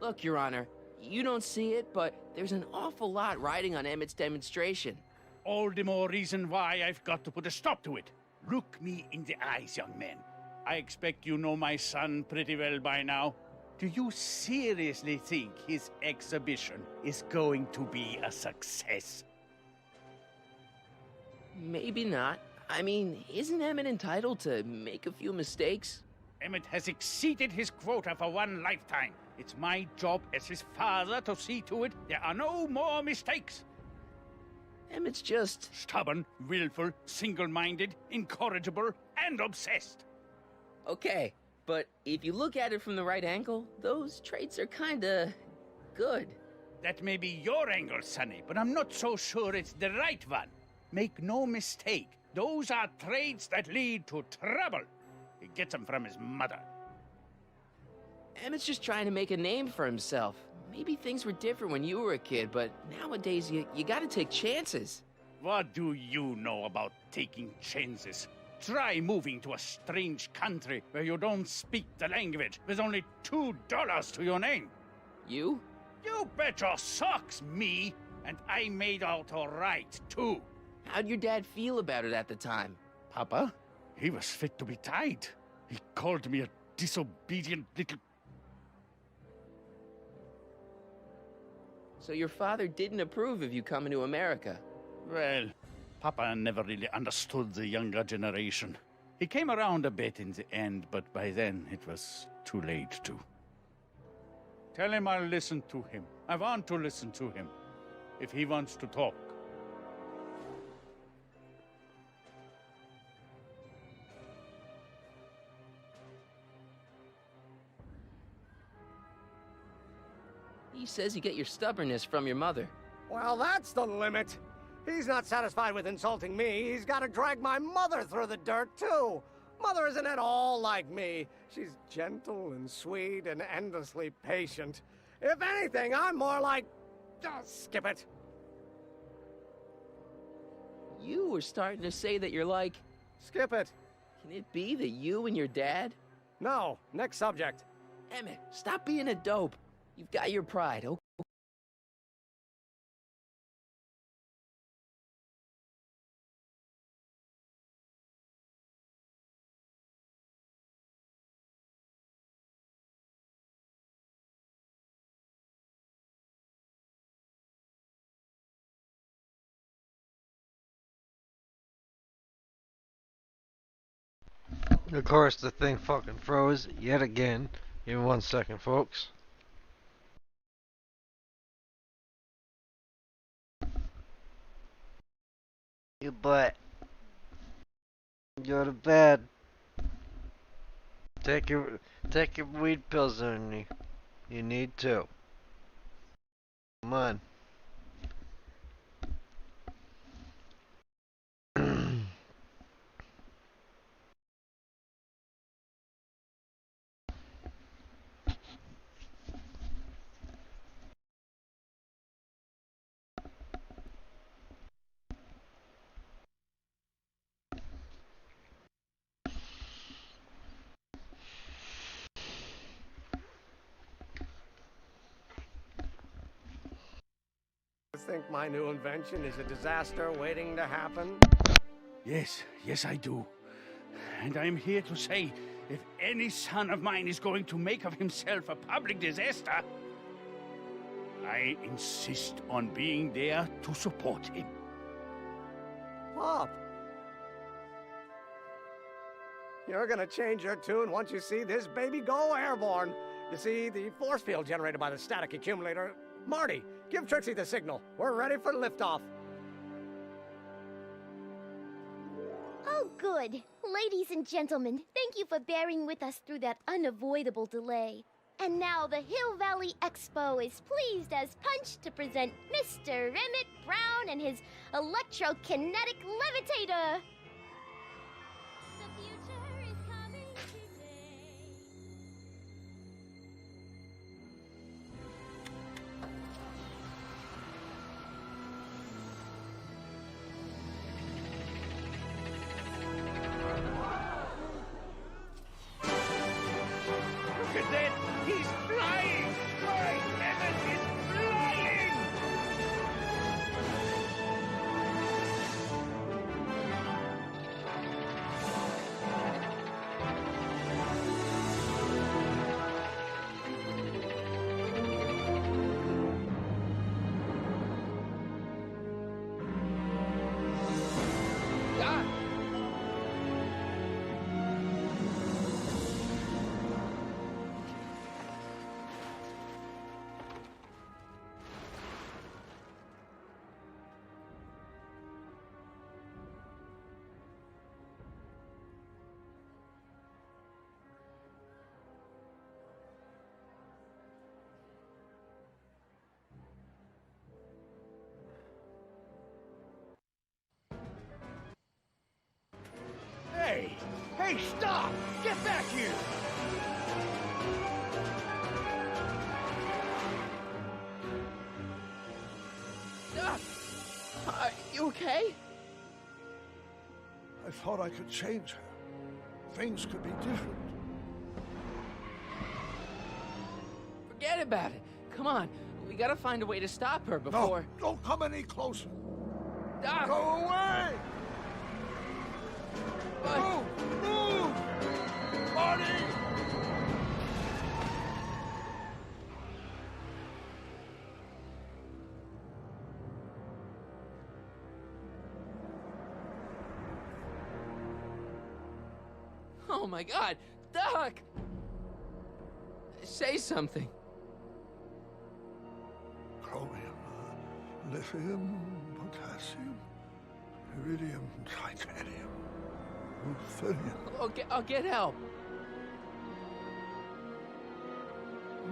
F: Look, Your Honor, you don't see it, but there's an awful lot riding on Emmett's demonstration.
A: All the more reason why I've got to put a stop to it. Look me in the eyes, young man. I expect you know my son pretty well by now. Do you seriously think his exhibition is going to be a success?
F: Maybe not. I mean, isn't Emmett entitled to make a few mistakes?
A: Emmett has exceeded his quota for one lifetime. It's my job as his father to see to it there are no more mistakes.
F: Emmett's just...
A: stubborn, willful, single-minded, incorrigible, and obsessed.
F: Okay, but if you look at it from the right angle, those traits are kinda... good.
A: That may be your angle, Sonny, but I'm not so sure it's the right one. Make no mistake, those are traits that lead to trouble. He gets them from his mother.
F: Emmett's just trying to make a name for himself. Maybe things were different when you were a kid, but nowadays you gotta take chances.
A: What do you know about taking chances? Try moving to a strange country where you don't speak the language with only $2 to your name.
F: You?
A: You bet your socks, me! And I made out all right, too.
F: How'd your dad feel about it at the time?
A: Papa? He was fit to be tied. He called me a disobedient little...
F: So your father didn't approve of you coming to America?
A: Well, Papa never really understood the younger generation. He came around a bit in the end, but by then it was too late to. Tell him I'll listen to him. I want to listen to him. If he wants to talk.
F: He says you get your stubbornness from your mother.
S: Well, that's the limit. He's not satisfied with insulting me. He's got to drag my mother through the dirt, too. Mother isn't at all like me. She's gentle and sweet and endlessly patient. If anything, I'm more like... skip it.
F: You were starting to say that you're like...
S: Skip it.
F: Can it be that you and your dad?
S: No. Next subject.
F: Emmett, stop being a dope. You've got your pride, okay?
H: Of course, the thing fucking froze yet again. Give me 1 second, folks. You butt. Go to bed. Take your weed pills, Ernie. You need to. Come on.
S: Think my new invention is a disaster waiting to happen?
A: Yes, I do. And I'm here to say, if any son of mine is going to make of himself a public disaster, I insist on being there to support him.
S: Pop! You're gonna change your tune once you see this baby go airborne. You see, the force field generated by the static accumulator... Marty, give Trixie the signal. We're ready for liftoff.
E: Oh, good. Ladies and gentlemen, thank you for bearing with us through that unavoidable delay. And now the Hill Valley Expo is pleased as punch to present Mr. Emmett Brown and his electrokinetic levitator. The future is coming today.
A: Look at that! He's flying! My Emmett is flying!
C: Hey, stop! Get back here!
F: Are you okay?
I: I thought I could change her. Things could be different.
F: Forget about it. Come on. We gotta find a way to stop her before...
I: No, don't come any closer.
F: Doc!
I: Go away! Move! Move! Marty!
F: Oh my God! Doc! Say something.
I: Chromium, lithium, potassium, iridium, titanium, ruthenium.
F: I'll get help.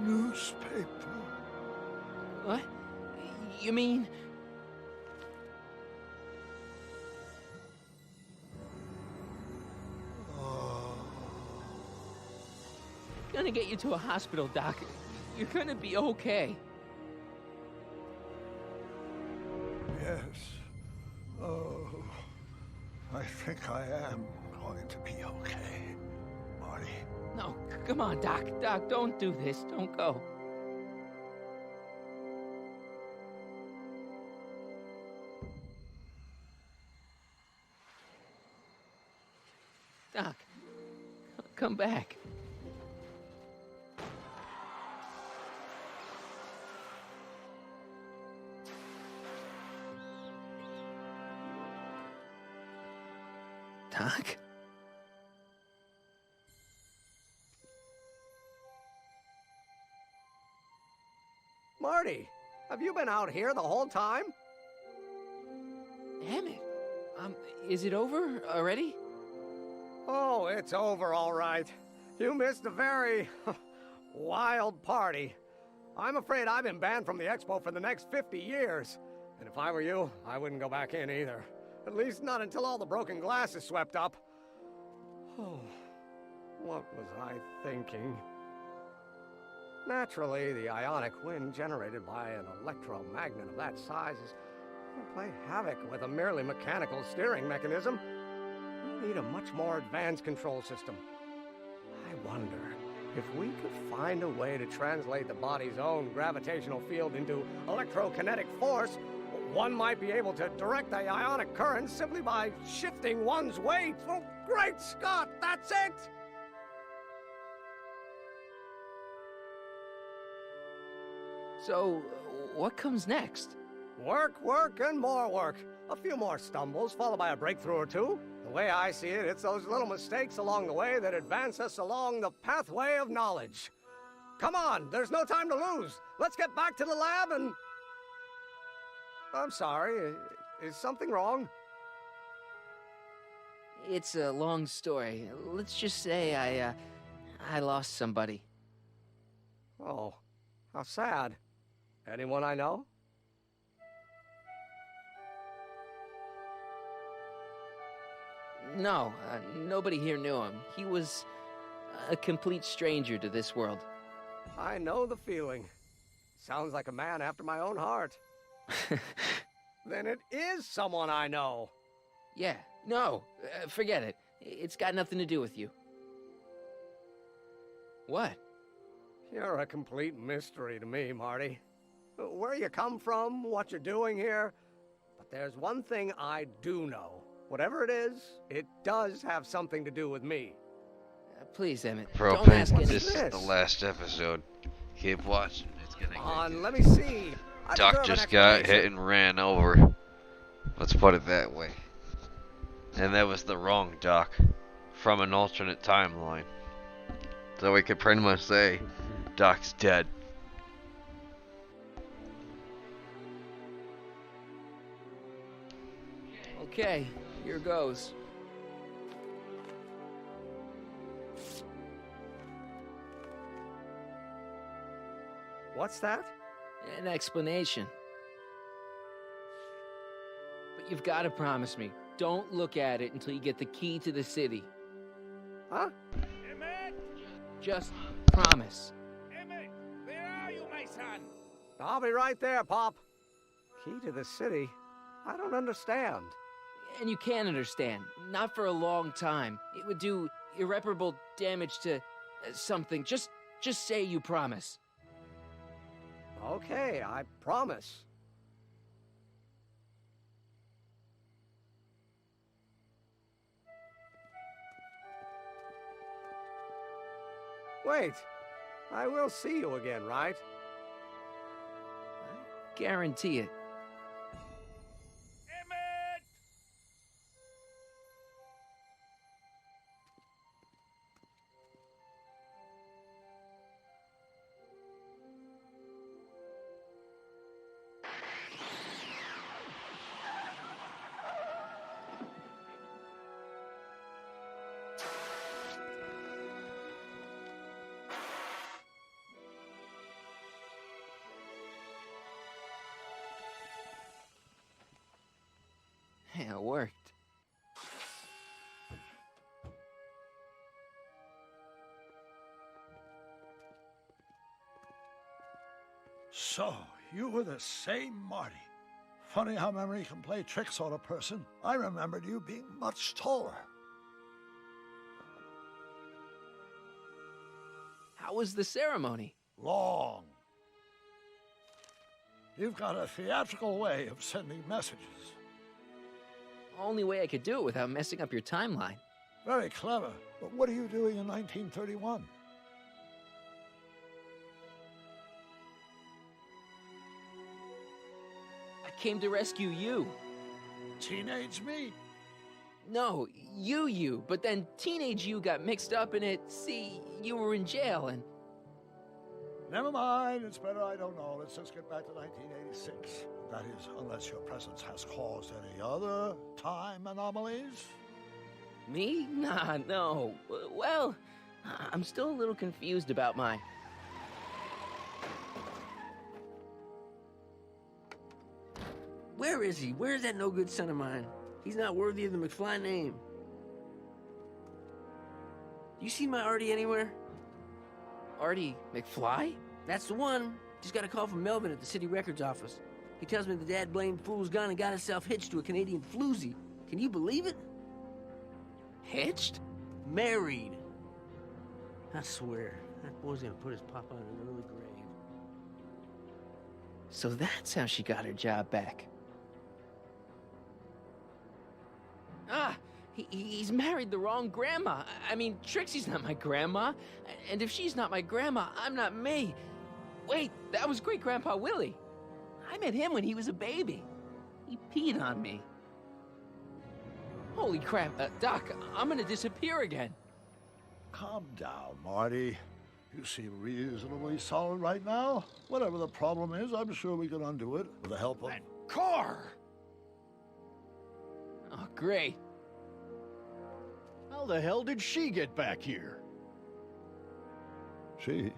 I: Newspaper.
F: What? You mean... Gonna get you to a hospital, Doc. You're gonna be okay.
I: Yes. Oh, I think I am going to be okay, Marty.
F: No, come on, Doc. Doc, don't do this. Don't go. Doc, come back. Doc?
S: Marty, have you been out here the whole time?
F: Emmett, is it over already?
S: Oh, it's over, all right. You missed a very wild party. I'm afraid I've been banned from the expo for the next 50 years. And if I were you, I wouldn't go back in either. At least not until all the broken glass is swept up. Oh, what was I thinking? Naturally, the ionic wind generated by an electromagnet of that size is going to play havoc with a merely mechanical steering mechanism. We need a much more advanced control system. I wonder if we could find a way to translate the body's own gravitational field into electrokinetic force. One might be able to direct the ionic current simply by shifting one's weight. Oh, great Scott, that's it!
F: So, what comes next?
S: Work, work, and more work. A few more stumbles, followed by a breakthrough or two. The way I see it, it's those little mistakes along the way that advance us along the pathway of knowledge. Come on, there's no time to lose. Let's get back to the lab and... I'm sorry, is something wrong?
F: It's a long story. Let's just say I lost somebody.
S: Oh, how sad. Anyone I know?
F: No, nobody here knew him. He was a complete stranger to this world.
S: I know the feeling. Sounds like a man after my own heart. Then it is someone I know.
F: Yeah, no, forget it. It's got nothing to do with you. What?
S: You're a complete mystery to me, Marty. Where you come from, what you're doing here. But there's one thing I do know. Whatever it is, it does have something to do with me.
F: Please, Emmett,
H: Bro,
F: don't ask
H: this
F: anything.
H: is the last episode. Keep watching. It's gonna
S: Come on, let me see.
H: Doc just got hit and ran over. Let's put it that way. And that was the wrong Doc. From an alternate timeline. So we could pretty much say Doc's dead.
F: Okay, here goes.
S: What's that?
F: An explanation. But you've got to promise me, don't look at it until you get the key to the city.
S: Huh?
A: Emmett!
F: Just promise.
A: Emmett! Where are you, my son?
S: I'll be right there, Pop. Key to the city? I don't understand.
F: And you can understand. Not for a long time. It would do irreparable damage to something. Just say you promise.
S: Okay, I promise. Wait, I will see you again, right?
F: Guarantee it. Yeah, it worked.
I: So, you were the same Marty. Funny how memory can play tricks on a person. I remembered you being much taller.
F: How was the ceremony?
I: Long. You've got a theatrical way of sending messages.
F: Only way I could do it without messing up your timeline.
I: Very clever. But what are you doing in 1931?
F: I came to rescue you.
I: Teenage me?
F: No, you. But then teenage you got mixed up in it. See, you were in jail and...
I: Never mind. It's better I don't know. Let's just get back to 1986. That is, unless your presence has caused any other time anomalies.
F: Me? Nah, no. Well, I'm still a little confused about my...
P: Where is he? Where's that no-good son of mine? He's not worthy of the McFly name. Do you see my Artie anywhere?
F: Artie McFly?
P: That's the one. Just got a call from Melvin at the city records office. He tells me the dad-blamed fool's gone and got himself hitched to a Canadian floozy. Can you believe it?
F: Hitched?
P: Married. I swear, that boy's gonna put his papa in an early grave.
F: So that's how she got her job back. Ah, he's married the wrong grandma. I mean, Trixie's not my grandma. And if she's not my grandma, I'm not me. Wait, that was Great-Grandpa Willie. I met him when he was a baby. He peed on me. Holy crap, Doc, I'm gonna disappear again.
I: Calm down, Marty. You seem reasonably solid right now. Whatever the problem is, I'm sure we can undo it with the help of...
C: That car!
F: Oh, great.
C: How the hell did she get back here?
I: She?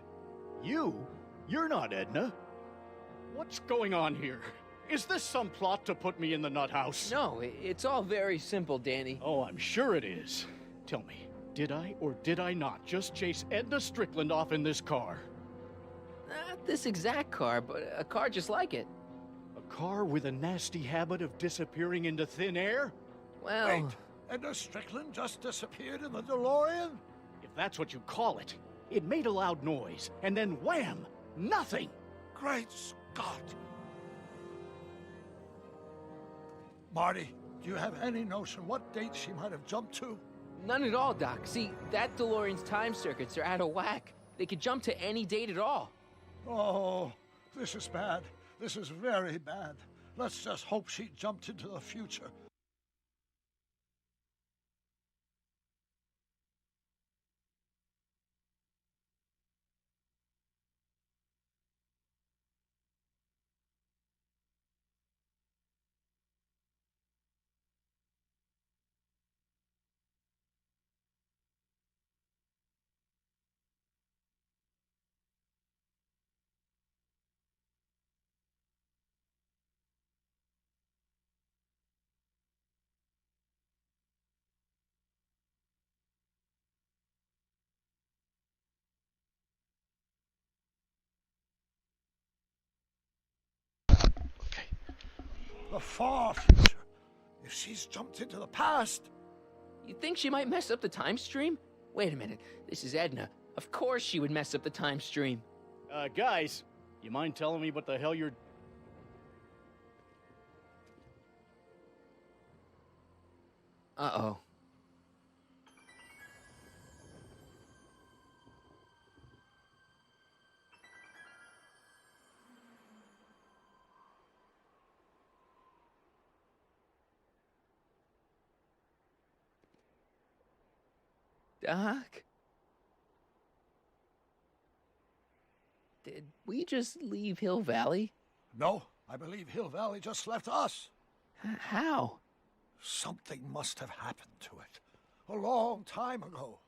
C: You? You're not Edna. What's going on here? Is this some plot to put me in the nut house?
F: No, it's all very simple, Danny.
C: Oh, I'm sure it is. Tell me, did I or did I not just chase Edna Strickland off in this car?
F: Not this exact car, but a car just like it.
C: A car with a nasty habit of disappearing into thin air?
F: Well...
I: Wait, Edna Strickland just disappeared in the DeLorean?
C: If that's what you call it. It made a loud noise, and then wham! Nothing!
I: Great Scott! Marty, do you have any notion what date she might have jumped to?
F: None at all, Doc. See, that DeLorean's time circuits are out of whack. They could jump to any date at all.
I: Oh, this is bad. This is very bad. Let's just hope she jumped into the future. The far future. If she's jumped into the past.
F: You think she might mess up the time stream? Wait a minute, this is Edna. Of course she would mess up the time stream.
C: Guys, you mind telling me what the hell you're...
F: Uh-oh. Doc? Did we just leave Hill Valley?
I: No, I believe Hill Valley just left us.
F: How?
I: Something must have happened to it. A long time ago.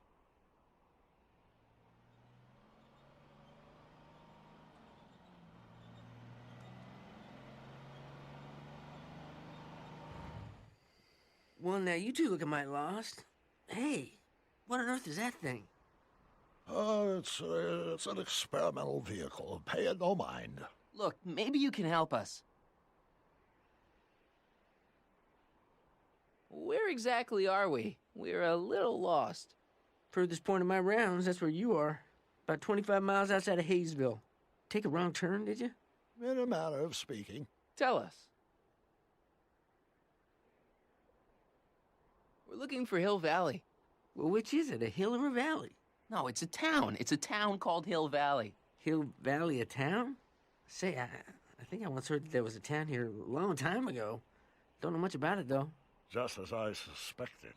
P: Well, now you two look mighty lost. Hey, what on earth is that thing?
I: It's an experimental vehicle. Pay it no mind.
F: Look, maybe you can help us. Where exactly are we? We're a little lost.
P: Furthest point of my rounds, that's where you are. About 25 miles outside of Hayesville. Take a wrong turn, did you?
I: In a manner of speaking.
F: Tell us. We're looking for Hill Valley.
P: Well, which is it, a hill or a valley?
F: No, it's a town. It's a town called Hill Valley.
P: Hill Valley, a town? Say, I think I once heard that there was a town here a long time ago. Don't know much about it, though.
I: Just as I suspected.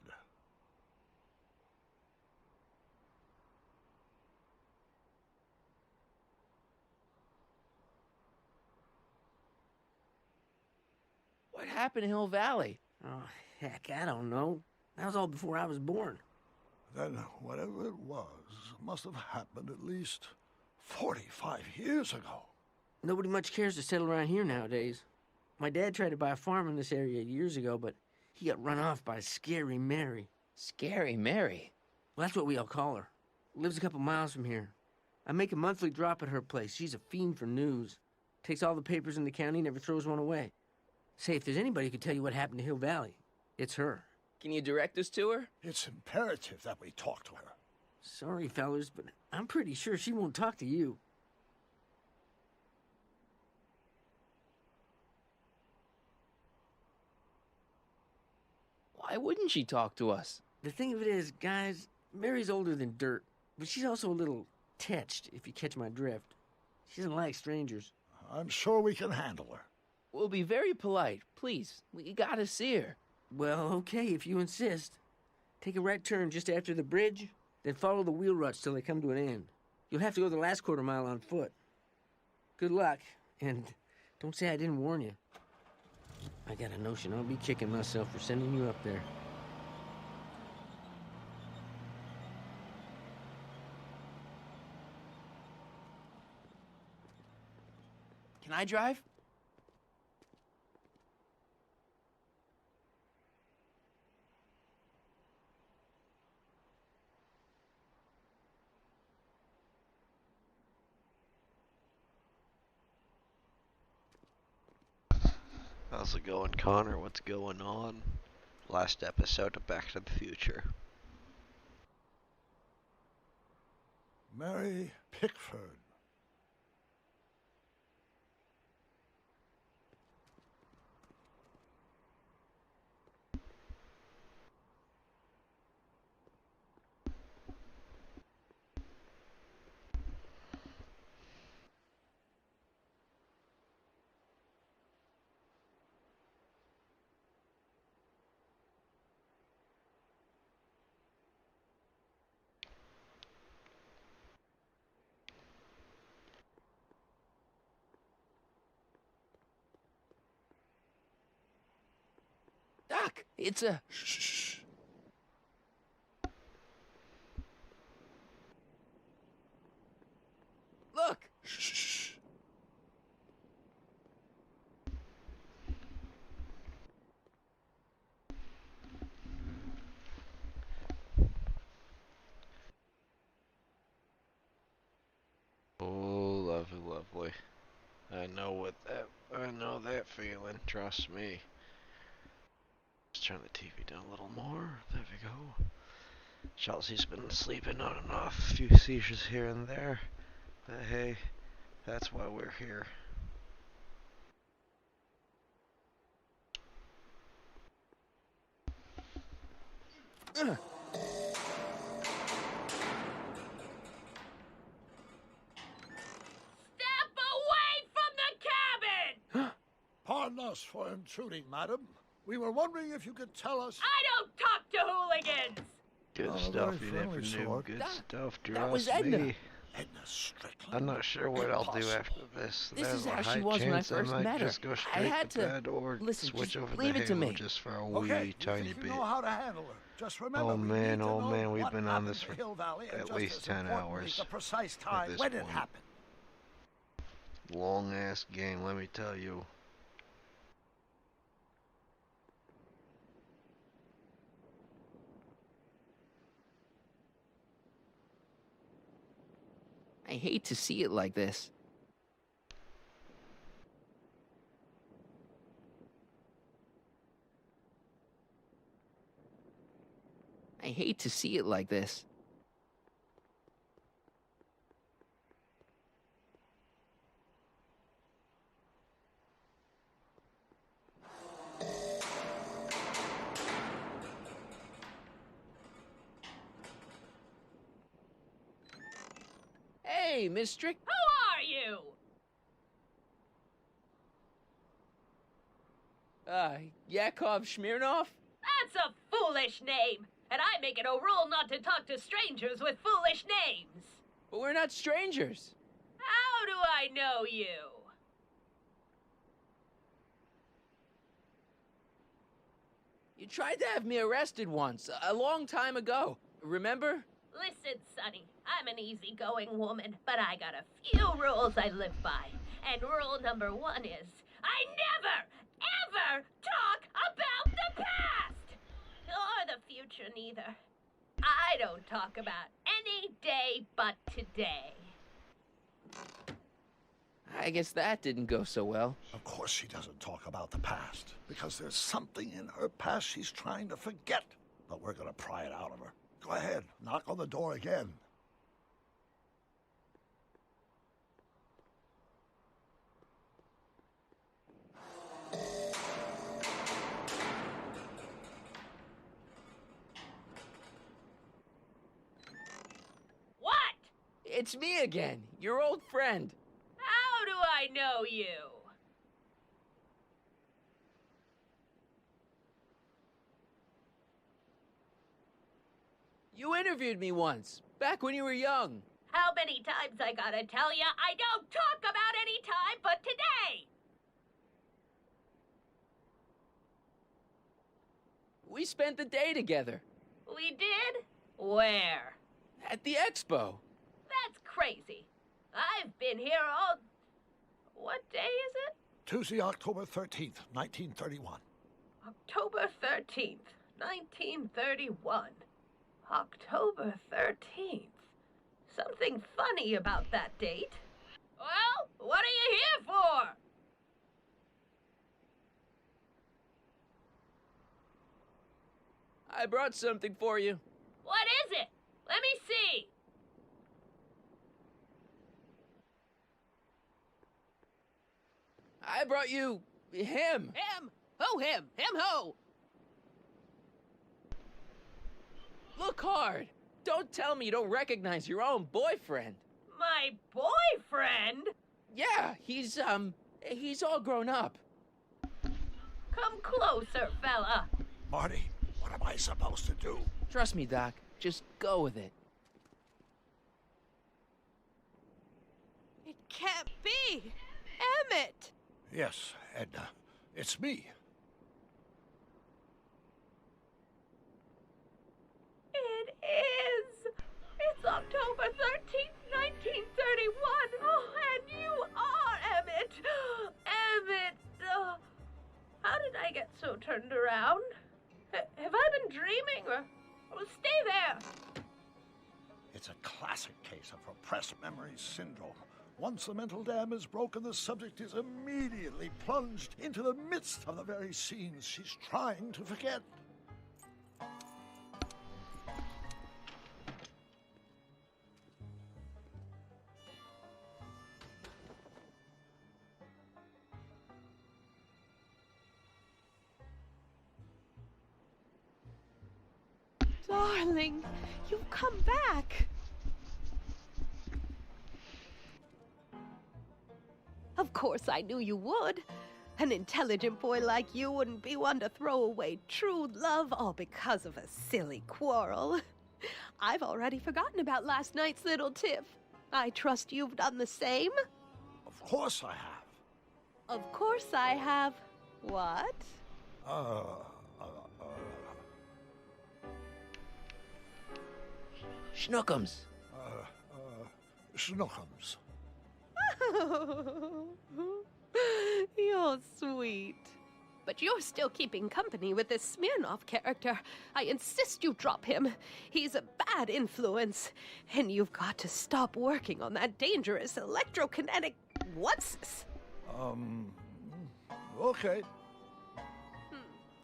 F: What happened in Hill Valley?
P: Oh, heck, I don't know. That was all before I was born.
I: Then whatever it was must have happened at least 45 years ago.
P: Nobody much cares to settle around here nowadays. My dad tried to buy a farm in this area years ago, but he got run off by Scary Mary.
F: Scary Mary?
P: Well, that's what we all call her. Lives a couple miles from here. I make a monthly drop at her place. She's a fiend for news. Takes all the papers in the county, never throws one away. Say, if there's anybody who could tell you what happened to Hill Valley, it's her.
F: Can you direct us to her?
I: It's imperative that we talk to her.
P: Sorry, fellers, but I'm pretty sure she won't talk to you.
F: Why wouldn't she talk to us?
P: The thing of it is, guys, Mary's older than dirt, but she's also a little tetched, if you catch my drift. She doesn't like strangers.
I: I'm sure we can handle her.
F: We'll be very polite. Please, we gotta see her.
P: Well, okay, if you insist. Take a right turn just after the bridge, then follow the wheel ruts till they come to an end. You'll have to go the last quarter mile on foot. Good luck, and don't say I didn't warn you. I got a notion I'll be kicking myself for sending you up there.
F: Can I drive?
H: How's it going, Connor? What's going on? Last episode of Back to the Future.
I: Mary Pickford.
F: Doc, it's a...
I: Shh.
F: Look!
I: Shh.
H: Oh, lovely, lovely. I know what that I know that feeling, trust me. Just turn the TV down a little more. There we go. Chelsea's been sleeping on and off, a few seizures here and there. But hey, that's why we're here.
B: Step away from the cabin!
I: Pardon us for intruding, madam. We were wondering if you could tell us...
B: I don't talk to hooligans!
H: Good
I: Oh,
H: stuff,
I: very
H: you never
I: friendly
H: knew.
I: sort.
H: Good
I: That-
H: stuff,
P: that was
H: trust
P: Edna.
H: me.
I: Edna Strickland?
H: I'm not sure what I'll do
I: Impossible.
H: after this.
P: This
H: There's
P: is
H: a
P: how
H: high
P: she was when I
H: chance
P: first
H: might
P: met her.
H: just go
P: I
H: straight
P: had
H: to bed or
P: listen,
H: switch
P: just
H: over
P: leave
H: the
P: it to
H: Halo
P: me.
H: just for a
I: Okay,
H: wee tiny
I: you
H: bit.
I: know how to handle her. Just remember,
H: Oh
I: we
H: man,
I: need to
H: oh
I: know
H: man, we've
I: what
H: been on
I: happened
H: this
I: to
H: for
I: Hill Valley, and
H: at
I: just
H: least
I: as
H: 10
I: importantly,
H: hours.
I: the precise
H: at
I: time
H: this
I: when it
H: point.
I: happened.
H: Long ass game, let me tell you.
F: I hate to see it like this. I hate to see it like this. Hey, Miss Strick.
B: Who are you?
F: Yakov Smirnov?
B: That's a foolish name, and I make it a rule not to talk to strangers with foolish names.
F: But we're not strangers.
B: How do I know you?
F: You tried to have me arrested once, a long time ago. Remember?
B: Listen, Sonny, I'm an easygoing woman, but I got a few rules I live by. And rule number 1 is, I never, ever talk about the past! Or the future, neither. I don't talk about any day but today.
F: I guess that didn't go so well.
I: Of course she doesn't talk about the past, because there's something in her past she's trying to forget. But we're gonna pry it out of her. Go ahead, knock on the door again.
B: What?
F: It's me again, your old friend.
B: How do I know you?
F: You interviewed me once, back when you were young.
B: How many times I gotta tell ya I don't talk about any time but today?
F: We spent the day together.
B: We did? Where?
F: At the expo.
B: That's crazy. I've been here all... What day is it?
I: Tuesday, October 13th, 1931.
B: October 13th, 1931. October 13th. Something funny about that date. Well, what are you here for?
F: I brought something for you.
B: What is it? Let me see.
F: I brought you him.
O: Him? Ho him? Him ho!
F: Look hard. Don't tell me you don't recognize your own boyfriend.
B: My boyfriend?
F: Yeah, he's all grown up.
B: Come closer, fella.
I: Marty, what am I supposed to do?
F: Trust me, Doc. Just go with it.
U: It can't be! Emmett!
I: Yes, Edna. It's me.
B: It is. It's October 13th, 1931. Oh, and you are Emmett. Emmett. How did I get so turned around? Have I been dreaming or... Well, stay there.
I: It's a classic case of repressed memory syndrome. Once the mental dam is broken, the subject is immediately plunged into the midst of the very scenes she's trying to forget.
U: Darling, you've come back. Of course I knew you would. An intelligent boy like you wouldn't be one to throw away true love all because of a silly quarrel. I've already forgotten about last night's little tiff. I trust you've done the same?
I: Of course I have.
U: Of course I have. What?
F: Schnookums.
I: Schnookums.
U: You're sweet. But you're still keeping company with this Smirnoff character. I insist you drop him. He's a bad influence. And you've got to stop working on that dangerous electrokinetic... What's this?
I: Okay.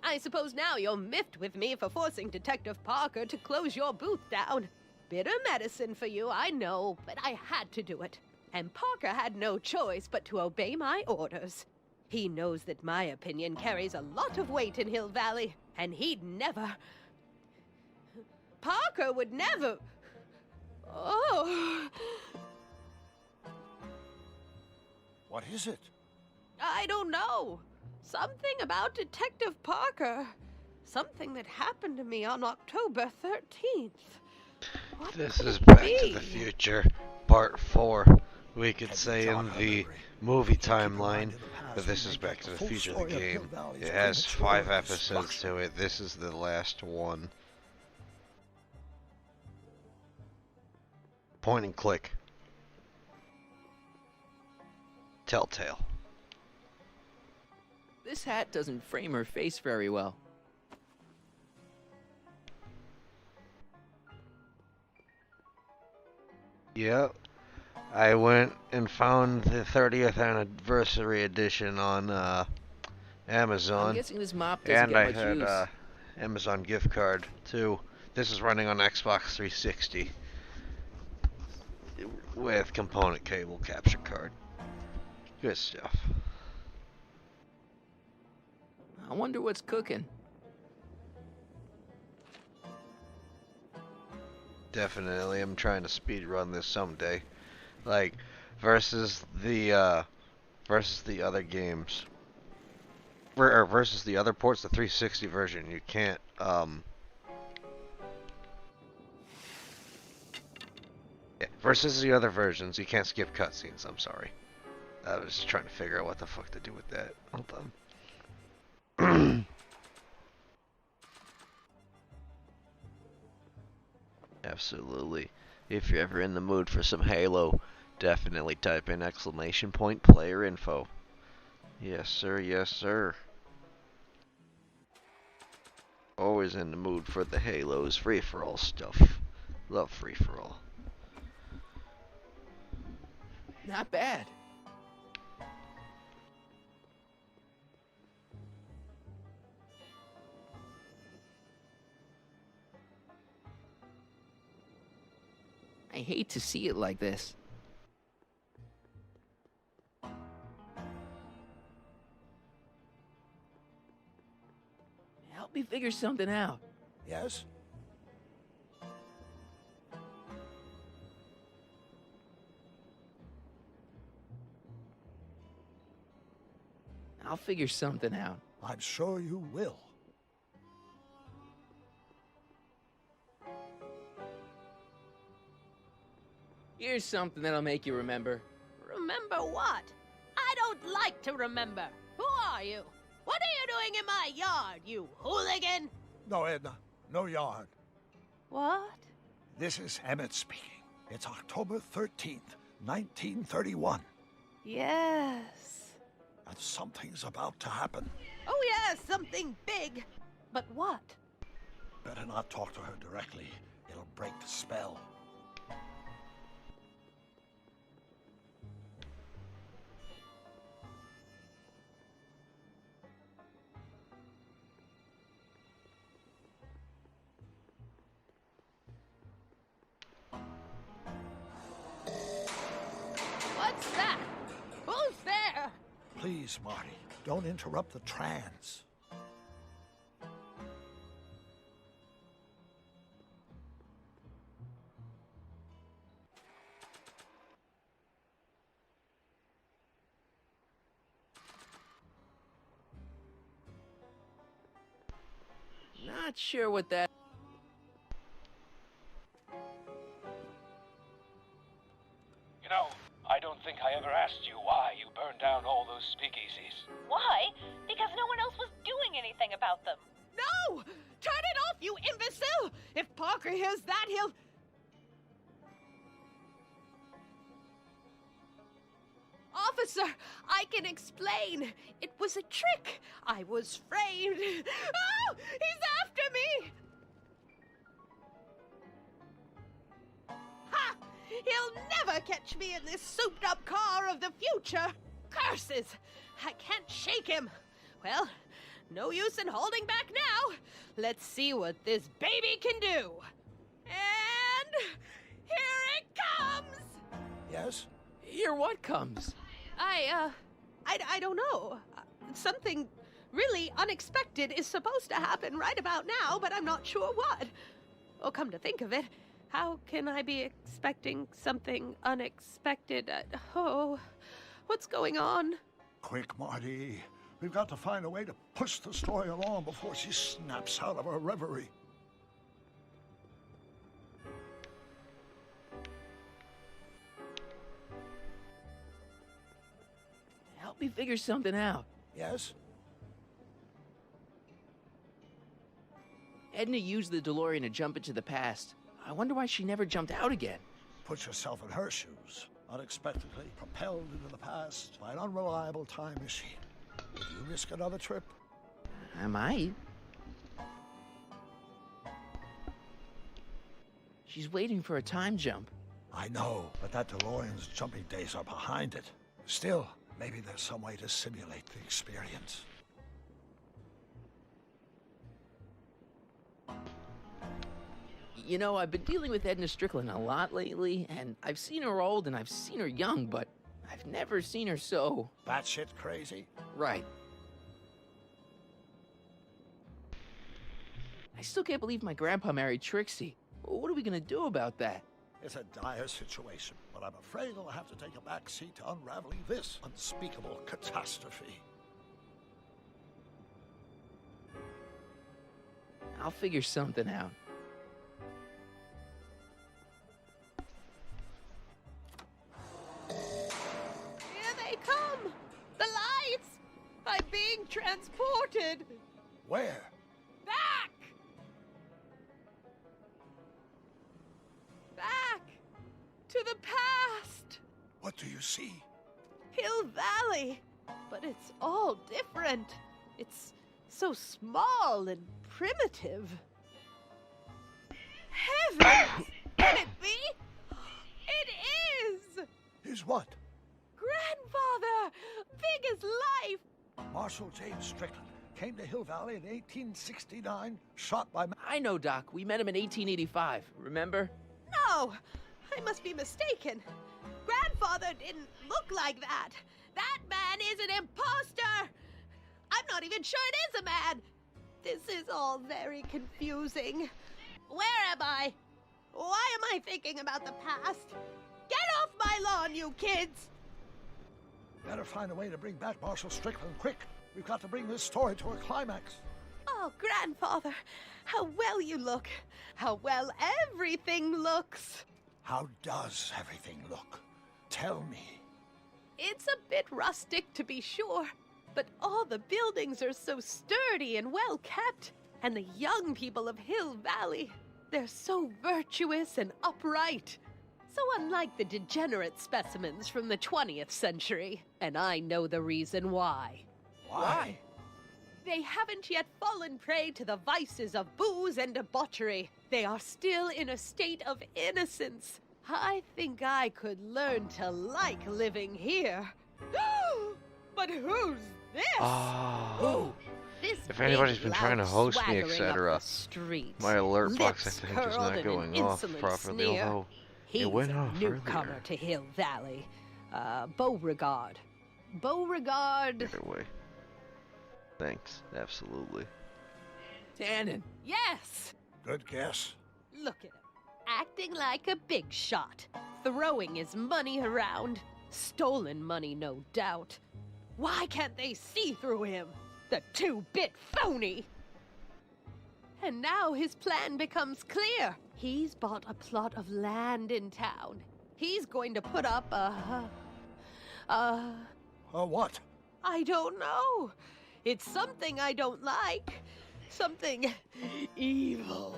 U: I suppose now you're miffed with me for forcing Detective Parker to close your booth down. Bitter medicine for you, I know, but I had to do it. And Parker had no choice but to obey my orders. He knows that my opinion carries a lot of weight in Hill Valley, and he'd never... Parker would never... Oh...
I: What is it?
U: I don't know. Something about Detective Parker. Something that happened to me on October 13th. What
H: This is
U: could it
H: Back
U: be?
H: to the Future, Part 4. We could say in the movie timeline, but this is Back to the Future, the game. It has 5 episodes to it. This is the last one. Point and click. Telltale.
F: This hat doesn't frame her face very well.
H: Yep. I went and found the 30th anniversary edition on Amazon.
F: I'm guessing this mop doesn't
H: And
F: get
H: I
F: much
H: had
F: use.
H: Amazon gift card too. This is running on Xbox 360 with component cable capture card. Good stuff.
F: I wonder what's cooking.
H: Definitely, I'm trying to speed run this someday. Like versus the other games. Or versus the other ports, the 360 version, you can't yeah, versus the other versions, you can't skip cutscenes, I'm sorry. I was just trying to figure out what the fuck to do with that. Hold on. Absolutely. If you're ever in the mood for some Halo, definitely type in !, player info. Yes, sir, yes, sir. Always in the mood for the Halos, free-for-all stuff. Love free-for-all.
F: Not bad. I hate to see it like this. Help me figure something out.
I: Yes?
F: I'll figure something out.
I: I'm sure you will.
F: Here's something that'll make you remember.
U: Remember what? I don't like to remember. Who are you? What are you doing in my yard, you hooligan?
I: No, Edna. No yard.
U: What?
I: This is Emmett speaking. It's October 13th, 1931.
U: Yes.
I: And something's about to happen.
U: Oh, yes, something big. But what?
I: Better not talk to her directly. It'll break the spell. Please, Marty, don't interrupt the trance.
F: Not sure what that...
J: You know, I don't think I ever asked you why you burned down all those speakeasies.
T: Why? Because no one else was doing anything about them.
U: No! Turn it off, you imbecile! If Parker hears that, he'll... Officer, I can explain. It was a trick. I was framed. Oh! He's after me! Ha! He'll never catch me in this souped-up car of the future. Curses! I can't shake him. Well, no use in holding back now. Let's see what this baby can do. And here it comes!
I: Yes?
F: Here what comes?
U: I don't know. Something really unexpected is supposed to happen right about now, but I'm not sure what. Oh, come to think of it, how can I be expecting something unexpected? Oh, what's going on?
I: Quick, Marty. We've got to find a way to push the story along before she snaps out of her reverie.
F: Help me figure something out.
I: Yes?
F: Edna used the DeLorean to jump into the past. I wonder why she never jumped out again.
I: Put yourself in her shoes. Unexpectedly propelled into the past by an unreliable time machine. Would you risk another trip?
F: I might. She's waiting for a time jump.
I: I know, but that DeLorean's jumping days are behind it. Still, maybe there's some way to simulate the experience.
F: You know, I've been dealing with Edna Strickland a lot lately, and I've seen her old and I've seen her young, but I've never seen her so...
I: batshit crazy?
F: Right. I still can't believe my grandpa married Trixie. What are we gonna do about that?
I: It's a dire situation, but I'm afraid I'll have to take a back seat to unraveling this unspeakable catastrophe.
F: I'll figure something out.
U: Here they come! The lights! I'm being transported!
I: Where?
U: Back! Back! To the past!
I: What do you see?
U: Hill Valley! But it's all different. It's so small and primitive. Heavens! Can it be? It is!
I: Is what?
U: Grandfather! Big as life!
I: Marshal James Strickland came to Hill Valley in 1869, shot by...
F: I know, Doc. We met him in 1885, remember?
U: No! I must be mistaken. Grandfather didn't look like that. That man is an imposter! I'm not even sure it is a man! This is all very confusing. Where am I? Why am I thinking about the past? Get off my lawn, you kids!
I: Better find a way to bring back Marshal Strickland quick. We've got to bring this story to a climax.
U: Oh, Grandfather, how well you look. How well everything looks.
I: How does everything look? Tell me.
U: It's a bit rustic, to be sure, but all the buildings are so sturdy and well kept. And the young people of Hill Valley, they're so virtuous and upright. So unlike the degenerate specimens from the 20th century. And I know the reason why.
I: Why?
U: They haven't yet fallen prey to the vices of booze and debauchery. They are still in a state of innocence. I think I could learn to like living here. But who's this?
H: Oh.
U: This
H: If anybody's
U: big,
H: been trying to
U: loud
H: host me,
U: swaggering up
H: etc.,
U: the street,
H: my alert box, I
U: lips
H: think, is
U: curled
H: not
U: in
H: going
U: an
H: off
U: insolent
H: properly,
U: sneer.
H: although
U: He's
H: it went
U: a
H: off
U: newcomer
H: earlier.
U: to Hill Valley. Beauregard. Beauregard.
H: Either way. Thanks. Absolutely.
F: Tannen.
U: Yes!
I: Good guess.
U: Look at him. Acting like a big shot. Throwing his money around. Stolen money, no doubt. Why can't they see through him? The two-bit phony! And now his plan becomes clear. He's bought a plot of land in town. He's going to put up a
I: what?
U: I don't know. It's something I don't like. Something evil.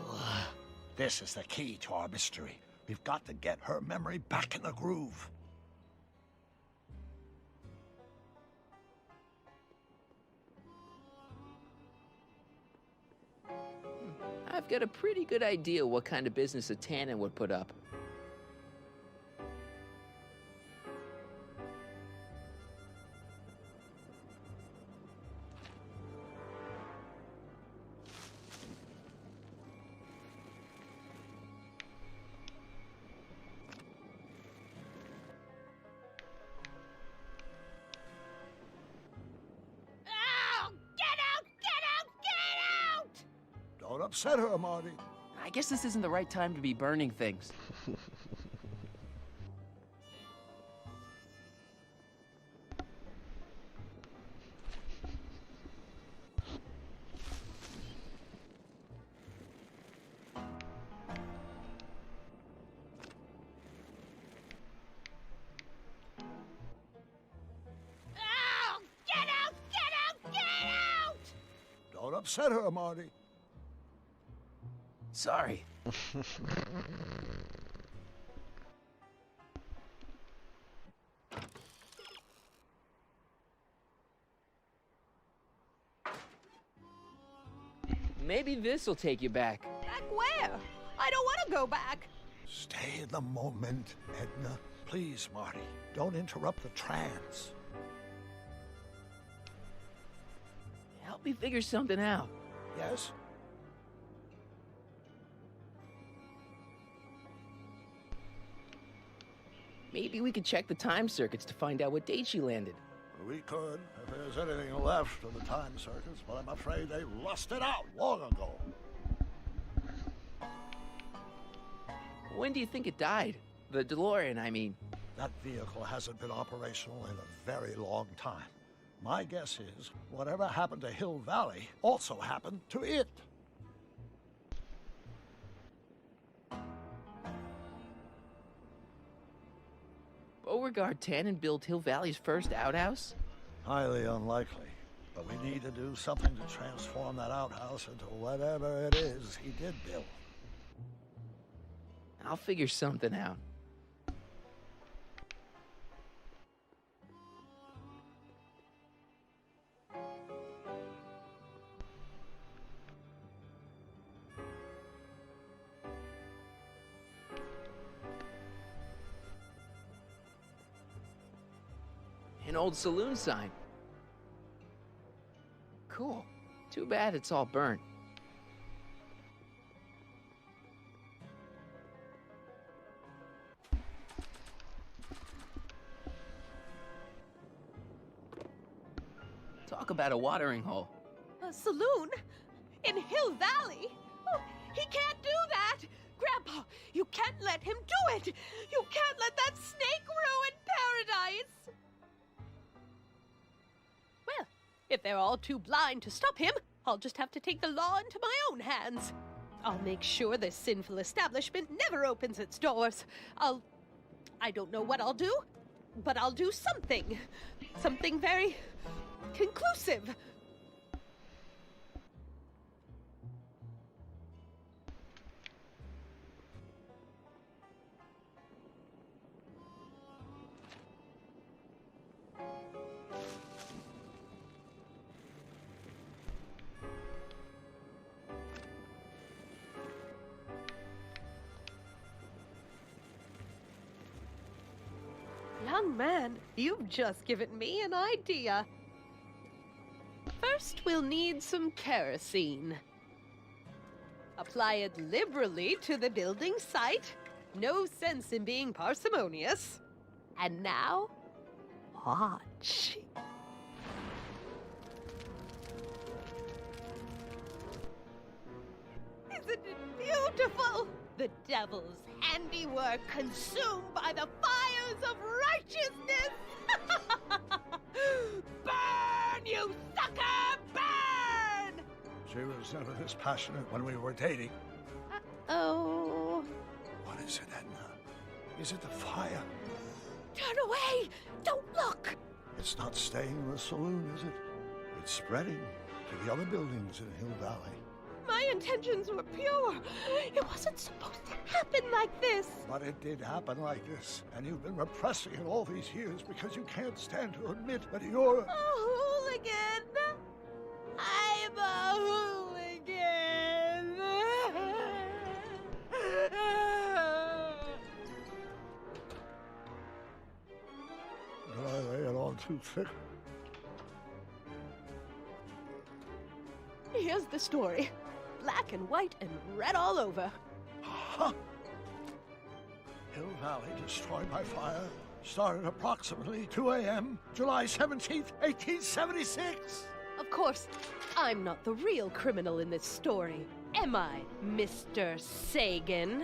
I: This is the key to our mystery. We've got to get her memory back in the groove.
F: I've got a pretty good idea what kind of business a Tannen would put up.
I: Don't upset her, Marty.
K: I guess this isn't the right time to be burning things.
I: Don't upset her, Marty.
K: Sorry.
F: Maybe this'll take you back.
U: Back where? I don't want to go back.
I: Stay in the moment, Edna. Please, Marty. Don't interrupt the trance.
F: Help me figure something out.
I: Yes?
F: Maybe we could check the time circuits to find out what date she landed.
I: We could, if there's anything left of the time circuits, but I'm afraid they lost it out long ago.
F: When do you think it died? The DeLorean, I mean.
I: That vehicle hasn't been operational in a very long time. My guess is whatever happened to Hill Valley also happened to it.
F: Beauregard Tannen built Hill Valley's first outhouse?
I: Highly unlikely. But we need to do something to transform that outhouse into whatever it is he did build.
F: I'll figure something out. An old saloon sign. Cool. Too bad it's all burnt. Talk about a watering hole.
U: A saloon? In Hill Valley? Oh, he can't do that! Grandpa, you can't let him do it! You can't let that snake ruin paradise! Well, if they're all too blind to stop him, I'll just have to take the law into my own hands. I'll make sure this sinful establishment never opens its doors. I don't know what I'll do, but I'll do something. Something very conclusive. Young man, you've just given me an idea. First, we'll need some kerosene. Apply it liberally to the building site. No sense in being parsimonious. And now, Watch. Isn't it beautiful? The devil's handiwork consumed by the fires of righteousness! Burn, you sucker! Burn!
I: She was never this passionate when we were dating.
U: Oh.
I: What is it, Edna? Is it the fire?
U: Turn away! Don't look!
I: It's not staying in the saloon, is it? It's spreading to the other buildings in Hill Valley.
U: My intentions were pure. It wasn't supposed to happen like this.
I: But it did happen like this, and you've been repressing it all these years because you can't stand to admit that you're
U: A hooligan. I'm a hooligan.
I: Did I lay it on too thick?
U: Here's the story. Black and white and red all over.
I: Huh. Hill Valley destroyed by fire started approximately 2 a.m., July 17th, 1876.
U: Of course, I'm not the real criminal in this story, am I, Mr. Sagan?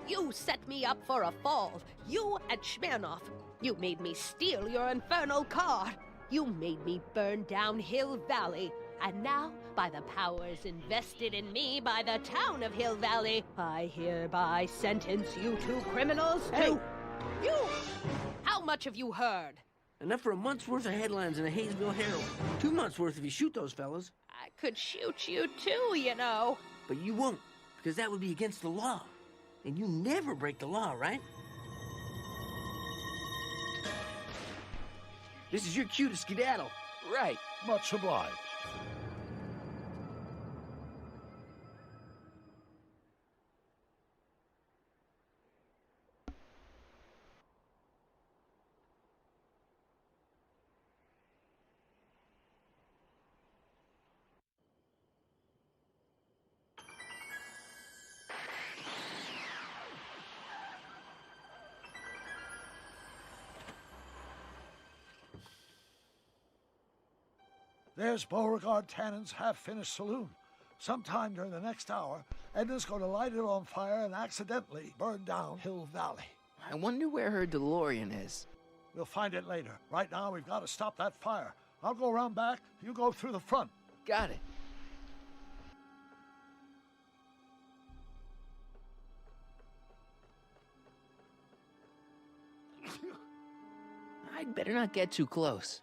U: You set me up for a fall. You and Smirnoff. You made me steal your infernal car. You made me burn down Hill Valley. And now, by the powers invested in me by the town of Hill Valley, I hereby sentence you two criminals to... You! How much have you heard?
P: Enough for a month's worth of headlines in a Hayesville Herald. 2 months worth if you shoot those fellas.
U: I could shoot you too, you know.
P: But you won't, because that would be against the law. And you never break the law, right? This is your cue to skedaddle.
R: Right.
I: Much obliged. There's Beauregard Tannen's half-finished saloon. Sometime during the next hour, Edna's going to light it on fire and accidentally burn down Hill Valley.
F: I wonder where her DeLorean is.
I: We'll find it later. Right now, we've got to stop that fire. I'll go around back. You go through the front.
F: Got it. I'd better not get too close.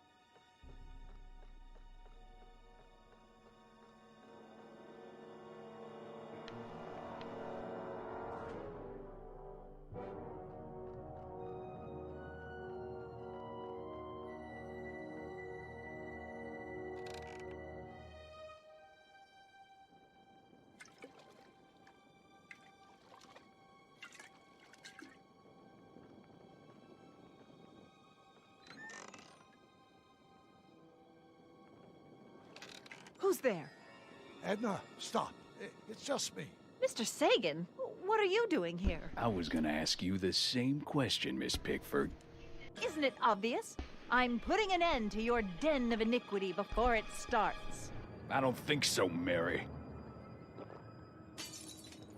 N: Who's there?
I: Edna, stop. It's just me.
N: Mr. Sagan, what are you doing here?
Q: I was gonna ask you the same question, Miss Pickford.
N: Isn't it obvious? I'm putting an end to your den of iniquity before it starts.
Q: I don't think so, Mary.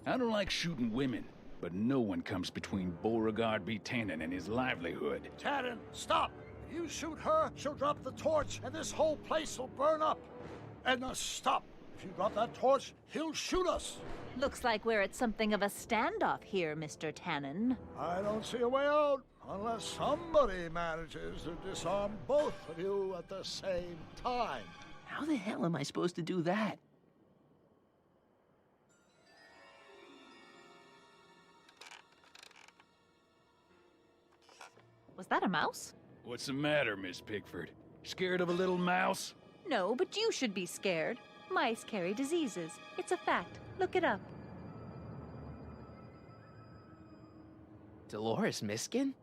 Q: I don't like shooting women, but no one comes between Beauregard B. Tannen and his livelihood.
I: Tannen, stop! If you shoot her, she'll drop the torch, and this whole place will burn up. Edna, stop! If you drop that torch, he'll shoot us!
N: Looks like we're at something of a standoff here, Mr. Tannen.
I: I don't see a way out, unless somebody manages to disarm both of you at the same time.
K: How the hell am I supposed to do that?
N: Was that a mouse?
Q: What's the matter, Miss Pickford? Scared of a little mouse?
N: No, but you should be scared. Mice carry diseases. It's a fact. Look it up.
F: Dolores Miskin?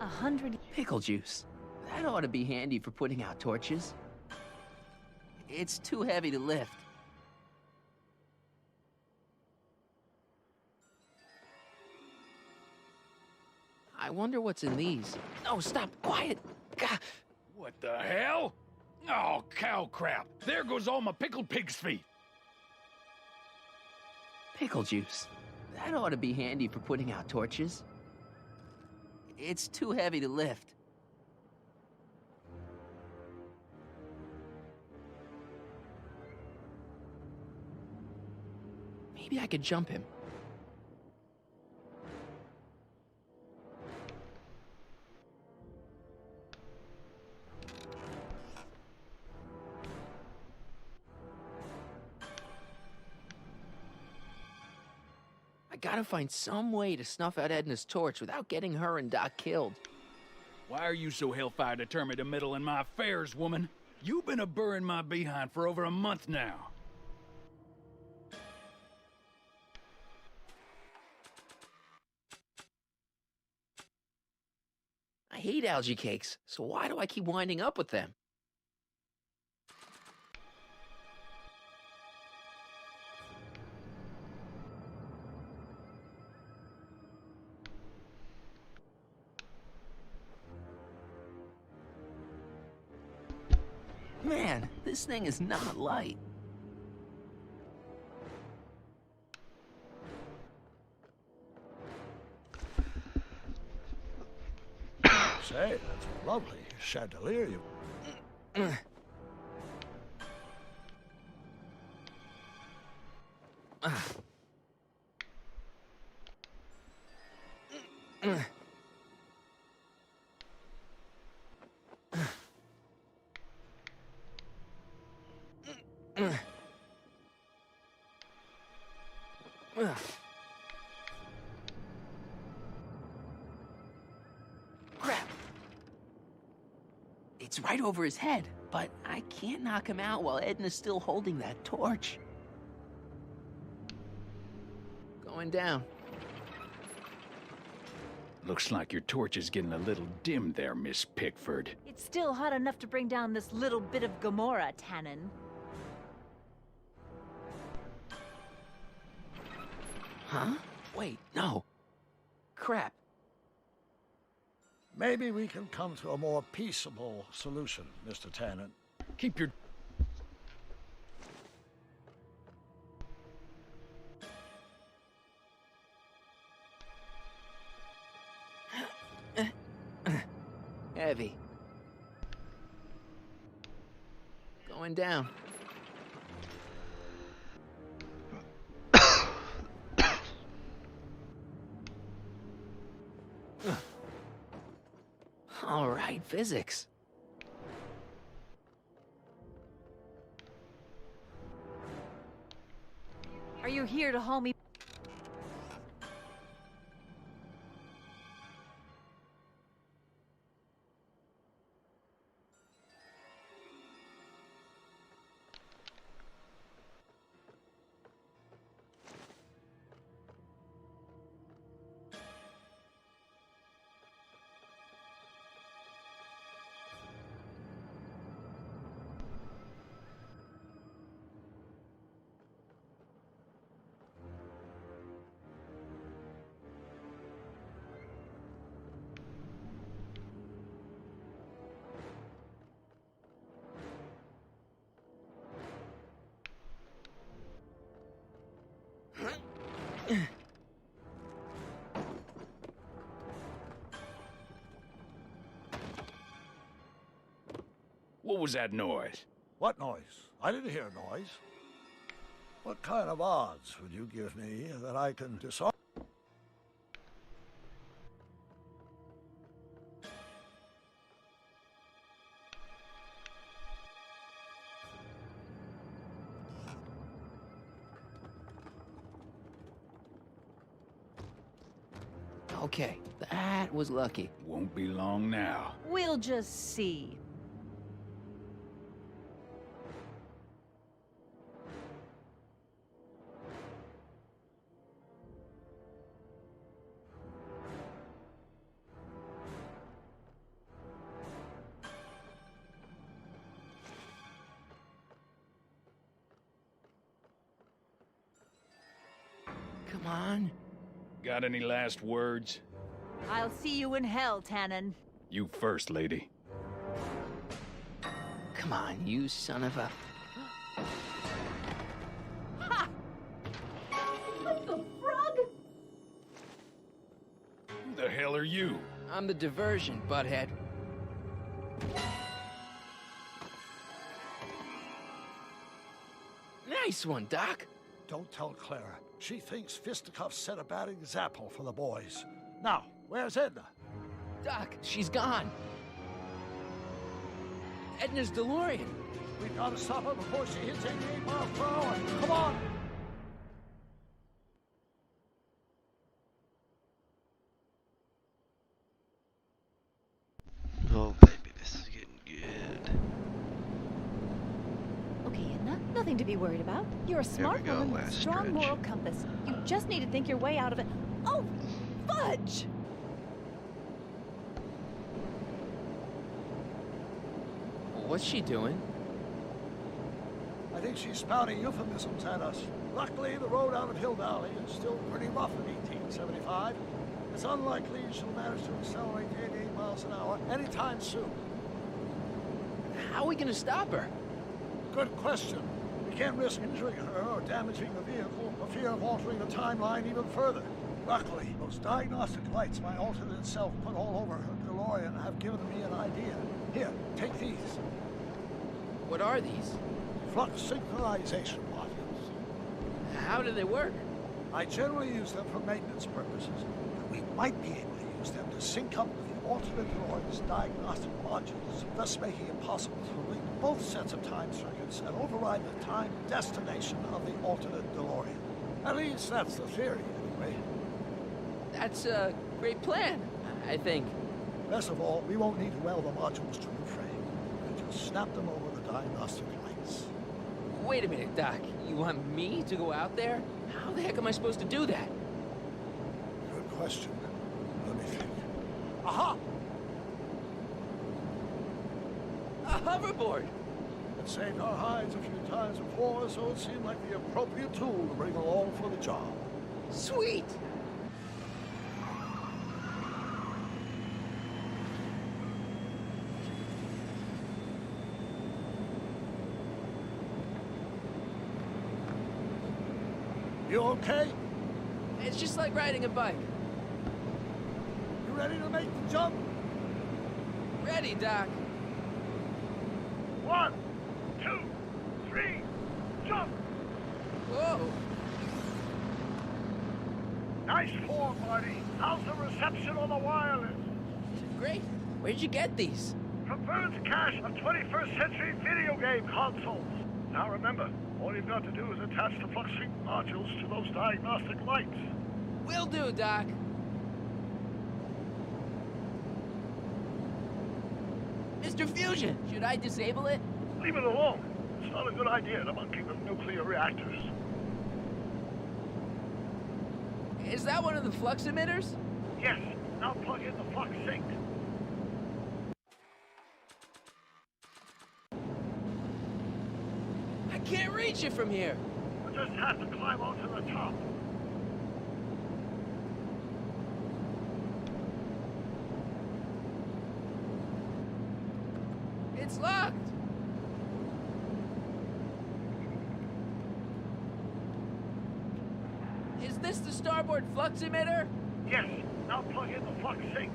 N: 100.
K: Pickle juice. That ought to be handy for putting out torches. It's too heavy to lift. I wonder what's in these. Oh, stop! Quiet! Gah.
Q: What the hell? Oh, cow crap! There goes all my pickled pig's feet!
K: Pickle juice. That ought to be handy for putting out torches. It's too heavy to lift. Maybe I could jump him. I gotta find some way to snuff out Edna's torch without getting her and Doc killed.
Q: Why are you so hellfire determined to meddle in my affairs, woman? You've been a-burring my behind for over a month now.
K: I hate algae cakes, so why do I keep winding up with them? Man, this thing is not light.
I: Say, that's a lovely chandelier you...
K: Crap. It's right over his head, but I can't knock him out while Edna's still holding that torch. Going down.
Q: Looks like your torch is getting a little dim there, Miss Pickford.
N: It's still hot enough to bring down this little bit of Gomorrah, Tannen.
K: Huh? Wait, no. Crap.
I: Maybe we can come to a more peaceable solution, Mr. Tannen.
Q: Keep your...
K: Heavy. Going down. All right, physics.
N: Are you here to haul me?
Q: What was that noise?
I: What noise? I didn't hear a noise. What kind of odds would you give me that I can disarm?
K: Okay, that was lucky.
Q: Won't be long now.
N: We'll just see.
F: Come on.
Q: Got any last words?
N: I'll see you in hell, Tannen.
Q: You first, lady.
F: Come on, you son of a...
B: Ha! What the frog?
Q: Who the hell are you?
F: I'm the diversion, butthead. Nice one, Doc.
I: Don't tell Clara. She thinks fisticuffs set a bad example for the boys. Now, where's Edna?
F: Doc, she's gone. Edna's DeLorean.
I: We've got to stop her before she hits 88 miles per hour. Come on!
H: Oh, baby, this is getting good.
N: Okay, Edna, nothing to be worried about. You're a smart woman with a strong moral compass. You just need to think your way out of it. Oh, fudge!
F: What's she doing?
I: I think she's spouting euphemisms at us. Luckily, the road out of Hill Valley is still pretty rough in 1875. It's unlikely she'll manage to accelerate to 88 miles an hour anytime soon.
F: How are we gonna stop her?
I: Good question. We can't risk injuring her or damaging the vehicle for fear of altering the timeline even further. Luckily, those diagnostic lights my alternate self put all over her DeLorean have given me an idea. Here, take these.
F: What are these?
I: Flux synchronization modules.
F: How do they work?
I: I generally use them for maintenance purposes, but we might be able to use them to sync up with the alternate DeLorean's diagnostic modules, thus making it possible to link both sets of time circuits and override the time destination of the alternate DeLorean. At least that's the theory, anyway.
F: That's a great plan, I think.
I: Best of all, we won't need to weld the modules to the frame. We can just snap them over the diagnostic lights.
F: Wait a minute, Doc. You want me to go out there? How the heck am I supposed to do that?
I: Good question. Let me think. Aha!
F: A hoverboard!
I: It saved our hides a few times before, so it seemed like the appropriate tool to bring along for the job.
F: Sweet!
I: You okay?
F: It's just like riding a bike.
I: You ready to make the jump?
F: Ready, Doc.
I: 1, 2, 3, jump!
F: Whoa!
I: Nice form, Marty. How's the reception on the wireless?
F: Great. Where'd you get these?
I: From Bird's cache of 21st century video game consoles. Now remember, all you've got to do is attach the flux sync modules to those diagnostic lights.
F: Will do, Doc. Mr. Fusion, should I disable it?
I: Leave it alone. It's not a good idea to monkey with nuclear reactors.
F: Is that one of the flux emitters?
I: Yes. Now plug in the flux sync.
F: I can't reach it from here.
I: We just have to climb onto the top.
F: It's locked. Is this the starboard flux emitter?
I: Yes. Now plug in the flux sync.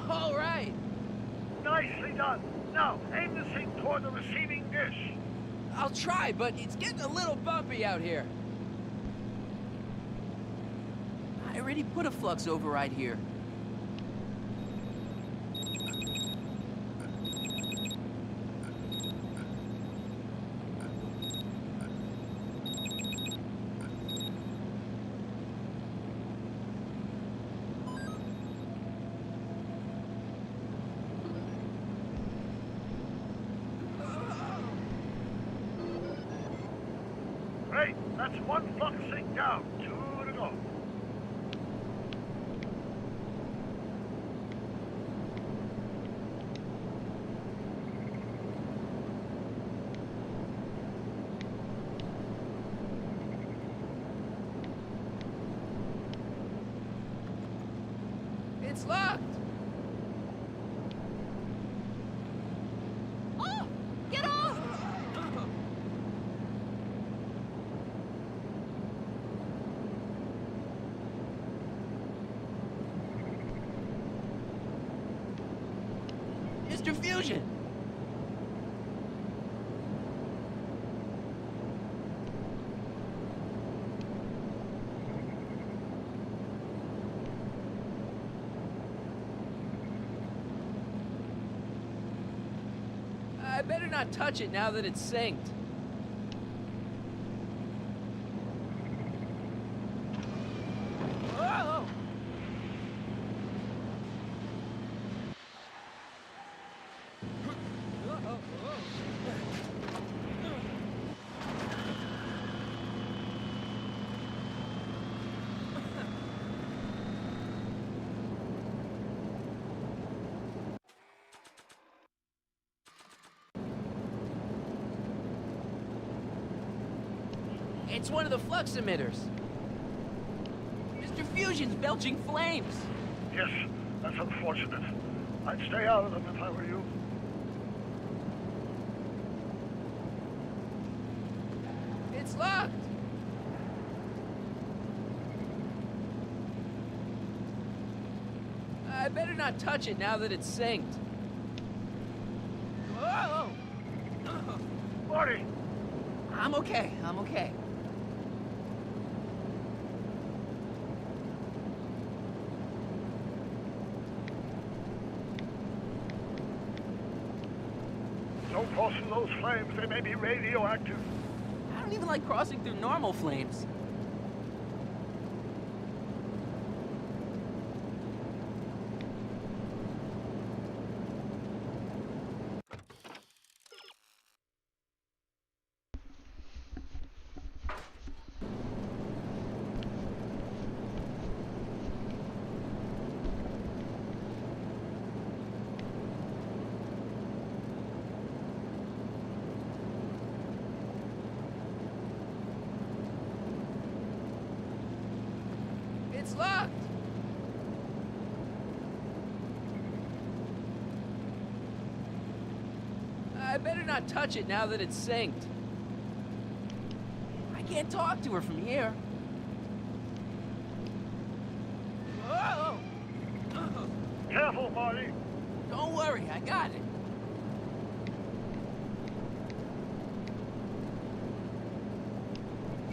F: All right.
I: Nicely done. Now, aim the sync toward the receiving dish.
F: I'll try, but it's getting a little bumpy out here. I already put a flux override here.
I: Great. That's one flux sync down. 2 to go.
F: It's locked!
U: Oh! Get off!
P: Mr. Fusion!
F: I better not touch it now that it's synced. Whoa! It's one of the flux emitters. Mr. Fusion's belching flames.
I: Yes, that's unfortunate. I'd stay out of them if I were you.
F: It's locked. I better not touch it now that it's synced. Whoa!
I: Marty!
F: I'm okay. I'm okay.
I: Don't cross through those flames. They may be radioactive.
F: I don't even like crossing through normal flames. It's locked! I better not touch it now that it's synced. I can't talk to her from here. Whoa!
I: Careful, Marty!
F: Don't worry, I got it.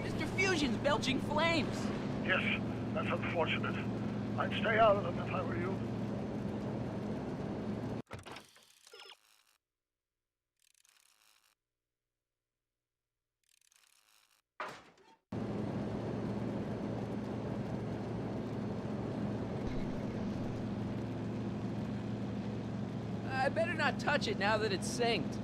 F: Mr. Fusion's belching flames.
I: Yes, that's unfortunate. I'd stay out of them if I were you.
F: I better not touch it now that it's synced.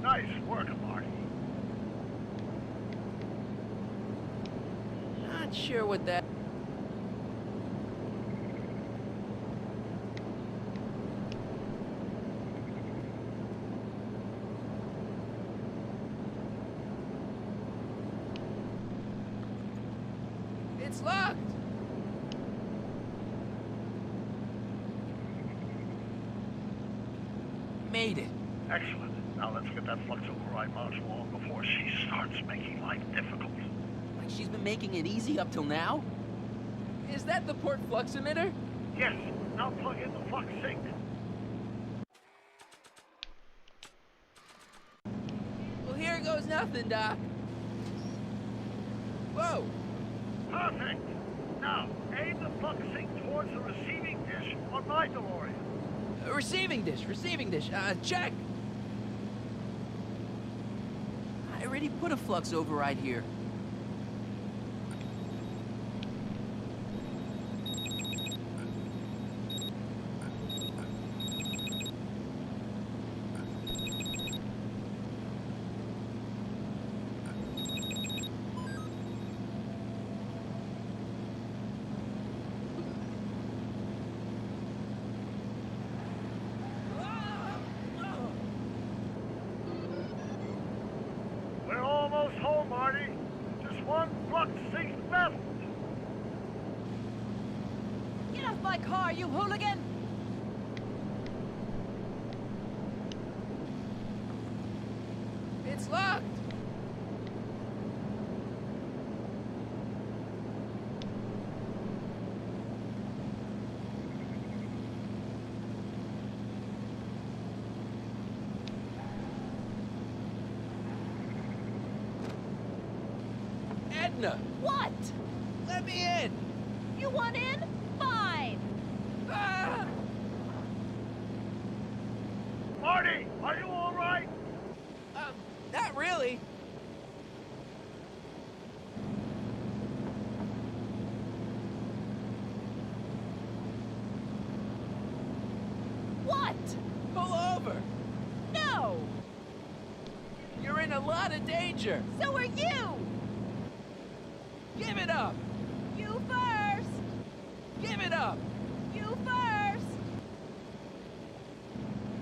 I: Nice work, Marty.
F: Not sure what that... It's locked! Made it.
I: Excellent. Now let's get that flux override module on before she starts making life difficult.
F: Like she's been making it easy up till now? Is that the port flux emitter?
I: Yes. Now plug in the flux sink.
F: Well, here goes nothing, Doc. Whoa!
I: Perfect. Now, aim the flux sink towards the receiving dish on my DeLorean.
F: Receiving dish. Check! I already put a flux override here.
O: my car, you hooligan!
F: It's locked!
R: Edna!
O: What?
R: Let me in!
O: You want in? Fine!
R: Ah!
I: Marty, are you all right?
F: Not really.
O: What?
R: Pull over!
O: No!
R: You're in a lot of danger!
O: So are you!
R: Give it up!
O: You first!
R: Give it up!
O: You first!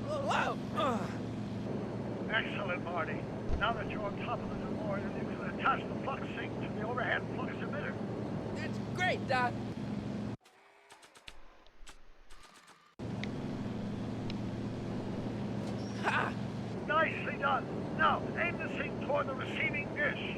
R: Whoa!
I: Excellent, Marty. Now that you're on top of the DeLorean, you can attach the flux sink to the overhead flux emitter.
F: That's great, Doc.
R: Ha!
I: Nicely done. Now, aim the sink toward the receiving dish.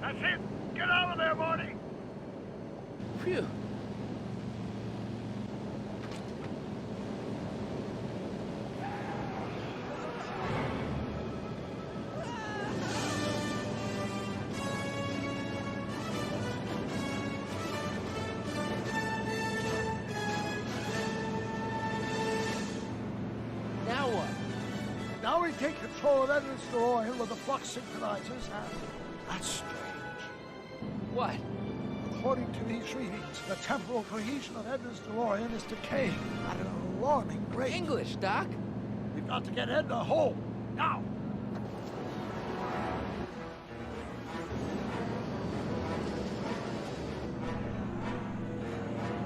I: That's it. Get out of there, Marty.
F: Phew. Now what?
I: Now we take control of Edward's DeLorean with the flux synchronizers, and that's strange.
F: What?
I: According to these readings, the temporal cohesion of Edna's DeLorean is decaying at an alarming rate.
F: English, Doc.
I: We've got to get Edna home, now!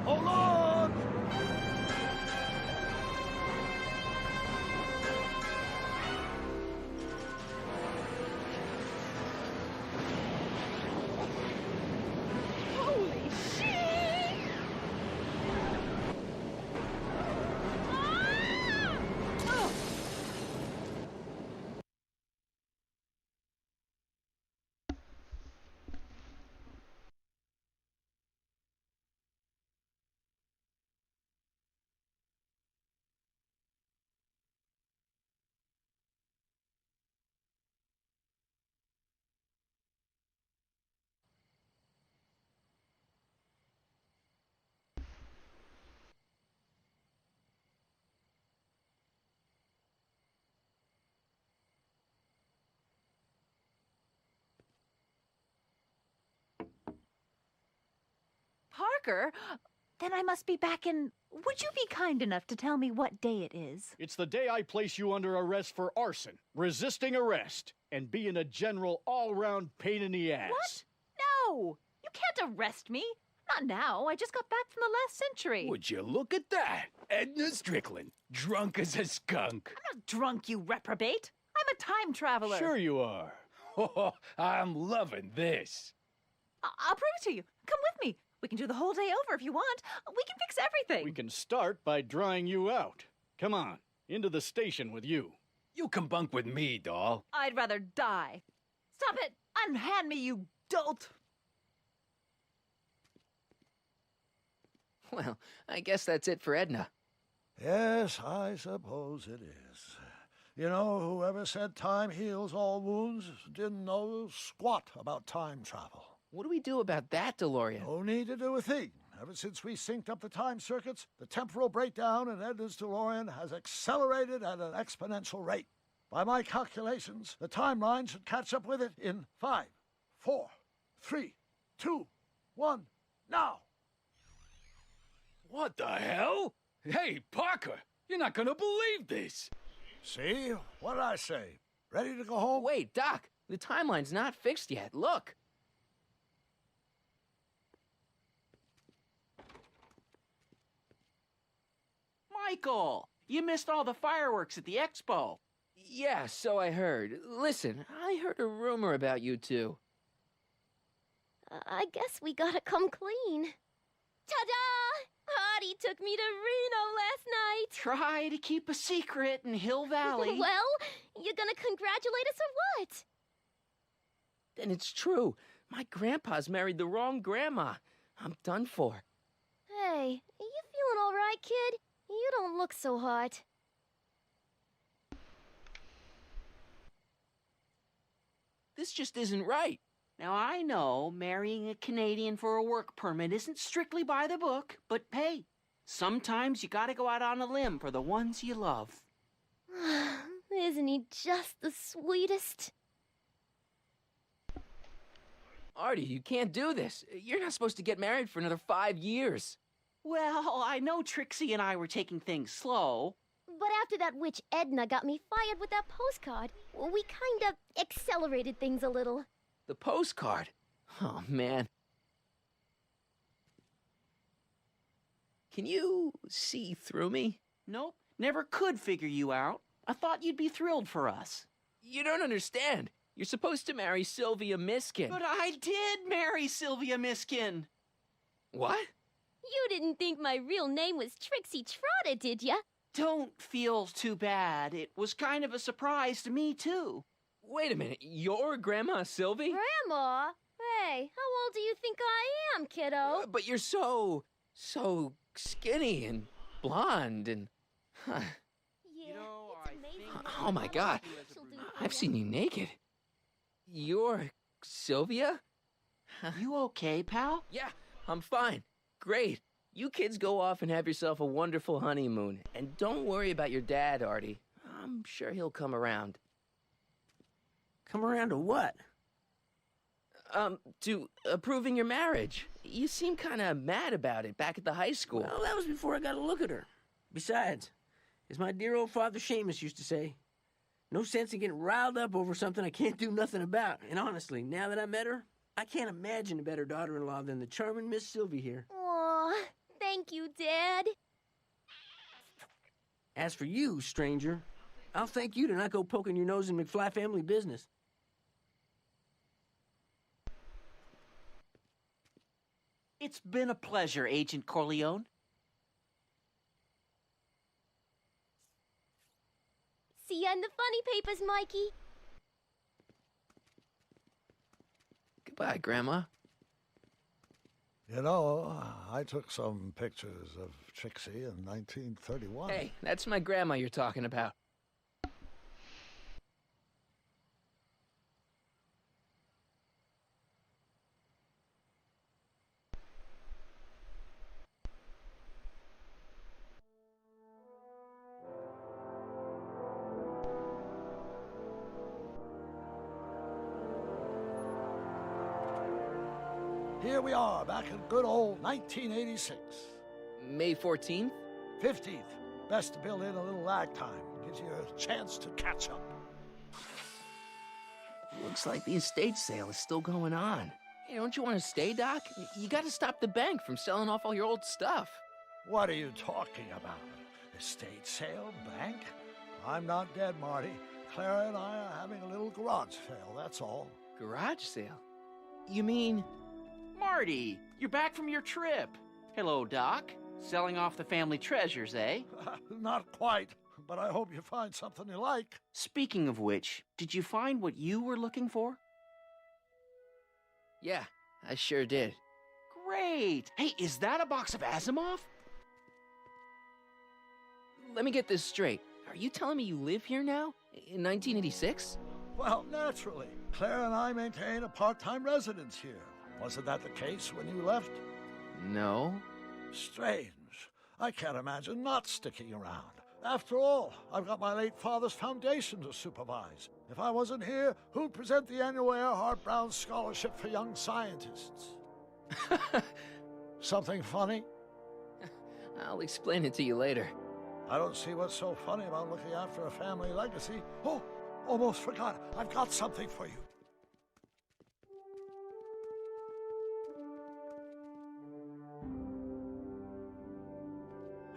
I: Hold on!
O: Holy shit! Ah! Parker? Then I must be back in... Would you be kind enough to tell me what day it is?
C: It's the day I place you under arrest for arson, resisting arrest, and being a general all-round pain in the ass.
O: What? No! You can't arrest me. Not now. I just got back from the last century.
Q: Would you look at that? Edna Strickland, drunk as a skunk.
O: I'm not drunk, you reprobate. I'm a time traveler.
C: Sure you are.
Q: Oh, I'm loving this.
O: I'll prove it to you. Come with me. We can do the whole day over if you want. We can fix everything.
C: We can start by drying you out. Come on, into the station with you.
Q: You can bunk with me, doll.
O: I'd rather die. Stop it! Unhand me, you dolt!
F: Well, I guess that's it for Edna.
I: Yes, I suppose it is. You know, whoever said time heals all wounds didn't know squat about time travel.
F: What do we do about that, DeLorean?
I: No need to do a thing. Ever since we synced up the time circuits, the temporal breakdown in Edna's DeLorean has accelerated at an exponential rate. By my calculations, the timeline should catch up with it in 5, 4, 3, 2, 1, now!
Q: What the hell? Hey, Parker, you're not gonna believe this.
I: See? What did I say? Ready to go home?
F: Wait, Doc, the timeline's not fixed yet. Look.
K: Michael! You missed all the fireworks at the expo.
F: Yeah, so I heard. Listen, I heard a rumor about you two.
E: I guess we gotta come clean. Ta-da! Artie took me to Reno last night.
K: Try to keep a secret in Hill Valley.
E: Well, you gonna congratulate us or what?
F: Then it's true. My grandpa's married the wrong grandma. I'm done for.
E: Hey, you feeling all right, kid? You don't look so hot.
F: This just isn't right.
K: Now, I know marrying a Canadian for a work permit isn't strictly by the book, but hey, sometimes you gotta go out on a limb for the ones you love.
E: Isn't he just the sweetest?
F: Artie, you can't do this. You're not supposed to get married for another 5 years.
K: Well, I know Trixie and I were taking things slow.
E: But after that witch Edna got me fired with that postcard, we kind of accelerated things a little.
F: The postcard? Oh, man. Can you see through me?
K: Nope, never could figure you out. I thought you'd be thrilled for us.
F: You don't understand. You're supposed to marry Sylvia Miskin.
K: But I did marry Sylvia Miskin.
F: What?
E: You didn't think my real name was Trixie Trotter, did ya?
K: Don't feel too bad. It was kind of a surprise to me, too.
F: Wait a minute, you're Grandma Sylvie?
E: Grandma? Hey, how old do you think I am, kiddo?
F: But you're so skinny and blonde and... Huh.
E: Yeah, it's amazing.
F: Oh my God, I've seen you naked. You're Sylvia?
K: You okay, pal?
F: Yeah, I'm fine. Great. You kids go off and have yourself a wonderful honeymoon. And don't worry about your dad, Artie. I'm sure he'll come around.
P: Come around to what?
F: To approving your marriage. You seem kind of mad about it back at the high school.
P: Well, that was before I got a look at her. Besides, as my dear old father Seamus used to say, no sense in getting riled up over something I can't do nothing about. And honestly, now that I met her, I can't imagine a better daughter-in-law than the charming Miss Sylvie here.
E: Aw, thank you, Dad.
P: As for you, stranger, I'll thank you to not go poking your nose in McFly family business.
K: It's been a pleasure, Agent Corleone.
E: See ya in the funny papers, Mikey.
F: Goodbye, Grandma.
I: You know, I took some pictures of Trixie in 1931.
F: Hey, that's my grandma you're talking about.
I: Here we are, back in good old 1986.
F: May 14th?
I: 15th. Best to build in a little lag time. Gives you a chance to catch up.
F: Looks like the estate sale is still going on. Hey, don't you want to stay, Doc? You got to stop the bank from selling off all your old stuff.
I: What are you talking about? Estate sale? Bank? I'm not dead, Marty. Clara and I are having a little garage sale, that's all.
F: Garage sale? You mean...
K: Marty, you're back from your trip. Hello, Doc. Selling off the family treasures, eh?
I: Not quite, but I hope you find something you like.
K: Speaking of which, did you find what you were looking for?
F: Yeah, I sure did.
K: Great. Hey, is that a box of Asimov?
F: Let me get this straight. Are you telling me you live here now? In 1986?
I: Well, naturally. Claire and I maintain a part-time residence here. Wasn't that the case when you left?
F: No.
I: Strange. I can't imagine not sticking around. After all, I've got my late father's foundation to supervise. If I wasn't here, who'd present the annual Earhart Brown Scholarship for Young Scientists? Something funny?
F: I'll explain it to you later.
I: I don't see what's so funny about looking after a family legacy. Oh, almost forgot. I've got something for you.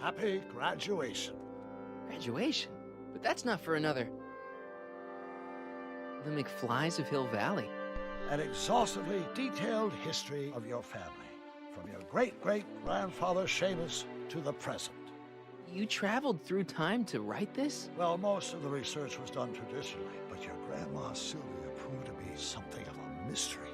I: Happy graduation.
F: Graduation? But that's not for another... The McFlys of Hill Valley.
I: An exhaustively detailed history of your family, from your great-great-grandfather Seamus to the present.
F: You traveled through time to write this?
I: Well, most of the research was done traditionally, but your grandma Sylvia proved to be something of a mystery.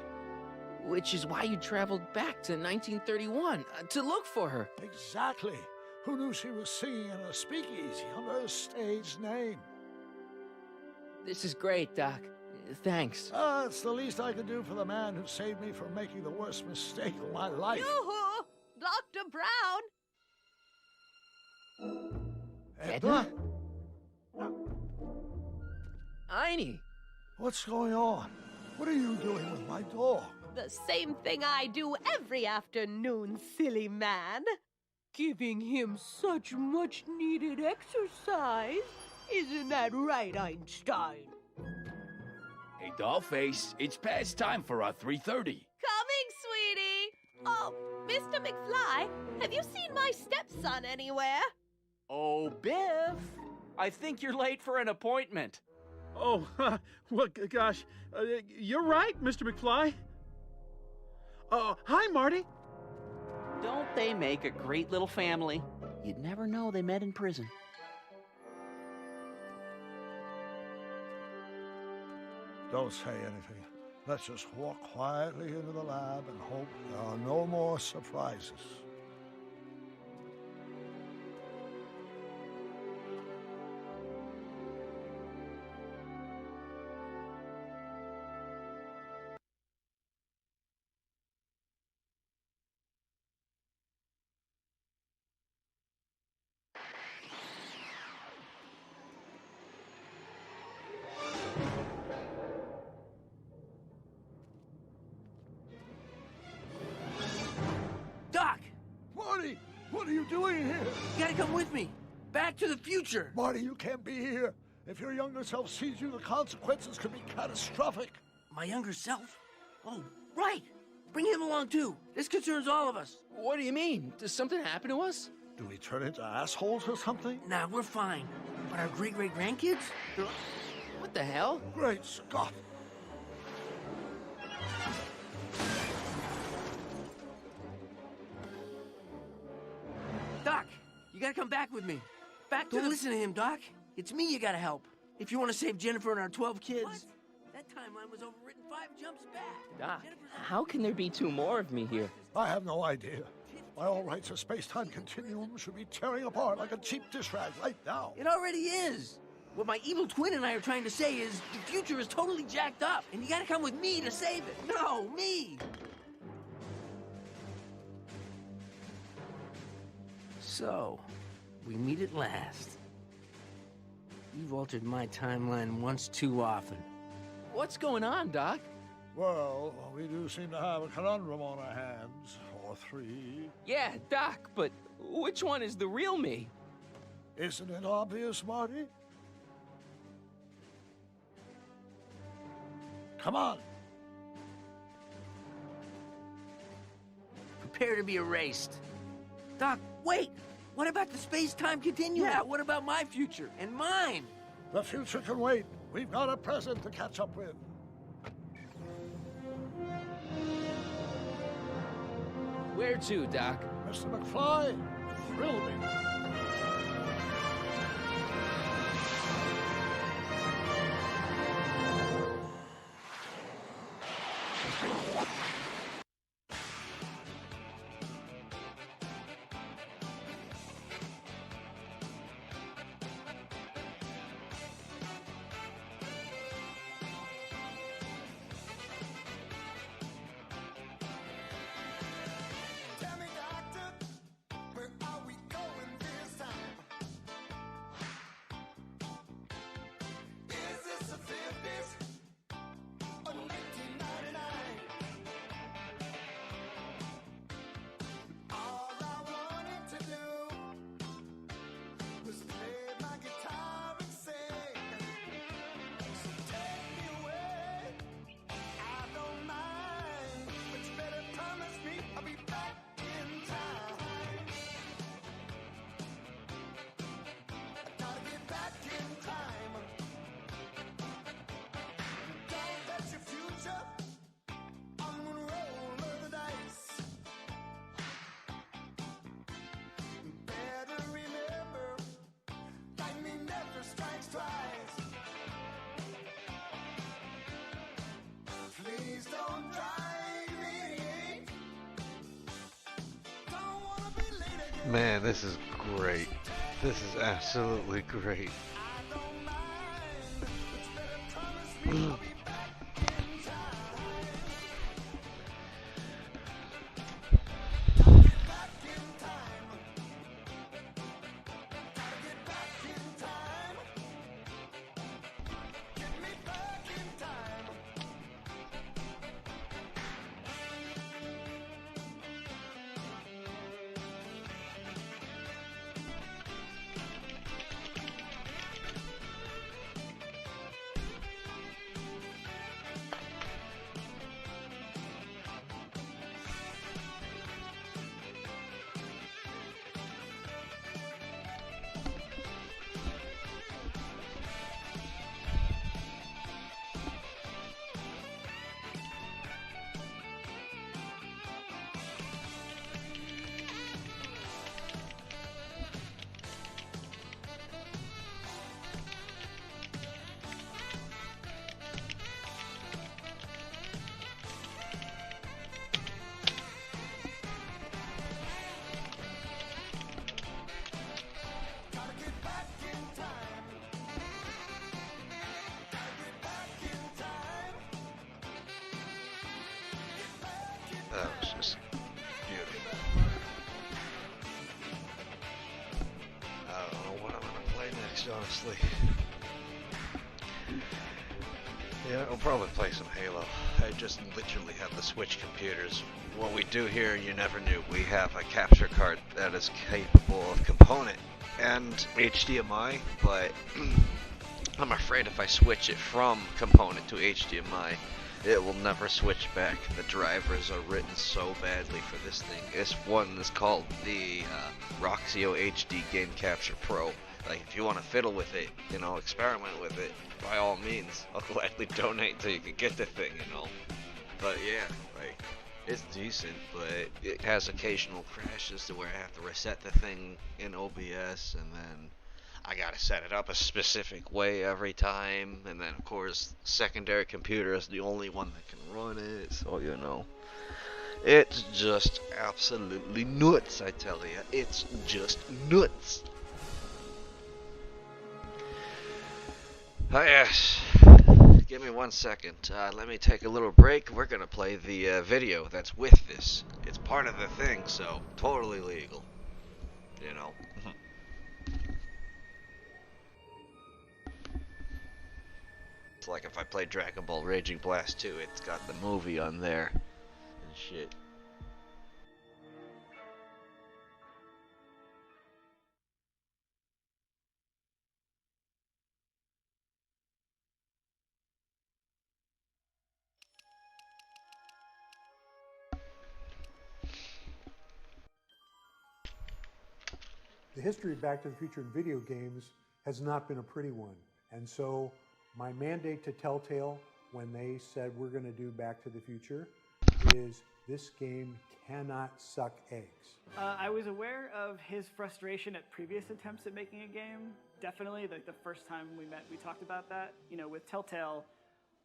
F: Which is why you traveled back to 1931, to look for her.
I: Exactly. Who knew she was singing in a speakeasy under a stage name?
F: This is great, Doc. Thanks.
I: It's the least I could do for the man who saved me from making the worst mistake of my life.
U: Yoo-hoo! Dr. Brown!
I: Edna?
F: Einie!
I: What's going on? What are you doing with my dog?
U: The same thing I do every afternoon, silly man. Giving him such much-needed exercise. Isn't that right, Einstein?
Q: Hey, Dollface, it's past time for our 3:30.
U: Coming, sweetie! Oh, Mr. McFly, have you seen my stepson anywhere?
K: Oh, Biff! I think you're late for an appointment.
D: Oh, well, gosh, you're right, Mr. McFly. Hi, Marty.
K: Don't they make a great little family? You'd never know they met in prison.
I: Don't say anything. Let's just walk quietly into the lab and hope there are no more surprises.
P: Doc!
I: Marty, what are you doing here?
P: You gotta come with me. Back to the future.
I: Marty, you can't be here. If your younger self sees you, the consequences could be catastrophic.
P: My younger self? Oh, right. Bring him along, too. This concerns all of us.
F: What do you mean? Does something happen to us?
I: Do we turn into assholes or something?
P: Nah, we're fine. But our great-great-grandkids?
F: What the hell?
I: Great Scott.
P: Doc, you gotta come back with me. Back to Don't listen to him, Doc. It's me you gotta help. If you want to save Jennifer and our 12 kids. What? That timeline was overwritten 5 jumps back.
F: Doc, how can there be 2 more of me here?
I: I have no idea. By all rights, a space-time continuum should be tearing apart like a cheap dish rag right now.
P: It already is. What my evil twin and I are trying to say is the future is totally jacked up, and you gotta come with me to save it. No, me! So, we meet at last. You've altered my timeline once too often.
F: What's going on, Doc?
I: Well, we do seem to have a conundrum on our hands. Or 3.
F: Yeah, Doc, but which one is the real me?
I: Isn't it obvious, Marty? Come on.
P: Prepare to be erased. Doc, wait! What about the space-time continuum? Yeah, what about my future? And mine?
I: The future can wait. We've got a present to catch up with.
F: Where to, Doc?
I: Mr. McFly, thrill me.
V: Tell me, doctor, where are we going
H: Man, this is great. This is absolutely great. That was just beautiful. I don't know what I'm gonna play next, honestly. Yeah, I'll probably play some Halo. I just literally have the Switch computers. What we do here, you never knew. We have a capture card that is capable of component and HDMI, but I'm afraid if I switch it from component to HDMI, it will never switch back. The drivers are written so badly for this thing. This one is called the Roxio HD Game Capture Pro. Like, if you want to fiddle with it, you know, experiment with it, by all means, I'll gladly donate until you can get the thing, you know. But yeah, like, it's decent, but it has occasional crashes to where I have to reset the thing in OBS, and then I gotta set it up a specific way every time, and then of course secondary computer is the only one that can run it, so you know, it's just absolutely nuts, I tell you. It's just nuts. Oh yes, give me 1 second, let me take a little break. We're gonna play the video that's with this. It's part of the thing, so totally legal, you know. It's like if I played Dragon Ball Raging Blast 2, it's got the movie on there and shit.
M: The history of Back to the Future in video games has not been a pretty one. And so my mandate to Telltale when they said we're going to do Back to the Future is this game cannot suck eggs.
V: I was aware of his frustration at previous attempts at making a game. Definitely, like the first time we met, we talked about that. You know, with Telltale,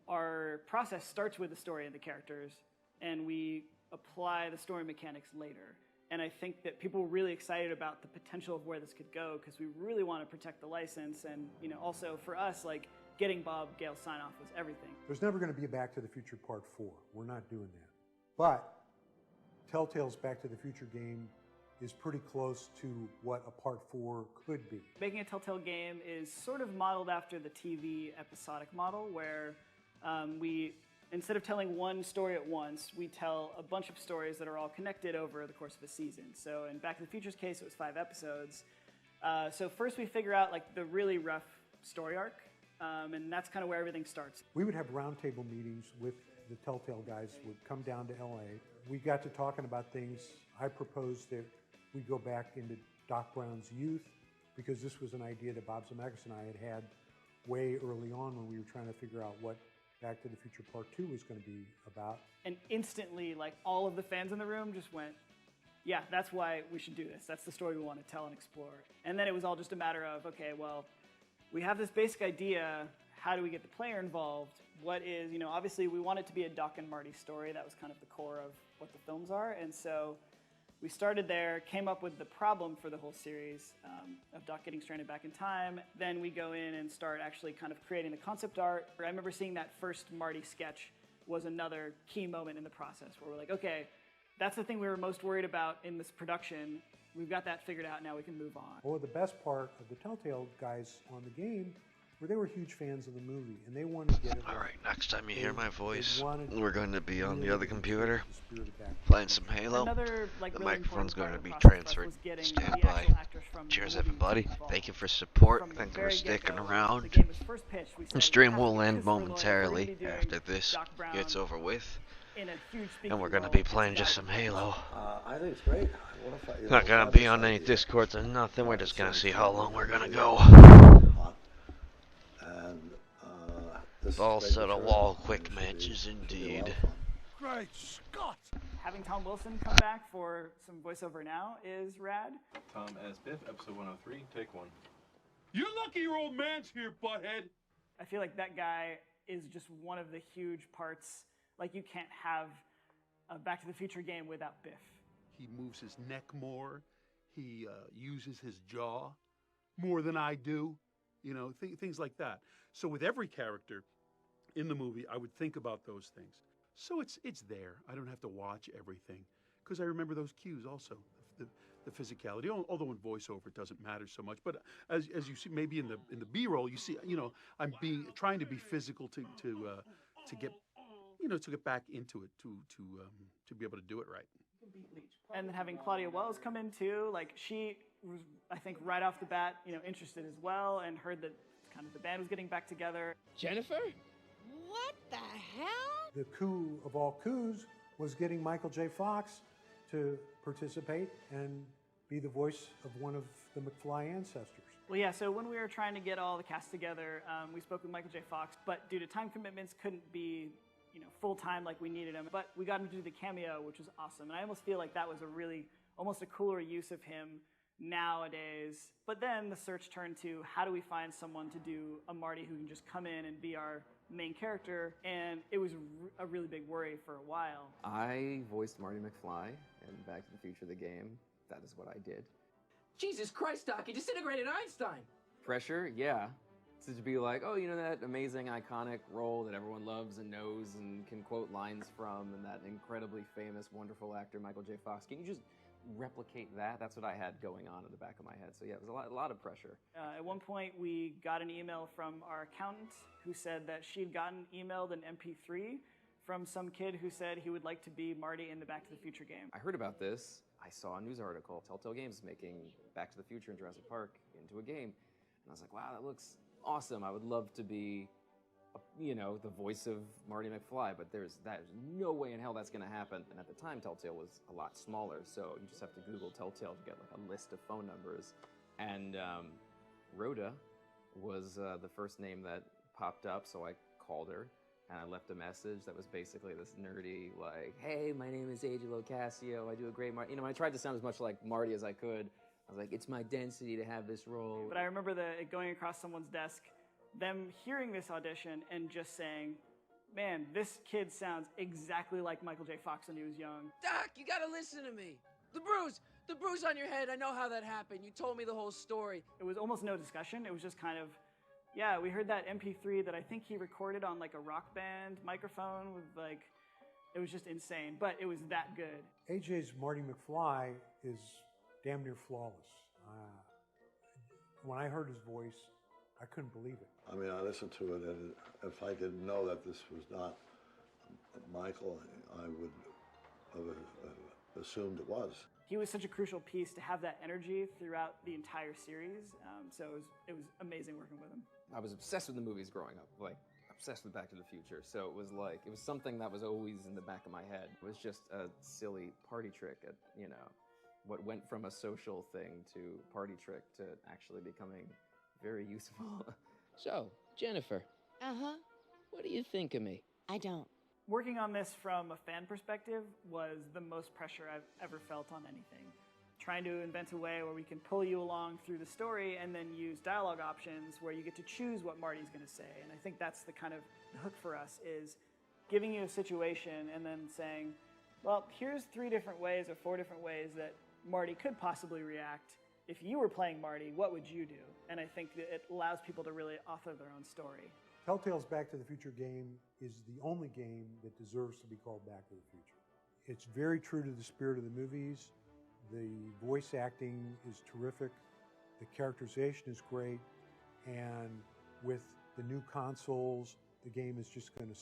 V: our process starts with the story and the characters, and we apply the story mechanics later. And I think that people were really excited about the potential of where this could go because we really want to protect the license. And, you know, also for us, like, getting Bob Gale sign-off was everything.
M: There's never going to be a Back to the Future Part 4. We're not doing that. But Telltale's Back to the Future game is pretty close to what a Part 4 could be.
V: Making a Telltale game is sort of modeled after the TV episodic model where we, instead of telling one story at once, we tell a bunch of stories that are all connected over the course of a season. So in Back to the Future's case, it was 5 episodes. So first we figure out like the really rough story arc, and that's kind of where everything starts.
M: We would have roundtable meetings with the Telltale guys, would come down to LA. We got to talking about things. I proposed that we go back into Doc Brown's youth because this was an idea that Bob Zemeckis and I had way early on when we were trying to figure out what Back to the Future Part 2 was going to be about.
V: And instantly, like, all of the fans in the room just went, yeah, that's why we should do this. That's the story we want to tell and explore. And then it was all just a matter of, okay, well, we have this basic idea. How do we get the player involved? What is, you know, obviously we want it to be a Doc and Marty story. That was kind of the core of what the films are. And so We started there, came up with the problem for the whole series of Doc getting stranded back in time. Then we go in and start actually kind of creating the concept art. I remember seeing that first Marty sketch was another key moment in the process where we're like, okay, that's the thing we were most worried about in this production. We've got that figured out, now we can move on.
M: Well, the best part of the Telltale guys on the game were they were huge fans of the movie, and they wanted to get it right.
H: Alright, next time you hear my voice,
M: wanted
H: we're going to be on the
M: really
H: other computer,
M: the spirit of that.
H: playing some Halo.
V: Another, like,
H: The
V: really
H: microphone's
V: important
H: going
V: part
H: to
V: of
H: be
V: the process for us
H: transferred.
V: was getting
H: Stand
V: the
H: by.
V: actual actors from the
H: Cheers,
V: movie
H: everybody.
V: involved.
H: Thank you for support.
V: From the
H: Thanks for
V: very
H: sticking
V: get-go,
H: around.
V: the game was first pitched, we said,
H: The
V: we
H: stream
V: have to
H: will
V: get
H: end
V: this sirloin, we're gonna
H: momentarily
V: be doing
H: after this
V: Doc Brown
H: gets over with.
V: in a huge
H: And we're
V: speaking
H: going to
V: role.
H: be
V: It's
H: playing
V: gotta
H: just some
V: be
H: Halo.
I: I think it's great.
H: Not going to be on any Discords or nothing. We're just going to see how long we're going to go. Balls to the wall, quick matches indeed.
I: Great Scott!
V: Having Tom Wilson come back for some voiceover now is rad.
G: Tom as Biff, episode 103, take one.
D: You're lucky your old man's here, butthead.
V: I feel like that guy is just one of the huge parts. Like, you can't have a Back to the Future game without Biff.
D: He moves his neck more. He uses his jaw more than I do. You know, things like that. So with every character in the movie, I would think about those things. So it's there. I don't have to watch everything because I remember those cues also. The physicality, although in voiceover it doesn't matter so much. But as you see, maybe in the B-roll, you see, you know, I'm trying to be physical to get, you know, to get back into it, to be able to do it right.
V: And then having Claudia Wells come in too, like, she was, I think, right off the bat, you know, interested as well, and heard that kind of the band was getting back together.
F: Jennifer?
L: What the hell?
M: The coup of all coups was getting Michael J. Fox to participate and be the voice of one of the McFly ancestors.
V: Well, yeah, so when we were trying to get all the cast together, we spoke with Michael J. Fox, but due to time commitments, couldn't be, you know, full-time like we needed him. But we got him to do the cameo, which was awesome. And I almost feel like that was a really, almost a cooler use of him nowadays. But then the search turned to, how do we find someone to do a Marty who can just come in and be our main character? And it was a really big worry for a while.
F: I voiced Marty McFly in Back to the Future, the game. That is what I did.
P: Jesus Christ, Doc, you disintegrated Einstein!
F: Pressure, yeah. To be like, oh, you know that amazing, iconic role that everyone loves and knows and can quote lines from, and that incredibly famous, wonderful actor, Michael J. Fox. Can you just replicate that? That's what I had going on in the back of my head. So yeah, it was a lot of pressure.
V: At one point, we got an email from our accountant who said that she'd gotten emailed an MP3 from some kid who said he would like to be Marty in the Back to the Future game.
F: I heard about this. I saw a news article. Telltale Games is making Back to the Future and Jurassic Park into a game. And I was like, wow, that looks awesome. I would love to be, you know, the voice of Marty McFly, but there's no way in hell that's going to happen. And at the time, Telltale was a lot smaller, so you just have to Google Telltale to get like a list of phone numbers. And Rhoda was the first name that popped up, so I called her. And I left a message that was basically this nerdy, like, hey, my name is AJ Locascio. I do a great Marty. You know, I tried to sound as much like Marty as I could. I was like, it's my density to have this role.
V: But I remember it going across someone's desk, them hearing this audition and just saying, man, this kid sounds exactly like Michael J. Fox when he was young.
P: Doc, you gotta listen to me. The bruise on your head, I know how that happened. You told me the whole story.
V: It was almost no discussion. It was just kind of, yeah, we heard that MP3 that I think he recorded on like a Rock Band microphone with like, it was just insane, but it was that good.
M: AJ's Marty McFly is damn near flawless. When I heard his voice, I couldn't believe it.
I: I mean, I listened to it, and if I didn't know that this was not Michael, I would have assumed it was.
V: He was such a crucial piece to have that energy throughout the entire series, so it was amazing working with him.
F: I was obsessed with the movies growing up, like obsessed with Back to the Future. So it was something that was always in the back of my head. It was just a silly party trick at, you know, what went from a social thing to party trick to actually becoming very useful. So, Jennifer.
L: Uh-huh.
F: What do you think of me?
L: I don't.
V: Working on this from a fan perspective was the most pressure I've ever felt on anything. Trying to invent a way where we can pull you along through the story and then use dialogue options where you get to choose what Marty's going to say. And I think that's the kind of the hook for us, is giving you a situation and then saying, well, here's 3 different ways or 4 different ways that Marty could possibly react. If you were playing Marty, what would you do? And I think that it allows people to really author their own story.
M: Telltale's Back to the Future game is the only game that deserves to be called Back to the Future. It's very true to the spirit of the movies. The voice acting is terrific. The characterization is great. And with the new consoles, the game is just going to